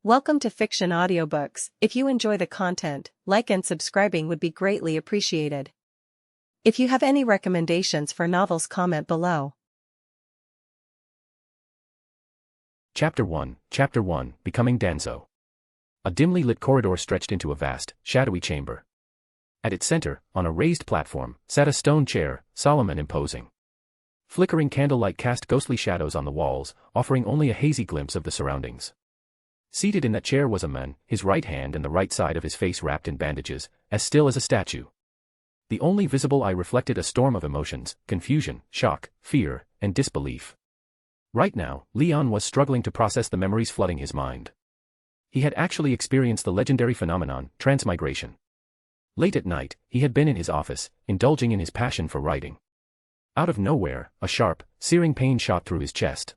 Welcome to Fiction Audiobooks. If you enjoy the content, like and subscribing would be greatly appreciated. If you have any recommendations for novels, comment below. Chapter 1, Becoming Danzo. A dimly lit corridor stretched into a vast, shadowy chamber. At its center, on a raised platform, sat a stone chair, solemn and imposing. Flickering candlelight cast ghostly shadows on the walls, offering only a hazy glimpse of the surroundings. Seated in that chair was a man, his right hand and the right side of his face wrapped in bandages, as still as a statue. The only visible eye reflected a storm of emotions, confusion, shock, fear, and disbelief. Right now, Leon was struggling to process the memories flooding his mind. He had actually experienced the legendary phenomenon, transmigration. Late at night, he had been in his office, indulging in his passion for writing. Out of nowhere, a sharp, searing pain shot through his chest.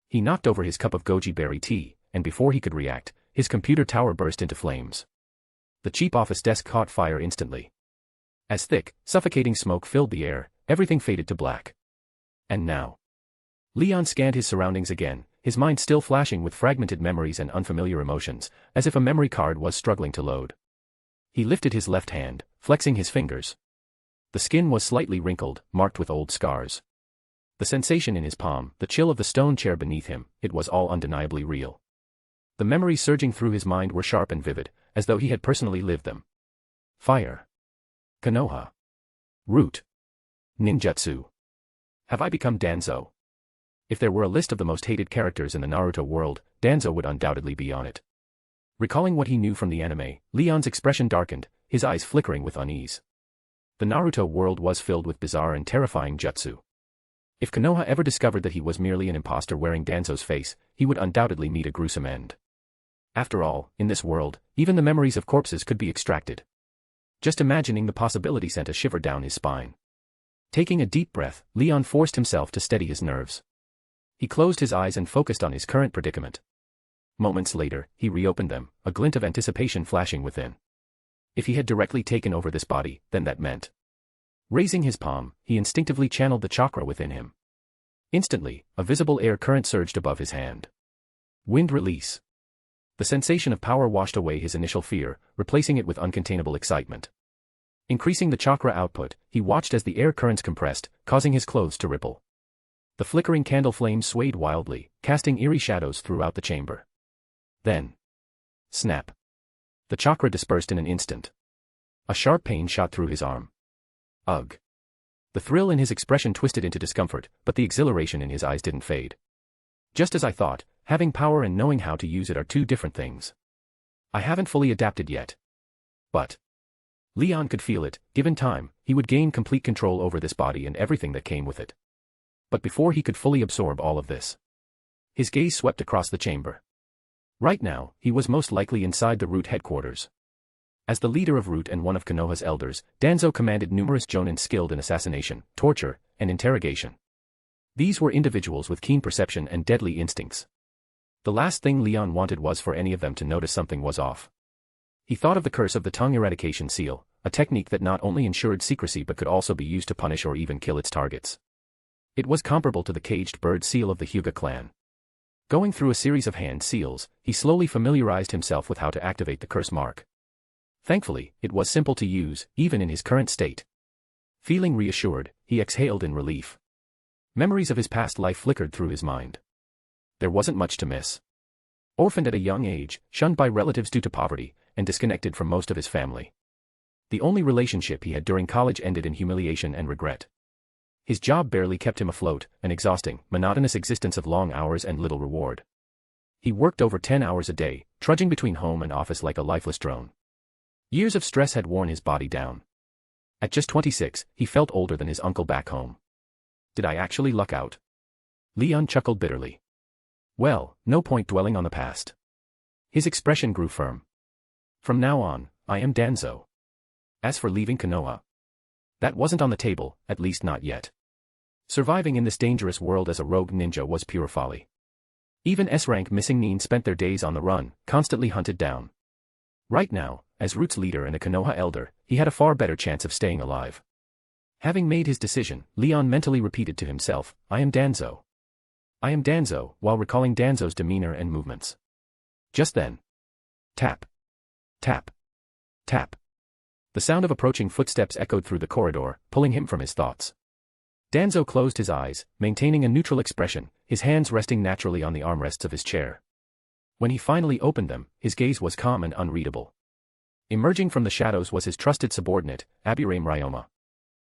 He knocked over his cup of goji berry tea, and before he could react, his computer tower burst into flames. The cheap office desk caught fire instantly. As thick, suffocating smoke filled the air, everything faded to black. And now? Leon scanned his surroundings again, his mind still flashing with fragmented memories and unfamiliar emotions, as if a memory card was struggling to load. He lifted his left hand, flexing his fingers. The skin was slightly wrinkled, marked with old scars. The sensation in his palm, the chill of the stone chair beneath him, it was all undeniably real. The memories surging through his mind were sharp and vivid, as though he had personally lived them. Fire. Konoha. Root. Ninjutsu. Have I become Danzo? If there were a list of the most hated characters in the Naruto world, Danzo would undoubtedly be on it. Recalling what he knew from the anime, Leon's expression darkened, his eyes flickering with unease. The Naruto world was filled with bizarre and terrifying jutsu. If Konoha ever discovered that he was merely an imposter wearing Danzo's face, he would undoubtedly meet a gruesome end. After all, in this world, even the memories of corpses could be extracted. Just imagining the possibility sent a shiver down his spine. Taking a deep breath, Leon forced himself to steady his nerves. He closed his eyes and focused on his current predicament. Moments later, he reopened them, a glint of anticipation flashing within. If he had directly taken over this body, then that meant. Raising his palm, he instinctively channeled the chakra within him. Instantly, a visible air current surged above his hand. Wind release. The sensation of power washed away his initial fear, replacing it with uncontainable excitement. Increasing the chakra output, he watched as the air currents compressed, causing his clothes to ripple. The flickering candle flames swayed wildly, casting eerie shadows throughout the chamber. Then. Snap. The chakra dispersed in an instant. A sharp pain shot through his arm. Ugh. The thrill in his expression twisted into discomfort, but the exhilaration in his eyes didn't fade. Just as I thought, having power and knowing how to use it are two different things. I haven't fully adapted yet. But. Leon could feel it, given time, he would gain complete control over this body and everything that came with it. But before he could fully absorb all of this, his gaze swept across the chamber. Right now, he was most likely inside the Root headquarters. As the leader of Root and one of Konoha's elders, Danzo commanded numerous jonin skilled in assassination, torture, and interrogation. These were individuals with keen perception and deadly instincts. The last thing Leon wanted was for any of them to notice something was off. He thought of the curse of the tongue eradication seal, a technique that not only ensured secrecy but could also be used to punish or even kill its targets. It was comparable to the caged bird seal of the Hyuga clan. Going through a series of hand seals, he slowly familiarized himself with how to activate the curse mark. Thankfully, it was simple to use, even in his current state. Feeling reassured, he exhaled in relief. Memories of his past life flickered through his mind. There wasn't much to miss. Orphaned at a young age, shunned by relatives due to poverty, and disconnected from most of his family. The only relationship he had during college ended in humiliation and regret. His job barely kept him afloat, an exhausting, monotonous existence of long hours and little reward. He worked over 10 hours a day, trudging between home and office like a lifeless drone. Years of stress had worn his body down. At just 26, he felt older than his uncle back home. Did I actually luck out? Leon chuckled bitterly. Well, no point dwelling on the past. His expression grew firm. From now on, I am Danzo. As for leaving Konoha, that wasn't on the table, at least not yet. Surviving in this dangerous world as a rogue ninja was pure folly. Even S-rank missing nin spent their days on the run, constantly hunted down. Right now, as Root's leader and a Konoha elder, he had a far better chance of staying alive. Having made his decision, Leon mentally repeated to himself, I am Danzo. I am Danzo, while recalling Danzo's demeanor and movements. Just then. Tap. Tap. Tap. The sound of approaching footsteps echoed through the corridor, pulling him from his thoughts. Danzo closed his eyes, maintaining a neutral expression, his hands resting naturally on the armrests of his chair. When he finally opened them, his gaze was calm and unreadable. Emerging from the shadows was his trusted subordinate, Aburame Ryoma.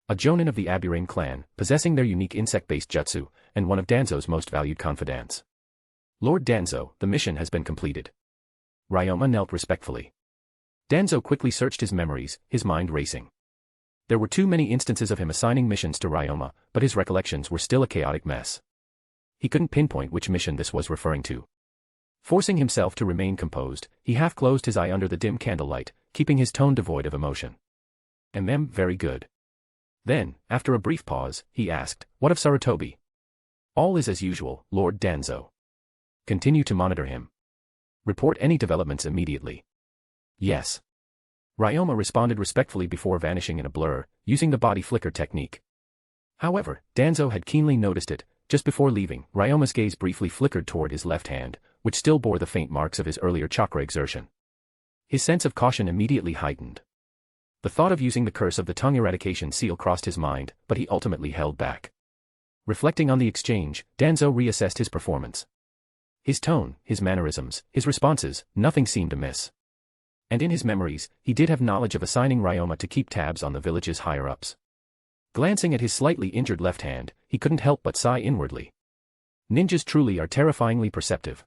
A Jonin of the Aburame clan, possessing their unique insect-based jutsu, and one of Danzo's most valued confidants. Lord Danzo, the mission has been completed. Ryoma knelt respectfully. Danzo quickly searched his memories, his mind racing. There were too many instances of him assigning missions to Ryoma, but his recollections were still a chaotic mess. He couldn't pinpoint which mission this was referring to. Forcing himself to remain composed, he half closed his eye under the dim candlelight, keeping his tone devoid of emotion. Very good. Then, after a brief pause, he asked, "What of Sarutobi?" "All is as usual, Lord Danzo. Continue to monitor him. Report any developments immediately." "Yes." Ryoma responded respectfully before vanishing in a blur, using the body flicker technique. However, Danzo had keenly noticed it. Just before leaving, Ryoma's gaze briefly flickered toward his left hand, which still bore the faint marks of his earlier chakra exertion. His sense of caution immediately heightened. The thought of using the curse of the tongue eradication seal crossed his mind, but he ultimately held back. Reflecting on the exchange, Danzo reassessed his performance. His tone, his mannerisms, his responses, nothing seemed amiss. And in his memories, he did have knowledge of assigning Ryoma to keep tabs on the village's higher-ups. Glancing at his slightly injured left hand, he couldn't help but sigh inwardly. Ninjas truly are terrifyingly perceptive.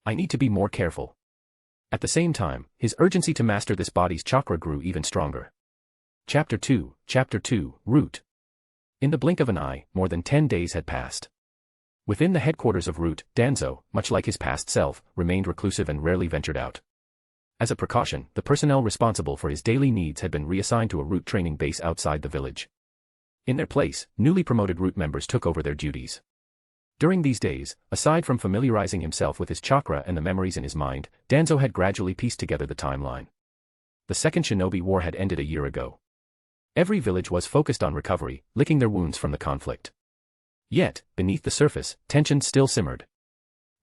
I need to be more careful. At the same time, his urgency to master this body's chakra grew even stronger. Chapter 2, Root. In the blink of an eye, more than 10 days had passed. Within the headquarters of Root, Danzo, much like his past self, remained reclusive and rarely ventured out. As a precaution, the personnel responsible for his daily needs had been reassigned to a Root training base outside the village. In their place, newly promoted Root members took over their duties. During these days, aside from familiarizing himself with his chakra and the memories in his mind, Danzo had gradually pieced together the timeline. The Second Shinobi War had ended a year ago. Every village was focused on recovery, licking their wounds from the conflict. Yet, beneath the surface, tension still simmered.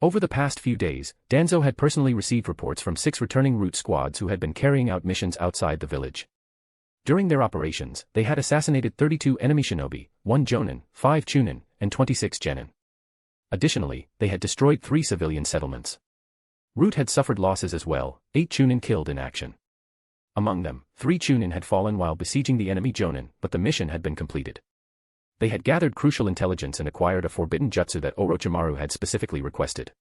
Over the past few days, Danzo had personally received reports from 6 returning Root squads who had been carrying out missions outside the village. During their operations, they had assassinated 32 enemy shinobi, 1 jonin, 5 chunin, and 26 genin. Additionally, they had destroyed 3 civilian settlements. Root had suffered losses as well, 8 chunin killed in action. Among them, 3 chunin had fallen while besieging the enemy jonin, but the mission had been completed. They had gathered crucial intelligence and acquired a forbidden jutsu that Orochimaru had specifically requested.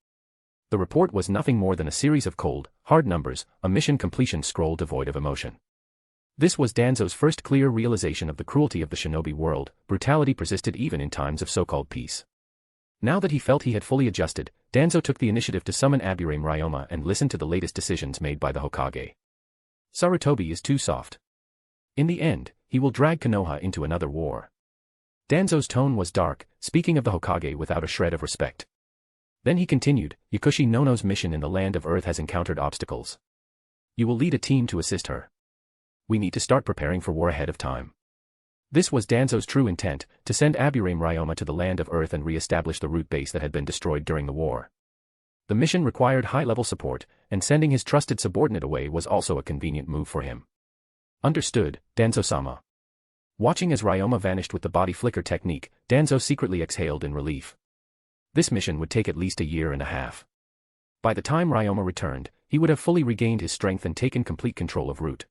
The report was nothing more than a series of cold, hard numbers, a mission completion scroll devoid of emotion. This was Danzo's first clear realization of the cruelty of the shinobi world. Brutality persisted even in times of so-called peace. Now that he felt he had fully adjusted, Danzo took the initiative to summon Aburame Ryoma and listen to the latest decisions made by the Hokage. Sarutobi is too soft. In the end, he will drag Konoha into another war. Danzo's tone was dark, speaking of the Hokage without a shred of respect. Then he continued, Yakushi Nono's mission in the Land of Earth has encountered obstacles. You will lead a team to assist her. We need to start preparing for war ahead of time. This was Danzo's true intent, to send Aburame Ryoma to the Land of Earth and re-establish the Root base that had been destroyed during the war. The mission required high-level support, and sending his trusted subordinate away was also a convenient move for him. Understood, Danzo-sama. Watching as Ryoma vanished with the body flicker technique, Danzo secretly exhaled in relief. This mission would take at least a year and a half. By the time Ryoma returned, he would have fully regained his strength and taken complete control of Root.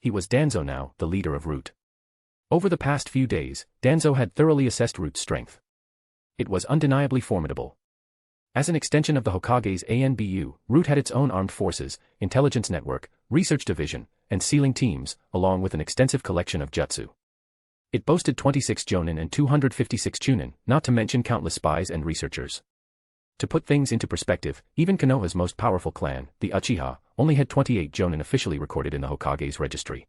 He was Danzo now, the leader of Root. Over the past few days, Danzo had thoroughly assessed Root's strength. It was undeniably formidable. As an extension of the Hokage's ANBU, Root had its own armed forces, intelligence network, research division, and sealing teams, along with an extensive collection of jutsu. It boasted 26 jonin and 256 chunin, not to mention countless spies and researchers. To put things into perspective, even Konoha's most powerful clan, the Uchiha, only had 28 jonin officially recorded in the Hokage's registry.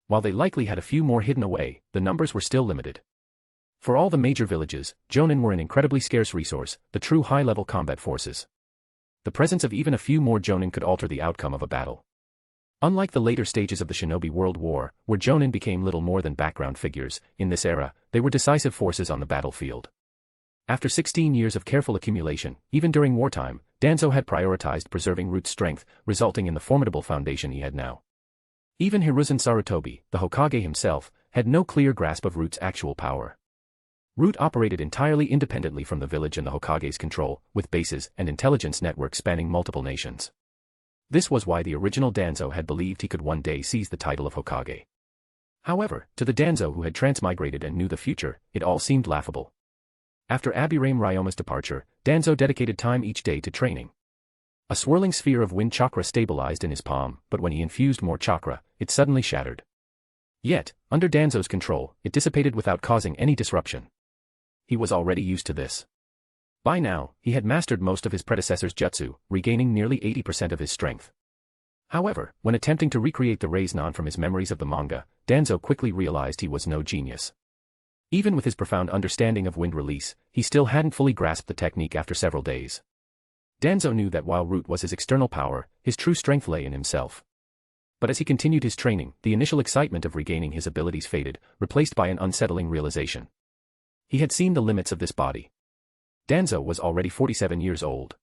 While they likely had a few more hidden away, the numbers were still limited. For all the major villages, jonin were an incredibly scarce resource, the true high-level combat forces. The presence of even a few more jonin could alter the outcome of a battle. Unlike the later stages of the Shinobi World War, where jonin became little more than background figures, in this era, they were decisive forces on the battlefield. After 16 years of careful accumulation, even during wartime, Danzo had prioritized preserving Root's strength, resulting in the formidable foundation he had now. Even Hiruzen Sarutobi, the Hokage himself, had no clear grasp of Root's actual power. Root operated entirely independently from the village and the Hokage's control, with bases and intelligence networks spanning multiple nations. This was why the original Danzo had believed he could one day seize the title of Hokage. However, to the Danzo who had transmigrated and knew the future, it all seemed laughable. After Abirame Ryoma's departure, Danzo dedicated time each day to training. A swirling sphere of wind chakra stabilized in his palm, but when he infused more chakra, it suddenly shattered. Yet, under Danzo's control, it dissipated without causing any disruption. He was already used to this. By now, he had mastered most of his predecessor's jutsu, regaining nearly 80% of his strength. However, when attempting to recreate the Rasengan from his memories of the manga, Danzo quickly realized he was no genius. Even with his profound understanding of wind release, he still hadn't fully grasped the technique after several days. Danzo knew that while Root was his external power, his true strength lay in himself. But as he continued his training, the initial excitement of regaining his abilities faded, replaced by an unsettling realization. He had seen the limits of this body. Danzo was already 47 years old.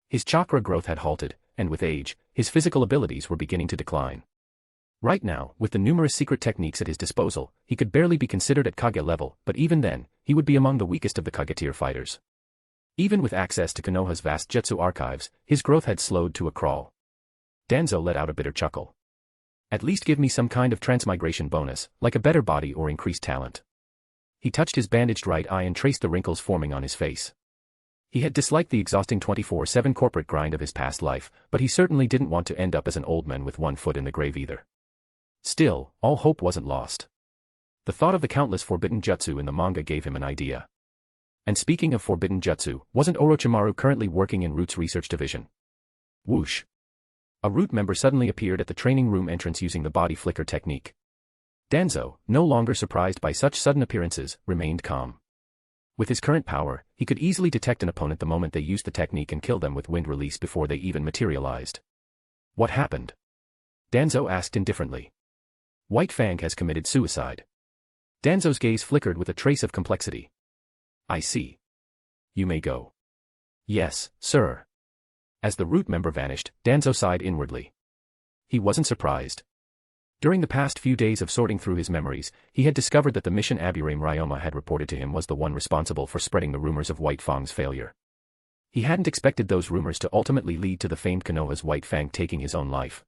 His chakra growth had halted, and with age, his physical abilities were beginning to decline. Right now, with the numerous secret techniques at his disposal, he could barely be considered at Kage level, but even then, he would be among the weakest of the Kage tier fighters. Even with access to Konoha's vast jutsu archives, his growth had slowed to a crawl. Danzo let out a bitter chuckle. At least give me some kind of transmigration bonus, like a better body or increased talent. He touched his bandaged right eye and traced the wrinkles forming on his face. He had disliked the exhausting 24/7 corporate grind of his past life, but he certainly didn't want to end up as an old man with one foot in the grave either. Still, all hope wasn't lost. The thought of the countless forbidden jutsu in the manga gave him an idea. And speaking of forbidden jutsu, wasn't Orochimaru currently working in Root's research division? Whoosh! A Root member suddenly appeared at the training room entrance using the body flicker technique. Danzo, no longer surprised by such sudden appearances, remained calm. With his current power, he could easily detect an opponent the moment they used the technique and kill them with wind release before they even materialized. What happened? Danzo asked indifferently. White Fang has committed suicide. Danzo's gaze flickered with a trace of complexity. I see. You may go. Yes, sir. As the Root member vanished, Danzo sighed inwardly. He wasn't surprised. During the past few days of sorting through his memories, he had discovered that the mission Abirame Ryoma had reported to him was the one responsible for spreading the rumors of White Fang's failure. He hadn't expected those rumors to ultimately lead to the famed Konoha's White Fang taking his own life.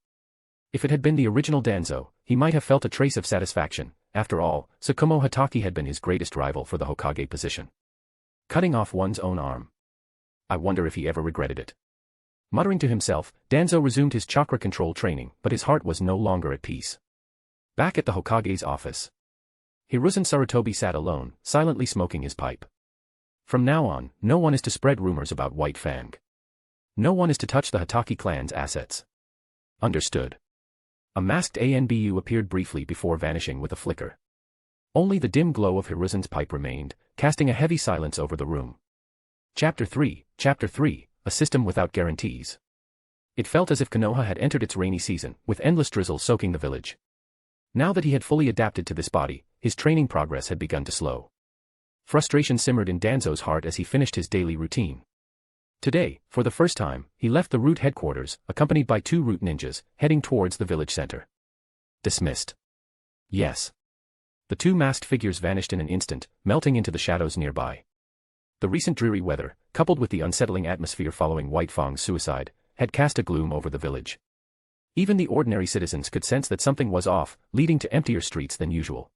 If it had been the original Danzo, he might have felt a trace of satisfaction. After all, Tsukumo Hatake had been his greatest rival for the Hokage position. Cutting off one's own arm. I wonder if he ever regretted it. Muttering to himself, Danzo resumed his chakra control training, but his heart was no longer at peace. Back at the Hokage's office, Hiruzen Sarutobi sat alone, silently smoking his pipe. From now on, no one is to spread rumors about White Fang. No one is to touch the Hatake clan's assets. Understood. A masked ANBU appeared briefly before vanishing with a flicker. Only the dim glow of Hiruzen's pipe remained, casting a heavy silence over the room. Chapter 3, A System Without Guarantees. It felt as if Konoha had entered its rainy season, with endless drizzle soaking the village. Now that he had fully adapted to this body, his training progress had begun to slow. Frustration simmered in Danzo's heart as he finished his daily routine. Today, for the first time, he left the Root headquarters, accompanied by 2 Root ninjas, heading towards the village center. Dismissed. Yes. The 2 masked figures vanished in an instant, melting into the shadows nearby. The recent dreary weather, coupled with the unsettling atmosphere following White Fang's suicide, had cast a gloom over the village. Even the ordinary citizens could sense that something was off, leading to emptier streets than usual.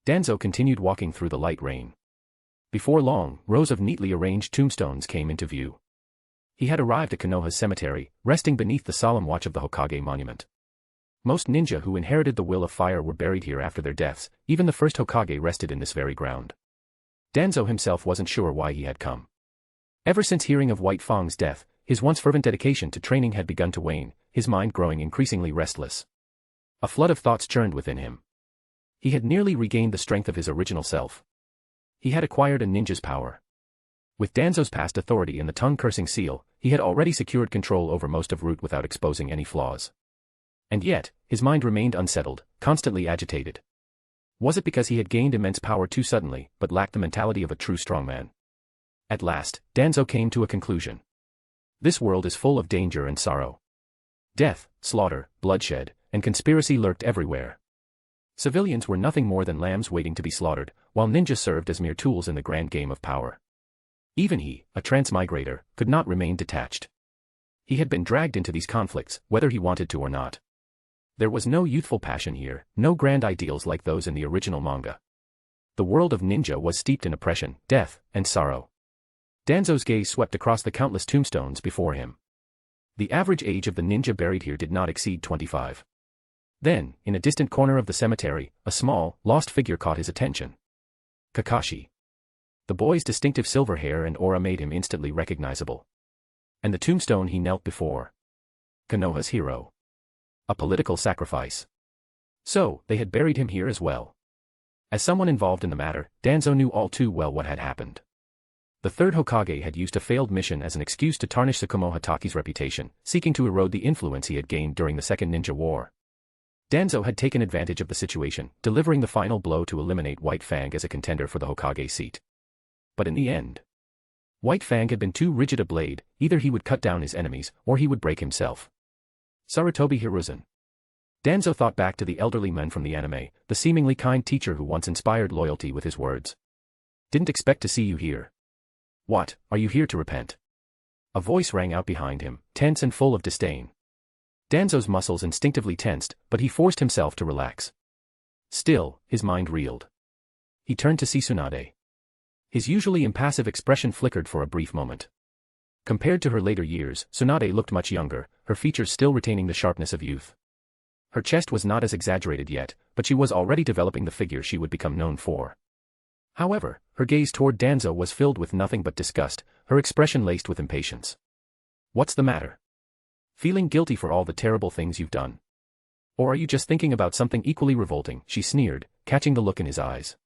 Danzo continued walking through the light rain. Before long, rows of neatly arranged tombstones came into view. He had arrived at Konoha's cemetery, resting beneath the solemn watch of the Hokage monument. Most ninja who inherited the will of fire were buried here after their deaths, even the first Hokage rested in this very ground. Danzo himself wasn't sure why he had come. Ever since hearing of White Fang's death, his once fervent dedication to training had begun to wane, his mind growing increasingly restless. A flood of thoughts churned within him. He had nearly regained the strength of his original self. He had acquired a ninja's power. With Danzo's past authority and the tongue-cursing seal, he had already secured control over most of Root without exposing any flaws. And yet, his mind remained unsettled, constantly agitated. Was it because he had gained immense power too suddenly, but lacked the mentality of a true strongman? At last, Danzo came to a conclusion. This world is full of danger and sorrow. Death, slaughter, bloodshed, and conspiracy lurked everywhere. Civilians were nothing more than lambs waiting to be slaughtered, while ninja served as mere tools in the grand game of power. Even he, a transmigrator, could not remain detached. He had been dragged into these conflicts, whether he wanted to or not. There was no youthful passion here, no grand ideals like those in the original manga. The world of ninja was steeped in oppression, death, and sorrow. Danzo's gaze swept across the countless tombstones before him. The average age of the ninja buried here did not exceed 25. Then, in a distant corner of the cemetery, a small, lost figure caught his attention. Kakashi. The boy's distinctive silver hair and aura made him instantly recognizable. And the tombstone he knelt before. Konoha's hero. A political sacrifice. So, they had buried him here as well. As someone involved in the matter, Danzo knew all too well what had happened. The third Hokage had used a failed mission as an excuse to tarnish Tsukumo Hataki's reputation, seeking to erode the influence he had gained during the Second Ninja War. Danzo had taken advantage of the situation, delivering the final blow to eliminate White Fang as a contender for the Hokage seat. But in the end, White Fang had been too rigid a blade, either he would cut down his enemies, or he would break himself. Sarutobi Hiruzen. Danzo thought back to the elderly man from the anime, the seemingly kind teacher who once inspired loyalty with his words. Didn't expect to see you here. What, are you here to repent? A voice rang out behind him, tense and full of disdain. Danzo's muscles instinctively tensed, but he forced himself to relax. Still, his mind reeled. He turned to see Tsunade. His usually impassive expression flickered for a brief moment. Compared to her later years, Tsunade looked much younger, her features still retaining the sharpness of youth. Her chest was not as exaggerated yet, but she was already developing the figure she would become known for. However, her gaze toward Danzo was filled with nothing but disgust, her expression laced with impatience. What's the matter? Feeling guilty for all the terrible things you've done? Or are you just thinking about something equally revolting? She sneered, catching the look in his eyes.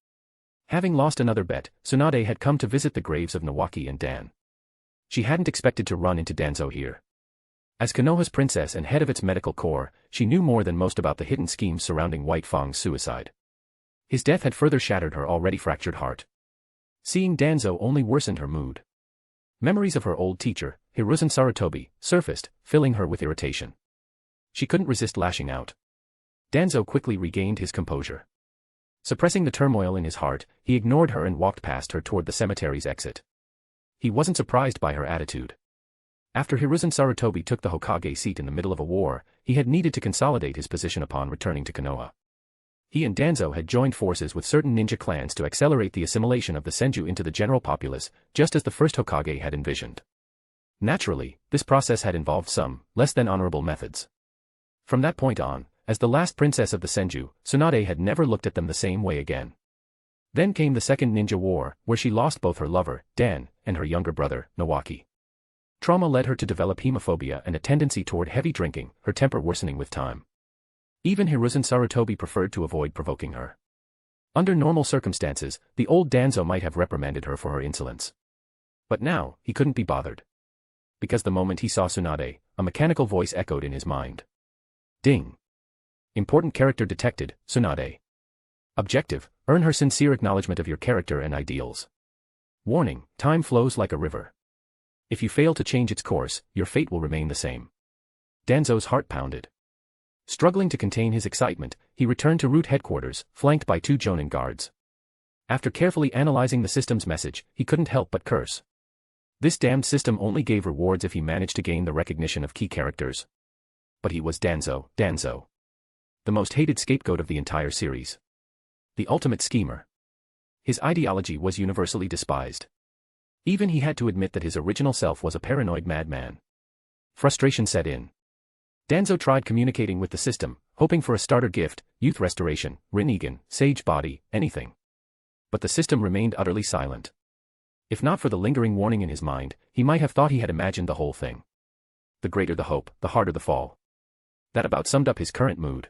Having lost another bet, Tsunade had come to visit the graves of Nawaki and Dan. She hadn't expected to run into Danzo here. As Konoha's princess and head of its medical corps, she knew more than most about the hidden schemes surrounding White Fang's suicide. His death had further shattered her already fractured heart. Seeing Danzo only worsened her mood. Memories of her old teacher, Hiruzen Sarutobi, surfaced, filling her with irritation. She couldn't resist lashing out. Danzo quickly regained his composure. Suppressing the turmoil in his heart, he ignored her and walked past her toward the cemetery's exit. He wasn't surprised by her attitude. After Hiruzen Sarutobi took the Hokage seat in the middle of a war, he had needed to consolidate his position upon returning to Konoha. He and Danzo had joined forces with certain ninja clans to accelerate the assimilation of the Senju into the general populace, just as the first Hokage had envisioned. Naturally, this process had involved some, less than honorable methods. From that point on, as the last princess of the Senju, Tsunade had never looked at them the same way again. Then came the Second Ninja War, where she lost both her lover, Dan, and her younger brother, Nawaki. Trauma led her to develop hemophobia and a tendency toward heavy drinking, her temper worsening with time. Even Hiruzen Sarutobi preferred to avoid provoking her. Under normal circumstances, the old Danzo might have reprimanded her for her insolence. But now, he couldn't be bothered. Because the moment he saw Tsunade, a mechanical voice echoed in his mind. Ding. Important character detected, Tsunade. Objective, earn her sincere acknowledgement of your character and ideals. Warning, time flows like a river. If you fail to change its course, your fate will remain the same. Danzo's heart pounded. Struggling to contain his excitement, he returned to route headquarters, flanked by 2 Jonin guards. After carefully analyzing the system's message, he couldn't help but curse. This damned system only gave rewards if he managed to gain the recognition of key characters. But he was Danzo. The most hated scapegoat of the entire series. The ultimate schemer. His ideology was universally despised. Even he had to admit that his original self was a paranoid madman. Frustration set in. Danzo tried communicating with the system, hoping for a starter gift, youth restoration, Rinnegan, sage body, anything. But the system remained utterly silent. If not for the lingering warning in his mind, he might have thought he had imagined the whole thing. The greater the hope, the harder the fall. That about summed up his current mood.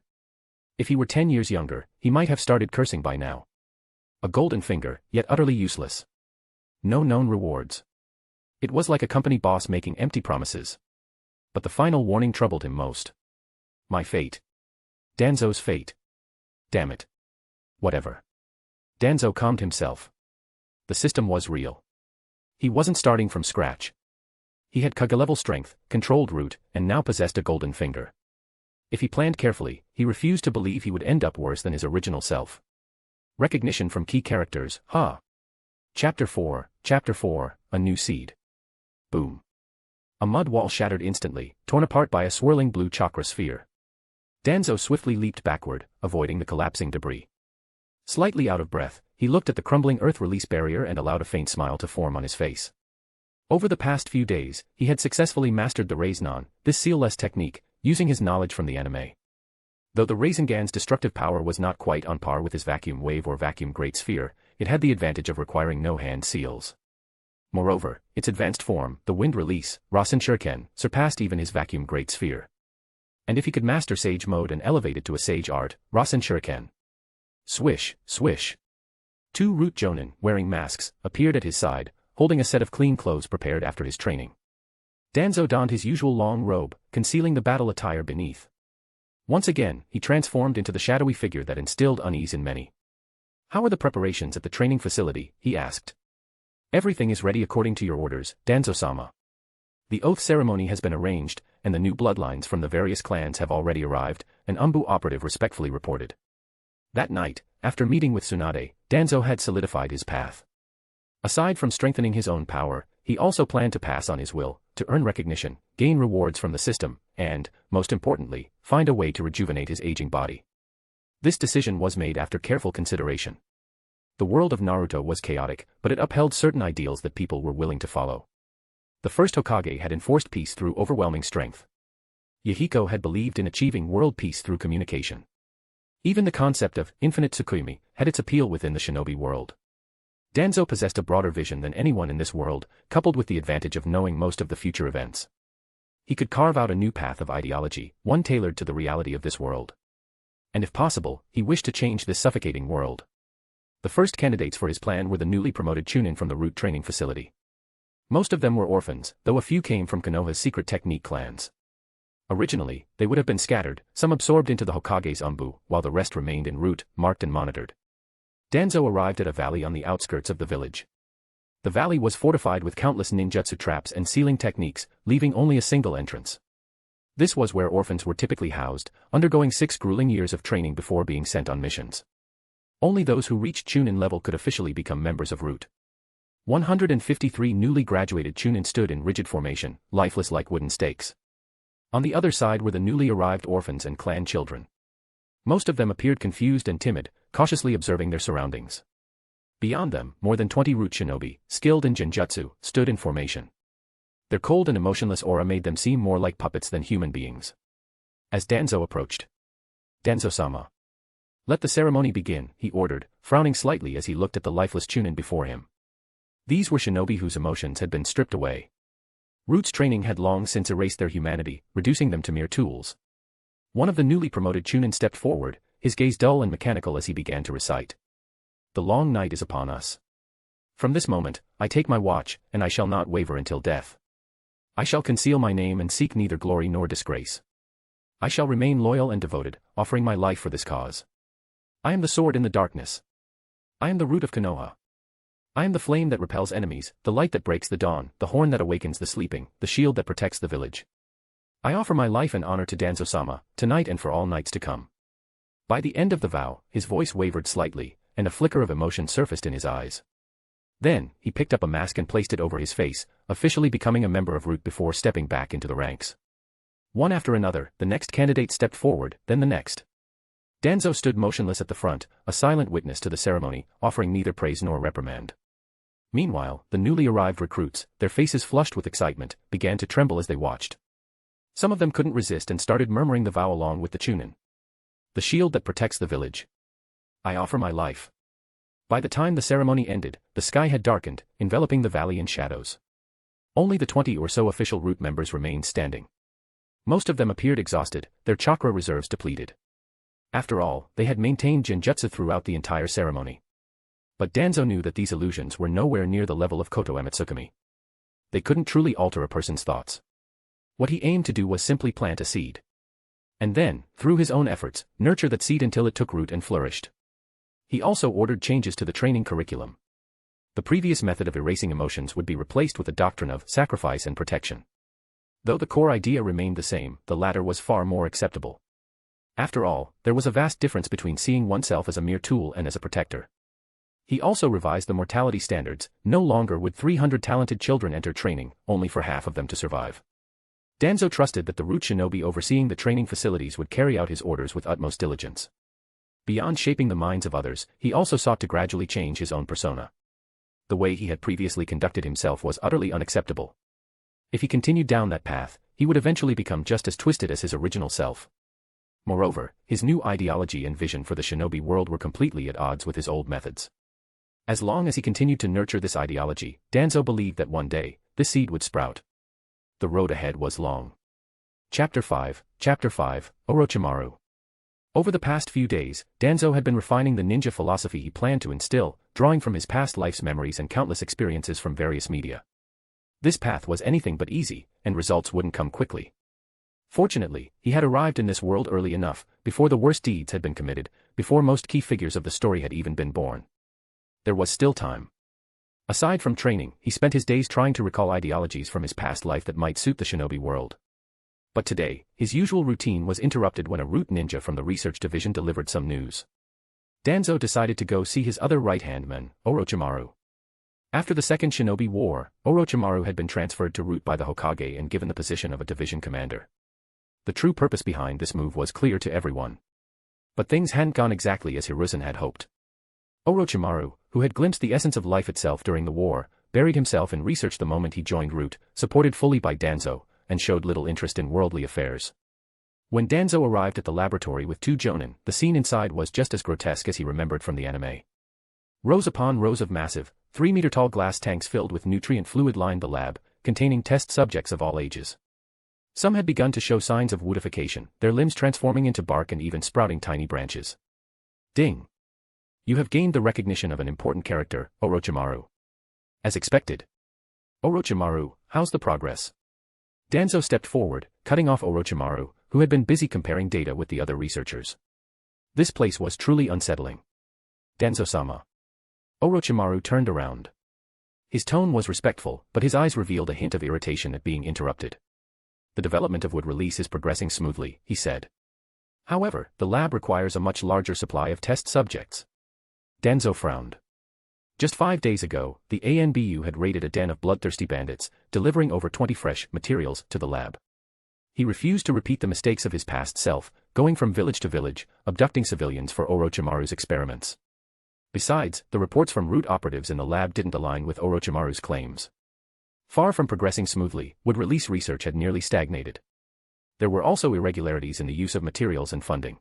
If he were 10 years younger, he might have started cursing by now. A golden finger, yet utterly useless. No known rewards. It was like a company boss making empty promises. But the final warning troubled him most. My fate. Danzo's fate. Damn it. Whatever. Danzo calmed himself. The system was real. He wasn't starting from scratch. He had Kage-level strength, controlled root, and now possessed a golden finger. If he planned carefully, he refused to believe he would end up worse than his original self. Recognition from key characters, Chapter 4, A New Seed. Boom. A mud wall shattered instantly, torn apart by a swirling blue chakra sphere. Danzo swiftly leaped backward, avoiding the collapsing debris. Slightly out of breath, he looked at the crumbling earth release barrier and allowed a faint smile to form on his face. Over the past few days, he had successfully mastered the Rasengan, this sealless technique, using his knowledge from the anime. Though the Rasengan's destructive power was not quite on par with his vacuum wave or vacuum great sphere, it had the advantage of requiring no hand seals. Moreover, its advanced form, the wind release, Rasen Shuriken, surpassed even his vacuum great sphere. And if he could master Sage mode and elevate it to a Sage art, Rasen Shuriken. Swish, swish. 2 root jonin, wearing masks, appeared at his side, holding a set of clean clothes prepared after his training. Danzo donned his usual long robe, concealing the battle attire beneath. Once again, he transformed into the shadowy figure that instilled unease in many. "How are the preparations at the training facility?" he asked. "Everything is ready according to your orders, Danzo-sama. The oath ceremony has been arranged, and the new bloodlines from the various clans have already arrived," an Umbu operative respectfully reported. That night, after meeting with Tsunade, Danzo had solidified his path. Aside from strengthening his own power, he also planned to pass on his will, to earn recognition, gain rewards from the system, and, most importantly, find a way to rejuvenate his aging body. This decision was made after careful consideration. The world of Naruto was chaotic, but it upheld certain ideals that people were willing to follow. The first Hokage had enforced peace through overwhelming strength. Yahiko had believed in achieving world peace through communication. Even the concept of infinite Tsukuyomi had its appeal within the shinobi world. Danzo possessed a broader vision than anyone in this world, coupled with the advantage of knowing most of the future events. He could carve out a new path of ideology, one tailored to the reality of this world. And if possible, he wished to change this suffocating world. The first candidates for his plan were the newly promoted Chunin from the root training facility. Most of them were orphans, though a few came from Konoha's secret technique clans. Originally, they would have been scattered, some absorbed into the Hokage's Umbu, while the rest remained en route, marked and monitored. Danzo arrived at a valley on the outskirts of the village. The valley was fortified with countless ninjutsu traps and sealing techniques, leaving only a single entrance. This was where orphans were typically housed, undergoing 6 grueling years of training before being sent on missions. Only those who reached Chunin level could officially become members of Root. 153 newly graduated Chunin stood in rigid formation, lifeless like wooden stakes. On the other side were the newly arrived orphans and clan children. Most of them appeared confused and timid, cautiously observing their surroundings. Beyond them, more than 20 root shinobi, skilled in genjutsu, stood in formation. Their cold and emotionless aura made them seem more like puppets than human beings. As Danzo approached, "Danzo-sama. Let the ceremony begin," he ordered, frowning slightly as he looked at the lifeless Chunin before him. These were shinobi whose emotions had been stripped away. Root's training had long since erased their humanity, reducing them to mere tools. One of the newly promoted Chunin stepped forward, his gaze dull and mechanical as he began to recite. "The long night is upon us. From this moment, I take my watch, and I shall not waver until death. I shall conceal my name and seek neither glory nor disgrace. I shall remain loyal and devoted, offering my life for this cause. I am the sword in the darkness. I am the root of Konoha. I am the flame that repels enemies, the light that breaks the dawn, the horn that awakens the sleeping, the shield that protects the village. I offer my life and honor to Danzo-sama, tonight and for all nights to come." By the end of the vow, his voice wavered slightly, and a flicker of emotion surfaced in his eyes. Then, he picked up a mask and placed it over his face, officially becoming a member of Root before stepping back into the ranks. One after another, the next candidate stepped forward, then the next. Danzo stood motionless at the front, a silent witness to the ceremony, offering neither praise nor reprimand. Meanwhile, the newly arrived recruits, their faces flushed with excitement, began to tremble as they watched. Some of them couldn't resist and started murmuring the vow along with the Chunin. "The shield that protects the village. I offer my life." By the time the ceremony ended, the sky had darkened, enveloping the valley in shadows. Only the 20 or so official Root members remained standing. Most of them appeared exhausted, their chakra reserves depleted. After all, they had maintained genjutsu throughout the entire ceremony. But Danzo knew that these illusions were nowhere near the level of Koto Ematsukami. They couldn't truly alter a person's thoughts. What he aimed to do was simply plant a seed. And then, through his own efforts, nurture that seed until it took root and flourished. He also ordered changes to the training curriculum. The previous method of erasing emotions would be replaced with a doctrine of sacrifice and protection. Though the core idea remained the same, the latter was far more acceptable. After all, there was a vast difference between seeing oneself as a mere tool and as a protector. He also revised the mortality standards. No longer would 300 talented children enter training, only for half of them to survive. Danzo trusted that the root shinobi overseeing the training facilities would carry out his orders with utmost diligence. Beyond shaping the minds of others, he also sought to gradually change his own persona. The way he had previously conducted himself was utterly unacceptable. If he continued down that path, he would eventually become just as twisted as his original self. Moreover, his new ideology and vision for the shinobi world were completely at odds with his old methods. As long as he continued to nurture this ideology, Danzo believed that one day, this seed would sprout. The road ahead was long. Chapter 5, Orochimaru. Over the past few days, Danzo had been refining the ninja philosophy he planned to instill, drawing from his past life's memories and countless experiences from various media. This path was anything but easy, and results wouldn't come quickly. Fortunately, he had arrived in this world early enough, before the worst deeds had been committed, before most key figures of the story had even been born. There was still time. Aside from training, he spent his days trying to recall ideologies from his past life that might suit the shinobi world. But today, his usual routine was interrupted when a root ninja from the research division delivered some news. Danzo decided to go see his other right-hand man, Orochimaru. After the Second Shinobi War, Orochimaru had been transferred to root by the Hokage and given the position of a division commander. The true purpose behind this move was clear to everyone. But things hadn't gone exactly as Hiruzen had hoped. Orochimaru, who had glimpsed the essence of life itself during the war, buried himself in research the moment he joined root, supported fully by Danzo, and showed little interest in worldly affairs. When Danzo arrived at the laboratory with 2 jonin, the scene inside was just as grotesque as he remembered from the anime. Rows upon rows of massive, 3-meter-tall glass tanks filled with nutrient fluid lined the lab, containing test subjects of all ages. Some had begun to show signs of woodification, their limbs transforming into bark and even sprouting tiny branches. Ding! You have gained the recognition of an important character, Orochimaru. As expected. Orochimaru, how's the progress? Danzo stepped forward, cutting off Orochimaru, who had been busy comparing data with the other researchers. This place was truly unsettling. Danzo-sama. Orochimaru turned around. His tone was respectful, but his eyes revealed a hint of irritation at being interrupted. The development of wood release is progressing smoothly, he said. However, the lab requires a much larger supply of test subjects. Danzo frowned. Just 5 days ago, the ANBU had raided a den of bloodthirsty bandits, delivering over 20 fresh materials to the lab. He refused to repeat the mistakes of his past self, going from village to village, abducting civilians for Orochimaru's experiments. Besides, the reports from root operatives in the lab didn't align with Orochimaru's claims. Far from progressing smoothly, wood release research had nearly stagnated. There were also irregularities in the use of materials and funding.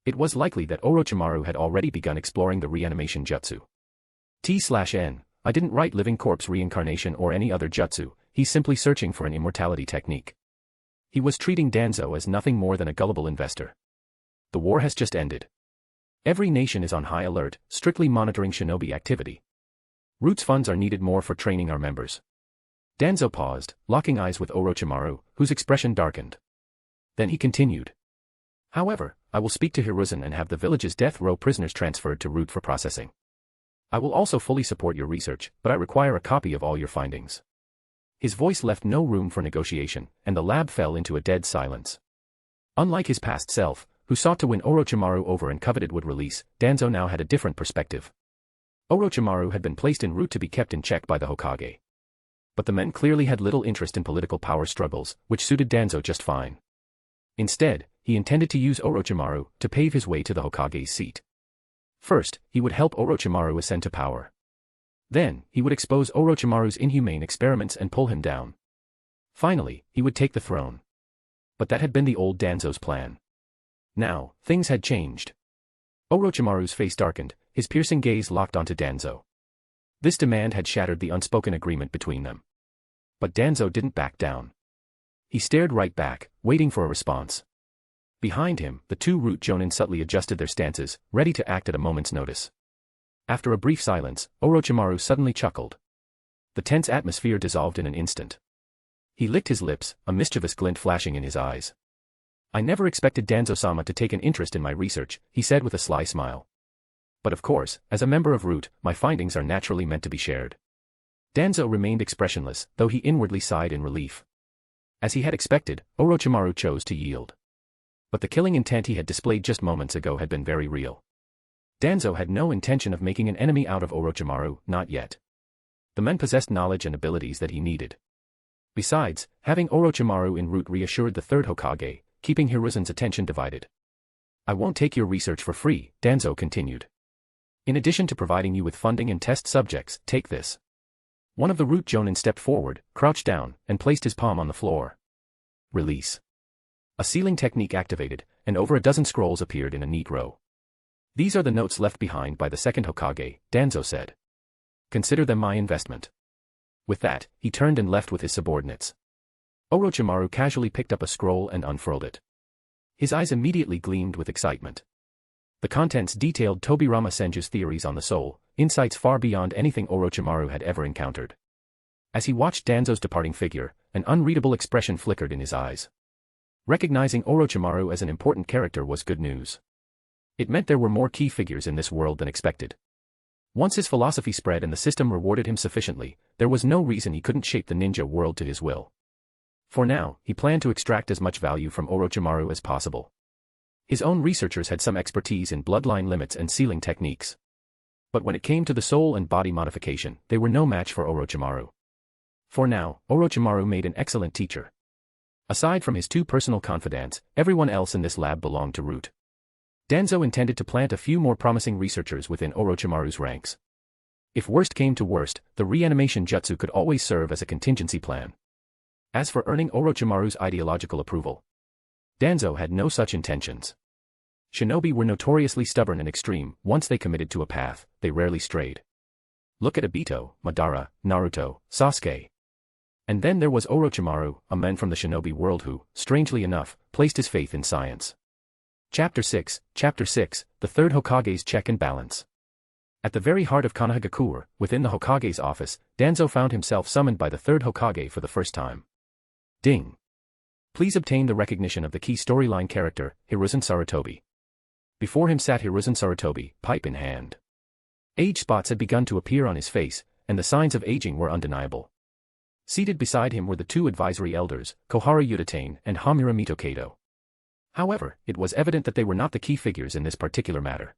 It was likely that Orochimaru had already begun exploring the reanimation jutsu. T/N, I didn't write living corpse reincarnation or any other jutsu, he's simply searching for an immortality technique. He was treating Danzo as nothing more than a gullible investor. The war has just ended. Every nation is on high alert, strictly monitoring shinobi activity. Root's funds are needed more for training our members. Danzo paused, locking eyes with Orochimaru, whose expression darkened. Then he continued. However, I will speak to Hiruzen and have the village's death row prisoners transferred to root for processing. I will also fully support your research, but I require a copy of all your findings. His voice left no room for negotiation, and the lab fell into a dead silence. Unlike his past self, who sought to win Orochimaru over and coveted wood release, Danzo now had a different perspective. Orochimaru had been placed en route to be kept in check by the Hokage. But the men clearly had little interest in political power struggles, which suited Danzo just fine. Instead, he intended to use Orochimaru to pave his way to the Hokage's seat. First, he would help Orochimaru ascend to power. Then, he would expose Orochimaru's inhumane experiments and pull him down. Finally, he would take the throne. But that had been the old Danzo's plan. Now, things had changed. Orochimaru's face darkened, his piercing gaze locked onto Danzo. This demand had shattered the unspoken agreement between them. But Danzo didn't back down. He stared right back, waiting for a response. Behind him, the 2 root jonin subtly adjusted their stances, ready to act at a moment's notice. After a brief silence, Orochimaru suddenly chuckled. The tense atmosphere dissolved in an instant. He licked his lips, a mischievous glint flashing in his eyes. I never expected Danzo-sama to take an interest in my research, he said with a sly smile. But of course, as a member of Root, my findings are naturally meant to be shared. Danzo remained expressionless, though he inwardly sighed in relief. As he had expected, Orochimaru chose to yield. But the killing intent he had displayed just moments ago had been very real. Danzo had no intention of making an enemy out of Orochimaru, not yet. The men possessed knowledge and abilities that he needed. Besides, having Orochimaru in Root reassured the third Hokage, keeping Hiruzen's attention divided. I won't take your research for free, Danzo continued. In addition to providing you with funding and test subjects, take this. One of the Root Jonin stepped forward, crouched down, and placed his palm on the floor. Release. A sealing technique activated, and over a dozen scrolls appeared in a neat row. These are the notes left behind by the second Hokage, Danzo said. Consider them my investment. With that, he turned and left with his subordinates. Orochimaru casually picked up a scroll and unfurled it. His eyes immediately gleamed with excitement. The contents detailed Tobirama Senju's theories on the soul, insights far beyond anything Orochimaru had ever encountered. As he watched Danzo's departing figure, an unreadable expression flickered in his eyes. Recognizing Orochimaru as an important character was good news. It meant there were more key figures in this world than expected. Once his philosophy spread and the system rewarded him sufficiently, there was no reason he couldn't shape the ninja world to his will. For now, he planned to extract as much value from Orochimaru as possible. His own researchers had some expertise in bloodline limits and sealing techniques. But when it came to the soul and body modification, they were no match for Orochimaru. For now, Orochimaru made an excellent teacher. Aside from his two personal confidants, everyone else in this lab belonged to Root. Danzo intended to plant a few more promising researchers within Orochimaru's ranks. If worst came to worst, the reanimation jutsu could always serve as a contingency plan. As for earning Orochimaru's ideological approval, Danzo had no such intentions. Shinobi were notoriously stubborn and extreme. Once they committed to a path, they rarely strayed. Look at Obito, Madara, Naruto, Sasuke. And then there was Orochimaru, a man from the shinobi world who, strangely enough, placed his faith in science. Chapter 6, The Third Hokage's Check and Balance. At the very heart of Konohagakure, within the Hokage's office, Danzo found himself summoned by the third Hokage for the first time. Ding. Please obtain the recognition of the key storyline character, Hiruzen Sarutobi. Before him sat Hiruzen Sarutobi, pipe in hand. Age spots had begun to appear on his face, and the signs of aging were undeniable. Seated beside him were the two advisory elders, Kohara Udatane and Hamura Mitokado. However, it was evident that they were not the key figures in this particular matter.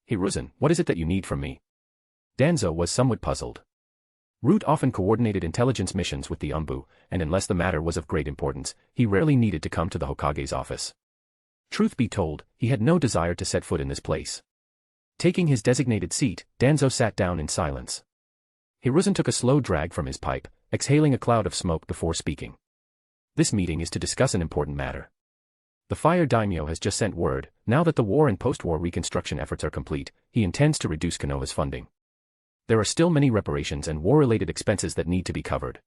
Hiruzen, what is it that you need from me? Danzo was somewhat puzzled. Root often coordinated intelligence missions with the Umbu, and unless the matter was of great importance, he rarely needed to come to the Hokage's office. Truth be told, he had no desire to set foot in this place. Taking his designated seat, Danzo sat down in silence. Hiruzen took a slow drag from his pipe, exhaling a cloud of smoke before speaking. This meeting is to discuss an important matter. The Fire Daimyo has just sent word, now that the war and post-war reconstruction efforts are complete, he intends to reduce Konoha's funding. There are still many reparations and war-related expenses that need to be covered.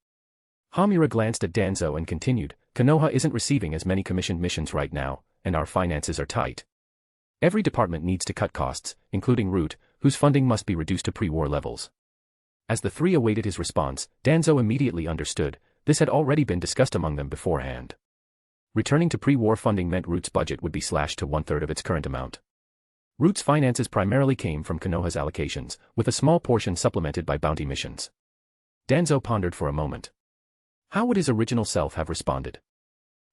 Hamura glanced at Danzo and continued, Konoha isn't receiving as many commissioned missions right now, and our finances are tight. Every department needs to cut costs, including Root, whose funding must be reduced to pre-war levels. As the three awaited his response, Danzo immediately understood, this had already been discussed among them beforehand. Returning to pre-war funding meant Root's budget would be slashed to 1/3 of its current amount. Root's finances primarily came from Konoha's allocations, with a small portion supplemented by bounty missions. Danzo pondered for a moment. How would his original self have responded?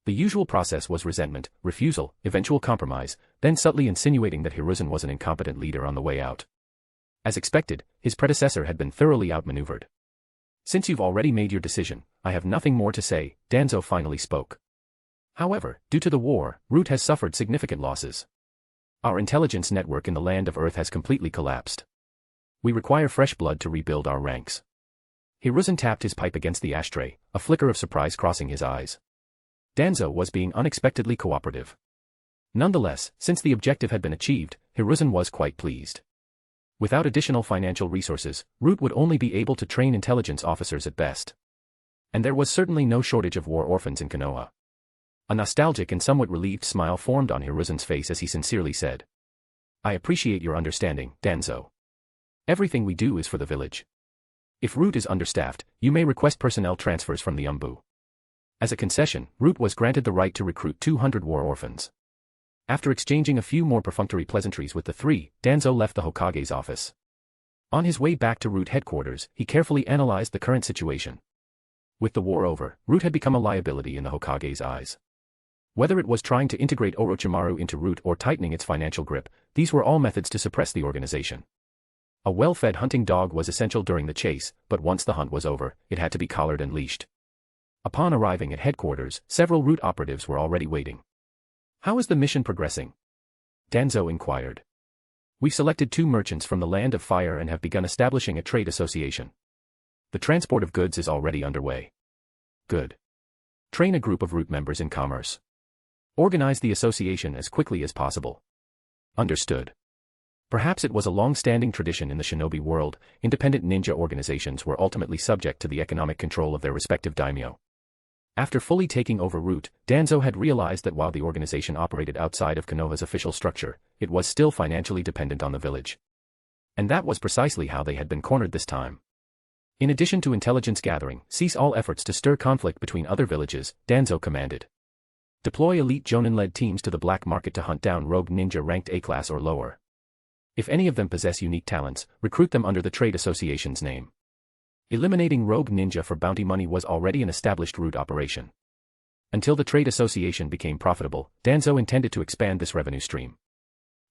The usual process was resentment, refusal, eventual compromise, then subtly insinuating that Hiruzen was an incompetent leader on the way out. As expected, his predecessor had been thoroughly outmaneuvered. Since you've already made your decision, I have nothing more to say, Danzo finally spoke. However, due to the war, Root has suffered significant losses. Our intelligence network in the land of Earth has completely collapsed. We require fresh blood to rebuild our ranks. Hiruzen tapped his pipe against the ashtray, a flicker of surprise crossing his eyes. Danzo was being unexpectedly cooperative. Nonetheless, since the objective had been achieved, Hiruzen was quite pleased. Without additional financial resources, Root would only be able to train intelligence officers at best. And there was certainly no shortage of war orphans in Konoha. A nostalgic and somewhat relieved smile formed on Hiruzen's face as he sincerely said. I appreciate your understanding, Danzo. Everything we do is for the village. If Root is understaffed, you may request personnel transfers from the Umbu. As a concession, Root was granted the right to recruit 200 war orphans. After exchanging a few more perfunctory pleasantries with the three, Danzo left the Hokage's office. On his way back to Root headquarters, he carefully analyzed the current situation. With the war over, Root had become a liability in the Hokage's eyes. Whether it was trying to integrate Orochimaru into Root or tightening its financial grip, these were all methods to suppress the organization. A well-fed hunting dog was essential during the chase, but once the hunt was over, it had to be collared and leashed. Upon arriving at headquarters, several Root operatives were already waiting. "How is the mission progressing?" Danzo inquired. "We've selected 2 merchants from the Land of Fire and have begun establishing a trade association. The transport of goods is already underway." "Good. Train a group of Root members in commerce. Organize the association as quickly as possible." "Understood." Perhaps it was a long-standing tradition in the shinobi world, independent ninja organizations were ultimately subject to the economic control of their respective daimyo. After fully taking over Root, Danzo had realized that while the organization operated outside of Konoha's official structure, it was still financially dependent on the village. And that was precisely how they had been cornered this time. In addition to intelligence gathering, cease all efforts to stir conflict between other villages, Danzo commanded. Deploy elite Jonin-led teams to the black market to hunt down rogue ninja ranked A-class or lower. If any of them possess unique talents, recruit them under the trade association's name. Eliminating rogue ninja for bounty money was already an established Root operation. Until the trade association became profitable, Danzo intended to expand this revenue stream.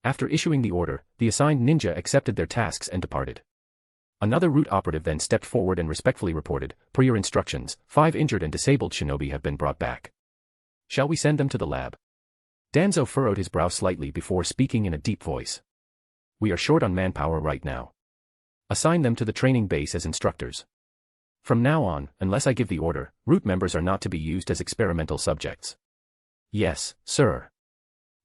After issuing the order, the assigned ninja accepted their tasks and departed. Another Root operative then stepped forward and respectfully reported, "Per your instructions, 5 injured and disabled shinobi have been brought back. Shall we send them to the lab?" Danzo furrowed his brow slightly before speaking in a deep voice. "We are short on manpower right now. Assign them to the training base as instructors. From now on, unless I give the order, Root members are not to be used as experimental subjects." "Yes, sir."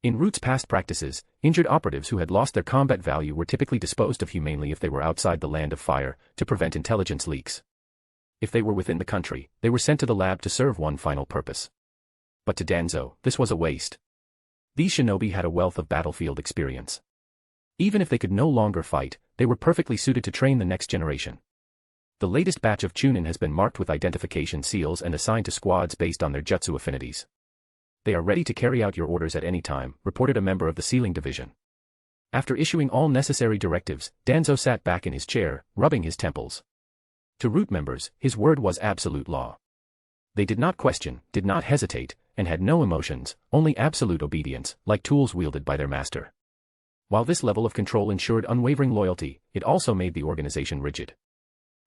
In Root's past practices, injured operatives who had lost their combat value were typically disposed of humanely if they were outside the Land of Fire, to prevent intelligence leaks. If they were within the country, they were sent to the lab to serve one final purpose. But to Danzo, this was a waste. These shinobi had a wealth of battlefield experience. Even if they could no longer fight, they were perfectly suited to train the next generation. "The latest batch of Chunin has been marked with identification seals and assigned to squads based on their jutsu affinities. They are ready to carry out your orders at any time," reported a member of the Sealing Division. After issuing all necessary directives, Danzo sat back in his chair, rubbing his temples. To Root members, his word was absolute law. They did not question, did not hesitate, and had no emotions, only absolute obedience, like tools wielded by their master. While this level of control ensured unwavering loyalty, it also made the organization rigid.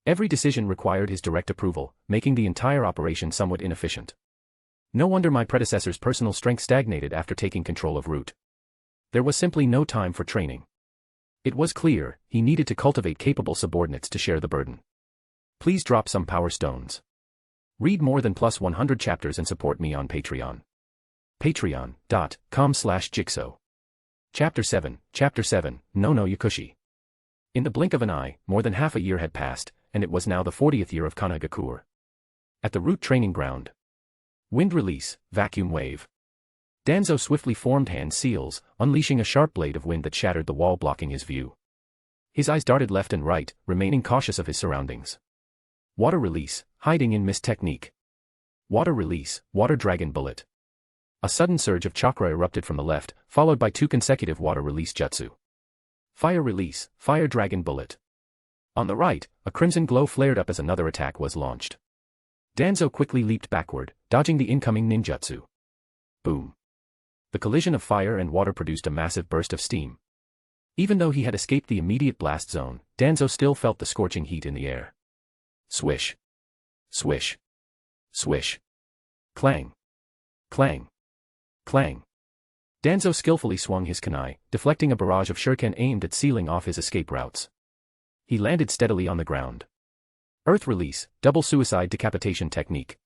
Every decision required his direct approval, making the entire operation somewhat inefficient. No wonder my predecessor's personal strength stagnated after taking control of Root. There was simply no time for training. It was clear, he needed to cultivate capable subordinates to share the burden. Please drop some power stones. Read more than +100 chapters and support me on Patreon. Patreon.com/Jigsaw. Chapter 7, No no Yakushi. In the blink of an eye, more than half a year had passed, and it was now the 40th year of Kanagakur. At the Root training ground. Wind release, vacuum wave. Danzo swiftly formed hand seals, unleashing a sharp blade of wind that shattered the wall blocking his view. His eyes darted left and right, remaining cautious of his surroundings. Water release, hiding in mist technique. Water release, water dragon bullet. A sudden surge of chakra erupted from the left, followed by 2 consecutive water release jutsu. Fire release, fire dragon bullet. On the right, a crimson glow flared up as another attack was launched. Danzo quickly leaped backward, dodging the incoming ninjutsu. Boom. The collision of fire and water produced a massive burst of steam. Even though he had escaped the immediate blast zone, Danzo still felt the scorching heat in the air. Swish. Swish. Swish. Clang. Clang. Clang. Danzo skillfully swung his kunai, deflecting a barrage of shuriken aimed at sealing off his escape routes. He landed steadily on the ground. Earth release, double suicide decapitation technique.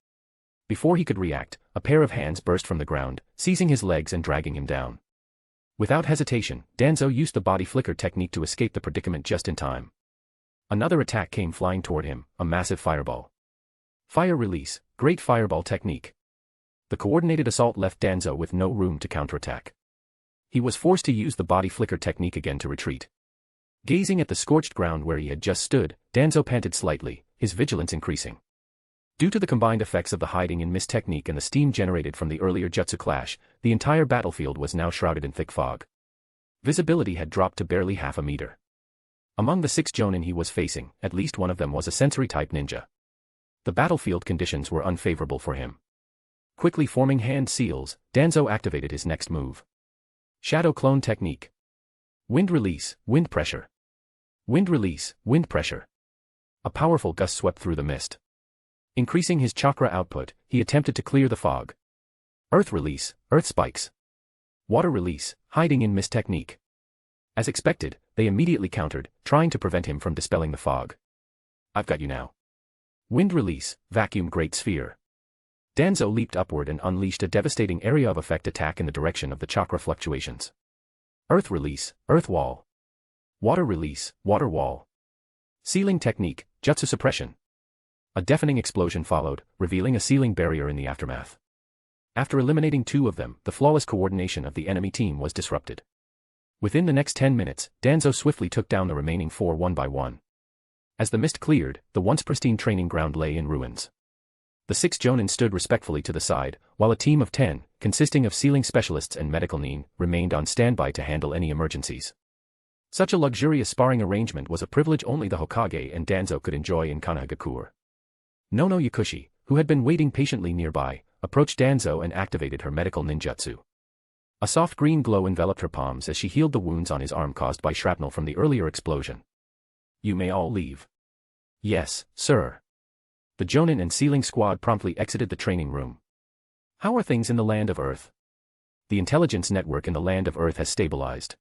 Before he could react, a pair of hands burst from the ground, seizing his legs and dragging him down. Without hesitation, Danzo used the body flicker technique to escape the predicament just in time. Another attack came flying toward him, a massive fireball. Fire release, great fireball technique. The coordinated assault left Danzo with no room to counterattack. He was forced to use the body flicker technique again to retreat. Gazing at the scorched ground where he had just stood, Danzo panted slightly, his vigilance increasing. Due to the combined effects of the hiding in mist technique and the steam generated from the earlier jutsu clash, the entire battlefield was now shrouded in thick fog. Visibility had dropped to barely half a meter. Among the 6 jonin he was facing, at least one of them was a sensory-type ninja. The battlefield conditions were unfavorable for him. Quickly forming hand seals, Danzo activated his next move. Shadow Clone Technique. Wind Release, Wind Pressure. Wind Release, Wind Pressure. A powerful gust swept through the mist. Increasing his chakra output, he attempted to clear the fog. Earth Release, Earth Spikes. Water Release, Hiding in Mist Technique. As expected, they immediately countered, trying to prevent him from dispelling the fog. I've got you now. Wind Release, Vacuum Great Sphere. Danzo leaped upward and unleashed a devastating area of effect attack in the direction of the chakra fluctuations. Earth Release, Earth Wall. Water Release, Water Wall. Sealing Technique, Jutsu Suppression. A deafening explosion followed, revealing a sealing barrier in the aftermath. After eliminating 2 of them, the flawless coordination of the enemy team was disrupted. Within the next 10 minutes, Danzo swiftly took down the remaining 4 one by one. As the mist cleared, the once pristine training ground lay in ruins. The 6 jonin stood respectfully to the side, while a team of 10, consisting of sealing specialists and medical nin, remained on standby to handle any emergencies. Such a luxurious sparring arrangement was a privilege only the Hokage and Danzo could enjoy in Konohagakure. Nono Yakushi, who had been waiting patiently nearby, approached Danzo and activated her medical ninjutsu. A soft green glow enveloped her palms as she healed the wounds on his arm caused by shrapnel from the earlier explosion. You may all leave. Yes, sir. The jonin and sealing squad promptly exited the training room. How are things in the land of Earth? The intelligence network in the land of Earth has stabilized.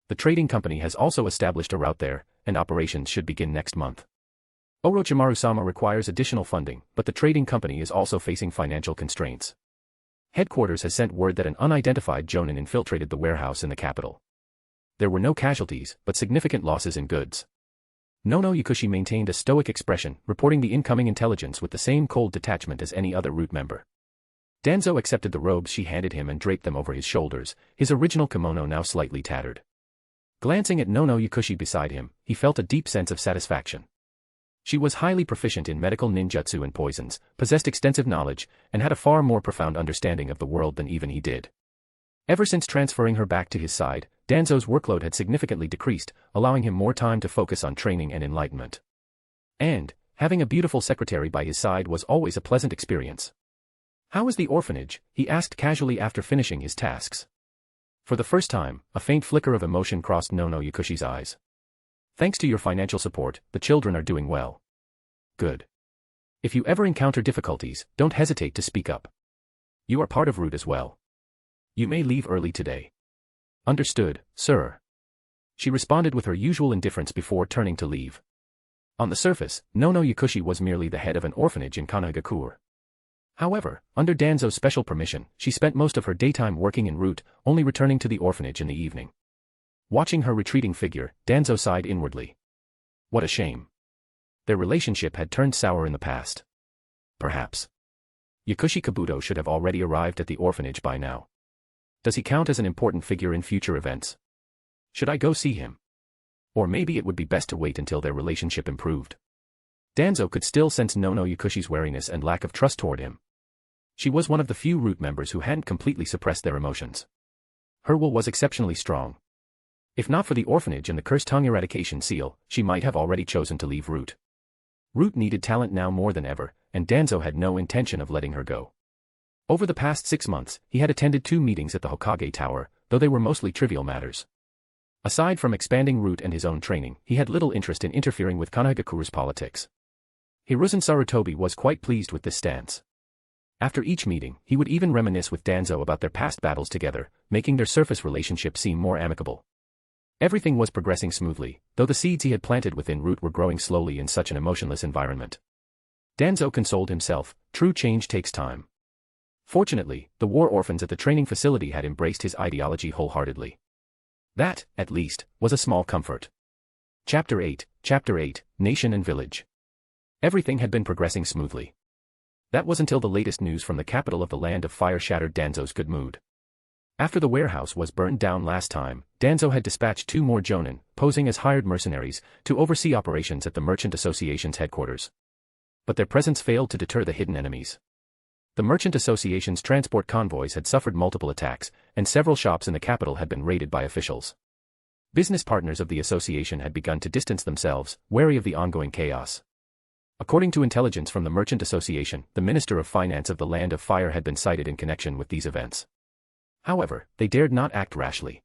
The trading company has also established a route there, and operations should begin next month. Orochimaru-sama requires additional funding, but the trading company is also facing financial constraints. Headquarters has sent word that an unidentified jonin infiltrated the warehouse in the capital. There were no casualties, but significant losses in goods. Nono Yakushi maintained a stoic expression, reporting the incoming intelligence with the same cold detachment as any other root member. Danzo accepted the robes she handed him and draped them over his shoulders, his original kimono now slightly tattered. Glancing at Nono Yakushi beside him, he felt a deep sense of satisfaction. She was highly proficient in medical ninjutsu and poisons, possessed extensive knowledge, and had a far more profound understanding of the world than even he did. Ever since transferring her back to his side, Danzo's workload had significantly decreased, allowing him more time to focus on training and enlightenment. And, having a beautiful secretary by his side was always a pleasant experience. How is the orphanage? He asked casually after finishing his tasks. For the first time, a faint flicker of emotion crossed Nono Yakushi's eyes. Thanks to your financial support, the children are doing well. Good. If you ever encounter difficulties, don't hesitate to speak up. You are part of Root as well. You may leave early today. Understood, sir. She responded with her usual indifference before turning to leave. On the surface, Nono Yakushi was merely the head of an orphanage in Konohagakure. However, under Danzo's special permission, she spent most of her daytime working en route, only returning to the orphanage in the evening. Watching her retreating figure, Danzo sighed inwardly. What a shame. Their relationship had turned sour in the past. Perhaps Yakushi Kabuto should have already arrived at the orphanage by now. Does he count as an important figure in future events? Should I go see him? Or maybe it would be best to wait until their relationship improved. Danzo could still sense Nono Yakushi's wariness and lack of trust toward him. She was one of the few Root members who hadn't completely suppressed their emotions. Her will was exceptionally strong. If not for the orphanage and the cursed tongue eradication seal, she might have already chosen to leave Root. Root needed talent now more than ever, and Danzo had no intention of letting her go. Over the past 6 months, he had attended 2 meetings at the Hokage Tower, though they were mostly trivial matters. Aside from expanding Root and his own training, he had little interest in interfering with Konohagakure's politics. Hiruzen Sarutobi was quite pleased with this stance. After each meeting, he would even reminisce with Danzo about their past battles together, making their surface relationship seem more amicable. Everything was progressing smoothly, though the seeds he had planted within Root were growing slowly in such an emotionless environment. Danzo consoled himself, true change takes time. Fortunately, the war orphans at the training facility had embraced his ideology wholeheartedly. That, at least, was a small comfort. Chapter 8, Nation and Village. Everything had been progressing smoothly. That was until the latest news from the capital of the Land of Fire shattered Danzo's good mood. After the warehouse was burned down last time, Danzo had dispatched 2 more jonin, posing as hired mercenaries, to oversee operations at the Merchant Association's headquarters. but their presence failed to deter the hidden enemies. The Merchant Association's transport convoys had suffered multiple attacks, and several shops in the capital had been raided by officials. Business partners of the association had begun to distance themselves, wary of the ongoing chaos. According to intelligence from the Merchant Association, the Minister of Finance of the Land of Fire had been sighted in connection with these events. However, they dared not act rashly.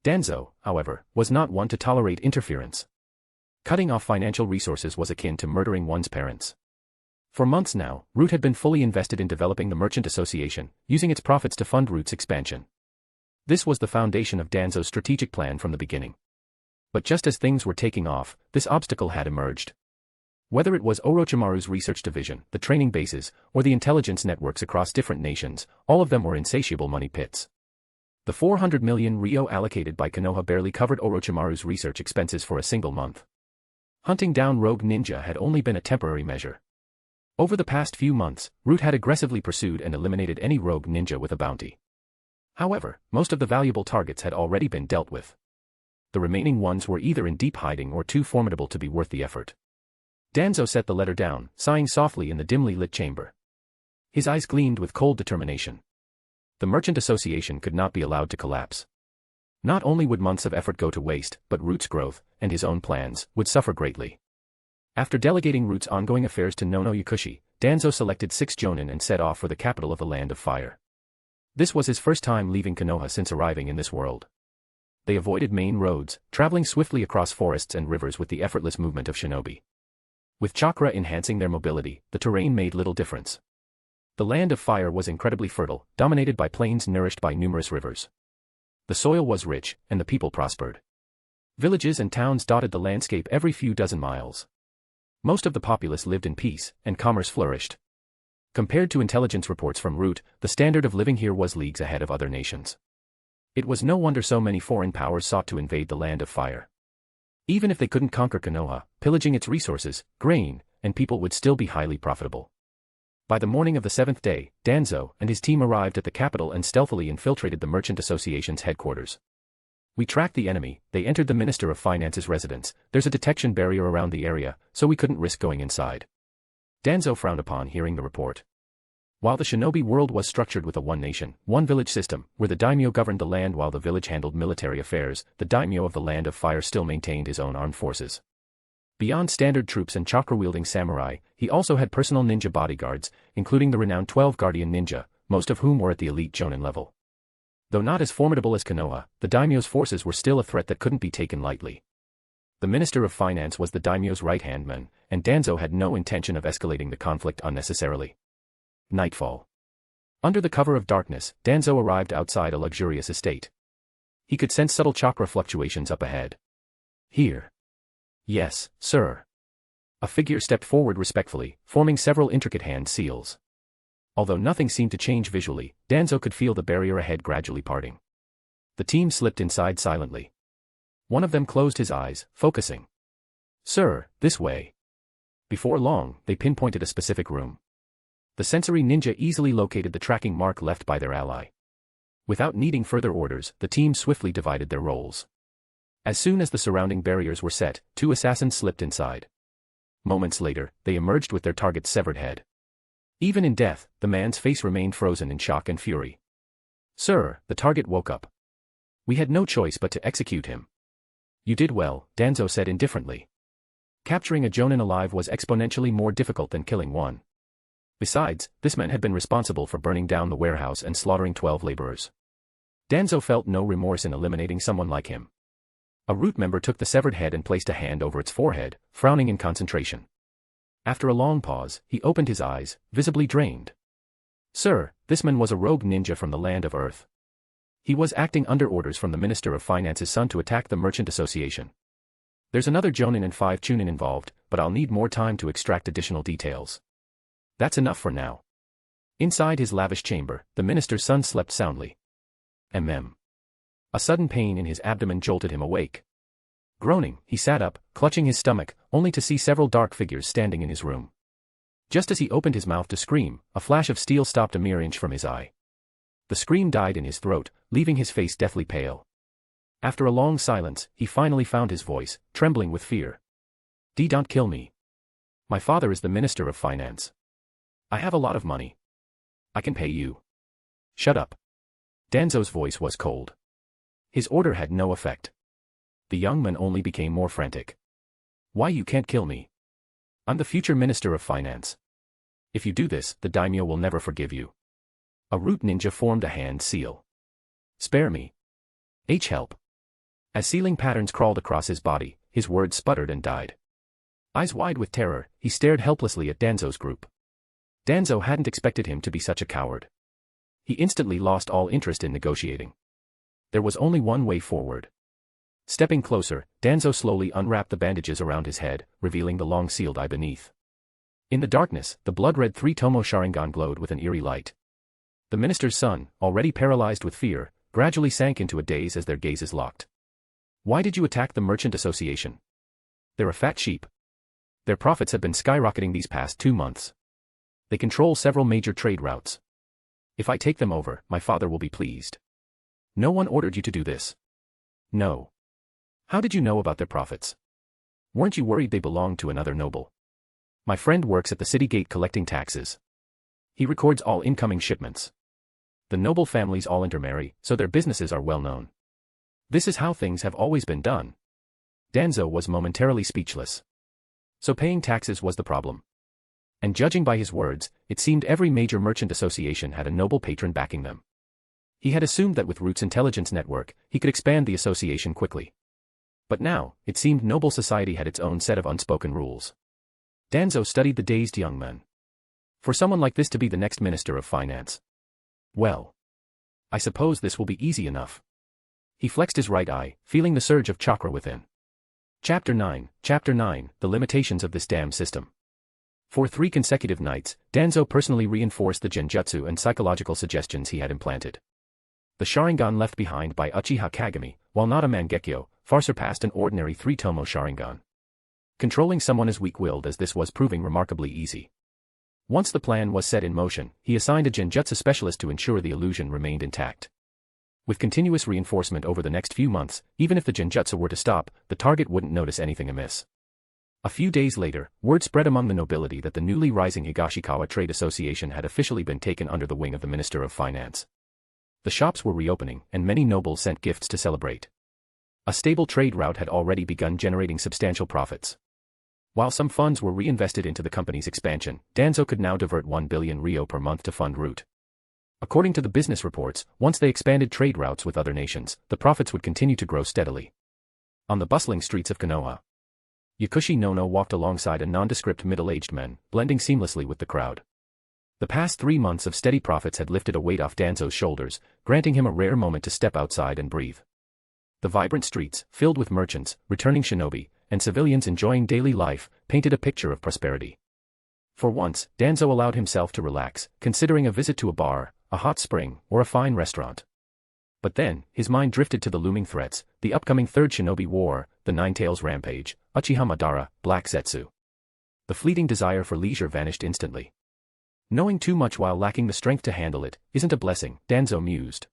Danzo, however, was not one to tolerate interference. Cutting off financial resources was akin to murdering one's parents. For months now, Root had been fully invested in developing the Merchant Association, using its profits to fund Root's expansion. This was the foundation of Danzo's strategic plan from the beginning. But just as things were taking off, this obstacle had emerged. Whether it was Orochimaru's research division, the training bases, or the intelligence networks across different nations, all of them were insatiable money pits. The 400 million ryo allocated by Konoha barely covered Orochimaru's research expenses for a single month. Hunting down rogue ninja had only been a temporary measure. Over the past few months, Root had aggressively pursued and eliminated any rogue ninja with a bounty. However, most of the valuable targets had already been dealt with. The remaining ones were either in deep hiding or too formidable to be worth the effort. Danzo set the letter down, sighing softly in the dimly lit chamber. His eyes gleamed with cold determination. The Merchant Association could not be allowed to collapse. Not only would months of effort go to waste, but Root's growth, and his own plans, would suffer greatly. After delegating Root's ongoing affairs to Nono Yakushi, Danzo selected 6 jonin and set off for the capital of the Land of Fire. This was his first time leaving Konoha since arriving in this world. They avoided main roads, traveling swiftly across forests and rivers with the effortless movement of shinobi. With chakra enhancing their mobility, the terrain made little difference. The Land of Fire was incredibly fertile, dominated by plains nourished by numerous rivers. The soil was rich, and the people prospered. Villages and towns dotted the landscape every few dozen miles. Most of the populace lived in peace, and commerce flourished. Compared to intelligence reports from Root, the standard of living here was leagues ahead of other nations. It was no wonder so many foreign powers sought to invade the Land of Fire. Even if they couldn't conquer Konoha, pillaging its resources, grain, and people would still be highly profitable. By the morning of the 7th day, Danzo and his team arrived at the capital and stealthily infiltrated the Merchant Association's headquarters. We tracked the enemy, they entered the Minister of Finance's residence. There's a detection barrier around the area, so we couldn't risk going inside. Danzo frowned upon hearing the report. While the shinobi world was structured with a one-nation, one-village system, where the daimyo governed the land while the village handled military affairs, the daimyo of the Land of Fire still maintained his own armed forces. Beyond standard troops and chakra-wielding samurai, he also had personal ninja bodyguards, including the renowned 12 Guardian Ninja, most of whom were at the elite jonin level. Though not as formidable as Konoha, the daimyo's forces were still a threat that couldn't be taken lightly. The Minister of Finance was the daimyo's right-hand man, and Danzo had no intention of escalating the conflict unnecessarily. Nightfall. Under the cover of darkness, Danzo arrived outside a luxurious estate. He could sense subtle chakra fluctuations up ahead. Here. Yes, sir. A figure stepped forward respectfully, forming several intricate hand seals. Although nothing seemed to change visually, Danzo could feel the barrier ahead gradually parting. The team slipped inside silently. One of them closed his eyes, focusing. Sir, this way. Before long, they pinpointed a specific room. The sensory ninja easily located the tracking mark left by their ally. Without needing further orders, the team swiftly divided their roles. As soon as the surrounding barriers were set, 2 assassins slipped inside. Moments later, they emerged with their target's severed head. Even in death, the man's face remained frozen in shock and fury. Sir, the target woke up. We had no choice but to execute him. You did well, Danzo said indifferently. Capturing a jonin alive was exponentially more difficult than killing one. Besides, this man had been responsible for burning down the warehouse and slaughtering 12 laborers. Danzo felt no remorse in eliminating someone like him. A Root member took the severed head and placed a hand over its forehead, frowning in concentration. After a long pause, he opened his eyes, visibly drained. Sir, this man was a rogue ninja from the Land of Earth. He was acting under orders from the Minister of Finance's son to attack the Merchant Association. There's another jonin and 5 chunin involved, but I'll need more time to extract additional details. That's enough for now. Inside his lavish chamber, the minister's son slept soundly. A sudden pain in his abdomen jolted him awake. Groaning, he sat up, clutching his stomach, only to see several dark figures standing in his room. Just as he opened his mouth to scream, a flash of steel stopped a mere inch from his eye. The scream died in his throat, leaving his face deathly pale. After a long silence, he finally found his voice, trembling with fear. Don't kill me. My father is the Minister of Finance. I have a lot of money. I can pay you. Shut up. Danzo's voice was cold. His order had no effect. The young man only became more frantic. Why, you can't kill me? I'm the future Minister of Finance. If you do this, the daimyo will never forgive you. A root ninja formed a hand seal. Spare me. Help. As sealing patterns crawled across his body, his words sputtered and died. Eyes wide with terror, he stared helplessly at Danzo's group. Danzo hadn't expected him to be such a coward. He instantly lost all interest in negotiating. There was only one way forward. Stepping closer, Danzo slowly unwrapped the bandages around his head, revealing the long sealed eye beneath. In the darkness, the blood-red three-tomo Sharingan glowed with an eerie light. The minister's son, already paralyzed with fear, gradually sank into a daze as their gazes locked. Why did you attack the Merchant Association? They're a fat sheep. Their profits have been skyrocketing these past 2 months. They control several major trade routes. If I take them over, my father will be pleased. No one ordered you to do this. No. How did you know about their profits? Weren't you worried they belonged to another noble? My friend works at the city gate collecting taxes. He records all incoming shipments. The noble families all intermarry, so their businesses are well known. This is how things have always been done. Danzo was momentarily speechless. So paying taxes was the problem. And judging by his words, it seemed every major merchant association had a noble patron backing them. He had assumed that with Root's intelligence network, he could expand the association quickly. But now, it seemed noble society had its own set of unspoken rules. Danzo studied the dazed young man. For someone like this to be the next Minister of Finance. Well. I suppose this will be easy enough. He flexed his right eye, feeling the surge of chakra within. Chapter 9, The Limitations of this Damn System. For 3 consecutive nights, Danzo personally reinforced the genjutsu and psychological suggestions he had implanted. The Sharingan left behind by Uchiha Kagami, while not a Mangekyo, far surpassed an ordinary three-tomo Sharingan. Controlling someone as weak-willed as this was proving remarkably easy. Once the plan was set in motion, he assigned a genjutsu specialist to ensure the illusion remained intact. With continuous reinforcement over the next few months, even if the genjutsu were to stop, the target wouldn't notice anything amiss. A few days later, word spread among the nobility that the newly rising Higashikawa Trade Association had officially been taken under the wing of the Minister of Finance. The shops were reopening, and many nobles sent gifts to celebrate. A stable trade route had already begun generating substantial profits. While some funds were reinvested into the company's expansion, Danzo could now divert 1 billion ryo per month to fund Root. According to the business reports, once they expanded trade routes with other nations, the profits would continue to grow steadily. On the bustling streets of Konoha, Yakushi Nono walked alongside a nondescript middle-aged man, blending seamlessly with the crowd. The past 3 months of steady profits had lifted a weight off Danzo's shoulders, granting him a rare moment to step outside and breathe. The vibrant streets, filled with merchants, returning shinobi, and civilians enjoying daily life, painted a picture of prosperity. For once, Danzo allowed himself to relax, considering a visit to a bar, a hot spring, or a fine restaurant. But then, his mind drifted to the looming threats, the upcoming Third Shinobi War, the Nine-Tails Rampage, Uchiha Madara, Black Zetsu. The fleeting desire for leisure vanished instantly. Knowing too much while lacking the strength to handle it, isn't a blessing, Danzo mused.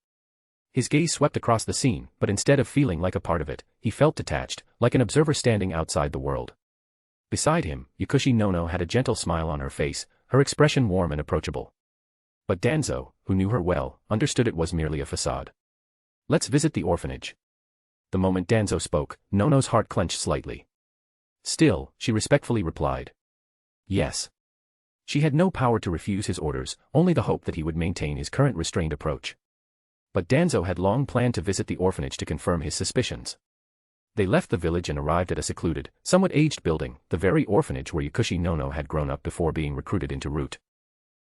His gaze swept across the scene, but instead of feeling like a part of it, he felt detached, like an observer standing outside the world. Beside him, Yakushi Nono had a gentle smile on her face, her expression warm and approachable. But Danzo, who knew her well, understood it was merely a facade. Let's visit the orphanage. The moment Danzo spoke, Nono's heart clenched slightly. Still, she respectfully replied. Yes. She had no power to refuse his orders, only the hope that he would maintain his current restrained approach. But Danzo had long planned to visit the orphanage to confirm his suspicions. They left the village and arrived at a secluded, somewhat aged building, the very orphanage where Yakushi Nono had grown up before being recruited into Root.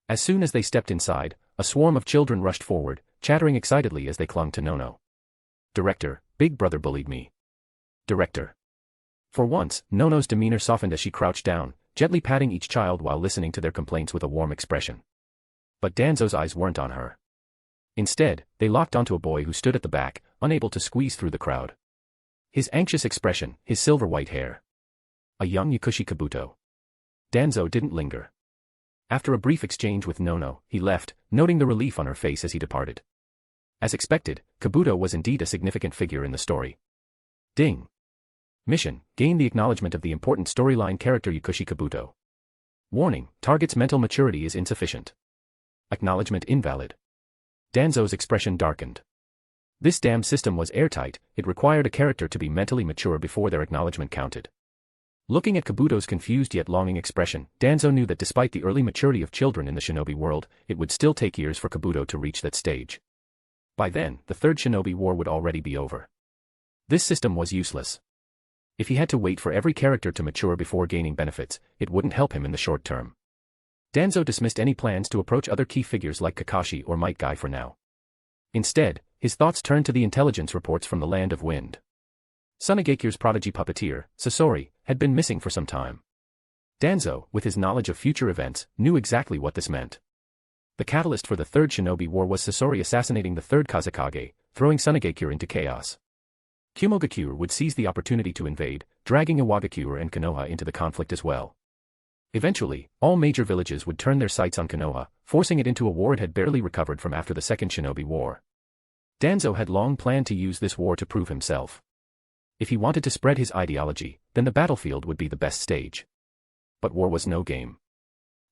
As soon as they stepped inside, a swarm of children rushed forward, chattering excitedly as they clung to Nono. Director, Big Brother bullied me. Director. For once, Nono's demeanor softened as she crouched down, gently patting each child while listening to their complaints with a warm expression. But Danzo's eyes weren't on her. Instead, they locked onto a boy who stood at the back, unable to squeeze through the crowd. His anxious expression, his silver-white hair. A young Yakushi Kabuto. Danzo didn't linger. After a brief exchange with Nono, he left, noting the relief on her face as he departed. As expected, Kabuto was indeed a significant figure in the story. Ding. Mission, gain the acknowledgement of the important storyline character Yakushi Kabuto. Warning, target's mental maturity is insufficient. Acknowledgement invalid. Danzo's expression darkened. This damn system was airtight, it required a character to be mentally mature before their acknowledgement counted. Looking at Kabuto's confused yet longing expression, Danzo knew that despite the early maturity of children in the shinobi world, it would still take years for Kabuto to reach that stage. By then, the third shinobi war would already be over. This system was useless. If he had to wait for every character to mature before gaining benefits, it wouldn't help him in the short term. Danzo dismissed any plans to approach other key figures like Kakashi or Might Guy for now. Instead, his thoughts turned to the intelligence reports from the Land of Wind. Tsunagekyou's prodigy puppeteer, Sasori, had been missing for some time. Danzo, with his knowledge of future events, knew exactly what this meant. The catalyst for the Third Shinobi War was Sasori assassinating the Third Kazekage, throwing Tsunagekyou into chaos. Kumogakyou would seize the opportunity to invade, dragging Iwagakyou and Konoha into the conflict as well. Eventually, all major villages would turn their sights on Konoha, forcing it into a war it had barely recovered from after the Second Shinobi War. Danzo had long planned to use this war to prove himself. If he wanted to spread his ideology, then the battlefield would be the best stage. But war was no game.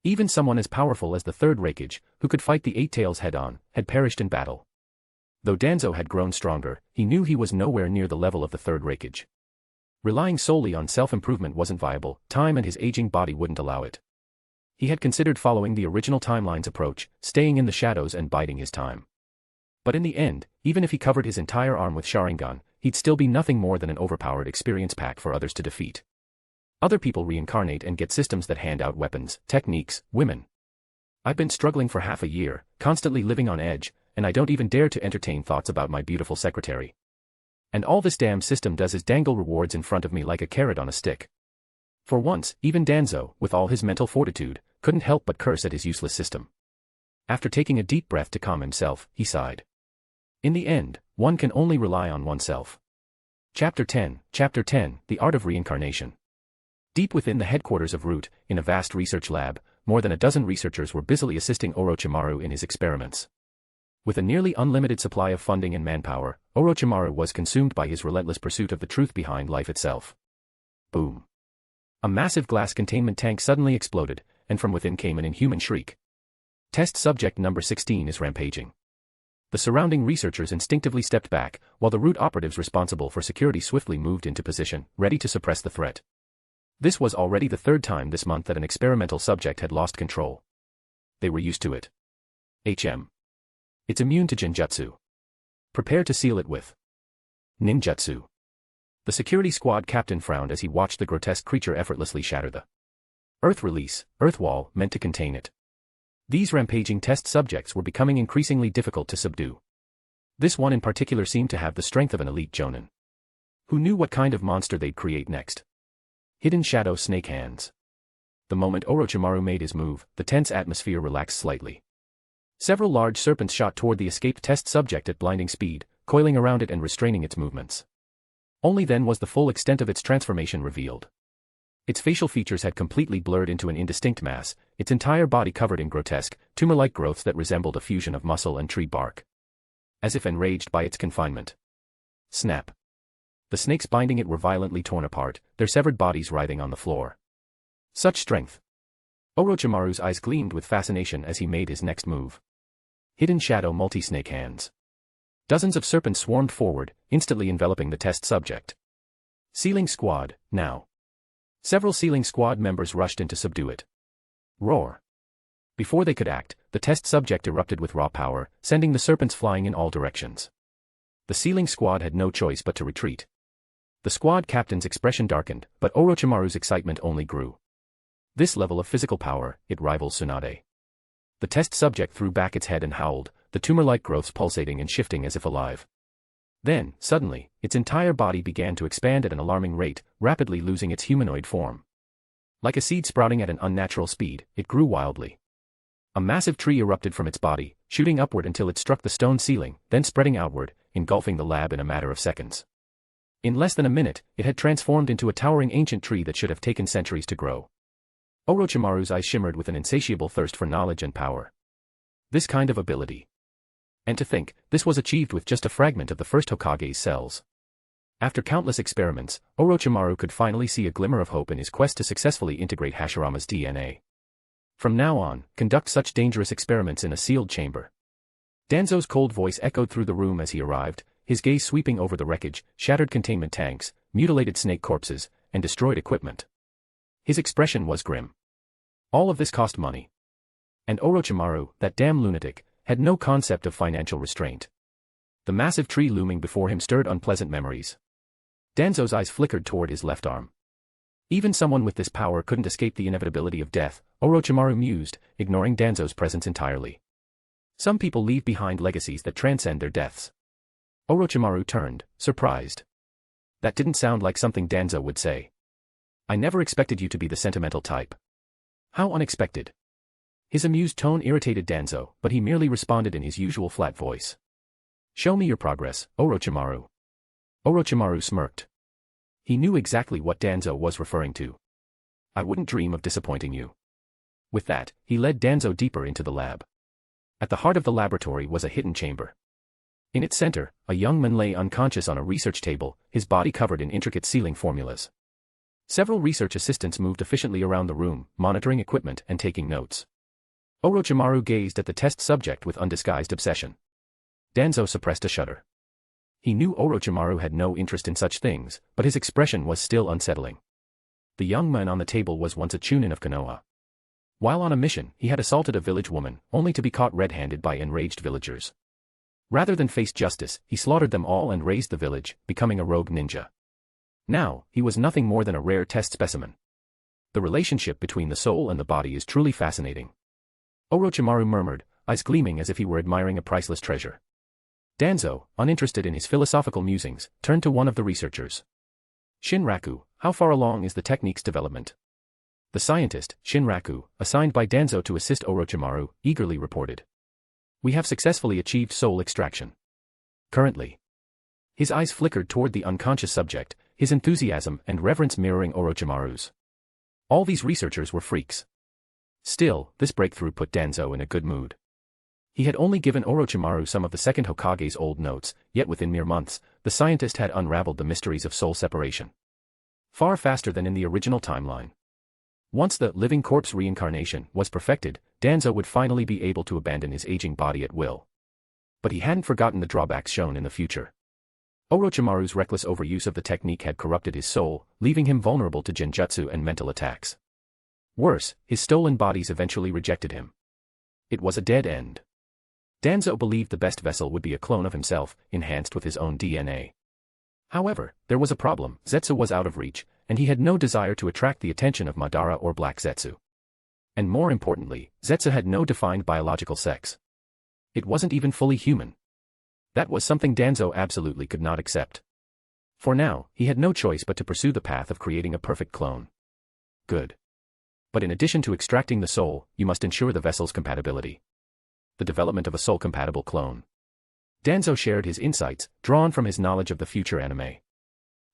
Even someone as powerful as the Third Raikage, who could fight the Eight Tails head-on, had perished in battle. Though Danzo had grown stronger, he knew he was nowhere near the level of the Third Raikage. Relying solely on self-improvement wasn't viable, time and his aging body wouldn't allow it. He had considered following the original timeline's approach, staying in the shadows and biding his time. But in the end, even if he covered his entire arm with Sharingan, he'd still be nothing more than an overpowered experience pack for others to defeat. Other people reincarnate and get systems that hand out weapons, techniques, women. I've been struggling for half a year, constantly living on edge, and I don't even dare to entertain thoughts about my beautiful secretary. And all this damn system does is dangle rewards in front of me like a carrot on a stick. For once, even Danzo, with all his mental fortitude, couldn't help but curse at his useless system. After taking a deep breath to calm himself, he sighed. In the end, one can only rely on oneself. Chapter 10, The Art of Reincarnation. Deep within the headquarters of Root, in a vast research lab, more than a dozen researchers were busily assisting Orochimaru in his experiments. With a nearly unlimited supply of funding and manpower, Orochimaru was consumed by his relentless pursuit of the truth behind life itself. Boom. A massive glass containment tank suddenly exploded, and from within came an inhuman shriek. Test subject number 16 is rampaging. The surrounding researchers instinctively stepped back, while the Root operatives responsible for security swiftly moved into position, ready to suppress the threat. This was already the third time this month that an experimental subject had lost control. They were used to it. It's immune to Genjutsu. Prepare to seal it with ninjutsu. The security squad captain frowned as he watched the grotesque creature effortlessly shatter the earth release, earth wall, meant to contain it. These rampaging test subjects were becoming increasingly difficult to subdue. This one in particular seemed to have the strength of an elite jonin. Who knew what kind of monster they'd create next? Hidden Shadow Snake Hands. The moment Orochimaru made his move, the tense atmosphere relaxed slightly. Several large serpents shot toward the escaped test subject at blinding speed, coiling around it and restraining its movements. Only then was the full extent of its transformation revealed. Its facial features had completely blurred into an indistinct mass, its entire body covered in grotesque, tumor-like growths that resembled a fusion of muscle and tree bark. As if enraged by its confinement. Snap. The snakes binding it were violently torn apart, their severed bodies writhing on the floor. Such strength. Orochimaru's eyes gleamed with fascination as he made his next move. Hidden Shadow Multi-Snake Hands. Dozens of serpents swarmed forward, instantly enveloping the test subject. Sealing Squad, now. Several Sealing Squad members rushed in to subdue it. Roar. Before they could act, the test subject erupted with raw power, sending the serpents flying in all directions. The Sealing Squad had no choice but to retreat. The squad captain's expression darkened, but Orochimaru's excitement only grew. This level of physical power, it rivals Tsunade. The test subject threw back its head and howled, the tumor-like growths pulsating and shifting as if alive. Then, suddenly, its entire body began to expand at an alarming rate, rapidly losing its humanoid form. Like a seed sprouting at an unnatural speed, it grew wildly. A massive tree erupted from its body, shooting upward until it struck the stone ceiling, then spreading outward, engulfing the lab in a matter of seconds. In less than a minute, it had transformed into a towering ancient tree that should have taken centuries to grow. Orochimaru's eyes shimmered with an insatiable thirst for knowledge and power. This kind of ability. And to think, this was achieved with just a fragment of the first Hokage's cells. After countless experiments, Orochimaru could finally see a glimmer of hope in his quest to successfully integrate Hashirama's DNA. From now on, conduct such dangerous experiments in a sealed chamber. Danzo's cold voice echoed through the room as he arrived, his gaze sweeping over the wreckage, shattered containment tanks, mutilated snake corpses, and destroyed equipment. His expression was grim. All of this cost money. And Orochimaru, that damn lunatic, had no concept of financial restraint. The massive tree looming before him stirred unpleasant memories. Danzo's eyes flickered toward his left arm. Even someone with this power couldn't escape the inevitability of death, Orochimaru mused, ignoring Danzo's presence entirely. Some people leave behind legacies that transcend their deaths. Orochimaru turned, surprised. That didn't sound like something Danzo would say. I never expected you to be the sentimental type. How unexpected. His amused tone irritated Danzo, but he merely responded in his usual flat voice. Show me your progress, Orochimaru. Orochimaru smirked. He knew exactly what Danzo was referring to. I wouldn't dream of disappointing you. With that, he led Danzo deeper into the lab. At the heart of the laboratory was a hidden chamber. In its center, a young man lay unconscious on a research table, his body covered in intricate sealing formulas. Several research assistants moved efficiently around the room, monitoring equipment and taking notes. Orochimaru gazed at the test subject with undisguised obsession. Danzo suppressed a shudder. He knew Orochimaru had no interest in such things, but his expression was still unsettling. The young man on the table was once a chunin of Konoha. While on a mission, he had assaulted a village woman, only to be caught red-handed by enraged villagers. Rather than face justice, he slaughtered them all and razed the village, becoming a rogue ninja. Now, he was nothing more than a rare test specimen. The relationship between the soul and the body is truly fascinating. Orochimaru murmured, eyes gleaming as if he were admiring a priceless treasure. Danzo, uninterested in his philosophical musings, turned to one of the researchers. Shinraku, how far along is the technique's development? The scientist, Shinraku, assigned by Danzo to assist Orochimaru, eagerly reported. We have successfully achieved soul extraction. Currently. His eyes flickered toward the unconscious subject, his enthusiasm and reverence mirroring Orochimaru's. All these researchers were freaks. Still, this breakthrough put Danzo in a good mood. He had only given Orochimaru some of the second Hokage's old notes, yet within mere months, the scientist had unraveled the mysteries of soul separation. Far faster than in the original timeline. Once the living corpse reincarnation was perfected, Danzo would finally be able to abandon his aging body at will. But he hadn't forgotten the drawbacks shown in the future. Orochimaru's reckless overuse of the technique had corrupted his soul, leaving him vulnerable to genjutsu and mental attacks. Worse, his stolen bodies eventually rejected him. It was a dead end. Danzo believed the best vessel would be a clone of himself, enhanced with his own DNA. However, there was a problem. Zetsu was out of reach, and he had no desire to attract the attention of Madara or Black Zetsu. And more importantly, Zetsu had no defined biological sex. It wasn't even fully human. That was something Danzo absolutely could not accept. For now, he had no choice but to pursue the path of creating a perfect clone. Good. But in addition to extracting the soul, you must ensure the vessel's compatibility. The development of a soul-compatible clone. Danzo shared his insights, drawn from his knowledge of the future anime.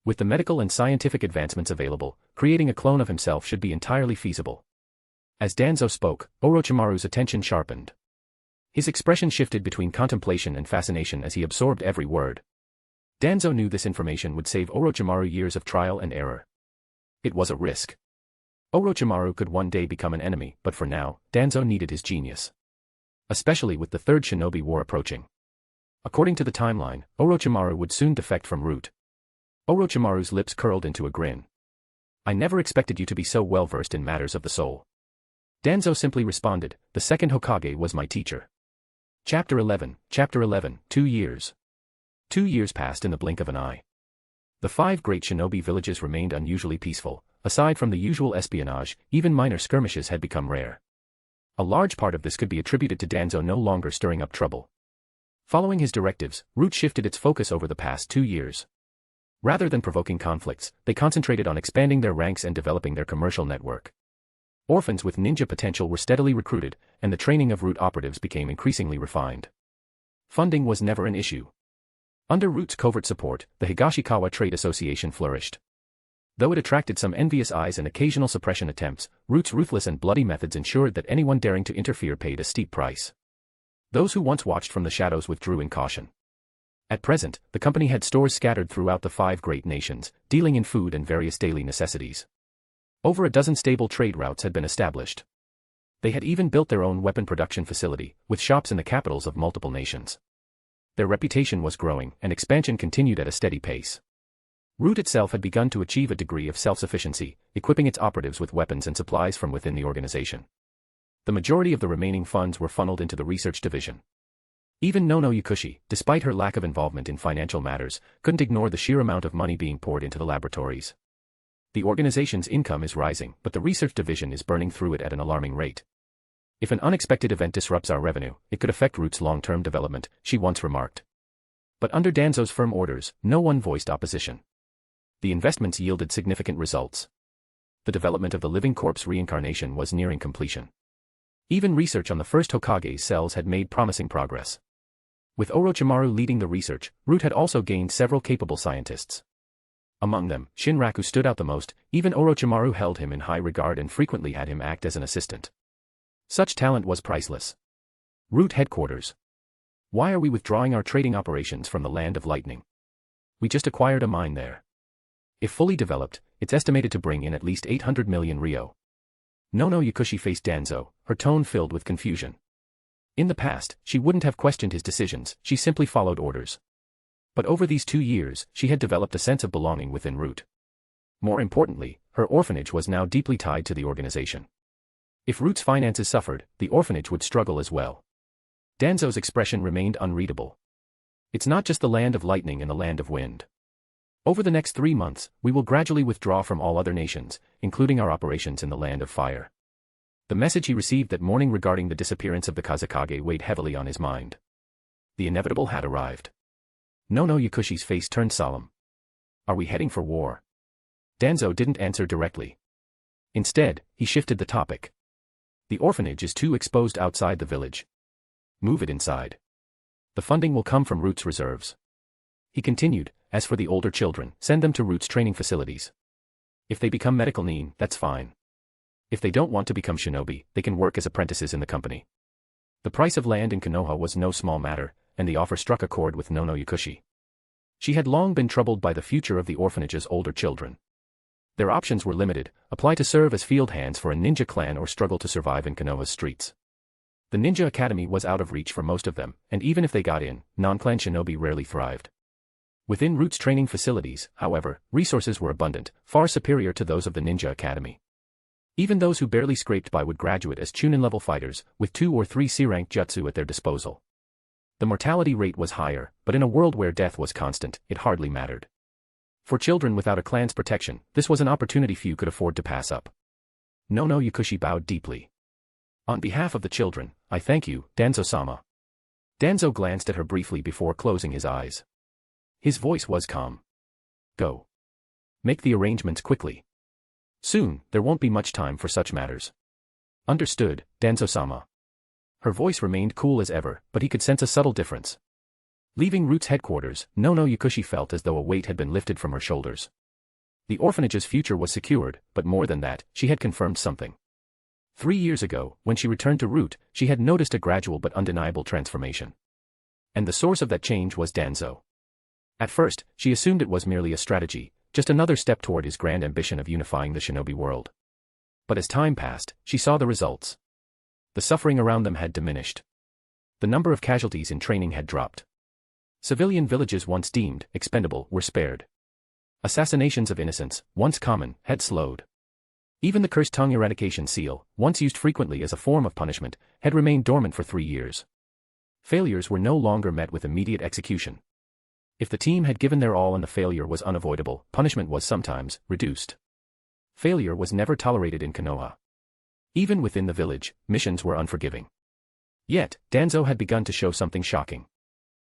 With the medical and scientific advancements available, creating a clone of himself should be entirely feasible. As Danzo spoke, Orochimaru's attention sharpened. His expression shifted between contemplation and fascination as he absorbed every word. Danzo knew this information would save Orochimaru years of trial and error. It was a risk. Orochimaru could one day become an enemy, but for now, Danzo needed his genius. Especially with the Third Shinobi War approaching. According to the timeline, Orochimaru would soon defect from Root. Orochimaru's lips curled into a grin. I never expected you to be so well-versed in matters of the soul. Danzo simply responded, the second Hokage was my teacher. Chapter 11, 2 years. 2 years passed in the blink of an eye. The 5 great shinobi villages remained unusually peaceful. Aside from the usual espionage, even minor skirmishes had become rare. A large part of this could be attributed to Danzo no longer stirring up trouble. Following his directives, Root shifted its focus over the past 2 years. Rather than provoking conflicts, they concentrated on expanding their ranks and developing their commercial network. Orphans with ninja potential were steadily recruited, and the training of Root operatives became increasingly refined. Funding was never an issue. Under Root's covert support, the Higashikawa Trade Association flourished. Though it attracted some envious eyes and occasional suppression attempts, Root's ruthless and bloody methods ensured that anyone daring to interfere paid a steep price. Those who once watched from the shadows withdrew in caution. At present, the company had stores scattered throughout the 5 great nations, dealing in food and various daily necessities. Over a dozen stable trade routes had been established. They had even built their own weapon production facility, with shops in the capitals of multiple nations. Their reputation was growing, and expansion continued at a steady pace. Root itself had begun to achieve a degree of self-sufficiency, equipping its operatives with weapons and supplies from within the organization. The majority of the remaining funds were funneled into the research division. Even Nono Yakushi, despite her lack of involvement in financial matters, couldn't ignore the sheer amount of money being poured into the laboratories. The organization's income is rising, but the research division is burning through it at an alarming rate. If an unexpected event disrupts our revenue, it could affect Root's long-term development, she once remarked. But under Danzo's firm orders, no one voiced opposition. The investments yielded significant results. The development of the living corpse reincarnation was nearing completion. Even research on the first Hokage's cells had made promising progress. With Orochimaru leading the research, Root had also gained several capable scientists. Among them, Shinraku stood out the most. Even Orochimaru held him in high regard and frequently had him act as an assistant. Such talent was priceless. Root headquarters. Why are we withdrawing our trading operations from the Land of Lightning? We just acquired a mine there. If fully developed, it's estimated to bring in at least 800 million ryo. Nono Yakushi faced Danzo, her tone filled with confusion. In the past, she wouldn't have questioned his decisions, she simply followed orders. But over these 2 years, she had developed a sense of belonging within Root. More importantly, her orphanage was now deeply tied to the organization. If Root's finances suffered, the orphanage would struggle as well. Danzo's expression remained unreadable. It's not just the Land of Lightning and the Land of Wind. Over the next 3 months, we will gradually withdraw from all other nations, including our operations in the Land of Fire. The message he received that morning regarding the disappearance of the Kazekage weighed heavily on his mind. The inevitable had arrived. Nono Yakushi's face turned solemn. Are we heading for war? Danzo didn't answer directly. Instead, he shifted the topic. The orphanage is too exposed outside the village. Move it inside. The funding will come from Root's reserves. He continued, as for the older children, send them to Root's training facilities. If they become medical nin, that's fine. If they don't want to become shinobi, they can work as apprentices in the company. The price of land in Konoha was no small matter, and the offer struck a chord with Nono Yakushi. She had long been troubled by the future of the orphanage's older children. Their options were limited: apply to serve as field hands for a ninja clan or struggle to survive in Konoha's streets. The ninja academy was out of reach for most of them, and even if they got in, non-clan shinobi rarely thrived. Within Root's training facilities, however, resources were abundant, far superior to those of the ninja academy. Even those who barely scraped by would graduate as Chunin-level fighters, with 2 or 3 C-rank jutsu at their disposal. The mortality rate was higher, but in a world where death was constant, it hardly mattered. For children without a clan's protection, this was an opportunity few could afford to pass up. Nono Yakushi bowed deeply. On behalf of the children, I thank you, Danzo-sama. Danzo glanced at her briefly before closing his eyes. His voice was calm. Go. Make the arrangements quickly. Soon, there won't be much time for such matters. Understood, Danzo-sama. Her voice remained cool as ever, but he could sense a subtle difference. Leaving Root's headquarters, Nono Yakushi felt as though a weight had been lifted from her shoulders. The orphanage's future was secured, but more than that, she had confirmed something. 3 years ago, when she returned to Root, she had noticed a gradual but undeniable transformation. And the source of that change was Danzo. At first, she assumed it was merely a strategy, just another step toward his grand ambition of unifying the shinobi world. But as time passed, she saw the results. The suffering around them had diminished. The number of casualties in training had dropped. Civilian villages once deemed expendable were spared. Assassinations of innocents, once common, had slowed. Even the cursed tongue eradication seal, once used frequently as a form of punishment, had remained dormant for 3 years. Failures were no longer met with immediate execution. If the team had given their all and the failure was unavoidable, punishment was sometimes reduced. Failure was never tolerated in Konoha. Even within the village, missions were unforgiving. Yet, Danzo had begun to show something shocking.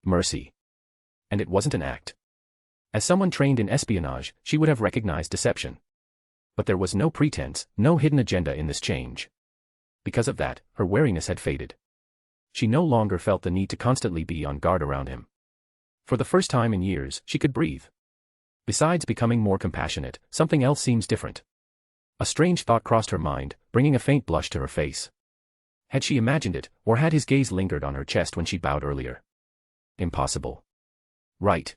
Mercy. And it wasn't an act. As someone trained in espionage, she would have recognized deception. But there was no pretense, no hidden agenda in this change. Because of that, her wariness had faded. She no longer felt the need to constantly be on guard around him. For the first time in years, she could breathe. Besides becoming more compassionate, something else seems different. A strange thought crossed her mind, bringing a faint blush to her face. Had she imagined it, or had his gaze lingered on her chest when she bowed earlier? Impossible. Right.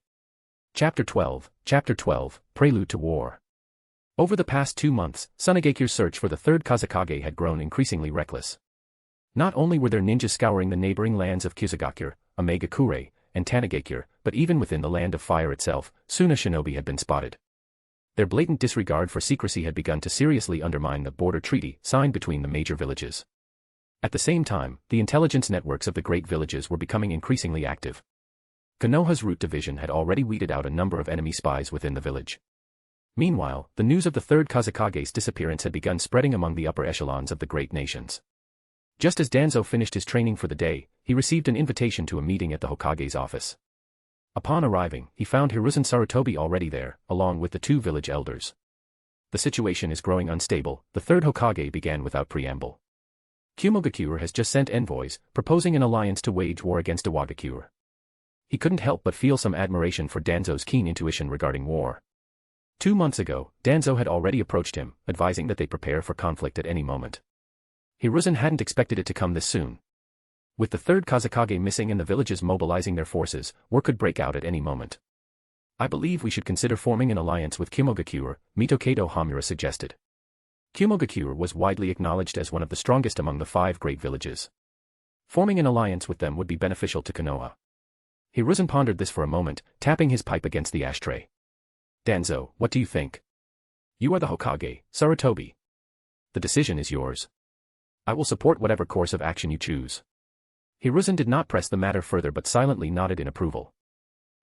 Chapter 12, Prelude to War. Over the past 2 months, Sunagekyu's search for the third Kazekage had grown increasingly reckless. Not only were their ninjas scouring the neighboring lands of Kizugakure, Omegakure, and Tanagakure, but even within the Land of Fire itself, Suna shinobi had been spotted. Their blatant disregard for secrecy had begun to seriously undermine the border treaty signed between the major villages. At the same time, the intelligence networks of the great villages were becoming increasingly active. Konoha's root division had already weeded out a number of enemy spies within the village. Meanwhile, the news of the third Kazekage's disappearance had begun spreading among the upper echelons of the great nations. Just as Danzo finished his training for the day, he received an invitation to a meeting at the Hokage's office. Upon arriving, he found Hiruzen Sarutobi already there, along with the two village elders. The situation is growing unstable, the third Hokage began without preamble. Kumogakure has just sent envoys, proposing an alliance to wage war against Iwagakure. He couldn't help but feel some admiration for Danzo's keen intuition regarding war. 2 months ago, Danzo had already approached him, advising that they prepare for conflict at any moment. Hiruzen hadn't expected it to come this soon. With the third Kazekage missing and the villages mobilizing their forces, war could break out at any moment. I believe we should consider forming an alliance with Kumogakure, Mitokato Hamura suggested. Kumogakure was widely acknowledged as one of the strongest among the 5 great villages. Forming an alliance with them would be beneficial to Konoha. Hiruzen pondered this for a moment, tapping his pipe against the ashtray. Danzo, what do you think? You are the Hokage, Sarutobi. The decision is yours. I will support whatever course of action you choose. Hiruzen did not press the matter further but silently nodded in approval.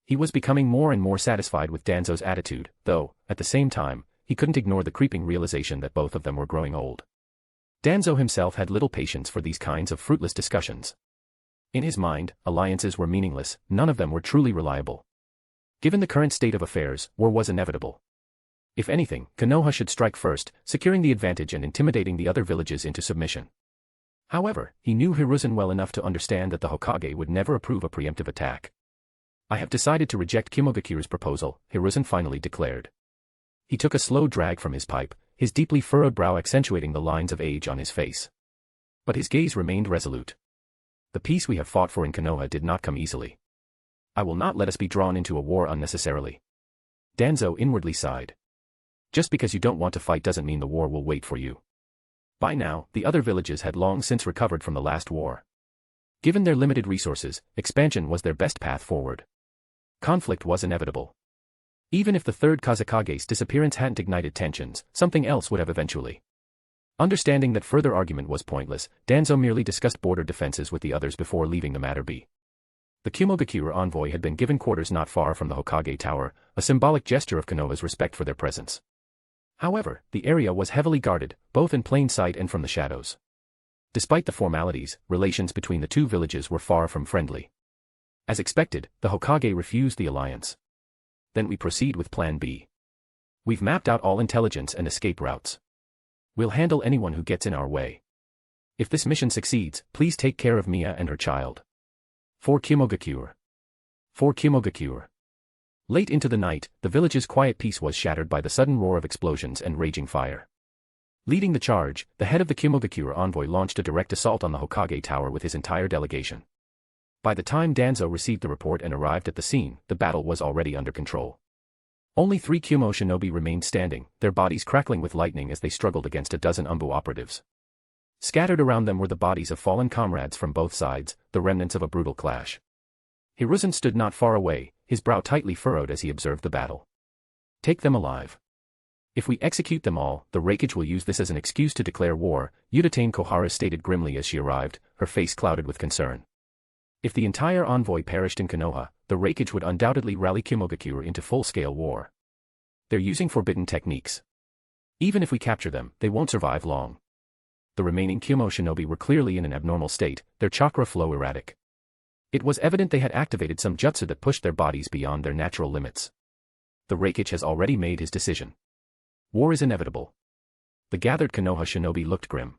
He was becoming more and more satisfied with Danzo's attitude, though, at the same time, he couldn't ignore the creeping realization that both of them were growing old. Danzo himself had little patience for these kinds of fruitless discussions. In his mind, alliances were meaningless, none of them were truly reliable. Given the current state of affairs, war was inevitable. If anything, Konoha should strike first, securing the advantage and intimidating the other villages into submission. However, he knew Hiruzen well enough to understand that the Hokage would never approve a preemptive attack. I have decided to reject Kimogakure's proposal, Hiruzen finally declared. He took a slow drag from his pipe, his deeply furrowed brow accentuating the lines of age on his face. But his gaze remained resolute. The peace we have fought for in Konoha did not come easily. I will not let us be drawn into a war unnecessarily. Danzo inwardly sighed. Just because you don't want to fight doesn't mean the war will wait for you. By now, the other villages had long since recovered from the last war. Given their limited resources, expansion was their best path forward. Conflict was inevitable. Even if the third Kazekage's disappearance hadn't ignited tensions, something else would have eventually. Understanding that further argument was pointless, Danzo merely discussed border defenses with the others before leaving the matter be. The Kumogakure envoy had been given quarters not far from the Hokage Tower, a symbolic gesture of Konoha's respect for their presence. However, the area was heavily guarded, both in plain sight and from the shadows. Despite the formalities, relations between the two villages were far from friendly. As expected, the Hokage refused the alliance. Then we proceed with Plan B. We've mapped out all intelligence and escape routes. We'll handle anyone who gets in our way. If this mission succeeds, please take care of Mia and her child. For Kumogakure. For Kumogakure. Late into the night, the village's quiet peace was shattered by the sudden roar of explosions and raging fire. Leading the charge, the head of the Kumogakure envoy launched a direct assault on the Hokage Tower with his entire delegation. By the time Danzo received the report and arrived at the scene, the battle was already under control. Only 3 Kumo shinobi remained standing, their bodies crackling with lightning as they struggled against a dozen Umbu operatives. Scattered around them were the bodies of fallen comrades from both sides, the remnants of a brutal clash. Hiruzen stood not far away, his brow tightly furrowed as he observed the battle. Take them alive. If we execute them all, the Raikage will use this as an excuse to declare war, Udatane Kohara stated grimly as she arrived, her face clouded with concern. If the entire envoy perished in Konoha, the Raikage would undoubtedly rally Kumogakure into full-scale war. They're using forbidden techniques. Even if we capture them, they won't survive long. The remaining Kumo shinobi were clearly in an abnormal state, their chakra flow erratic. It was evident they had activated some jutsu that pushed their bodies beyond their natural limits. The Raikage has already made his decision. War is inevitable. The gathered Konoha shinobi looked grim.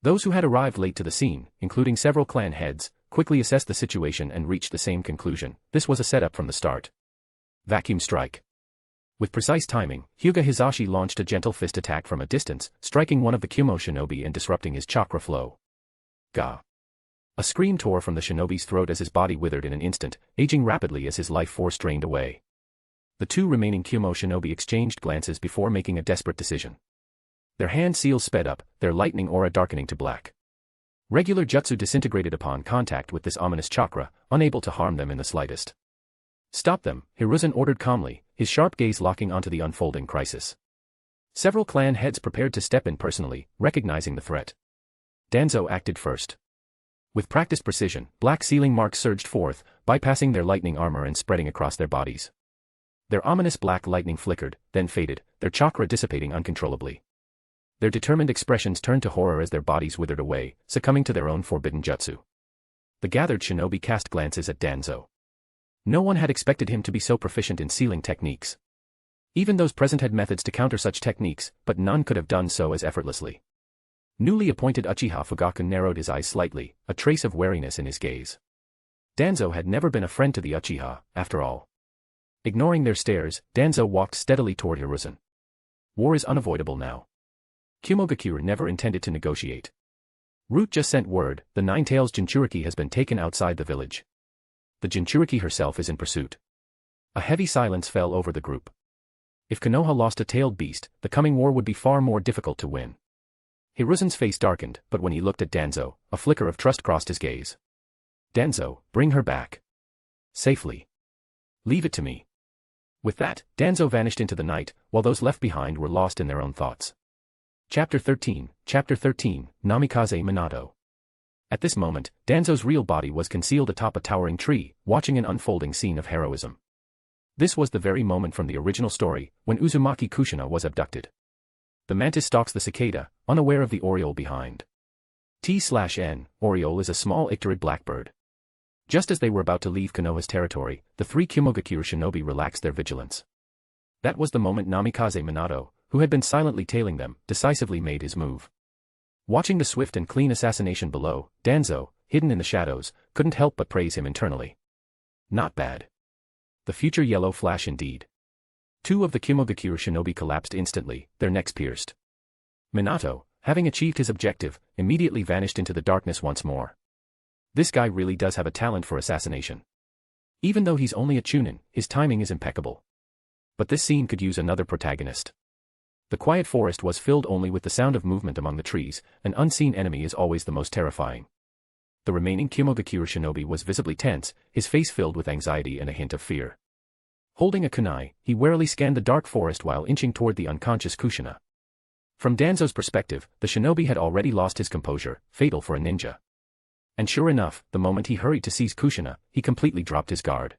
Those who had arrived late to the scene, including several clan heads, quickly assessed the situation and reached the same conclusion. This was a setup from the start. Vacuum strike. With precise timing, Hyuga Hizashi launched a gentle fist attack from a distance, striking one of the Kumo shinobi and disrupting his chakra flow. Ga. A scream tore from the shinobi's throat as his body withered in an instant, aging rapidly as his life force drained away. The 2 remaining Kumo shinobi exchanged glances before making a desperate decision. Their hand seals sped up, their lightning aura darkening to black. Regular jutsu disintegrated upon contact with this ominous chakra, unable to harm them in the slightest. Stop them, Hiruzen ordered calmly, his sharp gaze locking onto the unfolding crisis. Several clan heads prepared to step in personally, recognizing the threat. Danzo acted first. With practiced precision, black sealing marks surged forth, bypassing their lightning armor and spreading across their bodies. Their ominous black lightning flickered, then faded, their chakra dissipating uncontrollably. Their determined expressions turned to horror as their bodies withered away, succumbing to their own forbidden jutsu. The gathered shinobi cast glances at Danzo. No one had expected him to be so proficient in sealing techniques. Even those present had methods to counter such techniques, but none could have done so as effortlessly. Newly appointed Uchiha Fugaku narrowed his eyes slightly, a trace of wariness in his gaze. Danzo had never been a friend to the Uchiha, after all. Ignoring their stares, Danzo walked steadily toward Hiruzen. War is unavoidable now. Kumogakure never intended to negotiate. Root just sent word, the Nine-Tails Jinchuriki has been taken outside the village. The Jinchuriki herself is in pursuit. A heavy silence fell over the group. If Konoha lost a tailed beast, the coming war would be far more difficult to win. Hiruzen's face darkened, but when he looked at Danzo, a flicker of trust crossed his gaze. Danzo, bring her back. Safely. Leave it to me. With that, Danzo vanished into the night, while those left behind were lost in their own thoughts. Chapter 13, Namikaze Minato. At this moment, Danzo's real body was concealed atop a towering tree, watching an unfolding scene of heroism. This was the very moment from the original story, when Uzumaki Kushina was abducted. The mantis stalks the cicada, unaware of the oriole behind. T/N, oriole is a small icterid blackbird. Just as they were about to leave Konoha's territory, the three Kumogakure shinobi relaxed their vigilance. That was the moment Namikaze Minato, who had been silently tailing them, decisively made his move. Watching the swift and clean assassination below, Danzo, hidden in the shadows, couldn't help but praise him internally. Not bad. The future yellow flash indeed. Two of the Kumogakure shinobi collapsed instantly, their necks pierced. Minato, having achieved his objective, immediately vanished into the darkness once more. This guy really does have a talent for assassination. Even though he's only a chunin, his timing is impeccable. But this scene could use another protagonist. The quiet forest was filled only with the sound of movement among the trees, an unseen enemy is always the most terrifying. The remaining Kumogakure shinobi was visibly tense, his face filled with anxiety and a hint of fear. Holding a kunai, he warily scanned the dark forest while inching toward the unconscious Kushina. From Danzo's perspective, the shinobi had already lost his composure, fatal for a ninja. And sure enough, the moment he hurried to seize Kushina, he completely dropped his guard.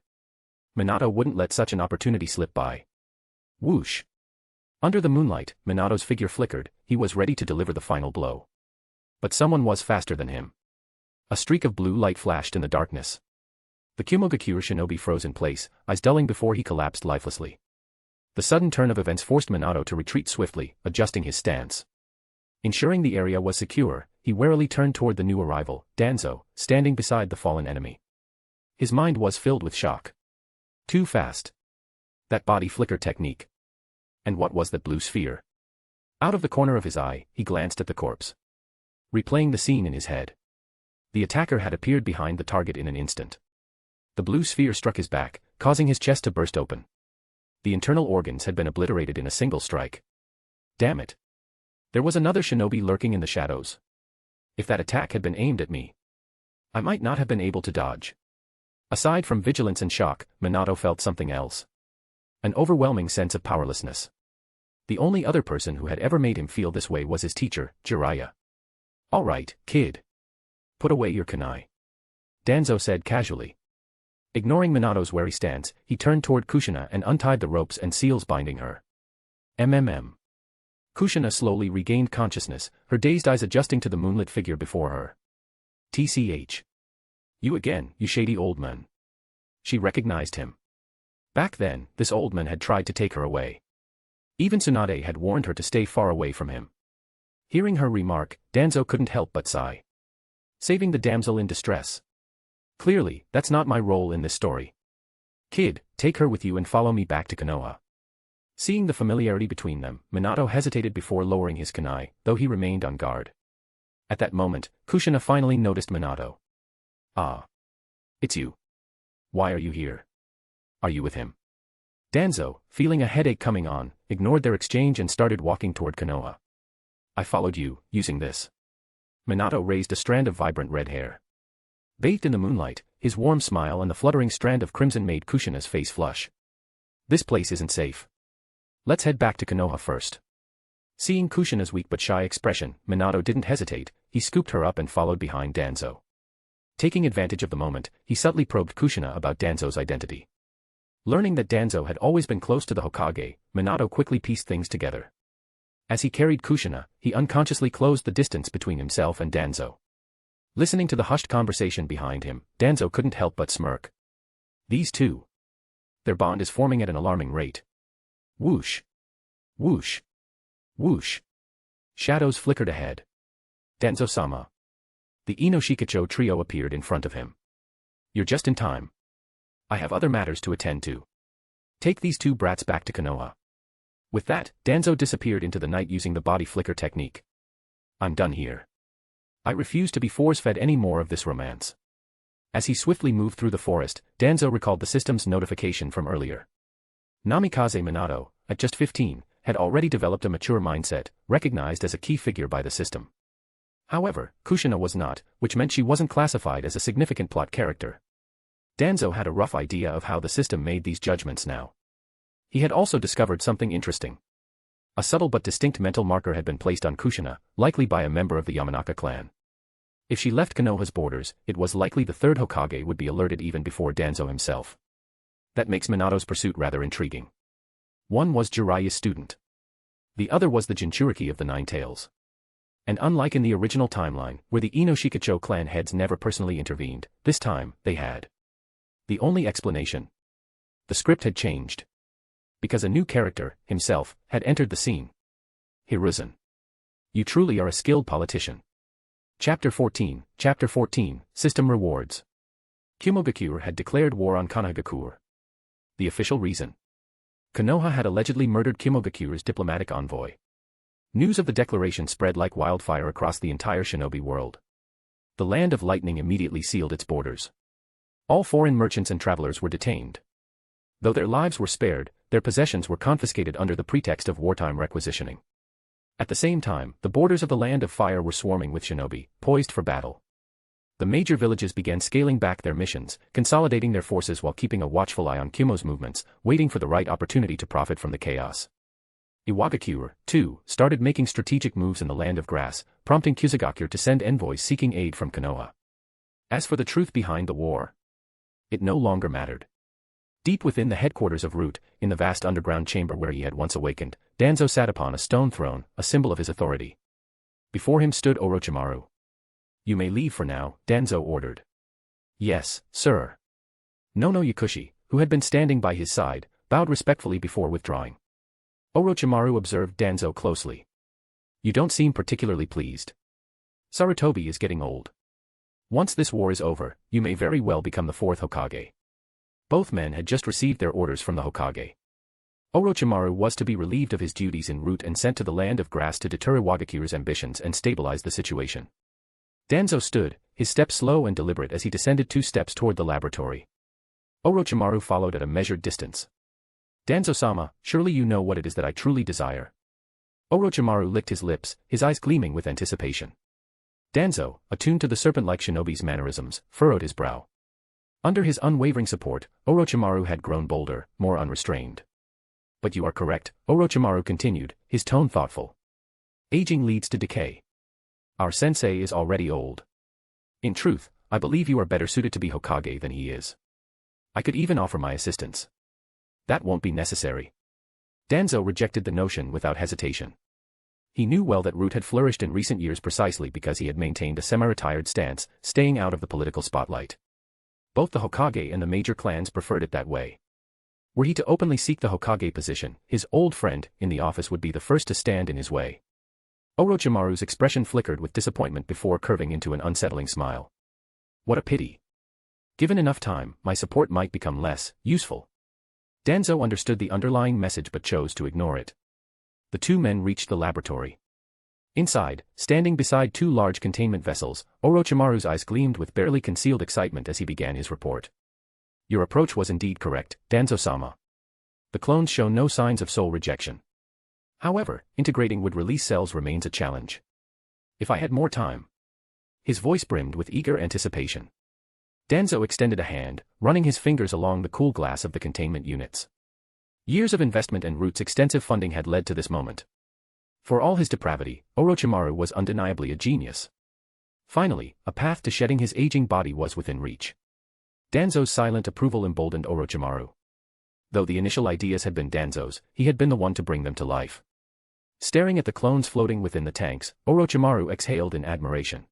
Minato wouldn't let such an opportunity slip by. Whoosh! Under the moonlight, Minato's figure flickered, he was ready to deliver the final blow. But someone was faster than him. A streak of blue light flashed in the darkness. The Kumogakure shinobi froze in place, eyes dulling before he collapsed lifelessly. The sudden turn of events forced Minato to retreat swiftly, adjusting his stance. Ensuring the area was secure, he warily turned toward the new arrival, Danzo, standing beside the fallen enemy. His mind was filled with shock. Too fast. That body flicker technique. And what was that blue sphere? Out of the corner of his eye, he glanced at the corpse. Replaying the scene in his head. The attacker had appeared behind the target in an instant. The blue sphere struck his back, causing his chest to burst open. The internal organs had been obliterated in a single strike. Damn it. There was another shinobi lurking in the shadows. If that attack had been aimed at me, I might not have been able to dodge. Aside from vigilance and shock, Minato felt something else. An overwhelming sense of powerlessness. The only other person who had ever made him feel this way was his teacher, Jiraiya. All right, kid. Put away your kunai. Danzo said casually. Ignoring Minato's wary stance, he turned toward Kushina and untied the ropes and seals binding her. Kushina slowly regained consciousness, her dazed eyes adjusting to the moonlit figure before her. TCH. You again, you shady old man. She recognized him. Back then, this old man had tried to take her away. Even Tsunade had warned her to stay far away from him. Hearing her remark, Danzo couldn't help but sigh. Saving the damsel in distress. Clearly, that's not my role in this story. Kid, take her with you and follow me back to Konoha. Seeing the familiarity between them, Minato hesitated before lowering his kunai, though he remained on guard. At that moment, Kushina finally noticed Minato. Ah. It's you. Why are you here? Are you with him? Danzo, feeling a headache coming on, ignored their exchange and started walking toward Konoha. I followed you, using this. Minato raised a strand of vibrant red hair. Bathed in the moonlight, his warm smile and the fluttering strand of crimson made Kushina's face flush. This place isn't safe. Let's head back to Konoha first. Seeing Kushina's weak but shy expression, Minato didn't hesitate, he scooped her up and followed behind Danzo. Taking advantage of the moment, he subtly probed Kushina about Danzo's identity. Learning that Danzo had always been close to the Hokage, Minato quickly pieced things together. As he carried Kushina, he unconsciously closed the distance between himself and Danzo. Listening to the hushed conversation behind him, Danzo couldn't help but smirk. These two. Their bond is forming at an alarming rate. Whoosh. Whoosh. Whoosh. Shadows flickered ahead. Danzo-sama. The Inoshikacho trio appeared in front of him. You're just in time. I have other matters to attend to. Take these two brats back to Konoha. With that, Danzo disappeared into the night using the body flicker technique. I'm done here. I refuse to be force-fed any more of this romance. As he swiftly moved through the forest, Danzo recalled the system's notification from earlier. Namikaze Minato, at just 15, had already developed a mature mindset, recognized as a key figure by the system. However, Kushina was not, which meant she wasn't classified as a significant plot character. Danzo had a rough idea of how the system made these judgments now. He had also discovered something interesting. A subtle but distinct mental marker had been placed on Kushina, likely by a member of the Yamanaka clan. If she left Konoha's borders, it was likely the third Hokage would be alerted even before Danzo himself. That makes Minato's pursuit rather intriguing. One was Jiraiya's student. The other was the Jinchuriki of the Nine Tails. And unlike in the original timeline, where the Inoshikacho clan heads never personally intervened, this time, they had. The only explanation. The script had changed. Because a new character, himself, had entered the scene. Hiruzen. You truly are a skilled politician. Chapter 14, System Rewards. Kumogakure had declared war on Konohagakure. The official reason. Konoha had allegedly murdered Kumogakure's diplomatic envoy. News of the declaration spread like wildfire across the entire shinobi world. The Land of Lightning immediately sealed its borders. All foreign merchants and travelers were detained. Though their lives were spared, their possessions were confiscated under the pretext of wartime requisitioning. At the same time, the borders of the Land of Fire were swarming with shinobi, poised for battle. The major villages began scaling back their missions, consolidating their forces while keeping a watchful eye on Kumo's movements, waiting for the right opportunity to profit from the chaos. Iwagakure, too, started making strategic moves in the Land of Grass, prompting Kusagakure to send envoys seeking aid from Konoha. As for the truth behind the war, it no longer mattered. Deep within the headquarters of Root, in the vast underground chamber where he had once awakened, Danzo sat upon a stone throne, a symbol of his authority. Before him stood Orochimaru. You may leave for now, Danzo ordered. Yes, sir. Nono Yakushi, who had been standing by his side, bowed respectfully before withdrawing. Orochimaru observed Danzo closely. You don't seem particularly pleased. Sarutobi is getting old. Once this war is over, you may very well become the fourth Hokage. Both men had just received their orders from the Hokage. Orochimaru was to be relieved of his duties en route and sent to the Land of Grass to deter Iwagakure's ambitions and stabilize the situation. Danzo stood, his steps slow and deliberate as he descended 2 steps toward the laboratory. Orochimaru followed at a measured distance. Danzo-sama, surely you know what it is that I truly desire. Orochimaru licked his lips, his eyes gleaming with anticipation. Danzo, attuned to the serpent-like shinobi's mannerisms, furrowed his brow. Under his unwavering support, Orochimaru had grown bolder, more unrestrained. But you are correct, Orochimaru continued, his tone thoughtful. Aging leads to decay. Our sensei is already old. In truth, I believe you are better suited to be Hokage than he is. I could even offer my assistance. That won't be necessary. Danzo rejected the notion without hesitation. He knew well that Root had flourished in recent years precisely because he had maintained a semi-retired stance, staying out of the political spotlight. Both the Hokage and the major clans preferred it that way. Were he to openly seek the Hokage position, his old friend in the office would be the first to stand in his way. Orochimaru's expression flickered with disappointment before curving into an unsettling smile. What a pity. Given enough time, my support might become less useful. Danzo understood the underlying message but chose to ignore it. The two men reached the laboratory. Inside, standing beside 2 large containment vessels, Orochimaru's eyes gleamed with barely concealed excitement as he began his report. Your approach was indeed correct, Danzo-sama. The clones show no signs of soul rejection. However, integrating would release cells remains a challenge. If I had more time, His voice brimmed with eager anticipation. Danzo extended a hand, running his fingers along the cool glass of the containment units. Years of investment and Root's extensive funding had led to this moment. For all his depravity, Orochimaru was undeniably a genius. Finally, a path to shedding his aging body was within reach. Danzo's silent approval emboldened Orochimaru. Though the initial ideas had been Danzo's, he had been the one to bring them to life. Staring at the clones floating within the tanks, Orochimaru exhaled in admiration.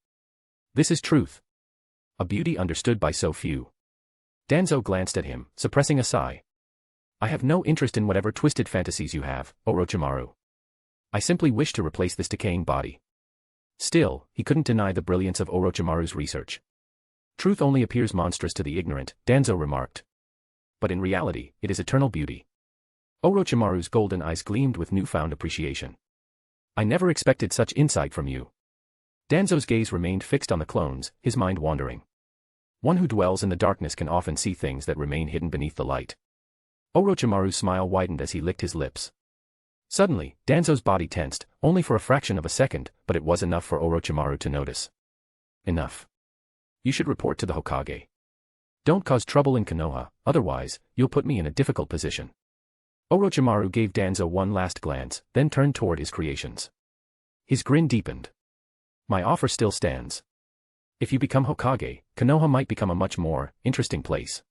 This is truth. A beauty understood by so few. Danzo glanced at him, suppressing a sigh. I have no interest in whatever twisted fantasies you have, Orochimaru. I simply wish to replace this decaying body. Still, he couldn't deny the brilliance of Orochimaru's research. Truth only appears monstrous to the ignorant, Danzo remarked. But in reality, it is eternal beauty. Orochimaru's golden eyes gleamed with newfound appreciation. I never expected such insight from you. Danzo's gaze remained fixed on the clones, his mind wandering. One who dwells in the darkness can often see things that remain hidden beneath the light. Orochimaru's smile widened as he licked his lips. Suddenly, Danzo's body tensed, only for a fraction of a second, but it was enough for Orochimaru to notice. Enough. You should report to the Hokage. Don't cause trouble in Konoha, otherwise, you'll put me in a difficult position. Orochimaru gave Danzo one last glance, then turned toward his creations. His grin deepened. My offer still stands. If you become Hokage, Konoha might become a much more interesting place.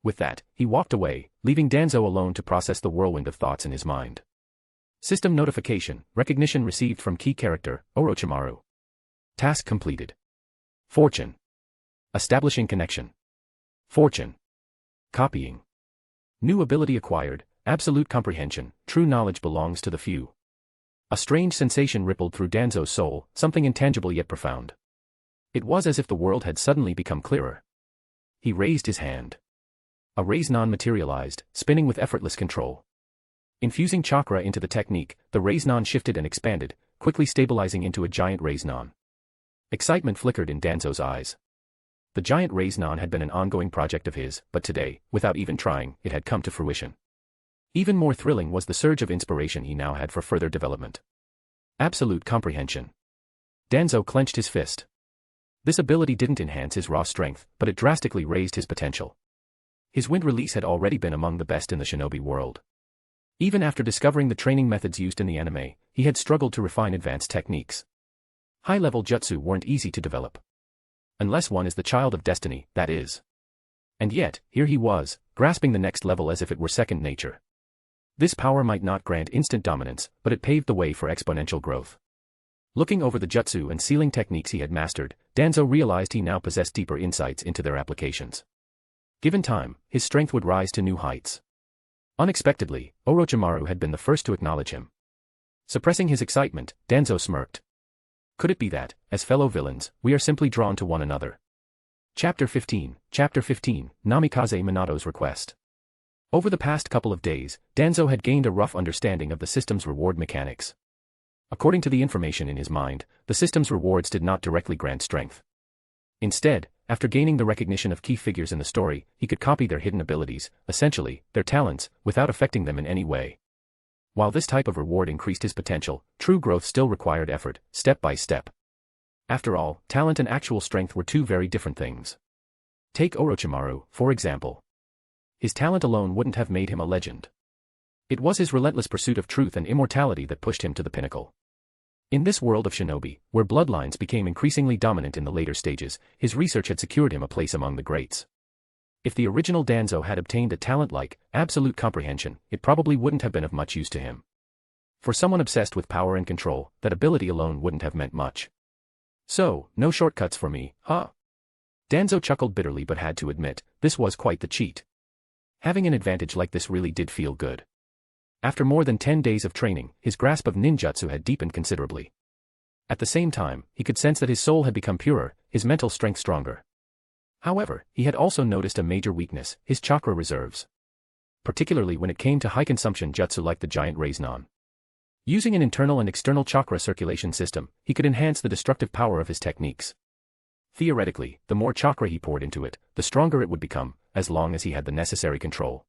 With that, he walked away, leaving Danzo alone to process the whirlwind of thoughts in his mind. System notification, recognition received from key character, Orochimaru. Task completed. Fortune. Establishing connection. Fortune. Copying. New ability acquired, absolute comprehension, true knowledge belongs to the few. A strange sensation rippled through Danzo's soul, something intangible yet profound. It was as if the world had suddenly become clearer. He raised his hand. A Raise-Non materialized, spinning with effortless control. Infusing chakra into the technique, the Raise-Non shifted and expanded, quickly stabilizing into a giant Raise-Non. Excitement flickered in Danzo's eyes. The giant Raise-Non had been an ongoing project of his, but today, without even trying, it had come to fruition. Even more thrilling was the surge of inspiration he now had for further development. Absolute comprehension. Danzo clenched his fist. This ability didn't enhance his raw strength, but it drastically raised his potential. His wind release had already been among the best in the shinobi world. Even after discovering the training methods used in the anime, he had struggled to refine advanced techniques. High-level jutsu weren't easy to develop. Unless one is the child of destiny, that is. And yet, here he was, grasping the next level as if it were second nature. This power might not grant instant dominance, but it paved the way for exponential growth. Looking over the jutsu and sealing techniques he had mastered, Danzo realized he now possessed deeper insights into their applications. Given time, his strength would rise to new heights. Unexpectedly, Orochimaru had been the first to acknowledge him. Suppressing his excitement, Danzo smirked. Could it be that, as fellow villains, we are simply drawn to one another? Chapter 15, Namikaze Minato's Request. Over the past couple of days, Danzo had gained a rough understanding of the system's reward mechanics. According to the information in his mind, the system's rewards did not directly grant strength. Instead, after gaining the recognition of key figures in the story, he could copy their hidden abilities, essentially, their talents, without affecting them in any way. While this type of reward increased his potential, true growth still required effort, step by step. After all, talent and actual strength were two very different things. Take Orochimaru, for example. His talent alone wouldn't have made him a legend. It was his relentless pursuit of truth and immortality that pushed him to the pinnacle. In this world of shinobi, where bloodlines became increasingly dominant in the later stages, his research had secured him a place among the greats. If the original Danzo had obtained a talent like absolute comprehension, it probably wouldn't have been of much use to him. For someone obsessed with power and control, that ability alone wouldn't have meant much. So, no shortcuts for me, huh? Danzo chuckled bitterly but had to admit, this was quite the cheat. Having an advantage like this really did feel good. After more than 10 days of training, his grasp of ninjutsu had deepened considerably. At the same time, he could sense that his soul had become purer, his mental strength stronger. However, he had also noticed a major weakness, his chakra reserves. Particularly when it came to high-consumption jutsu like the giant Raise-Non. Using an internal and external chakra circulation system, he could enhance the destructive power of his techniques. Theoretically, the more chakra he poured into it, the stronger it would become, as long as he had the necessary control.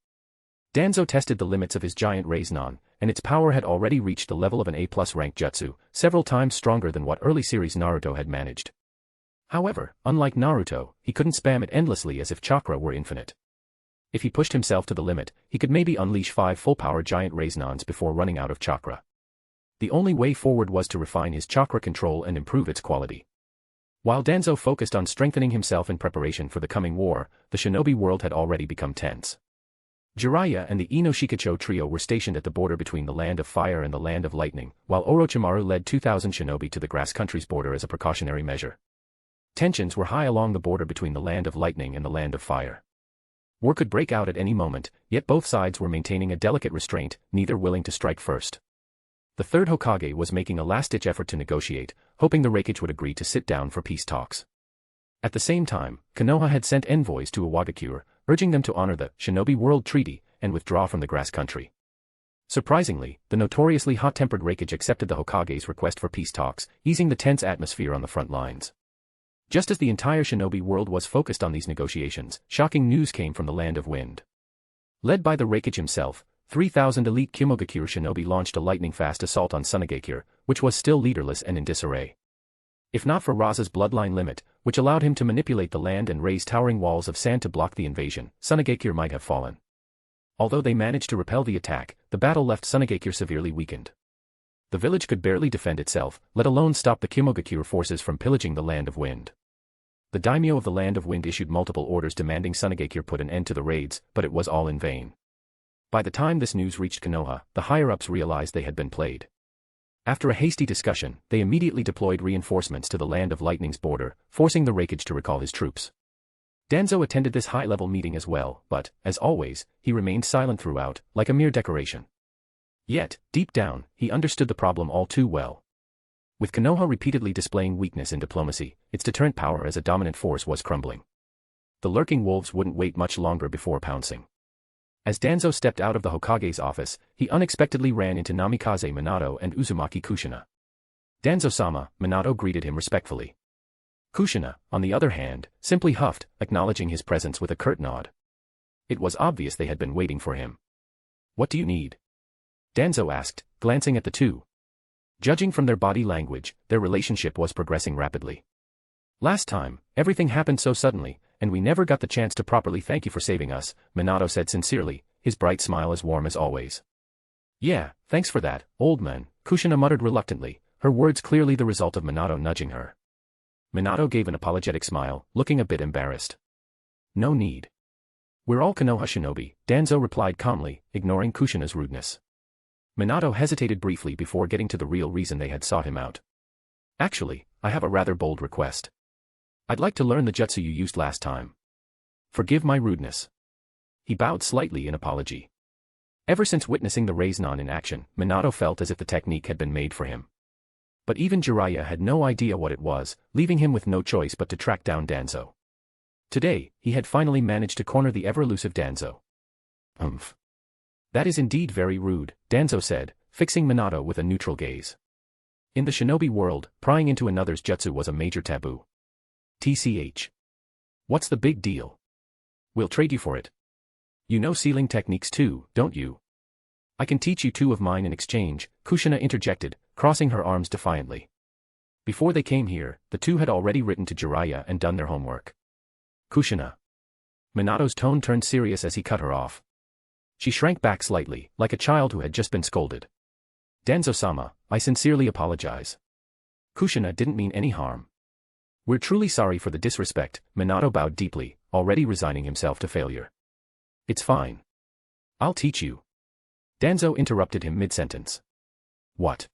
Danzo tested the limits of his giant Raise-Non, and its power had already reached the level of an A+ rank jutsu, several times stronger than what early series Naruto had managed. However, unlike Naruto, he couldn't spam it endlessly as if chakra were infinite. If he pushed himself to the limit, he could maybe unleash 5 full-power giant Rasenons before running out of chakra. The only way forward was to refine his chakra control and improve its quality. While Danzo focused on strengthening himself in preparation for the coming war, the shinobi world had already become tense. Jiraiya and the Inoshikacho trio were stationed at the border between the Land of Fire and the Land of Lightning, while Orochimaru led 2,000 shinobi to the Grass Country's border as a precautionary measure. Tensions were high along the border between the Land of Lightning and the Land of Fire. War could break out at any moment, yet both sides were maintaining a delicate restraint, neither willing to strike first. The third Hokage was making a last-ditch effort to negotiate, hoping the Raikage would agree to sit down for peace talks. At the same time, Konoha had sent envoys to Iwagakure, urging them to honor the Shinobi World Treaty and withdraw from the Grass Country. Surprisingly, the notoriously hot-tempered Raikage accepted the Hokage's request for peace talks, easing the tense atmosphere on the front lines. Just as the entire shinobi world was focused on these negotiations, shocking news came from the Land of Wind. Led by the Raikage himself, 3,000 elite Kimogakure shinobi launched a lightning-fast assault on Sunagakure, which was still leaderless and in disarray. If not for Raza's bloodline limit, which allowed him to manipulate the land and raise towering walls of sand to block the invasion, Sunagakure might have fallen. Although they managed to repel the attack, the battle left Sunagakure severely weakened. The village could barely defend itself, let alone stop the Kimogakure forces from pillaging the Land of Wind. The daimyo of the Land of Wind issued multiple orders demanding Sunagakure put an end to the raids, but it was all in vain. By the time this news reached Konoha, the higher-ups realized they had been played. After a hasty discussion, they immediately deployed reinforcements to the Land of Lightning's border, forcing the Raikage to recall his troops. Danzo attended this high-level meeting as well, but, as always, he remained silent throughout, like a mere decoration. Yet, deep down, he understood the problem all too well. With Konoha repeatedly displaying weakness in diplomacy, its deterrent power as a dominant force was crumbling. The lurking wolves wouldn't wait much longer before pouncing. As Danzo stepped out of the Hokage's office, he unexpectedly ran into Namikaze Minato and Uzumaki Kushina. "Danzo-sama," Minato greeted him respectfully. Kushina, on the other hand, simply huffed, acknowledging his presence with a curt nod. It was obvious they had been waiting for him. "What do you need?" Danzo asked, glancing at the two. Judging from their body language, their relationship was progressing rapidly. "Last time, everything happened so suddenly, and we never got the chance to properly thank you for saving us," Minato said sincerely, his bright smile as warm as always. "Yeah, thanks for that, old man," Kushina muttered reluctantly, her words clearly the result of Minato nudging her. Minato gave an apologetic smile, looking a bit embarrassed. "No need. We're all Konoha shinobi," Danzo replied calmly, ignoring Kushina's rudeness. Minato hesitated briefly before getting to the real reason they had sought him out. "Actually, I have a rather bold request. I'd like to learn the jutsu you used last time. Forgive my rudeness." He bowed slightly in apology. Ever since witnessing the Rasengan in action, Minato felt as if the technique had been made for him. But even Jiraiya had no idea what it was, leaving him with no choice but to track down Danzo. Today, he had finally managed to corner the ever-elusive Danzo. "Umph. That is indeed very rude," Danzo said, fixing Minato with a neutral gaze. In the shinobi world, prying into another's jutsu was a major taboo. "TCH. What's the big deal? We'll trade you for it. You know sealing techniques too, don't you?" "I can teach you 2 of mine in exchange," Kushina interjected, crossing her arms defiantly. Before they came here, the two had already written to Jiraiya and done their homework. "Kushina." Minato's tone turned serious as he cut her off. She shrank back slightly, like a child who had just been scolded. "Danzo-sama, I sincerely apologize. Kushina didn't mean any harm." "We're truly sorry for the disrespect," Minato bowed deeply, already resigning himself to failure. "It's fine. I'll teach you." Danzo interrupted him mid-sentence. "What?"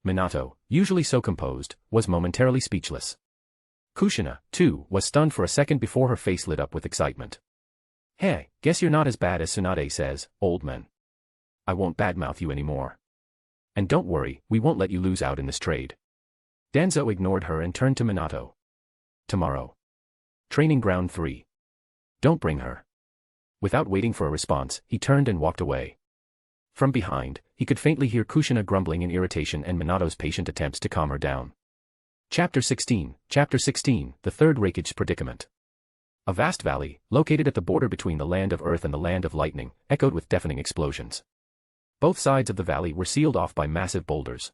Minato, usually so composed, was momentarily speechless. Kushina, too, was stunned for a second before her face lit up with excitement. "Hey, guess you're not as bad as Tsunade says, old man. I won't badmouth you anymore. And don't worry, we won't let you lose out in this trade." Danzo ignored her and turned to Minato. "Tomorrow. Training ground 3. Don't bring her." Without waiting for a response, he turned and walked away. From behind, he could faintly hear Kushina grumbling in irritation and Minato's patient attempts to calm her down. Chapter 16, The Third Raikage's Predicament. A vast valley, located at the border between the Land of Earth and the Land of Lightning, echoed with deafening explosions. Both sides of the valley were sealed off by massive boulders.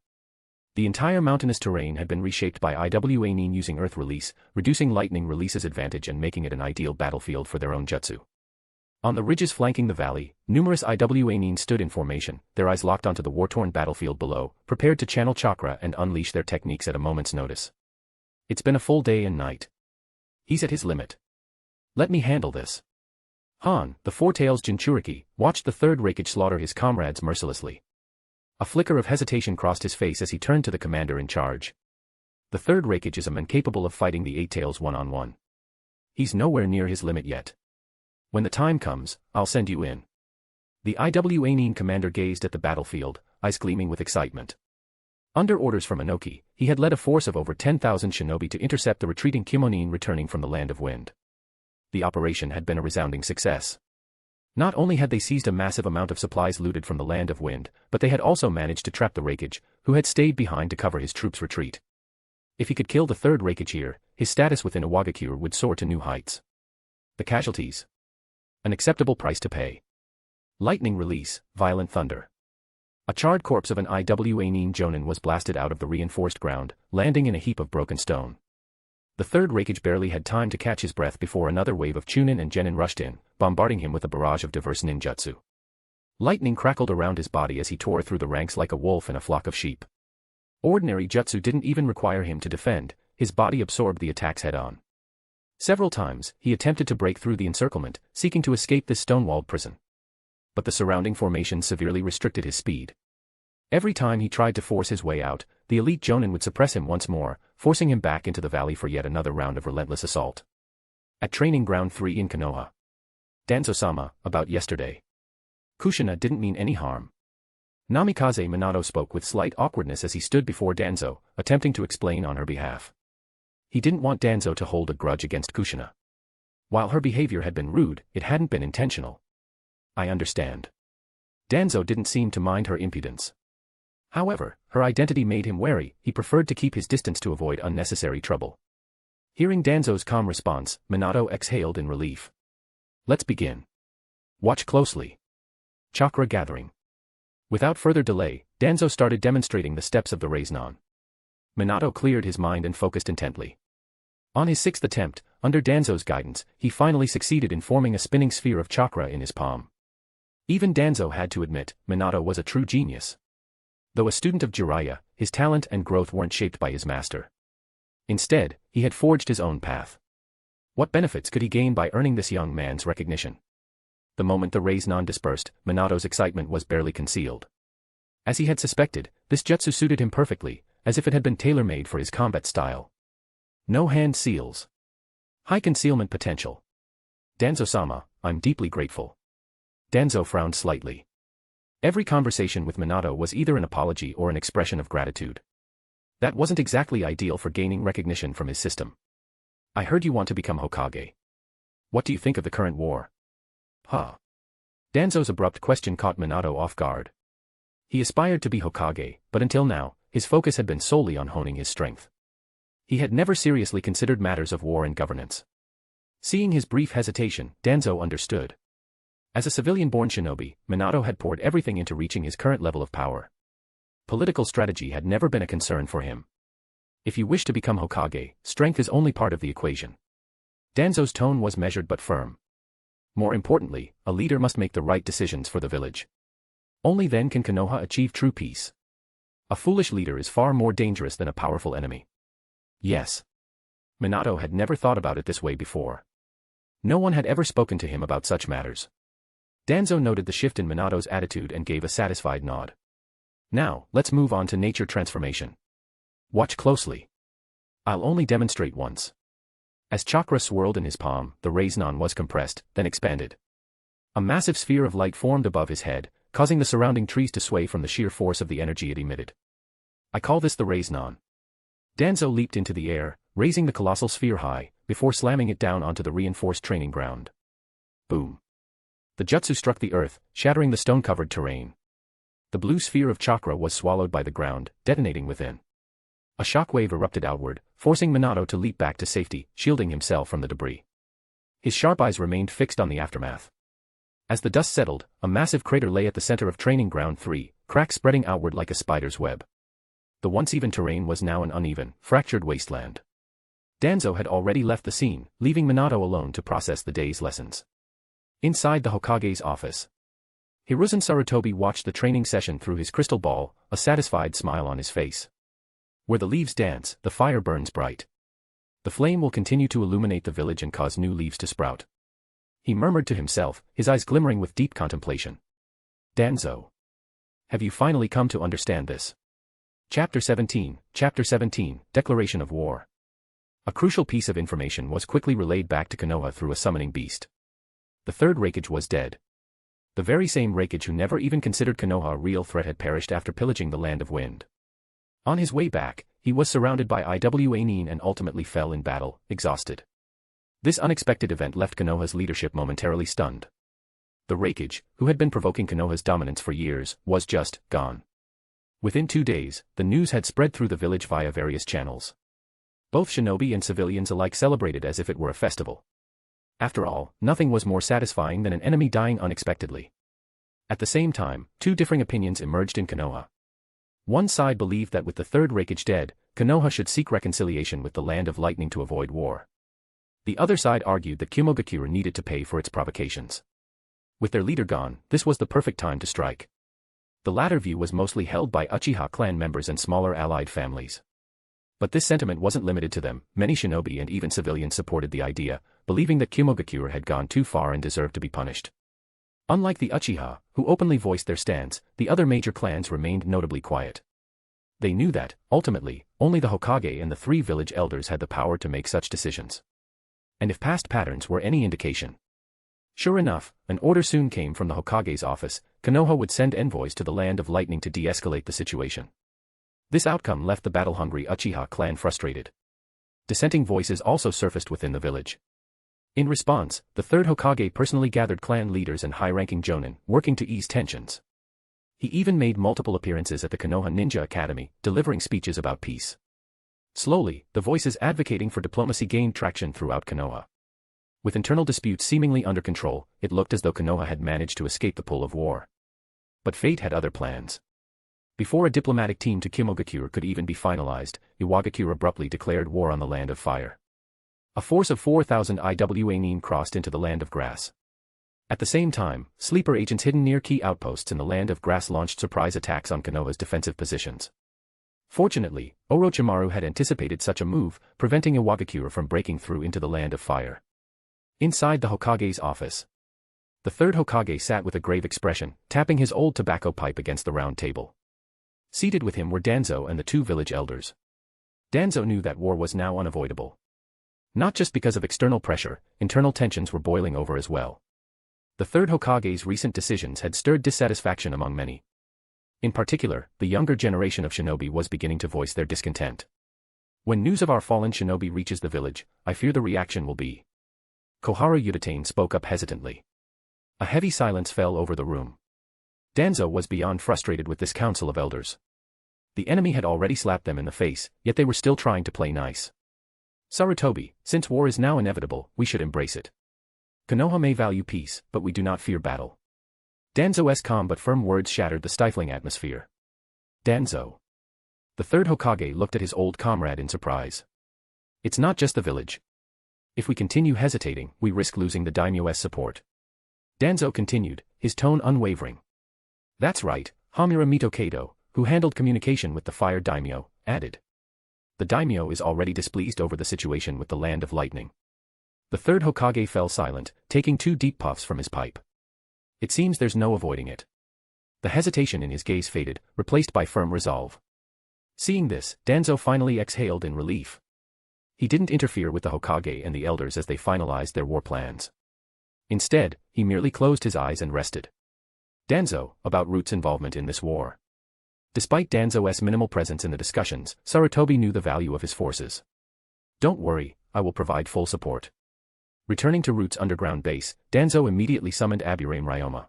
The entire mountainous terrain had been reshaped by IWA-nin using Earth Release, reducing Lightning Release's advantage and making it an ideal battlefield for their own jutsu. On the ridges flanking the valley, numerous IWA-nin stood in formation, their eyes locked onto the war-torn battlefield below, prepared to channel chakra and unleash their techniques at a moment's notice. It's been a full day and night. He's at his limit. Let me handle this. Han, the Four-Tails Jinchuriki, watched the third Raikage slaughter his comrades mercilessly. A flicker of hesitation crossed his face as he turned to the commander in charge. The third Raikage is a man capable of fighting the Eight-Tails one-on-one. He's nowhere near his limit yet. When the time comes, I'll send you in. The IWA-nin commander gazed at the battlefield, eyes gleaming with excitement. Under orders from Inoki, he had led a force of over 10,000 shinobi to intercept the retreating Kimonin returning from the Land of Wind. The operation had been a resounding success. Not only had they seized a massive amount of supplies looted from the Land of Wind, but they had also managed to trap the Raikage, who had stayed behind to cover his troops' retreat. If he could kill the third Raikage here, his status within Iwagakure would soar to new heights. The casualties. An acceptable price to pay. Lightning Release, Violent Thunder. A charred corpse of an IWA-nin jonin was blasted out of the reinforced ground, landing in a heap of broken stone. The third Raikage barely had time to catch his breath before another wave of Chunin and Genin rushed in, bombarding him with a barrage of diverse ninjutsu. Lightning crackled around his body as he tore through the ranks like a wolf in a flock of sheep. Ordinary jutsu didn't even require him to defend, his body absorbed the attacks head-on. Several times, he attempted to break through the encirclement, seeking to escape this stone-walled prison. But the surrounding formation severely restricted his speed. Every time he tried to force his way out, the elite jonin would suppress him once more, forcing him back into the valley for yet another round of relentless assault. At Training Ground 3 in Konoha. Danzo-sama, about yesterday. Kushina didn't mean any harm. Namikaze Minato spoke with slight awkwardness as he stood before Danzo, attempting to explain on her behalf. He didn't want Danzo to hold a grudge against Kushina. While her behavior had been rude, it hadn't been intentional. I understand. Danzo didn't seem to mind her impudence. However, her identity made him wary, he preferred to keep his distance to avoid unnecessary trouble. Hearing Danzo's calm response, Minato exhaled in relief. Let's begin. Watch closely. Chakra gathering. Without further delay, Danzo started demonstrating the steps of the Raiznan. Minato cleared his mind and focused intently. On his sixth attempt, under Danzo's guidance, he finally succeeded in forming a spinning sphere of chakra in his palm. Even Danzo had to admit, Minato was a true genius. Though a student of Jiraiya, his talent and growth weren't shaped by his master. Instead, he had forged his own path. What benefits could he gain by earning this young man's recognition? The moment the Raiznan dispersed, Minato's excitement was barely concealed. As he had suspected, this jutsu suited him perfectly, as if it had been tailor-made for his combat style. No hand seals. High concealment potential. Danzo-sama, I'm deeply grateful. Danzo frowned slightly. Every conversation with Minato was either an apology or an expression of gratitude. That wasn't exactly ideal for gaining recognition from his system. I heard you want to become Hokage. What do you think of the current war? Huh? Danzo's abrupt question caught Minato off guard. He aspired to be Hokage, but until now, his focus had been solely on honing his strength. He had never seriously considered matters of war and governance. Seeing his brief hesitation, Danzo understood. As a civilian-born shinobi, Minato had poured everything into reaching his current level of power. Political strategy had never been a concern for him. If you wish to become Hokage, strength is only part of the equation. Danzo's tone was measured but firm. More importantly, a leader must make the right decisions for the village. Only then can Konoha achieve true peace. A foolish leader is far more dangerous than a powerful enemy. Yes. Minato had never thought about it this way before. No one had ever spoken to him about such matters. Danzo noted the shift in Minato's attitude and gave a satisfied nod. Now, let's move on to nature transformation. Watch closely. I'll only demonstrate once. As chakra swirled in his palm, the Raiznan was compressed, then expanded. A massive sphere of light formed above his head, causing the surrounding trees to sway from the sheer force of the energy it emitted. I call this the Raiznan. Danzo leaped into the air, raising the colossal sphere high, before slamming it down onto the reinforced training ground. Boom. The jutsu struck the earth, shattering the stone-covered terrain. The blue sphere of chakra was swallowed by the ground, detonating within. A shockwave erupted outward, forcing Minato to leap back to safety, shielding himself from the debris. His sharp eyes remained fixed on the aftermath. As the dust settled, a massive crater lay at the center of Training Ground 3, cracks spreading outward like a spider's web. The once even terrain was now an uneven, fractured wasteland. Danzo had already left the scene, leaving Minato alone to process the day's lessons. Inside the Hokage's office, Hiruzen Sarutobi watched the training session through his crystal ball, a satisfied smile on his face. Where the leaves dance, the fire burns bright. The flame will continue to illuminate the village and cause new leaves to sprout. He murmured to himself, his eyes glimmering with deep contemplation. Danzo. Have you finally come to understand this? Chapter 17, Declaration of War. A crucial piece of information was quickly relayed back to Konoha through a summoning beast. The third Raikage was dead. The very same Raikage who never even considered Konoha a real threat had perished after pillaging the Land of Wind. On his way back, he was surrounded by Iwa Nin and ultimately fell in battle, exhausted. This unexpected event left Konoha's leadership momentarily stunned. The Raikage, who had been provoking Konoha's dominance for years, was just gone. Within 2 days, the news had spread through the village via various channels. Both shinobi and civilians alike celebrated as if it were a festival. After all, nothing was more satisfying than an enemy dying unexpectedly. At the same time, 2 differing opinions emerged in Konoha. One side believed that with the third Raikage dead, Konoha should seek reconciliation with the Land of Lightning to avoid war. The other side argued that Kumogakure needed to pay for its provocations. With their leader gone, this was the perfect time to strike. The latter view was mostly held by Uchiha clan members and smaller allied families. But this sentiment wasn't limited to them. Many shinobi and even civilians supported the idea, believing that Kumogakure had gone too far and deserved to be punished. Unlike the Uchiha, who openly voiced their stance, the other major clans remained notably quiet. They knew that, ultimately, only the Hokage and the 3 village elders had the power to make such decisions. And if past patterns were any indication. Sure enough, an order soon came from the Hokage's office. Konoha would send envoys to the Land of Lightning to de-escalate the situation. This outcome left the battle-hungry Uchiha clan frustrated. Dissenting voices also surfaced within the village. In response, the third Hokage personally gathered clan leaders and high-ranking jonin, working to ease tensions. He even made multiple appearances at the Konoha Ninja Academy, delivering speeches about peace. Slowly, the voices advocating for diplomacy gained traction throughout Konoha. With internal disputes seemingly under control, it looked as though Konoha had managed to escape the pull of war. But fate had other plans. Before a diplomatic team to Kumogakure could even be finalized, Iwagakure abruptly declared war on the Land of Fire. A force of 4,000 Iwa Nin crossed into the Land of Grass. At the same time, sleeper agents hidden near key outposts in the Land of Grass launched surprise attacks on Konoha's defensive positions. Fortunately, Orochimaru had anticipated such a move, preventing Iwagakure from breaking through into the Land of Fire. Inside the Hokage's office, the third Hokage sat with a grave expression, tapping his old tobacco pipe against the round table. Seated with him were Danzo and the 2 village elders. Danzo knew that war was now unavoidable. Not just because of external pressure, internal tensions were boiling over as well. The third Hokage's recent decisions had stirred dissatisfaction among many. In particular, the younger generation of shinobi was beginning to voice their discontent. When news of our fallen shinobi reaches the village, I fear the reaction will be. Koharu Udatane spoke up hesitantly. A heavy silence fell over the room. Danzo was beyond frustrated with this council of elders. The enemy had already slapped them in the face, yet they were still trying to play nice. Sarutobi, since war is now inevitable, we should embrace it. Konoha may value peace, but we do not fear battle. Danzo's calm but firm words shattered the stifling atmosphere. Danzo. The third Hokage looked at his old comrade in surprise. It's not just the village. If we continue hesitating, we risk losing the daimyo's support. Danzo continued, his tone unwavering. That's right, Hamura Mitokado, who handled communication with the fire daimyo, added. The daimyo is already displeased over the situation with the Land of Lightning. The third Hokage fell silent, taking 2 deep puffs from his pipe. It seems there's no avoiding it. The hesitation in his gaze faded, replaced by firm resolve. Seeing this, Danzo finally exhaled in relief. He didn't interfere with the Hokage and the elders as they finalized their war plans. Instead, he merely closed his eyes and rested. Danzo, about Root's involvement in this war. Despite Danzo's minimal presence in the discussions, Sarutobi knew the value of his forces. Don't worry, I will provide full support. Returning to Root's underground base, Danzo immediately summoned Aburame Ryoma.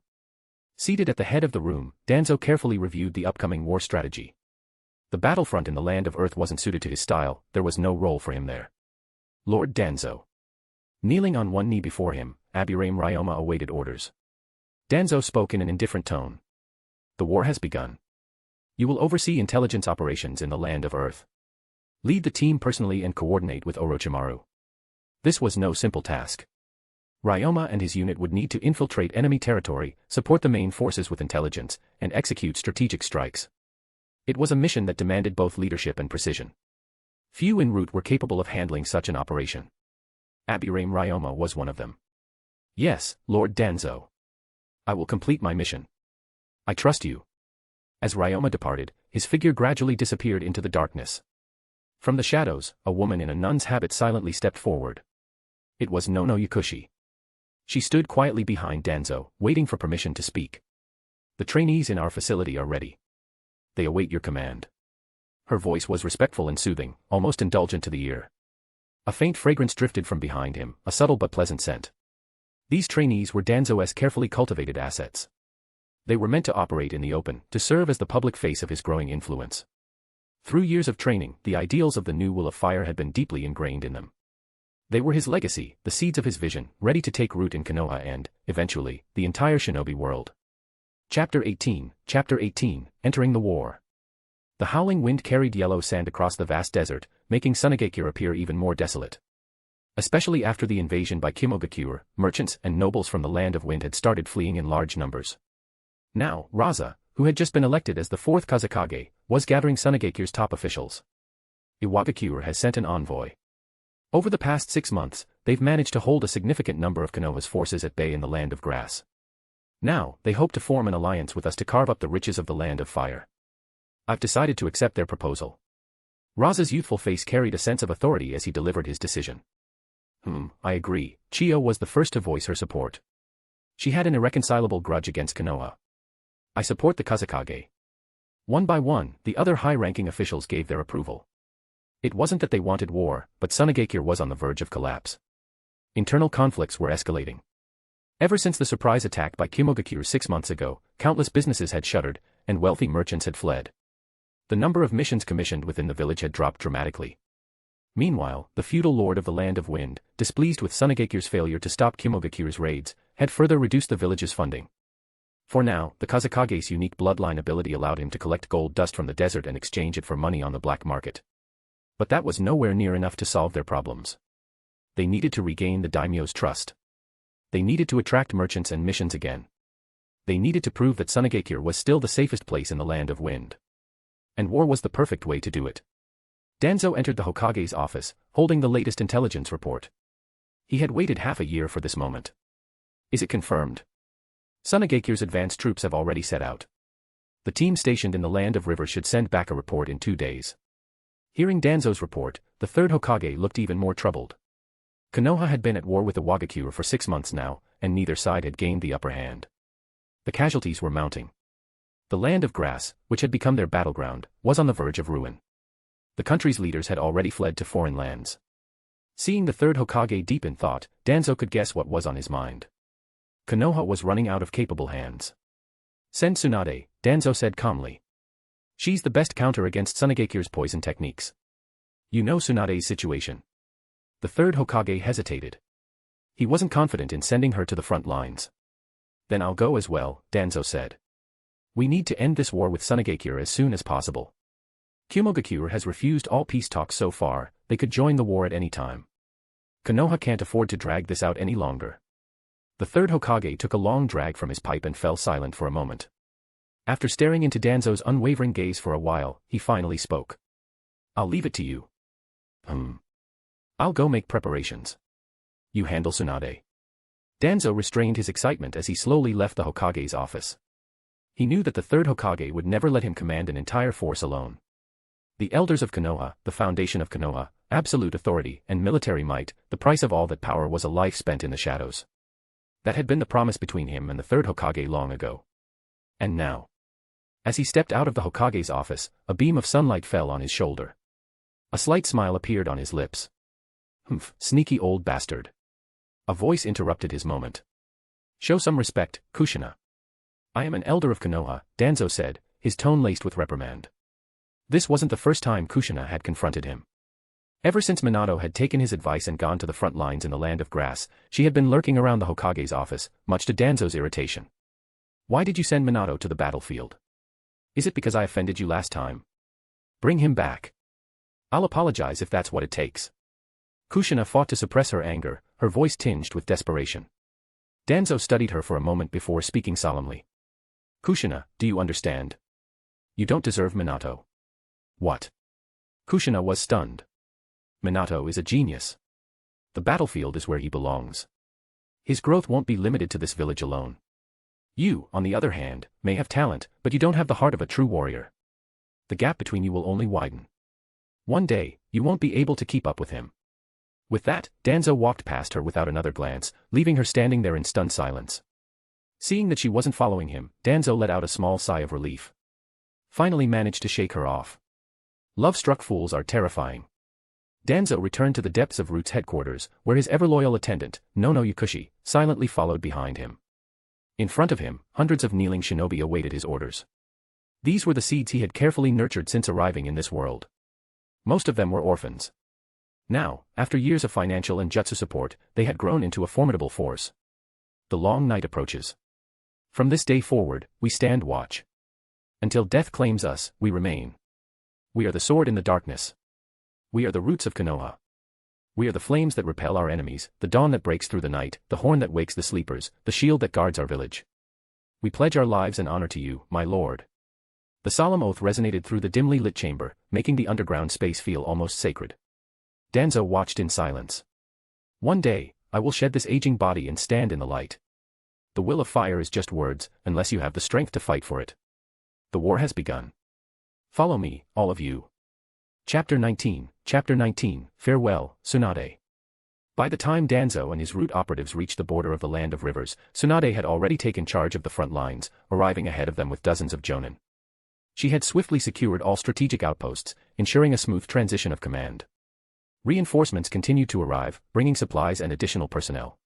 Seated at the head of the room, Danzo carefully reviewed the upcoming war strategy. The battlefront in the Land of Earth wasn't suited to his style, there was no role for him there. Lord Danzo. Kneeling on one knee before him, Aburame Ryoma awaited orders. Danzo spoke in an indifferent tone. The war has begun. You will oversee intelligence operations in the land of Earth. Lead the team personally and coordinate with Orochimaru. This was no simple task. Ryoma and his unit would need to infiltrate enemy territory, support the main forces with intelligence, and execute strategic strikes. It was a mission that demanded both leadership and precision. Few en route were capable of handling such an operation. Aburaim Ryoma was one of them. Yes, Lord Danzo. I will complete my mission. I trust you. As Ryoma departed, his figure gradually disappeared into the darkness. From the shadows, a woman in a nun's habit silently stepped forward. It was Nono Yakushi. She stood quietly behind Danzo, waiting for permission to speak. The trainees in our facility are ready. They await your command. Her voice was respectful and soothing, almost indulgent to the ear. A faint fragrance drifted from behind him, a subtle but pleasant scent. These trainees were Danzo's carefully cultivated assets. They were meant to operate in the open, to serve as the public face of his growing influence. Through years of training, the ideals of the new Will of Fire had been deeply ingrained in them. They were his legacy, the seeds of his vision, ready to take root in Konoha and, eventually, the entire shinobi world. Chapter 18, Entering the War. The howling wind carried yellow sand across the vast desert, making Sunagakure appear even more desolate. Especially after the invasion by Kimogakure, merchants and nobles from the Land of Wind had started fleeing in large numbers. Now, Raza, who had just been elected as the fourth Kazekage, was gathering Sunagakure's top officials. Iwagakure has sent an envoy. Over the past 6 months, they've managed to hold a significant number of Konoha's forces at bay in the Land of Grass. Now, they hope to form an alliance with us to carve up the riches of the Land of Fire. I've decided to accept their proposal. Raza's youthful face carried a sense of authority as he delivered his decision. I agree. Chiyo was the first to voice her support. She had an irreconcilable grudge against Konoha. I support the Kazekage. One by one, the other high-ranking officials gave their approval. It wasn't that they wanted war, but Sunagakure was on the verge of collapse. Internal conflicts were escalating. Ever since the surprise attack by Kimogakure 6 months ago, countless businesses had shuttered, and wealthy merchants had fled. The number of missions commissioned within the village had dropped dramatically. Meanwhile, the feudal lord of the Land of Wind, displeased with Sunagakure's failure to stop Kimogakure's raids, had further reduced the village's funding. For now, the Kazekage's unique bloodline ability allowed him to collect gold dust from the desert and exchange it for money on the black market. But that was nowhere near enough to solve their problems. They needed to regain the daimyo's trust. They needed to attract merchants and missions again. They needed to prove that Sunagakure was still the safest place in the Land of Wind. And war was the perfect way to do it. Danzo entered the Hokage's office, holding the latest intelligence report. He had waited half a year for this moment. Is it confirmed? Sunagakure's advanced troops have already set out. The team stationed in the Land of Rivers should send back a report in 2 days. Hearing Danzo's report, the third Hokage looked even more troubled. Konoha had been at war with Iwagakure for 6 months now, and neither side had gained the upper hand. The casualties were mounting. The Land of Grass, which had become their battleground, was on the verge of ruin. The country's leaders had already fled to foreign lands. Seeing the third Hokage deep in thought, Danzo could guess what was on his mind. Konoha was running out of capable hands. Send Tsunade, Danzo said calmly. She's the best counter against Sunagakure's poison techniques. You know Tsunade's situation. The third Hokage hesitated. He wasn't confident in sending her to the front lines. Then I'll go as well, Danzo said. We need to end this war with Sunagakure as soon as possible. Kimogakure has refused all peace talks so far, they could join the war at any time. Konoha can't afford to drag this out any longer. The third Hokage took a long drag from his pipe and fell silent for a moment. After staring into Danzo's unwavering gaze for a while, he finally spoke. I'll leave it to you. I'll go make preparations. You handle Tsunade. Danzo restrained his excitement as he slowly left the Hokage's office. He knew that the third Hokage would never let him command an entire force alone. The elders of Konoha, the foundation of Konoha, absolute authority and military might, the price of all that power was a life spent in the shadows. That had been the promise between him and the third Hokage long ago. And now. As he stepped out of the Hokage's office, a beam of sunlight fell on his shoulder. A slight smile appeared on his lips. Sneaky old bastard. A voice interrupted his moment. Show some respect, Kushina. I am an elder of Konoha, Danzo said, his tone laced with reprimand. This wasn't the first time Kushina had confronted him. Ever since Minato had taken his advice and gone to the front lines in the Land of Grass, she had been lurking around the Hokage's office, much to Danzo's irritation. Why did you send Minato to the battlefield? Is it because I offended you last time? Bring him back. I'll apologize if that's what it takes. Kushina fought to suppress her anger, her voice tinged with desperation. Danzo studied her for a moment before speaking solemnly. Kushina, do you understand? You don't deserve Minato. What? Kushina was stunned. Minato is a genius. The battlefield is where he belongs. His growth won't be limited to this village alone. You, on the other hand, may have talent, but you don't have the heart of a true warrior. The gap between you will only widen. One day, you won't be able to keep up with him. With that, Danzo walked past her without another glance, leaving her standing there in stunned silence. Seeing that she wasn't following him, Danzo let out a small sigh of relief. Finally managed to shake her off. Love-struck fools are terrifying. Danzo returned to the depths of Root's headquarters, where his ever-loyal attendant, Nono Yakushi, silently followed behind him. In front of him, hundreds of kneeling shinobi awaited his orders. These were the seeds he had carefully nurtured since arriving in this world. Most of them were orphans. Now, after years of financial and jutsu support, they had grown into a formidable force. The long night approaches. From this day forward, we stand watch. Until death claims us, we remain. We are the sword in the darkness. We are the roots of Konoha. We are the flames that repel our enemies, the dawn that breaks through the night, the horn that wakes the sleepers, the shield that guards our village. We pledge our lives and honor to you, my lord. The solemn oath resonated through the dimly lit chamber, making the underground space feel almost sacred. Danzo watched in silence. One day, I will shed this aging body and stand in the light. The will of fire is just words, unless you have the strength to fight for it. The war has begun. Follow me, all of you. Chapter 19, Farewell, Tsunade. By the time Danzo and his root operatives reached the border of the Land of Rivers, Tsunade had already taken charge of the front lines, arriving ahead of them with dozens of jonin. She had swiftly secured all strategic outposts, ensuring a smooth transition of command. Reinforcements continued to arrive, bringing supplies and additional personnel.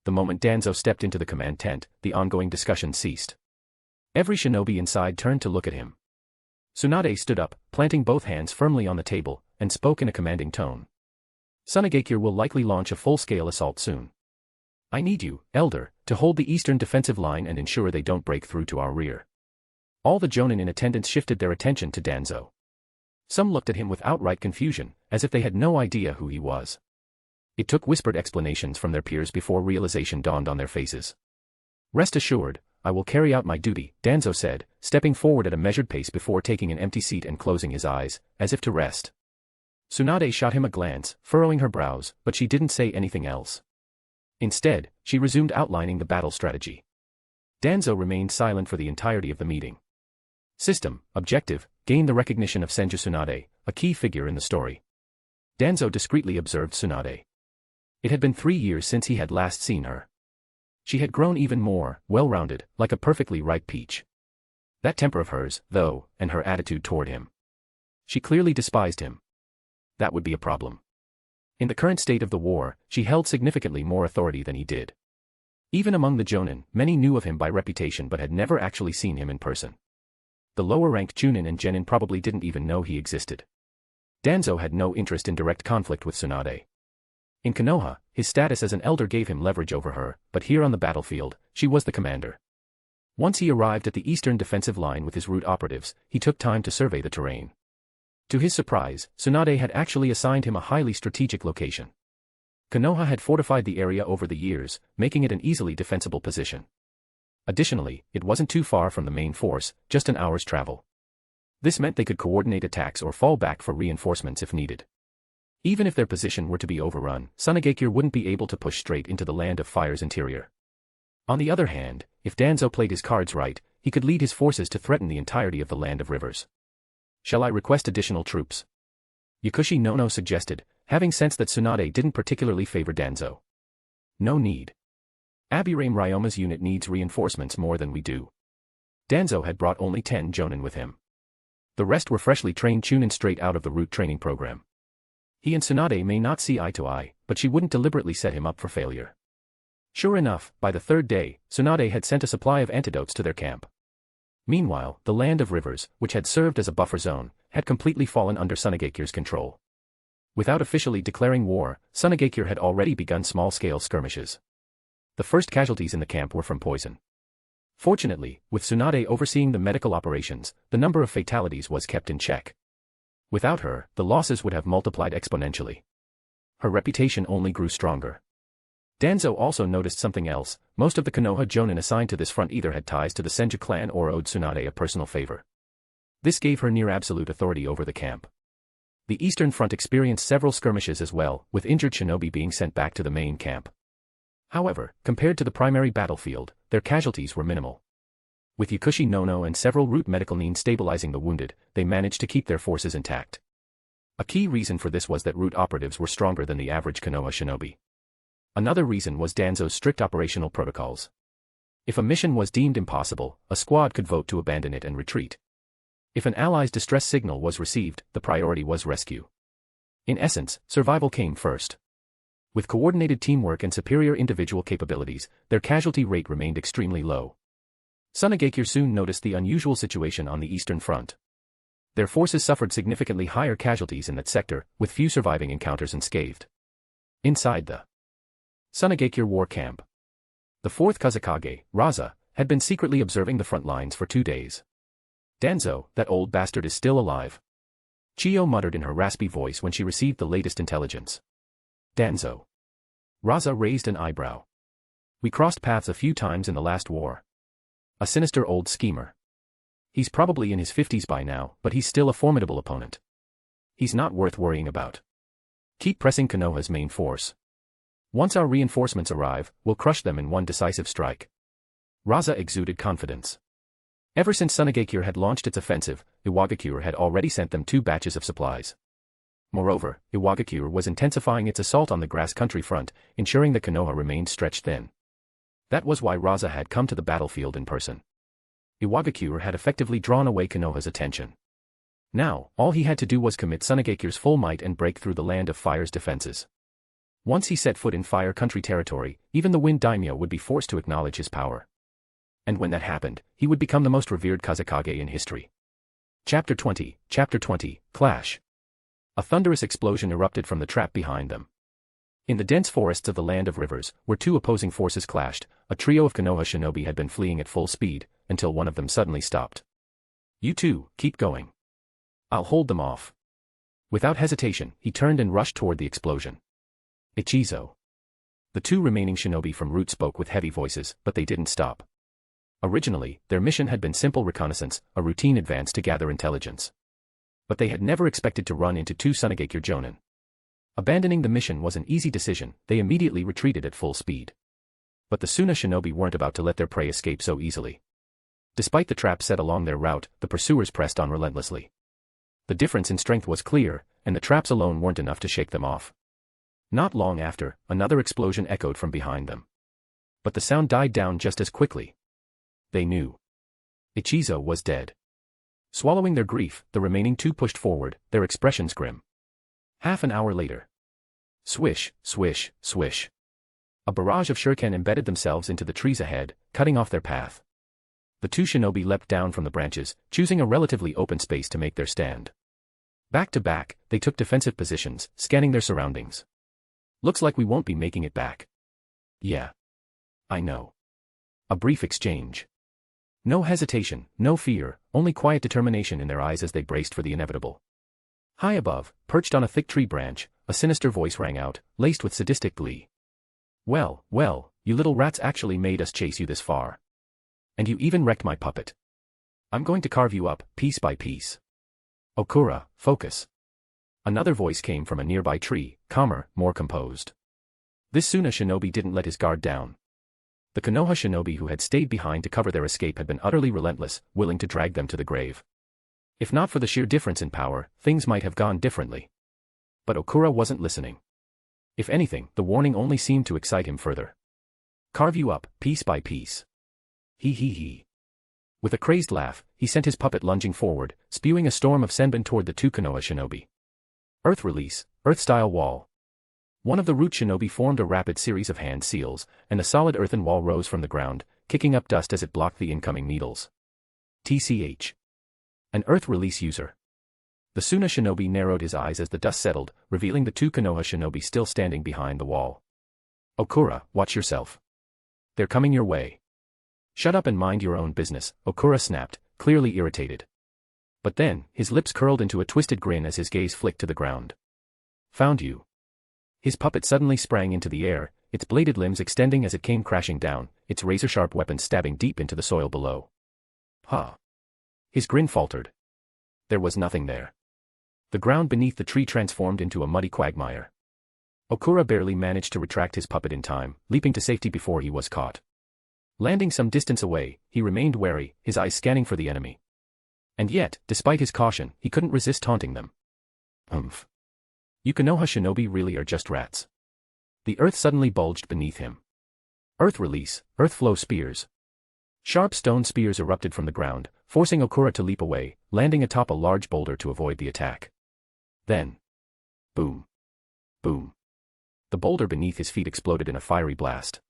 The moment Danzo stepped into the command tent, the ongoing discussion ceased. Every shinobi inside turned to look at him. Tsunade stood up, planting both hands firmly on the table, and spoke in a commanding tone. Sunagakure will likely launch a full-scale assault soon. I need you, Elder, to hold the eastern defensive line and ensure they don't break through to our rear. All the jonin in attendance shifted their attention to Danzo. Some looked at him with outright confusion, as if they had no idea who he was. It took whispered explanations from their peers before realization dawned on their faces. Rest assured, I will carry out my duty, Danzo said, stepping forward at a measured pace before taking an empty seat and closing his eyes, as if to rest. Tsunade shot him a glance, furrowing her brows, but she didn't say anything else. Instead, she resumed outlining the battle strategy. Danzo remained silent for the entirety of the meeting. System, objective, gain the recognition of Senju Tsunade, a key figure in the story. Danzo discreetly observed Tsunade. It had been 3 years since he had last seen her. She had grown even more, well-rounded, like a perfectly ripe peach. That temper of hers, though, and her attitude toward him. She clearly despised him. That would be a problem. In the current state of the war, she held significantly more authority than he did. Even among the jonin, many knew of him by reputation but had never actually seen him in person. The lower-ranked chunin and genin probably didn't even know he existed. Danzo had no interest in direct conflict with Tsunade. In Konoha, his status as an elder gave him leverage over her, but here on the battlefield, she was the commander. Once he arrived at the eastern defensive line with his root operatives, he took time to survey the terrain. To his surprise, Tsunade had actually assigned him a highly strategic location. Konoha had fortified the area over the years, making it an easily defensible position. Additionally, it wasn't too far from the main force, just an hour's travel. This meant they could coordinate attacks or fall back for reinforcements if needed. Even if their position were to be overrun, Sunagakure wouldn't be able to push straight into the Land of Fire's interior. On the other hand, if Danzo played his cards right, he could lead his forces to threaten the entirety of the Land of Rivers. Shall I request additional troops? Yakushi Nono suggested, having sensed that Tsunade didn't particularly favor Danzo. No need. Abirame Ryoma's unit needs reinforcements more than we do. Danzo had brought only 10 jonin with him. The rest were freshly trained chunin straight out of the root training program. He and Tsunade may not see eye to eye, but she wouldn't deliberately set him up for failure. Sure enough, by the third day, Tsunade had sent a supply of antidotes to their camp. Meanwhile, the Land of Rivers, which had served as a buffer zone, had completely fallen under Sunagakure's control. Without officially declaring war, Sunagakure had already begun small-scale skirmishes. The first casualties in the camp were from poison. Fortunately, with Tsunade overseeing the medical operations, the number of fatalities was kept in check. Without her, the losses would have multiplied exponentially. Her reputation only grew stronger. Danzo also noticed something else. Most of the Konoha Jonin assigned to this front either had ties to the Senju clan or owed Tsunade a personal favor. This gave her near-absolute authority over the camp. The Eastern Front experienced several skirmishes as well, with injured shinobi being sent back to the main camp. However, compared to the primary battlefield, their casualties were minimal. With Yakushi Nono and several root medical nin stabilizing the wounded, they managed to keep their forces intact. A key reason for this was that root operatives were stronger than the average Konoha shinobi. Another reason was Danzo's strict operational protocols. If a mission was deemed impossible, a squad could vote to abandon it and retreat. If an ally's distress signal was received, the priority was rescue. In essence, survival came first. With coordinated teamwork and superior individual capabilities, their casualty rate remained extremely low. Tsunade soon noticed the unusual situation on the Eastern Front. Their forces suffered significantly higher casualties in that sector, with few surviving encounters unscathed. Inside the Tsunade war camp, the 4th Kazekage, Raza, had been secretly observing the front lines for 2 days. Danzo, that old bastard is still alive. Chiyo muttered in her raspy voice when she received the latest intelligence. Danzo. Raza raised an eyebrow. We crossed paths a few times in the last war. A sinister old schemer. He's probably in his 50s by now, but he's still a formidable opponent. He's not worth worrying about. Keep pressing Konoha's main force. Once our reinforcements arrive, we'll crush them in one decisive strike. Raza exuded confidence. Ever since Tsunade had launched its offensive, Iwagakure had already sent them 2 batches of supplies. Moreover, Iwagakure was intensifying its assault on the grass country front, ensuring that Konoha remained stretched thin. That was why Raza had come to the battlefield in person. Iwagakure had effectively drawn away Konoha's attention. Now, all he had to do was commit Tsunade's full might and break through the Land of Fire's defenses. Once he set foot in Fire Country territory, even the Wind Daimyo would be forced to acknowledge his power. And when that happened, he would become the most revered Kazekage in history. Chapter 20, Clash. A thunderous explosion erupted from the trap behind them. In the dense forests of the Land of Rivers, where 2 opposing forces clashed, a trio of Konoha shinobi had been fleeing at full speed, until one of them suddenly stopped. You two, keep going. I'll hold them off. Without hesitation, he turned and rushed toward the explosion. Ichizo. The 2 remaining shinobi from Root spoke with heavy voices, but they didn't stop. Originally, their mission had been simple reconnaissance, a routine advance to gather intelligence. But they had never expected to run into 2 Tsunade Jonin. Abandoning the mission was an easy decision, they immediately retreated at full speed. But the Suna shinobi weren't about to let their prey escape so easily. Despite the trap set along their route, the pursuers pressed on relentlessly. The difference in strength was clear, and the traps alone weren't enough to shake them off. Not long after, another explosion echoed from behind them. But the sound died down just as quickly. They knew. Ichizo was dead. Swallowing their grief, the remaining 2 pushed forward, their expressions grim. Half an hour later. Swish, swish, swish. A barrage of shuriken embedded themselves into the trees ahead, cutting off their path. The 2 shinobi leapt down from the branches, choosing a relatively open space to make their stand. Back to back, they took defensive positions, scanning their surroundings. Looks like we won't be making it back. Yeah. I know. A brief exchange. No hesitation, no fear, only quiet determination in their eyes as they braced for the inevitable. High above, perched on a thick tree branch, a sinister voice rang out, laced with sadistic glee. Well, well, you little rats actually made us chase you this far. And you even wrecked my puppet. I'm going to carve you up, piece by piece. Okura, focus. Another voice came from a nearby tree, calmer, more composed. This Suna shinobi didn't let his guard down. The Konoha shinobi who had stayed behind to cover their escape had been utterly relentless, willing to drag them to the grave. If not for the sheer difference in power, things might have gone differently. But Okura wasn't listening. If anything, the warning only seemed to excite him further. Carve you up, piece by piece. He. With a crazed laugh, he sent his puppet lunging forward, spewing a storm of senbon toward the 2 Konoha shinobi. Earth release, earth-style wall. One of the root shinobi formed a rapid series of hand seals, and a solid earthen wall rose from the ground, kicking up dust as it blocked the incoming needles. TCH. An earth release user. The Suna shinobi narrowed his eyes as the dust settled, revealing the 2 Konoha shinobi still standing behind the wall. Okura, watch yourself. They're coming your way. Shut up and mind your own business, Okura snapped, clearly irritated. But then, his lips curled into a twisted grin as his gaze flicked to the ground. Found you. His puppet suddenly sprang into the air, its bladed limbs extending as it came crashing down, its razor-sharp weapon stabbing deep into the soil below. Huh. His grin faltered. There was nothing there. The ground beneath the tree transformed into a muddy quagmire. Okura barely managed to retract his puppet in time, leaping to safety before he was caught. Landing some distance away, he remained wary, his eyes scanning for the enemy. And yet, despite his caution, he couldn't resist taunting them. Umph. You Konoha shinobi really are just rats. The earth suddenly bulged beneath him. Earth release, earth flow spears. Sharp stone spears erupted from the ground, forcing Okura to leap away, landing atop a large boulder to avoid the attack. Then. Boom. Boom. The boulder beneath his feet exploded in a fiery blast.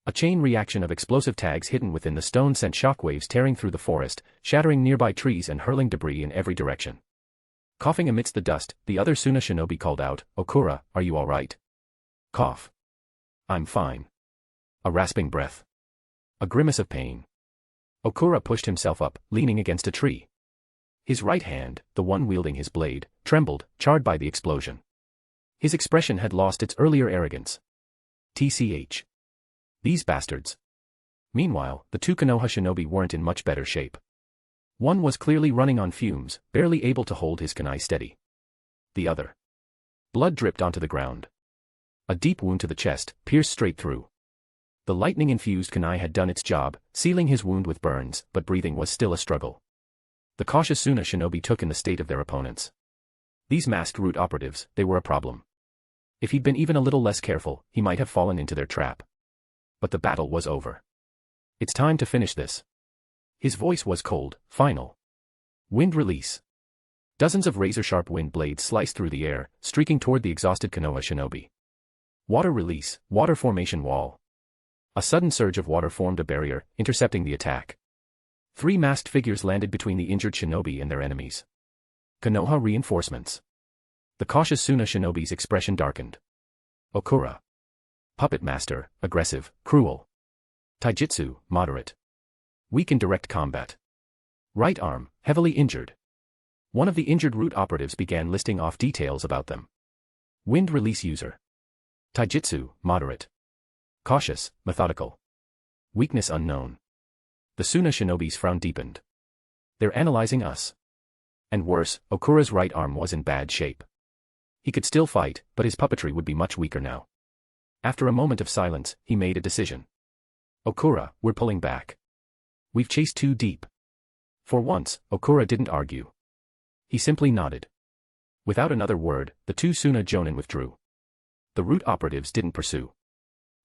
A chain reaction of explosive tags hidden within the stone sent shockwaves tearing through the forest, shattering nearby trees and hurling debris in every direction. Coughing amidst the dust, the other Suna shinobi called out, "Okura, are you all right?" Cough. I'm fine. A rasping breath. A grimace of pain. Okura pushed himself up, leaning against a tree. His right hand, the one wielding his blade, trembled, charred by the explosion. His expression had lost its earlier arrogance. TCH. These bastards. Meanwhile, the two Konoha shinobi weren't in much better shape. One was clearly running on fumes, barely able to hold his kunai steady. The other. Blood dripped onto the ground. A deep wound to the chest, pierced straight through. The lightning-infused kunai had done its job, sealing his wound with burns, but breathing was still a struggle. The cautious Suna shinobi took in the state of their opponents. These masked root operatives, they were a problem. If he'd been even a little less careful, he might have fallen into their trap. But the battle was over. It's time to finish this. His voice was cold, final. Wind release. Dozens of razor-sharp wind blades sliced through the air, streaking toward the exhausted Konoha shinobi. Water release, water formation wall. A sudden surge of water formed a barrier, intercepting the attack. 3 masked figures landed between the injured shinobi and their enemies. Konoha reinforcements. The cautious Suna shinobi's expression darkened. Okura. Puppet master, aggressive, cruel. Taijutsu, moderate. Weak in direct combat. Right arm, heavily injured. One of the injured root operatives began listing off details about them. Wind release user. Taijutsu, moderate. Cautious, methodical. Weakness unknown. The Suna shinobi's frown deepened. They're analyzing us. And worse, Okura's right arm was in bad shape. He could still fight, but his puppetry would be much weaker now. After a moment of silence, he made a decision. Okura, we're pulling back. We've chased too deep. For once, Okura didn't argue. He simply nodded. Without another word, the two Suna jonin withdrew. The root operatives didn't pursue.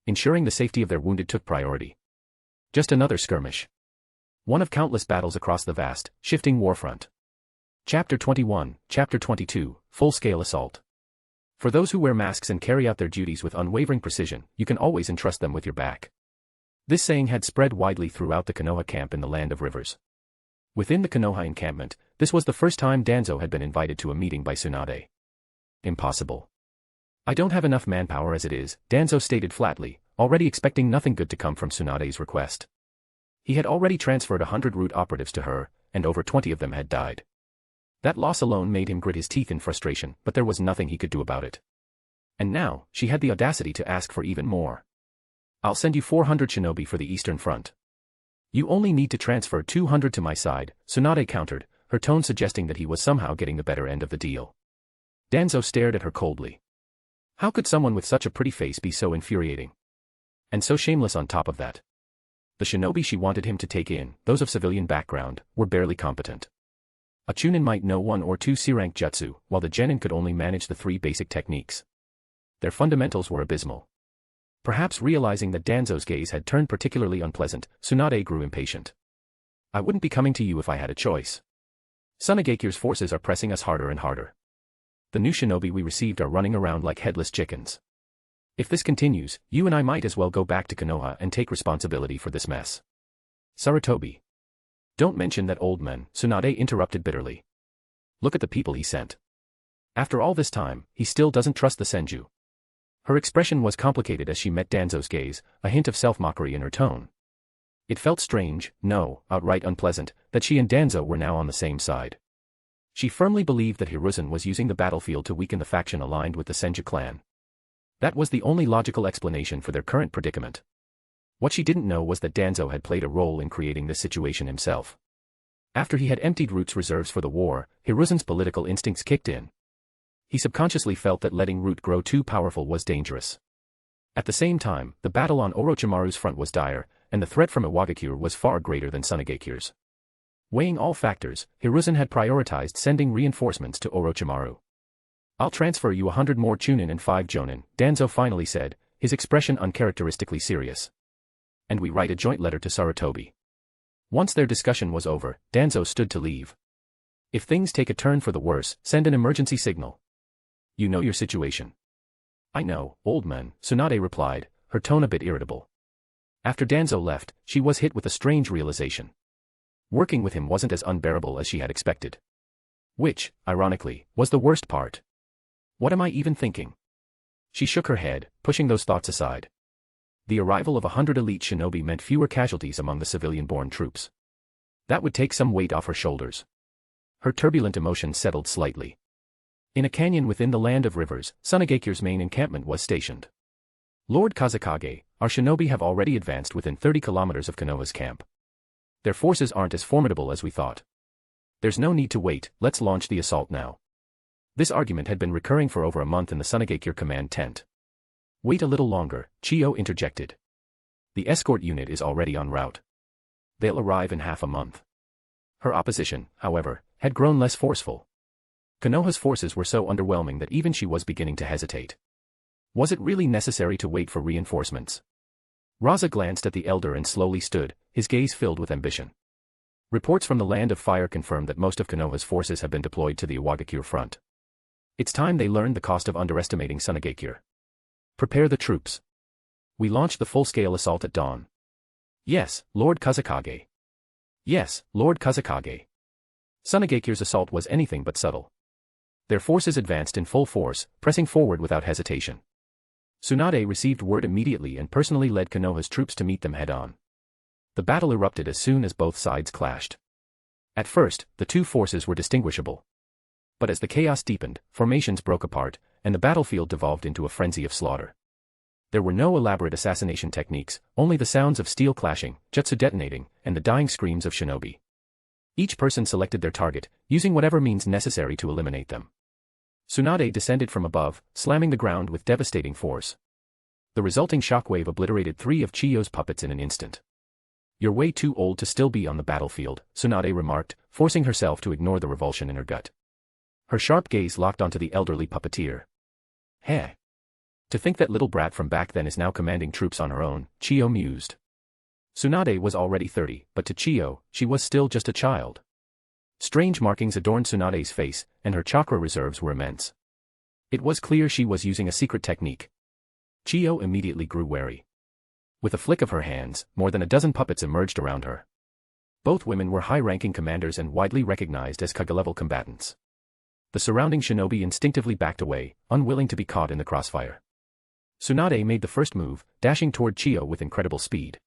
Ensuring the safety of their wounded took priority. Just another skirmish. One of countless battles across the vast, shifting warfront. Chapter 21, Chapter 22, Full-Scale Assault. For those who wear masks and carry out their duties with unwavering precision, you can always entrust them with your back. This saying had spread widely throughout the Konoha camp in the Land of Rivers. Within the Konoha encampment, this was the first time Danzo had been invited to a meeting by Tsunade. Impossible. I don't have enough manpower as it is, Danzo stated flatly, already expecting nothing good to come from Tsunade's request. He had already transferred 100 root operatives to her, and over 20 of them had died. That loss alone made him grit his teeth in frustration, but there was nothing he could do about it. And now, she had the audacity to ask for even more. I'll send you 400 shinobi for the Eastern Front. You only need to transfer 200 to my side, Tsunade countered, her tone suggesting that he was somehow getting the better end of the deal. Danzo stared at her coldly. How could someone with such a pretty face be so infuriating? And so shameless on top of that. The shinobi she wanted him to take in, those of civilian background, were barely competent. A Chunin might know 1 or 2 C-rank jutsu, while the genin could only manage the 3 basic techniques. Their fundamentals were abysmal. Perhaps realizing that Danzo's gaze had turned particularly unpleasant, Tsunade grew impatient. I wouldn't be coming to you if I had a choice. Sunagakir's forces are pressing us harder and harder. The new shinobi we received are running around like headless chickens. If this continues, you and I might as well go back to Konoha and take responsibility for this mess. Sarutobi. Don't mention that old man, Tsunade interrupted bitterly. Look at the people he sent. After all this time, he still doesn't trust the Senju. Her expression was complicated as she met Danzo's gaze, a hint of self-mockery in her tone. It felt strange, no, outright unpleasant, that she and Danzo were now on the same side. She firmly believed that Hiruzen was using the battlefield to weaken the faction aligned with the Senju clan. That was the only logical explanation for their current predicament. What she didn't know was that Danzo had played a role in creating this situation himself. After he had emptied Root's reserves for the war, Hiruzen's political instincts kicked in. He subconsciously felt that letting Root grow too powerful was dangerous. At the same time, the battle on Orochimaru's front was dire, and the threat from Iwagakure was far greater than Tsunagekyure's. Weighing all factors, Hiruzen had prioritized sending reinforcements to Orochimaru. "I'll transfer you 100 more Chunin and 5 Jonin," Danzo finally said, his expression uncharacteristically serious. "And we write a joint letter to Sarutobi." Once their discussion was over, Danzo stood to leave. "If things take a turn for the worse, send an emergency signal. You know your situation." "I know, old man," Tsunade replied, her tone a bit irritable. After Danzo left, she was hit with a strange realization. Working with him wasn't as unbearable as she had expected. Which, ironically, was the worst part. What am I even thinking? She shook her head, pushing those thoughts aside. The arrival of 100 elite shinobi meant fewer casualties among the civilian-born troops. That would take some weight off her shoulders. Her turbulent emotions settled slightly. In a canyon within the land of rivers, Tsunagekyure's main encampment was stationed. "Lord Kazekage, our shinobi have already advanced within 30 kilometers of Konoha's camp. Their forces aren't as formidable as we thought. There's no need to wait, let's launch the assault now." This argument had been recurring for over a month in the Tsunagekyure command tent. "Wait a little longer," Chiyo interjected. "The escort unit is already en route. They'll arrive in half a month." Her opposition, however, had grown less forceful. Konoha's forces were so underwhelming that even she was beginning to hesitate. Was it really necessary to wait for reinforcements? Raza glanced at the elder and slowly stood, his gaze filled with ambition. Reports from the Land of Fire confirmed that most of Konoha's forces have been deployed to the Iwagakure front. It's time they learned the cost of underestimating Tsunagekyure. "Prepare the troops. We launch the full-scale assault at dawn." "Yes, Lord Kazekage." "Yes, Lord Kazekage." Tsunagekyure's assault was anything but subtle. Their forces advanced in full force, pressing forward without hesitation. Tsunade received word immediately and personally led Konoha's troops to meet them head-on. The battle erupted as soon as both sides clashed. At first, the two forces were distinguishable. But as the chaos deepened, formations broke apart, and the battlefield devolved into a frenzy of slaughter. There were no elaborate assassination techniques, only the sounds of steel clashing, jutsu detonating, and the dying screams of shinobi. Each person selected their target, using whatever means necessary to eliminate them. Tsunade descended from above, slamming the ground with devastating force. The resulting shockwave obliterated 3 of Chiyo's puppets in an instant. "You're way too old to still be on the battlefield," Tsunade remarked, forcing herself to ignore the revulsion in her gut. Her sharp gaze locked onto the elderly puppeteer. "Heh. To think that little brat from back then is now commanding troops on her own," Chiyo mused. Tsunade was already 30, but to Chiyo, she was still just a child. Strange markings adorned Tsunade's face, and her chakra reserves were immense. It was clear she was using a secret technique. Chiyo immediately grew wary. With a flick of her hands, more than a dozen puppets emerged around her. Both women were high-ranking commanders and widely recognized as Kage-level combatants. The surrounding shinobi instinctively backed away, unwilling to be caught in the crossfire. Tsunade made the first move, dashing toward Chiyo with incredible speed.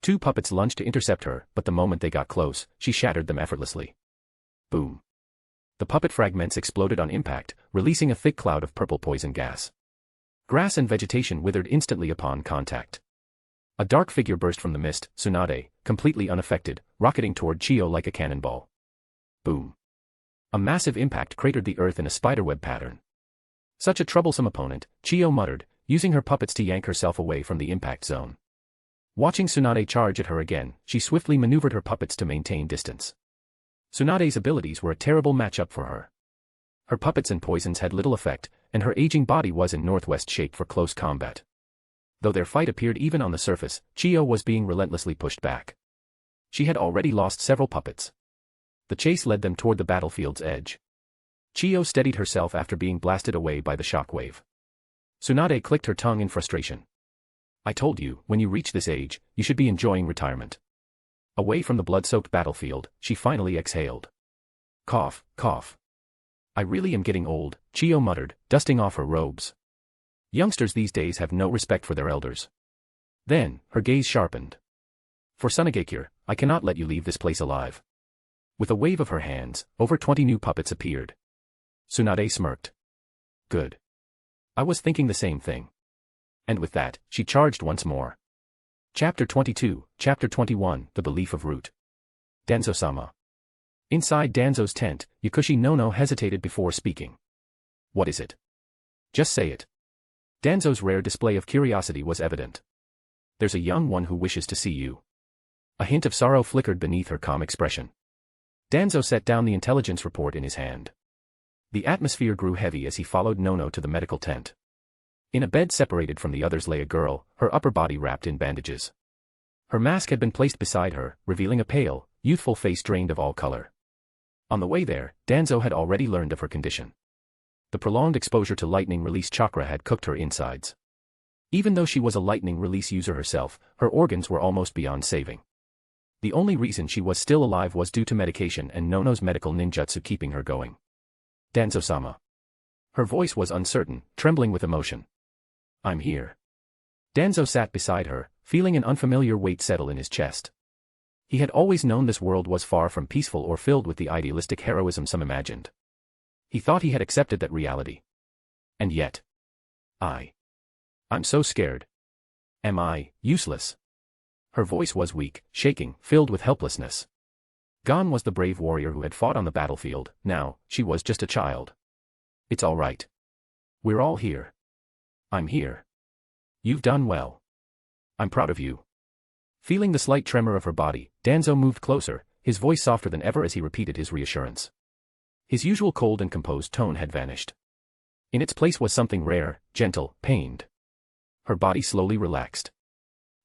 2 puppets lunged to intercept her, but the moment they got close, she shattered them effortlessly. Boom. The puppet fragments exploded on impact, releasing a thick cloud of purple poison gas. Grass and vegetation withered instantly upon contact. A dark figure burst from the mist, Tsunade, completely unaffected, rocketing toward Chiyo like a cannonball. Boom. A massive impact cratered the earth in a spiderweb pattern. Such a troublesome opponent, Chiyo muttered, using her puppets to yank herself away from the impact zone. Watching Tsunade charge at her again, she swiftly maneuvered her puppets to maintain distance. Tsunade's abilities were a terrible matchup for her. Her puppets and poisons had little effect, and her aging body was in northwest shape for close combat. Though their fight appeared even on the surface, Chiyo was being relentlessly pushed back. She had already lost several puppets. The chase led them toward the battlefield's edge. Chiyo steadied herself after being blasted away by the shockwave. Tsunade clicked her tongue in frustration. "I told you, when you reach this age, you should be enjoying retirement." Away from the blood-soaked battlefield, she finally exhaled. Cough, cough. "I really am getting old," Chiyo muttered, dusting off her robes. Youngsters these days have no respect for their elders. Then, her gaze sharpened. For Sunagakure, I cannot let you leave this place alive. With a wave of her hands, over 20 new puppets appeared. Tsunade smirked. Good. I was thinking the same thing. And with that, she charged once more. Chapter 22, Chapter 21, The Belief of Root. Danzo-sama. Inside Danzo's tent, Yakushi Nono hesitated before speaking. What is it? Just say it. Danzo's rare display of curiosity was evident. There's a young one who wishes to see you. A hint of sorrow flickered beneath her calm expression. Danzo set down the intelligence report in his hand. The atmosphere grew heavy as he followed Nono to the medical tent. In a bed separated from the others lay a girl, her upper body wrapped in bandages. Her mask had been placed beside her, revealing a pale, youthful face drained of all color. On the way there, Danzo had already learned of her condition. The prolonged exposure to lightning release chakra had cooked her insides. Even though she was a lightning release user herself, her organs were almost beyond saving. The only reason she was still alive was due to medication and Nono's medical ninjutsu keeping her going. Danzo-sama. Her voice was uncertain, trembling with emotion. I'm here. Danzo sat beside her, feeling an unfamiliar weight settle in his chest. He had always known this world was far from peaceful or filled with the idealistic heroism some imagined. He thought he had accepted that reality. And yet. I'm so scared. Am I useless? Her voice was weak, shaking, filled with helplessness. Gone was the brave warrior who had fought on the battlefield, now, she was just a child. It's all right. We're all here. I'm here. You've done well. I'm proud of you. Feeling the slight tremor of her body, Danzo moved closer, his voice softer than ever as he repeated his reassurance. His usual cold and composed tone had vanished. In its place was something rare, gentle, pained. Her body slowly relaxed.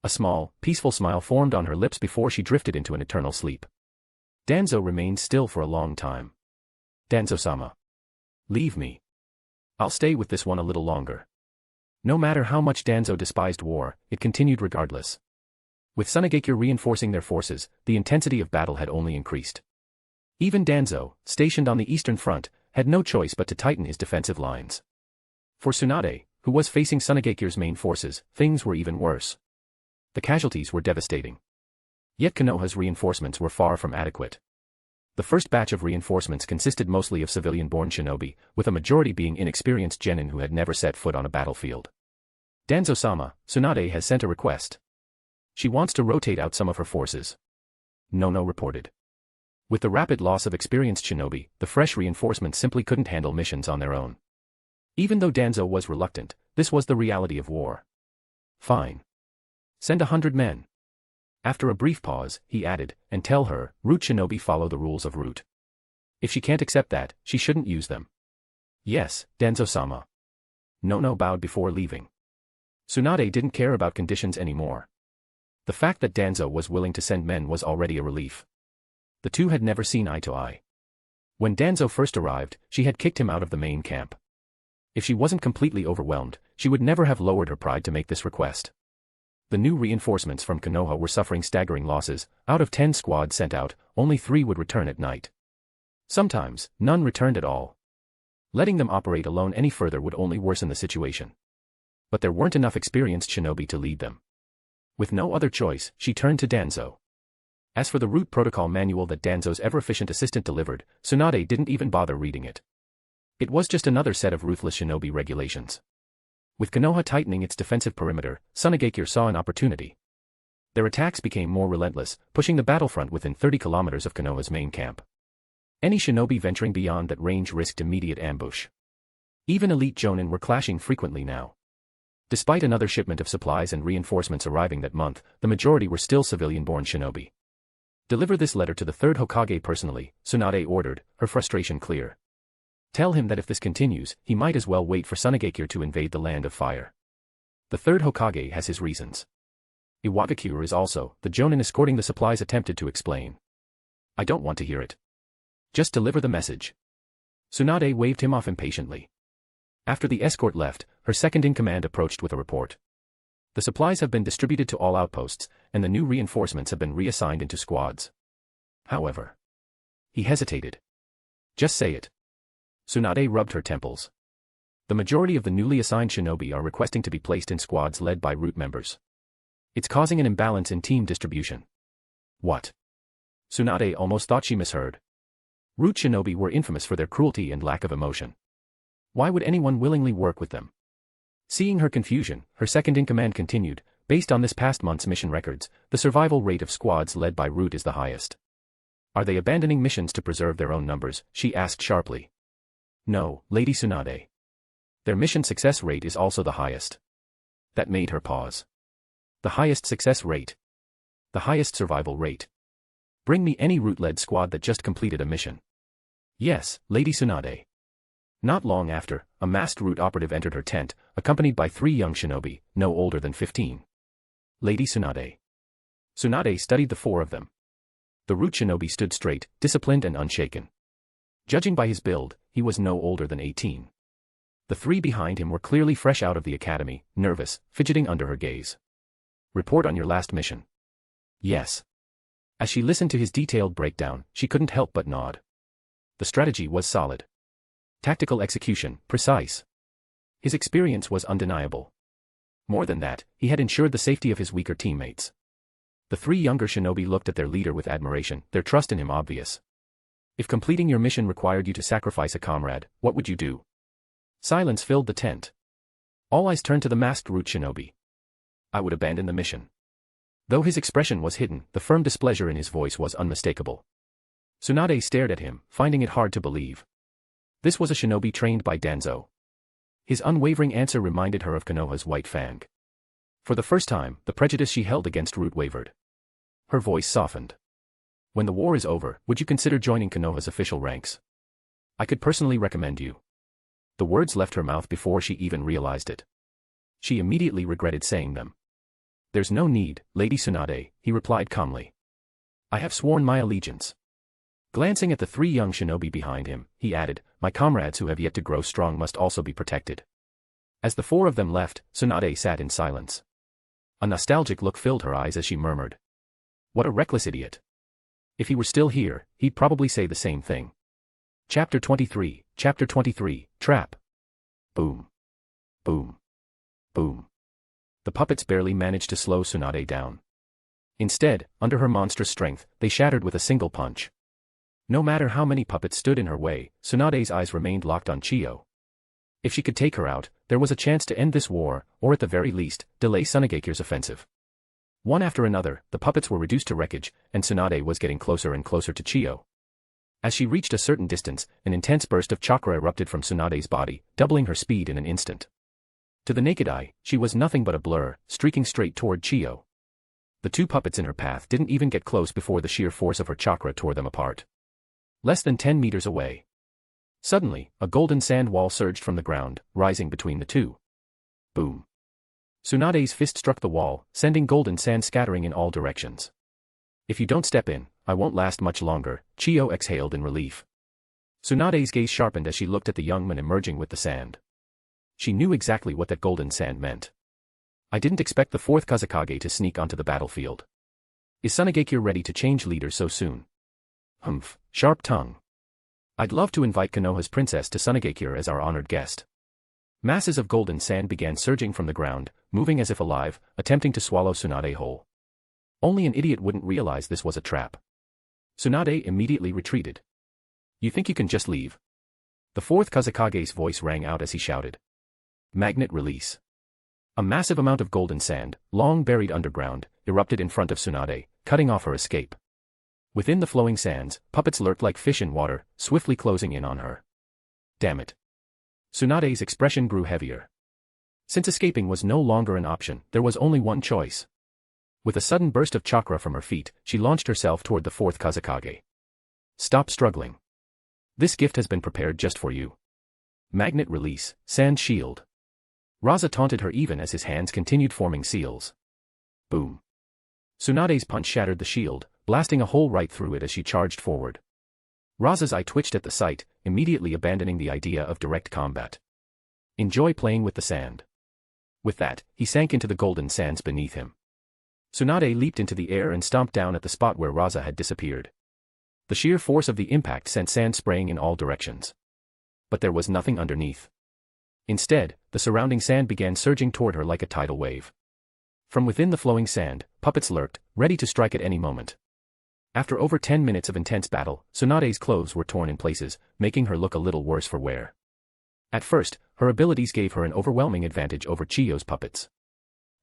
A small, peaceful smile formed on her lips before she drifted into an eternal sleep. Danzo remained still for a long time. Danzo-sama. Leave me. I'll stay with this one a little longer. No matter how much Danzo despised war, it continued regardless. With Sunagakure reinforcing their forces, the intensity of battle had only increased. Even Danzo, stationed on the eastern front, had no choice but to tighten his defensive lines. For Tsunade, who was facing Sunagakure's main forces, things were even worse. The casualties were devastating. Yet Konoha's reinforcements were far from adequate. The first batch of reinforcements consisted mostly of civilian-born shinobi, with a majority being inexperienced genin who had never set foot on a battlefield. Danzo-sama, Tsunade has sent a request. She wants to rotate out some of her forces. Nono reported. With the rapid loss of experienced shinobi, the fresh reinforcements simply couldn't handle missions on their own. Even though Danzo was reluctant, this was the reality of war. Fine. Send 100 men. After a brief pause, he added, and tell her, Root shinobi follow the rules of Root. If she can't accept that, she shouldn't use them. Yes, Danzo-sama. Nono bowed before leaving. Tsunade didn't care about conditions anymore. The fact that Danzo was willing to send men was already a relief. The two had never seen eye to eye. When Danzo first arrived, she had kicked him out of the main camp. If she wasn't completely overwhelmed, she would never have lowered her pride to make this request. The new reinforcements from Konoha were suffering staggering losses. Out of 10 squads sent out, only 3 would return at night. Sometimes, none returned at all. Letting them operate alone any further would only worsen the situation. But there weren't enough experienced shinobi to lead them. With no other choice, she turned to Danzo. As for the route protocol manual that Danzo's ever-efficient assistant delivered, Tsunade didn't even bother reading it. It was just another set of ruthless shinobi regulations. With Konoha tightening its defensive perimeter, Sunagakure saw an opportunity. Their attacks became more relentless, pushing the battlefront within 30 kilometers of Konoha's main camp. Any shinobi venturing beyond that range risked immediate ambush. Even elite jonin were clashing frequently now. Despite another shipment of supplies and reinforcements arriving that month, the majority were still civilian-born shinobi. Deliver this letter to the third Hokage personally, Tsunade ordered, her frustration clear. Tell him that if this continues, he might as well wait for Sunagakure to invade the land of fire. The third Hokage has his reasons. Iwagakure is also, the jonin escorting the supplies attempted to explain. I don't want to hear it. Just deliver the message. Tsunade waved him off impatiently. After the escort left, her second-in-command approached with a report. The supplies have been distributed to all outposts, and the new reinforcements have been reassigned into squads. However. He hesitated. Just say it. Tsunade rubbed her temples. The majority of the newly assigned shinobi are requesting to be placed in squads led by root members. It's causing an imbalance in team distribution. What? Tsunade almost thought she misheard. Root shinobi were infamous for their cruelty and lack of emotion. Why would anyone willingly work with them? Seeing her confusion, her second-in-command continued, based on this past month's mission records, the survival rate of squads led by Root is the highest. Are they abandoning missions to preserve their own numbers? She asked sharply. No, Lady Tsunade. Their mission success rate is also the highest. That made her pause. The highest success rate. The highest survival rate. Bring me any Root-led squad that just completed a mission. Yes, Lady Tsunade. Not long after, a masked Root operative entered her tent, accompanied by 3 young shinobi, no older than 15. Lady Tsunade. Tsunade studied the 4 of them. The Root shinobi stood straight, disciplined and unshaken. Judging by his build, he was no older than 18. The 3 behind him were clearly fresh out of the academy, nervous, fidgeting under her gaze. Report on your last mission. Yes. As she listened to his detailed breakdown, she couldn't help but nod. The strategy was solid. Tactical execution, precise. His experience was undeniable. More than that, he had ensured the safety of his weaker teammates. The 3 younger shinobi looked at their leader with admiration, their trust in him obvious. If completing your mission required you to sacrifice a comrade, what would you do? Silence filled the tent. All eyes turned to the masked Root shinobi. I would abandon the mission. Though his expression was hidden, the firm displeasure in his voice was unmistakable. Tsunade stared at him, finding it hard to believe. This was a shinobi trained by Danzo. His unwavering answer reminded her of Konoha's White Fang. For the first time, the prejudice she held against Root wavered. Her voice softened. When the war is over, would you consider joining Konoha's official ranks? I could personally recommend you. The words left her mouth before she even realized it. She immediately regretted saying them. There's no need, Lady Tsunade, he replied calmly. I have sworn my allegiance. Glancing at the 3 young shinobi behind him, he added, my comrades who have yet to grow strong must also be protected. As the 4 of them left, Tsunade sat in silence. A nostalgic look filled her eyes as she murmured. What a reckless idiot. If he were still here, he'd probably say the same thing. Chapter 23, Trap. Boom. Boom. Boom. The puppets barely managed to slow Tsunade down. Instead, under her monstrous strength, they shattered with a single punch. No matter how many puppets stood in her way, Tsunade's eyes remained locked on Chiyo. If she could take her out, there was a chance to end this war, or at the very least, delay Tsunagekire's offensive. One after another, the puppets were reduced to wreckage, and Tsunade was getting closer and closer to Chiyo. As she reached a certain distance, an intense burst of chakra erupted from Tsunade's body, doubling her speed in an instant. To the naked eye, she was nothing but a blur, streaking straight toward Chiyo. The 2 puppets in her path didn't even get close before the sheer force of her chakra tore them apart. Less than 10 meters away. Suddenly, a golden sand wall surged from the ground, rising between the 2. Boom. Tsunade's fist struck the wall, sending golden sand scattering in all directions. If you don't step in, I won't last much longer, Chiyo exhaled in relief. Tsunade's gaze sharpened as she looked at the young man emerging with the sand. She knew exactly what that golden sand meant. I didn't expect the 4th Kazekage to sneak onto the battlefield. Is Tsunagekire ready to change leader so soon? Humph, sharp tongue. I'd love to invite Konoha's princess to Tsunagekire as our honored guest. Masses of golden sand began surging from the ground, moving as if alive, attempting to swallow Tsunade whole. Only an idiot wouldn't realize this was a trap. Tsunade immediately retreated. You think you can just leave? The 4th Kazekage's voice rang out as he shouted. Magnet release. A massive amount of golden sand, long buried underground, erupted in front of Tsunade, cutting off her escape. Within the flowing sands, puppets lurked like fish in water, swiftly closing in on her. Damn it. Tsunade's expression grew heavier. Since escaping was no longer an option, there was only one choice. With a sudden burst of chakra from her feet, she launched herself toward the 4th Kazekage. Stop struggling. This gift has been prepared just for you. Magnet release, sand shield. Raza taunted her even as his hands continued forming seals. Boom. Tsunade's punch shattered the shield, blasting a hole right through it as she charged forward. Raza's eye twitched at the sight, immediately abandoning the idea of direct combat. Enjoy playing with the sand. With that, he sank into the golden sands beneath him. Tsunade leaped into the air and stomped down at the spot where Raza had disappeared. The sheer force of the impact sent sand spraying in all directions. But there was nothing underneath. Instead, the surrounding sand began surging toward her like a tidal wave. From within the flowing sand, puppets lurked, ready to strike at any moment. After over 10 minutes of intense battle, Tsunade's clothes were torn in places, making her look a little worse for wear. At first, her abilities gave her an overwhelming advantage over Chiyo's puppets.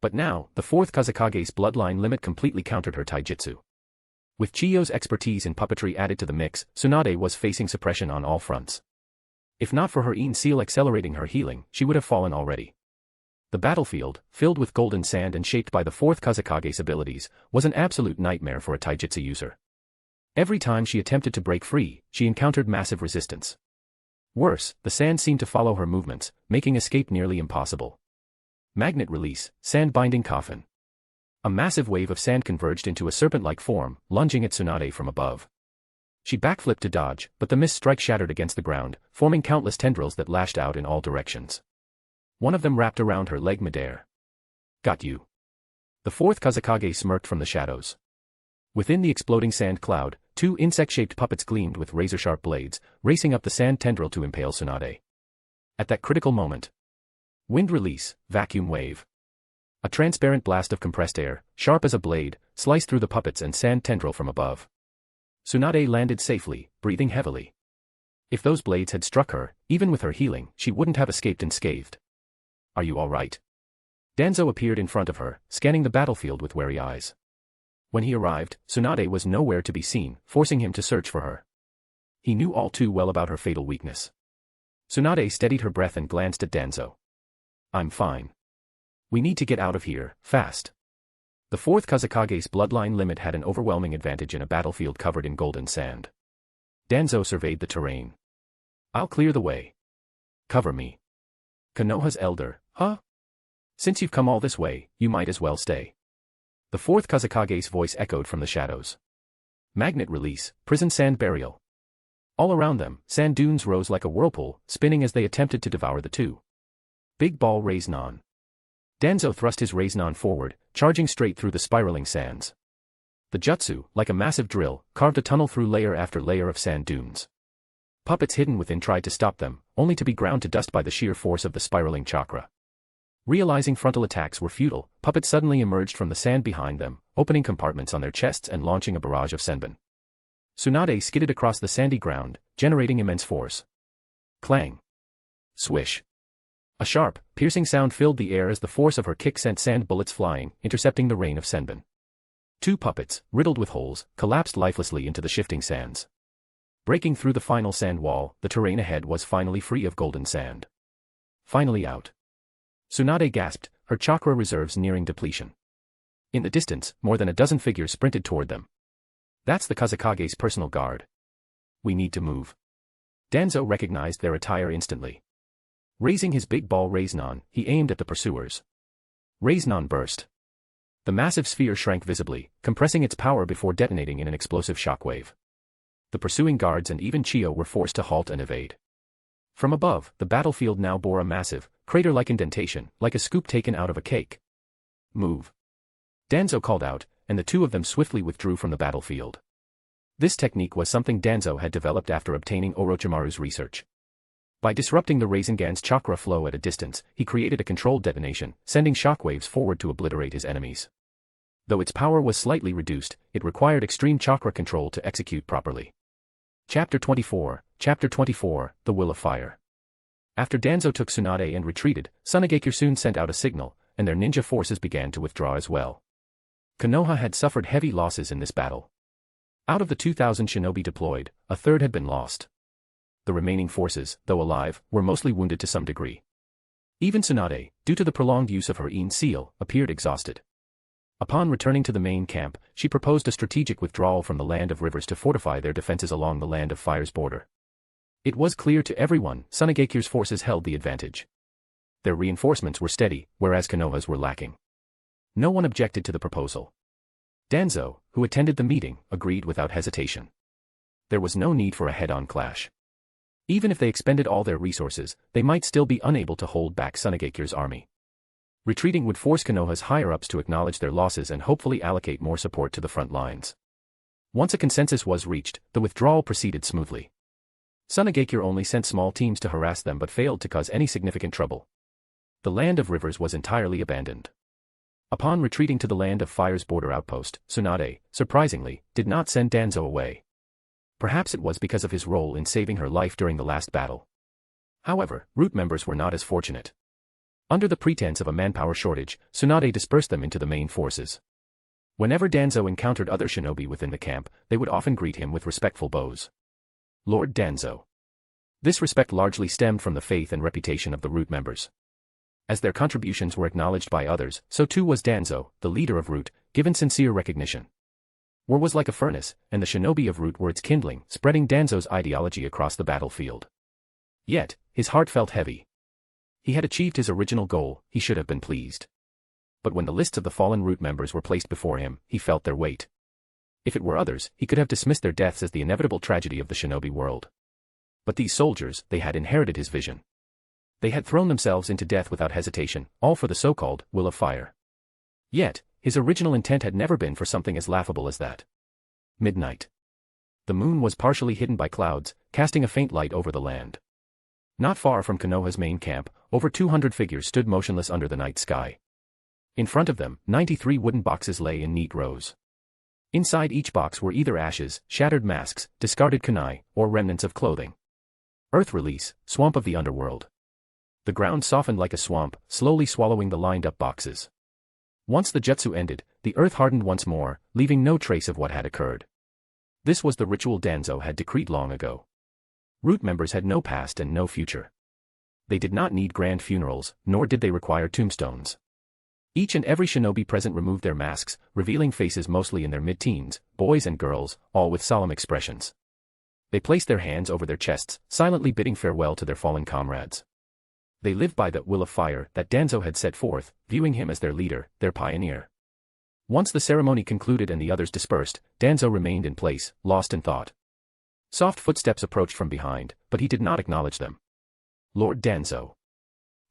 But now, the fourth Kazekage's bloodline limit completely countered her taijutsu. With Chiyo's expertise in puppetry added to the mix, Tsunade was facing suppression on all fronts. If not for her Een seal accelerating her healing, she would have fallen already. The battlefield, filled with golden sand and shaped by the fourth Kazekage's abilities, was an absolute nightmare for a taijutsu user. Every time she attempted to break free, she encountered massive resistance. Worse, the sand seemed to follow her movements, making escape nearly impossible. Magnet release, sand binding coffin. A massive wave of sand converged into a serpent-like form, lunging at Tsunade from above. She backflipped to dodge, but the mist strike shattered against the ground, forming countless tendrils that lashed out in all directions. One of them wrapped around her leg midair. Got you. The fourth Kazekage smirked from the shadows. Within the exploding sand cloud, two insect-shaped puppets gleamed with razor-sharp blades, racing up the sand tendril to impale Tsunade. At that critical moment. Wind release, vacuum wave. A transparent blast of compressed air, sharp as a blade, sliced through the puppets and sand tendril from above. Tsunade landed safely, breathing heavily. If those blades had struck her, even with her healing, she wouldn't have escaped unscathed. Are you all right? Danzo appeared in front of her, scanning the battlefield with wary eyes. When he arrived, Tsunade was nowhere to be seen, forcing him to search for her. He knew all too well about her fatal weakness. Tsunade steadied her breath and glanced at Danzo. I'm fine. We need to get out of here, fast. The fourth Kazekage's bloodline limit had an overwhelming advantage in a battlefield covered in golden sand. Danzo surveyed the terrain. I'll clear the way. Cover me. Konoha's elder, huh? Since you've come all this way, you might as well stay. The fourth Kazekage's voice echoed from the shadows. Magnet release, prison sand burial. All around them, sand dunes rose like a whirlpool, spinning as they attempted to devour the two. Big ball Raiznon. Danzo thrust his Raiznon forward, charging straight through the spiraling sands. The jutsu, like a massive drill, carved a tunnel through layer after layer of sand dunes. Puppets hidden within tried to stop them, only to be ground to dust by the sheer force of the spiraling chakra. Realizing frontal attacks were futile, puppets suddenly emerged from the sand behind them, opening compartments on their chests and launching a barrage of senbon. Tsunade skidded across the sandy ground, generating immense force. Clang. Swish. A sharp, piercing sound filled the air as the force of her kick sent sand bullets flying, intercepting the rain of senbon. Two puppets, riddled with holes, collapsed lifelessly into the shifting sands. Breaking through the final sand wall, the terrain ahead was finally free of golden sand. Finally out. Tsunade gasped, her chakra reserves nearing depletion. In the distance, more than a dozen figures sprinted toward them. That's the Kazekage's personal guard. We need to move. Danzo recognized their attire instantly. Raising his big ball Raiznon, he aimed at the pursuers. Raiznon burst. The massive sphere shrank visibly, compressing its power before detonating in an explosive shockwave. The pursuing guards and even Chiyo were forced to halt and evade. From above, the battlefield now bore a massive, crater-like indentation, like a scoop taken out of a cake. Move. Danzo called out, and the two of them swiftly withdrew from the battlefield. This technique was something Danzo had developed after obtaining Orochimaru's research. By disrupting the Rasengan's chakra flow at a distance, he created a controlled detonation, sending shockwaves forward to obliterate his enemies. Though its power was slightly reduced, it required extreme chakra control to execute properly. Chapter 24, The Will of Fire. After Danzo took Tsunade and retreated, Tsunagakure soon sent out a signal, and their ninja forces began to withdraw as well. Konoha had suffered heavy losses in this battle. Out of the 2,000 shinobi deployed, a third had been lost. The remaining forces, though alive, were mostly wounded to some degree. Even Tsunade, due to the prolonged use of her Een seal, appeared exhausted. Upon returning to the main camp, she proposed a strategic withdrawal from the Land of Rivers to fortify their defenses along the Land of Fire's border. It was clear to everyone, Tsunagakure's forces held the advantage. Their reinforcements were steady, whereas Konoha's were lacking. No one objected to the proposal. Danzo, who attended the meeting, agreed without hesitation. There was no need for a head-on clash. Even if they expended all their resources, they might still be unable to hold back Tsunagakure's army. Retreating would force Konoha's higher-ups to acknowledge their losses and hopefully allocate more support to the front lines. Once a consensus was reached, the withdrawal proceeded smoothly. Tsunagakure only sent small teams to harass them but failed to cause any significant trouble. The Land of Rivers was entirely abandoned. Upon retreating to the Land of Fire's border outpost, Tsunade, surprisingly, did not send Danzo away. Perhaps it was because of his role in saving her life during the last battle. However, Root members were not as fortunate. Under the pretense of a manpower shortage, Tsunade dispersed them into the main forces. Whenever Danzo encountered other shinobi within the camp, they would often greet him with respectful bows. Lord Danzo. This respect largely stemmed from the faith and reputation of the Root members. As their contributions were acknowledged by others, so too was Danzo, the leader of Root, given sincere recognition. War was like a furnace, and the shinobi of Root were its kindling, spreading Danzo's ideology across the battlefield. Yet, his heart felt heavy. He had achieved his original goal, he should have been pleased. But when the lists of the fallen Root members were placed before him, he felt their weight. If it were others, he could have dismissed their deaths as the inevitable tragedy of the shinobi world. But these soldiers, they had inherited his vision. They had thrown themselves into death without hesitation, all for the so-called will of fire. Yet, his original intent had never been for something as laughable as that. Midnight. The moon was partially hidden by clouds, casting a faint light over the land. Not far from Konoha's main camp, over 200 figures stood motionless under the night sky. In front of them, 93 wooden boxes lay in neat rows. Inside each box were either ashes, shattered masks, discarded kunai, or remnants of clothing. Earth release, swamp of the underworld. The ground softened like a swamp, slowly swallowing the lined-up boxes. Once the jutsu ended, the earth hardened once more, leaving no trace of what had occurred. This was the ritual Danzo had decreed long ago. Root members had no past and no future. They did not need grand funerals, nor did they require tombstones. Each and every shinobi present removed their masks, revealing faces mostly in their mid-teens, boys and girls, all with solemn expressions. They placed their hands over their chests, silently bidding farewell to their fallen comrades. They lived by the will of fire that Danzo had set forth, viewing him as their leader, their pioneer. Once the ceremony concluded and the others dispersed, Danzo remained in place, lost in thought. Soft footsteps approached from behind, but he did not acknowledge them. Lord Danzo.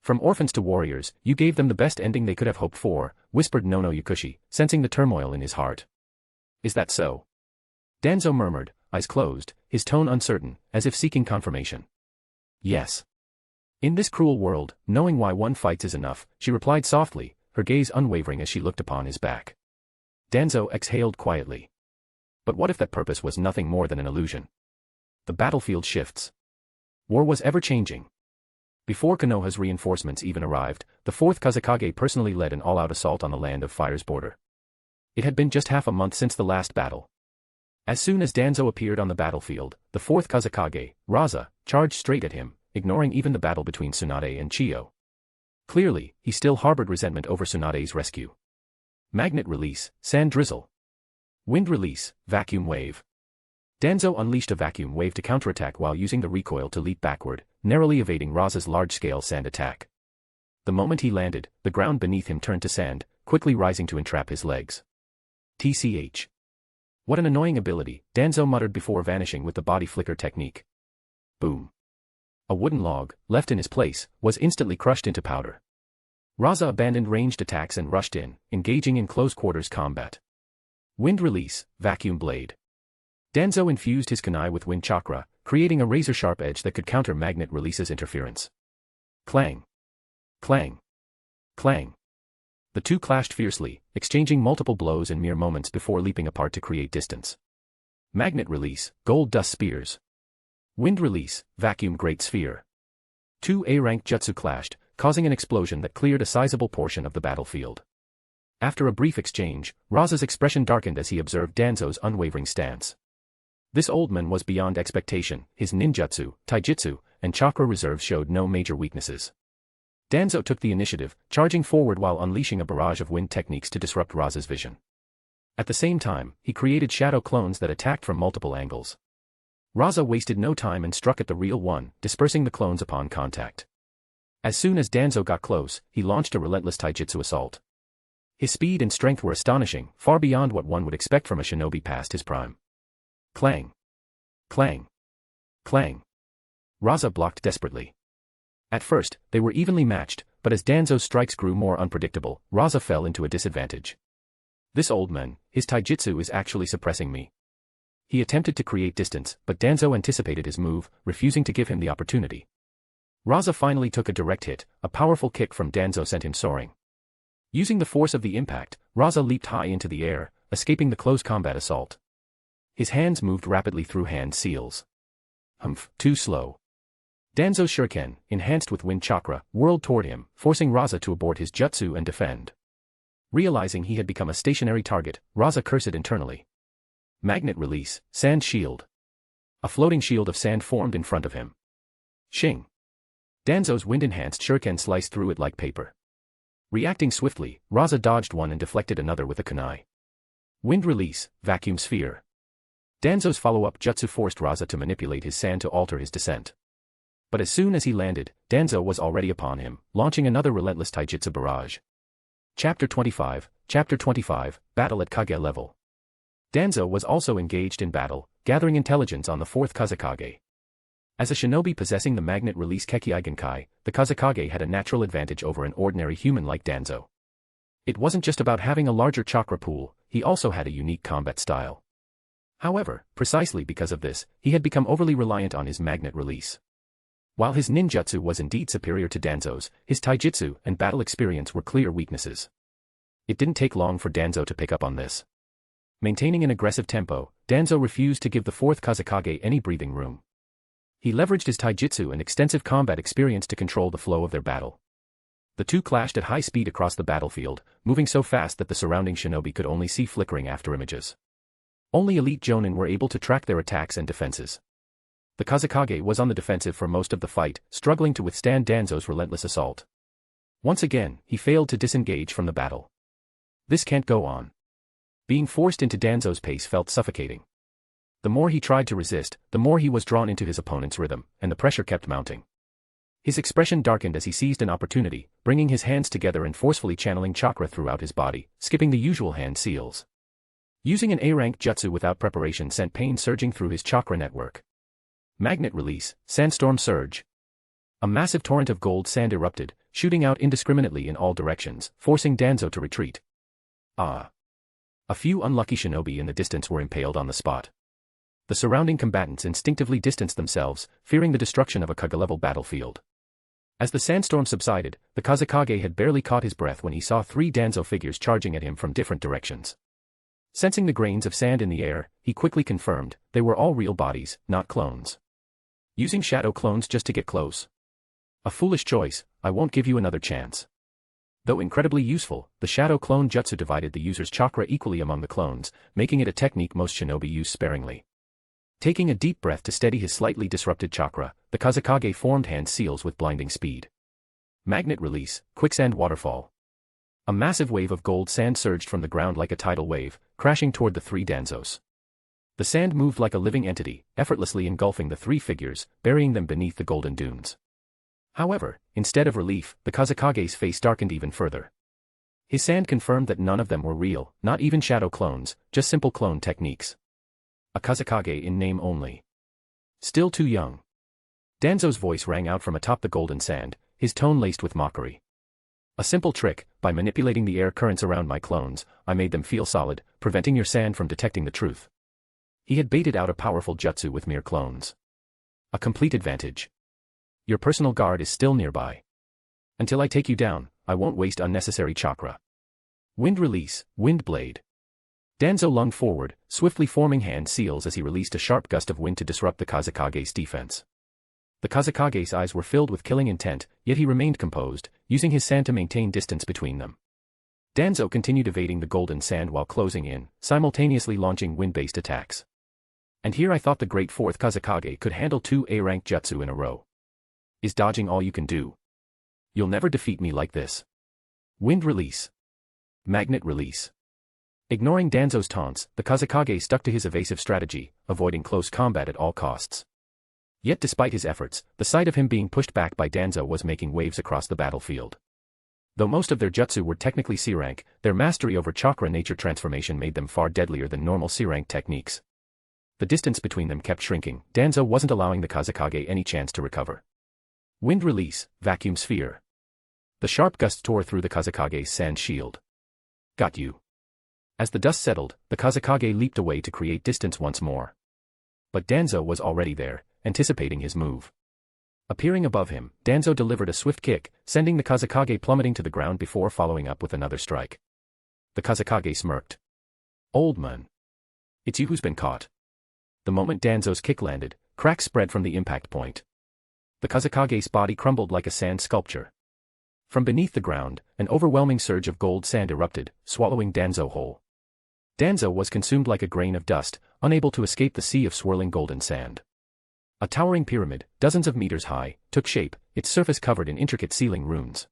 From orphans to warriors, you gave them the best ending they could have hoped for, whispered Nono Yakushi, sensing the turmoil in his heart. Is that so? Danzo murmured, eyes closed, his tone uncertain, as if seeking confirmation. Yes. In this cruel world, knowing why one fights is enough, she replied softly, her gaze unwavering as she looked upon his back. Danzo exhaled quietly. But what if that purpose was nothing more than an illusion? The battlefield shifts. War was ever-changing. Before Konoha's reinforcements even arrived, the 4th Kazekage personally led an all-out assault on the Land of Fire's border. It had been just half a month since the last battle. As soon as Danzo appeared on the battlefield, the 4th Kazekage, Raza, charged straight at him, ignoring even the battle between Tsunade and Chiyo. Clearly, he still harbored resentment over Tsunade's rescue. Magnet release, sand drizzle. Wind release, vacuum wave. Danzo unleashed a vacuum wave to counterattack while using the recoil to leap backward, narrowly evading Raza's large-scale sand attack. The moment he landed, the ground beneath him turned to sand, quickly rising to entrap his legs. TCH. What an annoying ability, Danzo muttered before vanishing with the body flicker technique. Boom. A wooden log, left in his place, was instantly crushed into powder. Raza abandoned ranged attacks and rushed in, engaging in close-quarters combat. Wind release, vacuum blade. Danzo infused his kunai with wind chakra, creating a razor-sharp edge that could counter magnet release's interference. Clang. Clang. Clang. The two clashed fiercely, exchanging multiple blows in mere moments before leaping apart to create distance. Magnet release, gold dust spears. Wind release, vacuum great sphere. Two A-rank jutsu clashed, causing an explosion that cleared a sizable portion of the battlefield. After a brief exchange, Raza's expression darkened as he observed Danzo's unwavering stance. This old man was beyond expectation, his ninjutsu, taijutsu, and chakra reserves showed no major weaknesses. Danzo took the initiative, charging forward while unleashing a barrage of wind techniques to disrupt Raza's vision. At the same time, he created shadow clones that attacked from multiple angles. Raza wasted no time and struck at the real one, dispersing the clones upon contact. As soon as Danzo got close, he launched a relentless taijutsu assault. His speed and strength were astonishing, far beyond what one would expect from a shinobi past his prime. Clang. Clang. Clang. Raza blocked desperately. At first, they were evenly matched, but as Danzo's strikes grew more unpredictable, Raza fell into a disadvantage. This old man, his taijutsu is actually suppressing me. He attempted to create distance, but Danzo anticipated his move, refusing to give him the opportunity. Raza finally took a direct hit, a powerful kick from Danzo sent him soaring. Using the force of the impact, Raza leaped high into the air, escaping the close combat assault. His hands moved rapidly through hand seals. Too slow. Danzo's shuriken, enhanced with wind chakra, whirled toward him, forcing Raza to abort his jutsu and defend. Realizing he had become a stationary target, Raza cursed internally. Magnet release, sand shield. A floating shield of sand formed in front of him. Shing. Danzo's wind-enhanced shuriken sliced through it like paper. Reacting swiftly, Raza dodged one and deflected another with a kunai. Wind release, vacuum sphere. Danzo's follow-up jutsu forced Raza to manipulate his sand to alter his descent. But as soon as he landed, Danzo was already upon him, launching another relentless taijutsu barrage. Chapter 25, Battle at Kage level. Danzo was also engaged in battle, gathering intelligence on the 4th Kazekage. As a shinobi possessing the magnet release Kekkei Genkai, the Kazekage had a natural advantage over an ordinary human like Danzo. It wasn't just about having a larger chakra pool, he also had a unique combat style. However, precisely because of this, he had become overly reliant on his magnet release. While his ninjutsu was indeed superior to Danzo's, his taijutsu and battle experience were clear weaknesses. It didn't take long for Danzo to pick up on this. Maintaining an aggressive tempo, Danzo refused to give the 4th Kazekage any breathing room. He leveraged his taijutsu and extensive combat experience to control the flow of their battle. The two clashed at high speed across the battlefield, moving so fast that the surrounding shinobi could only see flickering afterimages. Only elite jonin were able to track their attacks and defenses. The Kazekage was on the defensive for most of the fight, struggling to withstand Danzo's relentless assault. Once again, he failed to disengage from the battle. This can't go on. Being forced into Danzo's pace felt suffocating. The more he tried to resist, the more he was drawn into his opponent's rhythm, and the pressure kept mounting. His expression darkened as he seized an opportunity, bringing his hands together and forcefully channeling chakra throughout his body, skipping the usual hand seals. Using an A-rank jutsu without preparation sent pain surging through his chakra network. Magnet release, sandstorm surge. A massive torrent of gold sand erupted, shooting out indiscriminately in all directions, forcing Danzo to retreat. A few unlucky shinobi in the distance were impaled on the spot. The surrounding combatants instinctively distanced themselves, fearing the destruction of a Kage-level battlefield. As the sandstorm subsided, the Kazekage had barely caught his breath when he saw 3 Danzo figures charging at him from different directions. Sensing the grains of sand in the air, he quickly confirmed, they were all real bodies, not clones. Using shadow clones just to get close. A foolish choice, I won't give you another chance. Though incredibly useful, the shadow clone jutsu divided the user's chakra equally among the clones, making it a technique most shinobi use sparingly. Taking a deep breath to steady his slightly disrupted chakra, the Kazekage formed hand seals with blinding speed. Magnet release, quicksand waterfall. A massive wave of gold sand surged from the ground like a tidal wave, crashing toward the 3 Danzos. The sand moved like a living entity, effortlessly engulfing the 3 figures, burying them beneath the golden dunes. However, instead of relief, the Kazekage's face darkened even further. His sand confirmed that none of them were real, not even shadow clones, just simple clone techniques. A Kazekage in name only. Still too young. Danzo's voice rang out from atop the golden sand, his tone laced with mockery. A simple trick, by manipulating the air currents around my clones, I made them feel solid, preventing your sand from detecting the truth. He had baited out a powerful jutsu with mere clones. A complete advantage. Your personal guard is still nearby. Until I take you down, I won't waste unnecessary chakra. Wind release, wind blade. Danzo lunged forward, swiftly forming hand seals as he released a sharp gust of wind to disrupt the Kazekage's defense. The Kazekage's eyes were filled with killing intent, yet he remained composed, using his sand to maintain distance between them. Danzo continued evading the golden sand while closing in, simultaneously launching wind-based attacks. And here I thought the great 4th Kazekage could handle 2 A-rank jutsu in a row. Is dodging all you can do? You'll never defeat me like this. Wind release. Magnet release. Ignoring Danzo's taunts, the Kazekage stuck to his evasive strategy, avoiding close combat at all costs. Yet despite his efforts, the sight of him being pushed back by Danzo was making waves across the battlefield. Though most of their jutsu were technically C-rank, their mastery over chakra nature transformation made them far deadlier than normal C-rank techniques. The distance between them kept shrinking, Danzo wasn't allowing the Kazekage any chance to recover. Wind release, vacuum sphere. The sharp gust tore through the Kazekage's sand shield. Got you. As the dust settled, the Kazekage leaped away to create distance once more. But Danzo was already there, anticipating his move. Appearing above him, Danzo delivered a swift kick, sending the Kazekage plummeting to the ground before following up with another strike. The Kazekage smirked. "Old man. It's you who's been caught." The moment Danzo's kick landed, cracks spread from the impact point. The Kazekage's body crumbled like a sand sculpture. From beneath the ground, an overwhelming surge of gold sand erupted, swallowing Danzo whole. Danzo was consumed like a grain of dust, unable to escape the sea of swirling golden sand. A towering pyramid, dozens of meters high, took shape, its surface covered in intricate sealing runes.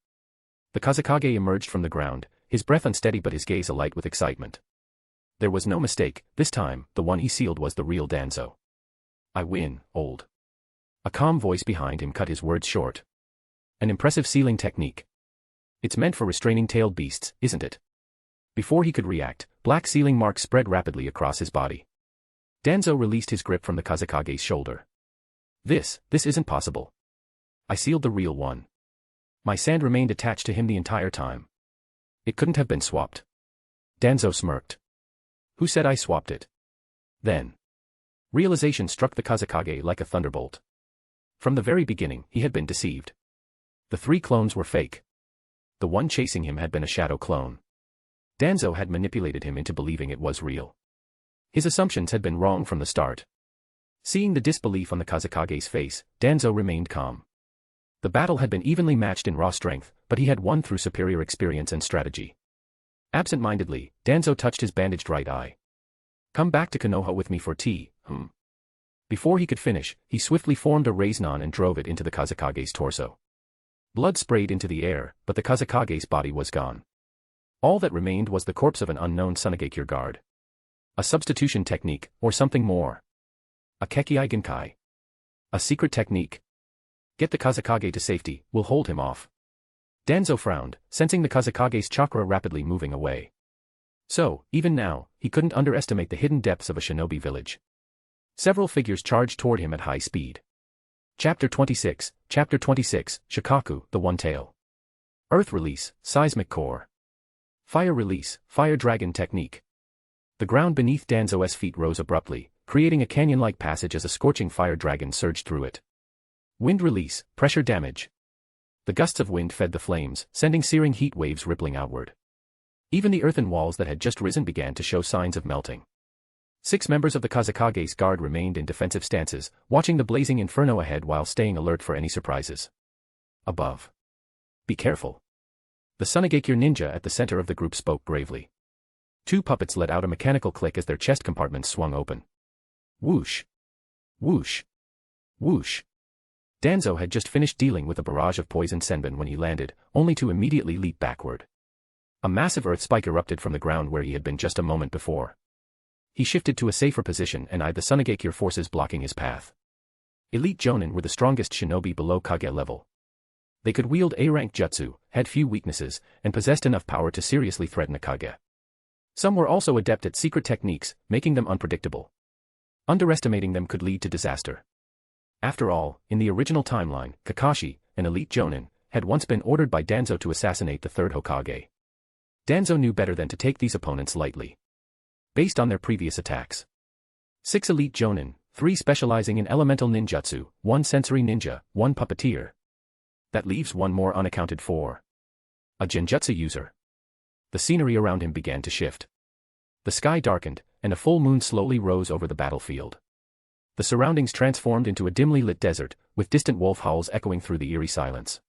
The Kazekage emerged from the ground, his breath unsteady but his gaze alight with excitement. There was no mistake, this time, the one he sealed was the real Danzo. "I win, old." A calm voice behind him cut his words short. "An impressive sealing technique. It's meant for restraining tailed beasts, isn't it?" Before he could react, black sealing marks spread rapidly across his body. Danzo released his grip from the Kazekage's shoulder. This isn't possible. I sealed the real one. My sand remained attached to him the entire time. It couldn't have been swapped." Danzo smirked. "Who said I swapped it?" Then realization struck the Kazekage like a thunderbolt. From the very beginning, he had been deceived. The 3 clones were fake. The one chasing him had been a shadow clone. Danzo had manipulated him into believing it was real. His assumptions had been wrong from the start. Seeing the disbelief on the Kazekage's face, Danzo remained calm. The battle had been evenly matched in raw strength, but he had won through superior experience and strategy. Absent-mindedly, Danzo touched his bandaged right eye. "Come back to Konoha with me for tea, Before he could finish, he swiftly formed a raisonnon and drove it into the Kazekage's torso. Blood sprayed into the air, but the Kazekage's body was gone. All that remained was the corpse of an unknown Sunagakure guard. A substitution technique, or something more. A Kekkei Genkai. A secret technique. "Get the Kazekage to safety, we'll hold him off." Danzo frowned, sensing the Kazekage's chakra rapidly moving away. So, even now, he couldn't underestimate the hidden depths of a shinobi village. Several figures charged toward him at high speed. Chapter 26, Shikaku, the One Tail. Earth Release, Seismic Core. Fire Release, Fire Dragon Technique. The ground beneath Danzo's feet rose abruptly, creating a canyon-like passage as a scorching fire dragon surged through it. Wind Release, Pressure Damage. The gusts of wind fed the flames, sending searing heat waves rippling outward. Even the earthen walls that had just risen began to show signs of melting. 6 members of the Kazekage's guard remained in defensive stances, watching the blazing inferno ahead while staying alert for any surprises. Above. "Be careful." The Sunagakure ninja at the center of the group spoke gravely. 2 puppets let out a mechanical click as their chest compartments swung open. Whoosh. Whoosh. Whoosh. Danzo had just finished dealing with a barrage of poison senbon when he landed, only to immediately leap backward. A massive earth spike erupted from the ground where he had been just a moment before. He shifted to a safer position and eyed the Sunagakure forces blocking his path. Elite Jonin were the strongest shinobi below Kage level. They could wield A-rank jutsu, had few weaknesses, and possessed enough power to seriously threaten a Kage. Some were also adept at secret techniques, making them unpredictable. Underestimating them could lead to disaster. After all, in the original timeline, Kakashi, an elite Jonin, had once been ordered by Danzo to assassinate the 3rd Hokage. Danzo knew better than to take these opponents lightly. Based on their previous attacks. 6 elite Jonin, 3 specializing in elemental ninjutsu, 1 sensory ninja, 1 puppeteer. That leaves 1 more unaccounted for. A genjutsu user. The scenery around him began to shift. The sky darkened, and a full moon slowly rose over the battlefield. The surroundings transformed into a dimly lit desert, with distant wolf howls echoing through the eerie silence.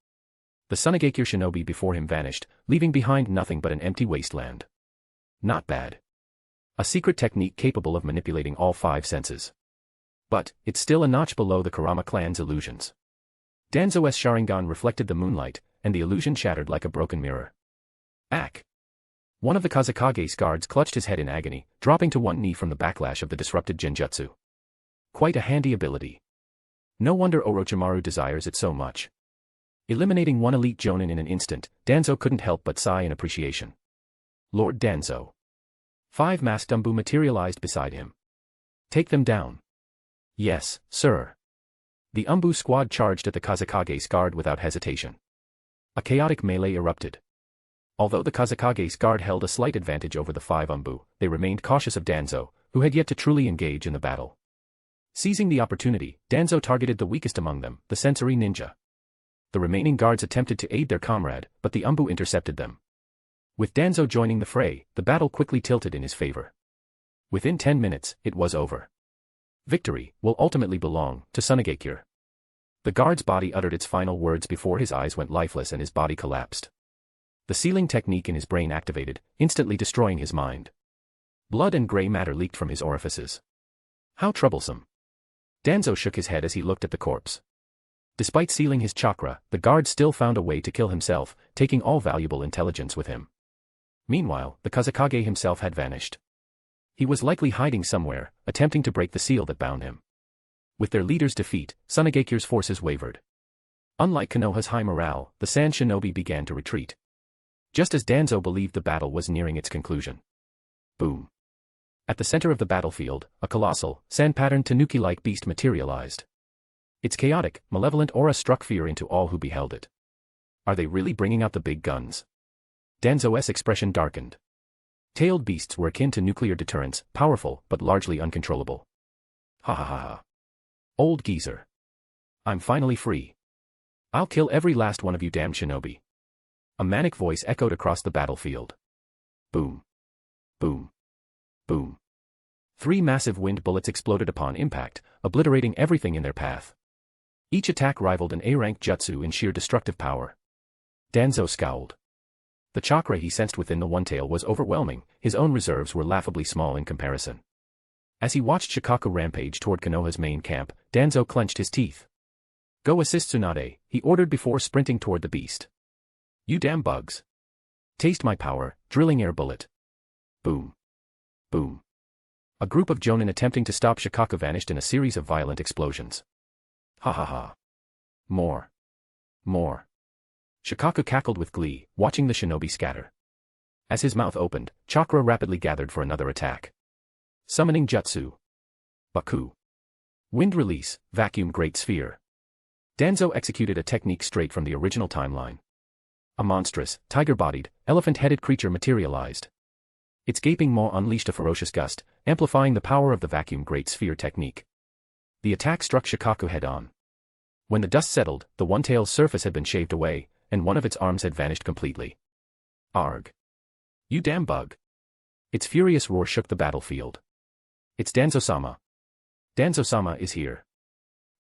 The Sunagakure shinobi before him vanished, leaving behind nothing but an empty wasteland. Not bad. A secret technique capable of manipulating all 5 senses. But, it's still a notch below the Kurama clan's illusions. Danzo's Sharingan reflected the moonlight, and the illusion shattered like a broken mirror. Ack! One of the Kazekage's guards clutched his head in agony, dropping to one knee from the backlash of the disrupted genjutsu. Quite a handy ability. No wonder Orochimaru desires it so much. Eliminating 1 elite Jonin in an instant, Danzo couldn't help but sigh in appreciation. Lord Danzo. 5 masked Umbu materialized beside him. Take them down. Yes, sir. The Umbu squad charged at the Kazekage's guard without hesitation. A chaotic melee erupted. Although the Kazekage's guard held a slight advantage over the 5 Umbu, they remained cautious of Danzo, who had yet to truly engage in the battle. Seizing the opportunity, Danzo targeted the weakest among them, the sensory ninja. The remaining guards attempted to aid their comrade, but the Umbu intercepted them. With Danzo joining the fray, the battle quickly tilted in his favor. Within 10 minutes, it was over. Victory will ultimately belong to Tsunegakure. The guard's body uttered its final words before his eyes went lifeless and his body collapsed. The sealing technique in his brain activated, instantly destroying his mind. Blood and gray matter leaked from his orifices. How troublesome. Danzo shook his head as he looked at the corpse. Despite sealing his chakra, the guard still found a way to kill himself, taking all valuable intelligence with him. Meanwhile, the Kazekage himself had vanished. He was likely hiding somewhere, attempting to break the seal that bound him. With their leader's defeat, Tsunegakure's forces wavered. Unlike Konoha's high morale, the Sand Shinobi began to retreat. Just as Danzo believed the battle was nearing its conclusion. Boom. At the center of the battlefield, a colossal, sand-patterned tanuki-like beast materialized. Its chaotic, malevolent aura struck fear into all who beheld it. Are they really bringing out the big guns? Danzo's expression darkened. Tailed beasts were akin to nuclear deterrents, powerful but largely uncontrollable. Ha ha ha ha. Old geezer. I'm finally free. I'll kill every last one of you damned shinobi. A manic voice echoed across the battlefield. Boom. Boom. Boom. 3 massive wind bullets exploded upon impact, obliterating everything in their path. Each attack rivaled an A-rank jutsu in sheer destructive power. Danzo scowled. The chakra he sensed within the one-tail was overwhelming, his own reserves were laughably small in comparison. As he watched Shikaku rampage toward Konoha's main camp, Danzo clenched his teeth. Go assist Tsunade, he ordered before sprinting toward the beast. You damn bugs. Taste my power, drilling air bullet. Boom. Boom. A group of jonin attempting to stop Shikaku vanished in a series of violent explosions. Ha ha ha. More. More. Shikaku cackled with glee, watching the shinobi scatter. As his mouth opened, chakra rapidly gathered for another attack. Summoning jutsu. Baku. Wind release, vacuum great sphere. Danzo executed a technique straight from the original timeline. A monstrous, tiger-bodied, elephant-headed creature materialized. Its gaping maw unleashed a ferocious gust, amplifying the power of the vacuum great sphere technique. The attack struck Shikaku head-on. When the dust settled, the one-tail's surface had been shaved away, and one of its arms had vanished completely. Arg. You damn bug. Its furious roar shook the battlefield. It's Danzo-sama. Danzo-sama is here.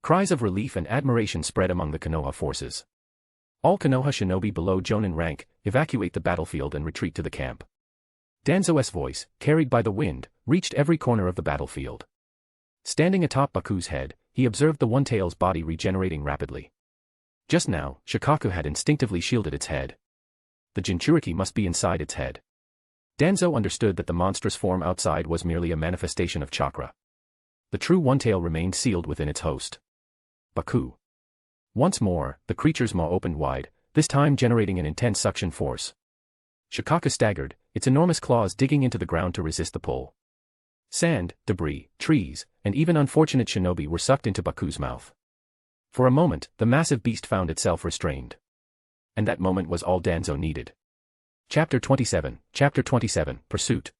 Cries of relief and admiration spread among the Konoha forces. All Konoha shinobi below jonin rank, evacuate the battlefield and retreat to the camp. Danzo's voice, carried by the wind, reached every corner of the battlefield. Standing atop Baku's head, he observed the one-tail's body regenerating rapidly. Just now, Shikaku had instinctively shielded its head. The Jinchuriki must be inside its head. Danzo understood that the monstrous form outside was merely a manifestation of chakra. The true one-tail remained sealed within its host. Baku. Once more, the creature's maw opened wide, this time generating an intense suction force. Shikaku staggered, its enormous claws digging into the ground to resist the pull. Sand, debris, trees, and even unfortunate shinobi were sucked into Baku's mouth. For a moment, the massive beast found itself restrained. And that moment was all Danzo needed. Chapter 27, Pursuit.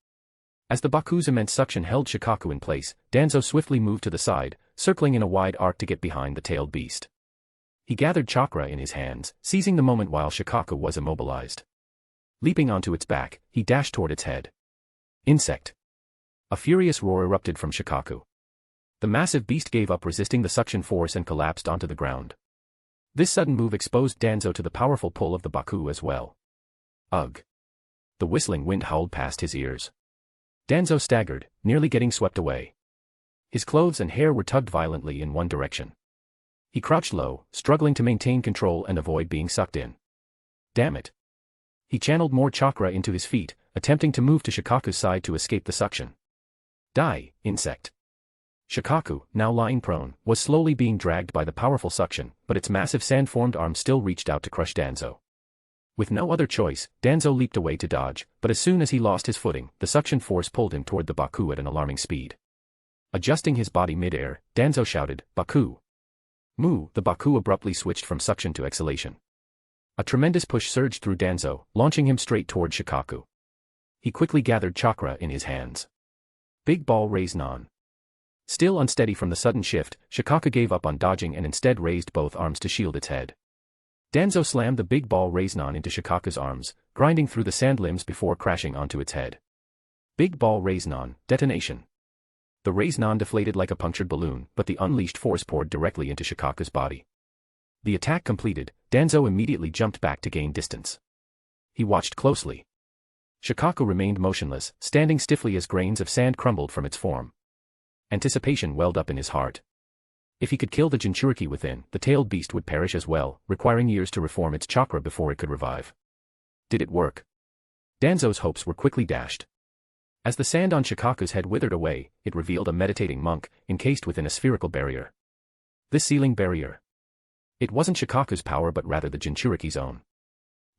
As the Baku's immense suction held Shikaku in place, Danzo swiftly moved to the side, circling in a wide arc to get behind the tailed beast. He gathered chakra in his hands, seizing the moment while Shikaku was immobilized. Leaping onto its back, he dashed toward its head. Insect. A furious roar erupted from Shikaku. The massive beast gave up resisting the suction force and collapsed onto the ground. This sudden move exposed Danzo to the powerful pull of the Baku as well. Ugh. The whistling wind howled past his ears. Danzo staggered, nearly getting swept away. His clothes and hair were tugged violently in one direction. He crouched low, struggling to maintain control and avoid being sucked in. Damn it. He channeled more chakra into his feet, attempting to move to Shikaku's side to escape the suction. Die, insect. Shikaku, now lying prone, was slowly being dragged by the powerful suction, but its massive sand-formed arm still reached out to crush Danzo. With no other choice, Danzo leaped away to dodge, but as soon as he lost his footing, the suction force pulled him toward the Baku at an alarming speed. Adjusting his body mid-air, Danzo shouted, "Baku!" Moo! The Baku abruptly switched from suction to exhalation. A tremendous push surged through Danzo, launching him straight toward Shikaku. He quickly gathered chakra in his hands. Big ball raise non. Still unsteady from the sudden shift, Shikaka gave up on dodging and instead raised both arms to shield its head. Danzo slammed the big ball Raisnon into Shikaka's arms, grinding through the sand limbs before crashing onto its head. Big ball Raisnon, detonation. The Raisnon deflated like a punctured balloon, but the unleashed force poured directly into Shikaka's body. The attack completed, Danzo immediately jumped back to gain distance. He watched closely. Shikaka remained motionless, standing stiffly as grains of sand crumbled from its form. Anticipation welled up in his heart. If he could kill the Jinchuriki within, the tailed beast would perish as well, requiring years to reform its chakra before it could revive. Did it work? Danzo's hopes were quickly dashed. As the sand on Shikaka's head withered away, it revealed a meditating monk, encased within a spherical barrier. This sealing barrier. It wasn't Shikaka's power but rather the Jinchuriki's own.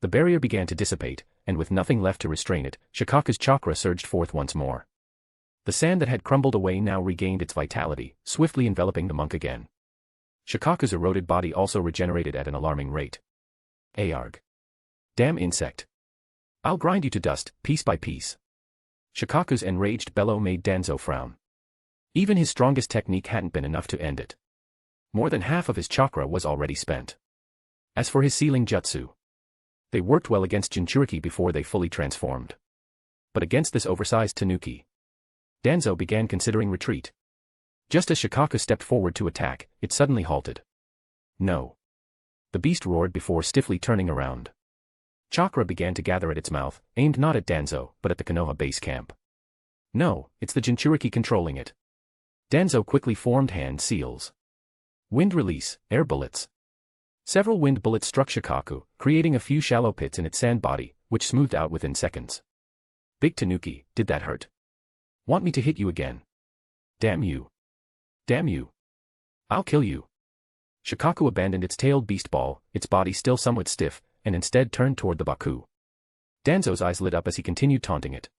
The barrier began to dissipate, and with nothing left to restrain it, Shikaka's chakra surged forth once more. The sand that had crumbled away now regained its vitality, swiftly enveloping the monk again. Shikaka's eroded body also regenerated at an alarming rate. Arg. Damn insect. I'll grind you to dust, piece by piece. Shikaka's enraged bellow made Danzo frown. Even his strongest technique hadn't been enough to end it. More than half of his chakra was already spent. As for his sealing jutsu, they worked well against Jinchuriki before they fully transformed. But against this oversized tanuki, Danzo began considering retreat. Just as Shikaka stepped forward to attack, it suddenly halted. No. The beast roared before stiffly turning around. Chakra began to gather at its mouth, aimed not at Danzo, but at the Konoha base camp. No, it's the Jinchuriki controlling it. Danzo quickly formed hand seals. Wind release, air bullets. Several wind bullets struck Shikaku, creating a few shallow pits in its sand body, which smoothed out within seconds. Big Tanuki, did that hurt? Want me to hit you again? Damn you. Damn you. I'll kill you. Shikaku abandoned its tailed beast ball, its body still somewhat stiff, and instead turned toward the Baku. Danzo's eyes lit up as he continued taunting it.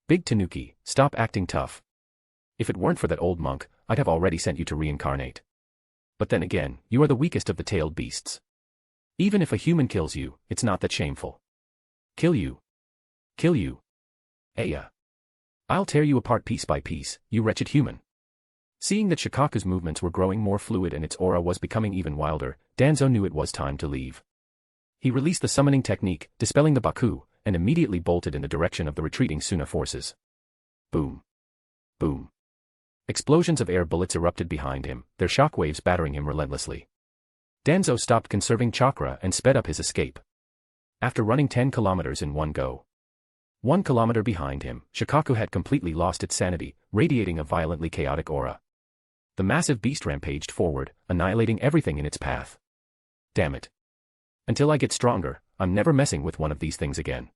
Big Tanuki, stop acting tough. If it weren't for that old monk, I'd have already sent you to reincarnate. But then again, you are the weakest of the tailed beasts. Even if a human kills you, it's not that shameful. Kill you. Kill you. Aya. I'll tear you apart piece by piece, you wretched human. Seeing that Shikaku's movements were growing more fluid and its aura was becoming even wilder, Danzo knew it was time to leave. He released the summoning technique, dispelling the Baku, and immediately bolted in the direction of the retreating Suna forces. Boom. Boom. Explosions of air bullets erupted behind him, their shockwaves battering him relentlessly. Danzo stopped conserving chakra and sped up his escape. After running 10 kilometers in one go. 1 kilometer behind him, Shikaku had completely lost its sanity, radiating a violently chaotic aura. The massive beast rampaged forward, annihilating everything in its path. Damn it. Until I get stronger, I'm never messing with one of these things again.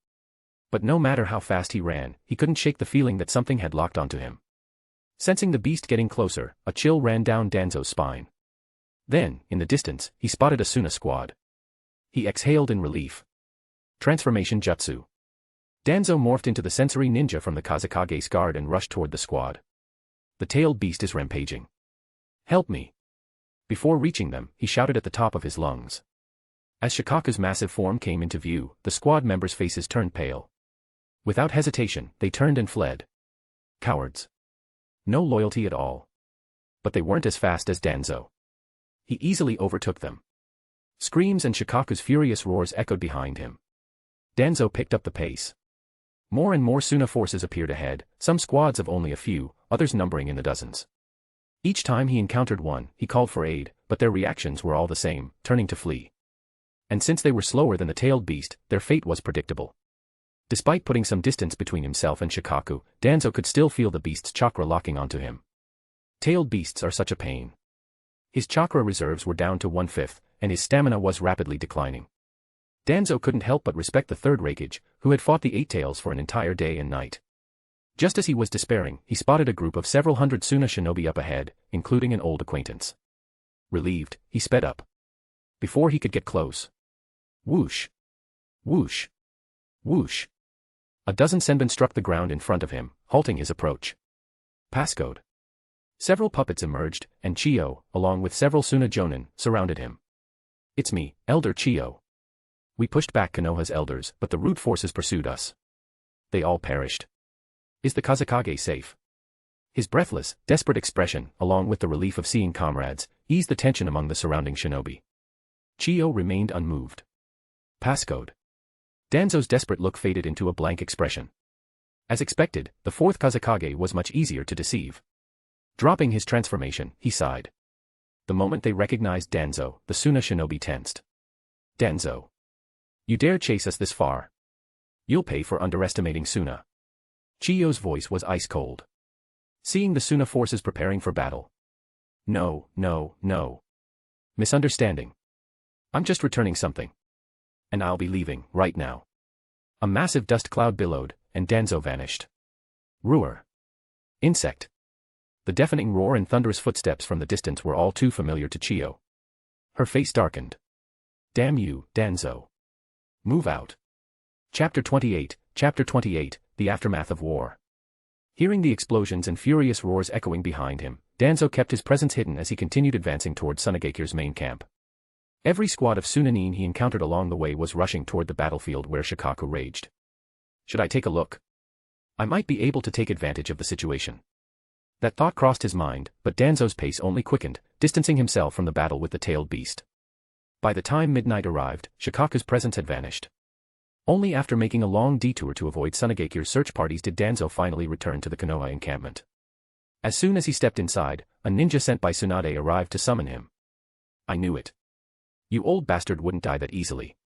But no matter how fast he ran, he couldn't shake the feeling that something had locked onto him. Sensing the beast getting closer, a chill ran down Danzo's spine. Then, in the distance, he spotted a Suna squad. He exhaled in relief. Transformation Jutsu. Danzo morphed into the sensory ninja from the Kazekage's guard and rushed toward the squad. The tailed beast is rampaging. Help me. Before reaching them, he shouted at the top of his lungs. As Shikaku's massive form came into view, the squad members' faces turned pale. Without hesitation, they turned and fled. Cowards. No loyalty at all. But they weren't as fast as Danzo. He easily overtook them. Screams and Shikaku's furious roars echoed behind him. Danzo picked up the pace. More and more Suna forces appeared ahead, some squads of only a few, others numbering in the dozens. Each time he encountered one, he called for aid, but their reactions were all the same, turning to flee. And since they were slower than the tailed beast, their fate was predictable. Despite putting some distance between himself and Shikaku, Danzo could still feel the beast's chakra locking onto him. Tailed beasts are such a pain. His chakra reserves were down to 1/5, and his stamina was rapidly declining. Danzo couldn't help but respect the third Raikage, who had fought the Eight Tails for an entire day and night. Just as he was despairing, he spotted a group of several hundred Suna shinobi up ahead, including an old acquaintance. Relieved, he sped up. Before he could get close. Whoosh. Whoosh. Whoosh. A dozen senbon struck the ground in front of him, halting his approach. Passcode. Several puppets emerged, and Chiyo, along with several Suna jonin, surrounded him. It's me, Elder Chiyo. We pushed back Konoha's elders, but the root forces pursued us. They all perished. Is the Kazekage safe? His breathless, desperate expression, along with the relief of seeing comrades, eased the tension among the surrounding shinobi. Chiyo remained unmoved. Passcode. Danzo's desperate look faded into a blank expression. As expected, the fourth Kazekage was much easier to deceive. Dropping his transformation, he sighed. The moment they recognized Danzo, the Suna shinobi tensed. Danzo. You dare chase us this far? You'll pay for underestimating Suna. Chiyo's voice was ice cold. Seeing the Suna forces preparing for battle. No. Misunderstanding. I'm just returning something. And I'll be leaving, right now. A massive dust cloud billowed, and Danzo vanished. Roar. Insect. The deafening roar and thunderous footsteps from the distance were all too familiar to Chiyo. Her face darkened. Damn you, Danzo. Move out. Chapter 28, The Aftermath of War. Hearing the explosions and furious roars echoing behind him, Danzo kept his presence hidden as he continued advancing toward Sunagakure's main camp. Every squad of Sunanin he encountered along the way was rushing toward the battlefield where Shikaku raged. Should I take a look? I might be able to take advantage of the situation. That thought crossed his mind, but Danzo's pace only quickened, distancing himself from the battle with the tailed beast. By the time midnight arrived, Shikaku's presence had vanished. Only after making a long detour to avoid Sunagakure's search parties did Danzo finally return to the Konoha encampment. As soon as he stepped inside, a ninja sent by Tsunade arrived to summon him. I knew it. You old bastard wouldn't die that easily.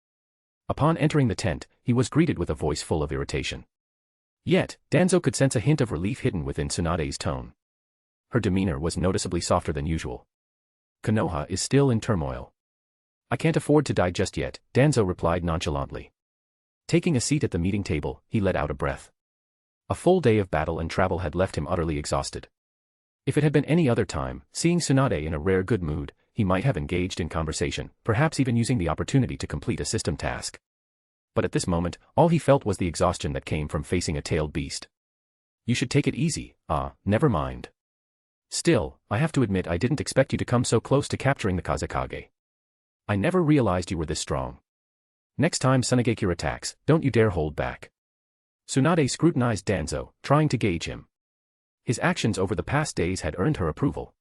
Upon entering the tent, he was greeted with a voice full of irritation. Yet, Danzo could sense a hint of relief hidden within Tsunade's tone. Her demeanor was noticeably softer than usual. Konoha is still in turmoil. I can't afford to die just yet, Danzo replied nonchalantly. Taking a seat at the meeting table, he let out a breath. A full day of battle and travel had left him utterly exhausted. If it had been any other time, seeing Tsunade in a rare good mood, he might have engaged in conversation, perhaps even using the opportunity to complete a system task. But at this moment, all he felt was the exhaustion that came from facing a tailed beast. You should take it easy, never mind. Still, I have to admit I didn't expect you to come so close to capturing the Kazekage. I never realized you were this strong. Next time Sunagakure attacks, don't you dare hold back. Tsunade scrutinized Danzo, trying to gauge him. His actions over the past days had earned her approval.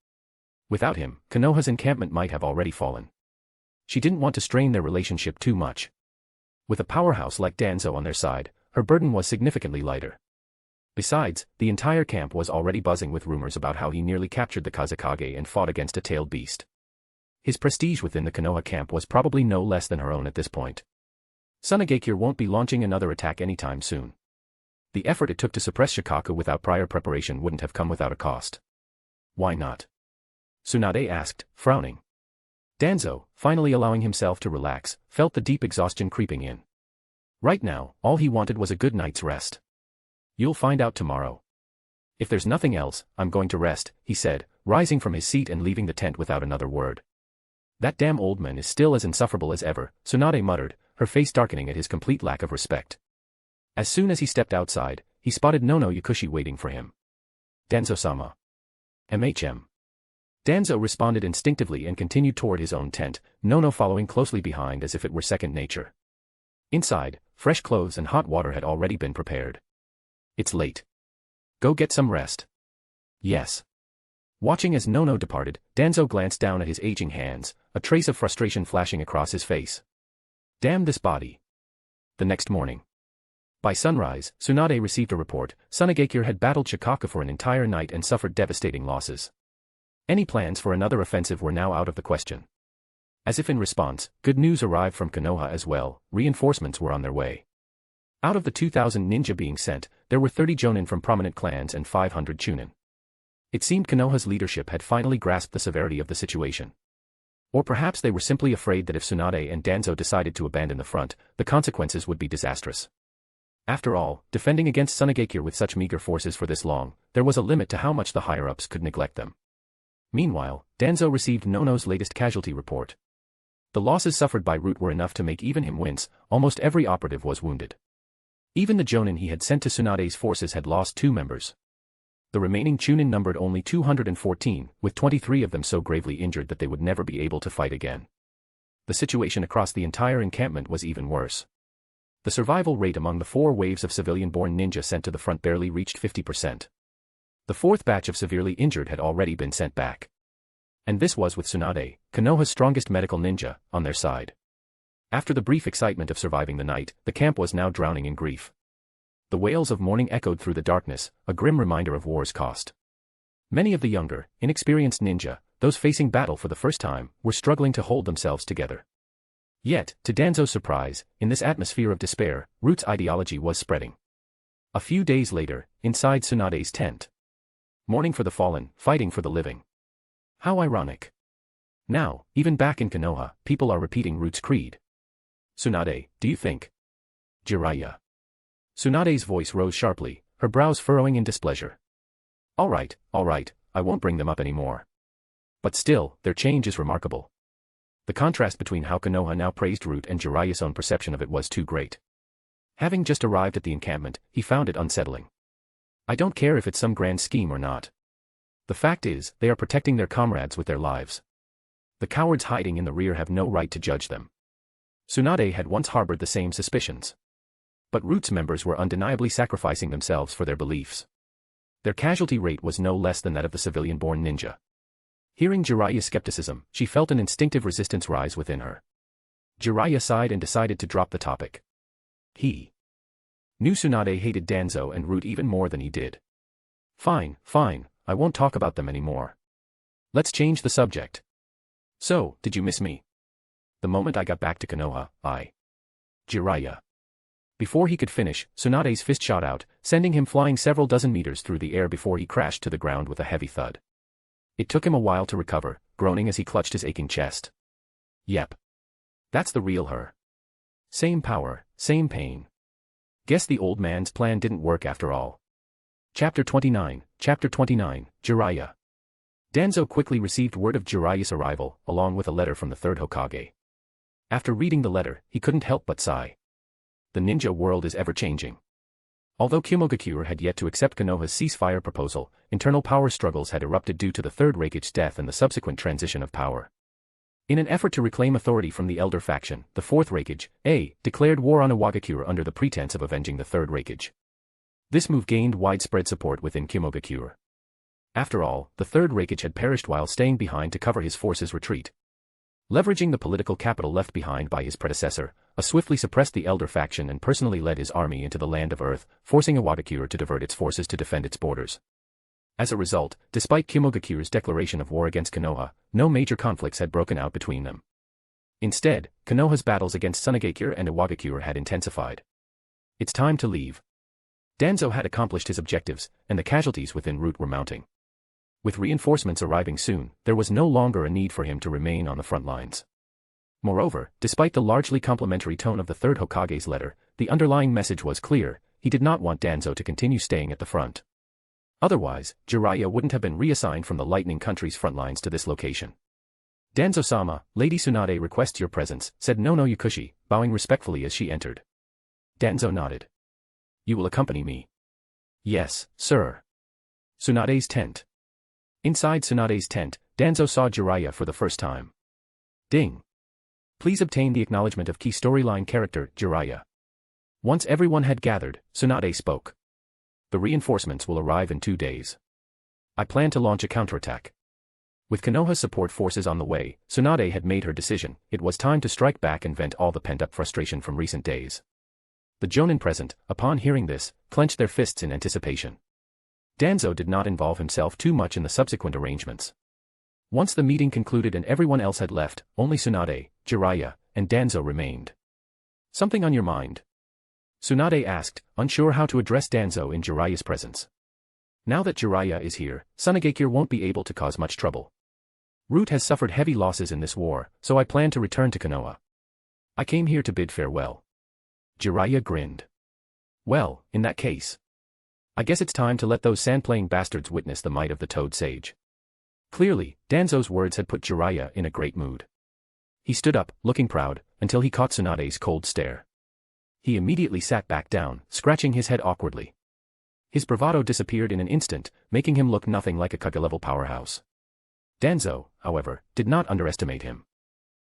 Without him, Konoha's encampment might have already fallen. She didn't want to strain their relationship too much. With a powerhouse like Danzo on their side, her burden was significantly lighter. Besides, the entire camp was already buzzing with rumors about how he nearly captured the Kazekage and fought against a tailed beast. His prestige within the Konoha camp was probably no less than her own at this point. Sunagakure won't be launching another attack anytime soon. The effort it took to suppress Shikaku without prior preparation wouldn't have come without a cost. Why not? Tsunade asked, frowning. Danzo, finally allowing himself to relax, felt the deep exhaustion creeping in. Right now, all he wanted was a good night's rest. You'll find out tomorrow. If there's nothing else, I'm going to rest, he said, rising from his seat and leaving the tent without another word. That damn old man is still as insufferable as ever, Tsunade muttered, her face darkening at his complete lack of respect. As soon as he stepped outside, he spotted Nono Yakushi waiting for him. Danzo-sama. MHM. Danzo responded instinctively and continued toward his own tent, Nono following closely behind as if it were second nature. Inside, fresh clothes and hot water had already been prepared. It's late. Go get some rest. Yes. Watching as Nono departed, Danzo glanced down at his aging hands, a trace of frustration flashing across his face. Damn this body. The next morning. By sunrise, Tsunade received a report. Sunagakure had battled Shikaku for an entire night and suffered devastating losses. Any plans for another offensive were now out of the question. As if in response, good news arrived from Konoha as well, reinforcements were on their way. Out of the 2,000 ninja being sent, there were 30 jonin from prominent clans and 500 chunin. It seemed Konoha's leadership had finally grasped the severity of the situation. Or perhaps they were simply afraid that if Tsunade and Danzo decided to abandon the front, the consequences would be disastrous. After all, defending against Sunagakure with such meager forces for this long, there was a limit to how much the higher-ups could neglect them. Meanwhile, Danzo received Nono's latest casualty report. The losses suffered by Root were enough to make even him wince. Almost every operative was wounded. Even the jonin he had sent to Tsunade's forces had lost 2 members. The remaining chunin numbered only 214, with 23 of them so gravely injured that they would never be able to fight again. The situation across the entire encampment was even worse. The survival rate among the 4 waves of civilian-born ninja sent to the front barely reached 50%. The fourth batch of severely injured had already been sent back. And this was with Tsunade, Konoha's strongest medical ninja, on their side. After the brief excitement of surviving the night, the camp was now drowning in grief. The wails of mourning echoed through the darkness, a grim reminder of war's cost. Many of the younger, inexperienced ninja, those facing battle for the first time, were struggling to hold themselves together. Yet, to Danzo's surprise, in this atmosphere of despair, Root's ideology was spreading. A few days later, inside Tsunade's tent. Mourning for the fallen, fighting for the living. How ironic. Now, even back in Konoha, people are repeating Root's creed. Tsunade, do you think? Jiraiya. Tsunade's voice rose sharply, her brows furrowing in displeasure. All right, I won't bring them up anymore. But still, their change is remarkable. The contrast between how Konoha now praised Root and Jiraiya's own perception of it was too great. Having just arrived at the encampment, he found it unsettling. I don't care if it's some grand scheme or not. The fact is, they are protecting their comrades with their lives. The cowards hiding in the rear have no right to judge them. Tsunade had once harbored the same suspicions. But Root's members were undeniably sacrificing themselves for their beliefs. Their casualty rate was no less than that of the civilian-born ninja. Hearing Jiraiya's skepticism, she felt an instinctive resistance rise within her. Jiraiya sighed and decided to drop the topic. He knew Tsunade hated Danzo and Root even more than he did. Fine, I won't talk about them anymore. Let's change the subject. So, did you miss me? The moment I got back to Konoha, Jiraiya. Before he could finish, Tsunade's fist shot out, sending him flying several dozen meters through the air before he crashed to the ground with a heavy thud. It took him a while to recover, groaning as he clutched his aching chest. Yep. That's the real her. Same power, same pain. Guess the old man's plan didn't work after all. Chapter 29, Jiraiya. Danzo quickly received word of Jiraiya's arrival, along with a letter from the third Hokage. After reading the letter, he couldn't help but sigh. The ninja world is ever-changing. Although Kimogakure had yet to accept Konoha's ceasefire proposal, internal power struggles had erupted due to the third Raikage's death and the subsequent transition of power. In an effort to reclaim authority from the elder faction, the fourth Raikage, declared war on Iwagakure under the pretense of avenging the third Raikage. This move gained widespread support within Kimogakure. After all, the third Raikage had perished while staying behind to cover his forces' retreat. Leveraging the political capital left behind by his predecessor, swiftly suppressed the elder faction and personally led his army into the land of Earth, forcing Iwagakure to divert its forces to defend its borders. As a result, despite Kimogakure's declaration of war against Konoha, no major conflicts had broken out between them. Instead, Konoha's battles against Sunagakure and Iwagakure had intensified. It's time to leave. Danzo had accomplished his objectives, and the casualties within Root were mounting. With reinforcements arriving soon, there was no longer a need for him to remain on the front lines. Moreover, despite the largely complimentary tone of the third Hokage's letter, the underlying message was clear: he did not want Danzo to continue staying at the front. Otherwise, Jiraiya wouldn't have been reassigned from the Lightning Country's front lines to this location. Danzo-sama, Lady Tsunade requests your presence, said Nono Yukushi, bowing respectfully as she entered. Danzo nodded. You will accompany me? Yes, sir. Tsunade's tent. Inside Tsunade's tent, Danzo saw Jiraiya for the first time. Ding. Please obtain the acknowledgement of key storyline character, Jiraiya. Once everyone had gathered, Tsunade spoke. The reinforcements will arrive in 2 days. I plan to launch a counterattack. With Konoha's support forces on the way, Tsunade had made her decision. It was time to strike back and vent all the pent-up frustration from recent days. The Jonin present, upon hearing this, clenched their fists in anticipation. Danzo did not involve himself too much in the subsequent arrangements. Once the meeting concluded and everyone else had left, only Tsunade, Jiraiya, and Danzo remained. Something on your mind? Tsunade asked, unsure how to address Danzo in Jiraiya's presence. Now that Jiraiya is here, Sunagakure won't be able to cause much trouble. Root has suffered heavy losses in this war, so I plan to return to Konoha. I came here to bid farewell. Jiraiya grinned. Well, in that case, I guess it's time to let those sand-playing bastards witness the might of the Toad Sage. Clearly, Danzo's words had put Jiraiya in a great mood. He stood up, looking proud, until he caught Tsunade's cold stare. He immediately sat back down, scratching his head awkwardly. His bravado disappeared in an instant, making him look nothing like a Kage-level powerhouse. Danzo, however, did not underestimate him.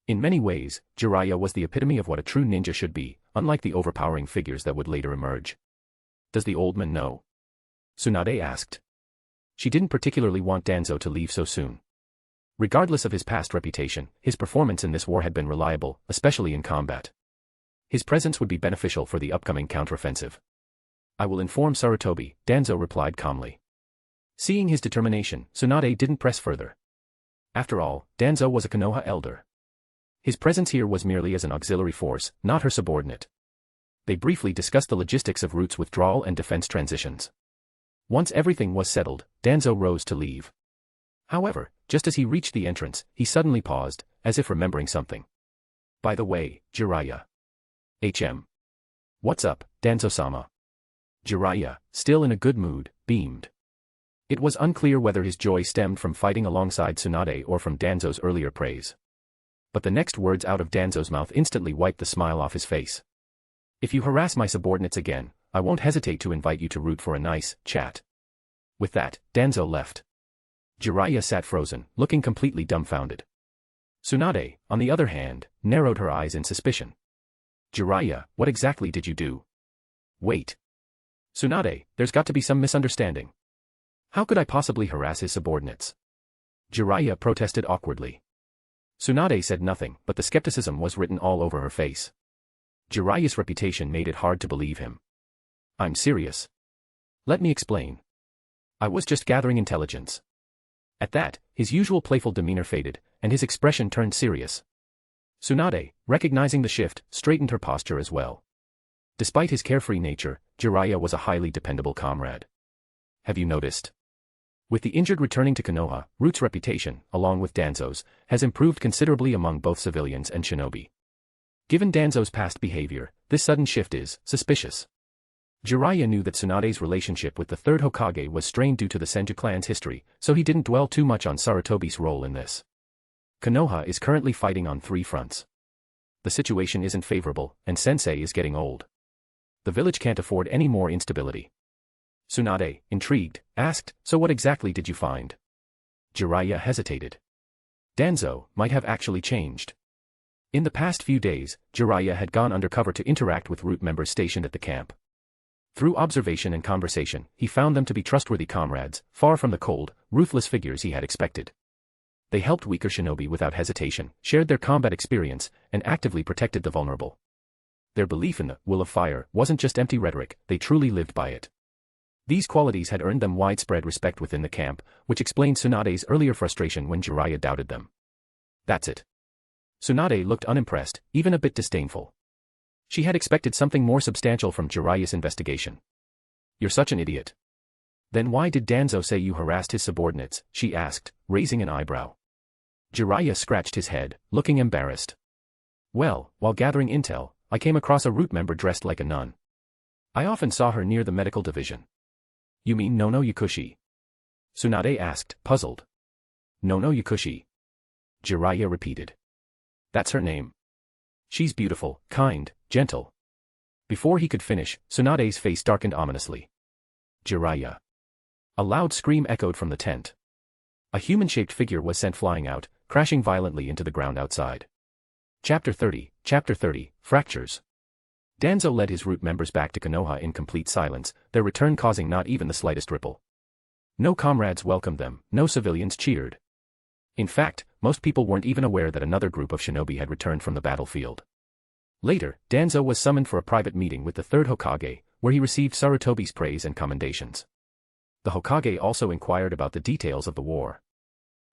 In many ways, Jiraiya was the epitome of what a true ninja should be, unlike the overpowering figures that would later emerge. Does the old man know? Tsunade asked. She didn't particularly want Danzo to leave so soon. Regardless of his past reputation, his performance in this war had been reliable, especially in combat. His presence would be beneficial for the upcoming counteroffensive. I will inform Sarutobi, Danzo replied calmly. Seeing his determination, Tsunade didn't press further. After all, Danzo was a Konoha elder. His presence here was merely as an auxiliary force, not her subordinate. They briefly discussed the logistics of Root's withdrawal and defense transitions. Once everything was settled, Danzo rose to leave. However, just as he reached the entrance, he suddenly paused, as if remembering something. By the way, Jiraiya. What's up, Danzo-sama? Jiraiya, still in a good mood, beamed. It was unclear whether his joy stemmed from fighting alongside Tsunade or from Danzo's earlier praise. But the next words out of Danzo's mouth instantly wiped the smile off his face. If you harass my subordinates again, I won't hesitate to invite you to Root for a nice chat. With that, Danzo left. Jiraiya sat frozen, looking completely dumbfounded. Tsunade, on the other hand, narrowed her eyes in suspicion. Jiraiya, what exactly did you do? Wait. Tsunade, there's got to be some misunderstanding. How could I possibly harass his subordinates? Jiraiya protested awkwardly. Tsunade said nothing, but the skepticism was written all over her face. Jiraiya's reputation made it hard to believe him. I'm serious. Let me explain. I was just gathering intelligence. At that, his usual playful demeanor faded, and his expression turned serious. Tsunade, recognizing the shift, straightened her posture as well. Despite his carefree nature, Jiraiya was a highly dependable comrade. Have you noticed? With the injured returning to Konoha, Root's reputation, along with Danzo's, has improved considerably among both civilians and shinobi. Given Danzo's past behavior, this sudden shift is suspicious. Jiraiya knew that Tsunade's relationship with the third Hokage was strained due to the Senju clan's history, so he didn't dwell too much on Sarutobi's role in this. Konoha is currently fighting on 3 fronts. The situation isn't favorable, and Sensei is getting old. The village can't afford any more instability. Tsunade, intrigued, asked, so what exactly did you find? Jiraiya hesitated. Danzo might have actually changed. In the past few days, Jiraiya had gone undercover to interact with Root members stationed at the camp. Through observation and conversation, he found them to be trustworthy comrades, far from the cold, ruthless figures he had expected. They helped weaker shinobi without hesitation, shared their combat experience, and actively protected the vulnerable. Their belief in the will of fire wasn't just empty rhetoric, they truly lived by it. These qualities had earned them widespread respect within the camp, which explained Tsunade's earlier frustration when Jiraiya doubted them. That's it. Tsunade looked unimpressed, even a bit disdainful. She had expected something more substantial from Jiraiya's investigation. You're such an idiot. Then why did Danzo say you harassed his subordinates? She asked, raising an eyebrow. Jiraiya scratched his head, looking embarrassed. Well, while gathering intel, I came across a Root member dressed like a nun. I often saw her near the medical division. You mean Nono Yakushi? Tsunade asked, puzzled. Nono Yakushi. Jiraiya repeated. That's her name. She's beautiful, kind, gentle. Before he could finish, Tsunade's face darkened ominously. Jiraiya. A loud scream echoed from the tent. A human-shaped figure was sent flying out, crashing violently into the ground outside. Chapter 30, Fractures. Danzo led his Root members back to Konoha in complete silence, their return causing not even the slightest ripple. No comrades welcomed them, no civilians cheered. In fact, most people weren't even aware that another group of shinobi had returned from the battlefield. Later, Danzo was summoned for a private meeting with the third Hokage, where he received Sarutobi's praise and commendations. The Hokage also inquired about the details of the war.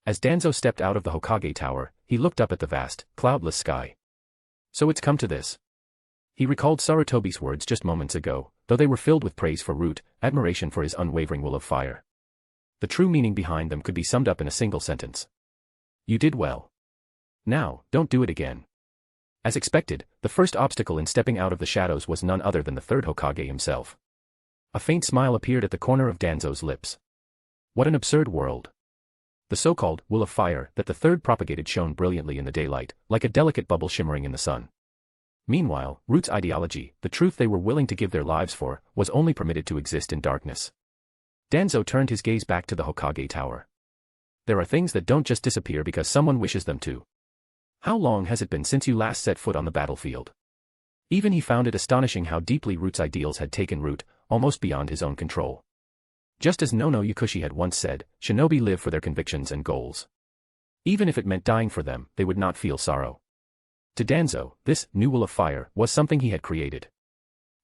As Danzo stepped out of the Hokage tower, he looked up at the vast, cloudless sky. So it's come to this. He recalled Sarutobi's words just moments ago, though they were filled with praise for Root, admiration for his unwavering will of fire. The true meaning behind them could be summed up in a single sentence. You did well. Now, don't do it again. As expected, the first obstacle in stepping out of the shadows was none other than the third Hokage himself. A faint smile appeared at the corner of Danzo's lips. What an absurd world. The so-called will of fire that the third propagated shone brilliantly in the daylight, like a delicate bubble shimmering in the sun. Meanwhile, Root's ideology, the truth they were willing to give their lives for, was only permitted to exist in darkness. Danzo turned his gaze back to the Hokage tower. There are things that don't just disappear because someone wishes them to. How long has it been since you last set foot on the battlefield? Even he found it astonishing how deeply Root's ideals had taken root, almost beyond his own control. Just as Nono Yakushi had once said, shinobi live for their convictions and goals. Even if it meant dying for them, they would not feel sorrow. To Danzo, this new will of fire was something he had created.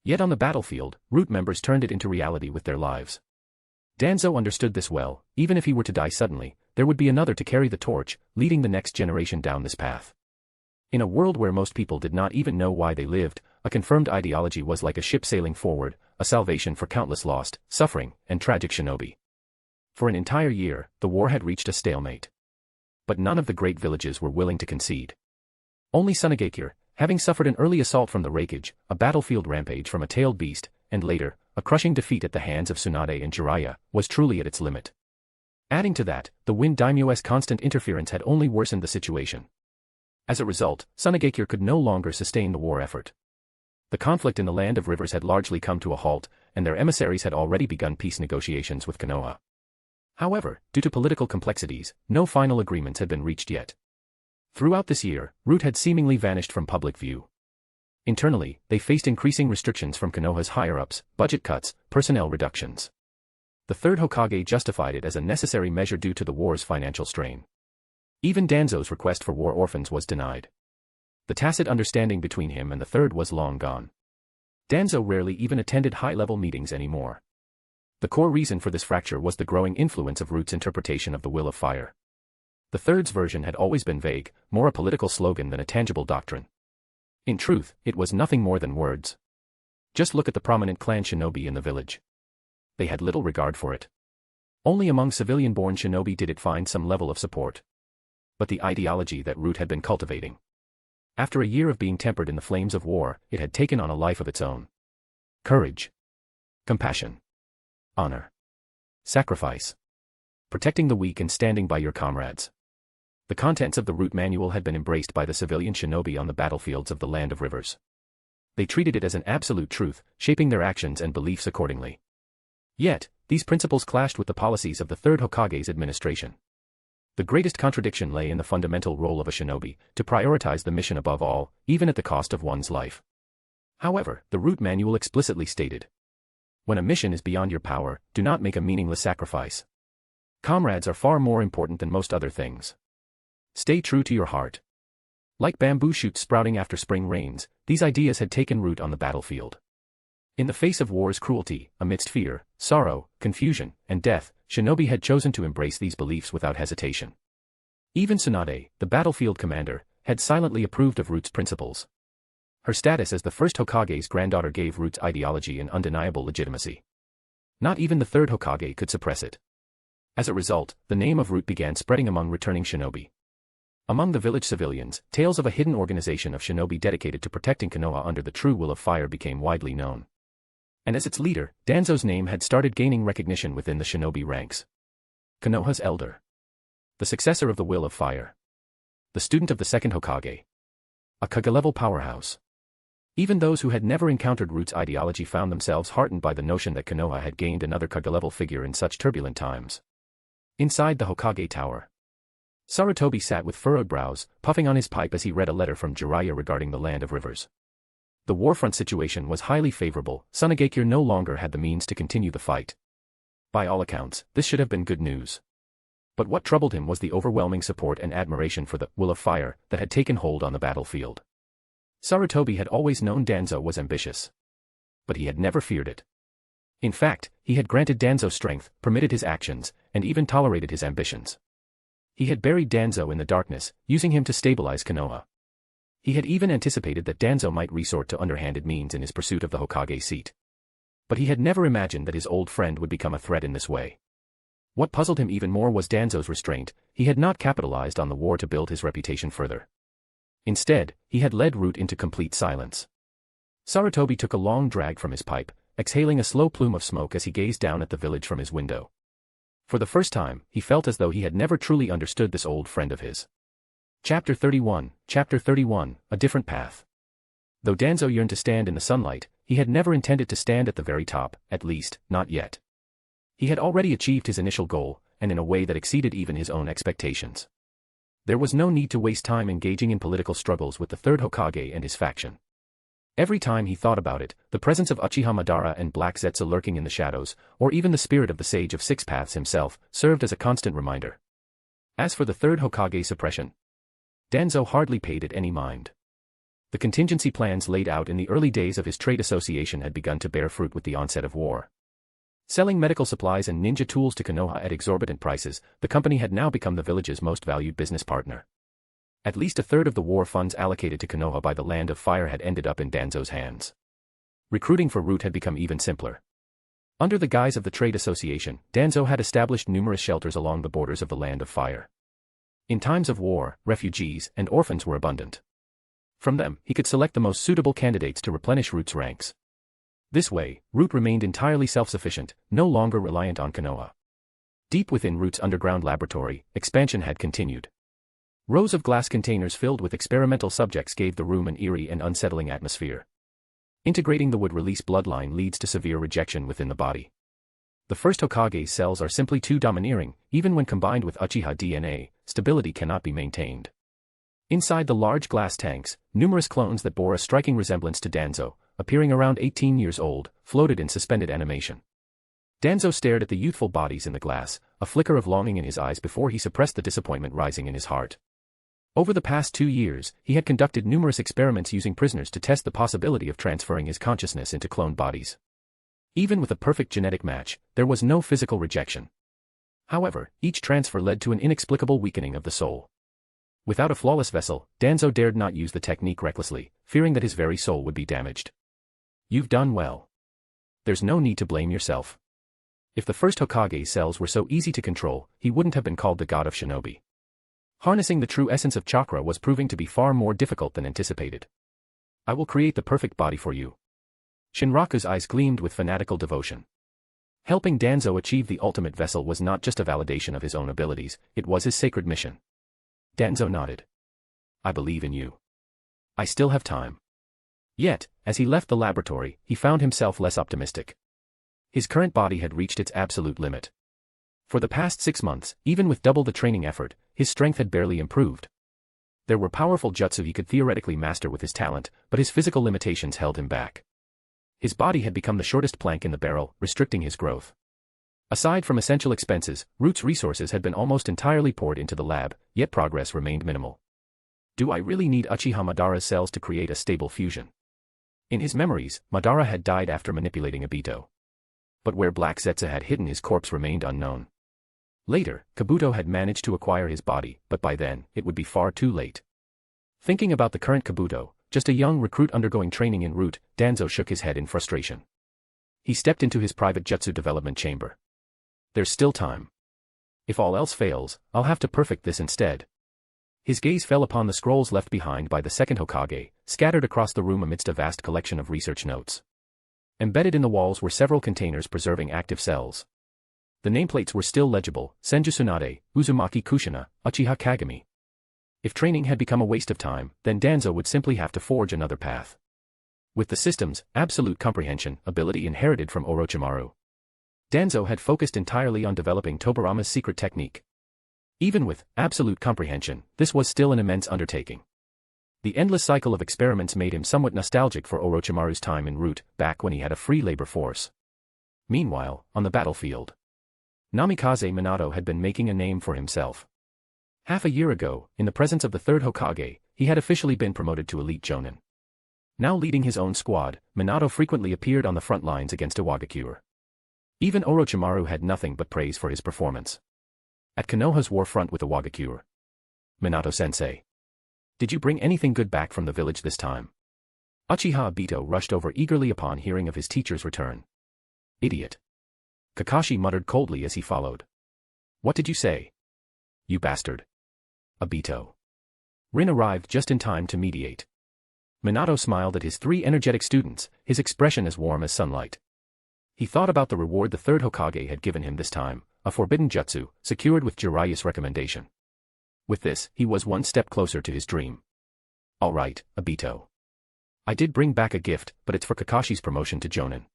Yet on the battlefield, Root members turned it into reality with their lives. Danzo understood this well. Even if he were to die suddenly, there would be another to carry the torch, leading the next generation down this path. In a world where most people did not even know why they lived, a confirmed ideology was like a ship sailing forward, a salvation for countless lost, suffering, and tragic shinobi. For an entire year, the war had reached a stalemate. But none of the great villages were willing to concede. Only Sunagakure, having suffered an early assault from the Raikage, a battlefield rampage from a tailed beast, and later, a crushing defeat at the hands of Tsunade and Jiraiya, was truly at its limit. Adding to that, the Wind Daimyo's constant interference had only worsened the situation. As a result, Sunagakure could no longer sustain the war effort. The conflict in the Land of Rivers had largely come to a halt, and their emissaries had already begun peace negotiations with Konoha. However, due to political complexities, no final agreements had been reached yet. Throughout this year, Root had seemingly vanished from public view. Internally, they faced increasing restrictions from Konoha's higher-ups, budget cuts, personnel reductions. The third Hokage justified it as a necessary measure due to the war's financial strain. Even Danzo's request for war orphans was denied. The tacit understanding between him and the third was long gone. Danzo rarely even attended high-level meetings anymore. The core reason for this fracture was the growing influence of Root's interpretation of the Will of Fire. The third's version had always been vague, more a political slogan than a tangible doctrine. In truth, it was nothing more than words. Just look at the prominent clan shinobi in the village. They had little regard for it. Only among civilian-born shinobi did it find some level of support. But the ideology that Root had been cultivating. After a year of being tempered in the flames of war, it had taken on a life of its own. Courage. Compassion. Honor. Sacrifice. Protecting the weak and standing by your comrades. The contents of the Root Manual had been embraced by the civilian shinobi on the battlefields of the Land of Rivers. They treated it as an absolute truth, shaping their actions and beliefs accordingly. Yet, these principles clashed with the policies of the third Hokage's administration. The greatest contradiction lay in the fundamental role of a shinobi, to prioritize the mission above all, even at the cost of one's life. However, the Root Manual explicitly stated, when a mission is beyond your power, do not make a meaningless sacrifice. Comrades are far more important than most other things. Stay true to your heart. Like bamboo shoots sprouting after spring rains, these ideas had taken root on the battlefield. In the face of war's cruelty, amidst fear, sorrow, confusion, and death, shinobi had chosen to embrace these beliefs without hesitation. Even Tsunade, the battlefield commander, had silently approved of Root's principles. Her status as the first Hokage's granddaughter gave Root's ideology an undeniable legitimacy. Not even the third Hokage could suppress it. As a result, the name of Root began spreading among returning shinobi. Among the village civilians, tales of a hidden organization of shinobi dedicated to protecting Konoha under the true Will of Fire became widely known. And as its leader, Danzo's name had started gaining recognition within the shinobi ranks. Konoha's elder. The successor of the Will of Fire. The student of the second Hokage. A Kage-level powerhouse. Even those who had never encountered Root's ideology found themselves heartened by the notion that Konoha had gained another Kage-level figure in such turbulent times. Inside the Hokage Tower, Sarutobi sat with furrowed brows, puffing on his pipe as he read a letter from Jiraiya regarding the Land of Rivers. The warfront situation was highly favorable. Sunagakure no longer had the means to continue the fight. By all accounts, this should have been good news. But what troubled him was the overwhelming support and admiration for the Will of Fire that had taken hold on the battlefield. Sarutobi had always known Danzo was ambitious. But he had never feared it. In fact, he had granted Danzo strength, permitted his actions, and even tolerated his ambitions. He had buried Danzo in the darkness, using him to stabilize Konoha. He had even anticipated that Danzo might resort to underhanded means in his pursuit of the Hokage seat. But he had never imagined that his old friend would become a threat in this way. What puzzled him even more was Danzo's restraint. He had not capitalized on the war to build his reputation further. Instead, he had led Root into complete silence. Sarutobi took a long drag from his pipe, exhaling a slow plume of smoke as he gazed down at the village from his window. For the first time, he felt as though he had never truly understood this old friend of his. Chapter 31, A Different Path. Though Danzo yearned to stand in the sunlight, he had never intended to stand at the very top, at least, not yet. He had already achieved his initial goal, and in a way that exceeded even his own expectations. There was no need to waste time engaging in political struggles with the third Hokage and his faction. Every time he thought about it, the presence of Uchiha Madara and Black Zetsu lurking in the shadows, or even the spirit of the Sage of Six Paths himself, served as a constant reminder. As for the third Hokage suppression, Danzo hardly paid it any mind. The contingency plans laid out in the early days of his trade association had begun to bear fruit with the onset of war. Selling medical supplies and ninja tools to Konoha at exorbitant prices, the company had now become the village's most valued business partner. At least a third of the war funds allocated to Konoha by the Land of Fire had ended up in Danzo's hands. Recruiting for Root had become even simpler. Under the guise of the trade association, Danzo had established numerous shelters along the borders of the Land of Fire. In times of war, refugees and orphans were abundant. From them, he could select the most suitable candidates to replenish Root's ranks. This way, Root remained entirely self-sufficient, no longer reliant on Konoha. Deep within Root's underground laboratory, expansion had continued. Rows of glass containers filled with experimental subjects gave the room an eerie and unsettling atmosphere. Integrating the would-release bloodline leads to severe rejection within the body. The first Hokage's cells are simply too domineering, even when combined with Uchiha DNA, stability cannot be maintained. Inside the large glass tanks, numerous clones that bore a striking resemblance to Danzo, appearing around 18 years old, floated in suspended animation. Danzo stared at the youthful bodies in the glass, a flicker of longing in his eyes before he suppressed the disappointment rising in his heart. Over the past 2 years, he had conducted numerous experiments using prisoners to test the possibility of transferring his consciousness into cloned bodies. Even with a perfect genetic match, there was no physical rejection. However, each transfer led to an inexplicable weakening of the soul. Without a flawless vessel, Danzo dared not use the technique recklessly, fearing that his very soul would be damaged. You've done well. There's no need to blame yourself. If the first Hokage's cells were so easy to control, he wouldn't have been called the god of shinobi. Harnessing the true essence of chakra was proving to be far more difficult than anticipated. I will create the perfect body for you. Shinraku's eyes gleamed with fanatical devotion. Helping Danzo achieve the ultimate vessel was not just a validation of his own abilities, it was his sacred mission. Danzo nodded. I believe in you. I still have time. Yet, as he left the laboratory, he found himself less optimistic. His current body had reached its absolute limit. For the past 6 months, even with double the training effort, his strength had barely improved. There were powerful jutsu he could theoretically master with his talent, but his physical limitations held him back. His body had become the shortest plank in the barrel, restricting his growth. Aside from essential expenses, Root's resources had been almost entirely poured into the lab, yet progress remained minimal. Do I really need Uchiha Madara's cells to create a stable fusion? In his memories, Madara had died after manipulating Obito. But where Black Zetsu had hidden his corpse remained unknown. Later, Kabuto had managed to acquire his body, but by then, it would be far too late. Thinking about the current Kabuto, just a young recruit undergoing training en route, Danzo shook his head in frustration. He stepped into his private jutsu development chamber. There's still time. If all else fails, I'll have to perfect this instead. His gaze fell upon the scrolls left behind by the second Hokage, scattered across the room amidst a vast collection of research notes. Embedded in the walls were several containers preserving active cells. The nameplates were still legible: Senju Tsunade, Uzumaki Kushina, Uchiha Kagami. If training had become a waste of time, then Danzo would simply have to forge another path. With the system's absolute comprehension ability inherited from Orochimaru, Danzo had focused entirely on developing Tobirama's secret technique. Even with absolute comprehension, this was still an immense undertaking. The endless cycle of experiments made him somewhat nostalgic for Orochimaru's time en route, back when he had a free labor force. Meanwhile, on the battlefield, Namikaze Minato had been making a name for himself. Half a year ago, in the presence of the third Hokage, he had officially been promoted to elite Jonin. Now leading his own squad, Minato frequently appeared on the front lines against Iwagakure. Even Orochimaru had nothing but praise for his performance. At Konoha's war front with Iwagakure, Minato-sensei, did you bring anything good back from the village this time? Uchiha Obito rushed over eagerly upon hearing of his teacher's return. Idiot. Kakashi muttered coldly as he followed. What did you say? You bastard. Obito. Rin arrived just in time to mediate. Minato smiled at his 3 energetic students, his expression as warm as sunlight. He thought about the reward the third Hokage had given him this time, a forbidden jutsu, secured with Jiraiya's recommendation. With this, he was one step closer to his dream. All right, Obito. I did bring back a gift, but it's for Kakashi's promotion to Jonin.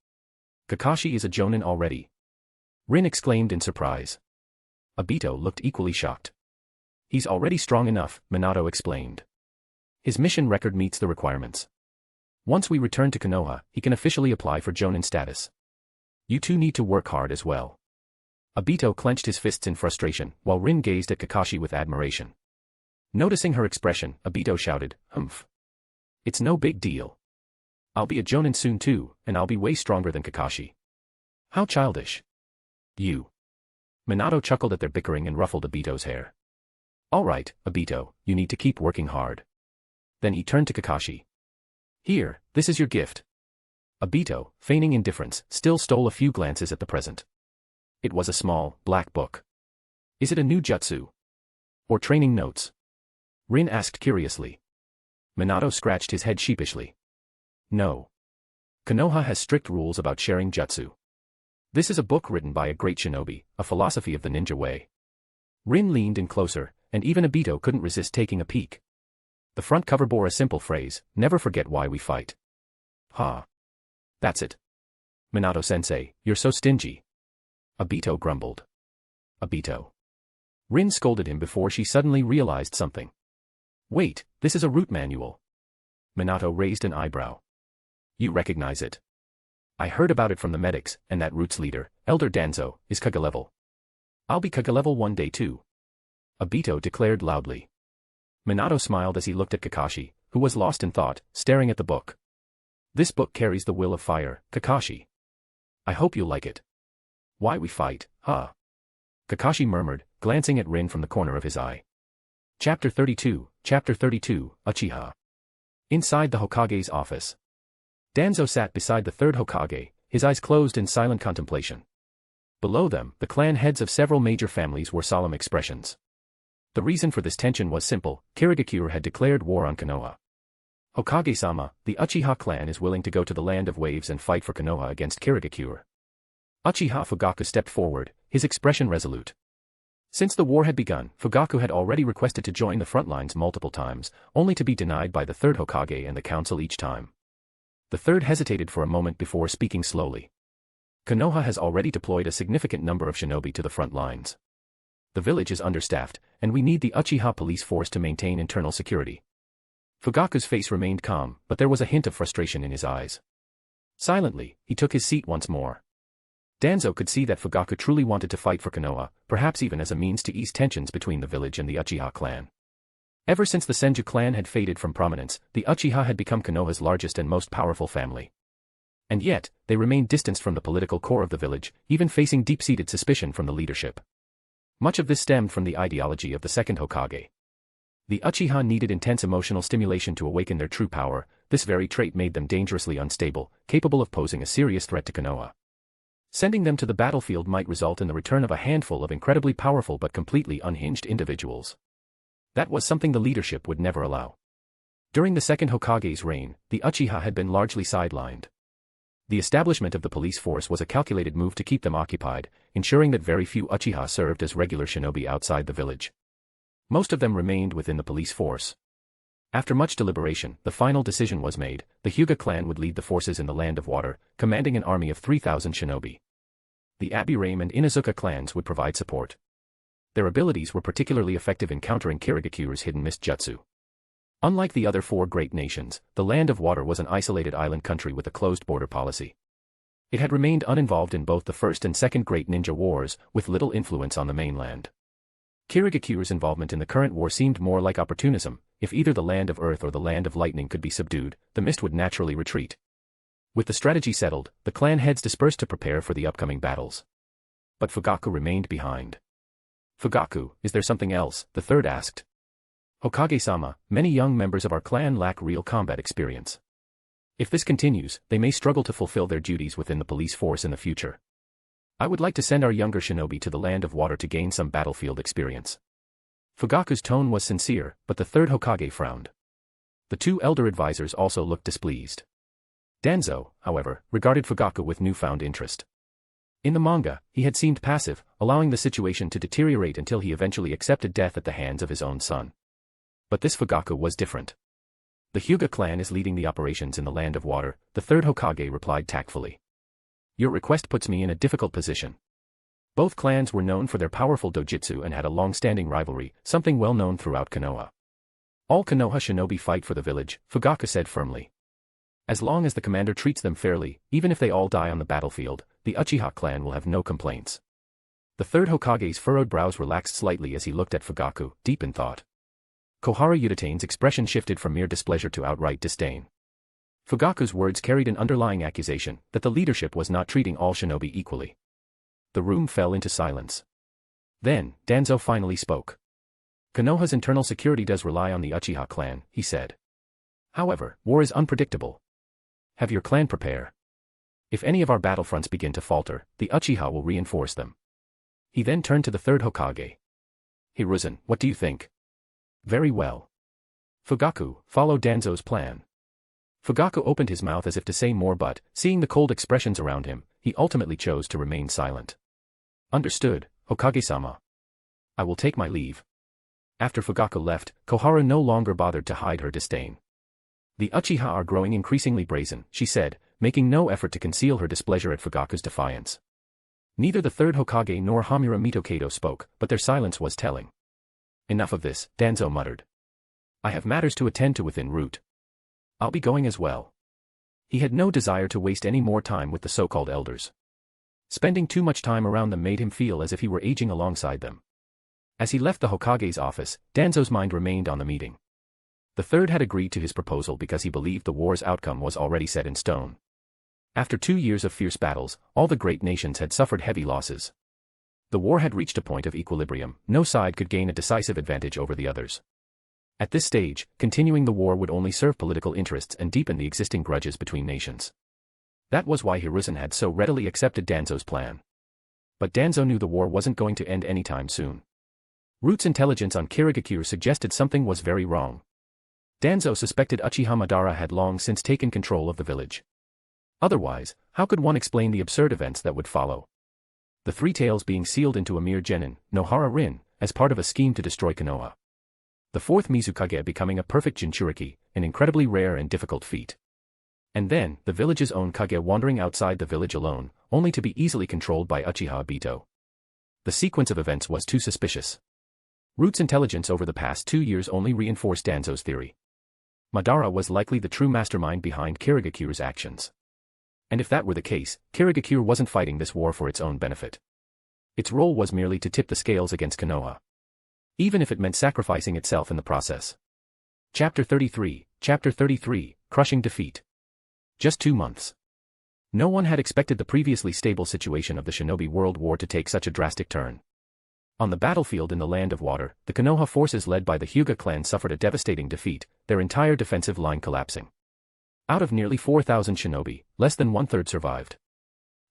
Kakashi is a Jonin already. Rin exclaimed in surprise. Obito looked equally shocked. He's already strong enough, Minato explained. His mission record meets the requirements. Once we return to Konoha, he can officially apply for Jonin status. You two need to work hard as well. Obito clenched his fists in frustration, while Rin gazed at Kakashi with admiration. Noticing her expression, Obito shouted, "Humph. It's no big deal. I'll be a Jonin soon too, and I'll be way stronger than Kakashi." How childish. You. Minato chuckled at their bickering and ruffled Obito's hair. Alright, Obito, you need to keep working hard. Then he turned to Kakashi. Here, this is your gift. Obito, feigning indifference, still stole a few glances at the present. It was a small, black book. Is it a new jutsu? Or training notes? Rin asked curiously. Minato scratched his head sheepishly. No. Konoha has strict rules about sharing jutsu. This is a book written by a great shinobi, a philosophy of the ninja way. Rin leaned in closer, and even Obito couldn't resist taking a peek. The front cover bore a simple phrase, "Never forget why we fight." Ha. That's it. Minato-sensei, you're so stingy. Obito grumbled. Obito. Rin scolded him before she suddenly realized something. Wait, this is a route manual. Minato raised an eyebrow. You recognize it? I heard about it from the medics, and that route's leader, Elder Danzo, is Kage level. I'll be Kage level one day too. Obito declared loudly. Minato smiled as he looked at Kakashi, who was lost in thought, staring at the book. This book carries the will of fire, Kakashi. I hope you'll like it. Why we fight, huh? Kakashi murmured, glancing at Rin from the corner of his eye. Chapter 32, Uchiha. Inside the Hokage's office. Danzo sat beside the third Hokage, his eyes closed in silent contemplation. Below them, the clan heads of several major families wore solemn expressions. The reason for this tension was simple: Kirigakure had declared war on Konoha. Hokage-sama, the Uchiha clan is willing to go to the Land of Waves and fight for Konoha against Kirigakure. Uchiha Fugaku stepped forward, his expression resolute. Since the war had begun, Fugaku had already requested to join the front lines multiple times, only to be denied by the third Hokage and the council each time. The third hesitated for a moment before speaking slowly. Konoha has already deployed a significant number of shinobi to the front lines. The village is understaffed, and we need the Uchiha police force to maintain internal security. Fugaku's face remained calm, but there was a hint of frustration in his eyes. Silently, he took his seat once more. Danzo could see that Fugaku truly wanted to fight for Konoha, perhaps even as a means to ease tensions between the village and the Uchiha clan. Ever since the Senju clan had faded from prominence, the Uchiha had become Konoha's largest and most powerful family. And yet, they remained distanced from the political core of the village, even facing deep-seated suspicion from the leadership. Much of this stemmed from the ideology of the second Hokage. The Uchiha needed intense emotional stimulation to awaken their true power. This very trait made them dangerously unstable, capable of posing a serious threat to Konoha. Sending them to the battlefield might result in the return of a handful of incredibly powerful but completely unhinged individuals. That was something the leadership would never allow. During the second Hokage's reign, the Uchiha had been largely sidelined. The establishment of the police force was a calculated move to keep them occupied, ensuring that very few Uchiha served as regular shinobi outside the village. Most of them remained within the police force. After much deliberation, the final decision was made: the Hyuga clan would lead the forces in the Land of Water, commanding an army of 3,000 shinobi. The Aburame and Inuzuka clans would provide support. Their abilities were particularly effective in countering Kirigakure's hidden mist jutsu. Unlike the other four great nations, the Land of Water was an isolated island country with a closed border policy. It had remained uninvolved in both the First and Second Great Ninja Wars, with little influence on the mainland. Kirigakure's involvement in the current war seemed more like opportunism. If either the Land of Earth or the Land of Lightning could be subdued, the mist would naturally retreat. With the strategy settled, the clan heads dispersed to prepare for the upcoming battles. But Fugaku remained behind. Fugaku, is there something else? The third asked. Hokage-sama, many young members of our clan lack real combat experience. If this continues, they may struggle to fulfill their duties within the police force in the future. I would like to send our younger shinobi to the Land of Water to gain some battlefield experience. Fugaku's tone was sincere, but the third Hokage frowned. The two elder advisors also looked displeased. Danzo, however, regarded Fugaku with newfound interest. In the manga, he had seemed passive, allowing the situation to deteriorate until he eventually accepted death at the hands of his own son. But this Fugaku was different. The Hyuga clan is leading the operations in the Land of Water, the third Hokage replied tactfully. Your request puts me in a difficult position. Both clans were known for their powerful dojutsu and had a long-standing rivalry, something well known throughout Konoha. All Konoha shinobi fight for the village, Fugaku said firmly. As long as the commander treats them fairly, even if they all die on the battlefield, the Uchiha clan will have no complaints. The third Hokage's furrowed brows relaxed slightly as he looked at Fugaku, deep in thought. Kohara Yutate's expression shifted from mere displeasure to outright disdain. Fugaku's words carried an underlying accusation that the leadership was not treating all shinobi equally. The room fell into silence. Then, Danzo finally spoke. Konoha's internal security does rely on the Uchiha clan, he said. However, war is unpredictable. Have your clan prepare. If any of our battlefronts begin to falter, the Uchiha will reinforce them. He then turned to the third Hokage. Hiruzen, what do you think? Very well. Fugaku, follow Danzo's plan. Fugaku opened his mouth as if to say more but, seeing the cold expressions around him, he ultimately chose to remain silent. Understood, Hokage-sama. I will take my leave. After Fugaku left, Kohara no longer bothered to hide her disdain. The Uchiha are growing increasingly brazen, she said, making no effort to conceal her displeasure at Fugaku's defiance. Neither the third Hokage nor Hamura Mitokato spoke, but their silence was telling. Enough of this, Danzo muttered. I have matters to attend to en route. I'll be going as well. He had no desire to waste any more time with the so-called elders. Spending too much time around them made him feel as if he were aging alongside them. As he left the Hokage's office, Danzo's mind remained on the meeting. The third had agreed to his proposal because he believed the war's outcome was already set in stone. After 2 years of fierce battles, all the great nations had suffered heavy losses. The war had reached a point of equilibrium, no side could gain a decisive advantage over the others. At this stage, continuing the war would only serve political interests and deepen the existing grudges between nations. That was why Hiruzen had so readily accepted Danzo's plan. But Danzo knew the war wasn't going to end anytime soon. Root's intelligence on Kirigakure suggested something was very wrong. Danzo suspected Uchiha Madara had long since taken control of the village. Otherwise, how could one explain the absurd events that would follow? The three tails being sealed into a mere genin, Nohara Rin, as part of a scheme to destroy Konoha. The fourth Mizukage becoming a perfect Jinchuriki, an incredibly rare and difficult feat. And then, the village's own Kage wandering outside the village alone, only to be easily controlled by Uchiha Obito. The sequence of events was too suspicious. Root's intelligence over the past 2 years only reinforced Danzo's theory. Madara was likely the true mastermind behind Kirigakure's actions. And if that were the case, Kirigakure wasn't fighting this war for its own benefit. Its role was merely to tip the scales against Konoha. Even if it meant sacrificing itself in the process. Chapter 33, Crushing Defeat. Just 2 months. No one had expected the previously stable situation of the Shinobi World War to take such a drastic turn. On the battlefield in the Land of Water, the Konoha forces led by the Hyuga clan suffered a devastating defeat, their entire defensive line collapsing. Out of nearly 4,000 shinobi, less than 1/3 survived.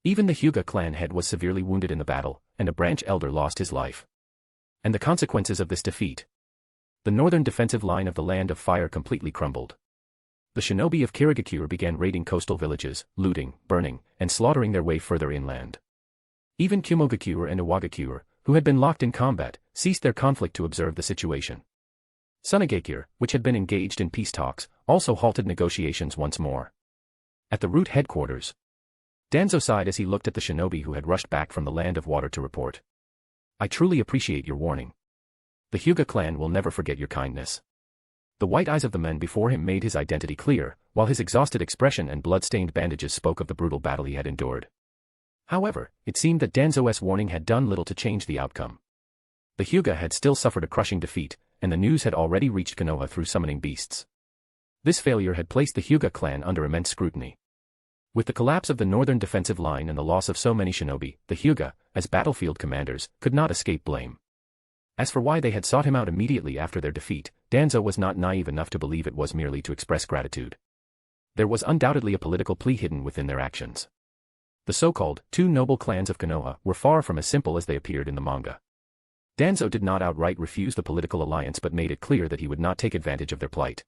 Even the Hyuga clan head was severely wounded in the battle, and a branch elder lost his life. And the consequences of this defeat. The northern defensive line of the Land of Fire completely crumbled. The shinobi of Kirigakure began raiding coastal villages, looting, burning, and slaughtering their way further inland. Even Kumogakure and Iwagakure, who had been locked in combat, ceased their conflict to observe the situation. Sunagakure, which had been engaged in peace talks, also halted negotiations once more. At the root headquarters, Danzo sighed as he looked at the shinobi who had rushed back from the Land of Water to report. I truly appreciate your warning. The Hyuga clan will never forget your kindness. The white eyes of the men before him made his identity clear, while his exhausted expression and blood-stained bandages spoke of the brutal battle he had endured. However, it seemed that Danzo's warning had done little to change the outcome. The Hyuga had still suffered a crushing defeat, and the news had already reached Konoha through summoning beasts. This failure had placed the Hyuga clan under immense scrutiny. With the collapse of the northern defensive line and the loss of so many shinobi, the Hyuga, as battlefield commanders, could not escape blame. As for why they had sought him out immediately after their defeat, Danzo was not naive enough to believe it was merely to express gratitude. There was undoubtedly a political plea hidden within their actions. The so-called two noble clans of Konoha were far from as simple as they appeared in the manga. Danzo did not outright refuse the political alliance but made it clear that he would not take advantage of their plight.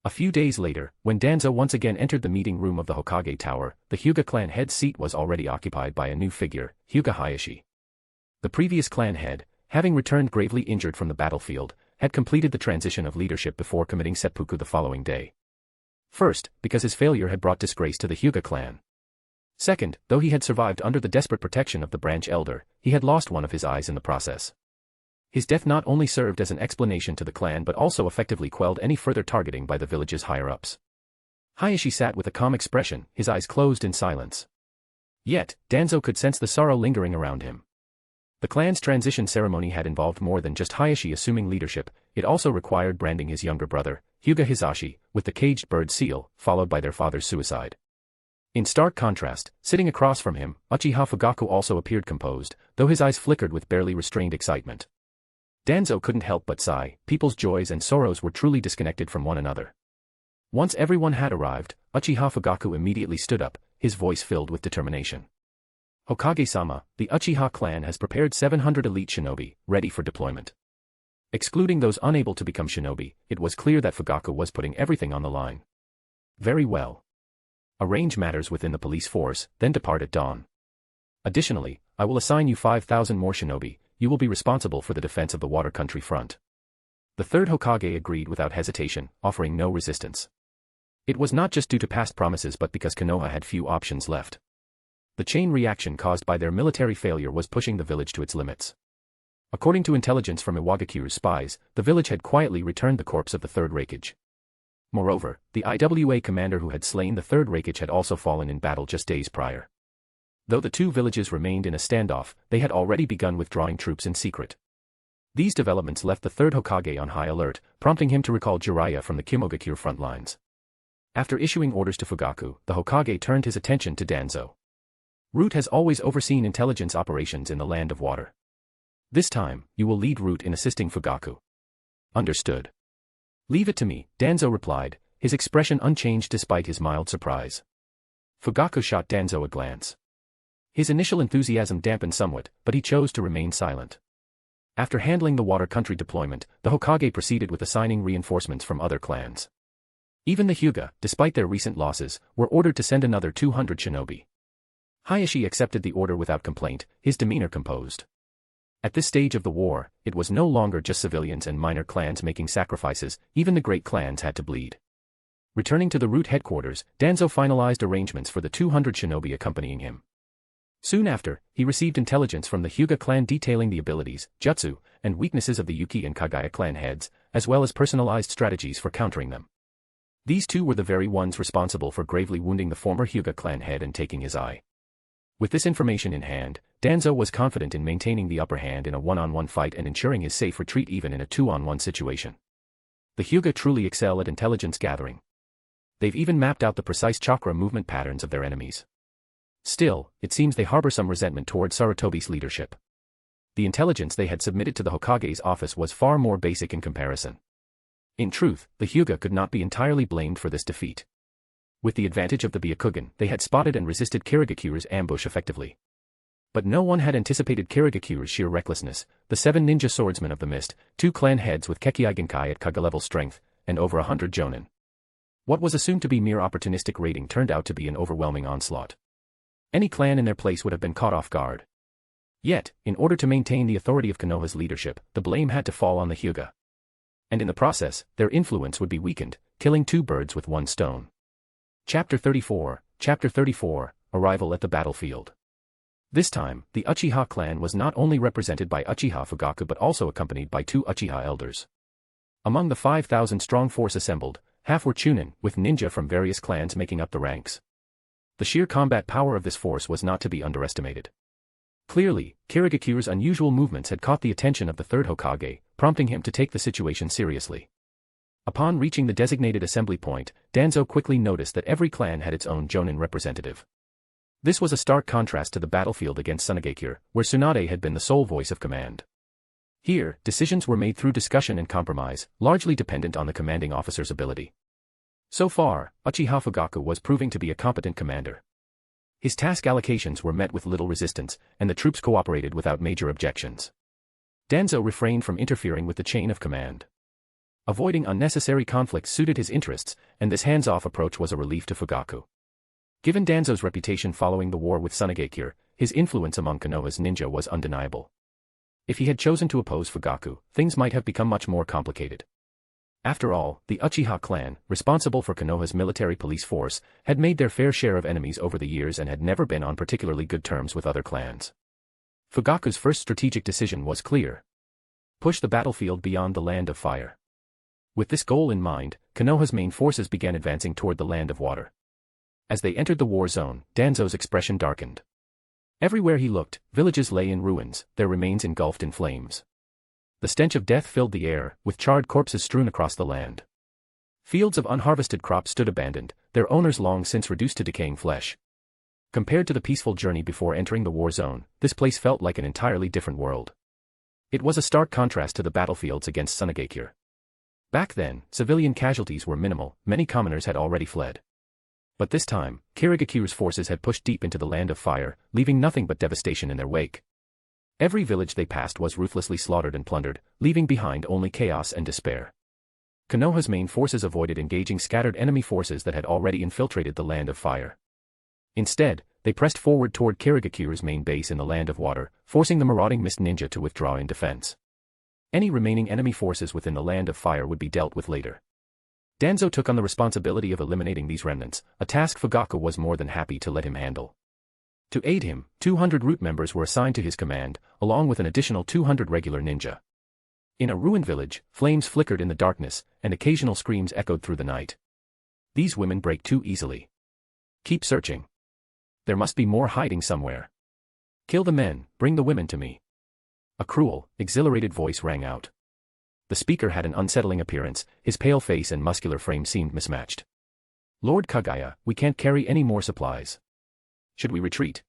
A few days later, when Danzo once again entered the meeting room of the Hokage Tower, the Hyuga clan head's seat was already occupied by a new figure, Hyuga Hayashi. The previous clan head, having returned gravely injured from the battlefield, had completed the transition of leadership before committing seppuku the following day. First, because his failure had brought disgrace to the Hyuga clan. Second, though he had survived under the desperate protection of the branch elder, he had lost one of his eyes in the process. His death not only served as an explanation to the clan but also effectively quelled any further targeting by the village's higher-ups. Hayashi sat with a calm expression, his eyes closed in silence. Yet, Danzo could sense the sorrow lingering around him. The clan's transition ceremony had involved more than just Hayashi assuming leadership, it also required branding his younger brother, Hyuga Hisashi, with the caged bird seal, followed by their father's suicide. In stark contrast, sitting across from him, Uchiha Fugaku also appeared composed, though his eyes flickered with barely restrained excitement. Danzo couldn't help but sigh, people's joys and sorrows were truly disconnected from one another. Once everyone had arrived, Uchiha Fugaku immediately stood up, his voice filled with determination. Hokage-sama, the Uchiha clan has prepared 700 elite shinobi, ready for deployment. Excluding those unable to become shinobi, it was clear that Fugaku was putting everything on the line. Very well. Arrange matters within the police force, then depart at dawn. Additionally, I will assign you 5,000 more shinobi, you will be responsible for the defense of the water country front. The third Hokage agreed without hesitation, offering no resistance. It was not just due to past promises but because Konoha had few options left. The chain reaction caused by their military failure was pushing the village to its limits. According to intelligence from Iwagakiru's spies, the village had quietly returned the corpse of the third Raikage. Moreover, the IWA commander who had slain the third Raikage had also fallen in battle just days prior. Though the two villages remained in a standoff, they had already begun withdrawing troops in secret. These developments left the third Hokage on high alert, prompting him to recall Jiraiya from the Kimogakure front lines. After issuing orders to Fugaku, the Hokage turned his attention to Danzo. Root has always overseen intelligence operations in the Land of Water. This time, you will lead Root in assisting Fugaku. Understood. Leave it to me, Danzo replied, his expression unchanged despite his mild surprise. Fugaku shot Danzo a glance. His initial enthusiasm dampened somewhat, but he chose to remain silent. After handling the water country deployment, the Hokage proceeded with assigning reinforcements from other clans. Even the Hyuga, despite their recent losses, were ordered to send another 200 shinobi. Hayashi accepted the order without complaint, his demeanor composed. At this stage of the war, it was no longer just civilians and minor clans making sacrifices, even the great clans had to bleed. Returning to the Root headquarters, Danzo finalized arrangements for the 200 shinobi accompanying him. Soon after, he received intelligence from the Hyuga clan detailing the abilities, jutsu, and weaknesses of the Yuki and Kagaya clan heads, as well as personalized strategies for countering them. These two were the very ones responsible for gravely wounding the former Hyuga clan head and taking his eye. With this information in hand, Danzo was confident in maintaining the upper hand in a one-on-one fight and ensuring his safe retreat even in a two-on-one situation. The Hyuga truly excel at intelligence gathering. They've even mapped out the precise chakra movement patterns of their enemies. Still, it seems they harbor some resentment toward Sarutobi's leadership. The intelligence they had submitted to the Hokage's office was far more basic in comparison. In truth, the Hyuga could not be entirely blamed for this defeat. With the advantage of the Byakugan, they had spotted and resisted Kirigakuru's ambush effectively. But no one had anticipated Kirigakuru's sheer recklessness, the 7 ninja swordsmen of the mist, 2 clan heads with Kekkei Genkai at Kaga-level strength, and over 100 jonin. What was assumed to be mere opportunistic raiding turned out to be an overwhelming onslaught. Any clan in their place would have been caught off guard. Yet, in order to maintain the authority of Konoha's leadership, the blame had to fall on the Hyuga. And in the process, their influence would be weakened, killing 2 birds with 1 stone. Chapter 34, Arrival at the Battlefield. This time, the Uchiha clan was not only represented by Uchiha Fugaku but also accompanied by 2 Uchiha elders. Among the 5,000-strong force assembled, half were Chunin, with ninja from various clans making up the ranks. The sheer combat power of this force was not to be underestimated. Clearly, Kirigakuru's unusual movements had caught the attention of the third Hokage, prompting him to take the situation seriously. Upon reaching the designated assembly point, Danzo quickly noticed that every clan had its own jonin representative. This was a stark contrast to the battlefield against Sunagakure, where Tsunade had been the sole voice of command. Here, decisions were made through discussion and compromise, largely dependent on the commanding officer's ability. So far, Uchiha Fugaku was proving to be a competent commander. His task allocations were met with little resistance, and the troops cooperated without major objections. Danzo refrained from interfering with the chain of command. Avoiding unnecessary conflicts suited his interests, and this hands-off approach was a relief to Fugaku. Given Danzo's reputation following the war with Sunagakure, his influence among Konoha's ninja was undeniable. If he had chosen to oppose Fugaku, things might have become much more complicated. After all, the Uchiha clan, responsible for Konoha's military police force, had made their fair share of enemies over the years and had never been on particularly good terms with other clans. Fugaku's first strategic decision was clear. Push the battlefield beyond the Land of Fire. With this goal in mind, Konoha's main forces began advancing toward the land of water. As they entered the war zone, Danzo's expression darkened. Everywhere he looked, villages lay in ruins, their remains engulfed in flames. The stench of death filled the air, with charred corpses strewn across the land. Fields of unharvested crops stood abandoned, their owners long since reduced to decaying flesh. Compared to the peaceful journey before entering the war zone, this place felt like an entirely different world. It was a stark contrast to the battlefields against Sunagakure. Back then, civilian casualties were minimal, many commoners had already fled. But this time, Kirigakuru's forces had pushed deep into the land of fire, leaving nothing but devastation in their wake. Every village they passed was ruthlessly slaughtered and plundered, leaving behind only chaos and despair. Konoha's main forces avoided engaging scattered enemy forces that had already infiltrated the land of fire. Instead, they pressed forward toward Kirigakuru's main base in the land of water, forcing the marauding mist ninja to withdraw in defense. Any remaining enemy forces within the land of fire would be dealt with later. Danzo took on the responsibility of eliminating these remnants, a task Fugaku was more than happy to let him handle. To aid him, 200 root members were assigned to his command, along with an additional 200 regular ninja. In a ruined village, flames flickered in the darkness, and occasional screams echoed through the night. These women break too easily. Keep searching. There must be more hiding somewhere. Kill the men, bring the women to me. A cruel, exhilarated voice rang out. The speaker had an unsettling appearance, his pale face and muscular frame seemed mismatched. Lord Kagaya, we can't carry any more supplies. Should we retreat?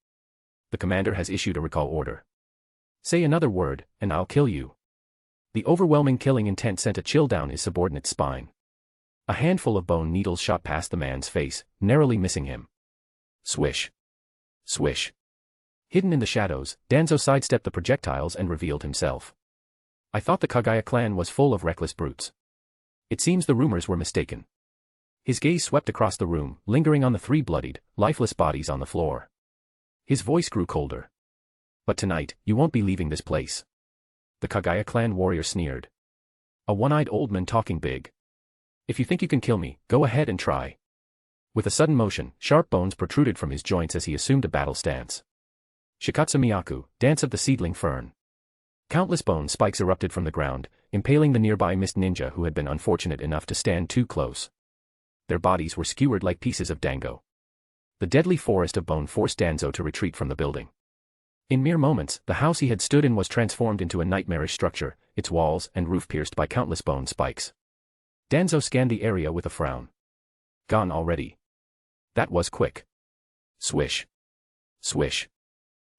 The commander has issued a recall order. Say another word, and I'll kill you. The overwhelming killing intent sent a chill down his subordinate's spine. A handful of bone needles shot past the man's face, narrowly missing him. Swish. Swish. Hidden in the shadows, Danzo sidestepped the projectiles and revealed himself. I thought the Kagaya clan was full of reckless brutes. It seems the rumors were mistaken. His gaze swept across the room, lingering on the three bloodied, lifeless bodies on the floor. His voice grew colder. But tonight, you won't be leaving this place. The Kagaya clan warrior sneered. A one-eyed old man talking big. If you think you can kill me, go ahead and try. With a sudden motion, sharp bones protruded from his joints as he assumed a battle stance. Shikatsu Miyaku, Dance of the Seedling Fern. Countless bone spikes erupted from the ground, impaling the nearby mist ninja who had been unfortunate enough to stand too close. Their bodies were skewered like pieces of dango. The deadly forest of bone forced Danzo to retreat from the building. In mere moments, the house he had stood in was transformed into a nightmarish structure, its walls and roof pierced by countless bone spikes. Danzo scanned the area with a frown. Gone already. That was quick. Swish. Swish.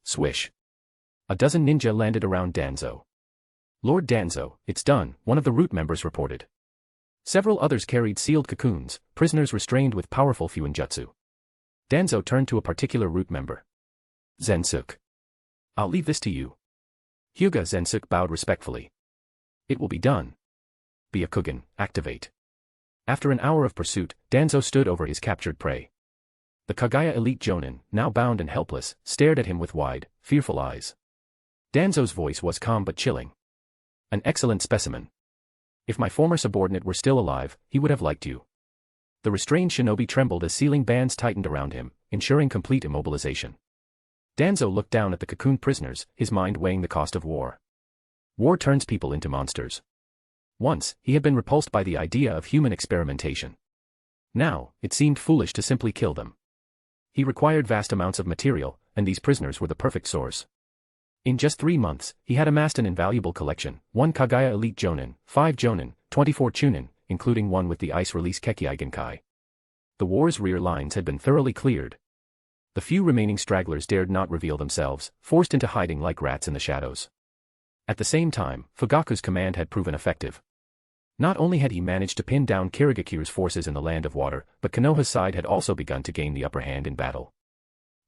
Swish. A dozen ninja landed around Danzo. Lord Danzo, it's done, one of the root members reported. Several others carried sealed cocoons, prisoners restrained with powerful fuinjutsu. Danzo turned to a particular root member. Zensuk. I'll leave this to you. Hyuga Zensuk bowed respectfully. It will be done. Byakugan, activate. After an hour of pursuit, Danzo stood over his captured prey. The Kagaya elite Jonin, now bound and helpless, stared at him with wide, fearful eyes. Danzo's voice was calm but chilling. An excellent specimen. If my former subordinate were still alive, he would have liked you. The restrained shinobi trembled as sealing bands tightened around him, ensuring complete immobilization. Danzo looked down at the cocooned prisoners, his mind weighing the cost of war. War turns people into monsters. Once, he had been repulsed by the idea of human experimentation. Now, it seemed foolish to simply kill them. He required vast amounts of material, and these prisoners were the perfect source. In just 3 months, he had amassed an invaluable collection, 1 Kagaya Elite Jonin, 5 Jonin, 24 Chunin, including one with the ice-release Kekkei Genkai. The war's rear lines had been thoroughly cleared. The few remaining stragglers dared not reveal themselves, forced into hiding like rats in the shadows. At the same time, Fugaku's command had proven effective. Not only had he managed to pin down Kirigakuru's forces in the land of water, but Konoha's side had also begun to gain the upper hand in battle.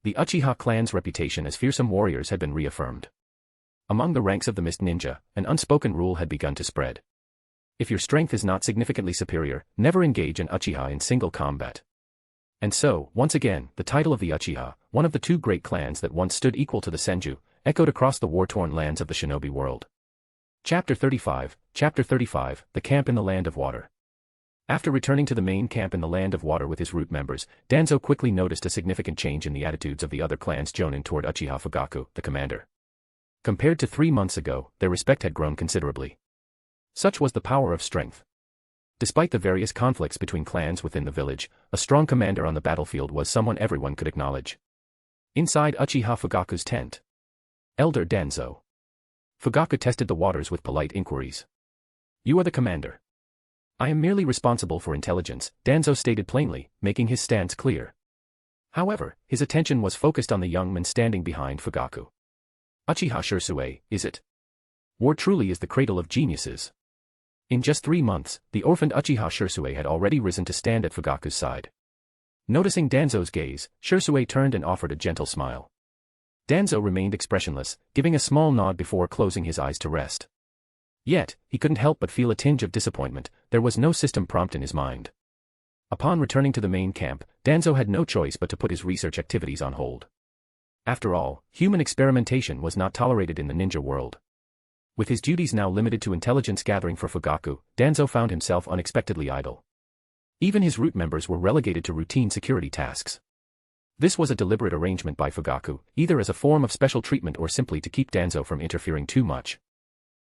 The Uchiha clan's reputation as fearsome warriors had been reaffirmed. Among the ranks of the Mist Ninja, an unspoken rule had begun to spread. If your strength is not significantly superior, never engage an Uchiha in single combat. And so, once again, the title of the Uchiha, one of the 2 great clans that once stood equal to the Senju, echoed across the war-torn lands of the shinobi world. Chapter 35, The Camp in the Land of Water. After returning to the main camp in the Land of Water with his root members, Danzo quickly noticed a significant change in the attitudes of the other clans Jonin toward Uchiha Fugaku, the commander. Compared to 3 months ago, their respect had grown considerably. Such was the power of strength. Despite the various conflicts between clans within the village, a strong commander on the battlefield was someone everyone could acknowledge. Inside Uchiha Fugaku's tent. Elder Danzo. Fugaku tested the waters with polite inquiries. You are the commander. I am merely responsible for intelligence, Danzo stated plainly, making his stance clear. However, his attention was focused on the young man standing behind Fugaku. Uchiha Shisui, is it? War truly is the cradle of geniuses. In just 3 months, the orphaned Uchiha Shisui had already risen to stand at Fugaku's side. Noticing Danzo's gaze, Shisui turned and offered a gentle smile. Danzo remained expressionless, giving a small nod before closing his eyes to rest. Yet, he couldn't help but feel a tinge of disappointment. There was no system prompt in his mind. Upon returning to the main camp, Danzo had no choice but to put his research activities on hold. After all, human experimentation was not tolerated in the ninja world. With his duties now limited to intelligence gathering for Fugaku, Danzo found himself unexpectedly idle. Even his root members were relegated to routine security tasks. This was a deliberate arrangement by Fugaku, either as a form of special treatment or simply to keep Danzo from interfering too much.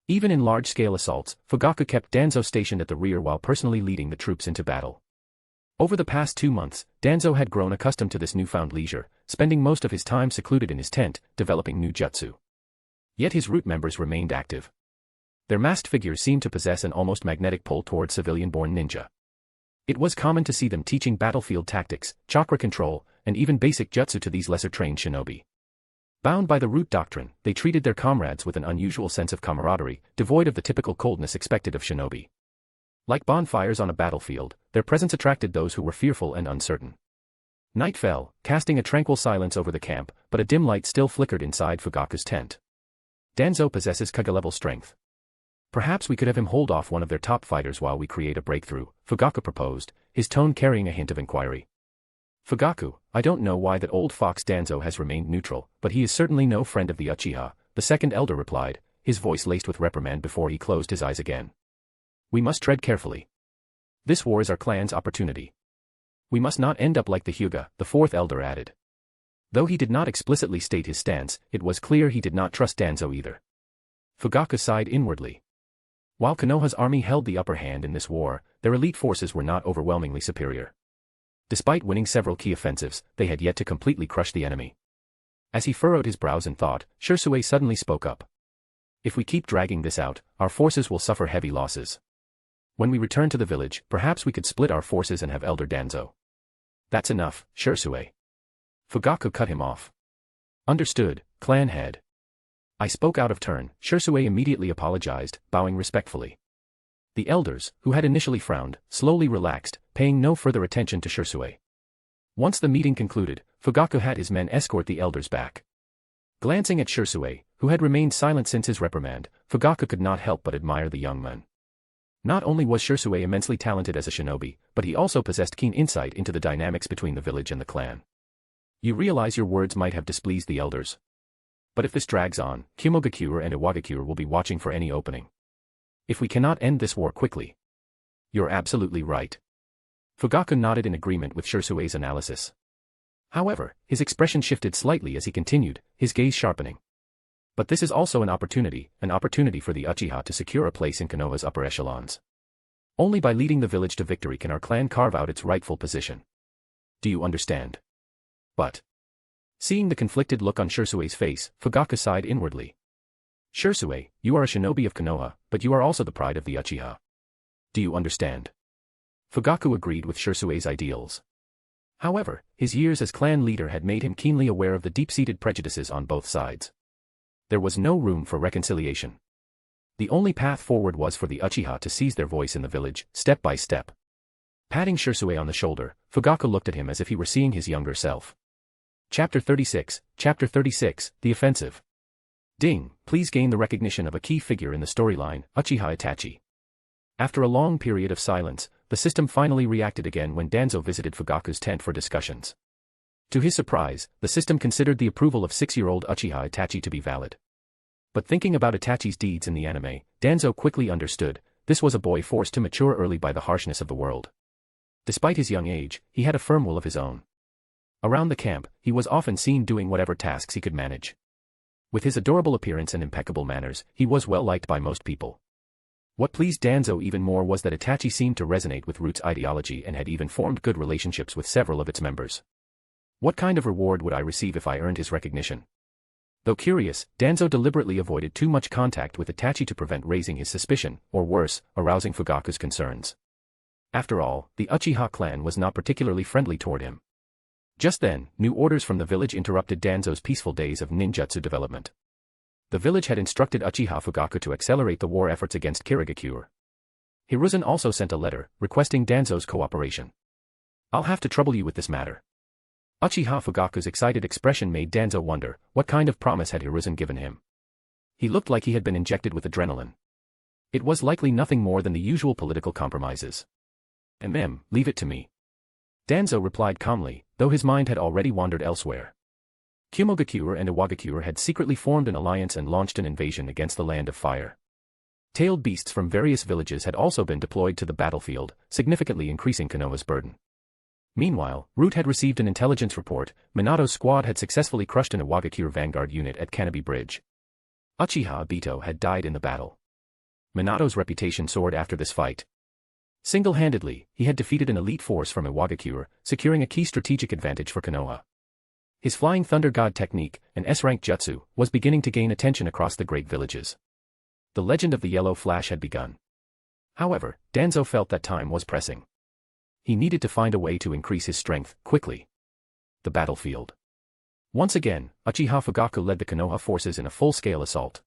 Even in large-scale assaults, Fugaku kept Danzo stationed at the rear while personally leading the troops into battle. Over the past 2 months, Danzo had grown accustomed to this newfound leisure, spending most of his time secluded in his tent, developing new jutsu. Yet his root members remained active. Their masked figures seemed to possess an almost magnetic pull towards civilian-born ninja. It was common to see them teaching battlefield tactics, chakra control, and even basic jutsu to these lesser-trained shinobi. Bound by the root doctrine, they treated their comrades with an unusual sense of camaraderie, devoid of the typical coldness expected of shinobi. Like bonfires on a battlefield, their presence attracted those who were fearful and uncertain. Night fell, casting a tranquil silence over the camp, but a dim light still flickered inside Fugaku's tent. Danzo possesses Kage-level strength. Perhaps we could have him hold off one of their top fighters while we create a breakthrough, Fugaku proposed, his tone carrying a hint of inquiry. Fugaku, I don't know why that old fox Danzo has remained neutral, but he is certainly no friend of the Uchiha, the second elder replied, his voice laced with reprimand before he closed his eyes again. We must tread carefully. This war is our clan's opportunity. We must not end up like the Hyuga, the fourth elder added. Though he did not explicitly state his stance, it was clear he did not trust Danzo either. Fugaku sighed inwardly. While Konoha's army held the upper hand in this war, their elite forces were not overwhelmingly superior. Despite winning several key offensives, they had yet to completely crush the enemy. As he furrowed his brows in thought, Shisui suddenly spoke up. If we keep dragging this out, our forces will suffer heavy losses. When we return to the village, perhaps we could split our forces and have Elder Danzo. That's enough, Shisui. Fugaku cut him off. Understood, clan head. I spoke out of turn, Shisui immediately apologized, bowing respectfully. The elders, who had initially frowned, slowly relaxed, paying no further attention to Shisui. Once the meeting concluded, Fugaku had his men escort the elders back. Glancing at Shisui, who had remained silent since his reprimand, Fugaku could not help but admire the young man. Not only was Shisui immensely talented as a shinobi, but he also possessed keen insight into the dynamics between the village and the clan. You realize your words might have displeased the elders. But if this drags on, Kimogakure and Iwagakure will be watching for any opening. If we cannot end this war quickly. You're absolutely right. Fugaku nodded in agreement with Shisui's analysis. However, his expression shifted slightly as he continued, his gaze sharpening. But this is also an opportunity for the Uchiha to secure a place in Konoha's upper echelons. Only by leading the village to victory can our clan carve out its rightful position. Do you understand? But. Seeing the conflicted look on Shisui's face, Fugaku sighed inwardly. Shisui, you are a shinobi of Konoha, but you are also the pride of the Uchiha. Do you understand? Fugaku agreed with Shisui's ideals. However, his years as clan leader had made him keenly aware of the deep-seated prejudices on both sides. There was no room for reconciliation. The only path forward was for the Uchiha to seize their voice in the village, step by step. Patting Shisui on the shoulder, Fugaku looked at him as if he were seeing his younger self. Chapter 36, The Offensive. Ding, please gain the recognition of a key figure in the storyline, Uchiha Itachi. After a long period of silence, the system finally reacted again when Danzo visited Fugaku's tent for discussions. To his surprise, the system considered the approval of 6-year-old Uchiha Itachi to be valid. But thinking about Itachi's deeds in the anime, Danzo quickly understood, this was a boy forced to mature early by the harshness of the world. Despite his young age, he had a firm will of his own. Around the camp, he was often seen doing whatever tasks he could manage. With his adorable appearance and impeccable manners, he was well liked by most people. What pleased Danzo even more was that Itachi seemed to resonate with Root's ideology and had even formed good relationships with several of its members. What kind of reward would I receive if I earned his recognition? Though curious, Danzo deliberately avoided too much contact with Itachi to prevent raising his suspicion, or worse, arousing Fugaku's concerns. After all, the Uchiha clan was not particularly friendly toward him. Just then, new orders from the village interrupted Danzo's peaceful days of ninjutsu development. The village had instructed Uchiha Fugaku to accelerate the war efforts against Kirigakure. Hiruzen also sent a letter, requesting Danzo's cooperation. "I'll have to trouble you with this matter." Uchiha Fugaku's excited expression made Danzo wonder, what kind of promise had Hiruzen given him? He looked like he had been injected with adrenaline. It was likely nothing more than the usual political compromises. Leave it to me." Danzo replied calmly, though his mind had already wandered elsewhere. Kumogakure and Iwagakure had secretly formed an alliance and launched an invasion against the Land of Fire. Tailed beasts from various villages had also been deployed to the battlefield, significantly increasing Konoha's burden. Meanwhile, Root had received an intelligence report. Minato's squad had successfully crushed an Iwagakure vanguard unit at Kanabi Bridge. Uchiha Obito had died in the battle. Minato's reputation soared after this fight. Single-handedly, he had defeated an elite force from Iwagakure, securing a key strategic advantage for Konoha. His Flying Thunder God technique, an S-rank jutsu, was beginning to gain attention across the great villages. The legend of the Yellow Flash had begun. However, Danzo felt that time was pressing. He needed to find a way to increase his strength, quickly. The battlefield. Once again, Uchiha Fugaku led the Konoha forces in a full-scale assault.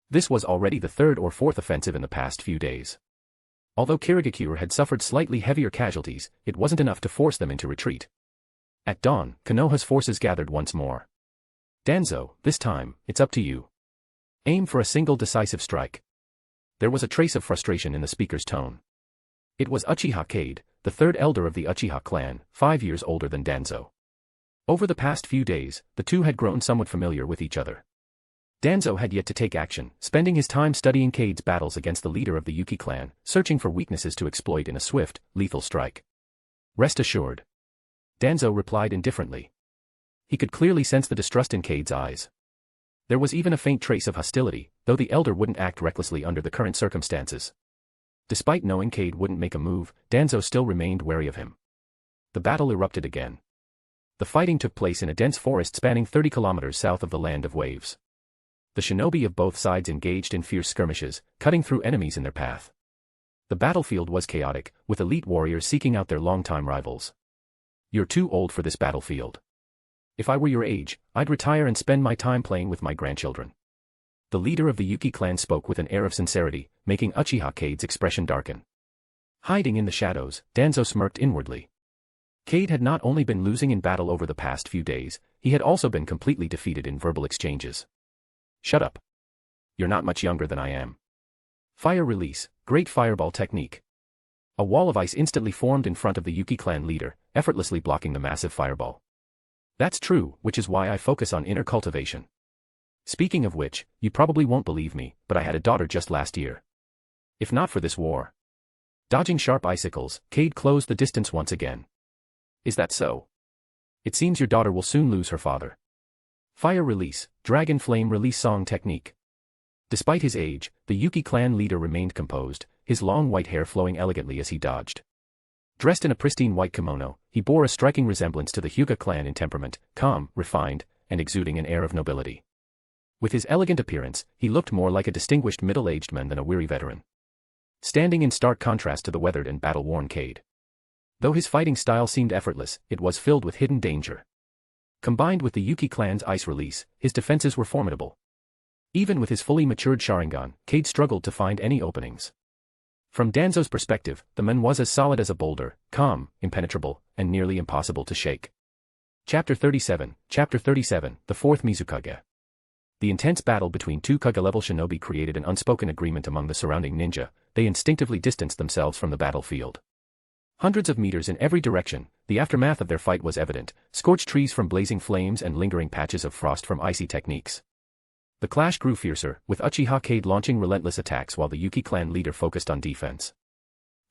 This was already the third or fourth offensive in the past few days. Although Kirigakure had suffered slightly heavier casualties, it wasn't enough to force them into retreat. At dawn, Konoha's forces gathered once more. "Danzo, this time, it's up to you. Aim for a single decisive strike." There was a trace of frustration in the speaker's tone. It was Uchiha Kade, the third elder of the Uchiha clan, 5 years older than Danzo. Over the past few days, the two had grown somewhat familiar with each other. Danzo had yet to take action, spending his time studying Kade's battles against the leader of the Yuki clan, searching for weaknesses to exploit in a swift, lethal strike. "Rest assured." Danzo replied indifferently. He could clearly sense the distrust in Kade's eyes. There was even a faint trace of hostility, though the elder wouldn't act recklessly under the current circumstances. Despite knowing Kade wouldn't make a move, Danzo still remained wary of him. The battle erupted again. The fighting took place in a dense forest spanning 30 kilometers south of the Land of Waves. The shinobi of both sides engaged in fierce skirmishes, cutting through enemies in their path. The battlefield was chaotic, with elite warriors seeking out their longtime rivals. "You're too old for this battlefield. If I were your age, I'd retire and spend my time playing with my grandchildren." The leader of the Yuki clan spoke with an air of sincerity, making Uchiha Kade's expression darken. Hiding in the shadows, Danzo smirked inwardly. Kade had not only been losing in battle over the past few days, he had also been completely defeated in verbal exchanges. "Shut up. You're not much younger than I am." Fire release, great fireball technique. A wall of ice instantly formed in front of the Yuki clan leader, effortlessly blocking the massive fireball. "That's true, which is why I focus on inner cultivation. Speaking of which, you probably won't believe me, but I had a daughter just last year. If not for this war." Dodging sharp icicles, Kade closed the distance once again. "Is that so? It seems your daughter will soon lose her father." Fire release, dragon flame release song technique. Despite his age, the Yuki clan leader remained composed, his long white hair flowing elegantly as he dodged. Dressed in a pristine white kimono, he bore a striking resemblance to the Hyuga clan in temperament, calm, refined, and exuding an air of nobility. With his elegant appearance, he looked more like a distinguished middle-aged man than a weary veteran. Standing in stark contrast to the weathered and battle-worn Kade. Though his fighting style seemed effortless, it was filled with hidden danger. Combined with the Yuki clan's ice release, his defenses were formidable. Even with his fully matured Sharingan, Kade struggled to find any openings. From Danzo's perspective, the man was as solid as a boulder, calm, impenetrable, and nearly impossible to shake. Chapter 37, The Fourth Mizukage. The intense battle between two Kage-level shinobi created an unspoken agreement among the surrounding ninja. They instinctively distanced themselves from the battlefield. Hundreds of meters in every direction, the aftermath of their fight was evident, scorched trees from blazing flames and lingering patches of frost from icy techniques. The clash grew fiercer, with Uchiha Kade launching relentless attacks while the Yuki clan leader focused on defense.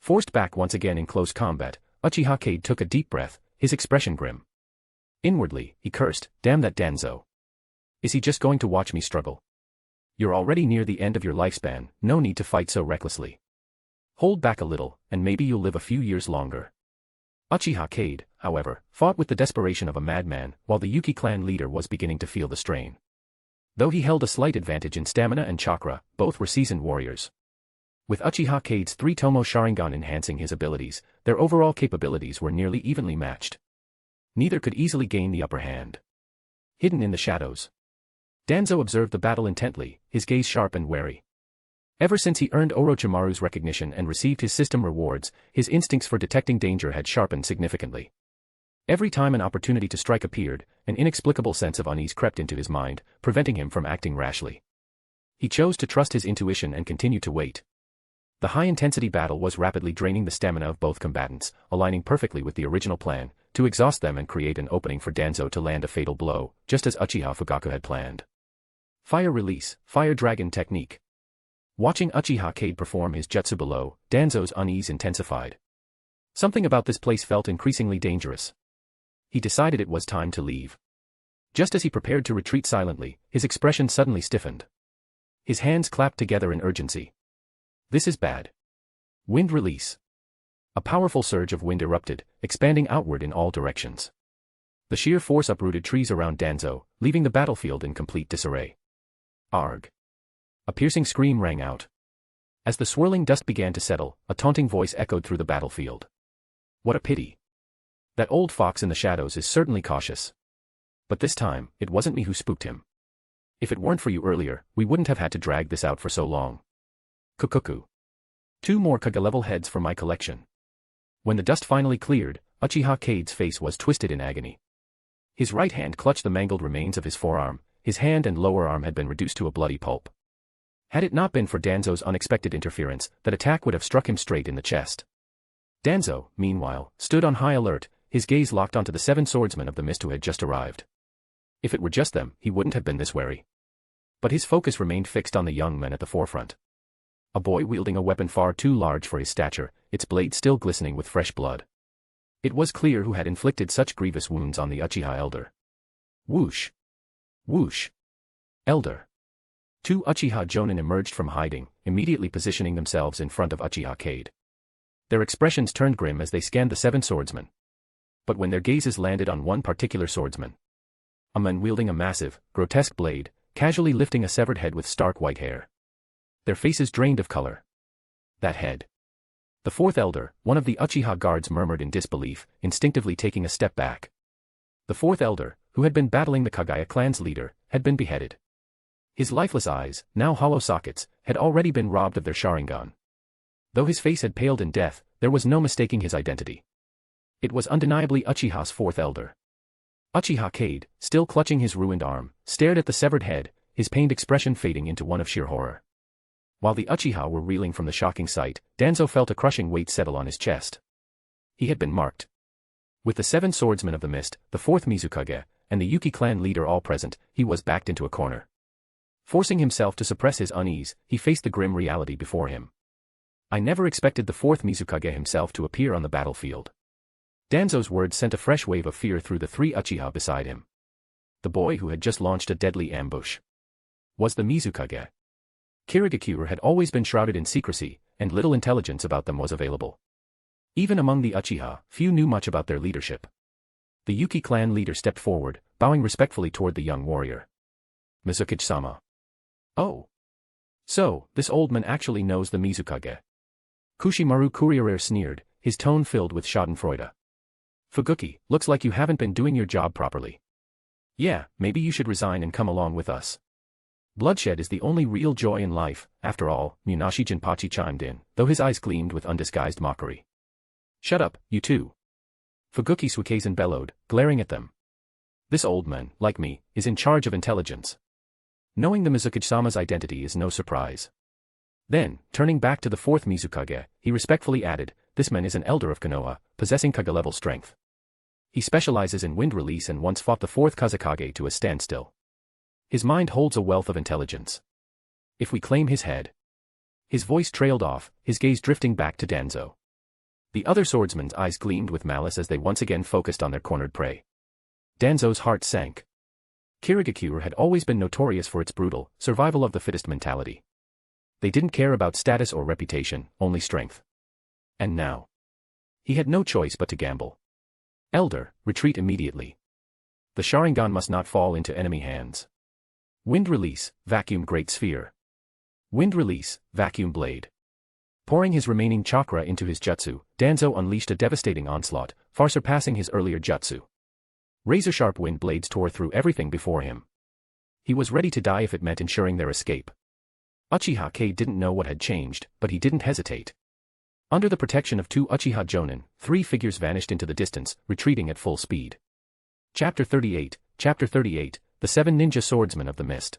Forced back once again in close combat, Uchiha Kade took a deep breath, his expression grim. Inwardly, he cursed, "Damn that Danzo. Is he just going to watch me struggle?" You're already near the end of your lifespan, no need to fight so recklessly. Hold back a little, and maybe you'll live a few years longer. Uchiha Kade, however, fought with the desperation of a madman, while the Yuki clan leader was beginning to feel the strain. Though he held a slight advantage in stamina and chakra, both were seasoned warriors. With Uchiha Kade's 3 Tomo Sharingan enhancing his abilities, their overall capabilities were nearly evenly matched. Neither could easily gain the upper hand. Hidden in the shadows, Danzo observed the battle intently, his gaze sharp and wary. Ever since he earned Orochimaru's recognition and received his system rewards, his instincts for detecting danger had sharpened significantly. Every time an opportunity to strike appeared, an inexplicable sense of unease crept into his mind, preventing him from acting rashly. He chose to trust his intuition and continue to wait. The high-intensity battle was rapidly draining the stamina of both combatants, aligning perfectly with the original plan, to exhaust them and create an opening for Danzo to land a fatal blow, just as Uchiha Fugaku had planned. Fire Release, Fire Dragon Technique. Watching Uchiha Kade perform his jutsu below, Danzo's unease intensified. Something about this place felt increasingly dangerous. He decided it was time to leave. Just as he prepared to retreat silently, his expression suddenly stiffened. His hands clapped together in urgency. This is bad. Wind Release. A powerful surge of wind erupted, expanding outward in all directions. The sheer force uprooted trees around Danzo, leaving the battlefield in complete disarray. Arg. A piercing scream rang out. As the swirling dust began to settle, a taunting voice echoed through the battlefield. What a pity. That old fox in the shadows is certainly cautious. But this time, it wasn't me who spooked him. If it weren't for you earlier, we wouldn't have had to drag this out for so long. Kukuku. 2 more Kaga-level heads for my collection. When the dust finally cleared, Uchiha Kade's face was twisted in agony. His right hand clutched the mangled remains of his forearm, his hand and lower arm had been reduced to a bloody pulp. Had it not been for Danzo's unexpected interference, that attack would have struck him straight in the chest. Danzo, meanwhile, stood on high alert, his gaze locked onto the 7 swordsmen of the mist who had just arrived. If it were just them, he wouldn't have been this wary. But his focus remained fixed on the young men at the forefront. A boy wielding a weapon far too large for his stature, its blade still glistening with fresh blood. It was clear who had inflicted such grievous wounds on the Uchiha elder. Whoosh. Whoosh. Elder. 2 Uchiha Jonin emerged from hiding, immediately positioning themselves in front of Uchiha Kade. Their expressions turned grim as they scanned the 7 swordsmen. But when their gazes landed on one particular swordsman, a man wielding a massive, grotesque blade, casually lifting a severed head with stark white hair, their faces drained of color. That head. The 4th elder, one of the Uchiha guards, murmured in disbelief, instinctively taking a step back. The 4th elder, who had been battling the Kagaya clan's leader, had been beheaded. His lifeless eyes, now hollow sockets, had already been robbed of their Sharingan. Though his face had paled in death, there was no mistaking his identity. It was undeniably Uchiha's 4th elder. Uchiha Kade, still clutching his ruined arm, stared at the severed head, his pained expression fading into one of sheer horror. While the Uchiha were reeling from the shocking sight, Danzo felt a crushing weight settle on his chest. He had been marked. With the 7 swordsmen of the mist, the 4th Mizukage, and the Yuki clan leader all present, he was backed into a corner. Forcing himself to suppress his unease, he faced the grim reality before him. I never expected the 4th Mizukage himself to appear on the battlefield. Danzo's words sent a fresh wave of fear through the 3 Uchiha beside him. The boy who had just launched a deadly ambush was the Mizukage. Kirigakure had always been shrouded in secrecy, and little intelligence about them was available. Even among the Uchiha, few knew much about their leadership. The Yuki clan leader stepped forward, bowing respectfully toward the young warrior. Mizukage-sama. Oh. So, this old man actually knows the Mizukage. Kushimaru Kuriere sneered, his tone filled with schadenfreude. Fuguki, looks like you haven't been doing your job properly. Yeah, maybe you should resign and come along with us. Bloodshed is the only real joy in life, after all, Munashi Jinpachi chimed in, though his eyes gleamed with undisguised mockery. Shut up, you two. Fuguki Suikezen bellowed, glaring at them. This old man, like me, is in charge of intelligence. Knowing the Mizukage-sama's identity is no surprise. Then, turning back to the 4th Mizukage, he respectfully added, this man is an elder of Konoha, possessing Kaga-level strength. He specializes in wind release and once fought the 4th Kazekage to a standstill. His mind holds a wealth of intelligence. If we claim his head. His voice trailed off, his gaze drifting back to Danzo. The other swordsmen's eyes gleamed with malice as they once again focused on their cornered prey. Danzo's heart sank. Kirigakure had always been notorious for its brutal, survival of the fittest mentality. They didn't care about status or reputation, only strength. And now, he had no choice but to gamble. Elder, retreat immediately. The Sharingan must not fall into enemy hands. Wind release, vacuum great sphere. Wind release, vacuum blade. Pouring his remaining chakra into his jutsu, Danzo unleashed a devastating onslaught, far surpassing his earlier jutsu. Razor-sharp wind blades tore through everything before him. He was ready to die if it meant ensuring their escape. Uchiha Kade didn't know what had changed, but he didn't hesitate. Under the protection of 2 Uchiha Jonin, 3 figures vanished into the distance, retreating at full speed. Chapter 38, The 7 Ninja Swordsmen of the Mist.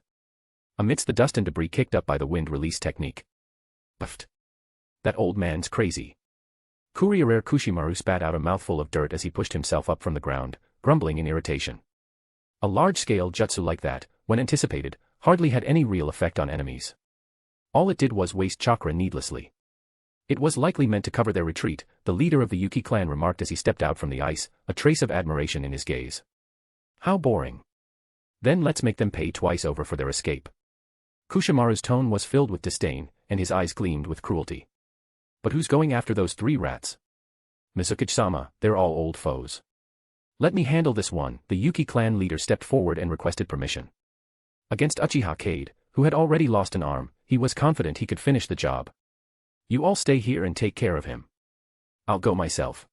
Amidst the dust and debris kicked up by the wind release technique. Puffed. That old man's crazy. Courier Kushimaru spat out a mouthful of dirt as he pushed himself up from the ground, grumbling in irritation. A large-scale jutsu like that, when anticipated, hardly had any real effect on enemies. All it did was waste chakra needlessly. It was likely meant to cover their retreat, the leader of the Yuki clan remarked as he stepped out from the ice, a trace of admiration in his gaze. How boring. Then let's make them pay twice over for their escape. Kushimaru's tone was filled with disdain, and his eyes gleamed with cruelty. But who's going after those 3 rats? Mizukage-sama, they're all old foes. Let me handle this one. The Yuki clan leader stepped forward and requested permission. Against Uchiha Kade, who had already lost an arm, he was confident he could finish the job. You all stay here and take care of him. I'll go myself.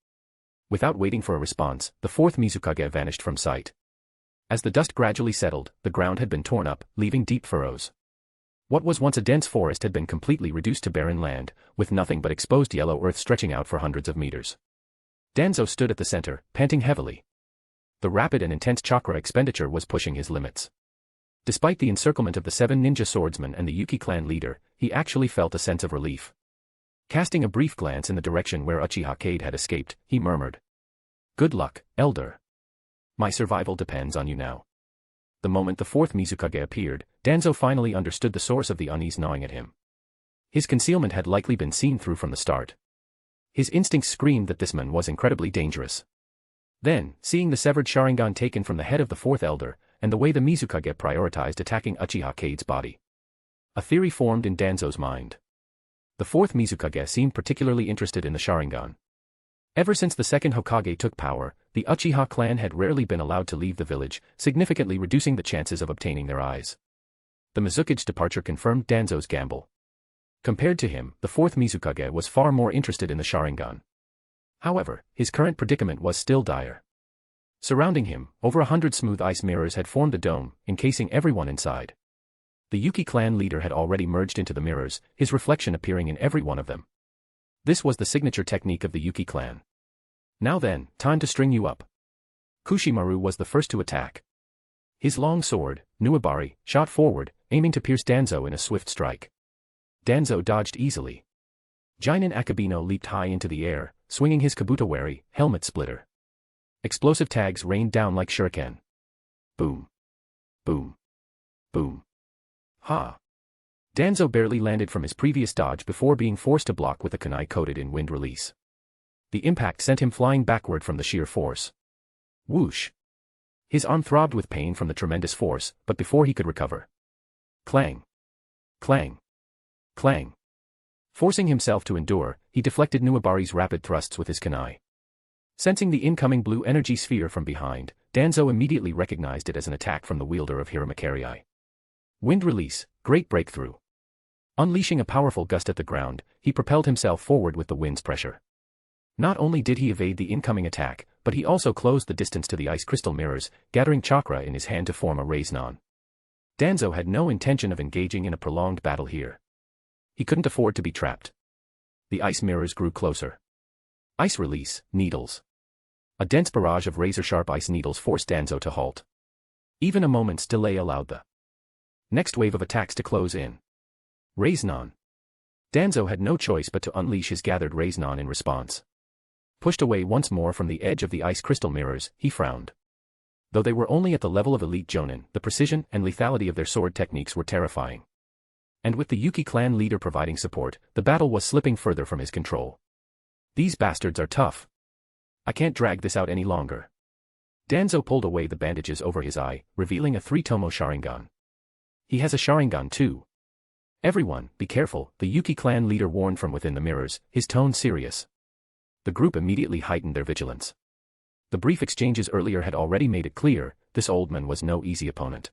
Without waiting for a response, the 4th Mizukage vanished from sight. As the dust gradually settled, the ground had been torn up, leaving deep furrows. What was once a dense forest had been completely reduced to barren land, with nothing but exposed yellow earth stretching out for hundreds of meters. Danzo stood at the center, panting heavily. The rapid and intense chakra expenditure was pushing his limits. Despite the encirclement of the 7 ninja swordsmen and the Yuki clan leader, he actually felt a sense of relief. Casting a brief glance in the direction where Uchiha Kade had escaped, he murmured. Good luck, Elder. My survival depends on you now. The moment the 4th Mizukage appeared, Danzo finally understood the source of the unease gnawing at him. His concealment had likely been seen through from the start. His instincts screamed that this man was incredibly dangerous. Then, seeing the severed Sharingan taken from the head of the 4th Elder, and the way the Mizukage prioritized attacking Uchiha Kade's body, a theory formed in Danzo's mind. The 4th Mizukage seemed particularly interested in the Sharingan. Ever since the 2nd Hokage took power, the Uchiha clan had rarely been allowed to leave the village, significantly reducing the chances of obtaining their eyes. The Mizukage's departure confirmed Danzo's gamble. Compared to him, the 4th Mizukage was far more interested in the Sharingan. However, his current predicament was still dire. Surrounding him, over 100 smooth ice mirrors had formed a dome, encasing everyone inside. The Yuki clan leader had already merged into the mirrors, his reflection appearing in every one of them. This was the signature technique of the Yuki clan. Now then, time to string you up. Kushimaru was the first to attack. His long sword, Nuabari, shot forward, aiming to pierce Danzo in a swift strike. Danzo dodged easily. Jinin Akabino leaped high into the air, swinging his Kabutowari, helmet splitter. Explosive tags rained down like shuriken. Boom. Boom. Boom. Ha! Danzo barely landed from his previous dodge before being forced to block with a kunai coated in wind release. The impact sent him flying backward from the sheer force. Whoosh! His arm throbbed with pain from the tremendous force, but before he could recover. Clang! Clang! Clang! Forcing himself to endure, he deflected Nuabari's rapid thrusts with his kunai. Sensing the incoming blue energy sphere from behind, Danzo immediately recognized it as an attack from the wielder of Hiramakarei. Wind release, great breakthrough. Unleashing a powerful gust at the ground, he propelled himself forward with the wind's pressure. Not only did he evade the incoming attack, but he also closed the distance to the ice crystal mirrors, gathering chakra in his hand to form a Raiznan. Danzo had no intention of engaging in a prolonged battle here. He couldn't afford to be trapped. The ice mirrors grew closer. Ice release, needles. A dense barrage of razor-sharp ice needles forced Danzo to halt. Even a moment's delay allowed the next wave of attacks to close in. Raiznan. Danzo had no choice but to unleash his gathered Raiznan in response. Pushed away once more from the edge of the ice crystal mirrors, he frowned. Though they were only at the level of elite Jonin, the precision and lethality of their sword techniques were terrifying. And with the Yuki clan leader providing support, the battle was slipping further from his control. These bastards are tough. I can't drag this out any longer. Danzo pulled away the bandages over his eye, revealing a 3-tomo Sharingan. He has a Sharingan too. Everyone, be careful, the Yuki clan leader warned from within the mirrors, his tone serious. The group immediately heightened their vigilance. The brief exchanges earlier had already made it clear, this old man was no easy opponent.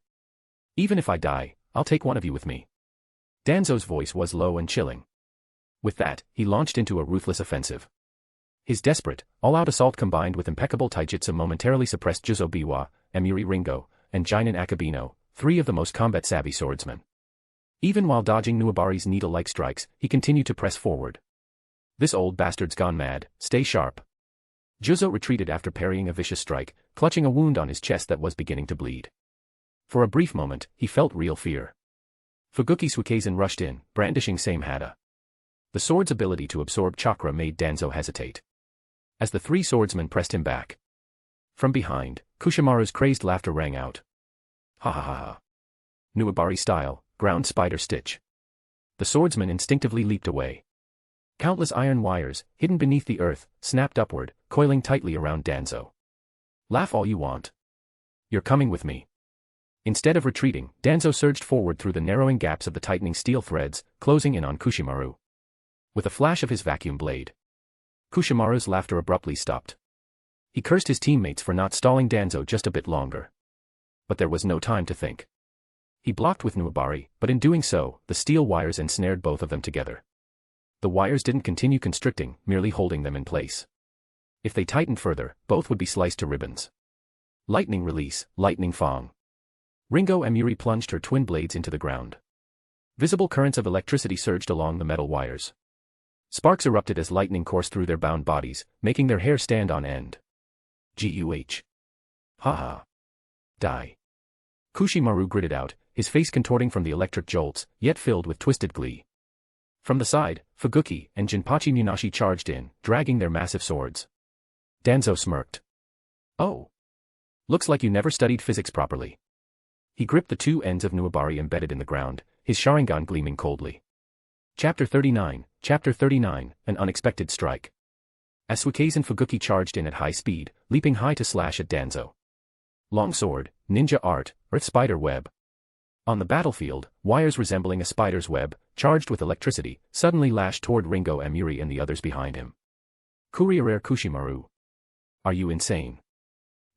Even if I die, I'll take one of you with me. Danzo's voice was low and chilling. With that, he launched into a ruthless offensive. His desperate, all-out assault combined with impeccable taijutsu momentarily suppressed Juzo Biwa, Emiri Ringo, and Jinin Akabino, 3 of the most combat-savvy swordsmen. Even while dodging Nuabari's needle-like strikes, he continued to press forward. This old bastard's gone mad, stay sharp. Juzo retreated after parrying a vicious strike, clutching a wound on his chest that was beginning to bleed. For a brief moment, he felt real fear. Fuguki Suikezen rushed in, brandishing Same Hada. The sword's ability to absorb chakra made Danzo hesitate. As the 3 swordsmen pressed him back. From behind, Kushimaru's crazed laughter rang out. Ha ha ha ha. Nuabari style, ground spider stitch. The swordsman instinctively leaped away. Countless iron wires, hidden beneath the earth, snapped upward, coiling tightly around Danzo. Laugh all you want. You're coming with me. Instead of retreating, Danzo surged forward through the narrowing gaps of the tightening steel threads, closing in on Kushimaru. With a flash of his vacuum blade, Kushimaru's laughter abruptly stopped. He cursed his teammates for not stalling Danzo just a bit longer. But there was no time to think. He blocked with Nuabari, but in doing so, the steel wires ensnared both of them together. The wires didn't continue constricting, merely holding them in place. If they tightened further, both would be sliced to ribbons. Lightning release, lightning fong. Ringo Emiri plunged her twin blades into the ground. Visible currents of electricity surged along the metal wires. Sparks erupted as lightning coursed through their bound bodies, making their hair stand on end. Guh. Ha ha. Die. Kushimaru gritted out, his face contorting from the electric jolts, yet filled with twisted glee. From the side, Fuguki and Jinpachi Munashi charged in, dragging their massive swords. Danzo smirked. Oh. Looks like you never studied physics properly. He gripped the 2 ends of Nuabari embedded in the ground, his Sharingan gleaming coldly. Chapter 39, An Unexpected Strike. As Suikezen Fuguki charged in at high speed, leaping high to slash at Danzo. Long sword, ninja art, earth spider web. On the battlefield, wires resembling a spider's web, charged with electricity, suddenly lashed toward Ringo Emiri and the others behind him. Kuriere Kushimaru. Are you insane?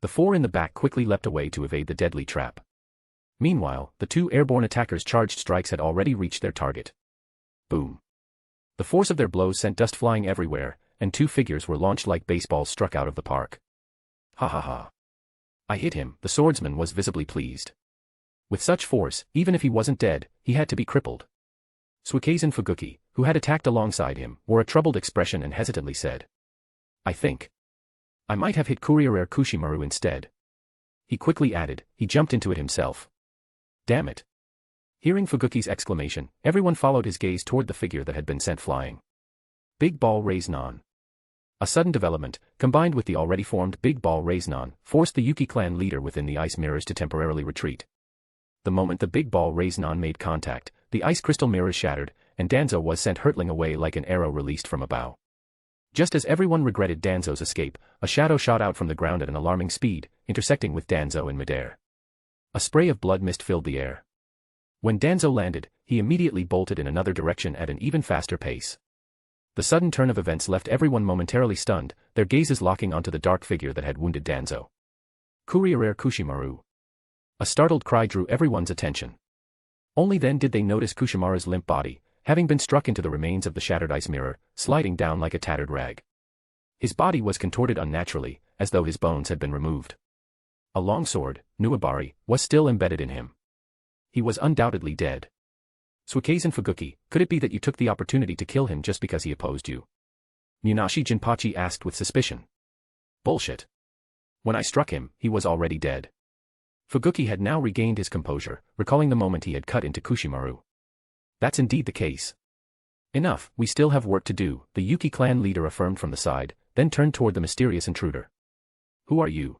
The 4 in the back quickly leapt away to evade the deadly trap. Meanwhile, the 2 airborne attackers' charged strikes had already reached their target. Boom. The force of their blows sent dust flying everywhere, and 2 figures were launched like baseballs struck out of the park. Ha ha ha. I hit him, the swordsman was visibly pleased. With such force, even if he wasn't dead, he had to be crippled. Suikezen Fuguki, who had attacked alongside him, wore a troubled expression and hesitantly said. I think I might have hit Kuriere Kushimaru instead. He quickly added, he jumped into it himself. Damn it. Hearing Fuguki's exclamation, everyone followed his gaze toward the figure that had been sent flying. Big Ball Raise-Non. A sudden development, combined with the already formed Big Ball Raise-Non, forced the Yuki clan leader within the ice mirrors to temporarily retreat. The moment the Big Ball Raise-Non made contact, the ice crystal mirrors shattered, and Danzo was sent hurtling away like an arrow released from a bow. Just as everyone regretted Danzo's escape, a shadow shot out from the ground at an alarming speed, intersecting with Danzo in midair. A spray of blood mist filled the air. When Danzo landed, he immediately bolted in another direction at an even faster pace. The sudden turn of events left everyone momentarily stunned, their gazes locking onto the dark figure that had wounded Danzo. Kuriere Kushimaru. A startled cry drew everyone's attention. Only then did they notice Kushimaru's limp body, having been struck into the remains of the shattered ice mirror, sliding down like a tattered rag. His body was contorted unnaturally, as though his bones had been removed. A long sword, Nuabari, was still embedded in him. He was undoubtedly dead. Suikezen Fuguki, could it be that you took the opportunity to kill him just because he opposed you? Munashi Jinpachi asked with suspicion. Bullshit. When I struck him, he was already dead. Fuguki had now regained his composure, recalling the moment he had cut into Kushimaru. That's indeed the case. Enough, we still have work to do, the Yuki clan leader affirmed from the side, then turned toward the mysterious intruder. Who are you?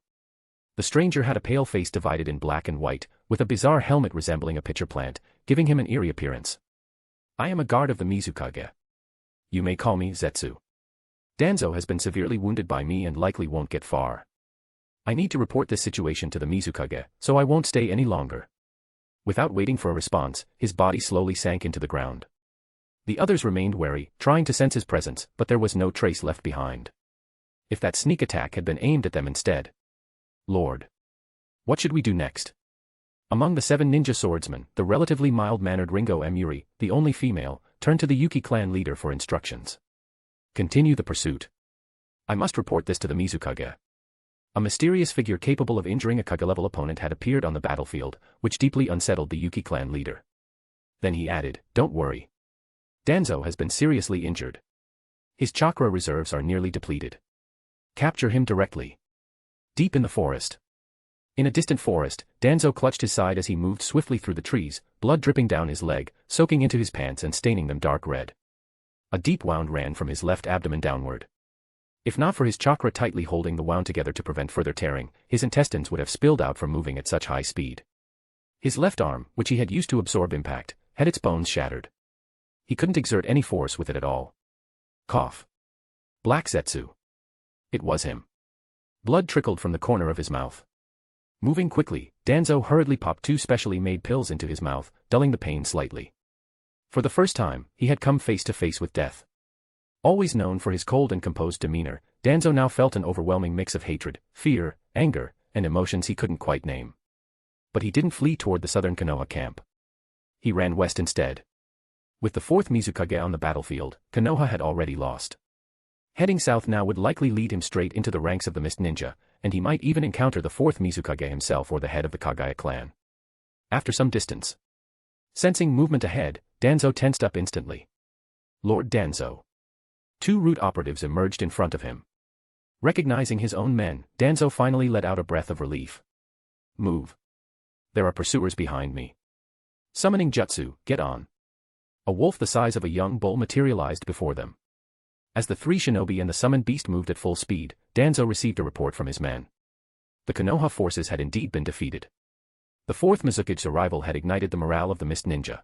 The stranger had a pale face divided in black and white, with a bizarre helmet resembling a pitcher plant, giving him an eerie appearance. I am a guard of the Mizukage. You may call me Zetsu. Danzo has been severely wounded by me and likely won't get far. I need to report this situation to the Mizukage, so I won't stay any longer. Without waiting for a response, his body slowly sank into the ground. The others remained wary, trying to sense his presence, but there was no trace left behind. If that sneak attack had been aimed at them instead. Lord. What should we do next? Among the 7 ninja swordsmen, the relatively mild-mannered Ringo Amuri, the only female, turned to the Yuki clan leader for instructions. Continue the pursuit. I must report this to the Mizukage. A mysterious figure capable of injuring a Kage-level opponent had appeared on the battlefield, which deeply unsettled the Yuki clan leader. Then he added, "Don't worry. Danzo has been seriously injured. His chakra reserves are nearly depleted. Capture him directly." Deep in the forest. In a distant forest, Danzo clutched his side as he moved swiftly through the trees, blood dripping down his leg, soaking into his pants and staining them dark red. A deep wound ran from his left abdomen downward. If not for his chakra tightly holding the wound together to prevent further tearing, his intestines would have spilled out from moving at such high speed. His left arm, which he had used to absorb impact, had its bones shattered. He couldn't exert any force with it at all. Cough. Black Zetsu. It was him. Blood trickled from the corner of his mouth. Moving quickly, Danzo hurriedly popped 2 specially made pills into his mouth, dulling the pain slightly. For the first time, he had come face to face with death. Always known for his cold and composed demeanor, Danzo now felt an overwhelming mix of hatred, fear, anger, and emotions he couldn't quite name. But he didn't flee toward the southern Konoha camp. He ran west instead. With the 4th Mizukage on the battlefield, Konoha had already lost. Heading south now would likely lead him straight into the ranks of the Mist Ninja, and he might even encounter the 4th Mizukage himself or the head of the Kagaya clan. After some distance. Sensing movement ahead, Danzo tensed up instantly. Lord Danzo. 2 root operatives emerged in front of him. Recognizing his own men, Danzo finally let out a breath of relief. Move. There are pursuers behind me. Summoning Jutsu, get on. A wolf the size of a young bull materialized before them. As the 3 shinobi and the summoned beast moved at full speed, Danzo received a report from his men. The Konoha forces had indeed been defeated. The 4th Mizukage's arrival had ignited the morale of the Mist Ninja.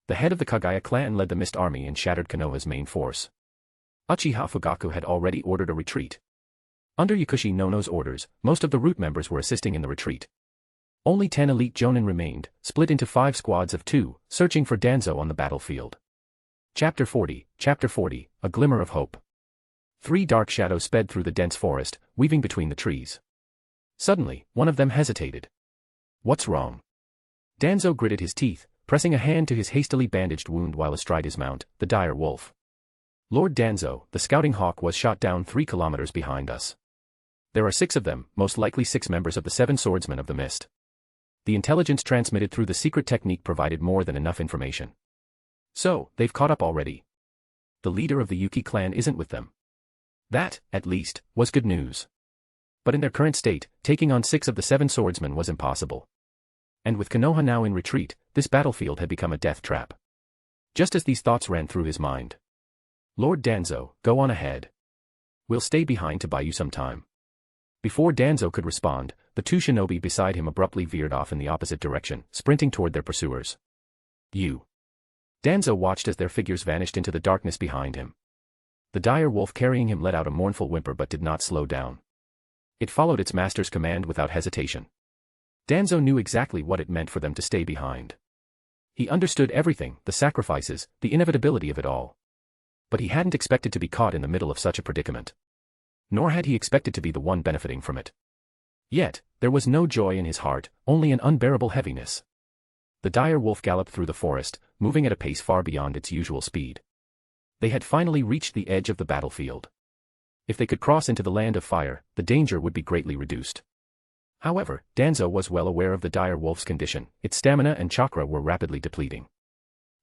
The head of the Kagaya clan led the Mist army and shattered Konoha's main force. Uchiha Fugaku had already ordered a retreat. Under Yakushi Nono's orders, most of the root members were assisting in the retreat. Only 10 elite jonin remained, split into 5 squads of 2, searching for Danzo on the battlefield. Chapter 40, A Glimmer of Hope. 3 dark shadows sped through the dense forest, weaving between the trees. Suddenly, one of them hesitated. What's wrong? Danzo gritted his teeth, pressing a hand to his hastily bandaged wound while astride his mount, the dire wolf. Lord Danzo, the scouting hawk was shot down 3 kilometers behind us. There are 6 of them, most likely 6 members of the 7 swordsmen of the mist. The intelligence transmitted through the secret technique provided more than enough information. So, they've caught up already. The leader of the Yuki clan isn't with them. That, at least, was good news. But in their current state, taking on 6 of the 7 swordsmen was impossible. And with Konoha now in retreat, this battlefield had become a death trap. Just as these thoughts ran through his mind. Lord Danzo, go on ahead. We'll stay behind to buy you some time. Before Danzo could respond, the 2 shinobi beside him abruptly veered off in the opposite direction, sprinting toward their pursuers. You. Danzo watched as their figures vanished into the darkness behind him. The dire wolf carrying him let out a mournful whimper but did not slow down. It followed its master's command without hesitation. Danzo knew exactly what it meant for them to stay behind. He understood everything, the sacrifices, the inevitability of it all. But he hadn't expected to be caught in the middle of such a predicament. Nor had he expected to be the one benefiting from it. Yet, there was no joy in his heart, only an unbearable heaviness. The dire wolf galloped through the forest, moving at a pace far beyond its usual speed. They had finally reached the edge of the battlefield. If they could cross into the land of fire, the danger would be greatly reduced. However, Danzo was well aware of the dire wolf's condition, its stamina and chakra were rapidly depleting.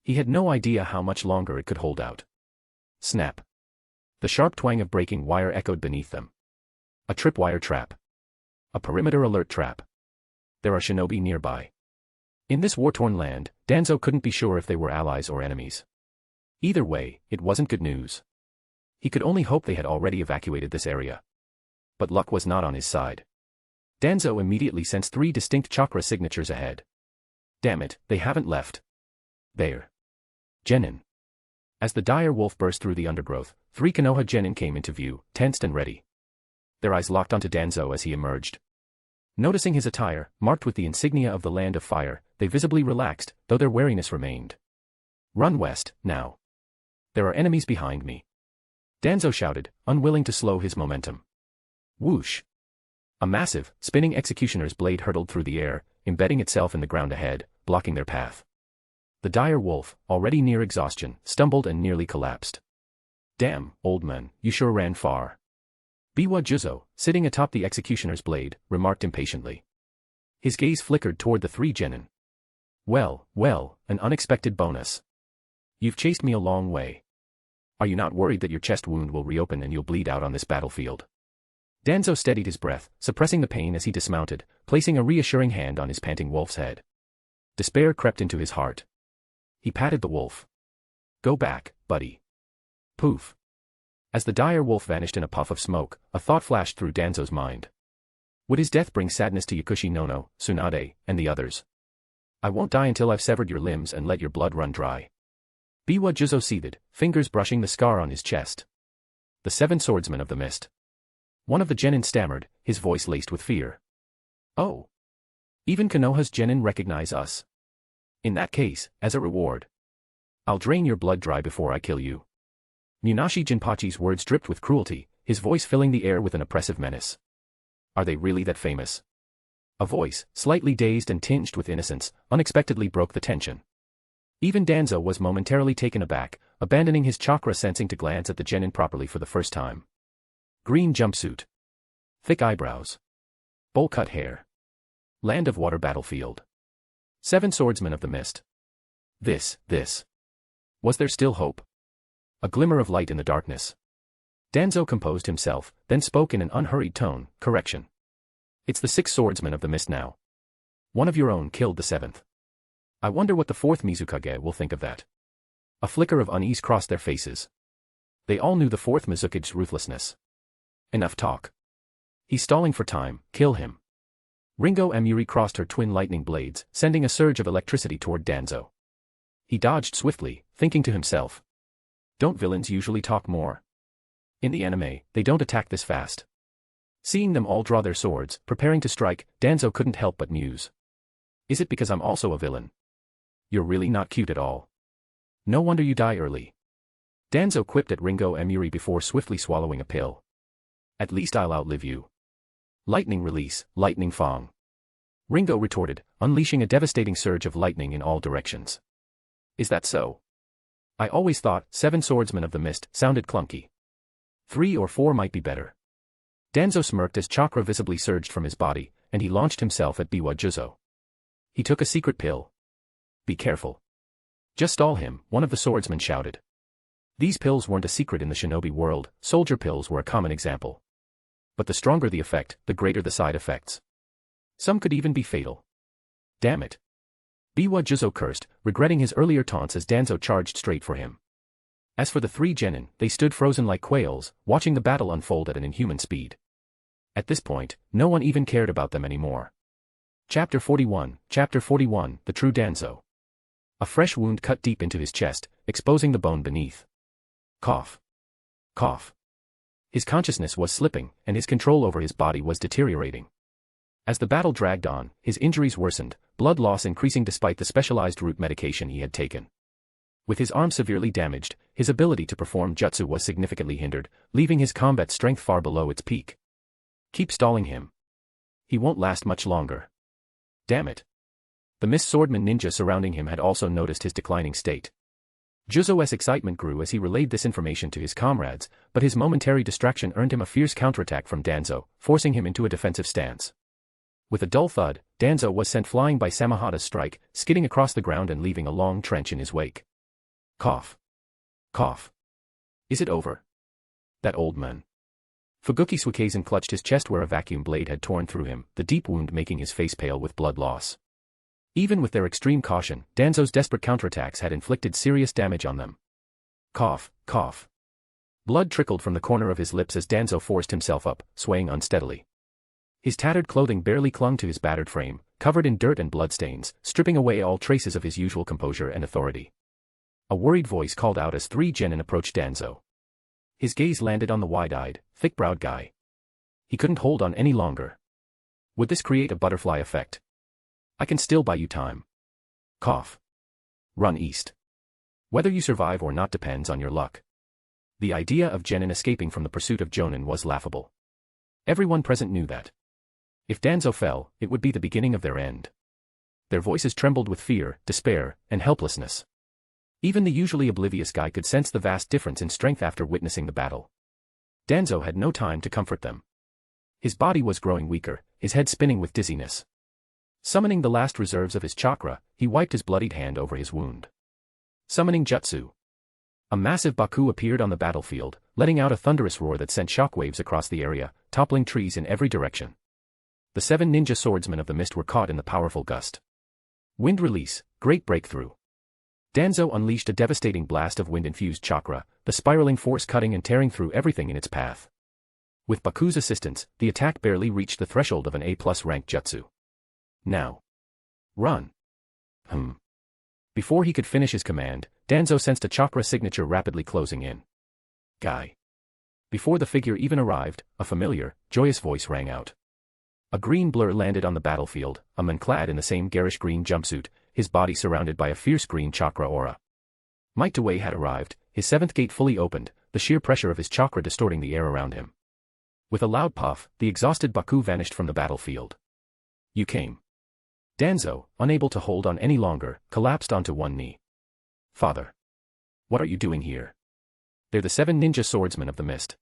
He had no idea how much longer it could hold out. Snap. The sharp twang of breaking wire echoed beneath them. A tripwire trap. A perimeter alert trap. There are shinobi nearby. In this war-torn land, Danzo couldn't be sure if they were allies or enemies. Either way, it wasn't good news. He could only hope they had already evacuated this area. But luck was not on his side. Danzo immediately sensed 3 distinct chakra signatures ahead. Damn it, they haven't left. There. Genin. As the dire wolf burst through the undergrowth, 3 Konoha genin came into view, tensed and ready. Their eyes locked onto Danzo as he emerged. Noticing his attire, marked with the insignia of the Land of Fire, they visibly relaxed, though their wariness remained. Run west, now. There are enemies behind me. Danzo shouted, unwilling to slow his momentum. Whoosh! A massive, spinning executioner's blade hurtled through the air, embedding itself in the ground ahead, blocking their path. The dire wolf, already near exhaustion, stumbled and nearly collapsed. Damn, old man, you sure ran far. Biwa Juzo, sitting atop the executioner's blade, remarked impatiently. His gaze flickered toward the three genin. Well, an unexpected bonus. You've chased me a long way. Are you not worried that your chest wound will reopen and you'll bleed out on this battlefield? Danzo steadied his breath, suppressing the pain as he dismounted, placing a reassuring hand on his panting wolf's head. Despair crept into his heart. He patted the wolf. Go back, buddy. Poof. As the dire wolf vanished in a puff of smoke, a thought flashed through Danzo's mind. Would his death bring sadness to Yakushi Nono, Tsunade, and the others? I won't die until I've severed your limbs and let your blood run dry. Biwa Juzo seethed, fingers brushing the scar on his chest. The 7 swordsmen of the mist. One of the genin stammered, his voice laced with fear. Oh. Even Konoha's genin recognize us. In that case, as a reward, I'll drain your blood dry before I kill you. Munashi Jinpachi's words dripped with cruelty, his voice filling the air with an oppressive menace. Are they really that famous? A voice, slightly dazed and tinged with innocence, unexpectedly broke the tension. Even Danzo was momentarily taken aback, abandoning his chakra sensing to glance at the genin properly for the first time. Green jumpsuit. Thick eyebrows. Bowl-cut hair. Land of Water battlefield. 7 swordsmen of the mist. This. Was there still hope? A glimmer of light in the darkness. Danzo composed himself, then spoke in an unhurried tone, correction. It's the 6 swordsmen of the mist now. One of your own killed the 7th. I wonder what the 4th Mizukage will think of that. A flicker of unease crossed their faces. They all knew the 4th Mizukage's ruthlessness. Enough talk. He's stalling for time, kill him. Ringo Amuri crossed her twin lightning blades, sending a surge of electricity toward Danzo. He dodged swiftly, thinking to himself. Don't villains usually talk more? In the anime, they don't attack this fast. Seeing them all draw their swords, preparing to strike, Danzo couldn't help but muse. Is it because I'm also a villain? You're really not cute at all. No wonder you die early. Danzo quipped at Ringo Amuri before swiftly swallowing a pill. At least I'll outlive you. Lightning release, lightning fong. Ringo retorted, unleashing a devastating surge of lightning in all directions. Is that so? I always thought 7 swordsmen of the mist sounded clunky. 3 or 4 might be better. Danzo smirked as chakra visibly surged from his body, and he launched himself at Biwa Juzo. He took a secret pill. Be careful. Just stall him, one of the swordsmen shouted. These pills weren't a secret in the shinobi world, soldier pills were a common example. But the stronger the effect, the greater the side effects. Some could even be fatal. Damn it. Biwa Juzo cursed, regretting his earlier taunts as Danzo charged straight for him. As for the 3 genin, they stood frozen like quails, watching the battle unfold at an inhuman speed. At this point, no one even cared about them anymore. Chapter 41, The True Danzo. A fresh wound cut deep into his chest, exposing the bone beneath. Cough. Cough. His consciousness was slipping, and his control over his body was deteriorating. As the battle dragged on, his injuries worsened, blood loss increasing despite the specialized root medication he had taken. With his arm severely damaged, his ability to perform jutsu was significantly hindered, leaving his combat strength far below its peak. Keep stalling him. He won't last much longer. Damn it. The Mist Swordman ninja surrounding him had also noticed his declining state. Juzo's excitement grew as he relayed this information to his comrades, but his momentary distraction earned him a fierce counterattack from Danzo, forcing him into a defensive stance. With a dull thud, Danzo was sent flying by Samahata's strike, skidding across the ground and leaving a long trench in his wake. Cough. Cough. Is it over? That old man. Fuguki Suikezen clutched his chest where a vacuum blade had torn through him, the deep wound making his face pale with blood loss. Even with their extreme caution, Danzo's desperate counterattacks had inflicted serious damage on them. Cough, cough. Blood trickled from the corner of his lips as Danzo forced himself up, swaying unsteadily. His tattered clothing barely clung to his battered frame, covered in dirt and bloodstains, stripping away all traces of his usual composure and authority. A worried voice called out as 3 genin approached Danzo. His gaze landed on the wide-eyed, thick-browed guy. He couldn't hold on any longer. Would this create a butterfly effect? I can still buy you time. Cough. Run east. Whether you survive or not depends on your luck. The idea of Genin escaping from the pursuit of Jonin was laughable. Everyone present knew that. If Danzo fell, it would be the beginning of their end. Their voices trembled with fear, despair, and helplessness. Even the usually oblivious guy could sense the vast difference in strength after witnessing the battle. Danzo had no time to comfort them. His body was growing weaker, his head spinning with dizziness. Summoning the last reserves of his chakra, he wiped his bloodied hand over his wound. Summoning Jutsu. A massive Baku appeared on the battlefield, letting out a thunderous roar that sent shockwaves across the area, toppling trees in every direction. The 7 ninja swordsmen of the mist were caught in the powerful gust. Wind release, great breakthrough. Danzo unleashed a devastating blast of wind-infused chakra, the spiraling force cutting and tearing through everything in its path. With Baku's assistance, the attack barely reached the threshold of an A+ rank jutsu. Now. Run. Before he could finish his command, Danzo sensed a chakra signature rapidly closing in. Guy. Before the figure even arrived, a familiar, joyous voice rang out. A green blur landed on the battlefield, a man clad in the same garish green jumpsuit, his body surrounded by a fierce green chakra aura. Might Dewey had arrived, his 7th gate fully opened, the sheer pressure of his chakra distorting the air around him. With a loud puff, the exhausted Baku vanished from the battlefield. You came. Danzo, unable to hold on any longer, collapsed onto one knee. Father. What are you doing here? They're the 7 ninja swordsmen of the mist.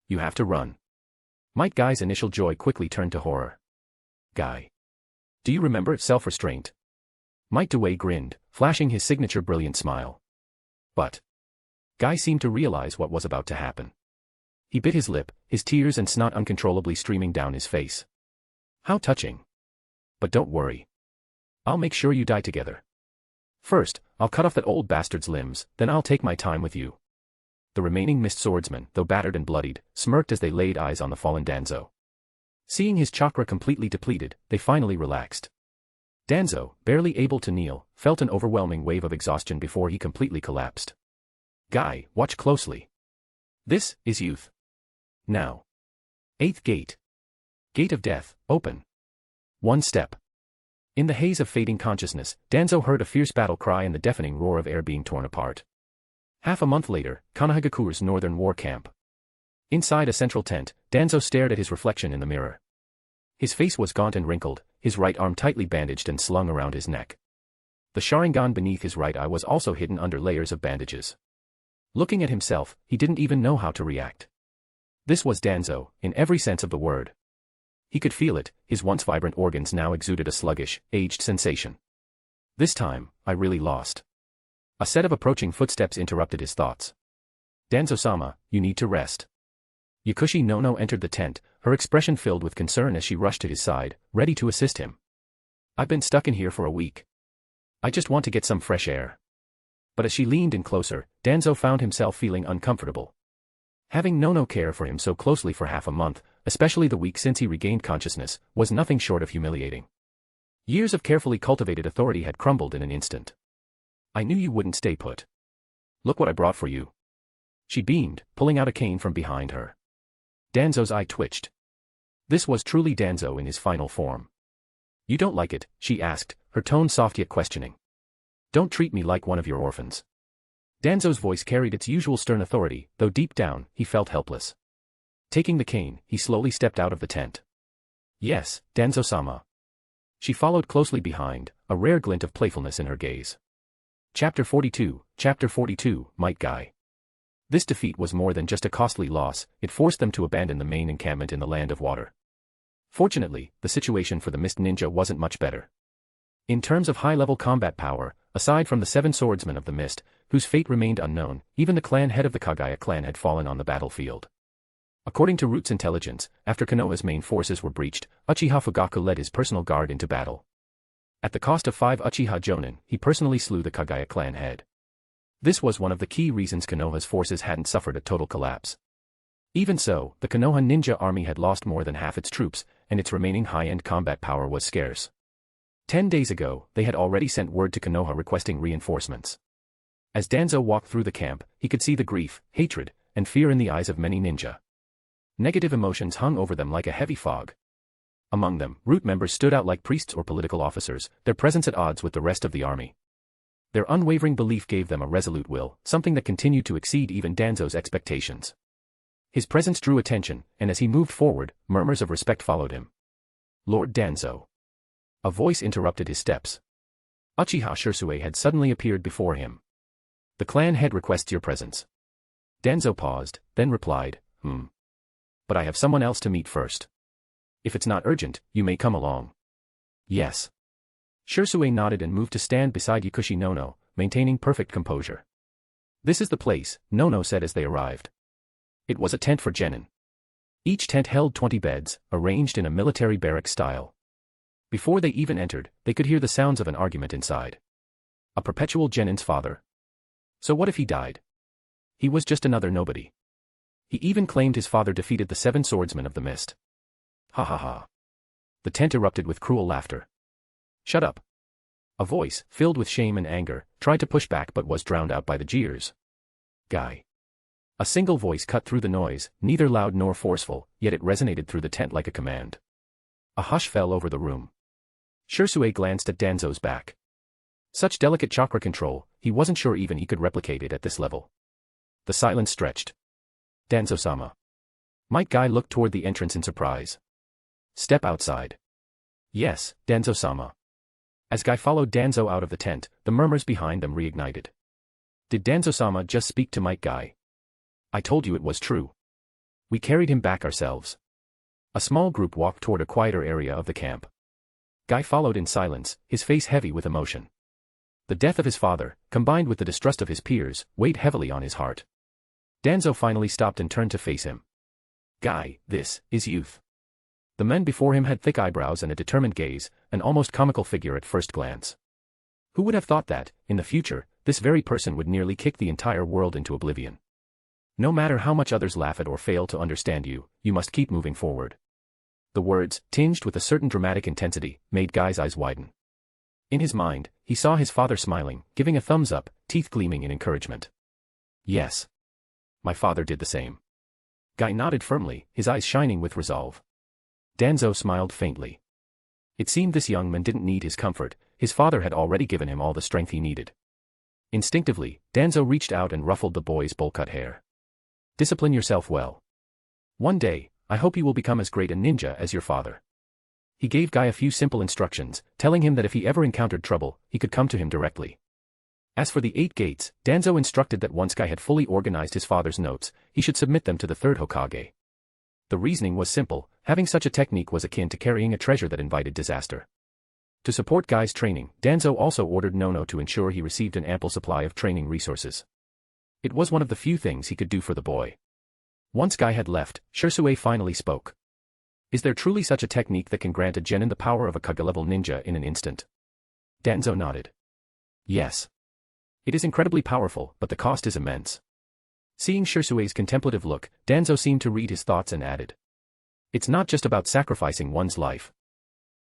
You have to run. Might Guy's initial joy quickly turned to horror. Guy. Do you remember self-restraint? Might Dewey grinned, flashing his signature brilliant smile. But. Guy seemed to realize what was about to happen. He bit his lip, his tears and snot uncontrollably streaming down his face. How touching. But don't worry. I'll make sure you die together. First, I'll cut off that old bastard's limbs, then I'll take my time with you. The remaining mist swordsmen, though battered and bloodied, smirked as they laid eyes on the fallen Danzo. Seeing his chakra completely depleted, they finally relaxed. Danzo, barely able to kneel, felt an overwhelming wave of exhaustion before he completely collapsed. Guy, watch closely. This is youth. Now. 8th gate. Gate of death, open. 1 step. In the haze of fading consciousness, Danzo heard a fierce battle cry and the deafening roar of air being torn apart. Half a month later, Konohagakure's northern war camp. Inside a central tent, Danzo stared at his reflection in the mirror. His face was gaunt and wrinkled, his right arm tightly bandaged and slung around his neck. The Sharingan beneath his right eye was also hidden under layers of bandages. Looking at himself, he didn't even know how to react. This was Danzo, in every sense of the word. He could feel it, his once vibrant organs now exuded a sluggish, aged sensation. This time, I really lost. A set of approaching footsteps interrupted his thoughts. Danzo-sama, you need to rest. Yakushi Nono entered the tent, her expression filled with concern as she rushed to his side, ready to assist him. I've been stuck in here for a week. I just want to get some fresh air. But as she leaned in closer, Danzo found himself feeling uncomfortable. Having Nono care for him so closely for half a month, especially the week since he regained consciousness, was nothing short of humiliating. Years of carefully cultivated authority had crumbled in an instant. I knew you wouldn't stay put. Look what I brought for you. She beamed, pulling out a cane from behind her. Danzo's eye twitched. This was truly Danzo in his final form. You don't like it, she asked, her tone soft yet questioning. Don't treat me like one of your orphans. Danzo's voice carried its usual stern authority, though deep down, he felt helpless. Taking the cane, he slowly stepped out of the tent. Yes, Danzo-sama. She followed closely behind, a rare glint of playfulness in her gaze. Chapter 42, Might Guy. This defeat was more than just a costly loss, it forced them to abandon the main encampment in the Land of Water. Fortunately, the situation for the Mist Ninja wasn't much better. In terms of high-level combat power, aside from the 7 swordsmen of the Mist, whose fate remained unknown, even the clan head of the Kagaya clan had fallen on the battlefield. According to Root's intelligence, after Konoha's main forces were breached, Uchiha Fugaku led his personal guard into battle. At the cost of 5 Uchiha Jonin, he personally slew the Kagaya clan head. This was one of the key reasons Konoha's forces hadn't suffered a total collapse. Even so, the Konoha ninja army had lost more than half its troops, and its remaining high-end combat power was scarce. 10 days ago, they had already sent word to Konoha requesting reinforcements. As Danzo walked through the camp, he could see the grief, hatred, and fear in the eyes of many ninja. Negative emotions hung over them like a heavy fog. Among them, root members stood out like priests or political officers, their presence at odds with the rest of the army. Their unwavering belief gave them a resolute will, something that continued to exceed even Danzo's expectations. His presence drew attention, and as he moved forward, murmurs of respect followed him. Lord Danzo. A voice interrupted his steps. Uchiha Shisui had suddenly appeared before him. The clan head requests your presence. Danzo paused, then replied, But I have someone else to meet first. If it's not urgent, you may come along. Yes. Shisui nodded and moved to stand beside Yakushi Nono, maintaining perfect composure. This is the place, Nono said as they arrived. It was a tent for genin. Each tent held 20 beds, arranged in a military barrack style. Before they even entered, they could hear the sounds of an argument inside. A perpetual genin's father. So what if he died? He was just another nobody. He even claimed his father defeated the 7 swordsmen of the mist. Ha ha ha. The tent erupted with cruel laughter. Shut up. A voice, filled with shame and anger, tried to push back but was drowned out by the jeers. Guy. A single voice cut through the noise, neither loud nor forceful, yet it resonated through the tent like a command. A hush fell over the room. Shisui glanced at Danzo's back. Such delicate chakra control, he wasn't sure even he could replicate it at this level. The silence stretched. Danzo-sama. Might Guy looked toward the entrance in surprise. Step outside. Yes, Danzo-sama. As Guy followed Danzo out of the tent, the murmurs behind them reignited. Did Danzo-sama just speak to Might Guy? I told you it was true. We carried him back ourselves. A small group walked toward a quieter area of the camp. Guy followed in silence, his face heavy with emotion. The death of his father, combined with the distrust of his peers, weighed heavily on his heart. Danzo finally stopped and turned to face him. Guy, this is youth. The men before him had thick eyebrows and a determined gaze, an almost comical figure at first glance. Who would have thought that, in the future, this very person would nearly kick the entire world into oblivion? No matter how much others laugh at or fail to understand you, you must keep moving forward. The words, tinged with a certain dramatic intensity, made Guy's eyes widen. In his mind, he saw his father smiling, giving a thumbs up, teeth gleaming in encouragement. Yes. My father did the same. Guy nodded firmly, his eyes shining with resolve. Danzo smiled faintly. It seemed this young man didn't need his comfort, his father had already given him all the strength he needed. Instinctively, Danzo reached out and ruffled the boy's bowl-cut hair. Discipline yourself well. One day, I hope you will become as great a ninja as your father. He gave Guy a few simple instructions, telling him that if he ever encountered trouble, he could come to him directly. As for the 8 gates, Danzo instructed that once Guy had fully organized his father's notes, he should submit them to the 3rd Hokage. The reasoning was simple, having such a technique was akin to carrying a treasure that invited disaster. To support Guy's training, Danzo also ordered Nono to ensure he received an ample supply of training resources. It was one of the few things he could do for the boy. Once Guy had left, Shisui finally spoke. Is there truly such a technique that can grant a genin the power of a Kage-level ninja in an instant? Danzo nodded. Yes. It is incredibly powerful, but the cost is immense. Seeing Shisui's contemplative look, Danzo seemed to read his thoughts and added. It's not just about sacrificing one's life.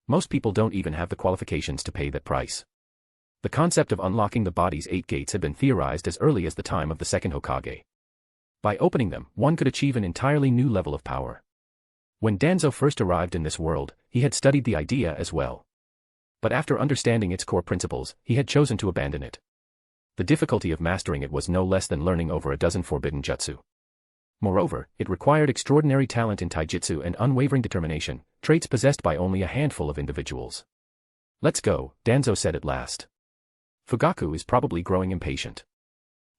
Most people don't even have the qualifications to pay that price. The concept of unlocking the body's 8 gates had been theorized as early as the time of the 2nd Hokage. By opening them, one could achieve an entirely new level of power. When Danzo first arrived in this world, he had studied the idea as well. But after understanding its core principles, he had chosen to abandon it. The difficulty of mastering it was no less than learning over a dozen forbidden jutsu. Moreover, it required extraordinary talent in taijutsu and unwavering determination, traits possessed by only a handful of individuals. Let's go, Danzo said at last. Fugaku is probably growing impatient.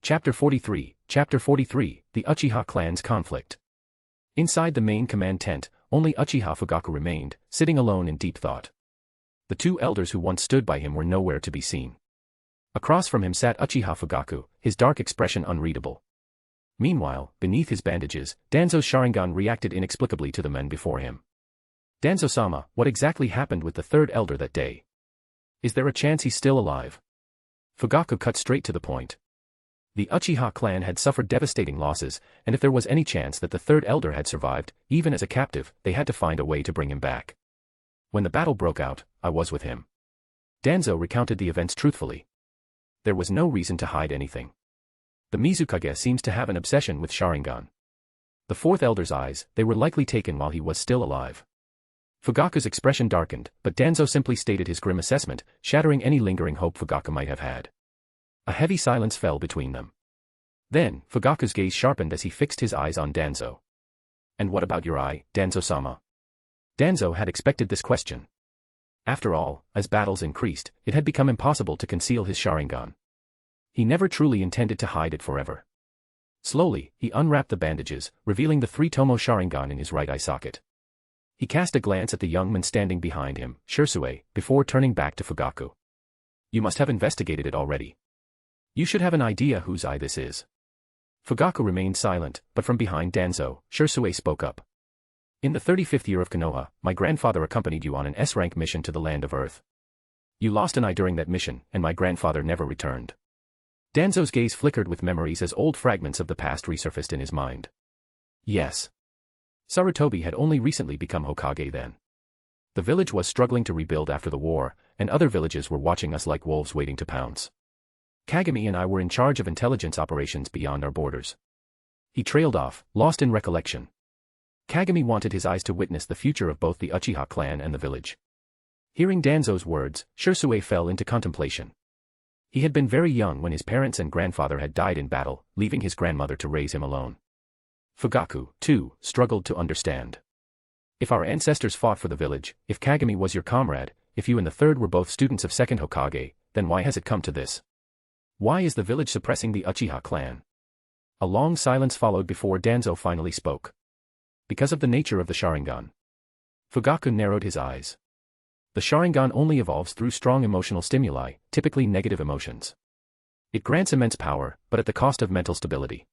Chapter 43, The Uchiha Clan's Conflict. Inside the main command tent, only Uchiha Fugaku remained, sitting alone in deep thought. The 2 elders who once stood by him were nowhere to be seen. Across from him sat Uchiha Fugaku, his dark expression unreadable. Meanwhile, beneath his bandages, Danzo's Sharingan reacted inexplicably to the men before him. Danzo-sama, what exactly happened with the 3rd elder that day? Is there a chance he's still alive? Fugaku cut straight to the point. The Uchiha clan had suffered devastating losses, and if there was any chance that the 3rd elder had survived, even as a captive, they had to find a way to bring him back. When the battle broke out, I was with him. Danzo recounted the events truthfully. There was no reason to hide anything. The Mizukage seems to have an obsession with Sharingan. The fourth elder's eyes, they were likely taken while he was still alive. Fugaku's expression darkened, but Danzo simply stated his grim assessment, shattering any lingering hope Fugaku might have had. A heavy silence fell between them. Then, Fugaku's gaze sharpened as he fixed his eyes on Danzo. "And what about your eye, Danzo-sama?" Danzo had expected this question. After all, as battles increased, it had become impossible to conceal his Sharingan. He never truly intended to hide it forever. Slowly, he unwrapped the bandages, revealing the 3-tomo Sharingan in his right eye socket. He cast a glance at the young man standing behind him, Shursue, before turning back to Fugaku. "You must have investigated it already. You should have an idea whose eye this is." Fugaku remained silent, but from behind Danzo, Shursue spoke up. "In the 35th year of Konoha, my grandfather accompanied you on an S-rank mission to the land of Earth. You lost an eye during that mission, and my grandfather never returned." Danzo's gaze flickered with memories as old fragments of the past resurfaced in his mind. Yes. Sarutobi had only recently become Hokage then. The village was struggling to rebuild after the war, and other villages were watching us like wolves waiting to pounce. Kagami and I were in charge of intelligence operations beyond our borders. He trailed off, lost in recollection. Kagami wanted his eyes to witness the future of both the Uchiha clan and the village. Hearing Danzo's words, Shursue fell into contemplation. He had been very young when his parents and grandfather had died in battle, leaving his grandmother to raise him alone. Fugaku, too, struggled to understand. If our ancestors fought for the village, if Kagami was your comrade, if you and the third were both students of second Hokage, then why has it come to this? Why is the village suppressing the Uchiha clan? A long silence followed before Danzo finally spoke. Because of the nature of the Sharingan. Fugaku narrowed his eyes. The Sharingan only evolves through strong emotional stimuli, typically negative emotions. It grants immense power, but at the cost of mental stability.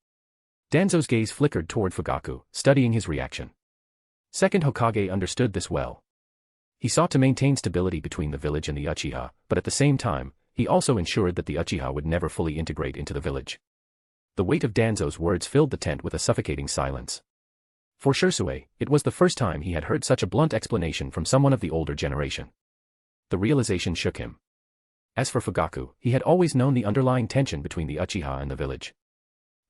Danzo's gaze flickered toward Fugaku, studying his reaction. Second Hokage understood this well. He sought to maintain stability between the village and the Uchiha, but at the same time, he also ensured that the Uchiha would never fully integrate into the village. The weight of Danzo's words filled the tent with a suffocating silence. For Shursue, it was the first time he had heard such a blunt explanation from someone of the older generation. The realization shook him. As for Fugaku, he had always known the underlying tension between the Uchiha and the village.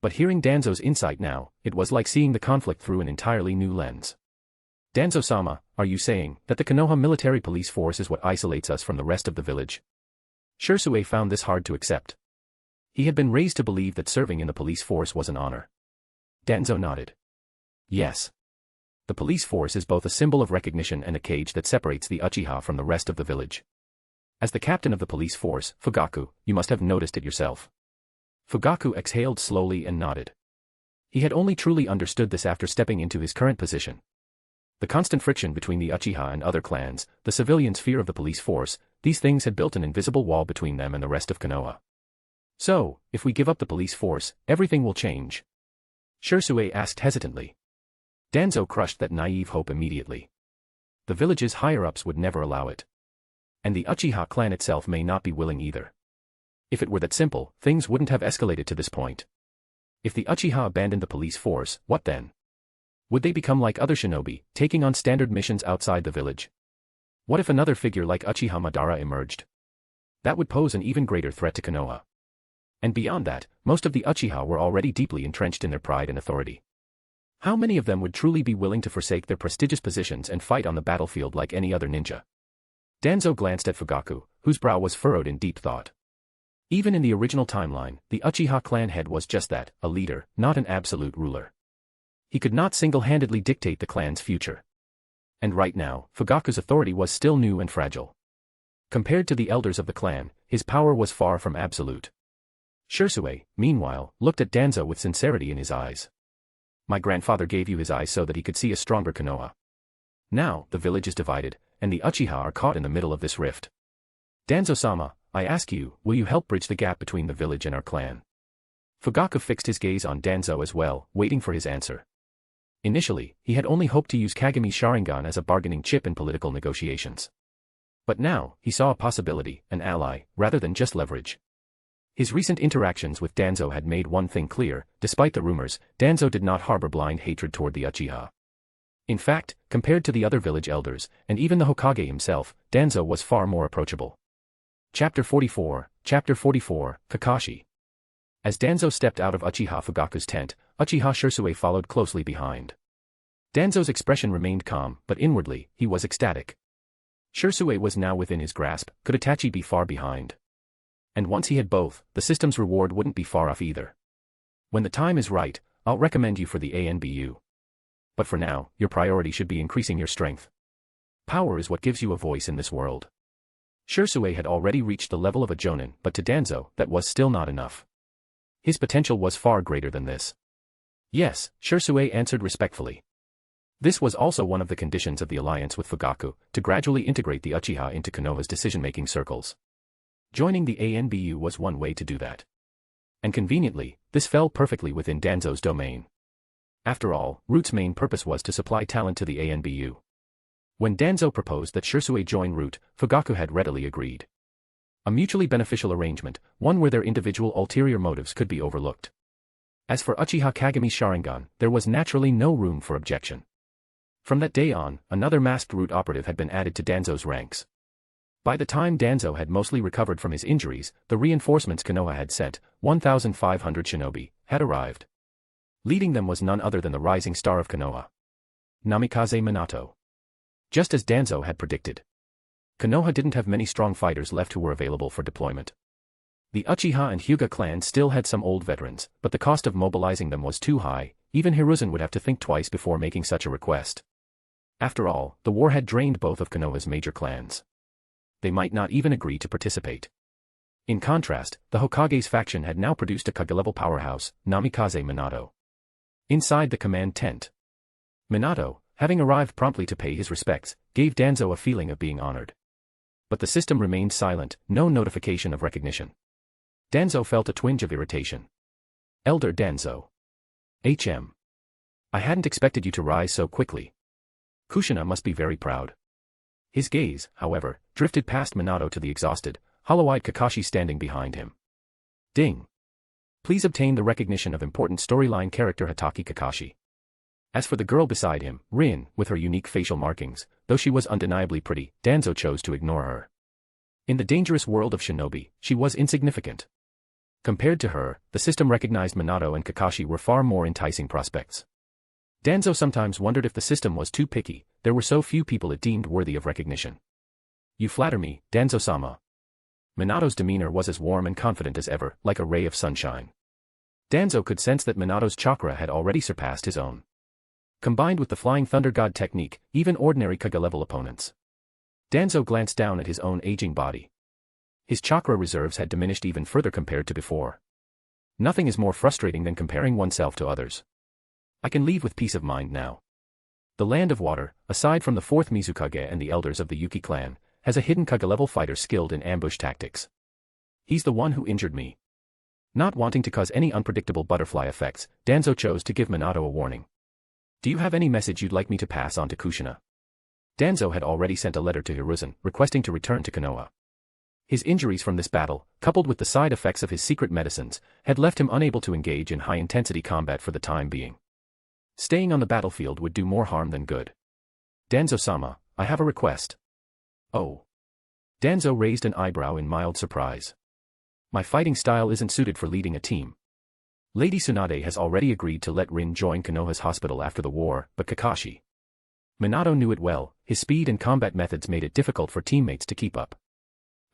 But hearing Danzo's insight now, it was like seeing the conflict through an entirely new lens. "Danzo-sama, are you saying that the Konoha military police force is what isolates us from the rest of the village?" Shursue found this hard to accept. He had been raised to believe that serving in the police force was an honor. Danzo nodded. "Yes. The police force is both a symbol of recognition and a cage that separates the Uchiha from the rest of the village. As the captain of the police force, Fugaku, you must have noticed it yourself." Fugaku exhaled slowly and nodded. He had only truly understood this after stepping into his current position. The constant friction between the Uchiha and other clans, the civilians' fear of the police force, these things had built an invisible wall between them and the rest of Konoha. "So, if we give up the police force, everything will change?" Shursue asked hesitantly. Danzo crushed that naive hope immediately. The village's higher-ups would never allow it. And the Uchiha clan itself may not be willing either. If it were that simple, things wouldn't have escalated to this point. If the Uchiha abandoned the police force, what then? Would they become like other shinobi, taking on standard missions outside the village? What if another figure like Uchiha Madara emerged? That would pose an even greater threat to Konoha. And beyond that, most of the Uchiha were already deeply entrenched in their pride and authority. How many of them would truly be willing to forsake their prestigious positions and fight on the battlefield like any other ninja? Danzo glanced at Fugaku, whose brow was furrowed in deep thought. Even in the original timeline, the Uchiha clan head was just that, a leader, not an absolute ruler. He could not single-handedly dictate the clan's future. And right now, Fugaku's authority was still new and fragile. Compared to the elders of the clan, his power was far from absolute. Shursue, meanwhile, looked at Danzo with sincerity in his eyes. "My grandfather gave you his eyes so that he could see a stronger Konoha. Now, the village is divided, and the Uchiha are caught in the middle of this rift. Danzo-sama, I ask you, will you help bridge the gap between the village and our clan?" Fugaku fixed his gaze on Danzo as well, waiting for his answer. Initially, he had only hoped to use Kagami's Sharingan as a bargaining chip in political negotiations. But now, he saw a possibility, an ally, rather than just leverage. His recent interactions with Danzo had made one thing clear: despite the rumors, Danzo did not harbor blind hatred toward the Uchiha. In fact, compared to the other village elders, and even the Hokage himself, Danzo was far more approachable. Chapter 44, Kakashi. As Danzo stepped out of Uchiha Fugaku's tent, Uchiha Shisui followed closely behind. Danzo's expression remained calm, but inwardly, he was ecstatic. Shisui was now within his grasp, could Itachi be far behind? And once he had both, the system's reward wouldn't be far off either. When the time is right, I'll recommend you for the ANBU. But for now, your priority should be increasing your strength. Power is what gives you a voice in this world. Shisui had already reached the level of a jonin, but to Danzo, that was still not enough. His potential was far greater than this. Yes, Shisui answered respectfully. This was also one of the conditions of the alliance with Fugaku, to gradually integrate the Uchiha into Konoha's decision-making circles. Joining the ANBU was one way to do that. And conveniently, this fell perfectly within Danzo's domain. After all, Root's main purpose was to supply talent to the ANBU. When Danzo proposed that Shisui join Root, Fugaku had readily agreed. A mutually beneficial arrangement, one where their individual ulterior motives could be overlooked. As for Uchiha Kagami's Sharingan, there was naturally no room for objection. From that day on, another masked Root operative had been added to Danzo's ranks. By the time Danzo had mostly recovered from his injuries, the reinforcements Konoha had sent, 1,500 shinobi, had arrived. Leading them was none other than the rising star of Konoha, Namikaze Minato. Just as Danzo had predicted, Konoha didn't have many strong fighters left who were available for deployment. The Uchiha and Hyuga clans still had some old veterans, but the cost of mobilizing them was too high. Even Hiruzen would have to think twice before making such a request. After all, the war had drained both of Konoha's major clans. They might not even agree to participate. In contrast, the Hokage's faction had now produced a Kage-level powerhouse, Namikaze Minato. Inside the command tent, Minato, having arrived promptly to pay his respects, gave Danzo a feeling of being honored. But the system remained silent, no notification of recognition. Danzo felt a twinge of irritation. Elder Danzo. HM. I hadn't expected you to rise so quickly. Kushina must be very proud. His gaze, however, drifted past Minato to the exhausted, hollow-eyed Kakashi standing behind him. Ding. Please obtain the recognition of important storyline character Hatake Kakashi. As for the girl beside him, Rin, with her unique facial markings, though she was undeniably pretty, Danzo chose to ignore her. In the dangerous world of shinobi, she was insignificant. Compared to her, the system recognized Minato and Kakashi were far more enticing prospects. Danzo sometimes wondered if the system was too picky, there were so few people it deemed worthy of recognition. You flatter me, Danzo-sama. Minato's demeanor was as warm and confident as ever, like a ray of sunshine. Danzo could sense that Minato's chakra had already surpassed his own. Combined with the Flying Thunder God technique, even ordinary Kage-level opponents. Danzo glanced down at his own aging body. His chakra reserves had diminished even further compared to before. Nothing is more frustrating than comparing oneself to others. I can leave with peace of mind now. The Land of Water, aside from the 4th Mizukage and the elders of the Yuki clan, has a hidden Kage-level fighter skilled in ambush tactics. He's the one who injured me. Not wanting to cause any unpredictable butterfly effects, Danzo chose to give Minato a warning. Do you have any message you'd like me to pass on to Kushina? Danzo had already sent a letter to Hiruzen, requesting to return to Konoha. His injuries from this battle, coupled with the side effects of his secret medicines, had left him unable to engage in high-intensity combat for the time being. Staying on the battlefield would do more harm than good. Danzo-sama, I have a request. Oh. Danzo raised an eyebrow in mild surprise. My fighting style isn't suited for leading a team. Lady Tsunade has already agreed to let Rin join Konoha's hospital after the war, but Kakashi. Minato knew it well, his speed and combat methods made it difficult for teammates to keep up.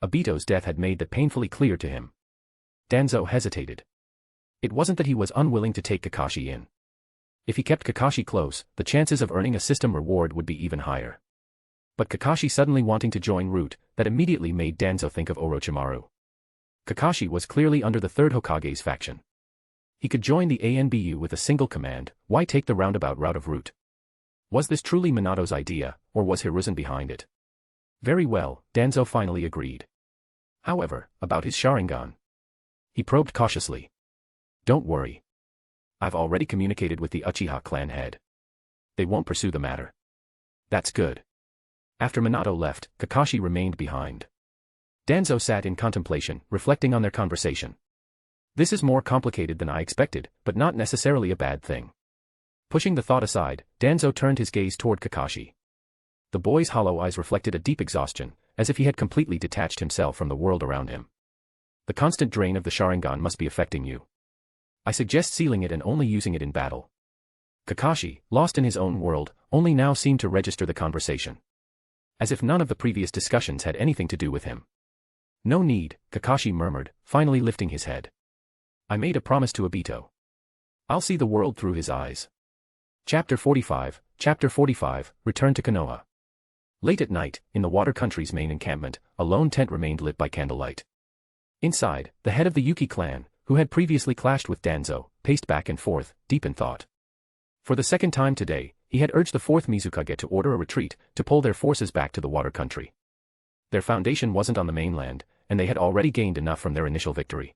Obito's death had made that painfully clear to him. Danzo hesitated. It wasn't that he was unwilling to take Kakashi in. If he kept Kakashi close, the chances of earning a system reward would be even higher. But Kakashi suddenly wanting to join Root, that immediately made Danzo think of Orochimaru. Kakashi was clearly under the 3rd Hokage's faction. He could join the ANBU with a single command, why take the roundabout route of Root? Was this truly Minato's idea, or was Hiruzen behind it? Very well, Danzo finally agreed. However, about his Sharingan. He probed cautiously. Don't worry. I've already communicated with the Uchiha clan head. They won't pursue the matter. That's good. After Minato left, Kakashi remained behind. Danzo sat in contemplation, reflecting on their conversation. This is more complicated than I expected, but not necessarily a bad thing. Pushing the thought aside, Danzo turned his gaze toward Kakashi. The boy's hollow eyes reflected a deep exhaustion, as if he had completely detached himself from the world around him. The constant drain of the Sharingan must be affecting you. I suggest sealing it and only using it in battle. Kakashi, lost in his own world, only now seemed to register the conversation. As if none of the previous discussions had anything to do with him. No need, Kakashi murmured, finally lifting his head. I made a promise to Obito. I'll see the world through his eyes. Chapter 45, Return to Konoha. Late at night, in the Water Country's main encampment, a lone tent remained lit by candlelight. Inside, the head of the Yuki clan, who had previously clashed with Danzo, paced back and forth, deep in thought. For the second time today, he had urged the fourth Mizukage to order a retreat, to pull their forces back to the Water Country. Their foundation wasn't on the mainland, and they had already gained enough from their initial victory.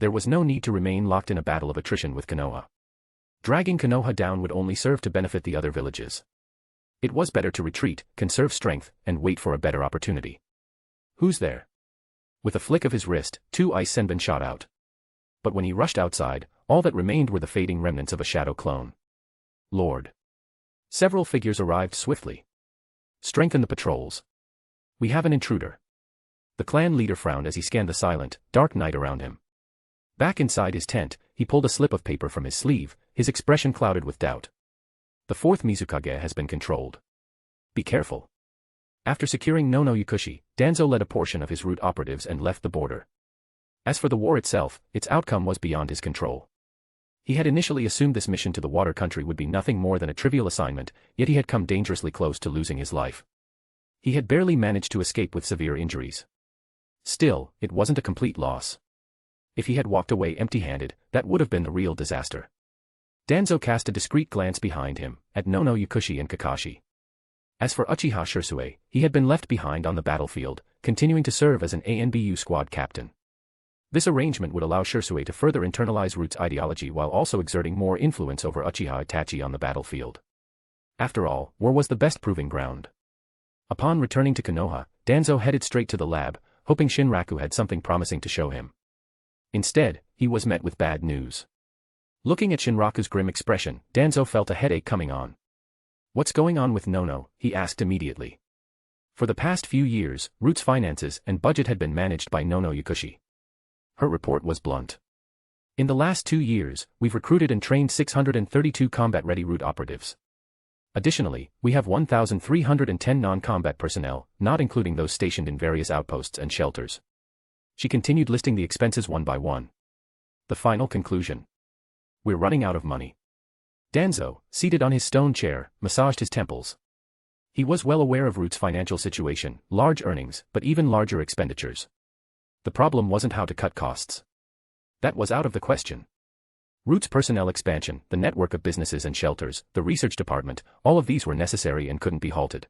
There was no need to remain locked in a battle of attrition with Konoha. Dragging Konoha down would only serve to benefit the other villages. It was better to retreat, conserve strength, and wait for a better opportunity. Who's there? With a flick of his wrist, 2 ice senbon shot out. But when he rushed outside, all that remained were the fading remnants of a shadow clone. Lord. Several figures arrived swiftly. Strengthen the patrols. We have an intruder. The clan leader frowned as he scanned the silent, dark night around him. Back inside his tent, he pulled a slip of paper from his sleeve, his expression clouded with doubt. The fourth Mizukage has been controlled. Be careful. After securing Nono Yukushi, Danzo led a portion of his root operatives and left the border. As for the war itself, its outcome was beyond his control. He had initially assumed this mission to the Water Country would be nothing more than a trivial assignment, yet he had come dangerously close to losing his life. He had barely managed to escape with severe injuries. Still, it wasn't a complete loss. If he had walked away empty-handed, that would have been the real disaster. Danzo cast a discreet glance behind him, at Nono Yukushi and Kakashi. As for Uchiha Shisui, he had been left behind on the battlefield, continuing to serve as an ANBU squad captain. This arrangement would allow Shisui to further internalize Root's ideology while also exerting more influence over Uchiha Itachi on the battlefield. After all, war was the best proving ground. Upon returning to Konoha, Danzo headed straight to the lab, hoping Shinraku had something promising to show him. Instead, he was met with bad news. Looking at Shinraku's grim expression, Danzo felt a headache coming on. What's going on with Nono? He asked immediately. For the past few years, Root's finances and budget had been managed by Nono Yukushi. Her report was blunt. In the last 2 years, we've recruited and trained 632 combat-ready Root operatives. Additionally, we have 1,310 non-combat personnel, not including those stationed in various outposts and shelters. She continued listing the expenses one by one. The final conclusion. We're running out of money. Danzo, seated on his stone chair, massaged his temples. He was well aware of Root's financial situation, large earnings, but even larger expenditures. The problem wasn't how to cut costs. That was out of the question. Root's personnel expansion, the network of businesses and shelters, the research department, all of these were necessary and couldn't be halted.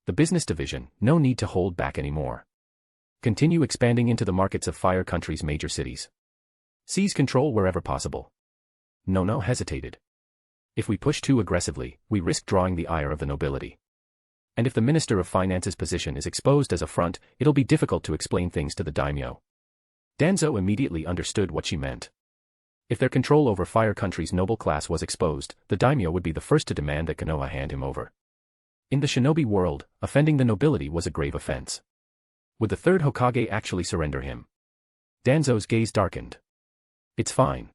The business division, no need to hold back anymore. Continue expanding into the markets of Fire Country's major cities. Seize control wherever possible. Nono hesitated. If we push too aggressively, we risk drawing the ire of the nobility. And if the Minister of Finance's position is exposed as a front, it'll be difficult to explain things to the daimyo. Danzo immediately understood what she meant. If their control over Fire Country's noble class was exposed, the daimyo would be the first to demand that Konoha hand him over. In the shinobi world, offending the nobility was a grave offense. Would the third Hokage actually surrender him? Danzo's gaze darkened. It's fine.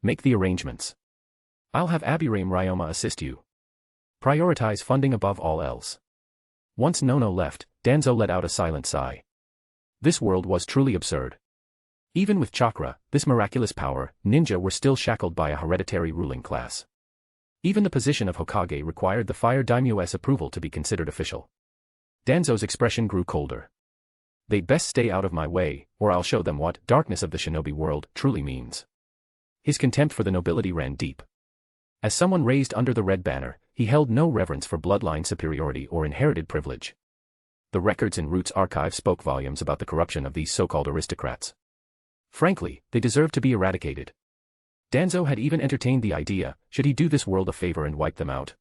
Make the arrangements. I'll have Aburaim Ryoma assist you. Prioritize funding above all else. Once Nono left, Danzo let out a silent sigh. This world was truly absurd. Even with chakra, this miraculous power, ninja were still shackled by a hereditary ruling class. Even the position of Hokage required the Fire Daimyo's approval to be considered official. Danzo's expression grew colder. They'd best stay out of my way, or I'll show them what darkness of the shinobi world truly means. His contempt for the nobility ran deep. As someone raised under the red banner, he held no reverence for bloodline superiority or inherited privilege. The records in Root's archive spoke volumes about the corruption of these so-called aristocrats. Frankly, they deserved to be eradicated. Danzo had even entertained the idea, should he do this world a favor and wipe them out.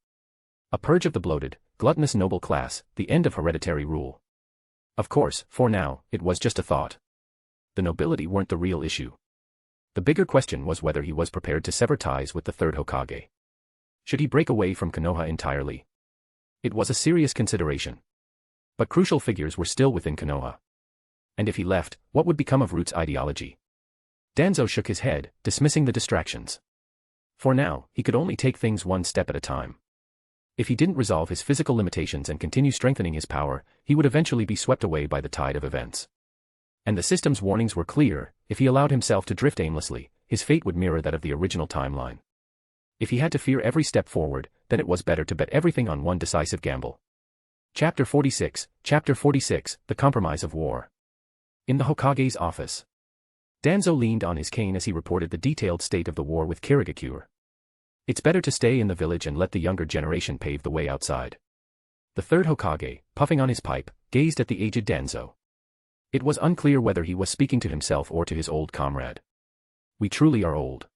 A purge of the bloated, gluttonous noble class, the end of hereditary rule. Of course, for now, it was just a thought. The nobility weren't the real issue. The bigger question was whether he was prepared to sever ties with the third Hokage. Should he break away from Konoha entirely? It was a serious consideration. But crucial figures were still within Konoha. And if he left, what would become of Root's ideology? Danzo shook his head, dismissing the distractions. For now, he could only take things one step at a time. If he didn't resolve his physical limitations and continue strengthening his power, he would eventually be swept away by the tide of events. And the system's warnings were clear: if he allowed himself to drift aimlessly, his fate would mirror that of the original timeline. If he had to fear every step forward, then it was better to bet everything on one decisive gamble. Chapter 46, The Compromise of War. In the Hokage's office, Danzo leaned on his cane as he reported the detailed state of the war with Kirigakure. It's better to stay in the village and let the younger generation pave the way outside. The third Hokage, puffing on his pipe, gazed at the aged Danzo. It was unclear whether he was speaking to himself or to his old comrade. We truly are old.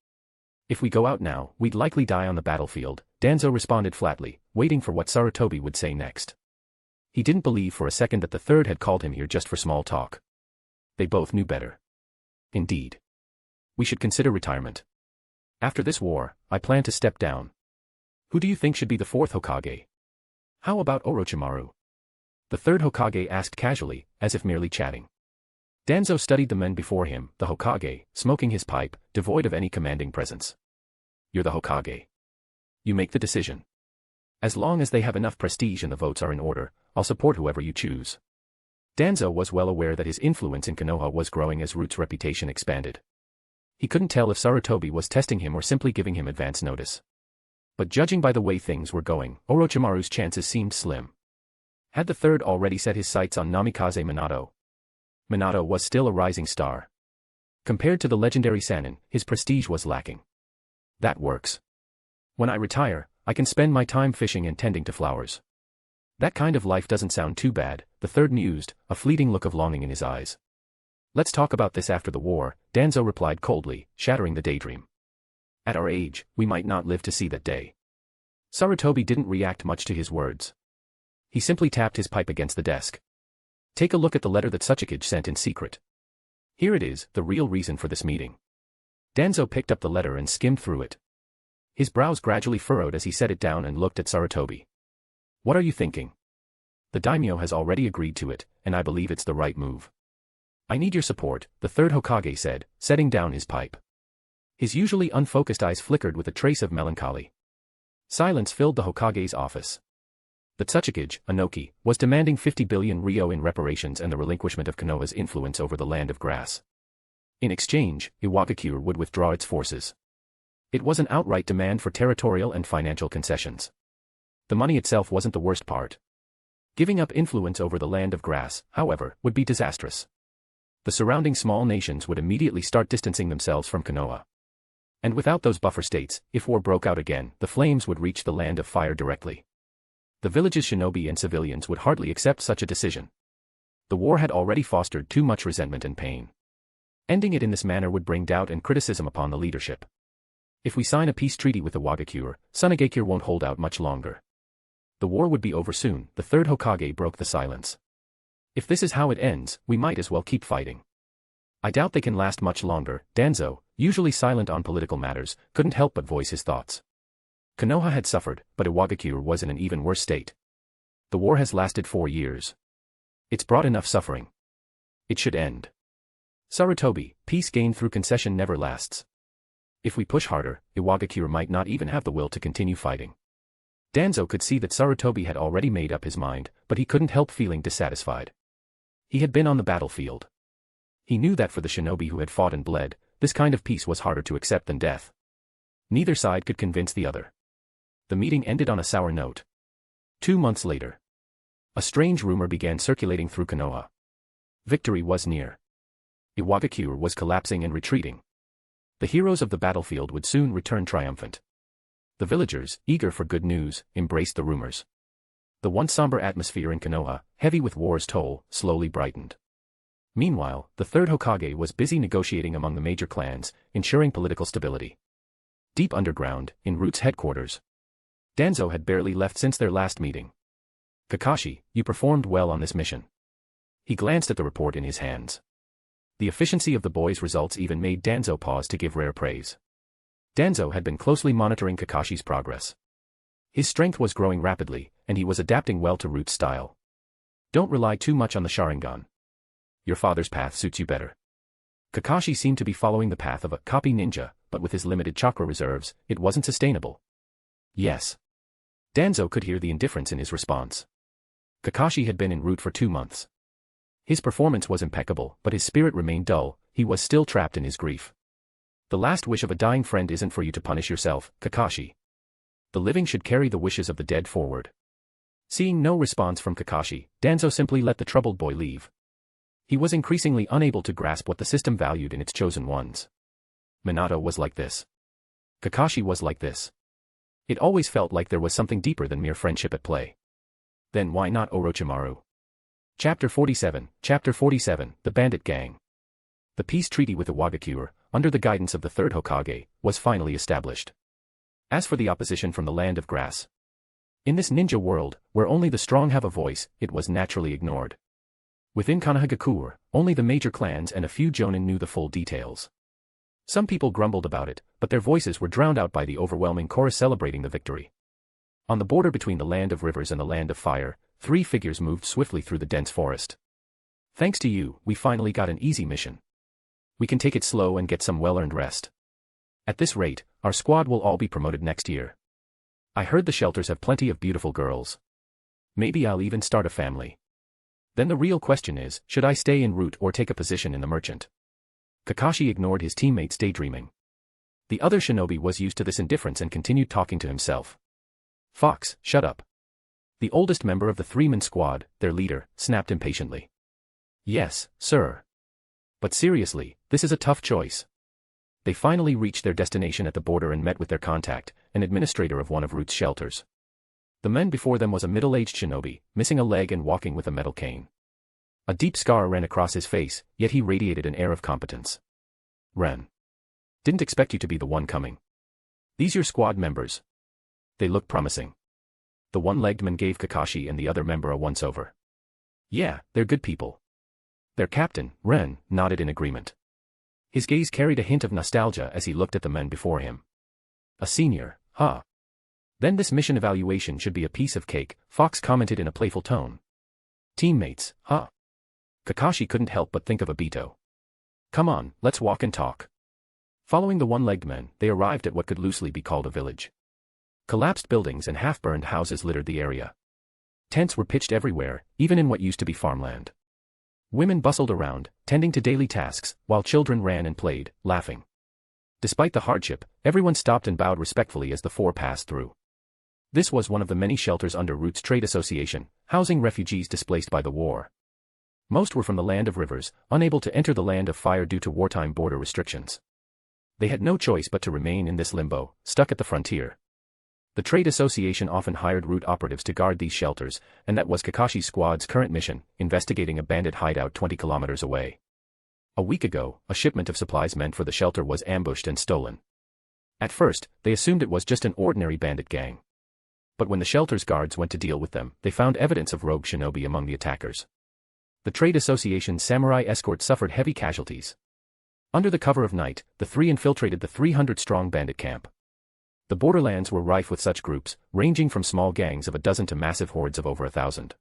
If we go out now, we'd likely die on the battlefield, Danzo responded flatly, waiting for what Sarutobi would say next. He didn't believe for a second that the third had called him here just for small talk. They both knew better. Indeed. We should consider retirement. After this war, I plan to step down. Who do you think should be the fourth Hokage? How about Orochimaru? The third Hokage asked casually, as if merely chatting. Danzo studied the men before him, the Hokage, smoking his pipe, devoid of any commanding presence. You're the Hokage. You make the decision. As long as they have enough prestige and the votes are in order, I'll support whoever you choose. Danzo was well aware that his influence in Konoha was growing as Root's reputation expanded. He couldn't tell if Sarutobi was testing him or simply giving him advance notice. But judging by the way things were going, Orochimaru's chances seemed slim. Had the third already set his sights on Namikaze Minato? Minato was still a rising star. Compared to the legendary Sannin, his prestige was lacking. That works. When I retire, I can spend my time fishing and tending to flowers. That kind of life doesn't sound too bad, the third mused, a fleeting look of longing in his eyes. Let's talk about this after the war, Danzo replied coldly, shattering the daydream. At our age, we might not live to see that day. Sarutobi didn't react much to his words. He simply tapped his pipe against the desk. Take a look at the letter that Tsuchikage sent in secret. Here it is, the real reason for this meeting. Danzo picked up the letter and skimmed through it. His brows gradually furrowed as he set it down and looked at Sarutobi. What are you thinking? The daimyo has already agreed to it, and I believe it's the right move. I need your support, the third Hokage said, setting down his pipe. His usually unfocused eyes flickered with a trace of melancholy. Silence filled the Hokage's office. The Tsuchikage, Anoki, was demanding 50 billion ryo in reparations and the relinquishment of Konoha's influence over the land of grass. In exchange, Iwagakure would withdraw its forces. It was an outright demand for territorial and financial concessions. The money itself wasn't the worst part. Giving up influence over the land of grass, however, would be disastrous. The surrounding small nations would immediately start distancing themselves from Konoha. And without those buffer states, if war broke out again, the flames would reach the land of fire directly. The village's shinobi and civilians would hardly accept such a decision. The war had already fostered too much resentment and pain. Ending it in this manner would bring doubt and criticism upon the leadership. If we sign a peace treaty with the Iwagakure, Tsunagakure won't hold out much longer. The war would be over soon, the third Hokage broke the silence. If this is how it ends, we might as well keep fighting. I doubt they can last much longer, Danzo, usually silent on political matters, couldn't help but voice his thoughts. Konoha had suffered, but Iwagakure was in an even worse state. The war has lasted 4 years. It's brought enough suffering. It should end. Sarutobi, peace gained through concession never lasts. If we push harder, Iwagakure might not even have the will to continue fighting. Danzo could see that Sarutobi had already made up his mind, but he couldn't help feeling dissatisfied. He had been on the battlefield. He knew that for the shinobi who had fought and bled, this kind of peace was harder to accept than death. Neither side could convince the other. The meeting ended on a sour note. 2 months later, a strange rumor began circulating through Konoha. Victory was near. Iwagakure was collapsing and retreating. The heroes of the battlefield would soon return triumphant. The villagers, eager for good news, embraced the rumors. The once somber atmosphere in Konoha, heavy with war's toll, slowly brightened. Meanwhile, the third Hokage was busy negotiating among the major clans, ensuring political stability. Deep underground, in Root's headquarters, Danzo had barely left since their last meeting. Kakashi, you performed well on this mission. He glanced at the report in his hands. The efficiency of the boys' results even made Danzo pause to give rare praise. Danzo had been closely monitoring Kakashi's progress. His strength was growing rapidly, and he was adapting well to Root's style. Don't rely too much on the Sharingan. Your father's path suits you better. Kakashi seemed to be following the path of a copy ninja, but with his limited chakra reserves, it wasn't sustainable. Yes. Danzo could hear the indifference in his response. Kakashi had been en route for 2 months. His performance was impeccable, but his spirit remained dull. He was still trapped in his grief. The last wish of a dying friend isn't for you to punish yourself, Kakashi. The living should carry the wishes of the dead forward. Seeing no response from Kakashi, Danzo simply let the troubled boy leave. He was increasingly unable to grasp what the system valued in its chosen ones. Minato was like this. Kakashi was like this. It always felt like there was something deeper than mere friendship at play. Then why not Orochimaru? Chapter 47, The Bandit Gang. The peace treaty with Iwagakure, under the guidance of the third Hokage, was finally established. As for the opposition from the Land of Grass, in this ninja world, where only the strong have a voice, it was naturally ignored. Within Konohagakure, only the major clans and a few jonin knew the full details. Some people grumbled about it, but their voices were drowned out by the overwhelming chorus celebrating the victory. On the border between the Land of Rivers and the Land of Fire, 3 figures moved swiftly through the dense forest. Thanks to you, we finally got an easy mission. We can take it slow and get some well-earned rest. At this rate, our squad will all be promoted next year. I heard the shelters have plenty of beautiful girls. Maybe I'll even start a family. Then the real question is, should I stay en route or take a position in the merchant? Kakashi ignored his teammates' daydreaming. The other shinobi was used to this indifference and continued talking to himself. Fox, shut up. The oldest member of the 3-man squad, their leader, snapped impatiently. Yes, sir. But seriously, this is a tough choice. They finally reached their destination at the border and met with their contact, an administrator of one of Root's shelters. The man before them was a middle-aged shinobi, missing a leg and walking with a metal cane. A deep scar ran across his face, yet he radiated an air of competence. Ren. Didn't expect you to be the one coming. These your squad members? They look promising. The one-legged man gave Kakashi and the other member a once-over. Yeah, they're good people. Their captain, Ren, nodded in agreement. His gaze carried a hint of nostalgia as he looked at the men before him. A senior, huh? Then this mission evaluation should be a piece of cake, Fox commented in a playful tone. Teammates, huh? Kakashi couldn't help but think of Obito. Come on, let's walk and talk. Following the one-legged men, they arrived at what could loosely be called a village. Collapsed buildings and half-burned houses littered the area. Tents were pitched everywhere, even in what used to be farmland. Women bustled around, tending to daily tasks, while children ran and played, laughing. Despite the hardship, everyone stopped and bowed respectfully as the 4 passed through. This was one of the many shelters under Roots Trade Association, housing refugees displaced by the war. Most were from the Land of Rivers, unable to enter the Land of Fire due to wartime border restrictions. They had no choice but to remain in this limbo, stuck at the frontier. The Trade Association often hired Root operatives to guard these shelters, and that was Kakashi's squad's current mission, investigating a bandit hideout 20 kilometers away. A week ago, a shipment of supplies meant for the shelter was ambushed and stolen. At first, they assumed it was just an ordinary bandit gang. But when the shelter's guards went to deal with them, they found evidence of rogue shinobi among the attackers. The Trade Association's samurai escort suffered heavy casualties. Under the cover of night, the 3 infiltrated the 300-strong bandit camp. The borderlands were rife with such groups, ranging from small gangs of a dozen to massive hordes of over 1,000.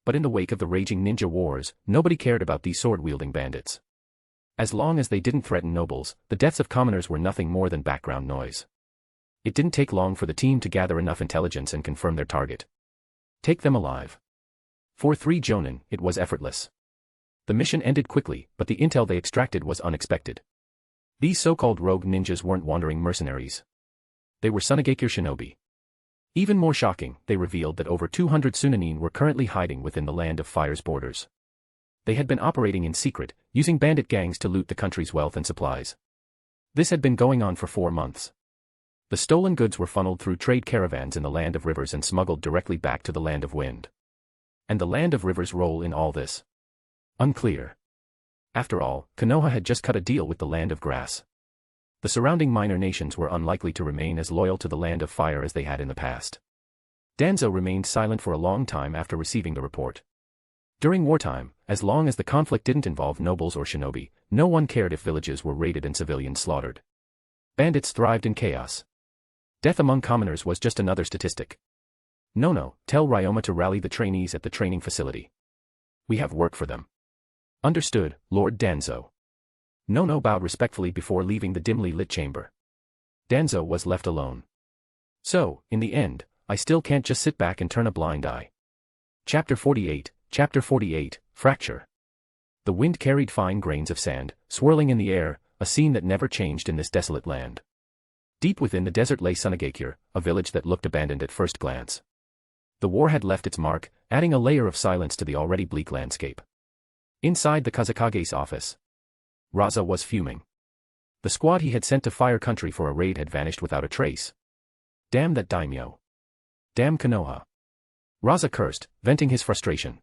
But in the wake of the raging ninja wars, nobody cared about these sword-wielding bandits. As long as they didn't threaten nobles, the deaths of commoners were nothing more than background noise. It didn't take long for the team to gather enough intelligence and confirm their target. Take them alive. For 3 Jonin, it was effortless. The mission ended quickly, but the intel they extracted was unexpected. These so-called rogue ninjas weren't wandering mercenaries. They were Sunagakure shinobi. Even more shocking, they revealed that over 200 Sunanin were currently hiding within the Land of Fire's borders. They had been operating in secret, using bandit gangs to loot the country's wealth and supplies. This had been going on for 4 months. The stolen goods were funneled through trade caravans in the Land of Rivers and smuggled directly back to the Land of Wind. And the Land of Rivers' role in all this? Unclear. After all, Konoha had just cut a deal with the Land of Grass. The surrounding minor nations were unlikely to remain as loyal to the Land of Fire as they had in the past. Danzo remained silent for a long time after receiving the report. During wartime, as long as the conflict didn't involve nobles or shinobi, no one cared if villages were raided and civilians slaughtered. Bandits thrived in chaos. Death among commoners was just another statistic. No, tell Ryoma to rally the trainees at the training facility. We have work for them. Understood, Lord Danzo. Nono bowed respectfully before leaving the dimly lit chamber. Danzo was left alone. So, in the end, I still can't just sit back and turn a blind eye. Chapter 48, Fracture. The wind carried fine grains of sand, swirling in the air, a scene that never changed in this desolate land. Deep within the desert lay Sunagakure, a village that looked abandoned at first glance. The war had left its mark, adding a layer of silence to the already bleak landscape. Inside the Kazakage's office, Raza was fuming. The squad he had sent to Fire Country for a raid had vanished without a trace. Damn that daimyo. Damn Konoha. Raza cursed, venting his frustration.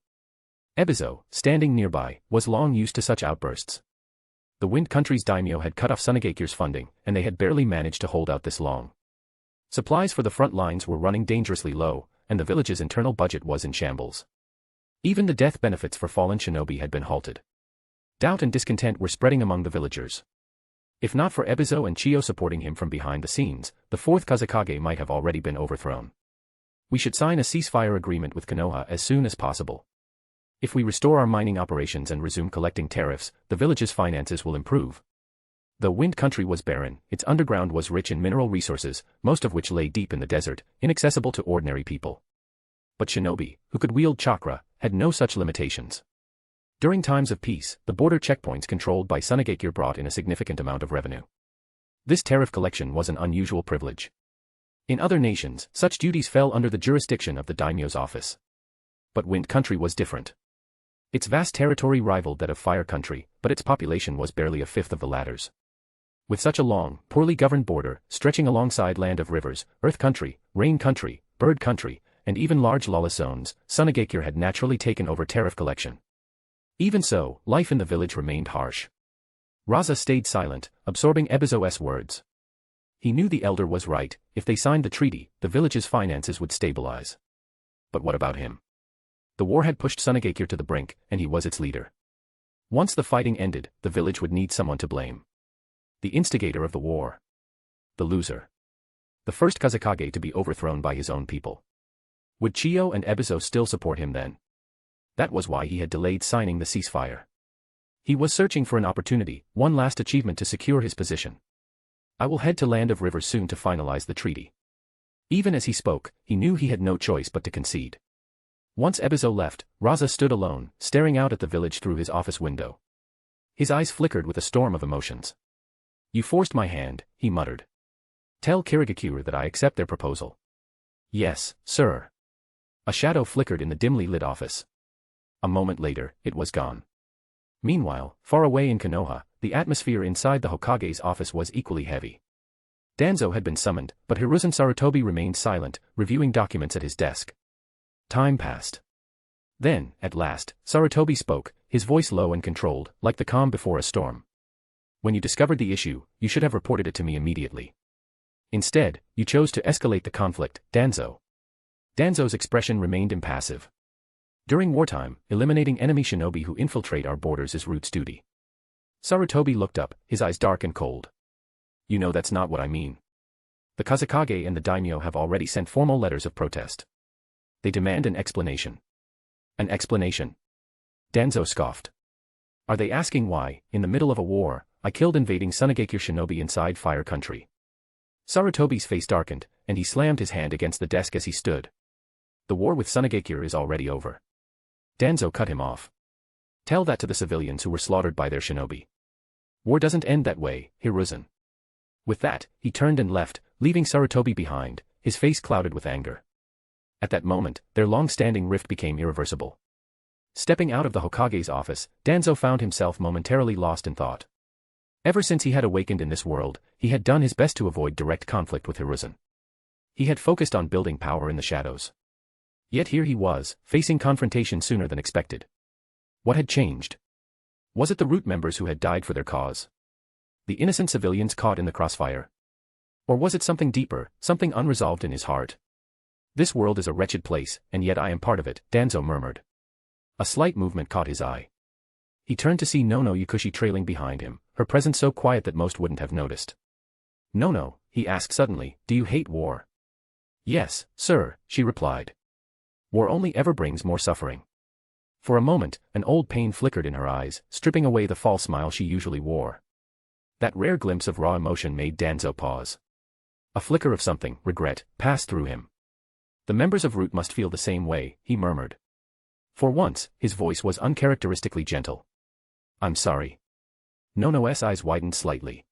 Ebizo, standing nearby, was long used to such outbursts. The Wind Country's daimyo had cut off Sunagakure's funding, and they had barely managed to hold out this long. Supplies for the front lines were running dangerously low, and the village's internal budget was in shambles. Even the death benefits for fallen shinobi had been halted. Doubt and discontent were spreading among the villagers. If not for Ebizo and Chiyo supporting him from behind the scenes, the fourth Kazakage might have already been overthrown. We should sign a ceasefire agreement with Konoha as soon as possible. If we restore our mining operations and resume collecting tariffs, the village's finances will improve. Though Wind Country was barren, its underground was rich in mineral resources, most of which lay deep in the desert, inaccessible to ordinary people. But shinobi, who could wield chakra, had no such limitations. During times of peace, the border checkpoints controlled by Sunagakure brought in a significant amount of revenue. This tariff collection was an unusual privilege. In other nations, such duties fell under the jurisdiction of the daimyo's office. But Wind Country was different. Its vast territory rivaled that of Fire Country, but its population was barely a fifth of the latter's. With such a long, poorly governed border, stretching alongside land of rivers, Earth Country, Rain Country, Bird Country, and even large lawless zones, Sunagakure had naturally taken over tariff collection. Even so, life in the village remained harsh. Raza stayed silent, absorbing Ebizo's words. He knew the elder was right, if they signed the treaty, the village's finances would stabilize. But what about him? The war had pushed Sunagakure to the brink, and he was its leader. Once the fighting ended, the village would need someone to blame. The instigator of the war. The loser. The first Kazakage to be overthrown by his own people. Would Chiyo and Ebizo still support him then? That was why he had delayed signing the ceasefire. He was searching for an opportunity, one last achievement to secure his position. I will head to Land of Rivers soon to finalize the treaty. Even as he spoke, he knew he had no choice but to concede. Once Ebizo left, Raza stood alone, staring out at the village through his office window. His eyes flickered with a storm of emotions. You forced my hand, he muttered. Tell Kirigakure that I accept their proposal. Yes, sir. A shadow flickered in the dimly lit office. A moment later, it was gone. Meanwhile, far away in Konoha, the atmosphere inside the Hokage's office was equally heavy. Danzo had been summoned, but Hiruzen Sarutobi remained silent, reviewing documents at his desk. Time passed. Then, at last, Sarutobi spoke, his voice low and controlled, like the calm before a storm. When you discovered the issue, you should have reported it to me immediately. Instead, you chose to escalate the conflict, Danzo. Danzo's expression remained impassive. During wartime, eliminating enemy shinobi who infiltrate our borders is Root's duty. Sarutobi looked up, his eyes dark and cold. You know that's not what I mean. The Kazakage and the daimyo have already sent formal letters of protest. They demand an explanation. An explanation? Danzo scoffed. Are they asking why, in the middle of a war, I killed invading Sunagakure shinobi inside Fire Country? Sarutobi's face darkened, and he slammed his hand against the desk as he stood. The war with Sunagakure is already over. Danzo cut him off. Tell that to the civilians who were slaughtered by their shinobi. War doesn't end that way, Hiruzen. With that, he turned and left, leaving Sarutobi behind, his face clouded with anger. At that moment, their long-standing rift became irreversible. Stepping out of the Hokage's office, Danzo found himself momentarily lost in thought. Ever since he had awakened in this world, he had done his best to avoid direct conflict with Hiruzen. He had focused on building power in the shadows. Yet here he was, facing confrontation sooner than expected. What had changed? Was it the Root members who had died for their cause? The innocent civilians caught in the crossfire? Or was it something deeper, something unresolved in his heart? This world is a wretched place, and yet I am part of it, Danzo murmured. A slight movement caught his eye. He turned to see Nono Yakushi trailing behind him, her presence so quiet that most wouldn't have noticed. Nono, he asked suddenly, do you hate war? Yes, sir, she replied. War only ever brings more suffering. For a moment, an old pain flickered in her eyes, stripping away the false smile she usually wore. That rare glimpse of raw emotion made Danzo pause. A flicker of something, regret, passed through him. The members of Root must feel the same way, he murmured. For once, his voice was uncharacteristically gentle. I'm sorry. Nono's eyes widened slightly.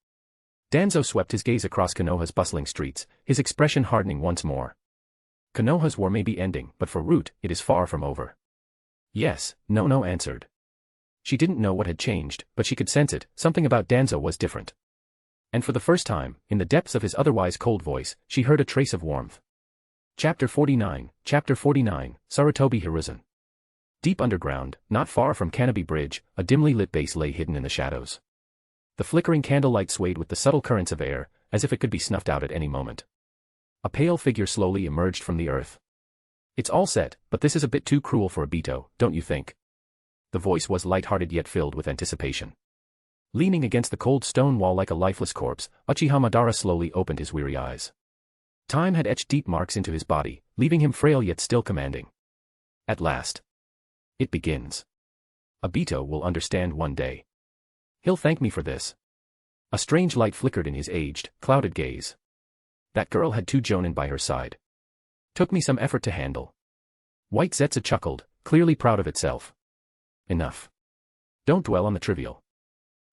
Danzo swept his gaze across Konoha's bustling streets, his expression hardening once more. Konoha's war may be ending, but for Root, it is far from over. Yes, Nono answered. She didn't know what had changed, but she could sense it, something about Danzo was different. And for the first time, in the depths of his otherwise cold voice, she heard a trace of warmth. Chapter 49, Sarutobi Hiruzen. Deep underground, not far from Canopy Bridge, a dimly lit base lay hidden in the shadows. The flickering candlelight swayed with the subtle currents of air, as if it could be snuffed out at any moment. A pale figure slowly emerged from the earth. It's all set, but this is a bit too cruel for Obito, don't you think? The voice was light-hearted yet filled with anticipation. Leaning against the cold stone wall like a lifeless corpse, Uchiha Madara slowly opened his weary eyes. Time had etched deep marks into his body, leaving him frail yet still commanding. At last. It begins. Obito will understand one day. He'll thank me for this. A strange light flickered in his aged, clouded gaze. That girl had two Jonin by her side. Took me some effort to handle. White Zetsu chuckled, clearly proud of itself. Enough. Don't dwell on the trivial.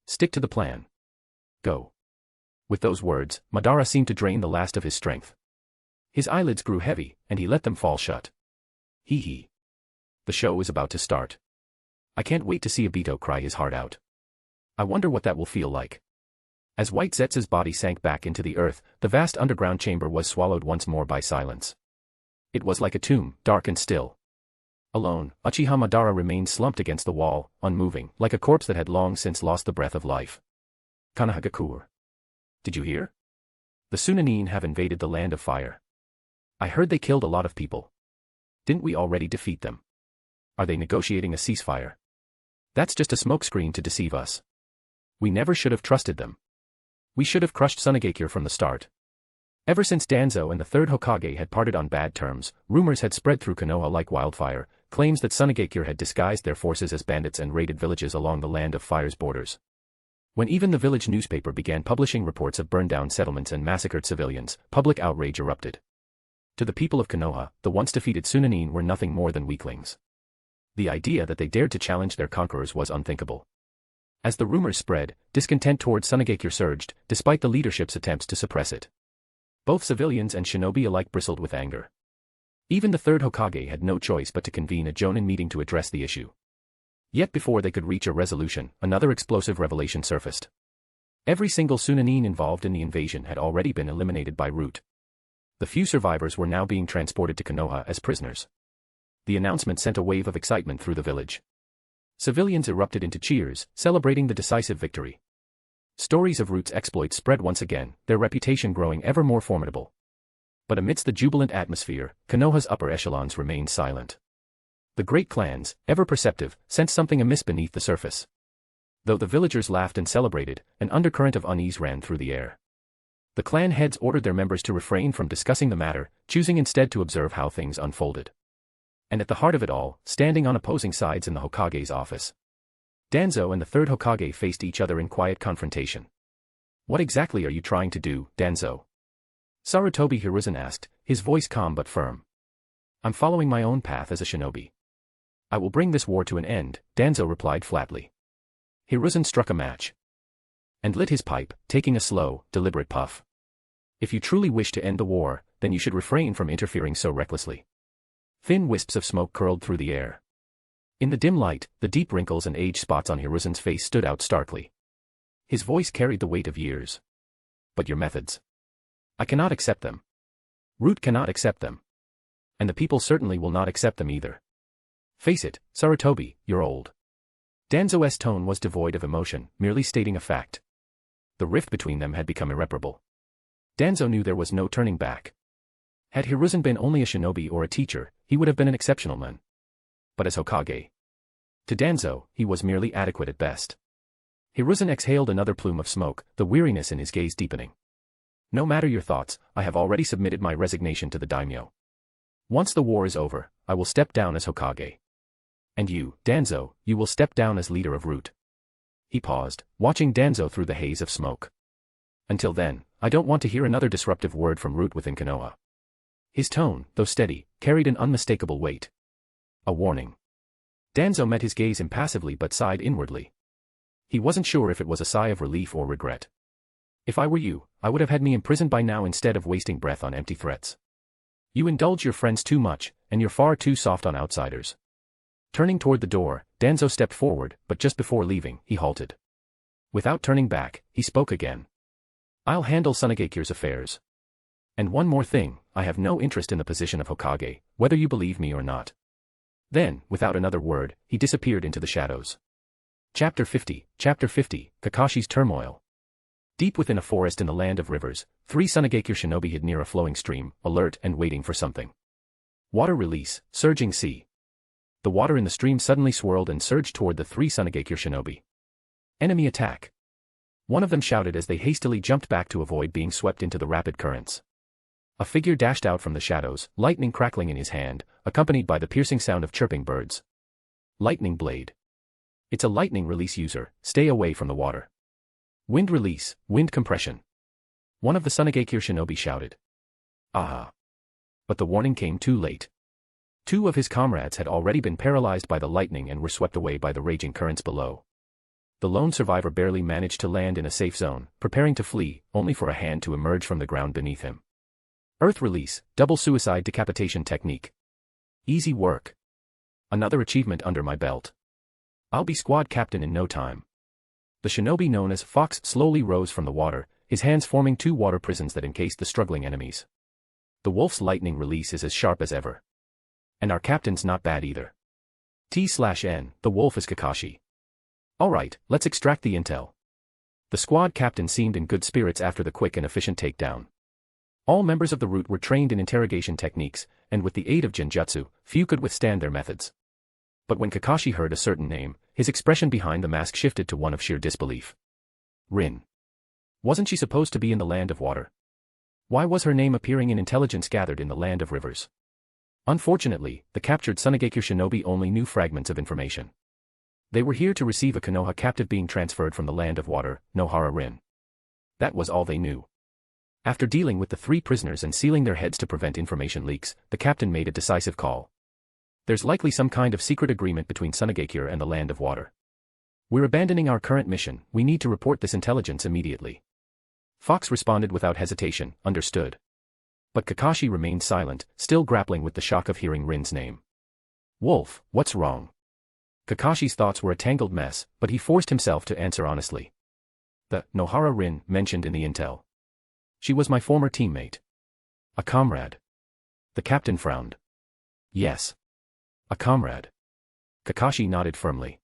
Stick to the plan. Go. With those words, Madara seemed to drain the last of his strength. His eyelids grew heavy, and he let them fall shut. Hee hee. The show is about to start. I can't wait to see Obito cry his heart out. I wonder what that will feel like. As White Zetsu's body sank back into the earth, the vast underground chamber was swallowed once more by silence. It was like a tomb, dark and still. Alone, Uchiha Madara remained slumped against the wall, unmoving, like a corpse that had long since lost the breath of life. Konohagakure. Did you hear? The Sunanin have invaded the land of fire. I heard they killed a lot of people. Didn't we already defeat them? Are they negotiating a ceasefire? That's just a smokescreen to deceive us. We never should have trusted them. We should have crushed Sunagakure from the start. Ever since Danzo and the third Hokage had parted on bad terms, rumors had spread through Konoha like wildfire, claims that Sunagakure had disguised their forces as bandits and raided villages along the land of fire's borders. When even the village newspaper began publishing reports of burned-down settlements and massacred civilians, public outrage erupted. To the people of Konoha, the once defeated Sunanin were nothing more than weaklings. The idea that they dared to challenge their conquerors was unthinkable. As the rumors spread, discontent toward Sunagakure surged, despite the leadership's attempts to suppress it. Both civilians and shinobi alike bristled with anger. Even the third Hokage had no choice but to convene a Jonin meeting to address the issue. Yet before they could reach a resolution, another explosive revelation surfaced. Every single Sunanin involved in the invasion had already been eliminated by Root. The few survivors were now being transported to Konoha as prisoners. The announcement sent a wave of excitement through the village. Civilians erupted into cheers, celebrating the decisive victory. Stories of Root's exploits spread once again, their reputation growing ever more formidable. But amidst the jubilant atmosphere, Konoha's upper echelons remained silent. The great clans, ever perceptive, sensed something amiss beneath the surface. Though the villagers laughed and celebrated, an undercurrent of unease ran through the air. The clan heads ordered their members to refrain from discussing the matter, choosing instead to observe how things unfolded. And at the heart of it all, standing on opposing sides in the Hokage's office, Danzo and the third Hokage faced each other in quiet confrontation. What exactly are you trying to do, Danzo? Sarutobi Hiruzen asked, his voice calm but firm. I'm following my own path as a shinobi. I will bring this war to an end, Danzo replied flatly. Hiruzen struck a match and lit his pipe, taking a slow, deliberate puff. If you truly wish to end the war, then you should refrain from interfering so recklessly. Thin wisps of smoke curled through the air. In the dim light, the deep wrinkles and age spots on Hiruzen's face stood out starkly. His voice carried the weight of years. But your methods. I cannot accept them. Root cannot accept them. And the people certainly will not accept them either. Face it, Sarutobi, you're old. Danzo's tone was devoid of emotion, merely stating a fact. The rift between them had become irreparable. Danzo knew there was no turning back. Had Hiruzen been only a shinobi or a teacher, he would have been an exceptional man. But as Hokage, to Danzo, he was merely adequate at best. Hiruzen exhaled another plume of smoke, the weariness in his gaze deepening. No matter your thoughts, I have already submitted my resignation to the daimyo. Once the war is over, I will step down as Hokage. And you, Danzo, you will step down as leader of Root. He paused, watching Danzo through the haze of smoke. Until then, I don't want to hear another disruptive word from root within Konoha. His tone, though steady, carried an unmistakable weight. A warning. Danzo met his gaze impassively but sighed inwardly. He wasn't sure if it was a sigh of relief or regret. If I were you, I would have had me imprisoned by now instead of wasting breath on empty threats. You indulge your friends too much, and you're far too soft on outsiders. Turning toward the door, Danzo stepped forward, but just before leaving, he halted. Without turning back, he spoke again. I'll handle Tsunagekyu's affairs. And one more thing, I have no interest in the position of Hokage, whether you believe me or not. Then, without another word, he disappeared into the shadows. Chapter 50, Kakashi's Turmoil. Deep within a forest in the land of rivers, 3 Tsunagekyo shinobi hid near a flowing stream, alert and waiting for something. Water release, surging sea. The water in the stream suddenly swirled and surged toward the 3 Tsunagekyo shinobi. Enemy attack. One of them shouted as they hastily jumped back to avoid being swept into the rapid currents. A figure dashed out from the shadows, lightning crackling in his hand, accompanied by the piercing sound of chirping birds. Lightning blade. It's a lightning release user, stay away from the water. Wind release, wind compression. One of the Tsunagekyo shinobi shouted. Aha. But the warning came too late. 2 of his comrades had already been paralyzed by the lightning and were swept away by the raging currents below. The lone survivor barely managed to land in a safe zone, preparing to flee, only for a hand to emerge from the ground beneath him. Earth release, double suicide decapitation technique. Easy work. Another achievement under my belt. I'll be squad captain in no time. The shinobi known as Fox slowly rose from the water, his hands forming 2 water prisons that encased the struggling enemies. The wolf's lightning release is as sharp as ever. And our captain's not bad either. T/N, the wolf is Kakashi. Alright, let's extract the intel. The squad captain seemed in good spirits after the quick and efficient takedown. All members of the route were trained in interrogation techniques, and with the aid of genjutsu, few could withstand their methods. But when Kakashi heard a certain name, his expression behind the mask shifted to one of sheer disbelief. Rin. Wasn't she supposed to be in the land of water? Why was her name appearing in intelligence gathered in the land of rivers? Unfortunately, the captured Tsunagekyo shinobi only knew fragments of information. They were here to receive a Konoha captive being transferred from the land of water, Nohara Rin. That was all they knew. After dealing with the 3 prisoners and sealing their heads to prevent information leaks, the captain made a decisive call. There's likely some kind of secret agreement between Tsunagekyo and the land of water. We're abandoning our current mission, we need to report this intelligence immediately. Fox responded without hesitation, understood. But Kakashi remained silent, still grappling with the shock of hearing Rin's name. Wolf, what's wrong? Kakashi's thoughts were a tangled mess, but he forced himself to answer honestly. The Nohara Rin mentioned in the intel. She was my former teammate. A comrade. The captain frowned. Yes. A comrade. Kakashi nodded firmly.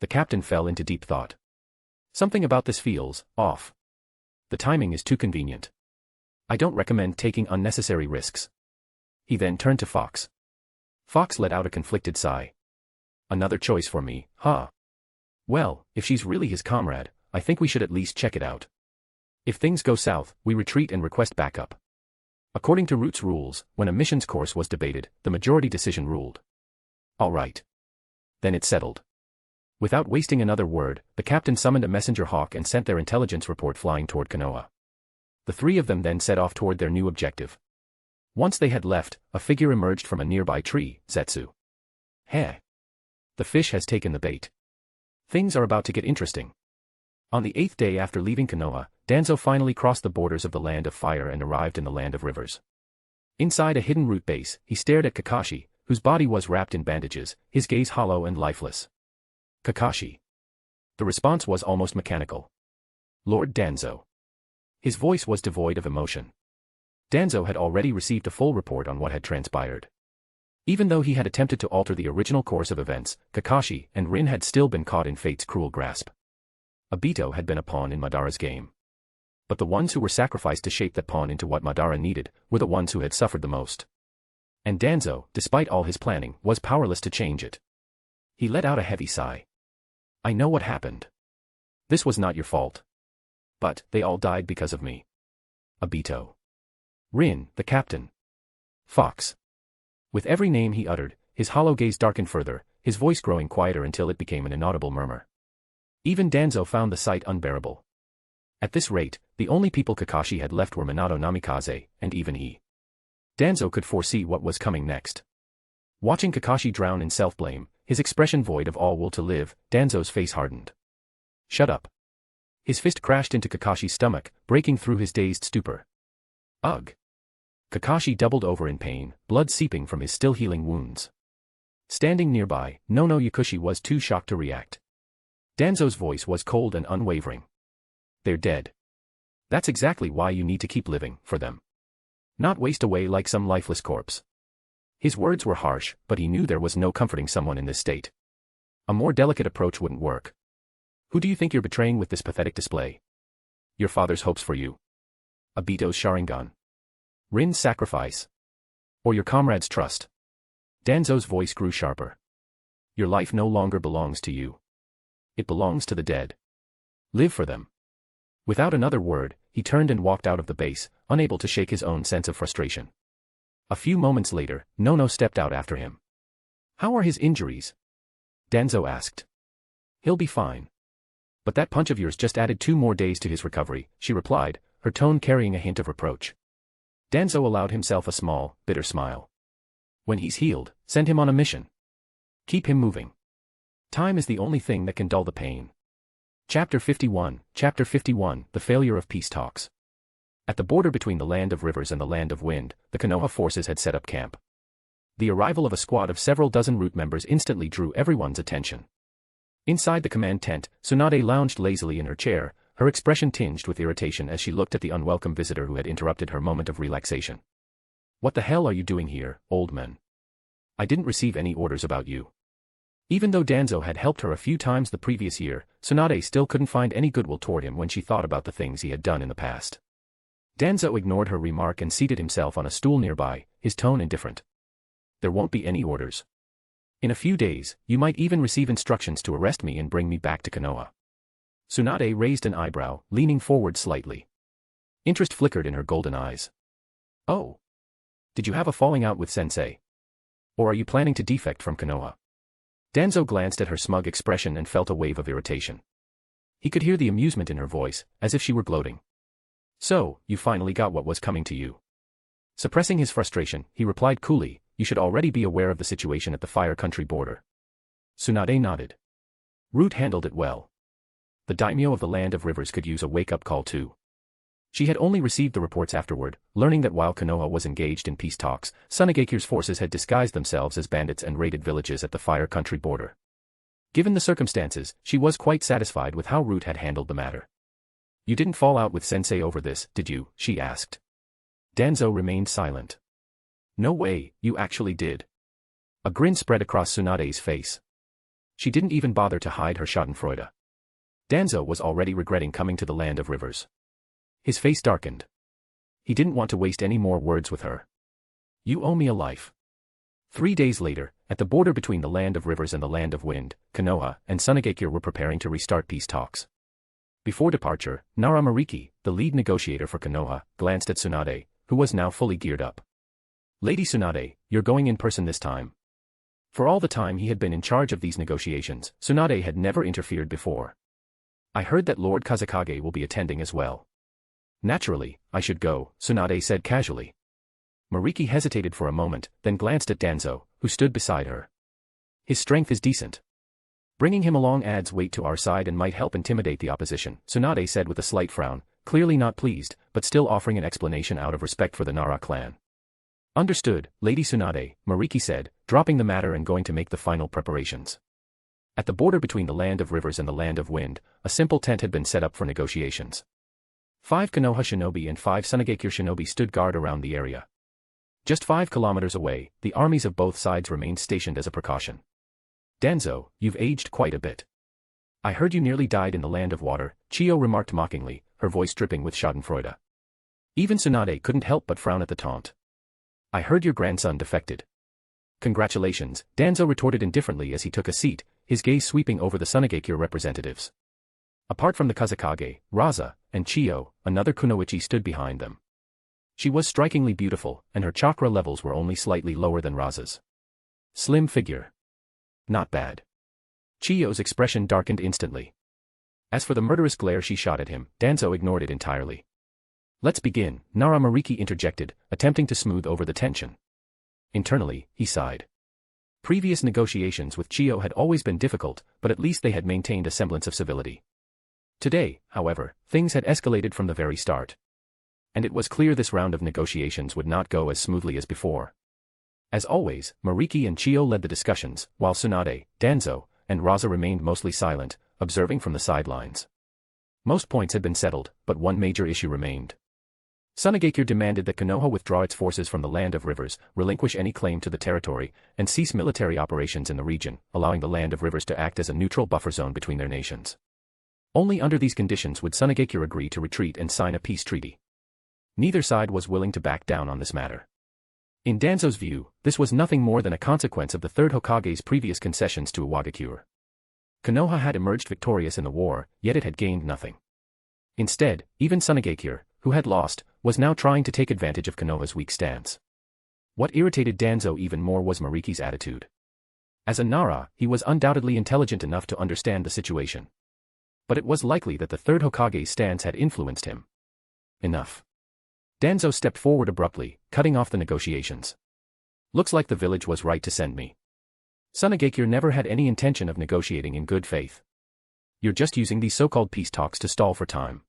The captain fell into deep thought. Something about this feels off. The timing is too convenient. I don't recommend taking unnecessary risks. He then turned to Fox. Fox let out a conflicted sigh. Another choice for me, huh? Well, if she's really his comrade, I think we should at least check it out. If things go south, we retreat and request backup. According to Root's rules, when a mission's course was debated, the majority decision ruled. All right. Then it's settled. Without wasting another word, the captain summoned a messenger hawk and sent their intelligence report flying toward Konoha. The 3 of them then set off toward their new objective. Once they had left, a figure emerged from a nearby tree, Zetsu. Heh. The fish has taken the bait. Things are about to get interesting. On the 8th day after leaving Konoha, Danzo finally crossed the borders of the land of fire and arrived in the land of rivers. Inside a hidden root base, he stared at Kakashi, whose body was wrapped in bandages, his gaze hollow and lifeless. Kakashi. The response was almost mechanical. Lord Danzo. His voice was devoid of emotion. Danzo had already received a full report on what had transpired. Even though he had attempted to alter the original course of events, Kakashi and Rin had still been caught in fate's cruel grasp. Obito had been a pawn in Madara's game. But the ones who were sacrificed to shape that pawn into what Madara needed were the ones who had suffered the most. And Danzo, despite all his planning, was powerless to change it. He let out a heavy sigh. I know what happened. This was not your fault. But they all died because of me. Obito. Rin, the captain. Fox. With every name he uttered, his hollow gaze darkened further, his voice growing quieter until it became an inaudible murmur. Even Danzo found the sight unbearable. At this rate, the only people Kakashi had left were Minato Namikaze, and even he. Danzo could foresee what was coming next. Watching Kakashi drown in self-blame, his expression void of all will to live, Danzo's face hardened. Shut up. His fist crashed into Kakashi's stomach, breaking through his dazed stupor. Ugh. Kakashi doubled over in pain, blood seeping from his still-healing wounds. Standing nearby, Nono Yakushi was too shocked to react. Danzo's voice was cold and unwavering. They're dead. That's exactly why you need to keep living, for them. Not waste away like some lifeless corpse. His words were harsh, but he knew there was no comforting someone in this state. A more delicate approach wouldn't work. Who do you think you're betraying with this pathetic display? Your father's hopes for you. Obito's Sharingan. Rin's sacrifice. Or your comrade's trust. Danzo's voice grew sharper. Your life no longer belongs to you. It belongs to the dead. Live for them. Without another word, he turned and walked out of the base, unable to shake his own sense of frustration. A few moments later, Nono stepped out after him. How are his injuries? Danzo asked. He'll be fine. But that punch of yours just added 2 more days to his recovery, she replied, her tone carrying a hint of reproach. Danzo allowed himself a small, bitter smile. When he's healed, send him on a mission. Keep him moving. Time is the only thing that can dull the pain. Chapter 51, The Failure of Peace Talks. At the border between the Land of Rivers and the Land of Wind, the Konoha forces had set up camp. The arrival of a squad of several dozen root members instantly drew everyone's attention. Inside the command tent, Tsunade lounged lazily in her chair, her expression tinged with irritation as she looked at the unwelcome visitor who had interrupted her moment of relaxation. What the hell are you doing here, old man? I didn't receive any orders about you. Even though Danzo had helped her a few times the previous year, Tsunade still couldn't find any goodwill toward him when she thought about the things he had done in the past. Danzo ignored her remark and seated himself on a stool nearby, his tone indifferent. There won't be any orders. In a few days, you might even receive instructions to arrest me and bring me back to Konoha. Tsunade raised an eyebrow, leaning forward slightly. Interest flickered in her golden eyes. Oh. Did you have a falling out with Sensei? Or are you planning to defect from Konoha? Danzo glanced at her smug expression and felt a wave of irritation. He could hear the amusement in her voice, as if she were gloating. So, you finally got what was coming to you. Suppressing his frustration, he replied coolly, you should already be aware of the situation at the Fire Country border. Tsunade nodded. Root handled it well. The daimyo of the Land of Rivers could use a wake-up call too. She had only received the reports afterward, learning that while Konoha was engaged in peace talks, Tsunadeki's forces had disguised themselves as bandits and raided villages at the Fire Country border. Given the circumstances, she was quite satisfied with how Root had handled the matter. You didn't fall out with Sensei over this, did you? She asked. Danzo remained silent. No way, you actually did. A grin spread across Tsunade's face. She didn't even bother to hide her schadenfreude. Danzo was already regretting coming to the Land of Rivers. His face darkened. He didn't want to waste any more words with her. You owe me a life. 3 days later, at the border between the Land of Rivers and the Land of Wind, Konoha and Tsunade were preparing to restart peace talks. Before departure, Nara Mariki, the lead negotiator for Konoha, glanced at Tsunade, who was now fully geared up. Lady Tsunade, you're going in person this time. For all the time he had been in charge of these negotiations, Tsunade had never interfered before. I heard that Lord Kazekage will be attending as well. Naturally, I should go, Tsunade said casually. Mariki hesitated for a moment, then glanced at Danzo, who stood beside her. His strength is decent. Bringing him along adds weight to our side and might help intimidate the opposition, Tsunade said with a slight frown, clearly not pleased, but still offering an explanation out of respect for the Nara clan. Understood, Lady Tsunade, Mariki said, dropping the matter and going to make the final preparations. At the border between the Land of Rivers and the Land of Wind, a simple tent had been set up for negotiations. 5 Konoha shinobi and 5 Tsunade shinobi stood guard around the area. Just 5 kilometers away, the armies of both sides remained stationed as a precaution. Danzo, you've aged quite a bit. I heard you nearly died in the Land of Water, Chiyo remarked mockingly, her voice dripping with schadenfreude. Even Tsunade couldn't help but frown at the taunt. I heard your grandson defected. Congratulations, Danzo retorted indifferently as he took a seat, his gaze sweeping over the Tsunade representatives. Apart from the Kazekage, Raza, and Chiyo, another kunoichi stood behind them. She was strikingly beautiful, and her chakra levels were only slightly lower than Raza's. Slim figure. Not bad. Chiyo's expression darkened instantly. As for the murderous glare she shot at him, Danzo ignored it entirely. "Let's begin," Nara Mariki interjected, attempting to smooth over the tension. Internally, he sighed. Previous negotiations with Chiyo had always been difficult, but at least they had maintained a semblance of civility. Today, however, things had escalated from the very start. And it was clear this round of negotiations would not go as smoothly as before. As always, Mariki and Chiyo led the discussions, while Tsunade, Danzo, and Raza remained mostly silent, observing from the sidelines. Most points had been settled, but one major issue remained. Sunagakure demanded that Konoha withdraw its forces from the Land of Rivers, relinquish any claim to the territory, and cease military operations in the region, allowing the Land of Rivers to act as a neutral buffer zone between their nations. Only under these conditions would Sunagakure agree to retreat and sign a peace treaty. Neither side was willing to back down on this matter. In Danzo's view, this was nothing more than a consequence of the third Hokage's previous concessions to Iwagakure. Konoha had emerged victorious in the war, yet it had gained nothing. Instead, even Sunagakure, who had lost, was now trying to take advantage of Konoha's weak stance. What irritated Danzo even more was Mariki's attitude. As a Nara, he was undoubtedly intelligent enough to understand the situation. But it was likely that the third Hokage's stance had influenced him. Enough. Danzo stepped forward abruptly, cutting off the negotiations. "Looks like the village was right to send me. Sunagakure never had any intention of negotiating in good faith. You're just using these so-called peace talks to stall for time.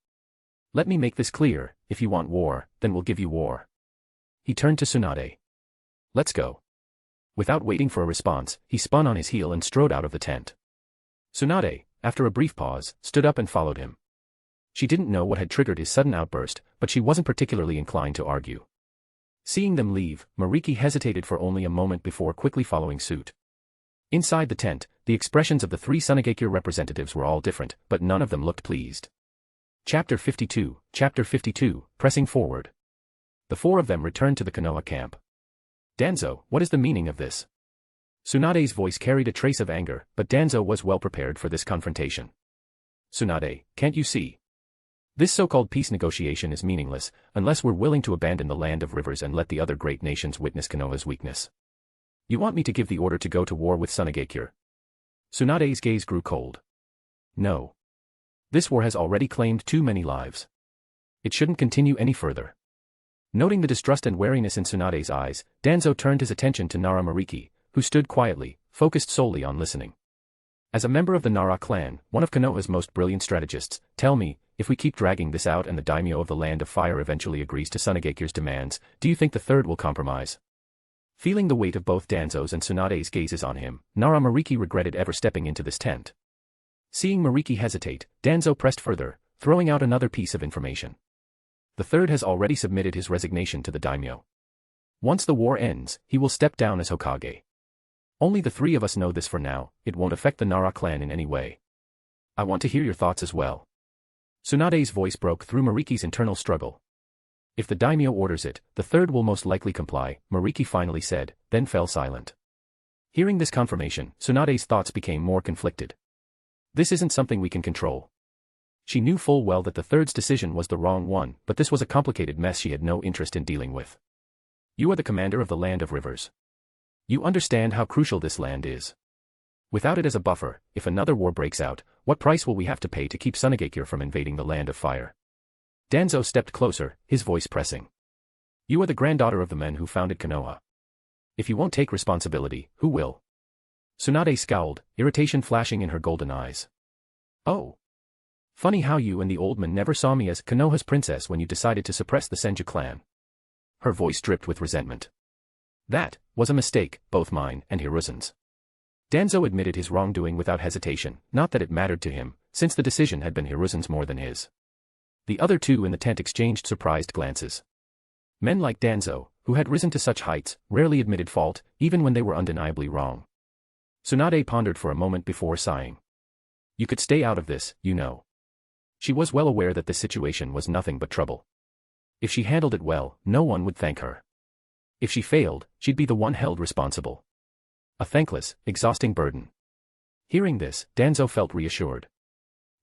Let me make this clear, if you want war, then we'll give you war." He turned to Tsunade. "Let's go." Without waiting for a response, he spun on his heel and strode out of the tent. Tsunade, after a brief pause, stood up and followed him. She didn't know what had triggered his sudden outburst, but she wasn't particularly inclined to argue. Seeing them leave, Mariki hesitated for only a moment before quickly following suit. Inside the tent, the expressions of the three Sunagakure representatives were all different, but none of them looked pleased. Chapter 52, Pressing Forward. The four of them returned to the Konoha camp. "Danzo, what is the meaning of this?" Tsunade's voice carried a trace of anger, but Danzo was well prepared for this confrontation. "Tsunade, can't you see? This so-called peace negotiation is meaningless, unless we're willing to abandon the Land of Rivers and let the other great nations witness Konoha's weakness. You want me to give the order to go to war with Sunagakure?" Tsunade's gaze grew cold. "No. This war has already claimed too many lives. It shouldn't continue any further." Noting the distrust and wariness in Tsunade's eyes, Danzo turned his attention to Nara Mariki, who stood quietly, focused solely on listening. "As a member of the Nara clan, one of Konoha's most brilliant strategists, tell me, if we keep dragging this out and the daimyo of the Land of Fire eventually agrees to Sunagakure's demands, do you think the third will compromise?" Feeling the weight of both Danzo's and Tsunade's gazes on him, Nara Mariki regretted ever stepping into this tent. Seeing Mariki hesitate, Danzo pressed further, throwing out another piece of information. "The third has already submitted his resignation to the daimyo. Once the war ends, he will step down as Hokage. Only the three of us know this for now, it won't affect the Nara clan in any way. I want to hear your thoughts as well." Tsunade's voice broke through Mariki's internal struggle. "If the daimyo orders it, the third will most likely comply," Mariki finally said, then fell silent. Hearing this confirmation, Tsunade's thoughts became more conflicted. This isn't something we can control. She knew full well that the third's decision was the wrong one, but this was a complicated mess she had no interest in dealing with. "You are the commander of the Land of Rivers. You understand how crucial this land is. Without it as a buffer, if another war breaks out, what price will we have to pay to keep Sunagakure from invading the Land of Fire?" Danzo stepped closer, his voice pressing. "You are the granddaughter of the men who founded Konoha. If you won't take responsibility, who will?" Tsunade scowled, irritation flashing in her golden eyes. "Oh. Funny how you and the old man never saw me as Konoha's princess when you decided to suppress the Senju clan." Her voice dripped with resentment. "That was a mistake, both mine and Hiruzen's." Danzo admitted his wrongdoing without hesitation, not that it mattered to him, since the decision had been Hiruzen's more than his. The other two in the tent exchanged surprised glances. Men like Danzo, who had risen to such heights, rarely admitted fault, even when they were undeniably wrong. Tsunade pondered for a moment before sighing. "You could stay out of this, you know." She was well aware that this situation was nothing but trouble. If she handled it well, no one would thank her. If she failed, she'd be the one held responsible. A thankless, exhausting burden. Hearing this, Danzo felt reassured.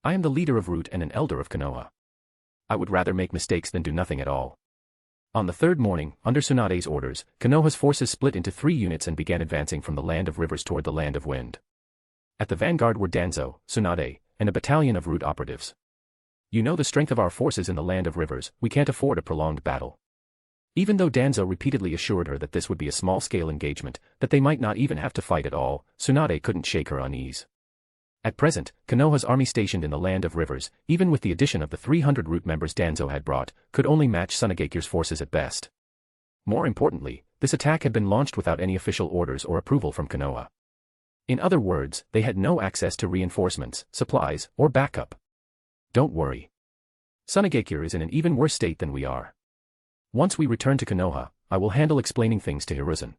"I am the leader of Root and an elder of Konoha. I would rather make mistakes than do nothing at all." On the third morning, under Tsunade's orders, Konoha's forces split into 3 units and began advancing from the Land of Rivers toward the Land of Wind. At the vanguard were Danzo, Tsunade, and a battalion of route operatives. You know the strength of our forces in the land of rivers, we can't afford a prolonged battle. Even though Danzo repeatedly assured her that this would be a small-scale engagement, that they might not even have to fight at all, Tsunade couldn't shake her unease. At present, Konoha's army stationed in the land of rivers, even with the addition of the 300 route members Danzo had brought, could only match Tsunagekir's forces at best. More importantly, this attack had been launched without any official orders or approval from Konoha. In other words, they had no access to reinforcements, supplies, or backup. Don't worry. Tsunagekir is in an even worse state than we are. Once we return to Konoha, I will handle explaining things to Hiruzen.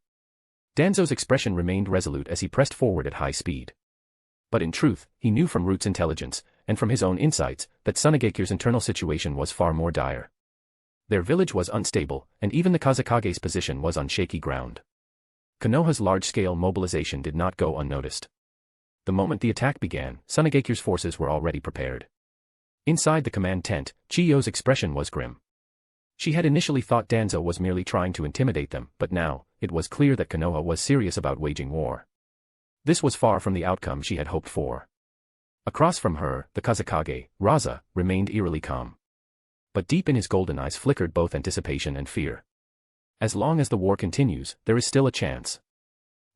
Danzo's expression remained resolute as he pressed forward at high speed. But in truth, he knew from Root's intelligence, and from his own insights, that Tsunagekir's internal situation was far more dire. Their village was unstable, and even the Kazekage's position was on shaky ground. Konoha's large-scale mobilization did not go unnoticed. The moment the attack began, Tsunagekir's forces were already prepared. Inside the command tent, Chiyo's expression was grim. She had initially thought Danzo was merely trying to intimidate them, but now, it was clear that Konoha was serious about waging war. This was far from the outcome she had hoped for. Across from her, the Kazekage, Raza, remained eerily calm. But deep in his golden eyes flickered both anticipation and fear. As long as the war continues, there is still a chance.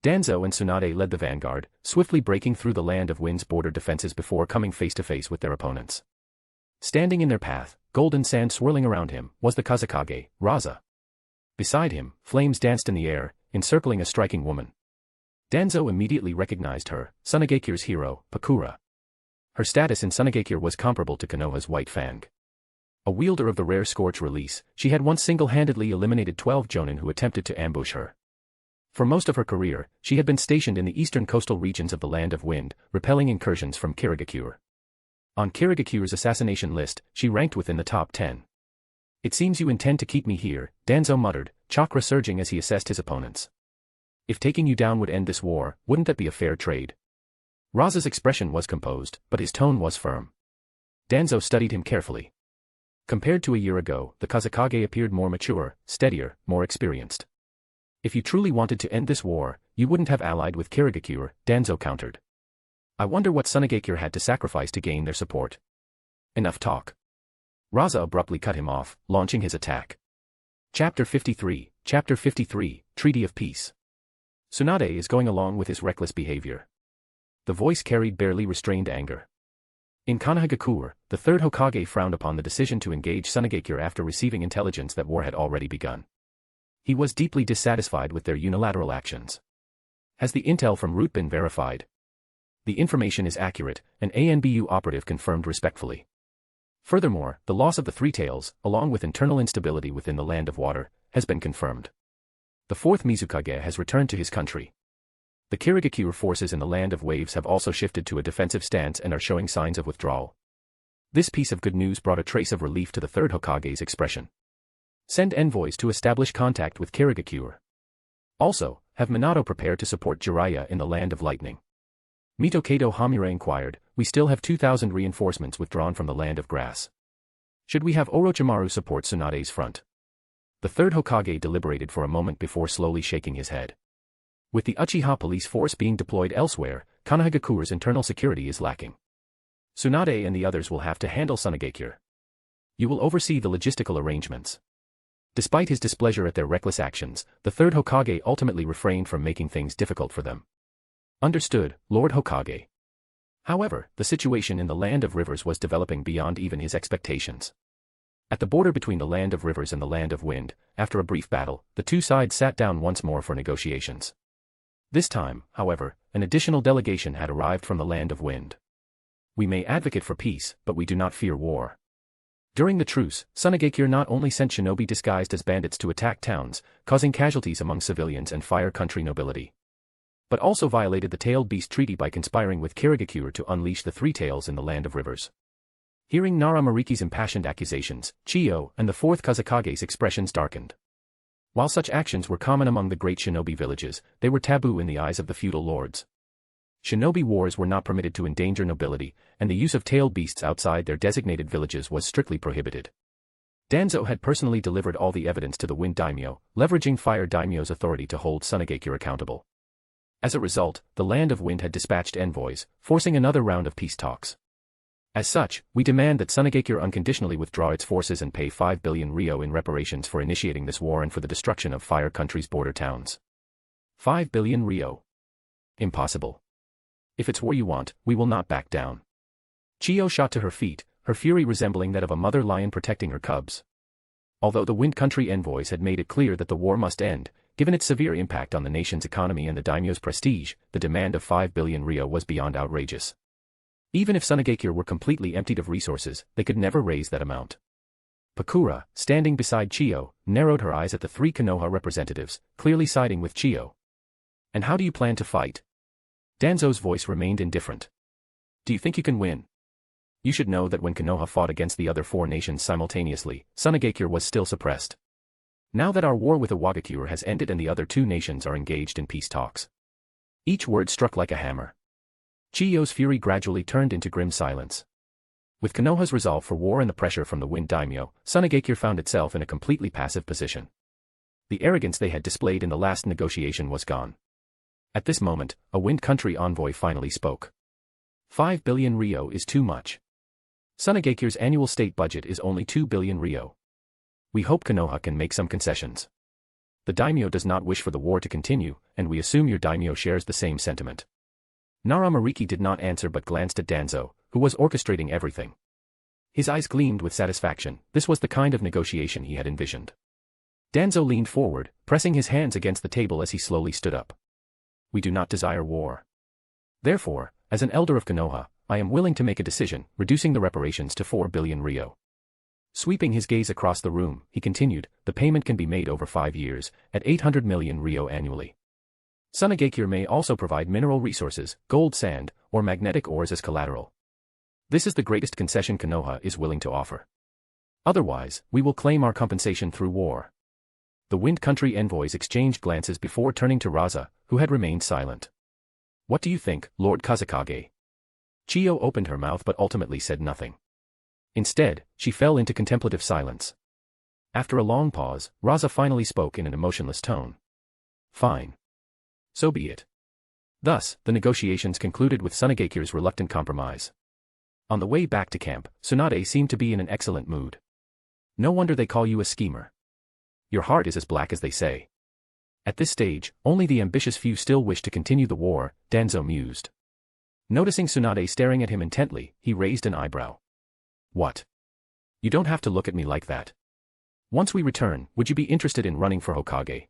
Danzo and Tsunade led the vanguard, swiftly breaking through the land of wind's border defenses before coming face to face with their opponents. Standing in their path, golden sand swirling around him, was the Kazekage, Raza. Beside him, flames danced in the air, encircling a striking woman. Danzo immediately recognized her, Tsunagekir's hero, Pakura. Her status in Tsunagekir was comparable to Konoha's White Fang. A wielder of the rare Scorch release, she had once single-handedly eliminated 12 jonin who attempted to ambush her. For most of her career, she had been stationed in the eastern coastal regions of the Land of Wind, repelling incursions from Kirigakure. On Kirigakure's assassination list, she ranked within the top 10. It seems you intend to keep me here, Danzo muttered, chakra surging as he assessed his opponents. If taking you down would end this war, wouldn't that be a fair trade? Raza's expression was composed, but his tone was firm. Danzo studied him carefully. Compared to a year ago, the Kazekage appeared more mature, steadier, more experienced. If you truly wanted to end this war, you wouldn't have allied with Kirigakure, Danzo countered. I wonder what Tsunagekir had to sacrifice to gain their support. Enough talk. Raza abruptly cut him off, launching his attack. Chapter 53, Treaty of Peace. Tsunade is going along with his reckless behavior. The voice carried barely restrained anger. In Konohagakure, the third Hokage frowned upon the decision to engage Tsunagekir after receiving intelligence that war had already begun. He was deeply dissatisfied with their unilateral actions. Has the intel from Root been verified? The information is accurate, an ANBU operative confirmed respectfully. Furthermore, the loss of the Three Tails, along with internal instability within the Land of Water, has been confirmed. The fourth Mizukage has returned to his country. The Kirigakure forces in the Land of Waves have also shifted to a defensive stance and are showing signs of withdrawal. This piece of good news brought a trace of relief to the third Hokage's expression. Send envoys to establish contact with Kirigakure. Also, have Minato prepared to support Jiraiya in the Land of Lightning. Mitokedo Hamura inquired, we still have 2,000 reinforcements withdrawn from the Land of Grass. Should we have Orochimaru support Tsunade's front? The third Hokage deliberated for a moment before slowly shaking his head. With the Uchiha police force being deployed elsewhere, Konohagakure's internal security is lacking. Tsunade and the others will have to handle Tsunagekure. You will oversee the logistical arrangements. Despite his displeasure at their reckless actions, the third Hokage ultimately refrained from making things difficult for them. Understood, Lord Hokage. However, the situation in the Land of Rivers was developing beyond even his expectations. At the border between the Land of Rivers and the Land of Wind, after a brief battle, the two sides sat down once more for negotiations. This time, however, an additional delegation had arrived from the Land of Wind. We may advocate for peace, but we do not fear war. During the truce, Tsunagekure not only sent shinobi disguised as bandits to attack towns, causing casualties among civilians and Fire Country nobility, but also violated the Tailed Beast Treaty by conspiring with Kirigakure to unleash the Three Tails in the Land of Rivers. Hearing Nara Mariki's impassioned accusations, Chiyo and the fourth Kazekage's expressions darkened. While such actions were common among the great shinobi villages, they were taboo in the eyes of the feudal lords. Shinobi wars were not permitted to endanger nobility, and the use of tailed beasts outside their designated villages was strictly prohibited. Danzo had personally delivered all the evidence to the Wind Daimyo, leveraging Fire Daimyo's authority to hold Tsunagekure accountable. As a result, the Land of Wind had dispatched envoys, forcing another round of peace talks. As such, we demand that Sunagakure unconditionally withdraw its forces and pay 5 billion Rio in reparations for initiating this war and for the destruction of Fire Country's border towns. 5 billion Rio. Impossible. If it's war you want, we will not back down. Chiyo shot to her feet, her fury resembling that of a mother lion protecting her cubs. Although the Wind Country envoys had made it clear that the war must end, given its severe impact on the nation's economy and the daimyo's prestige, the demand of 5 billion Rio was beyond outrageous. Even if Sunagakure were completely emptied of resources, they could never raise that amount. Pakura, standing beside Chiyo, narrowed her eyes at the three Konoha representatives, clearly siding with Chiyo. And how do you plan to fight? Danzo's voice remained indifferent. Do you think you can win? You should know that when Konoha fought against the other four nations simultaneously, Sunagakure was still suppressed. Now that our war with Iwagakure has ended and the other two nations are engaged in peace talks. Each word struck like a hammer. Chiyo's fury gradually turned into grim silence. With Konoha's resolve for war and the pressure from the Wind Daimyo, Sunagakure found itself in a completely passive position. The arrogance they had displayed in the last negotiation was gone. At this moment, a Wind Country envoy finally spoke. 5 billion Rio is too much. Sunagakure's annual state budget is only 2 billion Rio. We hope Konoha can make some concessions. The daimyo does not wish for the war to continue, and we assume your daimyo shares the same sentiment. Nara Mariki did not answer but glanced at Danzo, who was orchestrating everything. His eyes gleamed with satisfaction. This was the kind of negotiation he had envisioned. Danzo leaned forward, pressing his hands against the table as he slowly stood up. We do not desire war. Therefore, as an elder of Konoha, I am willing to make a decision, reducing the reparations to 4 billion Rio. Sweeping his gaze across the room, he continued, the payment can be made over 5 years, at 800 million Rio annually. Sunagakure may also provide mineral resources, gold sand, or magnetic ores as collateral. This is the greatest concession Konoha is willing to offer. Otherwise, we will claim our compensation through war. The Wind Country envoys exchanged glances before turning to Raza, who had remained silent. What do you think, Lord Kazekage? Chiyo opened her mouth but ultimately said nothing. Instead, she fell into contemplative silence. After a long pause, Raza finally spoke in an emotionless tone. Fine. So be it. Thus, the negotiations concluded with Sunagakure's reluctant compromise. On the way back to camp, Tsunade seemed to be in an excellent mood. No wonder they call you a schemer. Your heart is as black as they say. At this stage, only the ambitious few still wish to continue the war, Danzo mused. Noticing Tsunade staring at him intently, he raised an eyebrow. What? You don't have to look at me like that. Once we return, would you be interested in running for Hokage?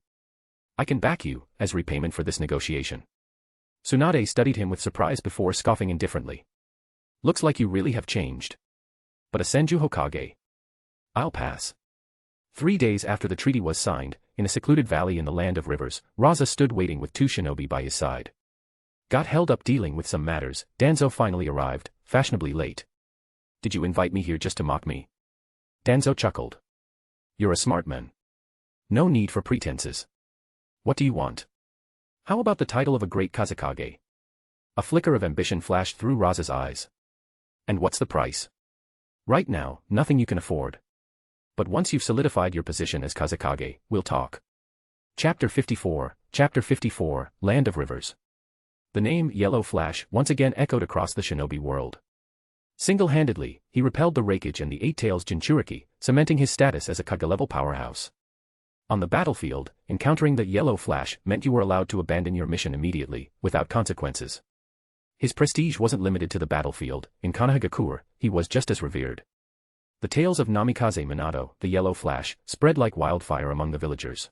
I can back you, as repayment for this negotiation. Tsunade studied him with surprise before scoffing indifferently. Looks like you really have changed. But a Senju Hokage? I'll pass. 3 days after the treaty was signed, in a secluded valley in the Land of Rivers, Raza stood waiting with 2 shinobi by his side. Got held up dealing with some matters, Danzo finally arrived, fashionably late. Did you invite me here just to mock me? Danzo chuckled. You're a smart man. No need for pretenses. What do you want? How about the title of a great Kazekage? A flicker of ambition flashed through Raza's eyes. And what's the price? Right now, nothing you can afford. But once you've solidified your position as Kazekage, we'll talk. Chapter 54, Land of Rivers. The name Yellow Flash once again echoed across the shinobi world. Single-handedly, he repelled the Raikage and the Eight Tails Jinchuriki, cementing his status as a Kage-level powerhouse. On the battlefield, encountering the Yellow Flash meant you were allowed to abandon your mission immediately, without consequences. His prestige wasn't limited to the battlefield. In Konohagakure, he was just as revered. The tales of Namikaze Minato, the Yellow Flash, spread like wildfire among the villagers.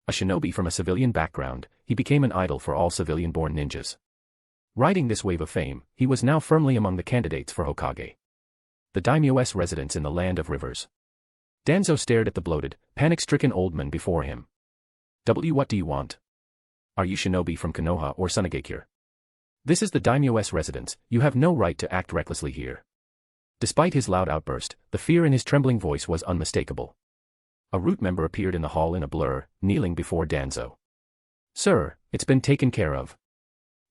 A shinobi from a civilian background, he became an idol for all civilian-born ninjas. Riding this wave of fame, he was now firmly among the candidates for Hokage. The daimyo's residence in the Land of Rivers. Danzo stared at the bloated, panic-stricken old man before him. What do you want? Are you shinobi from Konoha or Sunagakure? This is the daimyo's residence, you have no right to act recklessly here. Despite his loud outburst, the fear in his trembling voice was unmistakable. A root member appeared in the hall in a blur, kneeling before Danzo. Sir, it's been taken care of.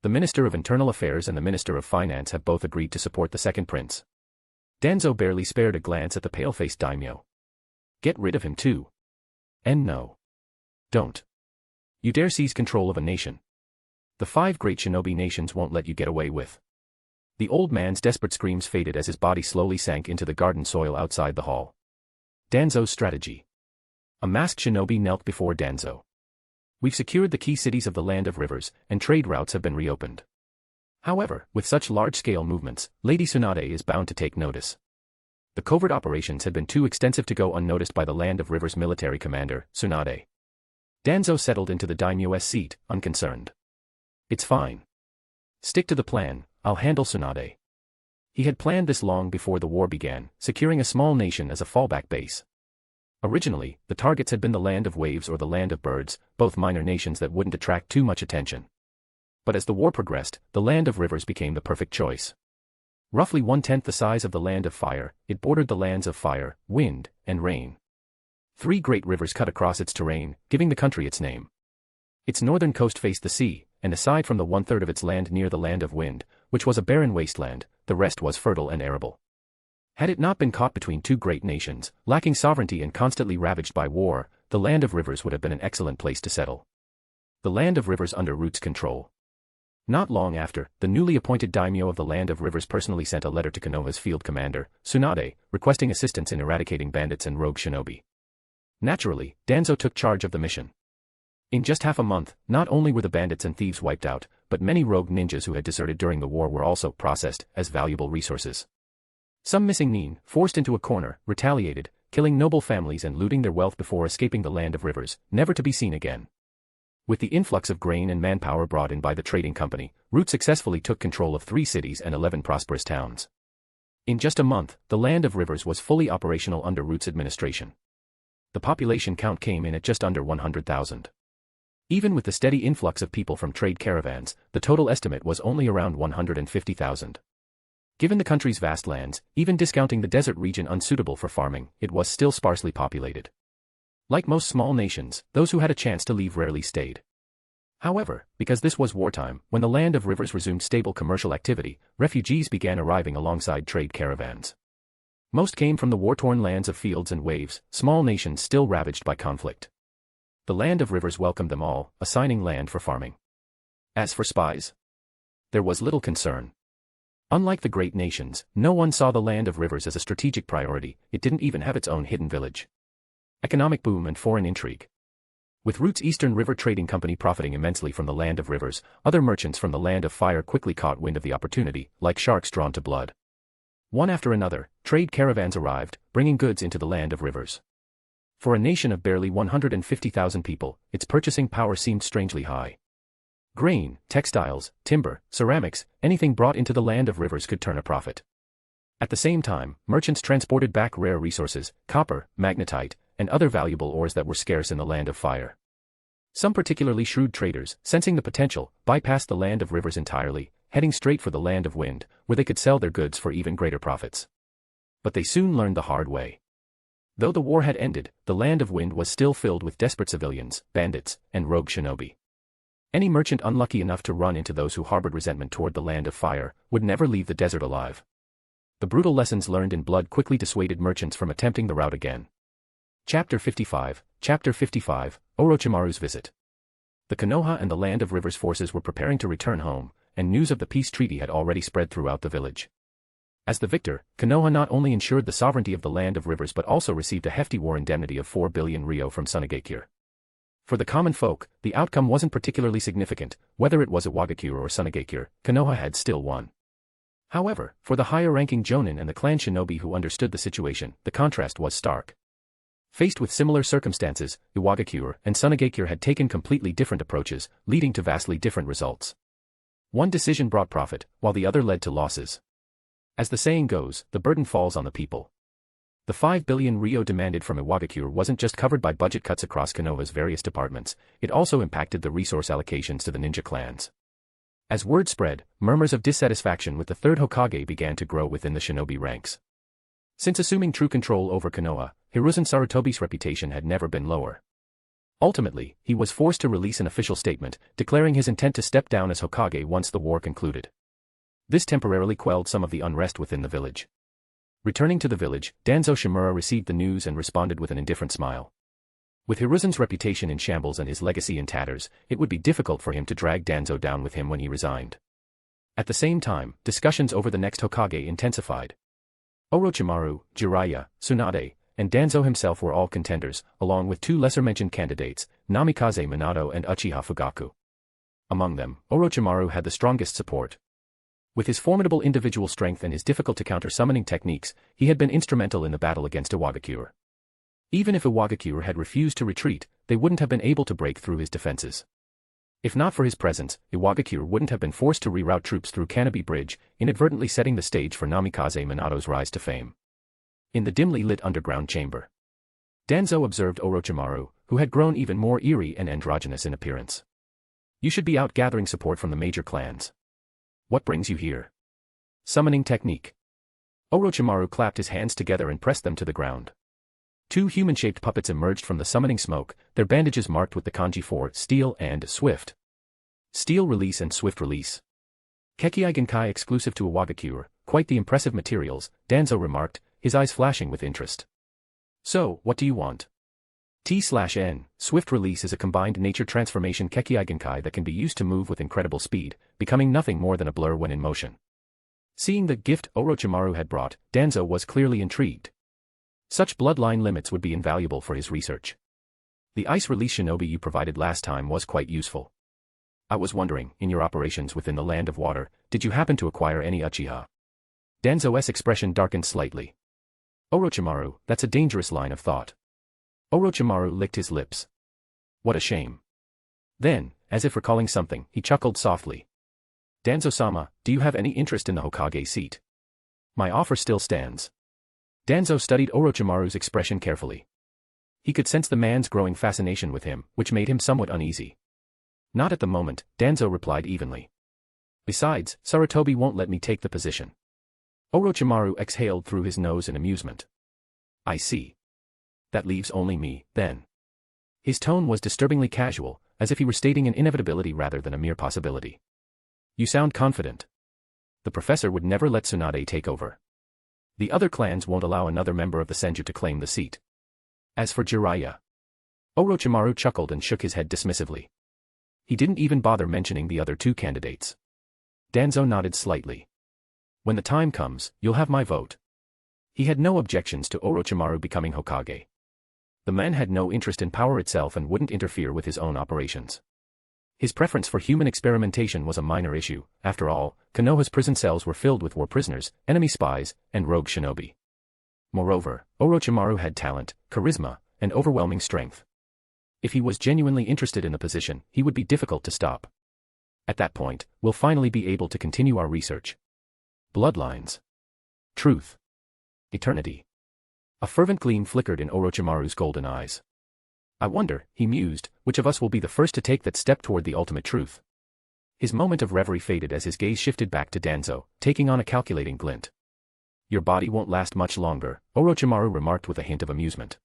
The Minister of Internal Affairs and the Minister of Finance have both agreed to support the second prince. Danzo barely spared a glance at the pale-faced daimyo. Get rid of him too. And no. Don't. You dare seize control of a nation. The 5 great shinobi nations won't let you get away with. The old man's desperate screams faded as his body slowly sank into the garden soil outside the hall. Danzo's strategy. A masked shinobi knelt before Danzo. We've secured the key cities of the Land of Rivers, and trade routes have been reopened. However, with such large-scale movements, Lady Tsunade is bound to take notice. The covert operations had been too extensive to go unnoticed by the Land of Rivers military commander, Tsunade. Danzo settled into the daimyo's seat, unconcerned. It's fine. Stick to the plan, I'll handle Tsunade. He had planned this long before the war began, securing a small nation as a fallback base. Originally, the targets had been the Land of Waves or the Land of Birds, both minor nations that wouldn't attract too much attention. But as the war progressed, the Land of Rivers became the perfect choice. Roughly 1/10 the size of the Land of Fire, it bordered the lands of fire, wind, and rain. 3 great rivers cut across its terrain, giving the country its name. Its northern coast faced the sea, and aside from the 1/3 of its land near the Land of Wind, which was a barren wasteland, the rest was fertile and arable. Had it not been caught between 2 great nations, lacking sovereignty and constantly ravaged by war, the Land of Rivers would have been an excellent place to settle. The Land of Rivers under Root's control. Not long after, the newly appointed daimyo of the Land of Rivers personally sent a letter to Konoha's field commander, Tsunade, requesting assistance in eradicating bandits and rogue shinobi. Naturally, Danzo took charge of the mission. In just half a month, not only were the bandits and thieves wiped out, but many rogue ninjas who had deserted during the war were also processed as valuable resources. Some missing nin, forced into a corner, retaliated, killing noble families and looting their wealth before escaping the Land of Rivers, never to be seen again. With the influx of grain and manpower brought in by the trading company, Root successfully took control of 3 cities and 11 prosperous towns. In just a month, the Land of Rivers was fully operational under Root's administration. The population count came in at just under 100,000. Even with the steady influx of people from trade caravans, the total estimate was only around 150,000. Given the country's vast lands, even discounting the desert region unsuitable for farming, it was still sparsely populated. Like most small nations, those who had a chance to leave rarely stayed. However, because this was wartime, when the Land of Rivers resumed stable commercial activity, refugees began arriving alongside trade caravans. Most came from the war-torn lands of Fields and Waves, small nations still ravaged by conflict. The Land of Rivers welcomed them all, assigning land for farming. As for spies, there was little concern. Unlike the great nations, no one saw the Land of Rivers as a strategic priority, it didn't even have its own hidden village. Economic boom and foreign intrigue. With Root's Eastern River Trading Company profiting immensely from the Land of Rivers, other merchants from the Land of Fire quickly caught wind of the opportunity, like sharks drawn to blood. One after another, trade caravans arrived, bringing goods into the Land of Rivers. For a nation of barely 150,000 people, its purchasing power seemed strangely high. Grain, textiles, timber, ceramics, anything brought into the Land of Rivers could turn a profit. At the same time, merchants transported back rare resources, copper, magnetite, and other valuable ores that were scarce in the Land of Fire. Some particularly shrewd traders, sensing the potential, bypassed the Land of Rivers entirely, heading straight for the Land of Wind, where they could sell their goods for even greater profits. But they soon learned the hard way. Though the war had ended, the Land of Wind was still filled with desperate civilians, bandits, and rogue shinobi. Any merchant unlucky enough to run into those who harbored resentment toward the Land of Fire would never leave the desert alive. The brutal lessons learned in blood quickly dissuaded merchants from attempting the route again. Chapter 55, Orochimaru's visit. The Konoha and the Land of Rivers forces were preparing to return home, and news of the peace treaty had already spread throughout the village. As the victor, Konoha not only ensured the sovereignty of the Land of Rivers but also received a hefty war indemnity of 4 billion ryo from Sunagakure. For the common folk, the outcome wasn't particularly significant, whether it was Iwagakure or Sunagakure, Konoha had still won. However, for the higher-ranking Jonin and the clan shinobi who understood the situation, the contrast was stark. Faced with similar circumstances, Iwagakure and Sunagakure had taken completely different approaches, leading to vastly different results. One decision brought profit, while the other led to losses. As the saying goes, the burden falls on the people. The 5 billion ryo demanded from Iwagakure wasn't just covered by budget cuts across Konoha's various departments, it also impacted the resource allocations to the ninja clans. As word spread, murmurs of dissatisfaction with the third Hokage began to grow within the shinobi ranks. Since assuming true control over Konoha, Hiruzen Sarutobi's reputation had never been lower. Ultimately, he was forced to release an official statement, declaring his intent to step down as Hokage once the war concluded. This temporarily quelled some of the unrest within the village. Returning to the village, Danzo Shimura received the news and responded with an indifferent smile. With Hiruzen's reputation in shambles and his legacy in tatters, it would be difficult for him to drag Danzo down with him when he resigned. At the same time, discussions over the next Hokage intensified. Orochimaru, Jiraiya, Tsunade, and Danzo himself were all contenders, along with two lesser-mentioned candidates, Namikaze Minato and Uchiha Fugaku. Among them, Orochimaru had the strongest support. With his formidable individual strength and his difficult-to-counter summoning techniques, he had been instrumental in the battle against Iwagakure. Even if Iwagakure had refused to retreat, they wouldn't have been able to break through his defenses. If not for his presence, Iwagakure wouldn't have been forced to reroute troops through Canopy Bridge, inadvertently setting the stage for Namikaze Minato's rise to fame. In the dimly lit underground chamber, Danzo observed Orochimaru, who had grown even more eerie and androgynous in appearance. You should be out gathering support from the major clans. What brings you here? Summoning technique. Orochimaru clapped his hands together and pressed them to the ground. Two human-shaped puppets emerged from the summoning smoke, their bandages marked with the kanji for steel and swift. Steel release and swift release. Kekkei Genkai exclusive to Iwagakure, quite the impressive materials, Danzo remarked, his eyes flashing with interest. So, what do you want? T/N, swift release is a combined nature transformation Kekkei Genkai that can be used to move with incredible speed, becoming nothing more than a blur when in motion. Seeing the gift Orochimaru had brought, Danzo was clearly intrigued. Such bloodline limits would be invaluable for his research. The ice release shinobi you provided last time was quite useful. I was wondering, in your operations within the land of water, did you happen to acquire any Uchiha? Danzo's expression darkened slightly. Orochimaru, that's a dangerous line of thought. Orochimaru licked his lips. What a shame. Then, as if recalling something, he chuckled softly. Danzo-sama, do you have any interest in the Hokage seat? My offer still stands. Danzo studied Orochimaru's expression carefully. He could sense the man's growing fascination with him, which made him somewhat uneasy. Not at the moment, Danzo replied evenly. Besides, Sarutobi won't let me take the position. Orochimaru exhaled through his nose in amusement. I see. That leaves only me, then. His tone was disturbingly casual, as if he were stating an inevitability rather than a mere possibility. You sound confident. The professor would never let Tsunade take over. The other clans won't allow another member of the Senju to claim the seat. As for Jiraiya, Orochimaru chuckled and shook his head dismissively. He didn't even bother mentioning the other two candidates. Danzo nodded slightly. When the time comes, you'll have my vote. He had no objections to Orochimaru becoming Hokage. The man had no interest in power itself and wouldn't interfere with his own operations. His preference for human experimentation was a minor issue. After all, Konoha's prison cells were filled with war prisoners, enemy spies, and rogue shinobi. Moreover, Orochimaru had talent, charisma, and overwhelming strength. If he was genuinely interested in the position, he would be difficult to stop. At that point, we'll finally be able to continue our research. Bloodlines. Truth. Eternity. A fervent gleam flickered in Orochimaru's golden eyes. I wonder, he mused, which of us will be the first to take that step toward the ultimate truth. His moment of reverie faded as his gaze shifted back to Danzo, taking on a calculating glint. Your body won't last much longer, Orochimaru remarked with a hint of amusement.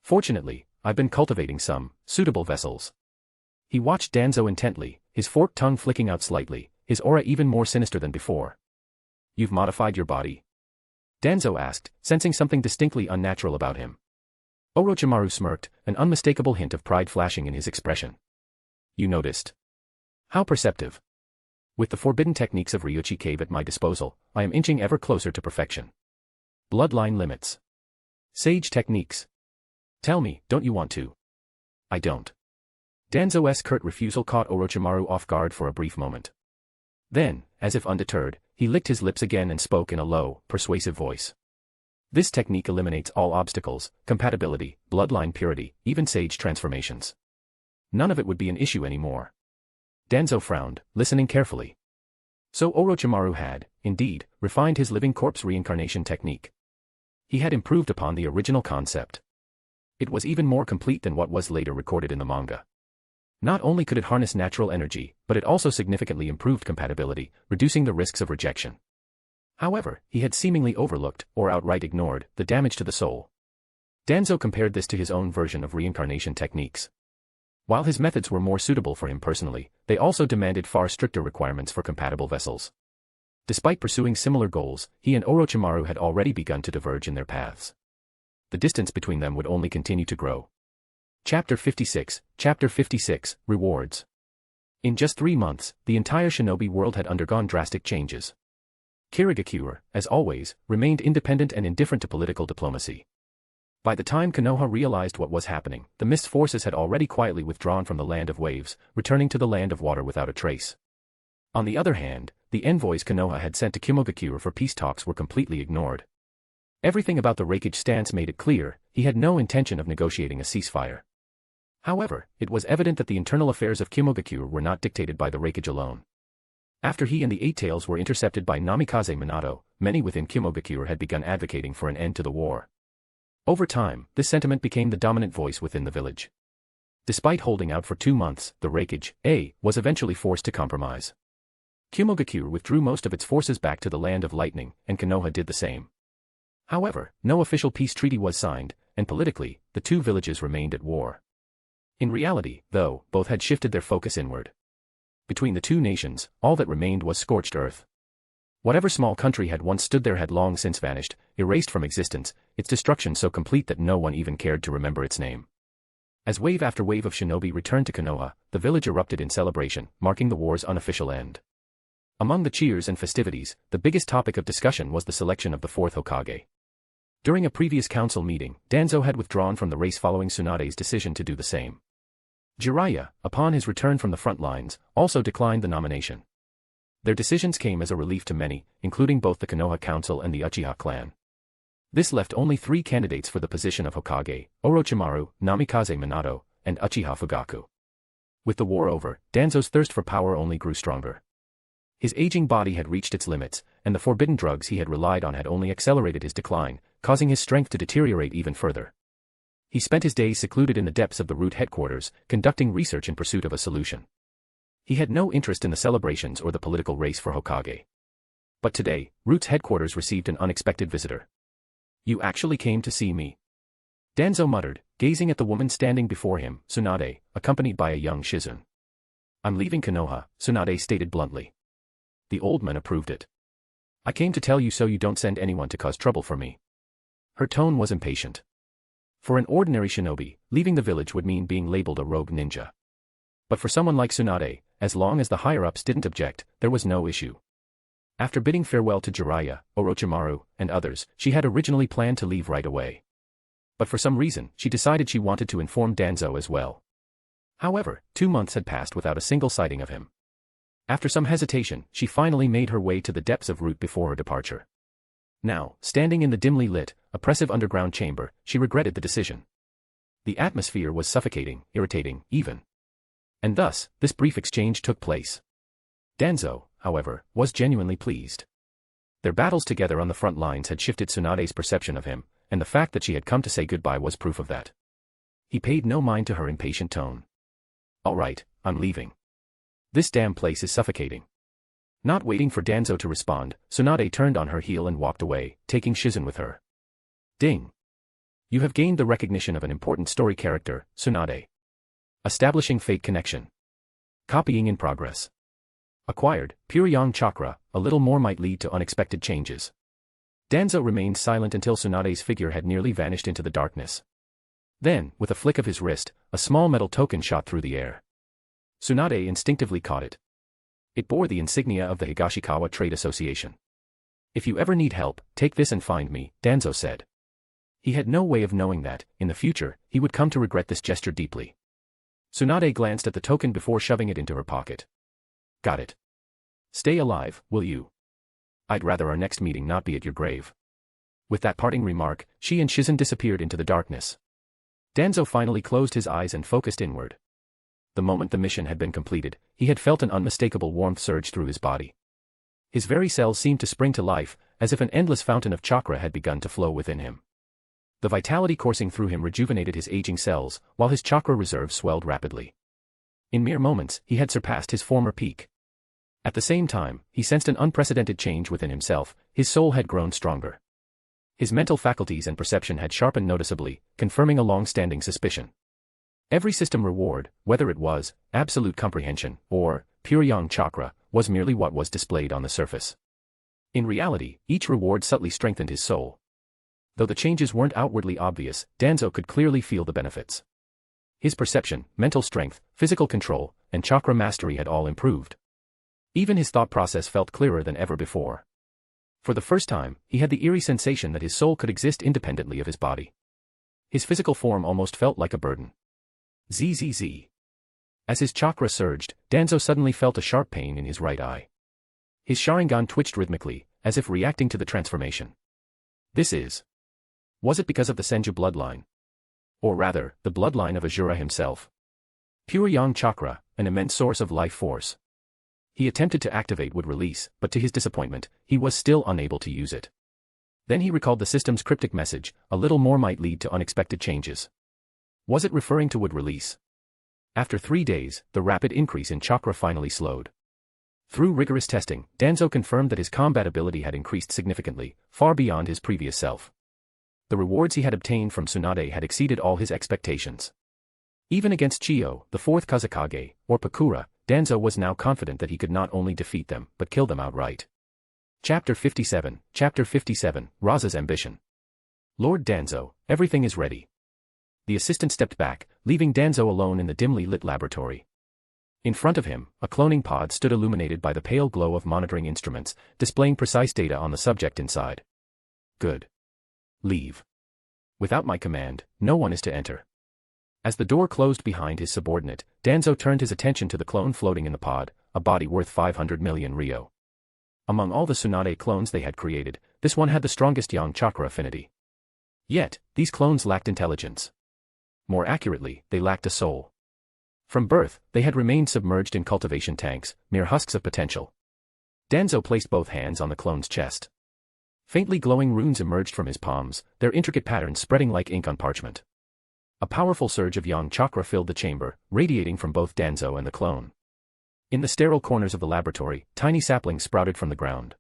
Fortunately, I've been cultivating some suitable vessels. He watched Danzo intently, his forked tongue flicking out slightly, his aura even more sinister than before. You've modified your body? Danzo asked, sensing something distinctly unnatural about him. Orochimaru smirked, an unmistakable hint of pride flashing in his expression. You noticed? How perceptive. With the forbidden techniques of Ryuchi Cave at my disposal, I am inching ever closer to perfection. Bloodline limits. Sage techniques. Tell me, don't you want to? I don't. Danzo's curt refusal caught Orochimaru off guard for a brief moment. Then, as if undeterred, he licked his lips again and spoke in a low, persuasive voice. This technique eliminates all obstacles, compatibility, bloodline purity, even sage transformations. None of it would be an issue anymore. Danzo frowned, listening carefully. So Orochimaru had, indeed, refined his living corpse reincarnation technique. He had improved upon the original concept. It was even more complete than what was later recorded in the manga. Not only could it harness natural energy, but it also significantly improved compatibility, reducing the risks of rejection. However, he had seemingly overlooked, or outright ignored, the damage to the soul. Danzo compared this to his own version of reincarnation techniques. While his methods were more suitable for him personally, they also demanded far stricter requirements for compatible vessels. Despite pursuing similar goals, he and Orochimaru had already begun to diverge in their paths. The distance between them would only continue to grow. Chapter 56, Rewards. In just 3 months, the entire shinobi world had undergone drastic changes. Kirigakure, as always, remained independent and indifferent to political diplomacy. By the time Konoha realized what was happening, the mist forces had already quietly withdrawn from the land of waves, returning to the land of water without a trace. On the other hand, the envoys Konoha had sent to Kimogakure for peace talks were completely ignored. Everything about the Raikage stance made it clear, he had no intention of negotiating a ceasefire. However, it was evident that the internal affairs of Kimogakure were not dictated by the Raikage alone. After he and the Eight Tails were intercepted by Namikaze Minato, many within Kimogakure had begun advocating for an end to the war. Over time, this sentiment became the dominant voice within the village. Despite holding out for 2 months, the Raikage, was eventually forced to compromise. Kimogakure withdrew most of its forces back to the Land of Lightning, and Konoha did the same. However, no official peace treaty was signed, and politically, the two villages remained at war. In reality, though, both had shifted their focus inward. Between the two nations, all that remained was scorched earth. Whatever small country had once stood there had long since vanished, erased from existence, its destruction so complete that no one even cared to remember its name. As wave after wave of shinobi returned to Konoha, the village erupted in celebration, marking the war's unofficial end. Among the cheers and festivities, the biggest topic of discussion was the selection of the fourth Hokage. During a previous council meeting, Danzo had withdrawn from the race following Tsunade's decision to do the same. Jiraiya, upon his return from the front lines, also declined the nomination. Their decisions came as a relief to many, including both the Konoha Council and the Uchiha clan. This left only 3 candidates for the position of Hokage: Orochimaru, Namikaze Minato, and Uchiha Fugaku. With the war over, Danzo's thirst for power only grew stronger. His aging body had reached its limits, and the forbidden drugs he had relied on had only accelerated his decline, causing his strength to deteriorate even further. He spent his days secluded in the depths of the Root headquarters, conducting research in pursuit of a solution. He had no interest in the celebrations or the political race for Hokage. But today, Root's headquarters received an unexpected visitor. "You actually came to see me?" Danzo muttered, gazing at the woman standing before him, Tsunade, accompanied by a young Shizune. "I'm leaving Konoha," Tsunade stated bluntly. The old man approved it. "I came to tell you so you don't send anyone to cause trouble for me." Her tone was impatient. For an ordinary shinobi, leaving the village would mean being labeled a rogue ninja. But for someone like Tsunade, as long as the higher-ups didn't object, there was no issue. After bidding farewell to Jiraiya, Orochimaru, and others, she had originally planned to leave right away. But for some reason, she decided she wanted to inform Danzo as well. However, 2 months had passed without a single sighting of him. After some hesitation, she finally made her way to the depths of Root before her departure. Now, standing in the dimly lit, oppressive underground chamber, she regretted the decision. The atmosphere was suffocating, irritating, even. And thus, this brief exchange took place. Danzo, however, was genuinely pleased. Their battles together on the front lines had shifted Tsunade's perception of him, and the fact that she had come to say goodbye was proof of that. He paid no mind to her impatient tone. "All right, I'm leaving. This damn place is suffocating." Not waiting for Danzo to respond, Tsunade turned on her heel and walked away, taking Shizune with her. Ding. You have gained the recognition of an important story character, Tsunade. Establishing fate connection. Copying in progress. Acquired, pure yang chakra, a little more might lead to unexpected changes. Danzo remained silent until Tsunade's figure had nearly vanished into the darkness. Then, with a flick of his wrist, a small metal token shot through the air. Tsunade instinctively caught it. It bore the insignia of the Higashikawa Trade Association. "If you ever need help, take this and find me," Danzo said. He had no way of knowing that, in the future, he would come to regret this gesture deeply. Tsunade glanced at the token before shoving it into her pocket. "Got it. Stay alive, will you? I'd rather our next meeting not be at your grave." With that parting remark, she and Shizune disappeared into the darkness. Danzo finally closed his eyes and focused inward. The moment the mission had been completed, he had felt an unmistakable warmth surge through his body. His very cells seemed to spring to life, as if an endless fountain of chakra had begun to flow within him. The vitality coursing through him rejuvenated his aging cells, while his chakra reserves swelled rapidly. In mere moments, he had surpassed his former peak. At the same time, he sensed an unprecedented change within himself, his soul had grown stronger. His mental faculties and perception had sharpened noticeably, confirming a long-standing suspicion. Every system reward, whether it was absolute comprehension or pure yang chakra, was merely what was displayed on the surface. In reality, each reward subtly strengthened his soul. Though the changes weren't outwardly obvious, Danzo could clearly feel the benefits. His perception, mental strength, physical control, and chakra mastery had all improved. Even his thought process felt clearer than ever before. For the first time, he had the eerie sensation that his soul could exist independently of his body. His physical form almost felt like a burden. Zzz. As his chakra surged, Danzo suddenly felt a sharp pain in his right eye. His Sharingan twitched rhythmically, as if reacting to the transformation. Was it because of the Senju bloodline? Or rather, the bloodline of Azura himself? Pure Yang chakra, an immense source of life force. He attempted to activate would release, but to his disappointment, he was still unable to use it. Then he recalled the system's cryptic message, a little more might lead to unexpected changes. Was it referring to would release? After 3 days, the rapid increase in chakra finally slowed. Through rigorous testing, Danzo confirmed that his combat ability had increased significantly, far beyond his previous self. The rewards he had obtained from Tsunade had exceeded all his expectations. Even against Chiyo, the fourth Kazekage, or Pakura, Danzo was now confident that he could not only defeat them, but kill them outright. Chapter 57, Raza's Ambition. Lord Danzo, everything is ready. The assistant stepped back, leaving Danzo alone in the dimly lit laboratory. In front of him, a cloning pod stood illuminated by the pale glow of monitoring instruments, displaying precise data on the subject inside. Good. Leave. Without my command, no one is to enter. As the door closed behind his subordinate, Danzo turned his attention to the clone floating in the pod, a body worth 500 million ryo. Among all the Tsunade clones they had created, this one had the strongest Yang chakra affinity. Yet, these clones lacked intelligence. More accurately, they lacked a soul. From birth, they had remained submerged in cultivation tanks, mere husks of potential. Danzo placed both hands on the clone's chest. Faintly glowing runes emerged from his palms, their intricate patterns spreading like ink on parchment. A powerful surge of Yang chakra filled the chamber, radiating from both Danzo and the clone. In the sterile corners of the laboratory, tiny saplings sprouted from the ground.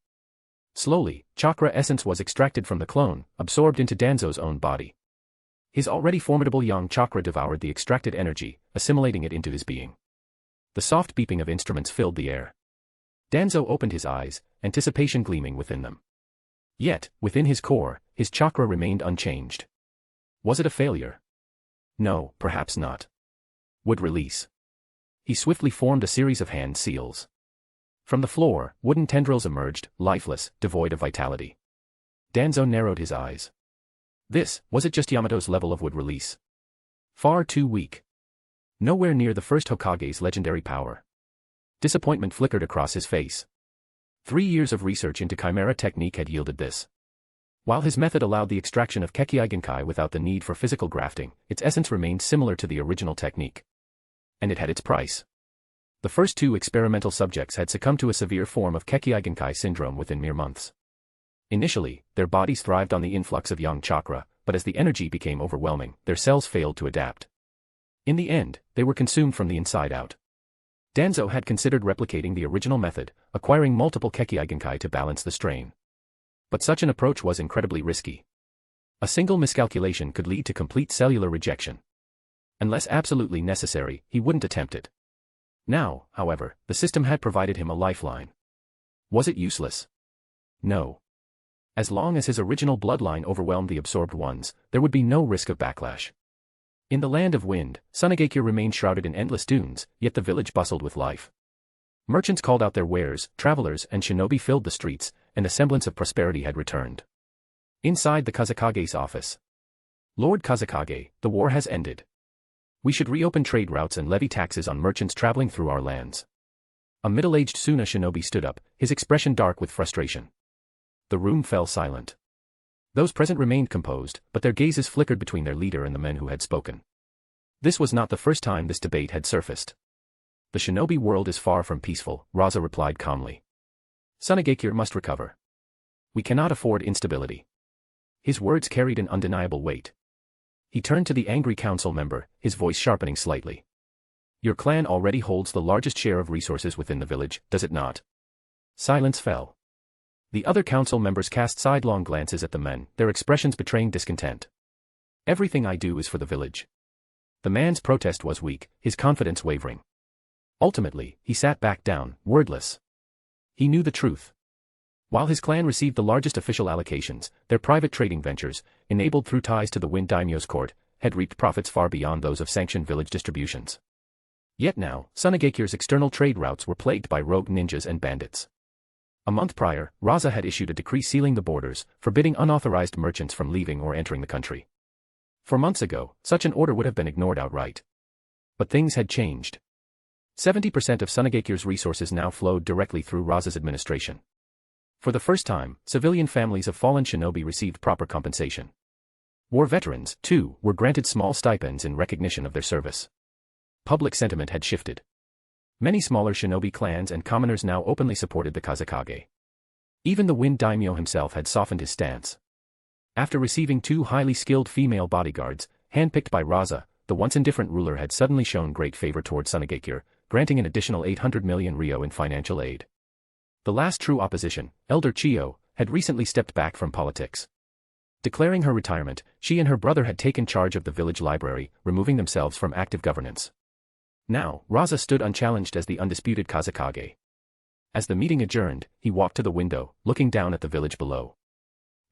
Slowly, chakra essence was extracted from the clone, absorbed into Danzo's own body. His already formidable Yang chakra devoured the extracted energy, assimilating it into his being. The soft beeping of instruments filled the air. Danzo opened his eyes, anticipation gleaming within them. Yet, within his core, his chakra remained unchanged. Was it a failure? No, perhaps not. Would release. He swiftly formed a series of hand seals. From the floor, wooden tendrils emerged, lifeless, devoid of vitality. Danzo narrowed his eyes. Was it just Yamato's level of wood release? Far too weak. Nowhere near the first Hokage's legendary power. Disappointment flickered across his face. 3 years of research into chimera technique had yielded this. While his method allowed the extraction of Kekkei without the need for physical grafting, its essence remained similar to the original technique. And it had its price. The first 2 experimental subjects had succumbed to a severe form of Kekkei syndrome within mere months. Initially, their bodies thrived on the influx of Yang chakra, but as the energy became overwhelming, their cells failed to adapt. In the end, they were consumed from the inside out. Danzo had considered replicating the original method, acquiring multiple Kekkei to balance the strain. But such an approach was incredibly risky. A single miscalculation could lead to complete cellular rejection. Unless absolutely necessary, he wouldn't attempt it. Now, however, the system had provided him a lifeline. Was it useless? No. As long as his original bloodline overwhelmed the absorbed ones, there would be no risk of backlash. In the land of wind, Sunagakure remained shrouded in endless dunes, yet the village bustled with life. Merchants called out their wares, travelers and shinobi filled the streets, and a semblance of prosperity had returned. Inside the Kazekage's office. Lord Kazekage, the war has ended. We should reopen trade routes and levy taxes on merchants traveling through our lands. A middle-aged Suna shinobi stood up, his expression dark with frustration. The room fell silent. Those present remained composed, but their gazes flickered between their leader and the men who had spoken. This was not the first time this debate had surfaced. The shinobi world is far from peaceful, Raza replied calmly. Sunagakure must recover. We cannot afford instability. His words carried an undeniable weight. He turned to the angry council member, his voice sharpening slightly. Your clan already holds the largest share of resources within the village, does it not? Silence fell. The other council members cast sidelong glances at the men, their expressions betraying discontent. Everything I do is for the village. The man's protest was weak, his confidence wavering. Ultimately, he sat back down, wordless. He knew the truth. While his clan received the largest official allocations, their private trading ventures, enabled through ties to the Wind Daimyo's court, had reaped profits far beyond those of sanctioned village distributions. Yet now, Sunagekyur's external trade routes were plagued by rogue ninjas and bandits. A month prior, Raza had issued a decree sealing the borders, forbidding unauthorized merchants from leaving or entering the country. 4 months ago, such an order would have been ignored outright. But things had changed. 70% of Sunagekyur's resources now flowed directly through Raza's administration. For the first time, civilian families of fallen shinobi received proper compensation. War veterans, too, were granted small stipends in recognition of their service. Public sentiment had shifted. Many smaller shinobi clans and commoners now openly supported the Kazekage. Even the Wind Daimyo himself had softened his stance. After receiving 2 highly skilled female bodyguards, handpicked by Raza, the once indifferent ruler had suddenly shown great favor toward Sunagekyur, granting an additional 800 million ryo in financial aid. The last true opposition, Elder Chiyo, had recently stepped back from politics. Declaring her retirement, she and her brother had taken charge of the village library, removing themselves from active governance. Now, Raza stood unchallenged as the undisputed Kazekage. As the meeting adjourned, he walked to the window, looking down at the village below.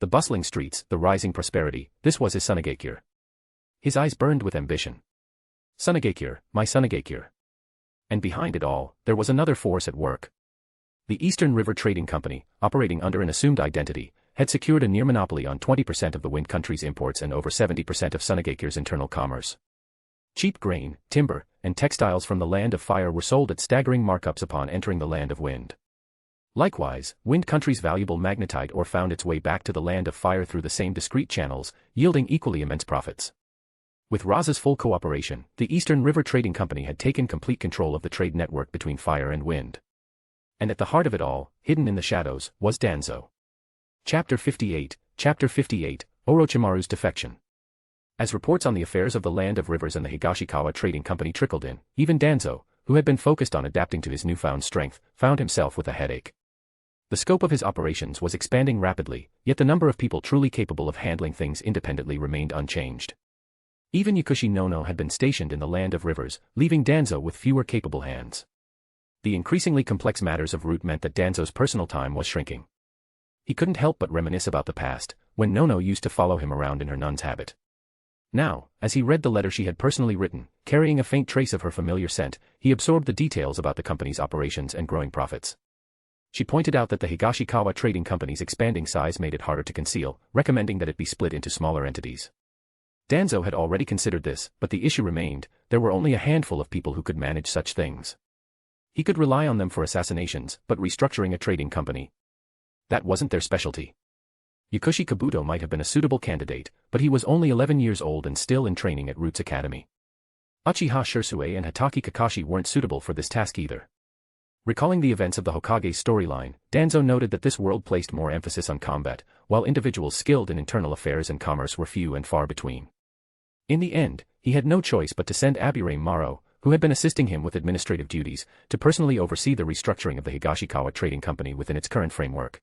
The bustling streets, the rising prosperity, this was his Sunagekyur. His eyes burned with ambition. Sunagekyur, my Sunagekyur. And behind it all, there was another force at work. The Eastern River Trading Company, operating under an assumed identity, had secured a near monopoly on 20% of the Wind Country's imports and over 70% of Sunagekyur's internal commerce. Cheap grain, timber, and textiles from the Land of Fire were sold at staggering markups upon entering the Land of Wind. Likewise, Wind Country's valuable magnetite ore found its way back to the Land of Fire through the same discrete channels, yielding equally immense profits. With Raza's full cooperation, the Eastern River Trading Company had taken complete control of the trade network between Fire and Wind. And at the heart of it all, hidden in the shadows, was Danzo. Chapter 58, Orochimaru's defection. As reports on the affairs of the Land of Rivers and the Higashikawa Trading Company trickled in, even Danzo, who had been focused on adapting to his newfound strength, found himself with a headache. The scope of his operations was expanding rapidly, yet the number of people truly capable of handling things independently remained unchanged. Even Yakushi Nono had been stationed in the Land of Rivers, leaving Danzo with fewer capable hands. The increasingly complex matters of route meant that Danzo's personal time was shrinking. He couldn't help but reminisce about the past, when Nono used to follow him around in her nun's habit. Now, as he read the letter she had personally written, carrying a faint trace of her familiar scent, he absorbed the details about the company's operations and growing profits. She pointed out that the Higashikawa Trading Company's expanding size made it harder to conceal, recommending that it be split into smaller entities. Danzo had already considered this, but the issue remained, there were only a handful of people who could manage such things. He could rely on them for assassinations, but restructuring a trading company, that wasn't their specialty. Yakushi Kabuto might have been a suitable candidate, but he was only 11 years old and still in training at Roots Academy. Uchiha Shursue and Hataki Kakashi weren't suitable for this task either. Recalling the events of the Hokage's storyline, Danzo noted that this world placed more emphasis on combat, while individuals skilled in internal affairs and commerce were few and far between. In the end, he had no choice but to send Aburame Maro, who had been assisting him with administrative duties, to personally oversee the restructuring of the Higashikawa Trading Company within its current framework.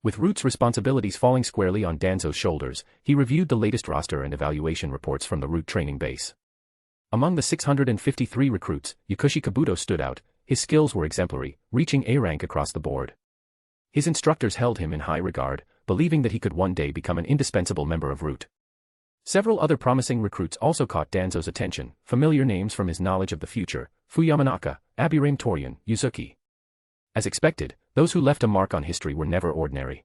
With Root's responsibilities falling squarely on Danzo's shoulders, he reviewed the latest roster and evaluation reports from the Root training base. Among the 653 recruits, Yakushi Kabuto stood out. His skills were exemplary, reaching A rank across the board. His instructors held him in high regard, believing that he could one day become an indispensable member of Root. Several other promising recruits also caught Danzo's attention, familiar names from his knowledge of the future: Fuyamanaka, Aburame Torian, Yuzuki. As expected, those who left a mark on history were never ordinary.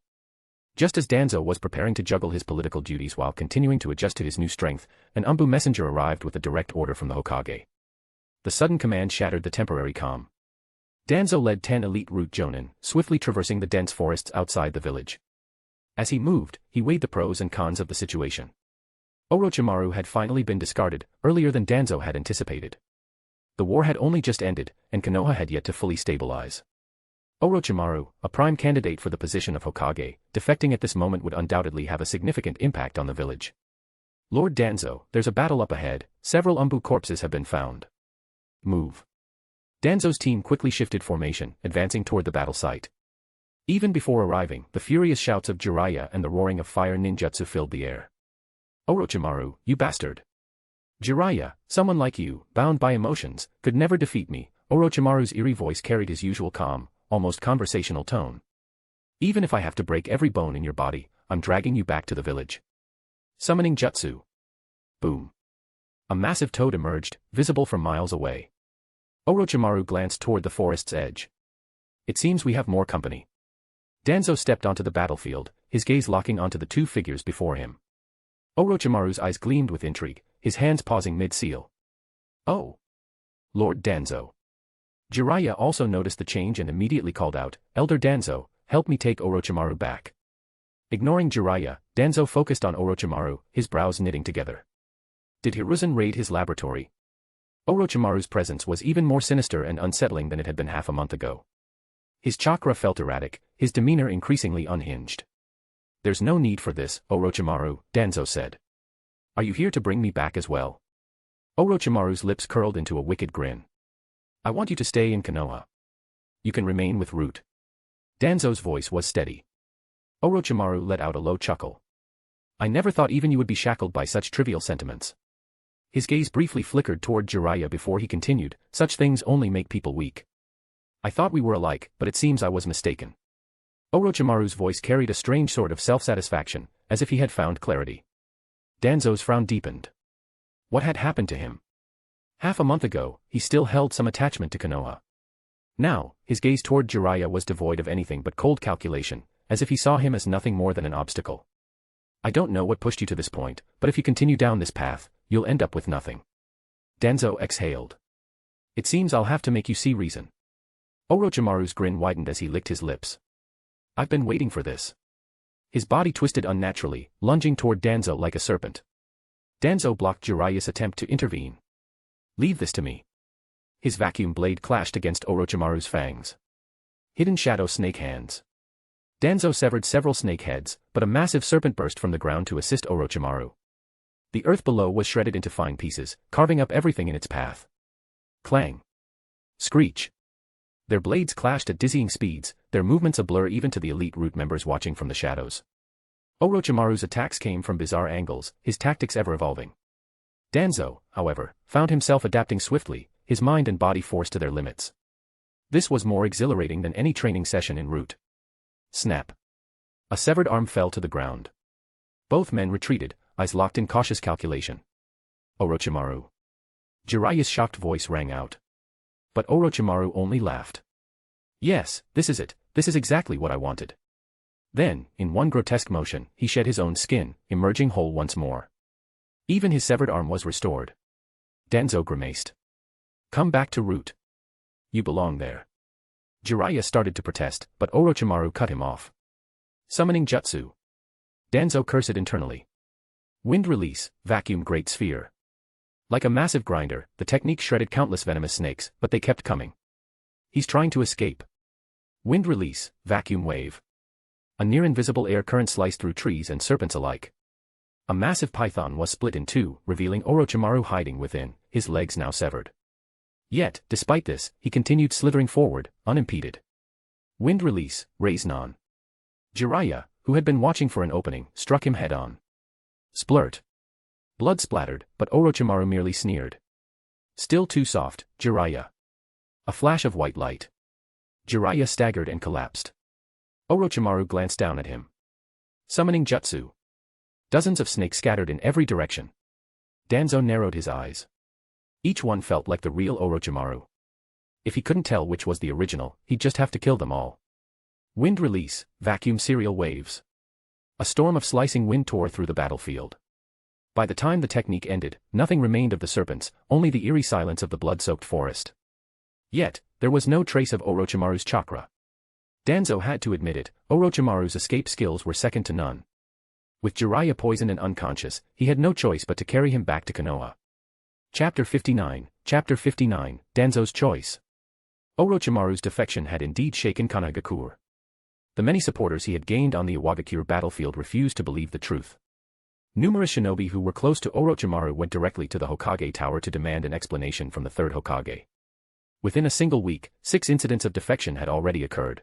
Just as Danzo was preparing to juggle his political duties while continuing to adjust to his new strength, an Umbu messenger arrived with a direct order from the Hokage. The sudden command shattered the temporary calm. Danzo led 10 elite Root Jonin, swiftly traversing the dense forests outside the village. As he moved, he weighed the pros and cons of the situation. Orochimaru had finally been discarded, earlier than Danzo had anticipated. The war had only just ended, and Konoha had yet to fully stabilize. Orochimaru, a prime candidate for the position of Hokage, defecting at this moment would undoubtedly have a significant impact on the village. Lord Danzo, there's a battle up ahead, several Umbu corpses have been found. Move. Danzo's team quickly shifted formation, advancing toward the battle site. Even before arriving, the furious shouts of Jiraiya and the roaring of fire ninjutsu filled the air. Orochimaru, you bastard! Jiraiya, someone like you, bound by emotions, could never defeat me. Orochimaru's eerie voice carried his usual calm, almost conversational tone. Even if I have to break every bone in your body, I'm dragging you back to the village. Summoning jutsu. Boom. A massive toad emerged, visible from miles away. Orochimaru glanced toward the forest's edge. It seems we have more company. Danzo stepped onto the battlefield, his gaze locking onto the two figures before him. Orochimaru's eyes gleamed with intrigue, his hands pausing mid-seal. Oh! Lord Danzo. Jiraiya also noticed the change and immediately called out, Elder Danzo, help me take Orochimaru back. Ignoring Jiraiya, Danzo focused on Orochimaru, his brows knitting together. Did Hiruzen raid his laboratory? Orochimaru's presence was even more sinister and unsettling than it had been half a month ago. His chakra felt erratic, his demeanor increasingly unhinged. There's no need for this, Orochimaru, Danzo said. Are you here to bring me back as well? Orochimaru's lips curled into a wicked grin. I want you to stay in Konoha. You can remain with Root. Danzo's voice was steady. Orochimaru let out a low chuckle. I never thought even you would be shackled by such trivial sentiments. His gaze briefly flickered toward Jiraiya before he continued, such things only make people weak. I thought we were alike, but it seems I was mistaken. Orochimaru's voice carried a strange sort of self-satisfaction, as if he had found clarity. Danzo's frown deepened. What had happened to him? Half a month ago, he still held some attachment to Konoha. Now, his gaze toward Jiraiya was devoid of anything but cold calculation, as if he saw him as nothing more than an obstacle. I don't know what pushed you to this point, but if you continue down this path, you'll end up with nothing. Danzo exhaled. It seems I'll have to make you see reason. Orochimaru's grin widened as he licked his lips. I've been waiting for this. His body twisted unnaturally, lunging toward Danzo like a serpent. Danzo blocked Jiraiya's attempt to intervene. Leave this to me. His vacuum blade clashed against Orochimaru's fangs. Hidden shadow snake hands. Danzo severed several snake heads, but a massive serpent burst from the ground to assist Orochimaru. The earth below was shredded into fine pieces, carving up everything in its path. Clang. Screech. Their blades clashed at dizzying speeds, their movements a blur even to the elite Root members watching from the shadows. Orochimaru's attacks came from bizarre angles, his tactics ever evolving. Danzo, however, found himself adapting swiftly, his mind and body forced to their limits. This was more exhilarating than any training session in Root. Snap. A severed arm fell to the ground. Both men retreated, eyes locked in cautious calculation. Orochimaru. Jiraiya's shocked voice rang out. But Orochimaru only laughed. Yes, this is it, this is exactly what I wanted. Then, in one grotesque motion, he shed his own skin, emerging whole once more. Even his severed arm was restored. Danzo grimaced. Come back to Root. You belong there. Jiraiya started to protest, but Orochimaru cut him off. Summoning Jutsu. Danzo cursed internally. Wind release, vacuum great sphere. Like a massive grinder, the technique shredded countless venomous snakes, but they kept coming. He's trying to escape. Wind release, vacuum wave. A near-invisible air current sliced through trees and serpents alike. A massive python was split in two, revealing Orochimaru hiding within, his legs now severed. Yet, despite this, he continued slithering forward, unimpeded. Wind release, Raise-non. Jiraiya, who had been watching for an opening, struck him head-on. Splurt. Blood splattered, but Orochimaru merely sneered. Still too soft, Jiraiya. A flash of white light. Jiraiya staggered and collapsed. Orochimaru glanced down at him. Summoning Jutsu. Dozens of snakes scattered in every direction. Danzo narrowed his eyes. Each one felt like the real Orochimaru. If he couldn't tell which was the original, he'd just have to kill them all. Wind release, vacuum serial waves. A storm of slicing wind tore through the battlefield. By the time the technique ended, nothing remained of the serpents, only the eerie silence of the blood-soaked forest. Yet, there was no trace of Orochimaru's chakra. Danzo had to admit it, Orochimaru's escape skills were second to none. With Jiraiya poisoned and unconscious, he had no choice but to carry him back to Konoha. Chapter 59, Danzo's Choice. Orochimaru's defection had indeed shaken Konohagakure. The many supporters he had gained on the Iwagakure battlefield refused to believe the truth. Numerous shinobi who were close to Orochimaru went directly to the Hokage Tower to demand an explanation from the third Hokage. Within a single week, 6 incidents of defection had already occurred.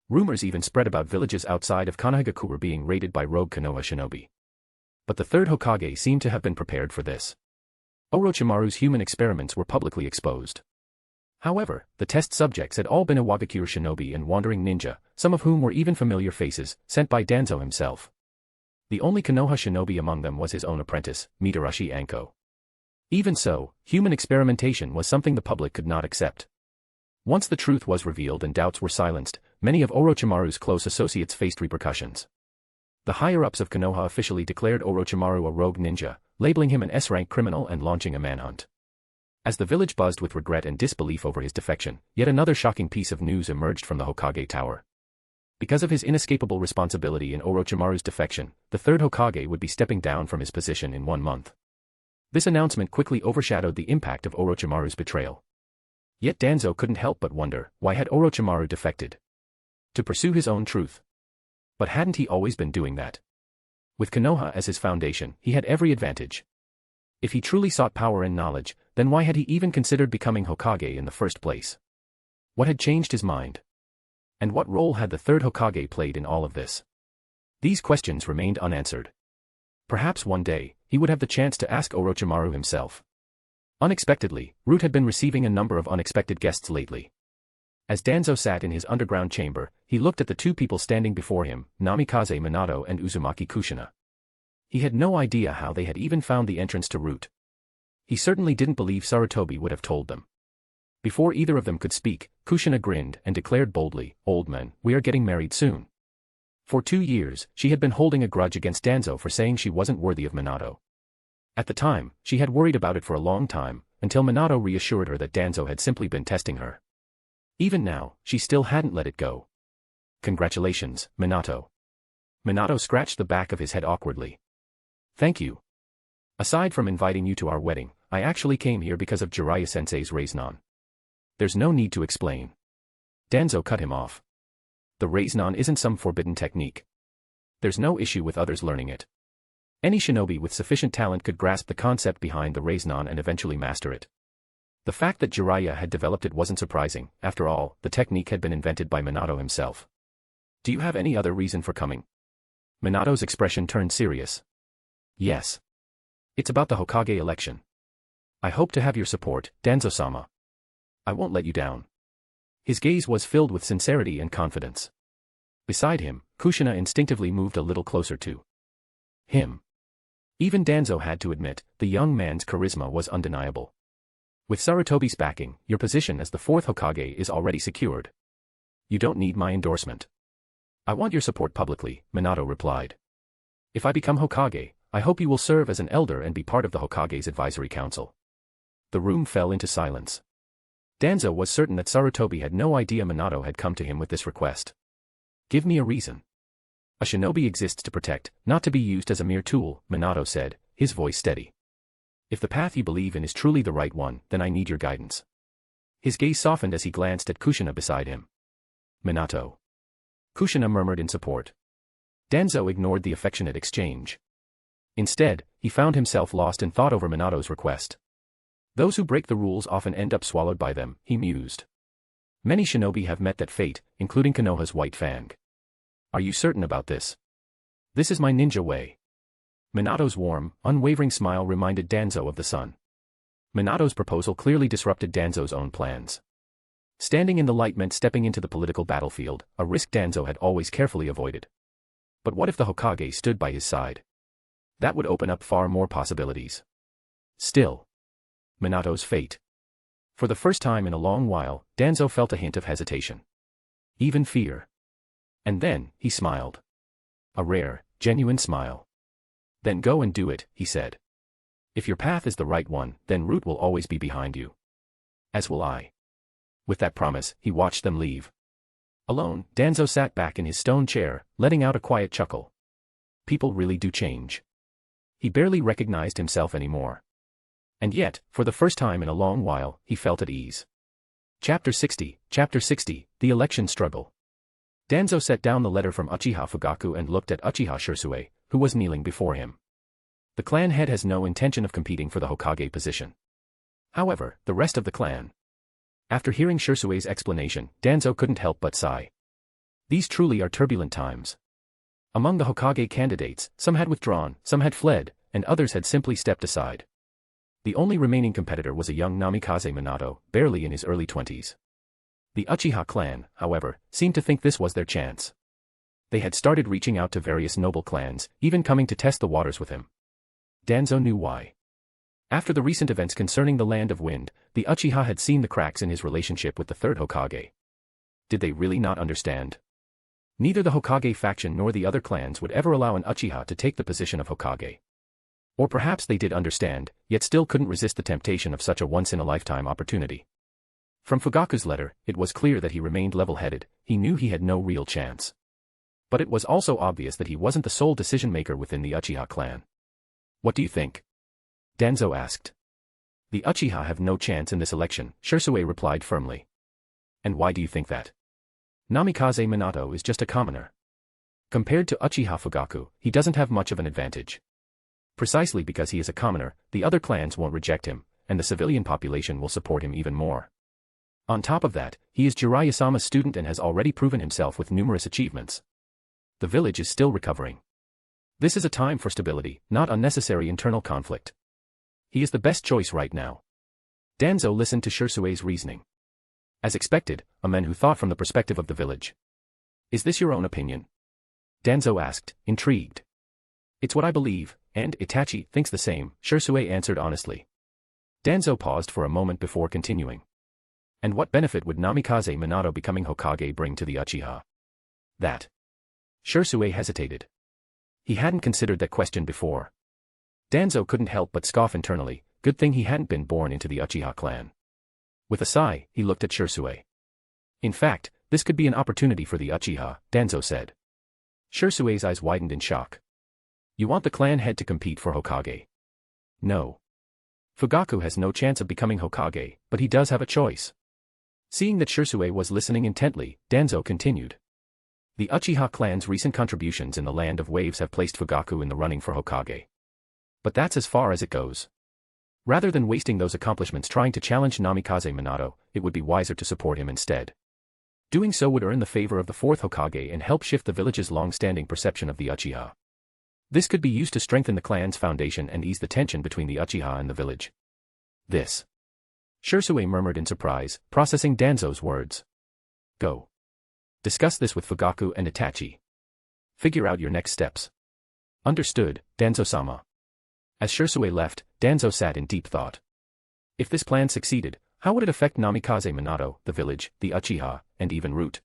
Rumors even spread about villages outside of Konohagakure being raided by rogue Konoha shinobi. But the third Hokage seemed to have been prepared for this. Orochimaru's human experiments were publicly exposed. However, the test subjects had all been Iwagakure shinobi and wandering ninja, some of whom were even familiar faces, sent by Danzo himself. The only Konoha shinobi among them was his own apprentice, Mitarashi Anko. Even so, human experimentation was something the public could not accept. Once the truth was revealed and doubts were silenced, many of Orochimaru's close associates faced repercussions. The higher-ups of Konoha officially declared Orochimaru a rogue ninja, labeling him an S-rank criminal and launching a manhunt. As the village buzzed with regret and disbelief over his defection, yet another shocking piece of news emerged from the Hokage Tower. Because of his inescapable responsibility in Orochimaru's defection, the third Hokage would be stepping down from his position in 1 month. This announcement quickly overshadowed the impact of Orochimaru's betrayal. Yet Danzo couldn't help but wonder, why had Orochimaru defected? To pursue his own truth. But hadn't he always been doing that? With Konoha as his foundation, he had every advantage. If he truly sought power and knowledge, then why had he even considered becoming Hokage in the first place? What had changed his mind? And what role had the third Hokage played in all of this? These questions remained unanswered. Perhaps one day, he would have the chance to ask Orochimaru himself. Unexpectedly, Root had been receiving a number of unexpected guests lately. As Danzo sat in his underground chamber, he looked at the two people standing before him, Namikaze Minato and Uzumaki Kushina. He had no idea how they had even found the entrance to Root. He certainly didn't believe Sarutobi would have told them. Before either of them could speak, Kushina grinned and declared boldly, "Old man, we are getting married soon." For 2 years, she had been holding a grudge against Danzo for saying she wasn't worthy of Minato. At the time, she had worried about it for a long time, until Minato reassured her that Danzo had simply been testing her. Even now, she still hadn't let it go. "Congratulations, Minato." Minato scratched the back of his head awkwardly. "Thank you. Aside from inviting you to our wedding, I actually came here because of Jiraiya-sensei's Raiznan. There's no need to explain." Danzo cut him off. "The Raiznan isn't some forbidden technique. There's no issue with others learning it. Any shinobi with sufficient talent could grasp the concept behind the Raiznan and eventually master it." The fact that Jiraiya had developed it wasn't surprising. After all, the technique had been invented by Minato himself. "Do you have any other reason for coming?" Minato's expression turned serious. "Yes. It's about the Hokage election. I hope to have your support, Danzo-sama. I won't let you down." His gaze was filled with sincerity and confidence. Beside him, Kushina instinctively moved a little closer to him. Even Danzo had to admit, the young man's charisma was undeniable. "With Sarutobi's backing, your position as the fourth Hokage is already secured. You don't need my endorsement." "I want your support publicly," Minato replied. "If I become Hokage, I hope you will serve as an elder and be part of the Hokage's advisory council." The room fell into silence. Danzo was certain that Sarutobi had no idea Minato had come to him with this request. "Give me a reason." "A shinobi exists to protect, not to be used as a mere tool," Minato said, his voice steady. "If the path you believe in is truly the right one, then I need your guidance." His gaze softened as he glanced at Kushina beside him. "Minato." Kushina murmured in support. Danzo ignored the affectionate exchange. Instead, he found himself lost in thought over Minato's request. "Those who break the rules often end up swallowed by them," he mused. "Many shinobi have met that fate, including Konoha's White Fang. Are you certain about this?" "This is my ninja way." Minato's warm, unwavering smile reminded Danzo of the sun. Minato's proposal clearly disrupted Danzo's own plans. Standing in the light meant stepping into the political battlefield, a risk Danzo had always carefully avoided. But what if the Hokage stood by his side? That would open up far more possibilities. Still, Minato's fate. For the first time in a long while, Danzo felt a hint of hesitation. Even fear. And then, he smiled. A rare, genuine smile. "Then go and do it," he said. "If your path is the right one, then Root will always be behind you. As will I." With that promise, he watched them leave. Alone, Danzo sat back in his stone chair, letting out a quiet chuckle. People really do change. He barely recognized himself anymore. And yet, for the first time in a long while, he felt at ease. Chapter 60, The Election Struggle. Danzo set down the letter from Uchiha Fugaku and looked at Uchiha Shisui, who was kneeling before him. The clan head has no intention of competing for the Hokage position. However, the rest of the clan. After hearing Shirsue's explanation, Danzo couldn't help but sigh. These truly are turbulent times. Among the Hokage candidates, some had withdrawn, some had fled, and others had simply stepped aside. The only remaining competitor was a young Namikaze Minato, barely in his early 20s. The Uchiha clan, however, seemed to think this was their chance. They had started reaching out to various noble clans, even coming to test the waters with him. Danzo knew why. After the recent events concerning the Land of Wind, the Uchiha had seen the cracks in his relationship with the third Hokage. Did they really not understand? Neither the Hokage faction nor the other clans would ever allow an Uchiha to take the position of Hokage. Or perhaps they did understand, yet still couldn't resist the temptation of such a once-in-a-lifetime opportunity. From Fugaku's letter, it was clear that he remained level-headed. He knew he had no real chance. But it was also obvious that he wasn't the sole decision-maker within the Uchiha clan. What do you think? Danzo asked. The Uchiha have no chance in this election, Shisui replied firmly. And why do you think that? Namikaze Minato is just a commoner. Compared to Uchiha Fugaku, he doesn't have much of an advantage. Precisely because he is a commoner, the other clans won't reject him, and the civilian population will support him even more. On top of that, he is Jiraiya-sama's student and has already proven himself with numerous achievements. The village is still recovering. This is a time for stability, not unnecessary internal conflict. He is the best choice right now. Danzo listened to Shisui's reasoning. As expected, a man who thought from the perspective of the village. Is this your own opinion? Danzo asked, intrigued. It's what I believe, and Itachi thinks the same, Shisui answered honestly. Danzo paused for a moment before continuing. And what benefit would Namikaze Minato becoming Hokage bring to the Uchiha? That. Shisui hesitated. He hadn't considered that question before. Danzo couldn't help but scoff internally, good thing he hadn't been born into the Uchiha clan. With a sigh, he looked at Shisui. In fact, this could be an opportunity for the Uchiha, Danzo said. Shisui's eyes widened in shock. You want the clan head to compete for Hokage? No. Fugaku has no chance of becoming Hokage, but he does have a choice. Seeing that Shisui was listening intently, Danzo continued. The Uchiha clan's recent contributions in the Land of Waves have placed Fugaku in the running for Hokage. But that's as far as it goes. Rather than wasting those accomplishments trying to challenge Namikaze Minato, it would be wiser to support him instead. Doing so would earn the favor of the fourth Hokage and help shift the village's long-standing perception of the Uchiha. This could be used to strengthen the clan's foundation and ease the tension between the Uchiha and the village. This. Shisui murmured in surprise, processing Danzo's words. Go. Discuss this with Fugaku and Itachi. Figure out your next steps. Understood, Danzo-sama. As Shisui left, Danzo sat in deep thought. If this plan succeeded, how would it affect Namikaze Minato, the village, the Uchiha, and even Root?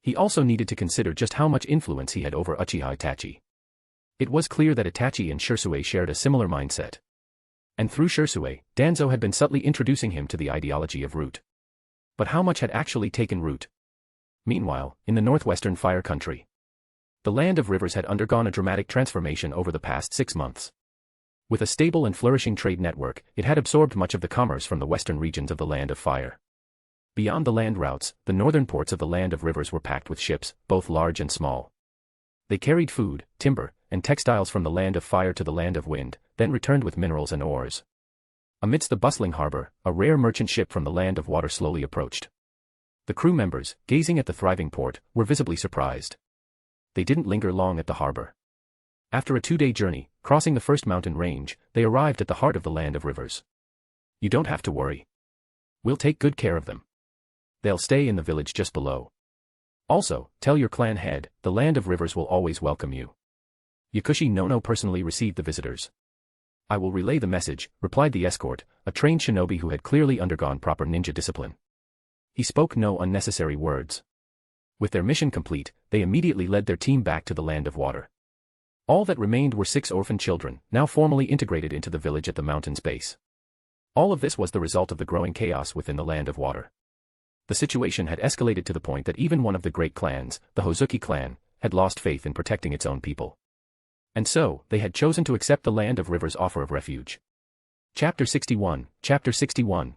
He also needed to consider just how much influence he had over Uchiha Itachi. It was clear that Itachi and Shisui shared a similar mindset. And through Shisui, Danzo had been subtly introducing him to the ideology of Root. But how much had actually taken root? Meanwhile, in the northwestern Fire Country, the Land of Rivers had undergone a dramatic transformation over the past 6 months. With a stable and flourishing trade network, it had absorbed much of the commerce from the western regions of the Land of Fire. Beyond the land routes, the northern ports of the Land of Rivers were packed with ships, both large and small. They carried food, timber, and textiles from the Land of Fire to the Land of Wind, then returned with minerals and ores. Amidst the bustling harbor, a rare merchant ship from the Land of Water slowly approached. The crew members, gazing at the thriving port, were visibly surprised. They didn't linger long at the harbor. After a 2-day journey, crossing the first mountain range, they arrived at the heart of the Land of Rivers. You don't have to worry. We'll take good care of them. They'll stay in the village just below. Also, tell your clan head, the Land of Rivers will always welcome you. Yakushi Nono personally received the visitors. I will relay the message, replied the escort, a trained shinobi who had clearly undergone proper ninja discipline. He spoke no unnecessary words. With their mission complete, they immediately led their team back to the Land of Water. All that remained were 6 orphan children, now formally integrated into the village at the mountain's base. All of this was the result of the growing chaos within the Land of Water. The situation had escalated to the point that even one of the great clans, the Hozuki clan, had lost faith in protecting its own people. And so, they had chosen to accept the Land of Rivers' offer of refuge. Chapter 61,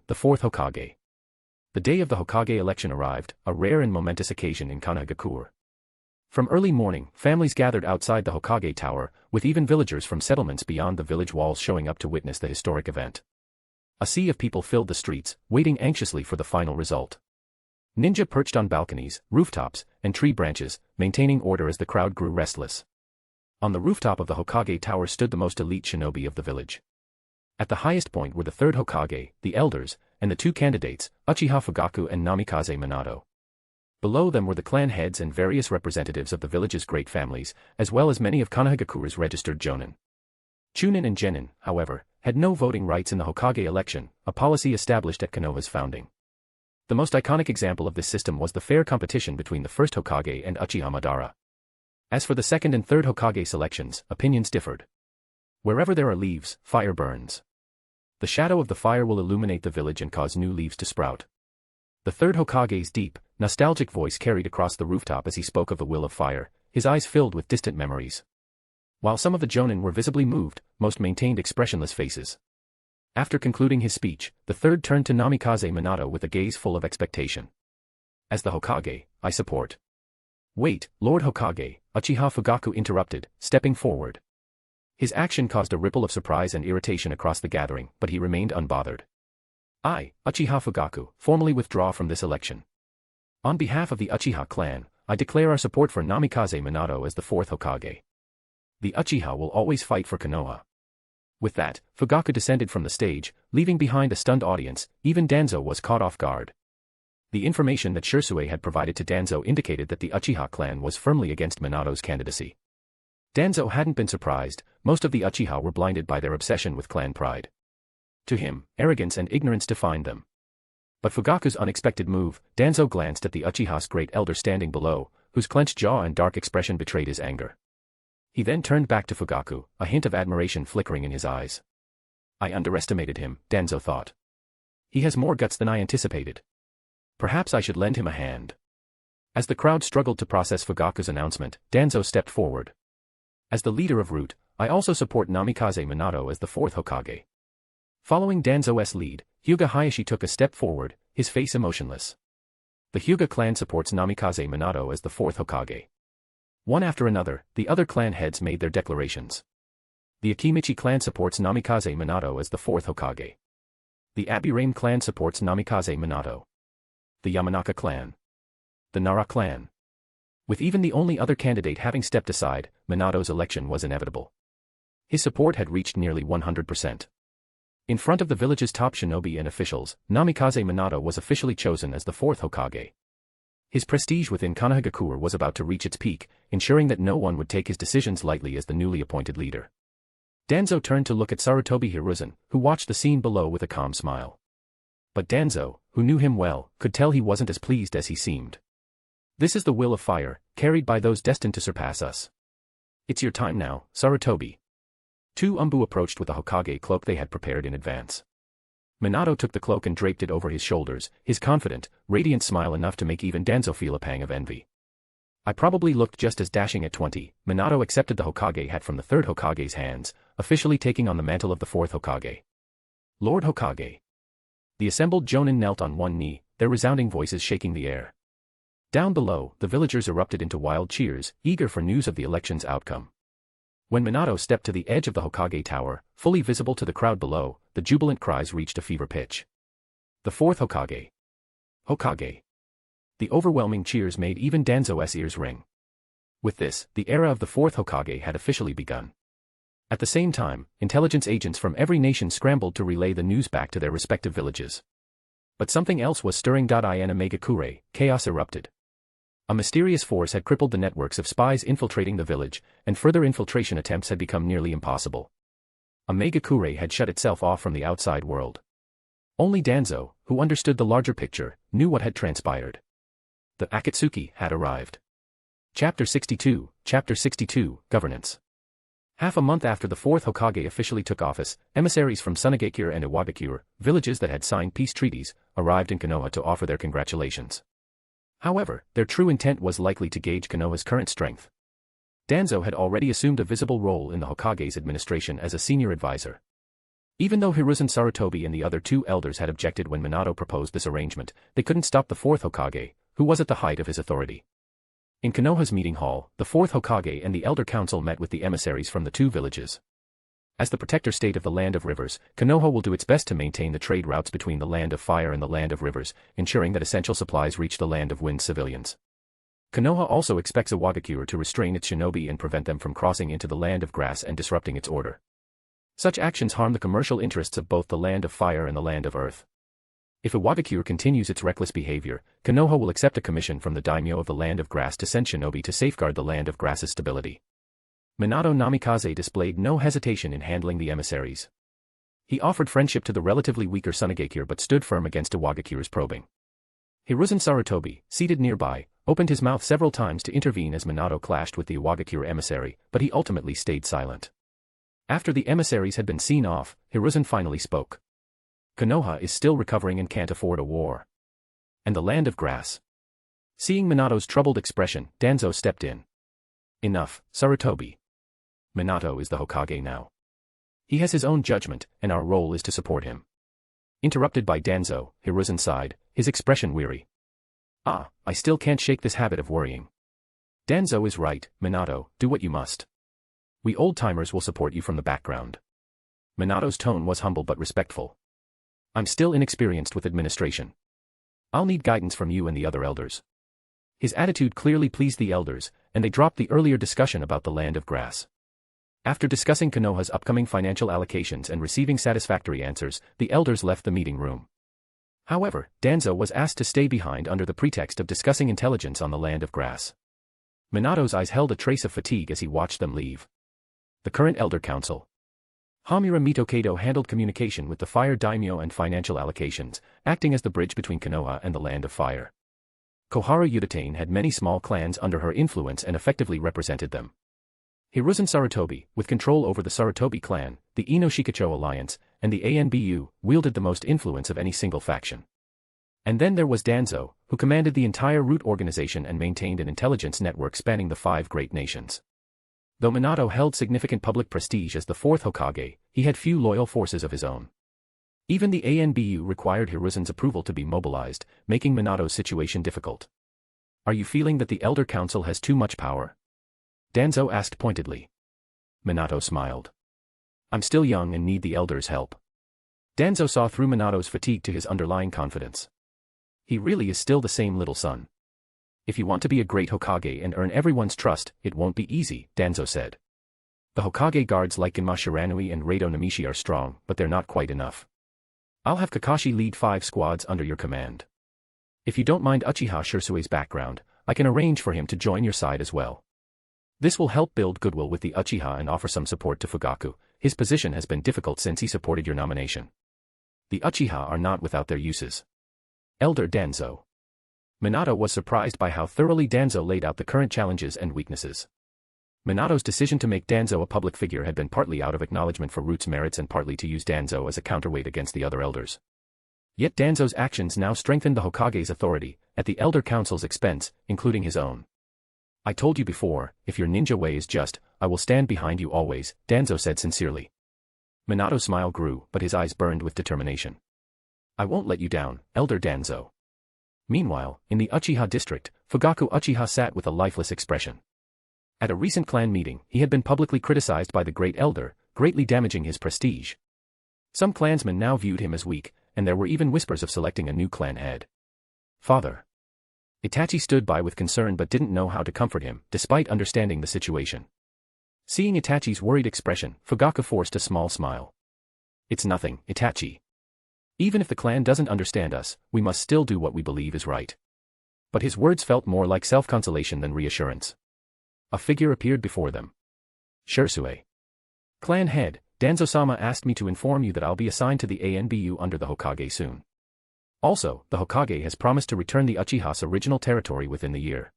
The Fourth Hokage. The day of the Hokage election arrived, a rare and momentous occasion in Kanagakur. From early morning, families gathered outside the Hokage Tower, with even villagers from settlements beyond the village walls showing up to witness the historic event. A sea of people filled the streets, waiting anxiously for the final result. Ninja perched on balconies, rooftops, and tree branches, maintaining order as the crowd grew restless. On the rooftop of the Hokage Tower stood the most elite shinobi of the village. At the highest point were the third Hokage, the elders, and the 2 candidates, Uchiha Fugaku and Namikaze Minato. Below them were the clan heads and various representatives of the village's great families, as well as many of Kanagakuru's registered jonin. Chunin and Genin, however, had no voting rights in the Hokage election, a policy established at Konoha's founding. The most iconic example of this system was the fair competition between the first Hokage and Uchiha Madara. As for the second and third Hokage selections, opinions differed. Wherever there are leaves, fire burns. The shadow of the fire will illuminate the village and cause new leaves to sprout. The third Hokage's deep, nostalgic voice carried across the rooftop as he spoke of the will of fire, his eyes filled with distant memories. While some of the Jonin were visibly moved, most maintained expressionless faces. After concluding his speech, the third turned to Namikaze Minato with a gaze full of expectation. As the Hokage, I support. Wait, Lord Hokage, Uchiha Fugaku interrupted, stepping forward. His action caused a ripple of surprise and irritation across the gathering, but he remained unbothered. I, Uchiha Fugaku, formally withdraw from this election. On behalf of the Uchiha clan, I declare our support for Namikaze Minato as the fourth Hokage. The Uchiha will always fight for Konoha. With that, Fugaku descended from the stage, leaving behind a stunned audience. Even Danzo was caught off guard. The information that Shisui had provided to Danzo indicated that the Uchiha clan was firmly against Minato's candidacy. Danzo hadn't been surprised, most of the Uchiha were blinded by their obsession with clan pride. To him, arrogance and ignorance defined them. But Fugaku's unexpected move, Danzo glanced at the Uchiha's great elder standing below, whose clenched jaw and dark expression betrayed his anger. He then turned back to Fugaku, a hint of admiration flickering in his eyes. I underestimated him, Danzo thought. He has more guts than I anticipated. Perhaps I should lend him a hand. As the crowd struggled to process Fugaku's announcement, Danzo stepped forward. As the leader of Root, I also support Namikaze Minato as the fourth Hokage. Following Danzo's lead, Hyuga Hayashi took a step forward, his face emotionless. The Hyuga clan supports Namikaze Minato as the fourth Hokage. One after another, the other clan heads made their declarations. The Akimichi clan supports Namikaze Minato as the fourth Hokage. The Abirame clan supports Namikaze Minato. The Yamanaka clan. The Nara clan. With even the only other candidate having stepped aside, Minato's election was inevitable. His support had reached nearly 100%. In front of the village's top shinobi and officials, Namikaze Minato was officially chosen as the fourth Hokage. His prestige within Konohagakure was about to reach its peak, ensuring that no one would take his decisions lightly as the newly appointed leader. Danzo turned to look at Sarutobi Hiruzen, who watched the scene below with a calm smile. But Danzo, who knew him well, could tell he wasn't as pleased as he seemed. This is the will of fire, carried by those destined to surpass us. It's your time now, Sarutobi. Two Umbu approached with a Hokage cloak they had prepared in advance. Minato took the cloak and draped it over his shoulders, his confident, radiant smile enough to make even Danzo feel a pang of envy. I probably looked just as dashing at 20, Minato accepted the Hokage hat from the third Hokage's hands, officially taking on the mantle of the fourth Hokage. Lord Hokage. The assembled Jonin knelt on one knee, their resounding voices shaking the air. Down below, the villagers erupted into wild cheers, eager for news of the election's outcome. When Minato stepped to the edge of the Hokage tower, fully visible to the crowd below, the jubilant cries reached a fever pitch. The fourth Hokage. Hokage. The overwhelming cheers made even Danzo's ears ring. With this, the era of the fourth Hokage had officially begun. At the same time, intelligence agents from every nation scrambled to relay the news back to their respective villages. But something else was stirring. In Megakure, chaos erupted. A mysterious force had crippled the networks of spies infiltrating the village, and further infiltration attempts had become nearly impossible. Megakure had shut itself off from the outside world. Only Danzo, who understood the larger picture, knew what had transpired. The Akatsuki had arrived. Chapter 62, Governance. Half a month after the fourth Hokage officially took office, emissaries from Sunagakure and Iwagakure, villages that had signed peace treaties, arrived in Konoha to offer their congratulations. However, their true intent was likely to gauge Konoha's current strength. Danzo had already assumed a visible role in the Hokage's administration as a senior advisor. Even though Hiruzen Sarutobi and the other two elders had objected when Minato proposed this arrangement, they couldn't stop the fourth Hokage, who was at the height of his authority. In Konoha's meeting hall, the fourth Hokage and the Elder Council met with the emissaries from the two villages. As the protector state of the Land of Rivers, Konoha will do its best to maintain the trade routes between the Land of Fire and the Land of Rivers, ensuring that essential supplies reach the Land of Wind civilians. Konoha also expects Iwagakure to restrain its shinobi and prevent them from crossing into the Land of Grass and disrupting its order. Such actions harm the commercial interests of both the Land of Fire and the Land of Earth. If Iwagakure continues its reckless behavior, Konoha will accept a commission from the daimyo of the Land of Grass to send shinobi to safeguard the Land of Grass's stability. Minato Namikaze displayed no hesitation in handling the emissaries. He offered friendship to the relatively weaker Tsunegakure but stood firm against Iwagakure's probing. Hiruzen Sarutobi, seated nearby, opened his mouth several times to intervene as Minato clashed with the Iwagakure emissary, but he ultimately stayed silent. After the emissaries had been seen off, Hiruzen finally spoke. Konoha is still recovering and can't afford a war. And the land of grass. Seeing Minato's troubled expression, Danzo stepped in. Enough, Sarutobi. Minato is the Hokage now. He has his own judgment, and our role is to support him. Interrupted by Danzo, Hiruzen sighed, his expression weary. I still can't shake this habit of worrying. Danzo is right, Minato, do what you must. We old-timers will support you from the background. Minato's tone was humble but respectful. I'm still inexperienced with administration. I'll need guidance from you and the other elders. His attitude clearly pleased the elders, and they dropped the earlier discussion about the land of grass. After discussing Konoha's upcoming financial allocations and receiving satisfactory answers, the elders left the meeting room. However, Danzo was asked to stay behind under the pretext of discussing intelligence on the land of grass. Minato's eyes held a trace of fatigue as he watched them leave. The current Elder Council. Hamura Mitokado handled communication with the Fire Daimyo and financial allocations, acting as the bridge between Konoha and the Land of Fire. Koharu Udatane had many small clans under her influence and effectively represented them. Hiruzen Sarutobi, with control over the Sarutobi clan, the Ino-Shikacho alliance, and the ANBU, wielded the most influence of any single faction. And then there was Danzo, who commanded the entire root organization and maintained an intelligence network spanning the 5 great nations. Though Minato held significant public prestige as the 4th Hokage, he had few loyal forces of his own. Even the ANBU required Hiruzen's approval to be mobilized, making Minato's situation difficult. Are you feeling that the Elder Council has too much power? Danzo asked pointedly. Minato smiled. I'm still young and need the elders' help. Danzo saw through Minato's fatigue to his underlying confidence. He really is still the same little son. If you want to be a great Hokage and earn everyone's trust, it won't be easy, Danzo said. The Hokage guards like Genma Shiranui and Reido Namishi are strong, but they're not quite enough. I'll have Kakashi lead 5 squads under your command. If you don't mind Uchiha Shirsue's background, I can arrange for him to join your side as well. This will help build goodwill with the Uchiha and offer some support to Fugaku. His position has been difficult since he supported your nomination. The Uchiha are not without their uses. Elder Danzo. Minato was surprised by how thoroughly Danzo laid out the current challenges and weaknesses. Minato's decision to make Danzo a public figure had been partly out of acknowledgement for Root's merits and partly to use Danzo as a counterweight against the other elders. Yet Danzo's actions now strengthened the Hokage's authority, at the Elder Council's expense, including his own. I told you before, if your ninja way is just, I will stand behind you always, Danzo said sincerely. Minato's smile grew, but his eyes burned with determination. I won't let you down, Elder Danzo. Meanwhile, in the Uchiha district, Fugaku Uchiha sat with a lifeless expression. At a recent clan meeting, he had been publicly criticized by the Great Elder, greatly damaging his prestige. Some clansmen now viewed him as weak, and there were even whispers of selecting a new clan head. Father. Itachi stood by with concern but didn't know how to comfort him, despite understanding the situation. Seeing Itachi's worried expression, Fugaku forced a small smile. It's nothing, Itachi. Even if the clan doesn't understand us, we must still do what we believe is right. But his words felt more like self-consolation than reassurance. A figure appeared before them. Shirsue. Clan head, Danzo-sama asked me to inform you that I'll be assigned to the ANBU under the Hokage soon. Also, the Hokage has promised to return the Uchiha's original territory within the year.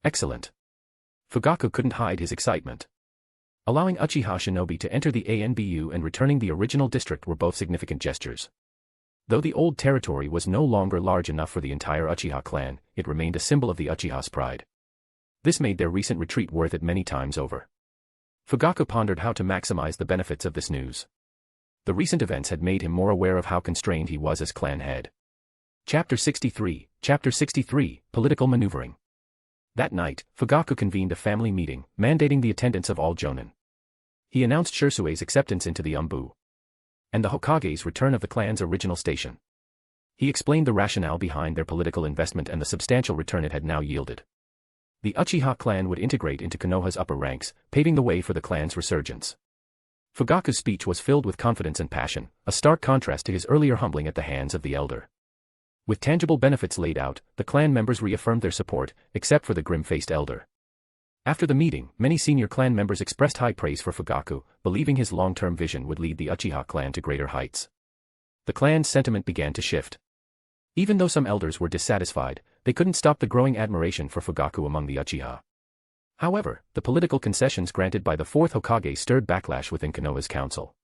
Excellent. Fugaku couldn't hide his excitement. Allowing Uchiha Shinobi to enter the ANBU and returning the original district were both significant gestures. Though the old territory was no longer large enough for the entire Uchiha clan, it remained a symbol of the Uchiha's pride. This made their recent retreat worth it many times over. Fugaku pondered how to maximize the benefits of this news. The recent events had made him more aware of how constrained he was as clan head. Chapter 63, Political Maneuvering. That night, Fugaku convened a family meeting, mandating the attendance of all jonin. He announced Shirsue's acceptance into the Umbu, and the Hokage's return of the clan's original station. He explained the rationale behind their political investment and the substantial return it had now yielded. The Uchiha clan would integrate into Konoha's upper ranks, paving the way for the clan's resurgence. Fugaku's speech was filled with confidence and passion, a stark contrast to his earlier humbling at the hands of the elder. With tangible benefits laid out, the clan members reaffirmed their support, except for the grim-faced elder. After the meeting, many senior clan members expressed high praise for Fugaku, believing his long-term vision would lead the Uchiha clan to greater heights. The clan's sentiment began to shift. Even though some elders were dissatisfied, they couldn't stop the growing admiration for Fugaku among the Uchiha. However, the political concessions granted by the fourth Hokage stirred backlash within Konoha's council.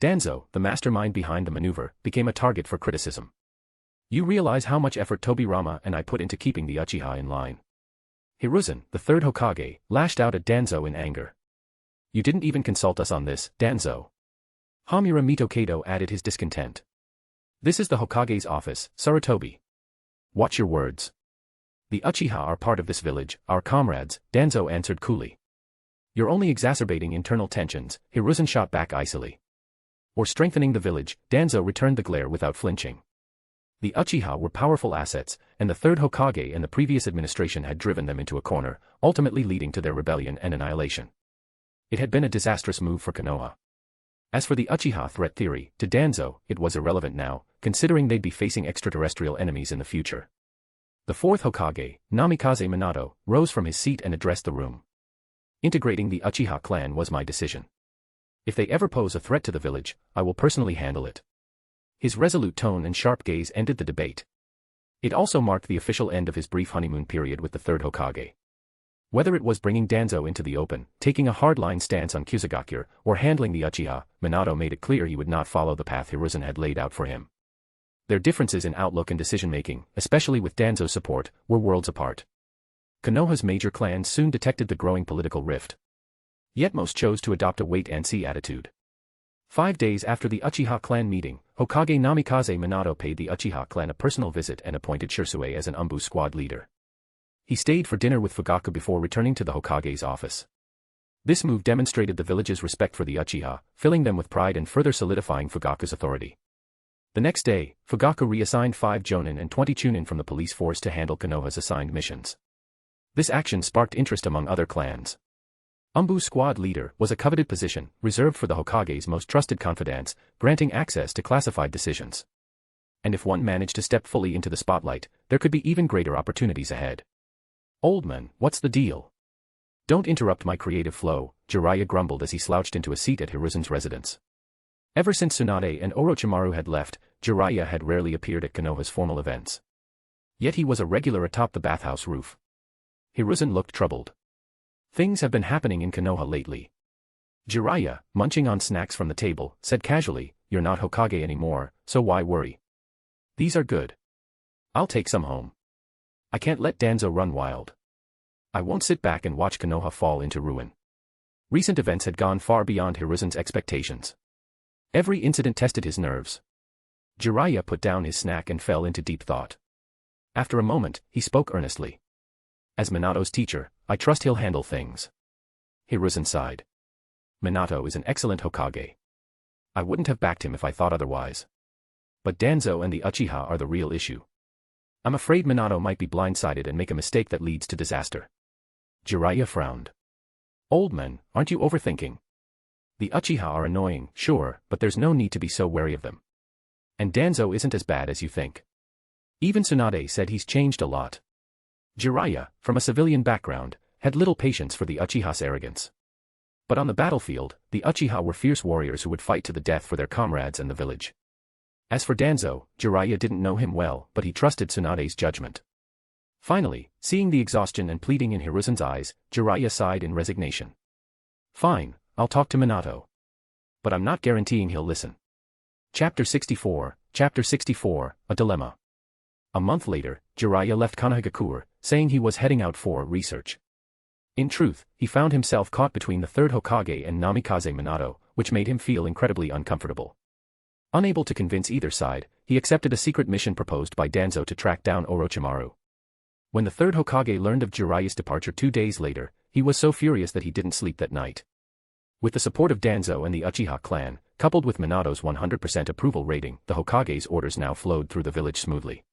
Danzo, the mastermind behind the maneuver, became a target for criticism. You realize how much effort Tobirama and I put into keeping the Uchiha in line. Hiruzen, the third Hokage, lashed out at Danzo in anger. You didn't even consult us on this, Danzo. Hamura Mitokado added his discontent. This is the Hokage's office, Sarutobi. Watch your words. The Uchiha are part of this village, our comrades, Danzo answered coolly. You're only exacerbating internal tensions, Hiruzen shot back icily. Or strengthening the village, Danzo returned the glare without flinching. The Uchiha were powerful assets, and the third Hokage and the previous administration had driven them into a corner, ultimately leading to their rebellion and annihilation. It had been a disastrous move for Konoha. As for the Uchiha threat theory, to Danzo, it was irrelevant now, considering they'd be facing extraterrestrial enemies in the future. The fourth Hokage, Namikaze Minato, rose from his seat and addressed the room. Integrating the Uchiha clan was my decision. If they ever pose a threat to the village, I will personally handle it. His resolute tone and sharp gaze ended the debate. It also marked the official end of his brief honeymoon period with the third Hokage. Whether it was bringing Danzo into the open, taking a hardline stance on Kusagakure, or handling the Uchiha, Minato made it clear he would not follow the path Hiruzen had laid out for him. Their differences in outlook and decision-making, especially with Danzo's support, were worlds apart. Konoha's major clans soon detected the growing political rift. Yet most chose to adopt a wait-and-see attitude. 5 days after the Uchiha clan meeting, Hokage Namikaze Minato paid the Uchiha clan a personal visit and appointed Shisui as an Umbu squad leader. He stayed for dinner with Fugaku before returning to the Hokage's office. This move demonstrated the village's respect for the Uchiha, filling them with pride and further solidifying Fugaku's authority. The next day, Fugaku reassigned 5 Jonin and 20 Chunin from the police force to handle Konoha's assigned missions. This action sparked interest among other clans. Umbu squad leader was a coveted position, reserved for the Hokage's most trusted confidants, granting access to classified decisions. And if one managed to step fully into the spotlight, there could be even greater opportunities ahead. Old man, what's the deal? Don't interrupt my creative flow, Jiraiya grumbled as he slouched into a seat at Hiruzen's residence. Ever since Tsunade and Orochimaru had left, Jiraiya had rarely appeared at Konoha's formal events. Yet he was a regular atop the bathhouse roof. Hiruzen looked troubled. Things have been happening in Konoha lately. Jiraiya, munching on snacks from the table, said casually, you're not Hokage anymore, so why worry? These are good. I'll take some home. I can't let Danzo run wild. I won't sit back and watch Konoha fall into ruin. Recent events had gone far beyond Hiruzen's expectations. Every incident tested his nerves. Jiraiya put down his snack and fell into deep thought. After a moment, he spoke earnestly. As Minato's teacher, I trust he'll handle things. Hiruzen sighed. Minato is an excellent Hokage. I wouldn't have backed him if I thought otherwise. But Danzo and the Uchiha are the real issue. I'm afraid Minato might be blindsided and make a mistake that leads to disaster. Jiraiya frowned. Old man, aren't you overthinking? The Uchiha are annoying, sure, but there's no need to be so wary of them. And Danzo isn't as bad as you think. Even Tsunade said he's changed a lot. Jiraiya, from a civilian background, had little patience for the Uchiha's arrogance. But on the battlefield, the Uchiha were fierce warriors who would fight to the death for their comrades and the village. As for Danzo, Jiraiya didn't know him well, but he trusted Tsunade's judgment. Finally, seeing the exhaustion and pleading in Hiruzen's eyes, Jiraiya sighed in resignation. Fine, I'll talk to Minato. But I'm not guaranteeing he'll listen. Chapter 64, A Dilemma. A month later, Jiraiya left Konohagakure, saying he was heading out for research. In truth, he found himself caught between the third Hokage and Namikaze Minato, which made him feel incredibly uncomfortable. Unable to convince either side, he accepted a secret mission proposed by Danzo to track down Orochimaru. When the third Hokage learned of Jiraiya's departure 2 days later, he was so furious that he didn't sleep that night. With the support of Danzo and the Uchiha clan, coupled with Minato's 100% approval rating, the Hokage's orders now flowed through the village smoothly.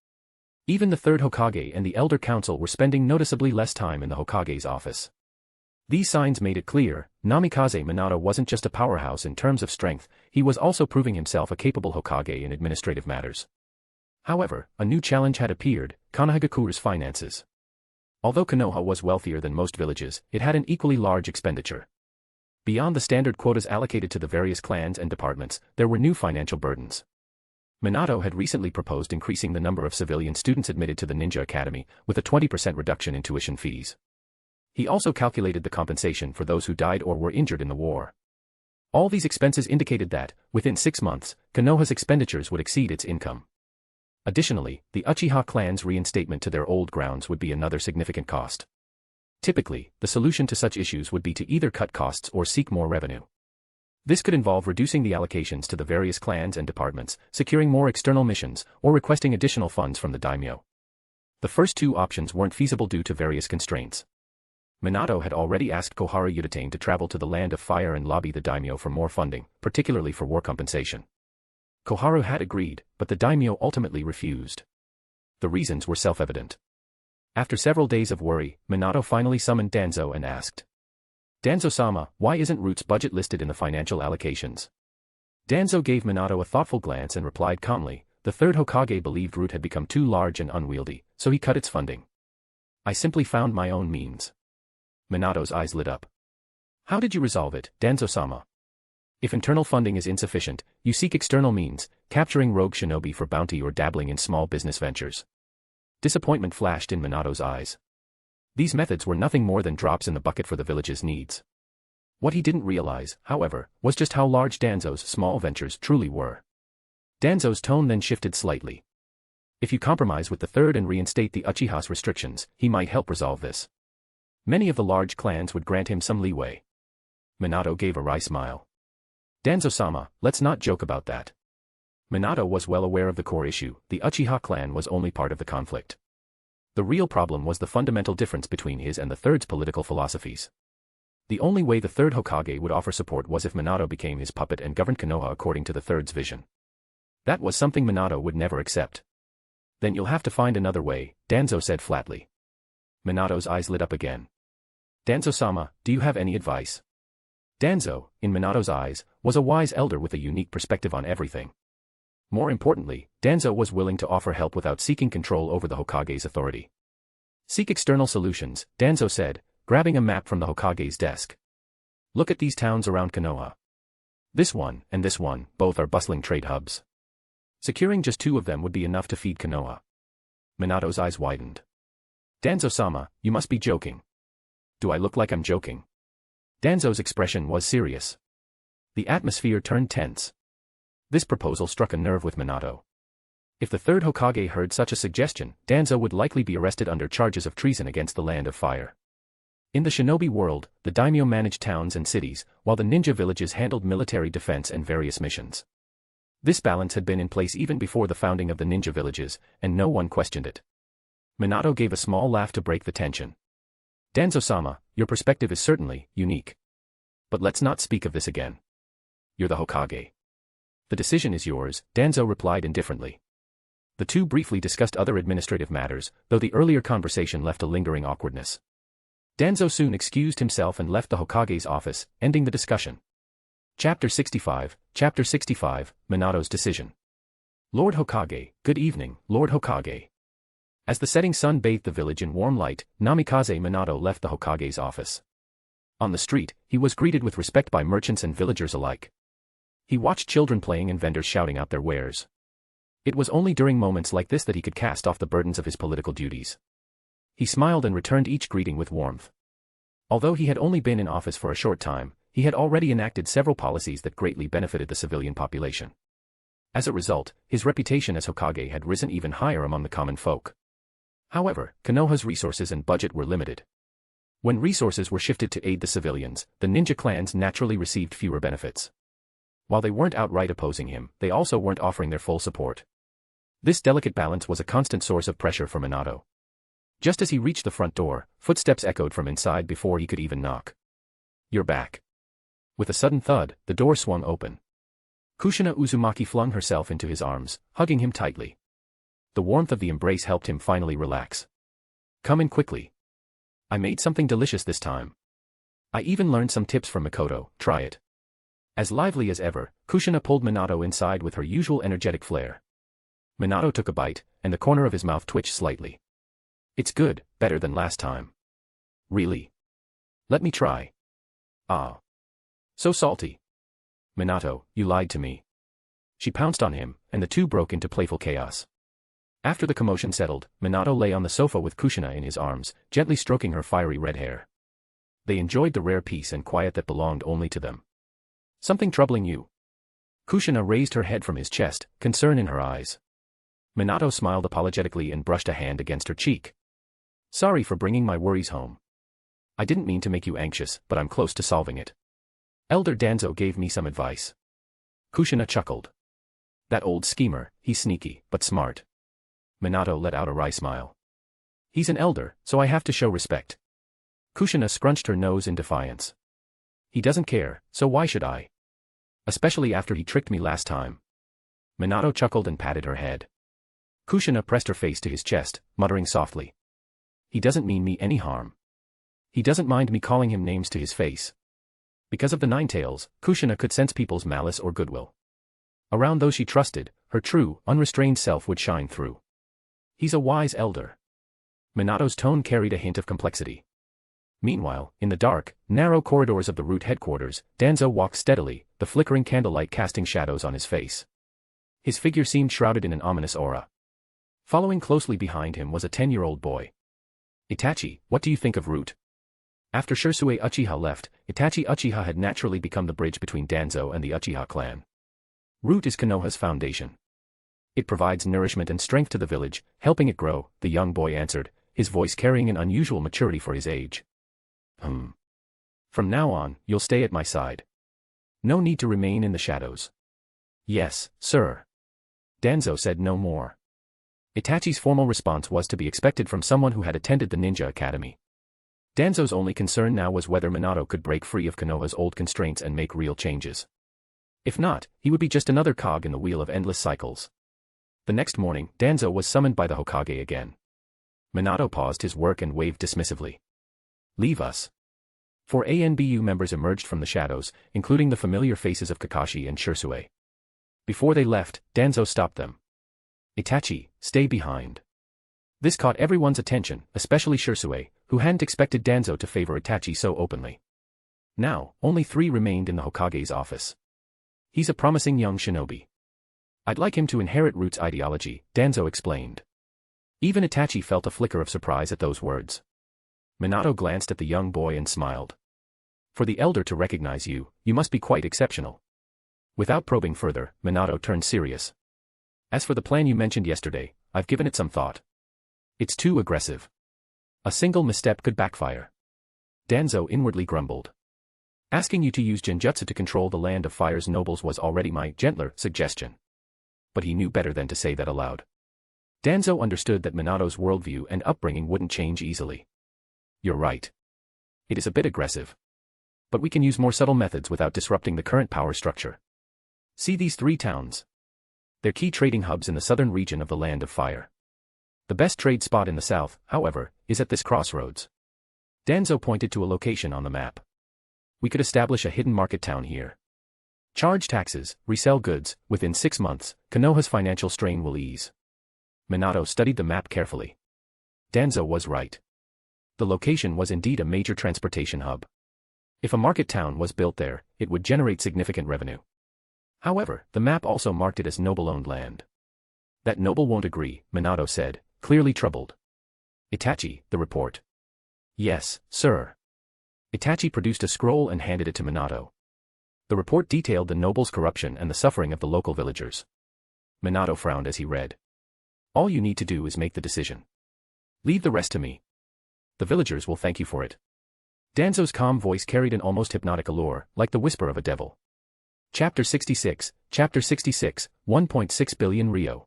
Even the third Hokage and the Elder Council were spending noticeably less time in the Hokage's office. These signs made it clear, Namikaze Minato wasn't just a powerhouse in terms of strength, he was also proving himself a capable Hokage in administrative matters. However, a new challenge had appeared, Konohagakure's finances. Although Konoha was wealthier than most villages, it had an equally large expenditure. Beyond the standard quotas allocated to the various clans and departments, there were new financial burdens. Minato had recently proposed increasing the number of civilian students admitted to the ninja academy, with a 20% reduction in tuition fees. He also calculated the compensation for those who died or were injured in the war. All these expenses indicated that, within 6 months, Konoha's expenditures would exceed its income. Additionally, the Uchiha clan's reinstatement to their old grounds would be another significant cost. Typically, the solution to such issues would be to either cut costs or seek more revenue. This could involve reducing the allocations to the various clans and departments, securing more external missions, or requesting additional funds from the daimyo. The first two options weren't feasible due to various constraints. Minato had already asked Koharu Udatane to travel to the Land of Fire and lobby the daimyo for more funding, particularly for war compensation. Koharu had agreed, but the daimyo ultimately refused. The reasons were self-evident. After several days of worry, Minato finally summoned Danzo and asked, "Danzo-sama, why isn't Root's budget listed in the financial allocations?" Danzo gave Minato a thoughtful glance and replied calmly, "The third Hokage believed Root had become too large and unwieldy, so he cut its funding. I simply found my own means." Minato's eyes lit up. "How did you resolve it, Danzo-sama?" "If internal funding is insufficient, you seek external means, capturing rogue shinobi for bounty or dabbling in small business ventures." Disappointment flashed in Minato's eyes. These methods were nothing more than drops in the bucket for the village's needs. What he didn't realize, however, was just how large Danzo's small ventures truly were. Danzo's tone then shifted slightly. "If you compromise with the third and reinstate the Uchiha's restrictions, he might help resolve this. Many of the large clans would grant him some leeway." Minato gave a wry smile. "Danzo-sama, let's not joke about that." Minato was well aware of the core issue: the Uchiha clan was only part of the conflict. The real problem was the fundamental difference between his and the third's political philosophies. The only way the third Hokage would offer support was if Minato became his puppet and governed Konoha according to the third's vision. That was something Minato would never accept. "Then you'll have to find another way," Danzo said flatly. Minato's eyes lit up again. "Danzo-sama, do you have any advice?" Danzo, in Minato's eyes, was a wise elder with a unique perspective on everything. More importantly, Danzo was willing to offer help without seeking control over the Hokage's authority. "Seek external solutions," Danzo said, grabbing a map from the Hokage's desk. "Look at these towns around Konoha. This one, and this one, both are bustling trade hubs. Securing just 2 of them would be enough to feed Konoha." Minato's eyes widened. "Danzo-sama, you must be joking." "Do I look like I'm joking?" Danzo's expression was serious. The atmosphere turned tense. This proposal struck a nerve with Minato. If the third Hokage heard such a suggestion, Danzo would likely be arrested under charges of treason against the Land of Fire. In the shinobi world, the daimyo managed towns and cities, while the ninja villages handled military defense and various missions. This balance had been in place even before the founding of the ninja villages, and no one questioned it. Minato gave a small laugh to break the tension. "Danzo-sama, your perspective is certainly unique. But let's not speak of this again. You're the Hokage. The decision is yours," Danzo replied indifferently. The two briefly discussed other administrative matters, though the earlier conversation left a lingering awkwardness. Danzo soon excused himself and left the Hokage's office, ending the discussion. Chapter 65, Minato's decision. "Lord Hokage, good evening, Lord Hokage." As the setting sun bathed the village in warm light, Namikaze Minato left the Hokage's office. On the street, he was greeted with respect by merchants and villagers alike. He watched children playing and vendors shouting out their wares. It was only during moments like this that he could cast off the burdens of his political duties. He smiled and returned each greeting with warmth. Although he had only been in office for a short time, he had already enacted several policies that greatly benefited the civilian population. As a result, his reputation as Hokage had risen even higher among the common folk. However, Konoha's resources and budget were limited. When resources were shifted to aid the civilians, the ninja clans naturally received fewer benefits. While they weren't outright opposing him, they also weren't offering their full support. This delicate balance was a constant source of pressure for Minato. Just as he reached the front door, footsteps echoed from inside before he could even knock. "You're back." With a sudden thud, the door swung open. Kushina Uzumaki flung herself into his arms, hugging him tightly. The warmth of the embrace helped him finally relax. "Come in quickly. I made something delicious this time. I even learned some tips from Mikoto, try it." As lively as ever, Kushina pulled Minato inside with her usual energetic flair. Minato took a bite, and the corner of his mouth twitched slightly. "It's good, better than last time. Really? Let me try. Ah. So salty. Minato, you lied to me. She pounced on him, and the two broke into playful chaos. After the commotion settled, Minato lay on the sofa with Kushina in his arms, gently stroking her fiery red hair. They enjoyed the rare peace and quiet that belonged only to them. Something troubling you? Kushina raised her head from his chest, concern in her eyes. Minato smiled apologetically and brushed a hand against her cheek. Sorry for bringing my worries home. I didn't mean to make you anxious, but I'm close to solving it. Elder Danzo gave me some advice. Kushina chuckled. That old schemer, he's sneaky, but smart. Minato let out a wry smile. He's an elder, so I have to show respect. Kushina scrunched her nose in defiance. He doesn't care, so why should I? Especially after he tricked me last time. Minato chuckled and patted her head. Kushina pressed her face to his chest, muttering softly. He doesn't mean me any harm. He doesn't mind me calling him names to his face. Because of the Nine Tails, Kushina could sense people's malice or goodwill. Around those she trusted, her true, unrestrained self would shine through. He's a wise elder. Minato's tone carried a hint of complexity. Meanwhile, in the dark, narrow corridors of the route headquarters, Danzo walked steadily, the flickering candlelight casting shadows on his face. His figure seemed shrouded in an ominous aura. Following closely behind him was a 10-year-old boy. Itachi, what do you think of Route? After Shisui Uchiha left, Itachi Uchiha had naturally become the bridge between Danzo and the Uchiha clan. Root is Konoha's foundation. It provides nourishment and strength to the village, helping it grow, the young boy answered, his voice carrying an unusual maturity for his age. From now on, you'll stay at my side. No need to remain in the shadows. Yes, sir. Danzo said no more. Itachi's formal response was to be expected from someone who had attended the ninja academy. Danzo's only concern now was whether Minato could break free of Konoha's old constraints and make real changes. If not, he would be just another cog in the wheel of endless cycles. The next morning, Danzo was summoned by the Hokage again. Minato paused his work and waved dismissively. Leave us. 4 ANBU members emerged from the shadows, including the familiar faces of Kakashi and Shisui. Before they left, Danzo stopped them. Itachi, stay behind. This caught everyone's attention, especially Shisui, who hadn't expected Danzo to favor Itachi so openly. Now, only 3 remained in the Hokage's office. He's a promising young shinobi. I'd like him to inherit Root's ideology, Danzo explained. Even Itachi felt a flicker of surprise at those words. Minato glanced at the young boy and smiled. For the elder to recognize you, you must be quite exceptional. Without probing further, Minato turned serious. As for the plan you mentioned yesterday, I've given it some thought. It's too aggressive. A single misstep could backfire. Danzo inwardly grumbled. Asking you to use genjutsu to control the land of fire's nobles was already my gentler suggestion. But he knew better than to say that aloud. Danzo understood that Minato's worldview and upbringing wouldn't change easily. You're right. It is a bit aggressive. But we can use more subtle methods without disrupting the current power structure. See these 3 towns. They're key trading hubs in the southern region of the Land of Fire. The best trade spot in the south, however, is at this crossroads. Danzo pointed to a location on the map. We could establish a hidden market town here. Charge taxes, resell goods, within 6 months, Konoha's financial strain will ease. Minato studied the map carefully. Danzo was right. The location was indeed a major transportation hub. If a market town was built there, it would generate significant revenue. However, the map also marked it as noble-owned land. That noble won't agree, Minato said, clearly troubled. Itachi, the report. Yes, sir. Itachi produced a scroll and handed it to Minato. The report detailed the noble's corruption and the suffering of the local villagers. Minato frowned as he read. All you need to do is make the decision. Leave the rest to me. The villagers will thank you for it. Danzo's calm voice carried an almost hypnotic allure, like the whisper of a devil. Chapter 66, 1.6 billion Ryo.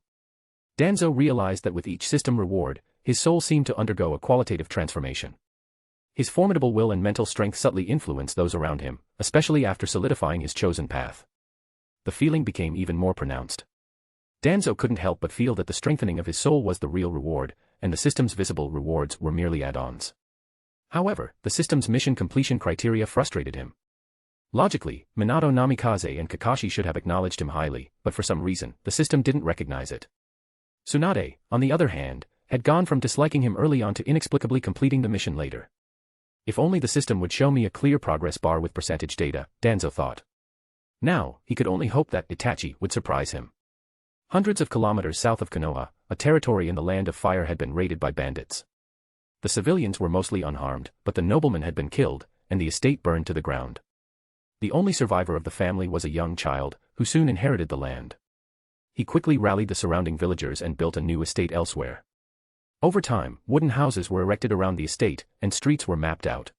Danzo realized that with each system reward, his soul seemed to undergo a qualitative transformation. His formidable will and mental strength subtly influenced those around him, especially after solidifying his chosen path. The feeling became even more pronounced. Danzo couldn't help but feel that the strengthening of his soul was the real reward, and the system's visible rewards were merely add-ons. However, the system's mission completion criteria frustrated him. Logically, Minato Namikaze and Kakashi should have acknowledged him highly, but for some reason, the system didn't recognize it. Tsunade, on the other hand, had gone from disliking him early on to inexplicably completing the mission later. If only the system would show me a clear progress bar with percentage data, Danzo thought. Now, he could only hope that Itachi would surprise him. Hundreds of kilometers south of Konoha, a territory in the Land of Fire had been raided by bandits. The civilians were mostly unharmed, but the nobleman had been killed, and the estate burned to the ground. The only survivor of the family was a young child, who soon inherited the land. He quickly rallied the surrounding villagers and built a new estate elsewhere. Over time, wooden houses were erected around the estate, and streets were mapped out.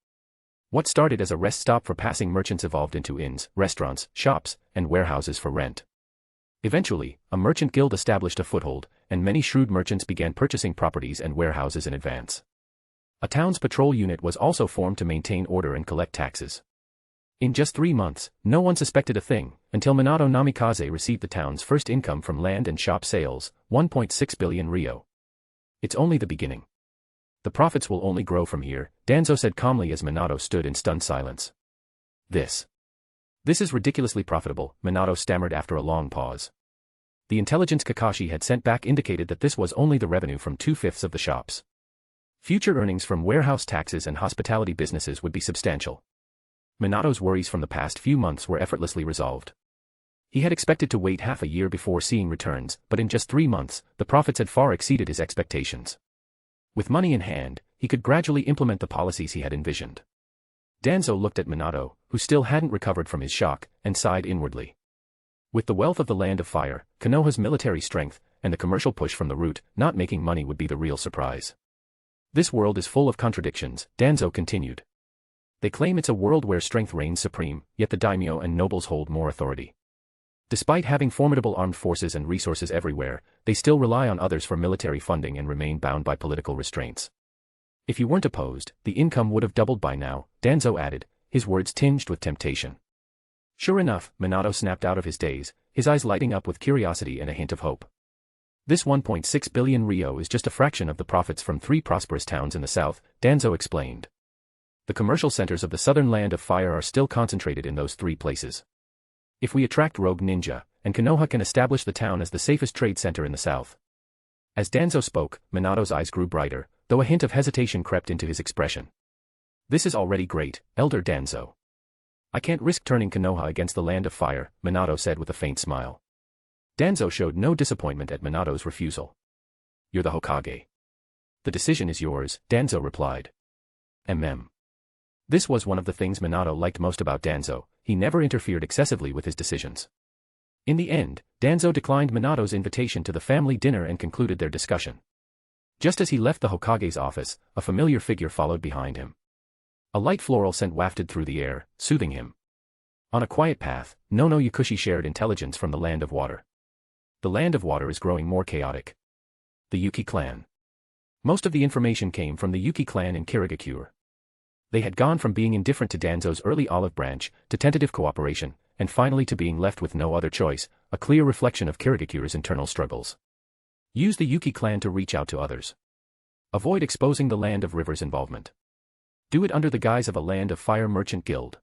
What started as a rest stop for passing merchants evolved into inns, restaurants, shops, and warehouses for rent. Eventually, a merchant guild established a foothold, and many shrewd merchants began purchasing properties and warehouses in advance. A town's patrol unit was also formed to maintain order and collect taxes. In just 3 months, no one suspected a thing, until Minato Namikaze received the town's first income from land and shop sales, 1.6 billion ryo. It's only the beginning. The profits will only grow from here, Danzo said calmly as Minato stood in stunned silence. This is ridiculously profitable, Minato stammered after a long pause. The intelligence Kakashi had sent back indicated that this was only the revenue from 2/5 of the shops. Future earnings from warehouse taxes and hospitality businesses would be substantial. Minato's worries from the past few months were effortlessly resolved. He had expected to wait half a year before seeing returns, but in just 3 months, the profits had far exceeded his expectations. With money in hand, he could gradually implement the policies he had envisioned. Danzo looked at Minato, who still hadn't recovered from his shock, and sighed inwardly. With the wealth of the Land of Fire, Konoha's military strength, and the commercial push from the root, not making money would be the real surprise. This world is full of contradictions, Danzo continued. They claim it's a world where strength reigns supreme, yet the daimyo and nobles hold more authority. Despite having formidable armed forces and resources everywhere, they still rely on others for military funding and remain bound by political restraints. If you weren't opposed, the income would have doubled by now, Danzo added, his words tinged with temptation. Sure enough, Minato snapped out of his daze, his eyes lighting up with curiosity and a hint of hope. This 1.6 billion ryo is just a fraction of the profits from 3 prosperous towns in the south, Danzo explained. The commercial centers of the southern Land of Fire are still concentrated in those 3 places. If we attract rogue ninja, and Konoha can establish the town as the safest trade center in the south. As Danzo spoke, Minato's eyes grew brighter, though a hint of hesitation crept into his expression. This is already great, Elder Danzo. I can't risk turning Konoha against the Land of Fire, Minato said with a faint smile. Danzo showed no disappointment at Minato's refusal. You're the Hokage. The decision is yours, Danzo replied. This was one of the things Minato liked most about Danzo, he never interfered excessively with his decisions. In the end, Danzo declined Minato's invitation to the family dinner and concluded their discussion. Just as he left the Hokage's office, a familiar figure followed behind him. A light floral scent wafted through the air, soothing him. On a quiet path, Nono Yakushi shared intelligence from the Land of Water. The Land of Water is growing more chaotic. The Yuki clan. Most of the information came from the Yuki clan in Kirigakure. They had gone from being indifferent to Danzo's early olive branch, to tentative cooperation, and finally to being left with no other choice, a clear reflection of Kirigakure's internal struggles. Use the Yuki clan to reach out to others. Avoid exposing the Land of River's involvement. Do it under the guise of a Land of Fire merchant guild.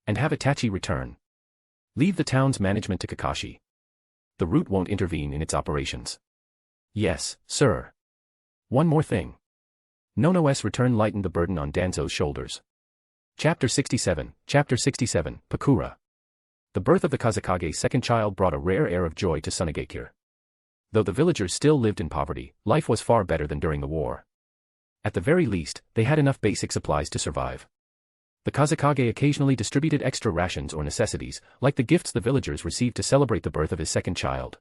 And have Itachi return. Leave the town's management to Kakashi. The root won't intervene in its operations. Yes, sir. One more thing. Nono's return lightened the burden on Danzo's shoulders. Chapter 67, Pakura. The birth of the Kazekage's second child brought a rare air of joy to Sunagakure. Though the villagers still lived in poverty, life was far better than during the war. At the very least, they had enough basic supplies to survive. The Kazekage occasionally distributed extra rations or necessities, like the gifts the villagers received to celebrate the birth of his second child.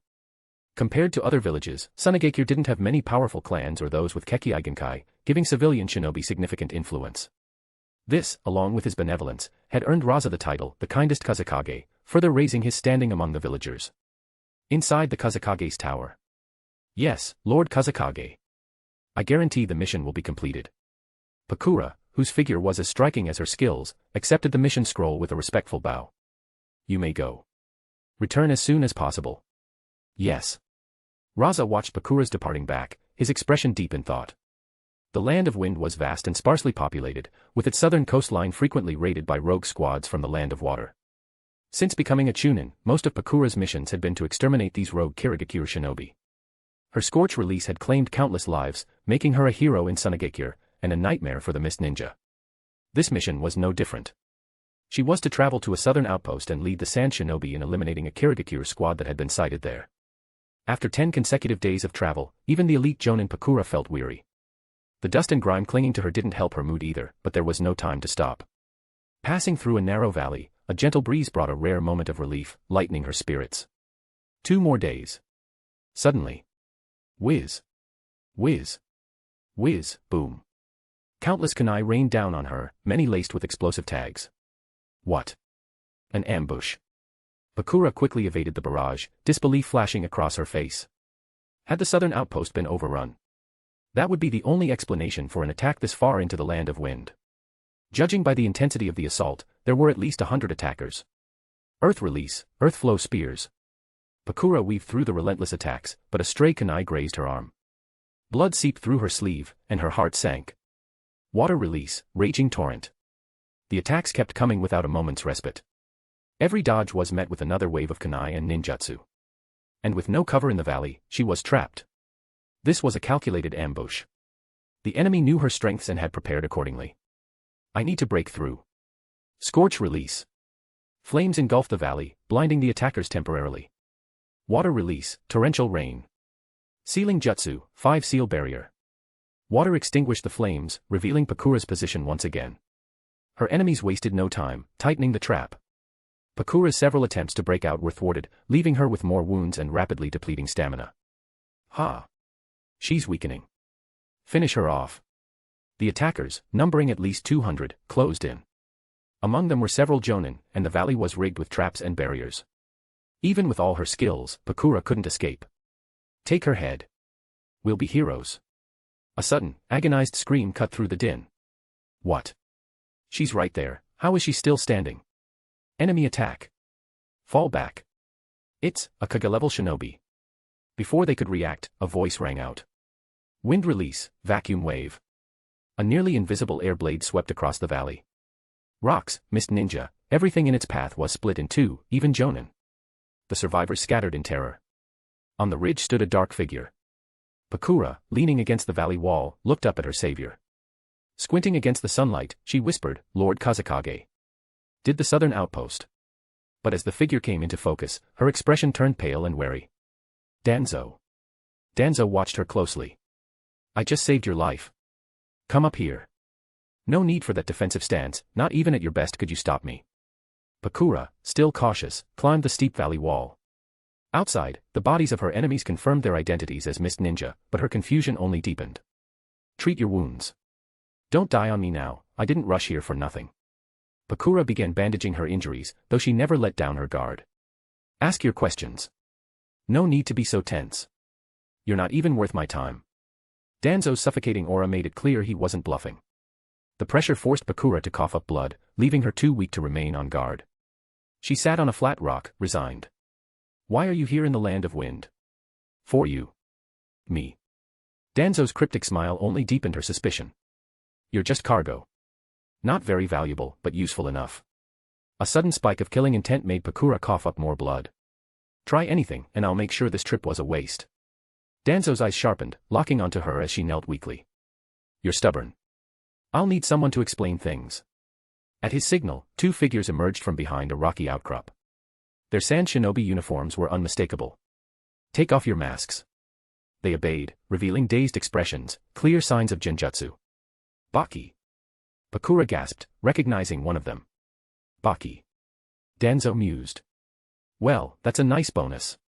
Compared to other villages, Sunagakure didn't have many powerful clans or those with Keki-Igenkai, giving civilian shinobi significant influence. This, along with his benevolence, had earned Raza the title, the kindest Kazekage, further raising his standing among the villagers. Inside the Kazekage's tower. Yes, Lord Kazekage. I guarantee the mission will be completed. Pakura, whose figure was as striking as her skills, accepted the mission scroll with a respectful bow. You may go. Return as soon as possible. Yes. Raza watched Pakura's departing back, his expression deep in thought. The Land of Wind was vast and sparsely populated, with its southern coastline frequently raided by rogue squads from the Land of Water. Since becoming a Chunin, most of Pakura's missions had been to exterminate these rogue Kirigakure shinobi. Her scorch release had claimed countless lives, making her a hero in Sunagekure, and a nightmare for the Mist Ninja. This mission was no different. She was to travel to a southern outpost and lead the Sand Shinobi in eliminating a Kirigakure squad that had been sighted there. After 10 consecutive days of travel, even the elite Jonin Pakura felt weary. The dust and grime clinging to her didn't help her mood either, but there was no time to stop. Passing through a narrow valley, a gentle breeze brought a rare moment of relief, lightening her spirits. 2 more days. Suddenly. Whiz. Whiz. Whiz, boom. Countless kunai rained down on her, many laced with explosive tags. What? An ambush. Pakura quickly evaded the barrage, disbelief flashing across her face. Had the southern outpost been overrun? That would be the only explanation for an attack this far into the land of wind. Judging by the intensity of the assault, there were at least 100 attackers. Earth release, earth flow spears. Pakura weaved through the relentless attacks, but a stray kunai grazed her arm. Blood seeped through her sleeve, and her heart sank. Water release, raging torrent. The attacks kept coming without a moment's respite. Every dodge was met with another wave of kunai and ninjutsu. And with no cover in the valley, she was trapped. This was a calculated ambush. The enemy knew her strengths and had prepared accordingly. I need to break through. Scorch release. Flames engulfed the valley, blinding the attackers temporarily. Water release, torrential rain. Sealing jutsu, 5 seal barrier. Water extinguished the flames, revealing Pakura's position once again. Her enemies wasted no time, tightening the trap. Pakura's several attempts to break out were thwarted, leaving her with more wounds and rapidly depleting stamina. Ha! She's weakening. Finish her off. The attackers, numbering at least 200, closed in. Among them were several jonin, and the valley was rigged with traps and barriers. Even with all her skills, Pakura couldn't escape. Take her head. We'll be heroes. A sudden, agonized scream cut through the din. What? She's right there, how is she still standing? Enemy attack. Fall back. It's a Kage-level shinobi. Before they could react, a voice rang out. Wind release, vacuum wave. A nearly invisible air blade swept across the valley. Rocks, Mist Ninja, everything in its path was split in two, even Jonin. The survivors scattered in terror. On the ridge stood a dark figure. Pakura, leaning against the valley wall, looked up at her savior. Squinting against the sunlight, she whispered, Lord Kazekage. Did the southern outpost. But as the figure came into focus, her expression turned pale and wary. Danzo. Danzo watched her closely. I just saved your life. Come up here. No need for that defensive stance, not even at your best could you stop me. Pakura, still cautious, climbed the steep valley wall. Outside, the bodies of her enemies confirmed their identities as Mist Ninja, but her confusion only deepened. Treat your wounds. Don't die on me now, I didn't rush here for nothing. Pakura began bandaging her injuries, though she never let down her guard. Ask your questions. No need to be so tense. You're not even worth my time. Danzo's suffocating aura made it clear he wasn't bluffing. The pressure forced Pakura to cough up blood, leaving her too weak to remain on guard. She sat on a flat rock, resigned. Why are you here in the land of wind? For you. Me. Danzo's cryptic smile only deepened her suspicion. You're just cargo. Not very valuable, but useful enough. A sudden spike of killing intent made Pakura cough up more blood. Try anything, and I'll make sure this trip was a waste. Danzo's eyes sharpened, locking onto her as she knelt weakly. You're stubborn. I'll need someone to explain things. At his signal, 2 figures emerged from behind a rocky outcrop. Their Sand Shinobi uniforms were unmistakable. Take off your masks. They obeyed, revealing dazed expressions, clear signs of genjutsu. Baki. Pakura gasped, recognizing one of them. Baki. Danzo mused. Well, that's a nice bonus.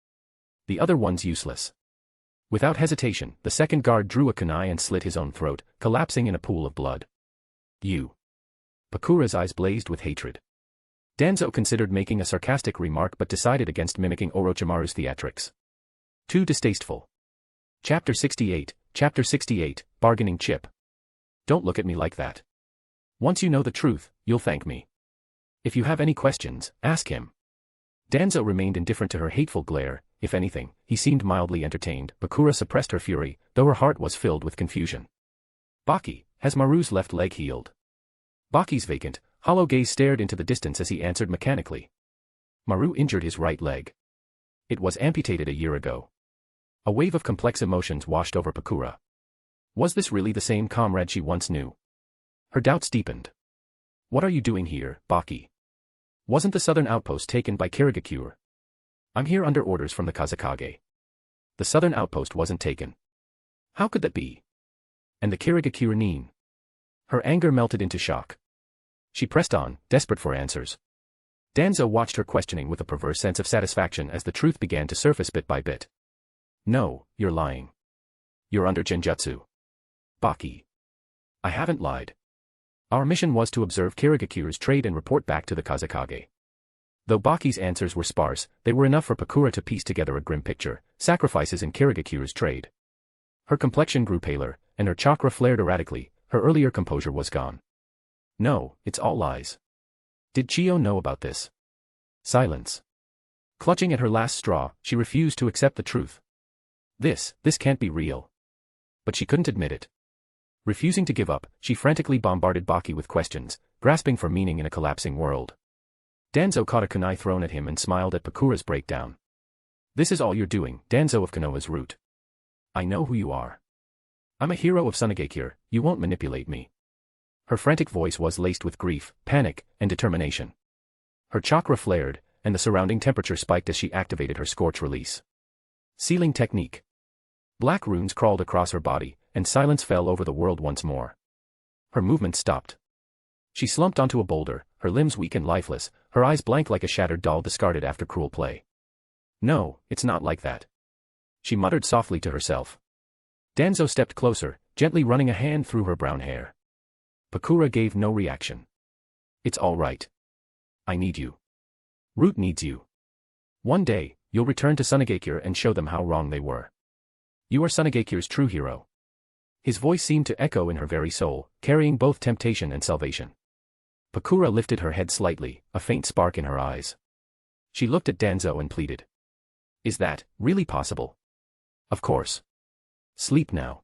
The other one's useless. Without hesitation, the second guard drew a kunai and slit his own throat, collapsing in a pool of blood. You. Pakura's eyes blazed with hatred. Danzo considered making a sarcastic remark but decided against mimicking Orochimaru's theatrics. Too distasteful. Chapter 68, Bargaining Chip. Don't look at me like that. Once you know the truth, you'll thank me. If you have any questions, ask him. Danzo remained indifferent to her hateful glare. If anything, he seemed mildly entertained. Pakura suppressed her fury, though her heart was filled with confusion. Baki, has Maru's left leg healed? Baki's vacant, hollow gaze stared into the distance as he answered mechanically. Maru injured his right leg. It was amputated a year ago. A wave of complex emotions washed over Pakura. Was this really the same comrade she once knew? Her doubts deepened. What are you doing here, Baki? Wasn't the southern outpost taken by Kirigakure? I'm here under orders from the Kazekage. The southern outpost wasn't taken. How could that be? And the Kirigakure nin? Her anger melted into shock. She pressed on, desperate for answers. Danzo watched her questioning with a perverse sense of satisfaction as the truth began to surface bit by bit. No, you're lying. You're under genjutsu. Baki. I haven't lied. Our mission was to observe Kirigakure's trade and report back to the Kazekage. Though Baki's answers were sparse, they were enough for Pakura to piece together a grim picture: sacrifices in Kirigakure's trade. Her complexion grew paler, and her chakra flared erratically. Her earlier composure was gone. No, it's all lies. Did Chiyo know about this? Silence. Clutching at her last straw, she refused to accept the truth. This can't be real. But she couldn't admit it. Refusing to give up, she frantically bombarded Baki with questions, grasping for meaning in a collapsing world. Danzo caught a kunai thrown at him and smiled at Pakura's breakdown. This is all you're doing, Danzo of Konoha's root. I know who you are. I'm a hero of Sunagakure, you won't manipulate me. Her frantic voice was laced with grief, panic, and determination. Her chakra flared, and the surrounding temperature spiked as she activated her scorch release. Sealing technique. Black runes crawled across her body, and silence fell over the world once more. Her movement stopped. She slumped onto a boulder, her limbs weak and lifeless, her eyes blank like a shattered doll discarded after cruel play. No, it's not like that. She muttered softly to herself. Danzo stepped closer, gently running a hand through her brown hair. Pakura gave no reaction. It's all right. I need you. Root needs you. One day, you'll return to Sunagakure and show them how wrong they were. You are Sunagakure's true hero. His voice seemed to echo in her very soul, carrying both temptation and salvation. Pakura lifted her head slightly, a faint spark in her eyes. She looked at Danzo and pleaded. Is that really possible? Of course. Sleep now.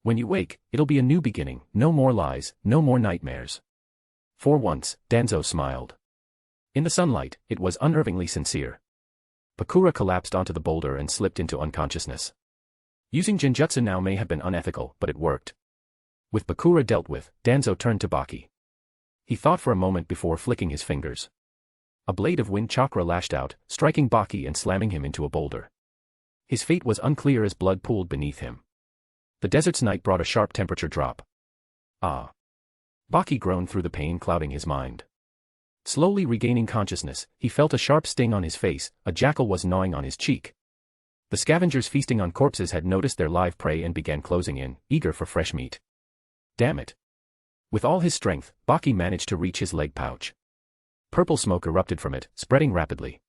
When you wake, it'll be a new beginning, no more lies, no more nightmares. For once, Danzo smiled. In the sunlight, it was unnervingly sincere. Pakura collapsed onto the boulder and slipped into unconsciousness. Using genjutsu now may have been unethical, but it worked. With Pakura dealt with, Danzo turned to Baki. He thought for a moment before flicking his fingers. A blade of wind chakra lashed out, striking Baki and slamming him into a boulder. His fate was unclear as blood pooled beneath him. The desert's night brought a sharp temperature drop. Ah. Baki groaned through the pain clouding his mind. Slowly regaining consciousness, he felt a sharp sting on his face, a jackal was gnawing on his cheek. The scavengers feasting on corpses had noticed their live prey and began closing in, eager for fresh meat. Damn it. With all his strength, Baki managed to reach his leg pouch. Purple smoke erupted from it, spreading rapidly.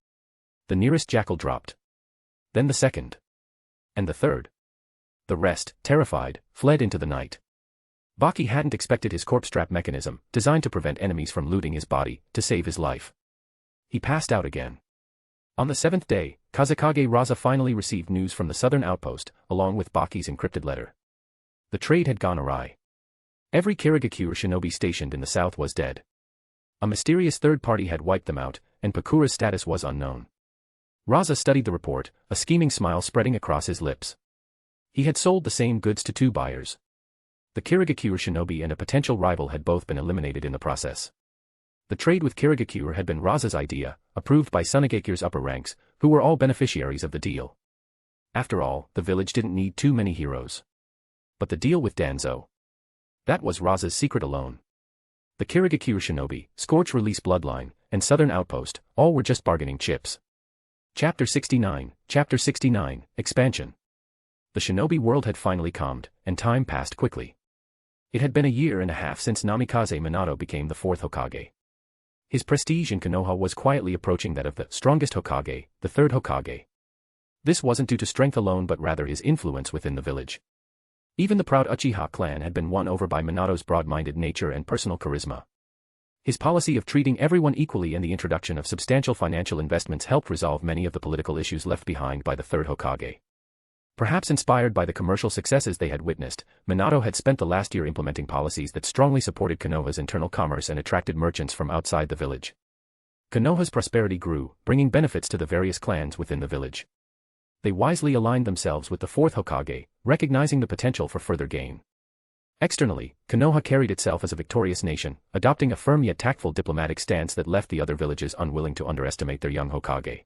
The nearest jackal dropped. Then the second. And the third. The rest, terrified, fled into the night. Baki hadn't expected his corpse trap mechanism, designed to prevent enemies from looting his body, to save his life. He passed out again. On the seventh day, Kazekage Raza finally received news from the southern outpost, along with Baki's encrypted letter. The trade had gone awry. Every Kirigakure shinobi stationed in the south was dead. A mysterious third party had wiped them out, and Pakura's status was unknown. Raza studied the report, a scheming smile spreading across his lips. He had sold the same goods to two buyers. The Kirigakure shinobi and a potential rival had both been eliminated in the process. The trade with Kirigakure had been Raza's idea, approved by Sunagakure's upper ranks, who were all beneficiaries of the deal. After all, the village didn't need too many heroes. But the deal with Danzo. That was Raza's secret alone. The Kirigakure shinobi, Scorch Release Bloodline, and Southern Outpost, all were just bargaining chips. Chapter 69, Expansion. The shinobi world had finally calmed, and time passed quickly. It had been a year and a half since Namikaze Minato became the fourth Hokage. His prestige in Konoha was quietly approaching that of the strongest Hokage, the third Hokage. This wasn't due to strength alone but rather his influence within the village. Even the proud Uchiha clan had been won over by Minato's broad-minded nature and personal charisma. His policy of treating everyone equally and the introduction of substantial financial investments helped resolve many of the political issues left behind by the third Hokage. Perhaps inspired by the commercial successes they had witnessed, Minato had spent the last year implementing policies that strongly supported Konoha's internal commerce and attracted merchants from outside the village. Konoha's prosperity grew, bringing benefits to the various clans within the village. They wisely aligned themselves with the fourth Hokage, recognizing the potential for further gain. Externally, Konoha carried itself as a victorious nation, adopting a firm yet tactful diplomatic stance that left the other villages unwilling to underestimate their young Hokage.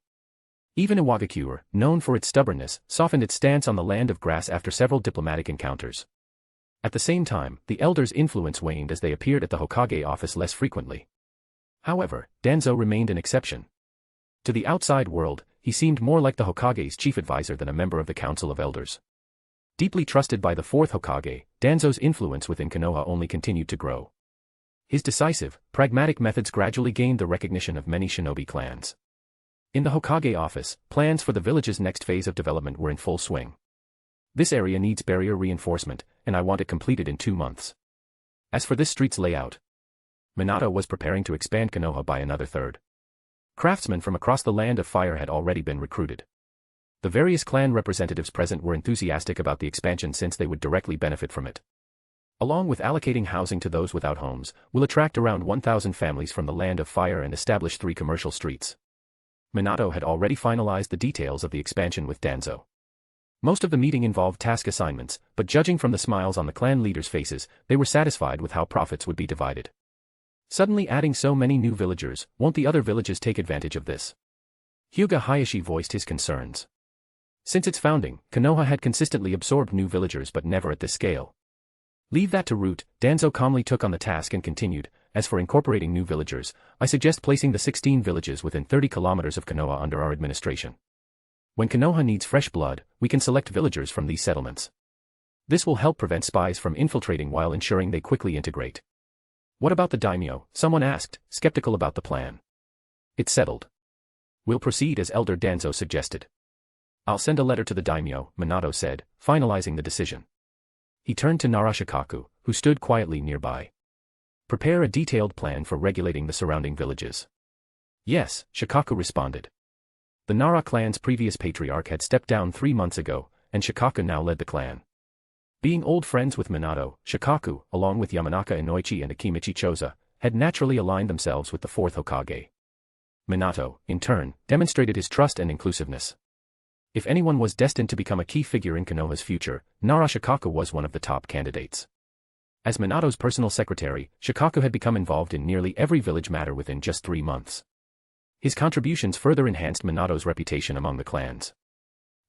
Even Iwagakure, known for its stubbornness, softened its stance on the land of grass after several diplomatic encounters. At the same time, the elders' influence waned as they appeared at the Hokage office less frequently. However, Danzo remained an exception. To the outside world, he seemed more like the Hokage's chief advisor than a member of the Council of Elders. Deeply trusted by the fourth Hokage, Danzo's influence within Konoha only continued to grow. His decisive, pragmatic methods gradually gained the recognition of many shinobi clans. In the Hokage office, plans for the village's next phase of development were in full swing. This area needs barrier reinforcement, and I want it completed in 2 months. As for this street's layout, Minato was preparing to expand Konoha by another third. Craftsmen from across the Land of Fire had already been recruited. The various clan representatives present were enthusiastic about the expansion since they would directly benefit from it. Along with allocating housing to those without homes, we'll attract around 1,000 families from the Land of Fire and establish 3 commercial streets. Minato had already finalized the details of the expansion with Danzo. Most of the meeting involved task assignments, but judging from the smiles on the clan leaders' faces, they were satisfied with how profits would be divided. Suddenly adding so many new villagers, won't the other villages take advantage of this? Hyuga Hayashi voiced his concerns. Since its founding, Konoha had consistently absorbed new villagers but never at this scale. Leave that to Root, Danzo calmly took on the task and continued, as for incorporating new villagers, I suggest placing the 16 villages within 30 kilometers of Konoha under our administration. When Konoha needs fresh blood, we can select villagers from these settlements. This will help prevent spies from infiltrating while ensuring they quickly integrate. What about the daimyo? Someone asked, skeptical about the plan. It's settled. We'll proceed as Elder Danzo suggested. I'll send a letter to the daimyo, Minato said, finalizing the decision. He turned to Nara Shikaku, who stood quietly nearby. Prepare a detailed plan for regulating the surrounding villages. Yes, Shikaku responded. The Nara clan's previous patriarch had stepped down 3 months ago, and Shikaku now led the clan. Being old friends with Minato, Shikaku, along with Yamanaka Inoichi and Akimichi Choza, had naturally aligned themselves with the fourth Hokage. Minato, in turn, demonstrated his trust and inclusiveness. If anyone was destined to become a key figure in Konoha's future, Nara Shikaku was one of the top candidates. As Minato's personal secretary, Shikaku had become involved in nearly every village matter within just 3 months. His contributions further enhanced Minato's reputation among the clans.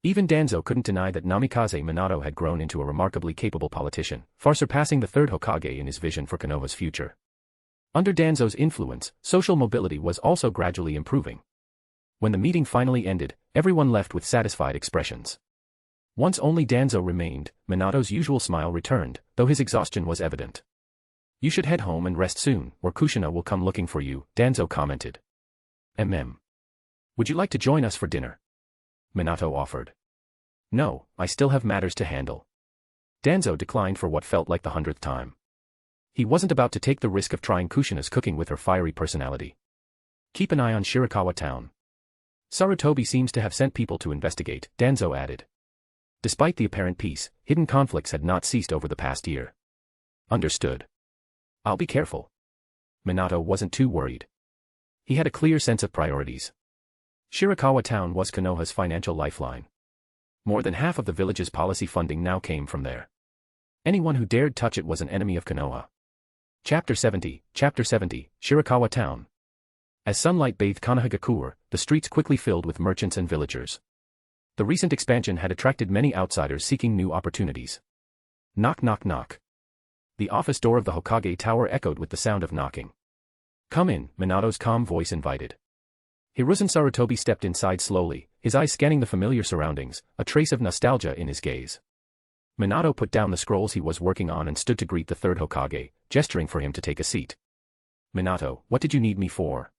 Even Danzo couldn't deny that Namikaze Minato had grown into a remarkably capable politician, far surpassing the third Hokage in his vision for Konoha's future. Under Danzo's influence, social mobility was also gradually improving. When the meeting finally ended, everyone left with satisfied expressions. Once only Danzo remained, Minato's usual smile returned, though his exhaustion was evident. You should head home and rest soon, or Kushina will come looking for you, Danzo commented. Would you like to join us for dinner? Minato offered. No, I still have matters to handle. Danzo declined for what felt like the 100th time. He wasn't about to take the risk of trying Kushina's cooking with her fiery personality. Keep an eye on Shirakawa town. Sarutobi seems to have sent people to investigate, Danzo added. Despite the apparent peace, hidden conflicts had not ceased over the past year. Understood. I'll be careful. Minato wasn't too worried. He had a clear sense of priorities. Shirakawa town was Konoha's financial lifeline. More than half of the village's policy funding now came from there. Anyone who dared touch it was an enemy of Konoha. Chapter 70, Shirakawa town. As sunlight bathed Konohagakure, the streets quickly filled with merchants and villagers. The recent expansion had attracted many outsiders seeking new opportunities. Knock knock knock. The office door of the Hokage tower echoed with the sound of knocking. Come in, Minato's calm voice invited. Hiruzen Sarutobi stepped inside slowly, his eyes scanning the familiar surroundings, a trace of nostalgia in his gaze. Minato put down the scrolls he was working on and stood to greet the third Hokage, gesturing for him to take a seat. Minato, what did you need me for?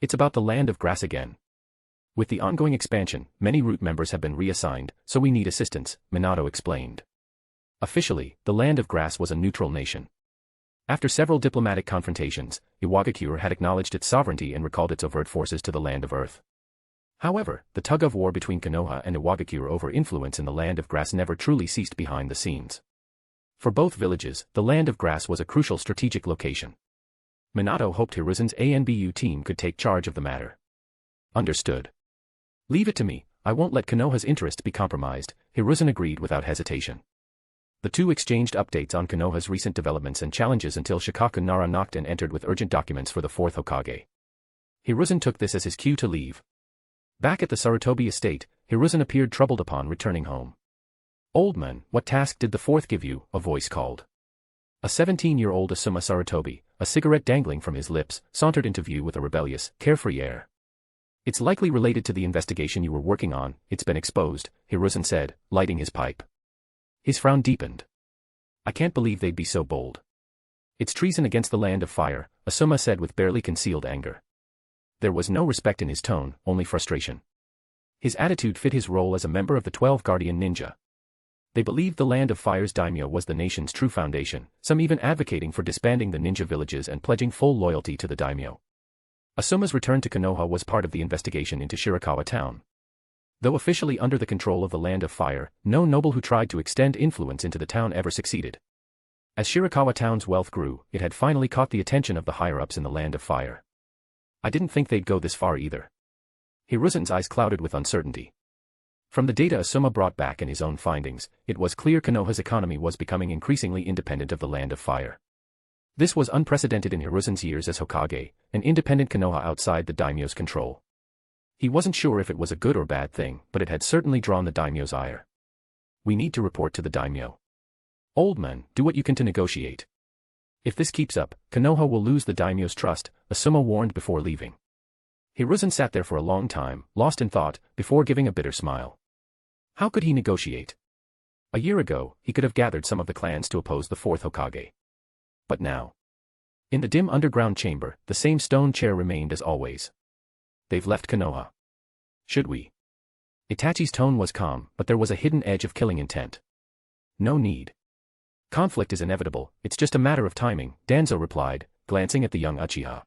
It's about the Land of Grass again. With the ongoing expansion, many root members have been reassigned, so we need assistance, Minato explained. Officially, the Land of Grass was a neutral nation. After several diplomatic confrontations, Iwagakure had acknowledged its sovereignty and recalled its overt forces to the Land of Earth. However, the tug-of-war between Konoha and Iwagakure over influence in the Land of Grass never truly ceased behind the scenes. For both villages, the Land of Grass was a crucial strategic location. Minato hoped Hiruzen's ANBU team could take charge of the matter. Understood. Leave it to me, I won't let Konoha's interest be compromised, Hiruzen agreed without hesitation. The two exchanged updates on Konoha's recent developments and challenges until Shikaku Nara knocked and entered with urgent documents for the fourth Hokage. Hiruzen took this as his cue to leave. Back at the Sarutobi estate, Hiruzen appeared troubled upon returning home. "Old man, what task did the fourth give you?" a voice called. A 17-year-old Asuma Sarutobi, a cigarette dangling from his lips, sauntered into view with a rebellious, carefree air. "It's likely related to the investigation you were working on, it's been exposed," Hiruzen said, lighting his pipe. His frown deepened. "I can't believe they'd be so bold. It's treason against the land of fire," Asuma said with barely concealed anger. There was no respect in his tone, only frustration. His attitude fit his role as a member of the 12 Guardian Ninja. They believed the Land of Fire's daimyo was the nation's true foundation, some even advocating for disbanding the ninja villages and pledging full loyalty to the daimyo. Asuma's return to Konoha was part of the investigation into Shirakawa Town. Though officially under the control of the Land of Fire, no noble who tried to extend influence into the town ever succeeded. As Shirakawa Town's wealth grew, it had finally caught the attention of the higher-ups in the Land of Fire. "I didn't think they'd go this far either." Hiruzen's eyes clouded with uncertainty. From the data Asuma brought back and his own findings, it was clear Konoha's economy was becoming increasingly independent of the Land of Fire. This was unprecedented in Hiruzen's years as Hokage, an independent Konoha outside the daimyo's control. He wasn't sure if it was a good or bad thing, but it had certainly drawn the daimyo's ire. "We need to report to the daimyo. Old man, do what you can to negotiate. If this keeps up, Konoha will lose the daimyo's trust," Asuma warned before leaving. Hiruzen sat there for a long time, lost in thought, before giving a bitter smile. How could he negotiate? A year ago, he could have gathered some of the clans to oppose the fourth Hokage. But now? In the dim underground chamber, the same stone chair remained as always. "They've left Konoha. Should we?" Itachi's tone was calm, but there was a hidden edge of killing intent. "No need. Conflict is inevitable, it's just a matter of timing," Danzo replied, glancing at the young Uchiha.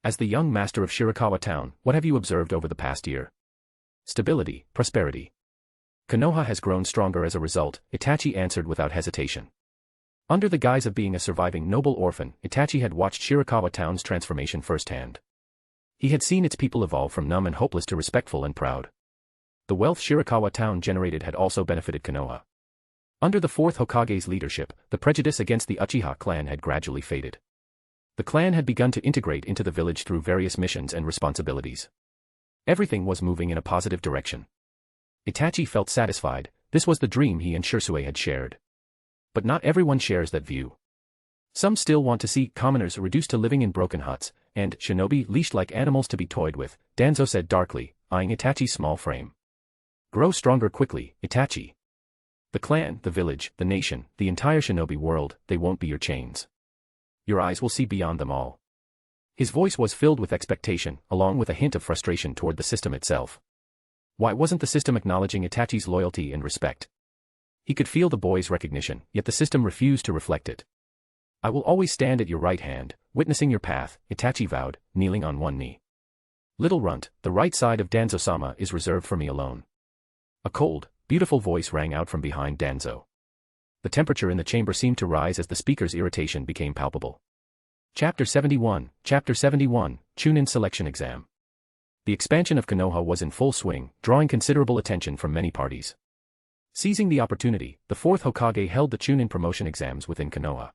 "As the young master of Shirakawa Town, what have you observed over the past year?" "Stability, prosperity. Konoha has grown stronger as a result," Itachi answered without hesitation. Under the guise of being a surviving noble orphan, Itachi had watched Shirakawa Town's transformation firsthand. He had seen its people evolve from numb and hopeless to respectful and proud. The wealth Shirakawa Town generated had also benefited Konoha. Under the fourth Hokage's leadership, the prejudice against the Uchiha clan had gradually faded. The clan had begun to integrate into the village through various missions and responsibilities. Everything was moving in a positive direction. Itachi felt satisfied, this was the dream he and Shisui had shared. But not everyone shares that view. Some still want to see commoners reduced to living in broken huts, and shinobi leashed like animals to be toyed with, Danzo said darkly, eyeing Itachi's small frame. "Grow stronger quickly, Itachi. The clan, the village, the nation, the entire shinobi world, they won't be your chains. Your eyes will see beyond them all." His voice was filled with expectation, along with a hint of frustration toward the system itself. Why wasn't the system acknowledging Itachi's loyalty and respect? He could feel the boy's recognition, yet the system refused to reflect it. "I will always stand at your right hand, witnessing your path," Itachi vowed, kneeling on one knee. "Little runt, the right side of Danzo-sama is reserved for me alone." A cold, beautiful voice rang out from behind Danzo. The temperature in the chamber seemed to rise as the speaker's irritation became palpable. Chapter 71, Chunin Selection Exam. The expansion of Konoha was in full swing, drawing considerable attention from many parties. Seizing the opportunity, the fourth Hokage held the Chunin promotion exams within Konoha.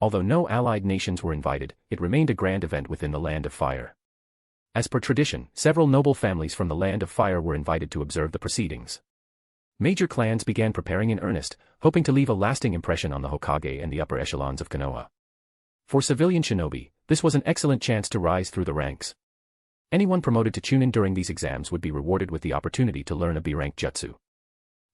Although no allied nations were invited, it remained a grand event within the Land of Fire. As per tradition, several noble families from the Land of Fire were invited to observe the proceedings. Major clans began preparing in earnest, hoping to leave a lasting impression on the Hokage and the upper echelons of Konoha. For civilian shinobi, this was an excellent chance to rise through the ranks. Anyone promoted to Chunin during these exams would be rewarded with the opportunity to learn a B-rank jutsu.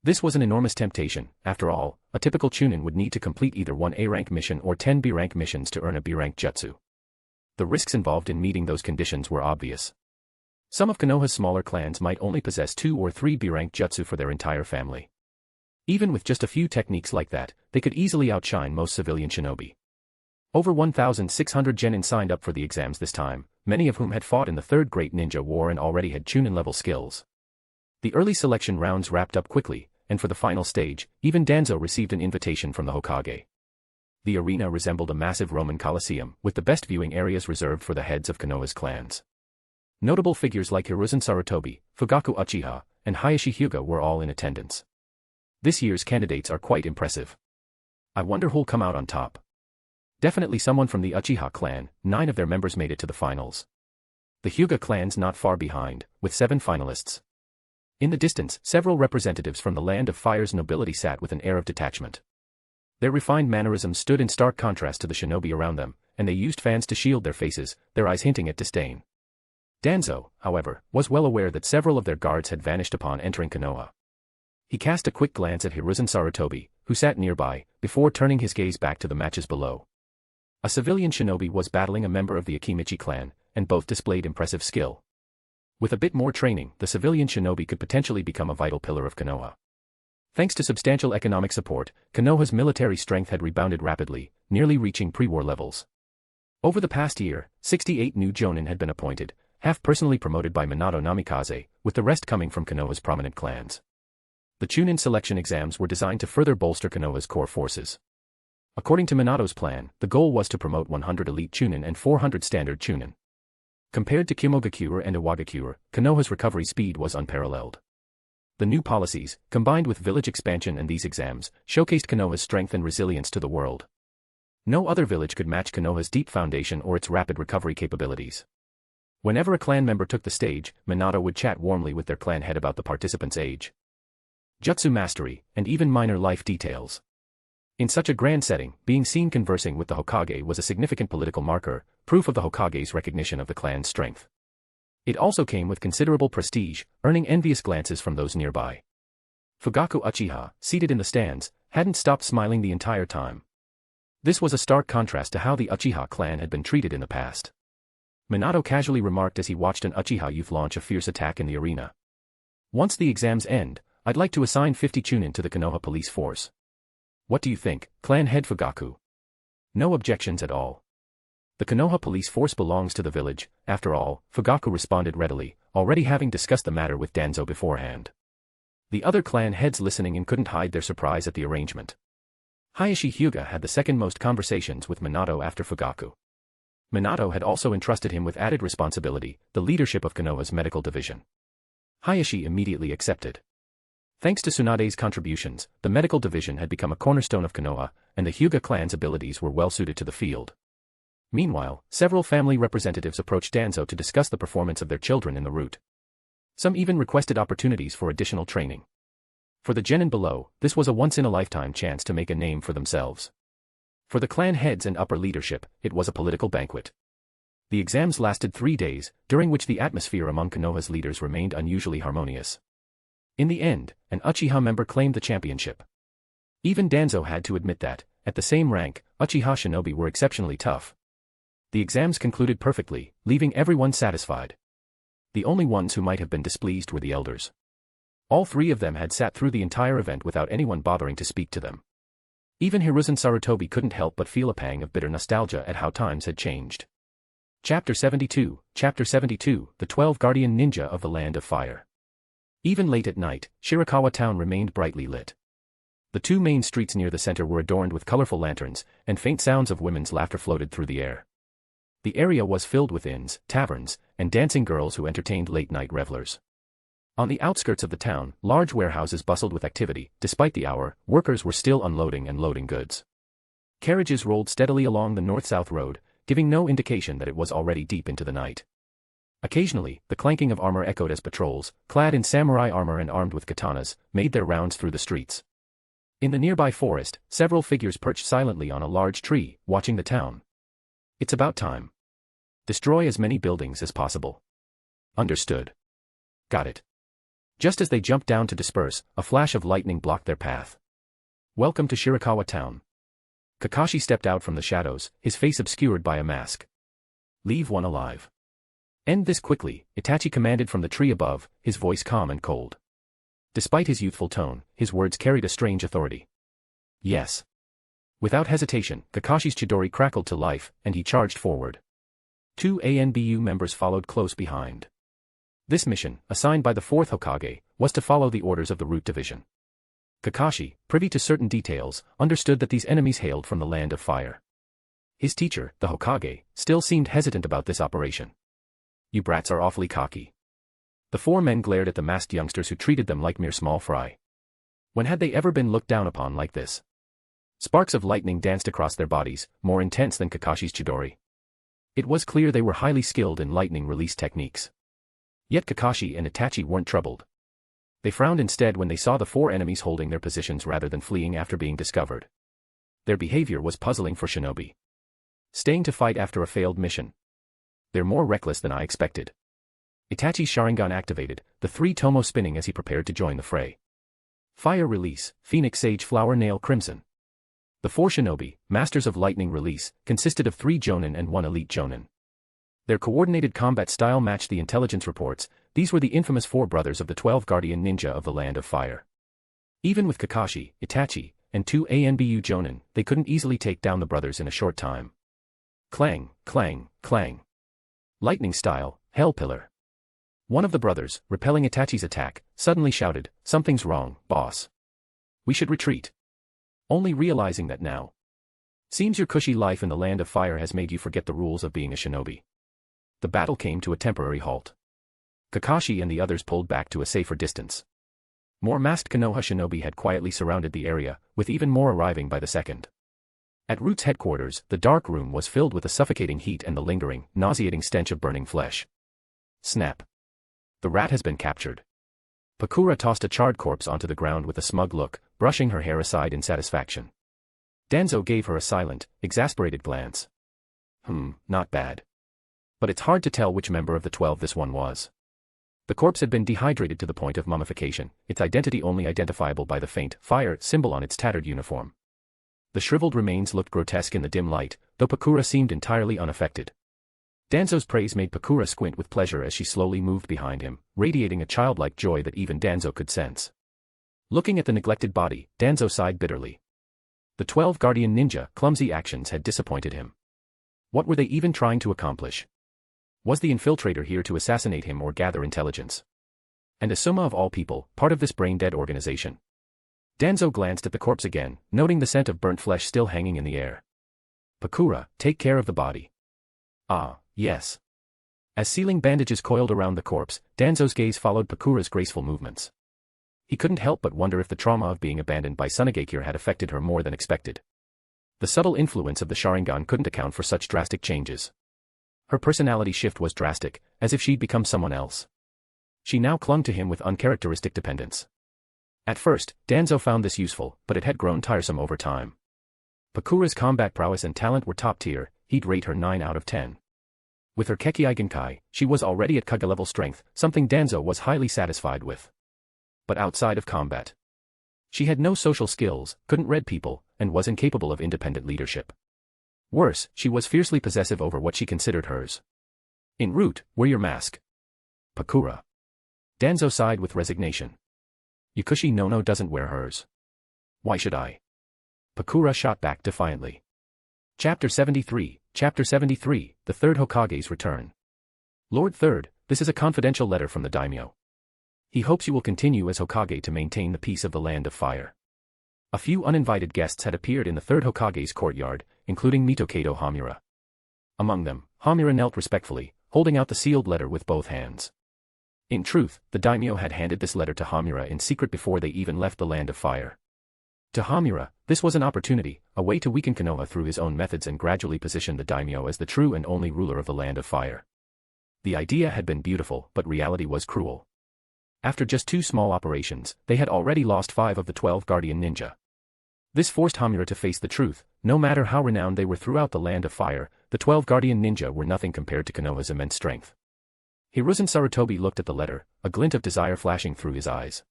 This was an enormous temptation. After all, a typical Chunin would need to complete either one A-rank mission or 10 B-rank missions to earn a B-rank jutsu. The risks involved in meeting those conditions were obvious. Some of Konoha's smaller clans might only possess 2 or 3 B-rank jutsu for their entire family. Even with just a few techniques like that, they could easily outshine most civilian shinobi. Over 1,600 genin signed up for the exams this time, many of whom had fought in the Third Great Ninja War and already had Chunin-level skills. The early selection rounds wrapped up quickly, and for the final stage, even Danzo received an invitation from the Hokage. The arena resembled a massive Roman Colosseum, with the best viewing areas reserved for the heads of Konoha's clans. Notable figures like Hiruzen Sarutobi, Fugaku Uchiha, and Hayashi Hyuga were all in attendance. This year's candidates are quite impressive. I wonder who'll come out on top. Definitely someone from the Uchiha clan. 9 of their members made it to the finals. The Hyuga clan's not far behind, with 7 finalists. In the distance, several representatives from the Land of Fire's nobility sat with an air of detachment. Their refined mannerisms stood in stark contrast to the shinobi around them, and they used fans to shield their faces, their eyes hinting at disdain. Danzo, however, was well aware that several of their guards had vanished upon entering Konoha. He cast a quick glance at Hiruzen Sarutobi, who sat nearby, before turning his gaze back to the matches below. A civilian shinobi was battling a member of the Akimichi clan, and both displayed impressive skill. With a bit more training, the civilian shinobi could potentially become a vital pillar of Konoha. Thanks to substantial economic support, Konoha's military strength had rebounded rapidly, nearly reaching pre-war levels. Over the past year, 68 new jonin had been appointed, half personally promoted by Minato Namikaze, with the rest coming from Konoha's prominent clans. The Chunin selection exams were designed to further bolster Konoha's core forces. According to Minato's plan, the goal was to promote 100 elite Chunin and 400 standard Chunin. Compared to Kimogakure and Iwagakure, Konoha's recovery speed was unparalleled. The new policies, combined with village expansion and these exams, showcased Konoha's strength and resilience to the world. No other village could match Konoha's deep foundation or its rapid recovery capabilities. Whenever a clan member took the stage, Minato would chat warmly with their clan head about the participant's age, jutsu mastery, and even minor life details. In such a grand setting, being seen conversing with the Hokage was a significant political marker, proof of the Hokage's recognition of the clan's strength. It also came with considerable prestige, earning envious glances from those nearby. Fugaku Uchiha, seated in the stands, hadn't stopped smiling the entire time. This was a stark contrast to how the Uchiha clan had been treated in the past. Minato casually remarked as he watched an Uchiha youth launch a fierce attack in the arena. Once the exams end, I'd like to assign 50 Chunin to the Konoha police force. What do you think, clan head Fugaku? No objections at all. The Konoha police force belongs to the village, after all, Fugaku responded readily, already having discussed the matter with Danzo beforehand. The other clan heads listening in couldn't hide their surprise at the arrangement. Hayashi Hyuga had the second most conversations with Minato after Fugaku. Minato had also entrusted him with added responsibility, the leadership of Konoha's medical division. Hayashi immediately accepted. Thanks to Tsunade's contributions, the medical division had become a cornerstone of Konoha, and the Hyuga clan's abilities were well suited to the field. Meanwhile, several family representatives approached Danzo to discuss the performance of their children in the route. Some even requested opportunities for additional training. For the genin below, this was a once-in-a-lifetime chance to make a name for themselves. For the clan heads and upper leadership, it was a political banquet. The exams lasted 3 days, during which the atmosphere among Konoha's leaders remained unusually harmonious. In the end, an Uchiha member claimed the championship. Even Danzo had to admit that, at the same rank, Uchiha shinobi were exceptionally tough. The exams concluded perfectly, leaving everyone satisfied. The only ones who might have been displeased were the elders. All 3 of them had sat through the entire event without anyone bothering to speak to them. Even Hiruzen Sarutobi couldn't help but feel a pang of bitter nostalgia at how times had changed. Chapter 72, The 12 Guardian Ninja of the Land of Fire. Even late at night, Shirakawa town remained brightly lit. The 2 main streets near the center were adorned with colorful lanterns, and faint sounds of women's laughter floated through the air. The area was filled with inns, taverns, and dancing girls who entertained late-night revelers. On the outskirts of the town, large warehouses bustled with activity. Despite the hour, workers were still unloading and loading goods. Carriages rolled steadily along the north-south road, giving no indication that it was already deep into the night. Occasionally, the clanking of armor echoed as patrols, clad in samurai armor and armed with katanas, made their rounds through the streets. In the nearby forest, several figures perched silently on a large tree, watching the town. It's about time. Destroy as many buildings as possible. Understood. Got it. Just as they jumped down to disperse, a flash of lightning blocked their path. Welcome to Shirakawa town. Kakashi stepped out from the shadows, his face obscured by a mask. Leave one alive. End this quickly, Itachi commanded from the tree above, his voice calm and cold. Despite his youthful tone, his words carried a strange authority. Yes. Without hesitation, Kakashi's Chidori crackled to life, and he charged forward. 2 ANBU members followed close behind. This mission, assigned by the 4th Hokage, was to follow the orders of the Root Division. Kakashi, privy to certain details, understood that these enemies hailed from the Land of Fire. His teacher, the Hokage, still seemed hesitant about this operation. You brats are awfully cocky. The four men glared at the masked youngsters who treated them like mere small fry. When had they ever been looked down upon like this? Sparks of lightning danced across their bodies, more intense than Kakashi's Chidori. It was clear they were highly skilled in lightning release techniques. Yet Kakashi and Itachi weren't troubled. They frowned instead when they saw the four enemies holding their positions rather than fleeing after being discovered. Their behavior was puzzling for shinobi. Staying to fight after a failed mission. They're more reckless than I expected. Itachi's Sharingan activated, the three tomo spinning as he prepared to join the fray. Fire release, Phoenix Sage Flower Nail Crimson. The four shinobi, masters of lightning release, consisted of 3 jonin and 1 elite jonin. Their coordinated combat style matched the intelligence reports. These were the infamous 4 brothers of the 12 guardian ninja of the Land of Fire. Even with Kakashi, Itachi, and 2 ANBU jonin, they couldn't easily take down the brothers in a short time. Clang, clang, clang. Lightning style, Hell Pillar. One of the brothers, repelling Itachi's attack, suddenly shouted, "Something's wrong, boss. We should retreat." Only realizing that now. Seems your cushy life in the Land of Fire has made you forget the rules of being a shinobi. The battle came to a temporary halt. Kakashi and the others pulled back to a safer distance. More masked Konoha shinobi had quietly surrounded the area, with even more arriving by the second. At Root's headquarters, the dark room was filled with the suffocating heat and the lingering, nauseating stench of burning flesh. Snap. The rat has been captured. Pakura tossed a charred corpse onto the ground with a smug look, brushing her hair aside in satisfaction. Danzo gave her a silent, exasperated glance. Not bad. But it's hard to tell which member of the 12 this one was. The corpse had been dehydrated to the point of mummification, its identity only identifiable by the faint fire symbol on its tattered uniform. The shriveled remains looked grotesque in the dim light, though Pakura seemed entirely unaffected. Danzo's praise made Pakura squint with pleasure as she slowly moved behind him, radiating a childlike joy that even Danzo could sense. Looking at the neglected body, Danzo sighed bitterly. The 12 guardian ninja clumsy actions had disappointed him. What were they even trying to accomplish? Was the infiltrator here to assassinate him or gather intelligence? And Asuma of all people, part of this brain-dead organization. Danzo glanced at the corpse again, noting the scent of burnt flesh still hanging in the air. Pakura, take care of the body. Ah, yes. As sealing bandages coiled around the corpse, Danzo's gaze followed Pakura's graceful movements. He couldn't help but wonder if the trauma of being abandoned by Tsunegakure had affected her more than expected. The subtle influence of the Sharingan couldn't account for such drastic changes. Her personality shift was drastic, as if she'd become someone else. She now clung to him with uncharacteristic dependence. At first, Danzo found this useful, but it had grown tiresome over time. Pakura's combat prowess and talent were top tier, he'd rate her 9 out of 10. With her Kekkei Genkai, she was already at Kage-level strength, something Danzo was highly satisfied with. But outside of combat, she had no social skills, couldn't read people, and was incapable of independent leadership. Worse, she was fiercely possessive over what she considered hers. En route, wear your mask. Pakura. Danzo sighed with resignation. Yakushi Nono doesn't wear hers. Why should I? Pakura shot back defiantly. Chapter 73, The Third Hokage's Return. Lord Third, this is a confidential letter from the daimyo. He hopes you will continue as Hokage to maintain the peace of the Land of Fire. A few uninvited guests had appeared in the Third Hokage's courtyard, including Mitokato Hamura. Among them, Hamura knelt respectfully, holding out the sealed letter with both hands. In truth, the daimyo had handed this letter to Hamura in secret before they even left the Land of Fire. To Hamura, this was an opportunity, a way to weaken Konoha through his own methods and gradually position the daimyo as the true and only ruler of the Land of Fire. The idea had been beautiful, but reality was cruel. After just 2 small operations, they had already lost 5 of the 12 guardian ninja. This forced Hamura to face the truth. No matter how renowned they were throughout the Land of Fire, the 12 guardian ninja were nothing compared to Konoha's immense strength. Hiruzen Sarutobi looked at the letter, a glint of desire flashing through his eyes.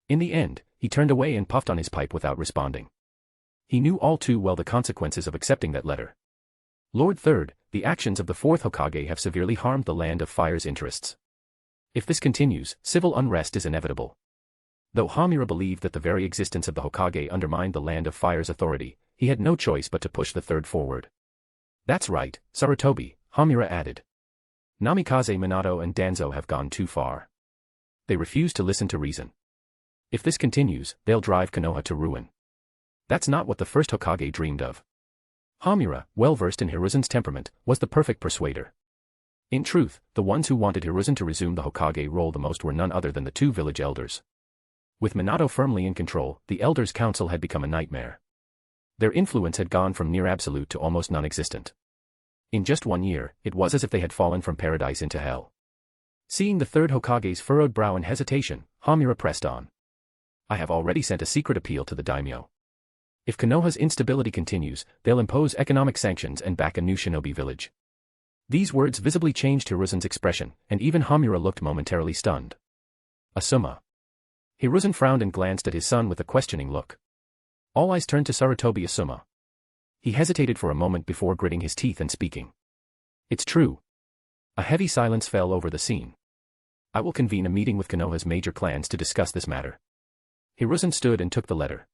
In the end, he turned away and puffed on his pipe without responding. He knew all too well the consequences of accepting that letter. Lord Third, the actions of the 4th Hokage have severely harmed the Land of Fire's interests. If this continues, civil unrest is inevitable. Though Hamura believed that the very existence of the Hokage undermined the Land of Fire's authority, he had no choice but to push the Third forward. That's right, Sarutobi, Hamura added. Namikaze Minato and Danzo have gone too far. They refuse to listen to reason. If this continues, they'll drive Konoha to ruin. That's not what the first Hokage dreamed of. Hamura, well versed in Hiruzen's temperament, was the perfect persuader. In truth, the ones who wanted Hiruzen to resume the Hokage role the most were none other than the two village elders. With Minato firmly in control, the elders' council had become a nightmare. Their influence had gone from near absolute to almost non-existent. In just 1 year, it was as if they had fallen from paradise into hell. Seeing the third Hokage's furrowed brow in hesitation, Hamura pressed on. I have already sent a secret appeal to the daimyo. If Konoha's instability continues, they'll impose economic sanctions and back a new shinobi village. These words visibly changed Hiruzen's expression, and even Hamura looked momentarily stunned. Asuma. Hiruzen frowned and glanced at his son with a questioning look. All eyes turned to Sarutobi Asuma. He hesitated for a moment before gritting his teeth and speaking. It's true. A heavy silence fell over the scene. I will convene a meeting with Konoha's major clans to discuss this matter. Hiruzen stood and took the letter.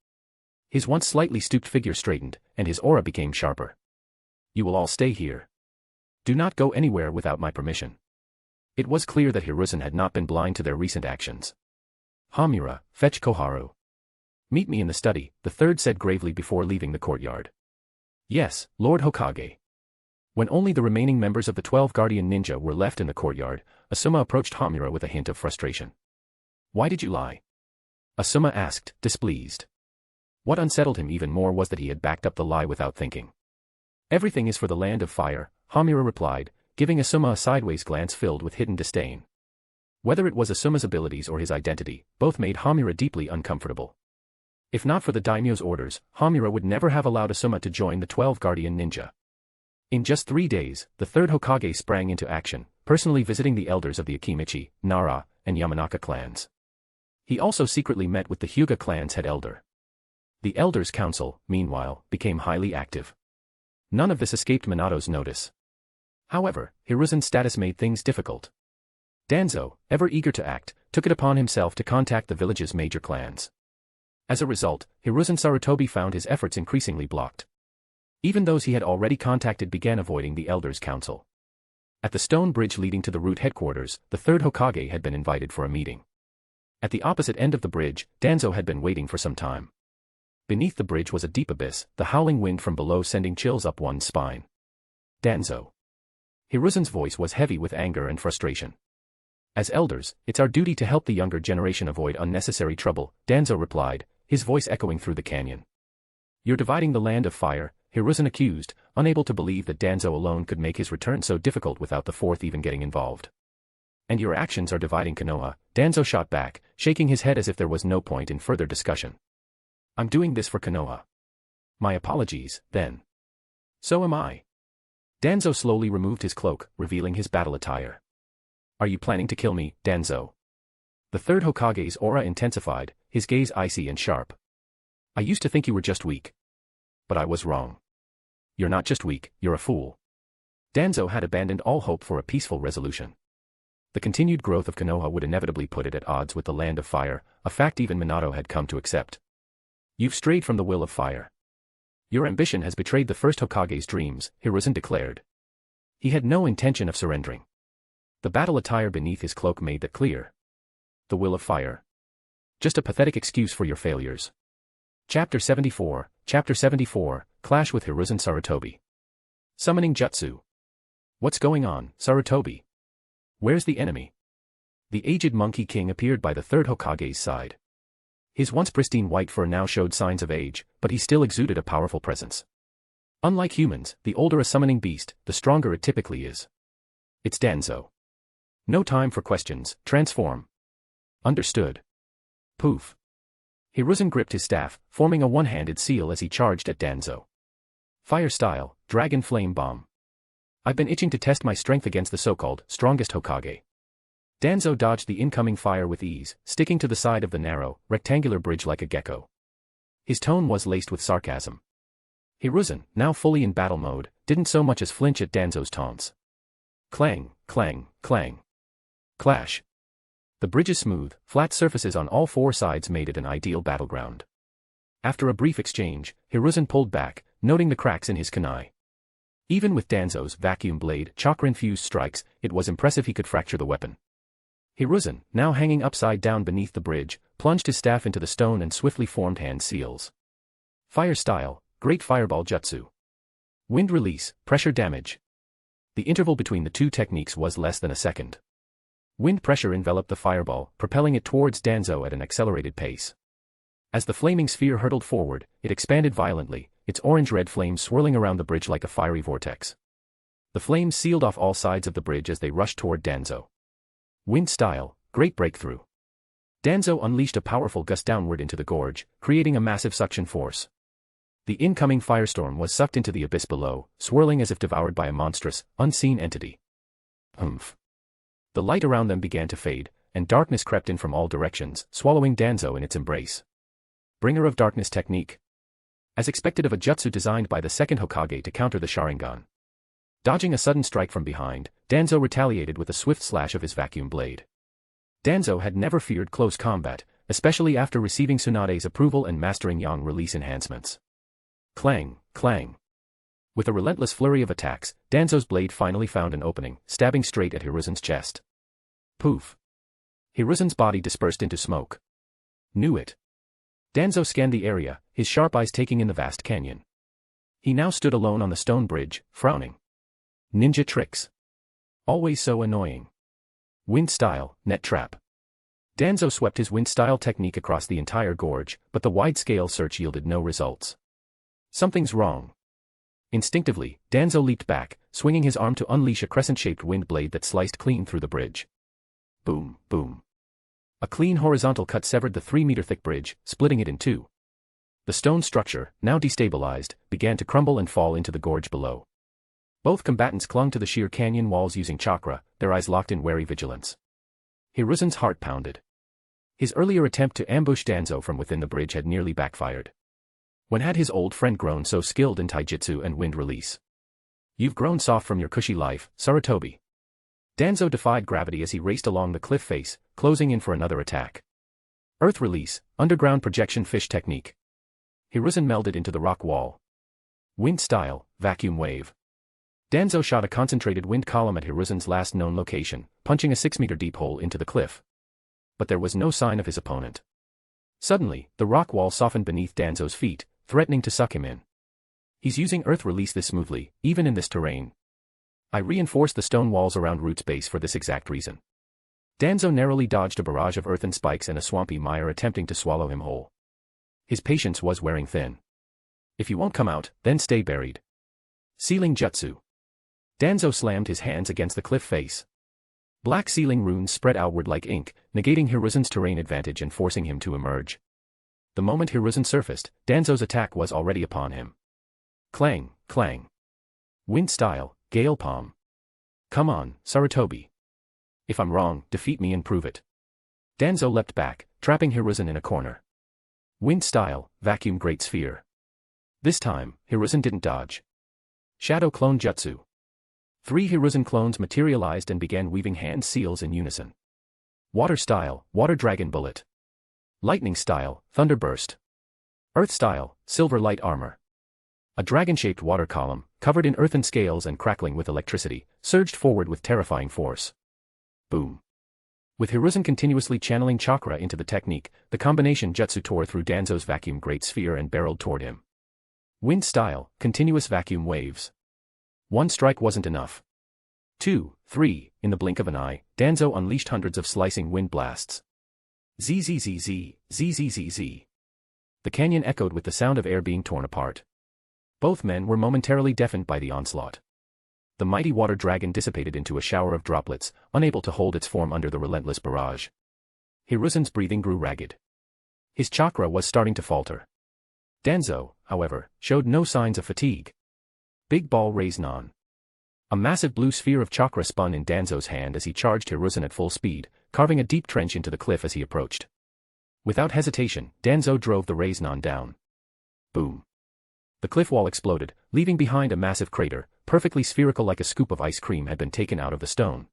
His once slightly stooped figure straightened, and his aura became sharper. You will all stay here. Do not go anywhere without my permission. It was clear that Hiruzen had not been blind to their recent actions. Hamura, fetch Koharu. Meet me in the study, the third said gravely before leaving the courtyard. Yes, Lord Hokage. When only the remaining members of the 12 Guardian Ninja were left in the courtyard, Asuma approached Hamura with a hint of frustration. Why did you lie? Asuma asked, displeased. What unsettled him even more was that he had backed up the lie without thinking. Everything is for the land of fire, Hamura replied, giving Asuma a sideways glance filled with hidden disdain. Whether it was Asuma's abilities or his identity, both made Hamura deeply uncomfortable. If not for the daimyo's orders, Hamura would never have allowed Asuma to join the 12 Guardian Ninja. In just 3 days, the third Hokage sprang into action, personally visiting the elders of the Akimichi, Nara, and Yamanaka clans. He also secretly met with the Hyuga clan's head elder. The elders' council, meanwhile, became highly active. None of this escaped Minato's notice. However, Hiruzen's status made things difficult. Danzo, ever eager to act, took it upon himself to contact the village's major clans. As a result, Hiruzen Sarutobi found his efforts increasingly blocked. Even those he had already contacted began avoiding the elders' council. At the stone bridge leading to the root headquarters, the third Hokage had been invited for a meeting. At the opposite end of the bridge, Danzo had been waiting for some time. Beneath the bridge was a deep abyss, the howling wind from below sending chills up one's spine. Danzo. Hiruzen's voice was heavy with anger and frustration. As elders, it's our duty to help the younger generation avoid unnecessary trouble, Danzo replied, his voice echoing through the canyon. You're dividing the land of fire, Hiruzen accused, unable to believe that Danzo alone could make his return so difficult without the fourth even getting involved. And your actions are dividing Konoha, Danzo shot back, shaking his head as if there was no point in further discussion. I'm doing this for Konoha. My apologies, then. So am I. Danzo slowly removed his cloak, revealing his battle attire. Are you planning to kill me, Danzo? The third Hokage's aura intensified, his gaze icy and sharp. I used to think you were just weak. But I was wrong. You're not just weak, you're a fool. Danzo had abandoned all hope for a peaceful resolution. The continued growth of Konoha would inevitably put it at odds with the land of fire, a fact even Minato had come to accept. You've strayed from the will of fire. Your ambition has betrayed the first Hokage's dreams, Hiruzen declared. He had no intention of surrendering. The battle attire beneath his cloak made that clear. The will of fire. Just a pathetic excuse for your failures. Chapter 74, Clash with Hiruzen Sarutobi. Summoning Jutsu. What's going on, Sarutobi? Where's the enemy? The aged Monkey King appeared by the third Hokage's side. His once pristine white fur now showed signs of age, but he still exuded a powerful presence. Unlike humans, the older a summoning beast, the stronger it typically is. It's Danzo. No time for questions, transform. Understood. Poof. Hiruzen gripped his staff, forming a one-handed seal as he charged at Danzo. Fire style, Dragon Flame Bomb. I've been itching to test my strength against the so-called strongest Hokage. Danzo dodged the incoming fire with ease, sticking to the side of the narrow, rectangular bridge like a gecko. His tone was laced with sarcasm. Hiruzen, now fully in battle mode, didn't so much as flinch at Danzo's taunts. Clang, clang, clang. Clash. The bridge's smooth, flat surfaces on all four sides made it an ideal battleground. After a brief exchange, Hiruzen pulled back, noting the cracks in his kunai. Even with Danzo's vacuum blade chakra-infused strikes, it was impressive he could fracture the weapon. Hiruzen, now hanging upside down beneath the bridge, plunged his staff into the stone and swiftly formed hand seals. Fire style, Great Fireball Jutsu. Wind release, pressure damage. The interval between the two techniques was less than a second. Wind pressure enveloped the fireball, propelling it towards Danzo at an accelerated pace. As the flaming sphere hurtled forward, it expanded violently, its orange-red flames swirling around the bridge like a fiery vortex. The flames sealed off all sides of the bridge as they rushed toward Danzo. Wind style, great breakthrough. Danzo unleashed a powerful gust downward into the gorge, creating a massive suction force. The incoming firestorm was sucked into the abyss below, swirling as if devoured by a monstrous, unseen entity. Humph. The light around them began to fade, and darkness crept in from all directions, swallowing Danzo in its embrace. Bringer of Darkness technique. As expected of a jutsu designed by the second Hokage to counter the Sharingan. Dodging a sudden strike from behind, Danzo retaliated with a swift slash of his vacuum blade. Danzo had never feared close combat, especially after receiving Tsunade's approval and mastering Yang release enhancements. Clang, clang. With a relentless flurry of attacks, Danzo's blade finally found an opening, stabbing straight at Hiruzen's chest. Poof. Hiruzen's body dispersed into smoke. Knew it. Danzo scanned the area, his sharp eyes taking in the vast canyon. He now stood alone on the stone bridge, frowning. Ninja tricks. Always so annoying. Wind style, net trap. Danzo swept his wind style technique across the entire gorge, but the wide-scale search yielded no results. Something's wrong. Instinctively, Danzo leaped back, swinging his arm to unleash a crescent-shaped wind blade that sliced clean through the bridge. Boom, boom. A clean horizontal cut severed the 3-meter-thick bridge, splitting it in two. The stone structure, now destabilized, began to crumble and fall into the gorge below. Both combatants clung to the sheer canyon walls using chakra, their eyes locked in wary vigilance. Hiruzen's heart pounded. His earlier attempt to ambush Danzo from within the bridge had nearly backfired. When had his old friend grown so skilled in taijutsu and wind release? You've grown soft from your cushy life, Sarutobi. Danzo defied gravity as he raced along the cliff face, closing in for another attack. Earth release, underground projection fish technique. Hiruzen melded into the rock wall. Wind style, vacuum wave. Danzo shot a concentrated wind column at Hiruzen's last known location, punching a 6-meter deep hole into the cliff. But there was no sign of his opponent. Suddenly, the rock wall softened beneath Danzo's feet, threatening to suck him in. He's using earth release this smoothly, even in this terrain. I reinforced the stone walls around Root's base for this exact reason. Danzo narrowly dodged a barrage of earthen spikes and a swampy mire attempting to swallow him whole. His patience was wearing thin. If you won't come out, then stay buried. Sealing jutsu. Danzo slammed his hands against the cliff face. Black sealing runes spread outward like ink, negating Hiruzen's terrain advantage and forcing him to emerge. The moment Hiruzen surfaced, Danzo's attack was already upon him. Clang, clang. Wind style, gale palm. Come on, Sarutobi. If I'm wrong, defeat me and prove it. Danzo leapt back, trapping Hiruzen in a corner. Wind style, vacuum great sphere. This time, Hiruzen didn't dodge. Shadow clone jutsu. 3 Hiruzen clones materialized and began weaving hand seals in unison. Water style, water dragon bullet. Lightning style, thunder burst. Earth style, silver light armor. A dragon-shaped water column, covered in earthen scales and crackling with electricity, surged forward with terrifying force. Boom. With Hiruzen continuously channeling chakra into the technique, the combination jutsu tore through Danzo's vacuum great sphere and barreled toward him. Wind style, continuous vacuum waves. One strike wasn't enough. 2, 3, in the blink of an eye, Danzo unleashed hundreds of slicing wind blasts. Zzz, zzz. The canyon echoed with the sound of air being torn apart. Both men were momentarily deafened by the onslaught. The mighty water dragon dissipated into a shower of droplets, unable to hold its form under the relentless barrage. Hiruzen's breathing grew ragged. His chakra was starting to falter. Danzo, however, showed no signs of fatigue. Big ball raised on. A massive blue sphere of chakra spun in Danzo's hand as he charged Hiruzen at full speed, carving a deep trench into the cliff as he approached. Without hesitation, Danzo drove the Raiznon down. Boom. The cliff wall exploded, leaving behind a massive crater, perfectly spherical like a scoop of ice cream had been taken out of the stone.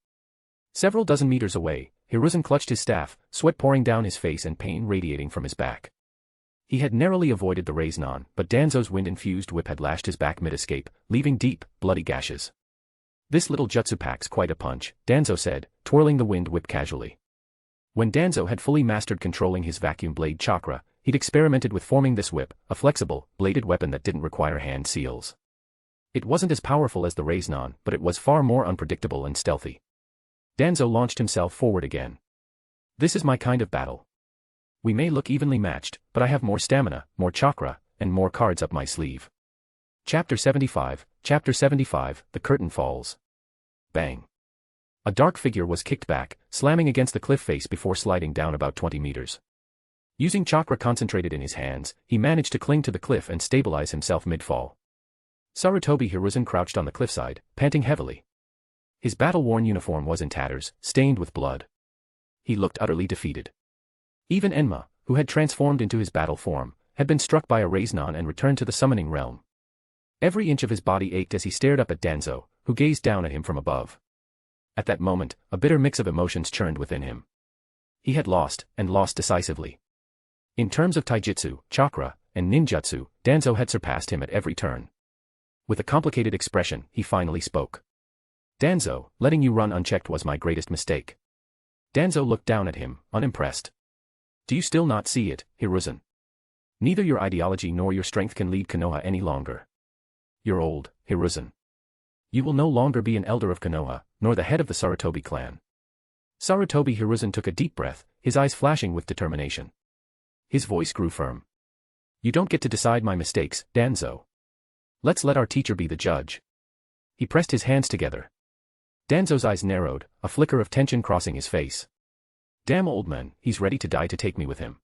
Several dozen meters away, Hiruzen clutched his staff, sweat pouring down his face and pain radiating from his back. He had narrowly avoided the Raiznon, but Danzo's wind-infused whip had lashed his back mid-escape, leaving deep, bloody gashes. This little jutsu packs quite a punch, Danzo said, twirling the wind whip casually. When Danzo had fully mastered controlling his vacuum blade chakra, he'd experimented with forming this whip, a flexible, bladed weapon that didn't require hand seals. It wasn't as powerful as the Raiznon, but it was far more unpredictable and stealthy. Danzo launched himself forward again. This is my kind of battle. We may look evenly matched, but I have more stamina, more chakra, and more cards up my sleeve. Chapter 75, the curtain falls. Bang. A dark figure was kicked back, slamming against the cliff face before sliding down about 20 meters. Using chakra concentrated in his hands, he managed to cling to the cliff and stabilize himself mid-fall. Sarutobi Hiruzen crouched on the cliffside, panting heavily. His battle-worn uniform was in tatters, stained with blood. He looked utterly defeated. Even Enma, who had transformed into his battle form, had been struck by a Raiznon and returned to the summoning realm. Every inch of his body ached as he stared up at Danzo, who gazed down at him from above. At that moment, a bitter mix of emotions churned within him. He had lost, and lost decisively. In terms of taijutsu, chakra, and ninjutsu, Danzo had surpassed him at every turn. With a complicated expression, he finally spoke. Danzo, letting you run unchecked was my greatest mistake. Danzo looked down at him, unimpressed. Do you still not see it, Hiruzen? Neither your ideology nor your strength can lead Konoha any longer. You're old, Hiruzen. You will no longer be an elder of Konoha, nor the head of the Sarutobi clan. Sarutobi Hiruzen took a deep breath, his eyes flashing with determination. His voice grew firm. You don't get to decide my mistakes, Danzo. Let's let our teacher be the judge. He pressed his hands together. Danzo's eyes narrowed, a flicker of tension crossing his face. Damn old man, he's ready to die to take me with him.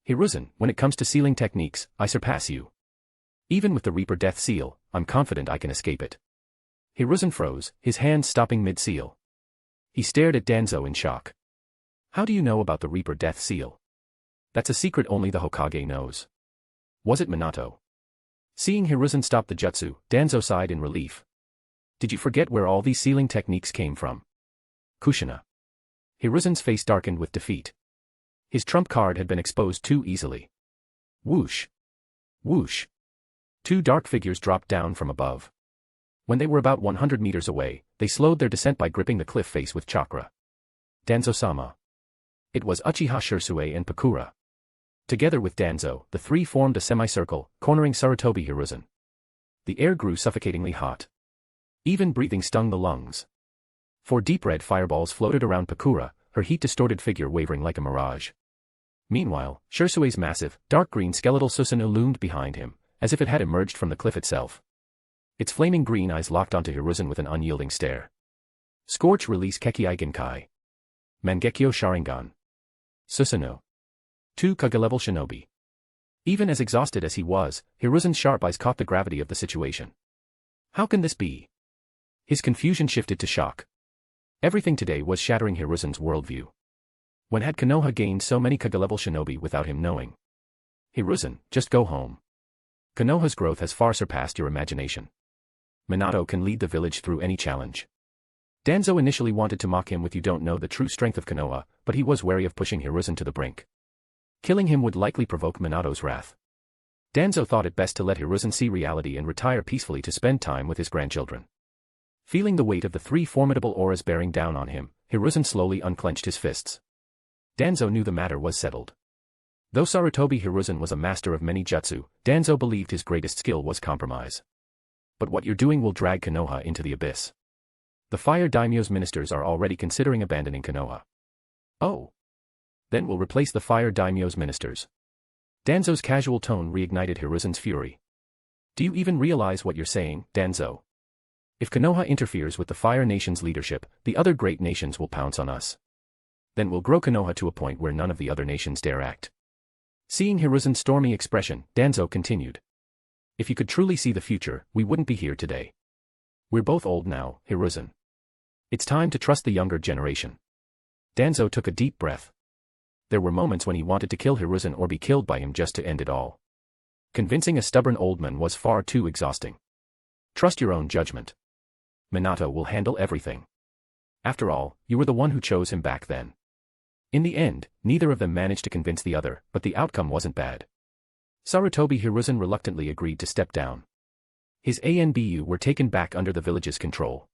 Hiruzen, when it comes to sealing techniques, I surpass you. Even with the Reaper Death Seal, I'm confident I can escape it. Hiruzen froze, his hands stopping mid-seal. He stared at Danzo in shock. How do you know about the Reaper Death Seal? That's a secret only the Hokage knows. Was it Minato? Seeing Hiruzen stop the jutsu, Danzo sighed in relief. Did you forget where all these sealing techniques came from? Kushina. Hiruzen's face darkened with defeat. His trump card had been exposed too easily. Whoosh. Whoosh. Two dark figures dropped down from above. When they were about 100 meters away, they slowed their descent by gripping the cliff face with chakra. Danzo-sama. It was Uchiha Shisui and Pakura. Together with Danzo, the three formed a semicircle, cornering Sarutobi Hiruzen. The air grew suffocatingly hot. Even breathing stung the lungs. 4 deep red fireballs floated around Pakura, her heat-distorted figure wavering like a mirage. Meanwhile, Shirsue's massive, dark green skeletal Susanoo loomed behind him, as if it had emerged from the cliff itself. Its flaming green eyes locked onto Hiruzen with an unyielding stare. Scorch release Kekkei Genkai. Mangekyo Sharingan. Susanoo. 2 Kage-level shinobi. Even as exhausted as he was, Hiruzen's sharp eyes caught the gravity of the situation. How can this be? His confusion shifted to shock. Everything today was shattering Hiruzen's worldview. When had Konoha gained so many Kage-level shinobi without him knowing? Hiruzen, just go home. Konoha's growth has far surpassed your imagination. Minato can lead the village through any challenge. Danzo initially wanted to mock him with you don't know the true strength of Konoha, but he was wary of pushing Hiruzen to the brink. Killing him would likely provoke Minato's wrath. Danzo thought it best to let Hiruzen see reality and retire peacefully to spend time with his grandchildren. Feeling the weight of the 3 formidable auras bearing down on him, Hiruzen slowly unclenched his fists. Danzo knew the matter was settled. Though Sarutobi Hiruzen was a master of many jutsu, Danzo believed his greatest skill was compromise. But what you're doing will drag Konoha into the abyss. The Fire Daimyo's ministers are already considering abandoning Konoha. Oh. Then we'll replace the Fire Daimyo's ministers. Danzo's casual tone reignited Hiruzen's fury. Do you even realize what you're saying, Danzo? If Konoha interferes with the Fire Nation's leadership, the other great nations will pounce on us. Then we'll grow Konoha to a point where none of the other nations dare act. Seeing Hiruzen's stormy expression, Danzo continued. If you could truly see the future, we wouldn't be here today. We're both old now, Hiruzen. It's time to trust the younger generation. Danzo took a deep breath. There were moments when he wanted to kill Hiruzen or be killed by him just to end it all. Convincing a stubborn old man was far too exhausting. Trust your own judgment. Minato will handle everything. After all, you were the one who chose him back then. In the end, neither of them managed to convince the other, but the outcome wasn't bad. Sarutobi Hiruzen reluctantly agreed to step down. His ANBU were taken back under the village's control.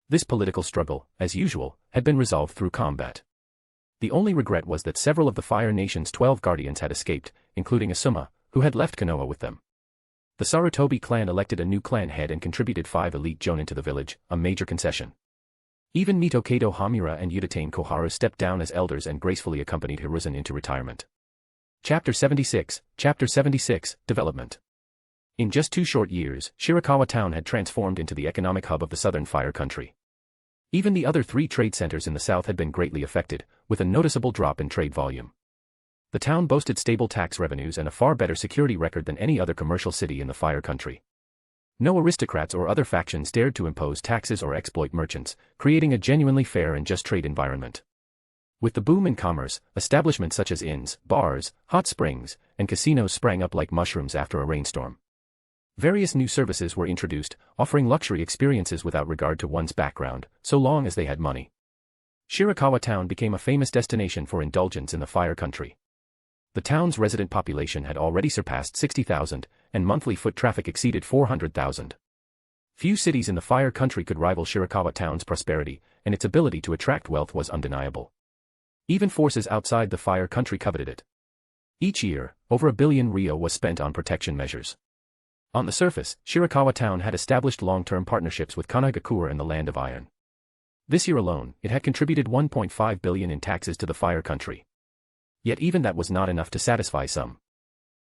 This political struggle, as usual, had been resolved through combat. The only regret was that several of the Fire Nation's 12 guardians had escaped, including Asuma, who had left Konoha with them. The Sarutobi clan elected a new clan head and contributed 5 elite jonin to the village, a major concession. Even Mito Kato Hamura and Udatane Koharu stepped down as elders and gracefully accompanied Hiruzen into retirement. Chapter 76, Development. In just 2 short years, Shirakawa Town had transformed into the economic hub of the southern Fire Country. Even the other 3 trade centers in the south had been greatly affected, with a noticeable drop in trade volume. The town boasted stable tax revenues and a far better security record than any other commercial city in the Fire Country. No aristocrats or other factions dared to impose taxes or exploit merchants, creating a genuinely fair and just trade environment. With the boom in commerce, establishments such as inns, bars, hot springs, and casinos sprang up like mushrooms after a rainstorm. Various new services were introduced, offering luxury experiences without regard to one's background, so long as they had money. Shirakawa Town became a famous destination for indulgence in the Fire Country. The town's resident population had already surpassed 60,000, and monthly foot traffic exceeded 400,000. Few cities in the Fire Country could rival Shirakawa Town's prosperity, and its ability to attract wealth was undeniable. Even forces outside the Fire Country coveted it. Each year, over 1 billion ryo was spent on protection measures. On the surface, Shirakawa Town had established long-term partnerships with Kanagakuwa and the Land of Iron. This year alone, it had contributed 1.5 billion in taxes to the Fire Country. Yet even that was not enough to satisfy some.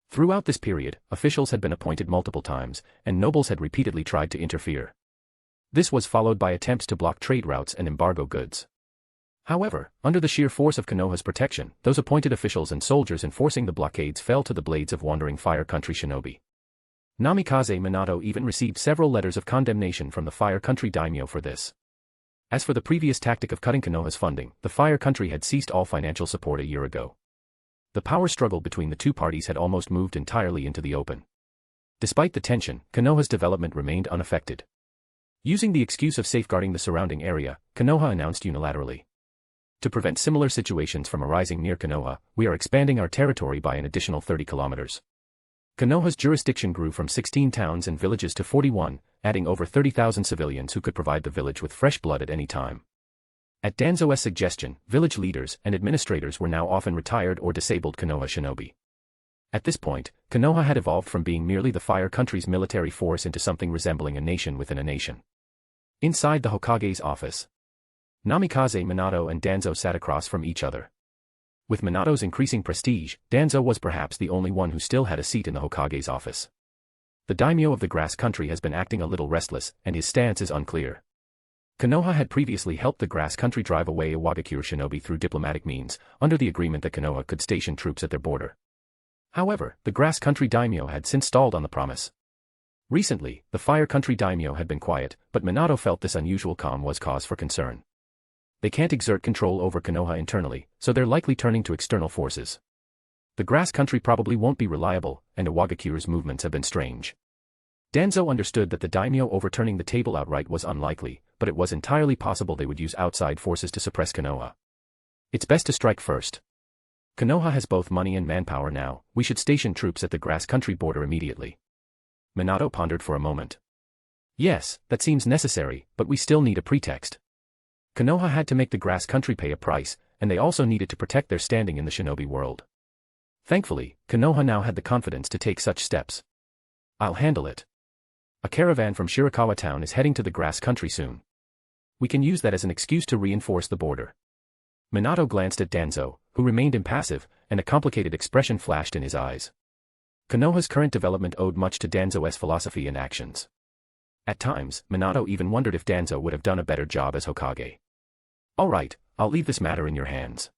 Throughout this period, officials had been appointed multiple times, and nobles had repeatedly tried to interfere. This was followed by attempts to block trade routes and embargo goods. However, under the sheer force of Konoha's protection, those appointed officials and soldiers enforcing the blockades fell to the blades of wandering Fire Country shinobi. Namikaze Minato even received several letters of condemnation from the Fire Country daimyo for this. As for the previous tactic of cutting Konoha's funding, the Fire Country had ceased all financial support a year ago. The power struggle between the two parties had almost moved entirely into the open. Despite the tension, Konoha's development remained unaffected. Using the excuse of safeguarding the surrounding area, Konoha announced unilaterally. To prevent similar situations from arising near Konoha, we are expanding our territory by an additional 30 kilometers. Konoha's jurisdiction grew from 16 towns and villages to 41, adding over 30,000 civilians who could provide the village with fresh blood at any time. At Danzo's suggestion, village leaders and administrators were now often retired or disabled Konoha shinobi. At this point, Konoha had evolved from being merely the Fire Country's military force into something resembling a nation within a nation. Inside the Hokage's office, Namikaze Minato and Danzo sat across from each other. With Minato's increasing prestige, Danzo was perhaps the only one who still had a seat in the Hokage's office. The daimyo of the Grass Country has been acting a little restless, and his stance is unclear. Konoha had previously helped the Grass Country drive away Iwagakure shinobi through diplomatic means, under the agreement that Konoha could station troops at their border. However, the Grass Country daimyo had since stalled on the promise. Recently, the Fire Country daimyo had been quiet, but Minato felt this unusual calm was cause for concern. They can't exert control over Konoha internally, so they're likely turning to external forces. The Grass Country probably won't be reliable, and Iwagakure's movements have been strange. Danzo understood that the daimyo overturning the table outright was unlikely, but it was entirely possible they would use outside forces to suppress Konoha. It's best to strike first. Konoha has both money and manpower now, we should station troops at the Grass Country border immediately. Minato pondered for a moment. Yes, that seems necessary, but we still need a pretext. Konoha had to make the Grass Country pay a price, and they also needed to protect their standing in the shinobi world. Thankfully, Konoha now had the confidence to take such steps. I'll handle it. A caravan from Shirakawa Town is heading to the Grass Country soon. We can use that as an excuse to reinforce the border. Minato glanced at Danzo, who remained impassive, and a complicated expression flashed in his eyes. Konoha's current development owed much to Danzo's philosophy and actions. At times, Minato even wondered if Danzo would have done a better job as Hokage. All right, I'll leave this matter in your hands.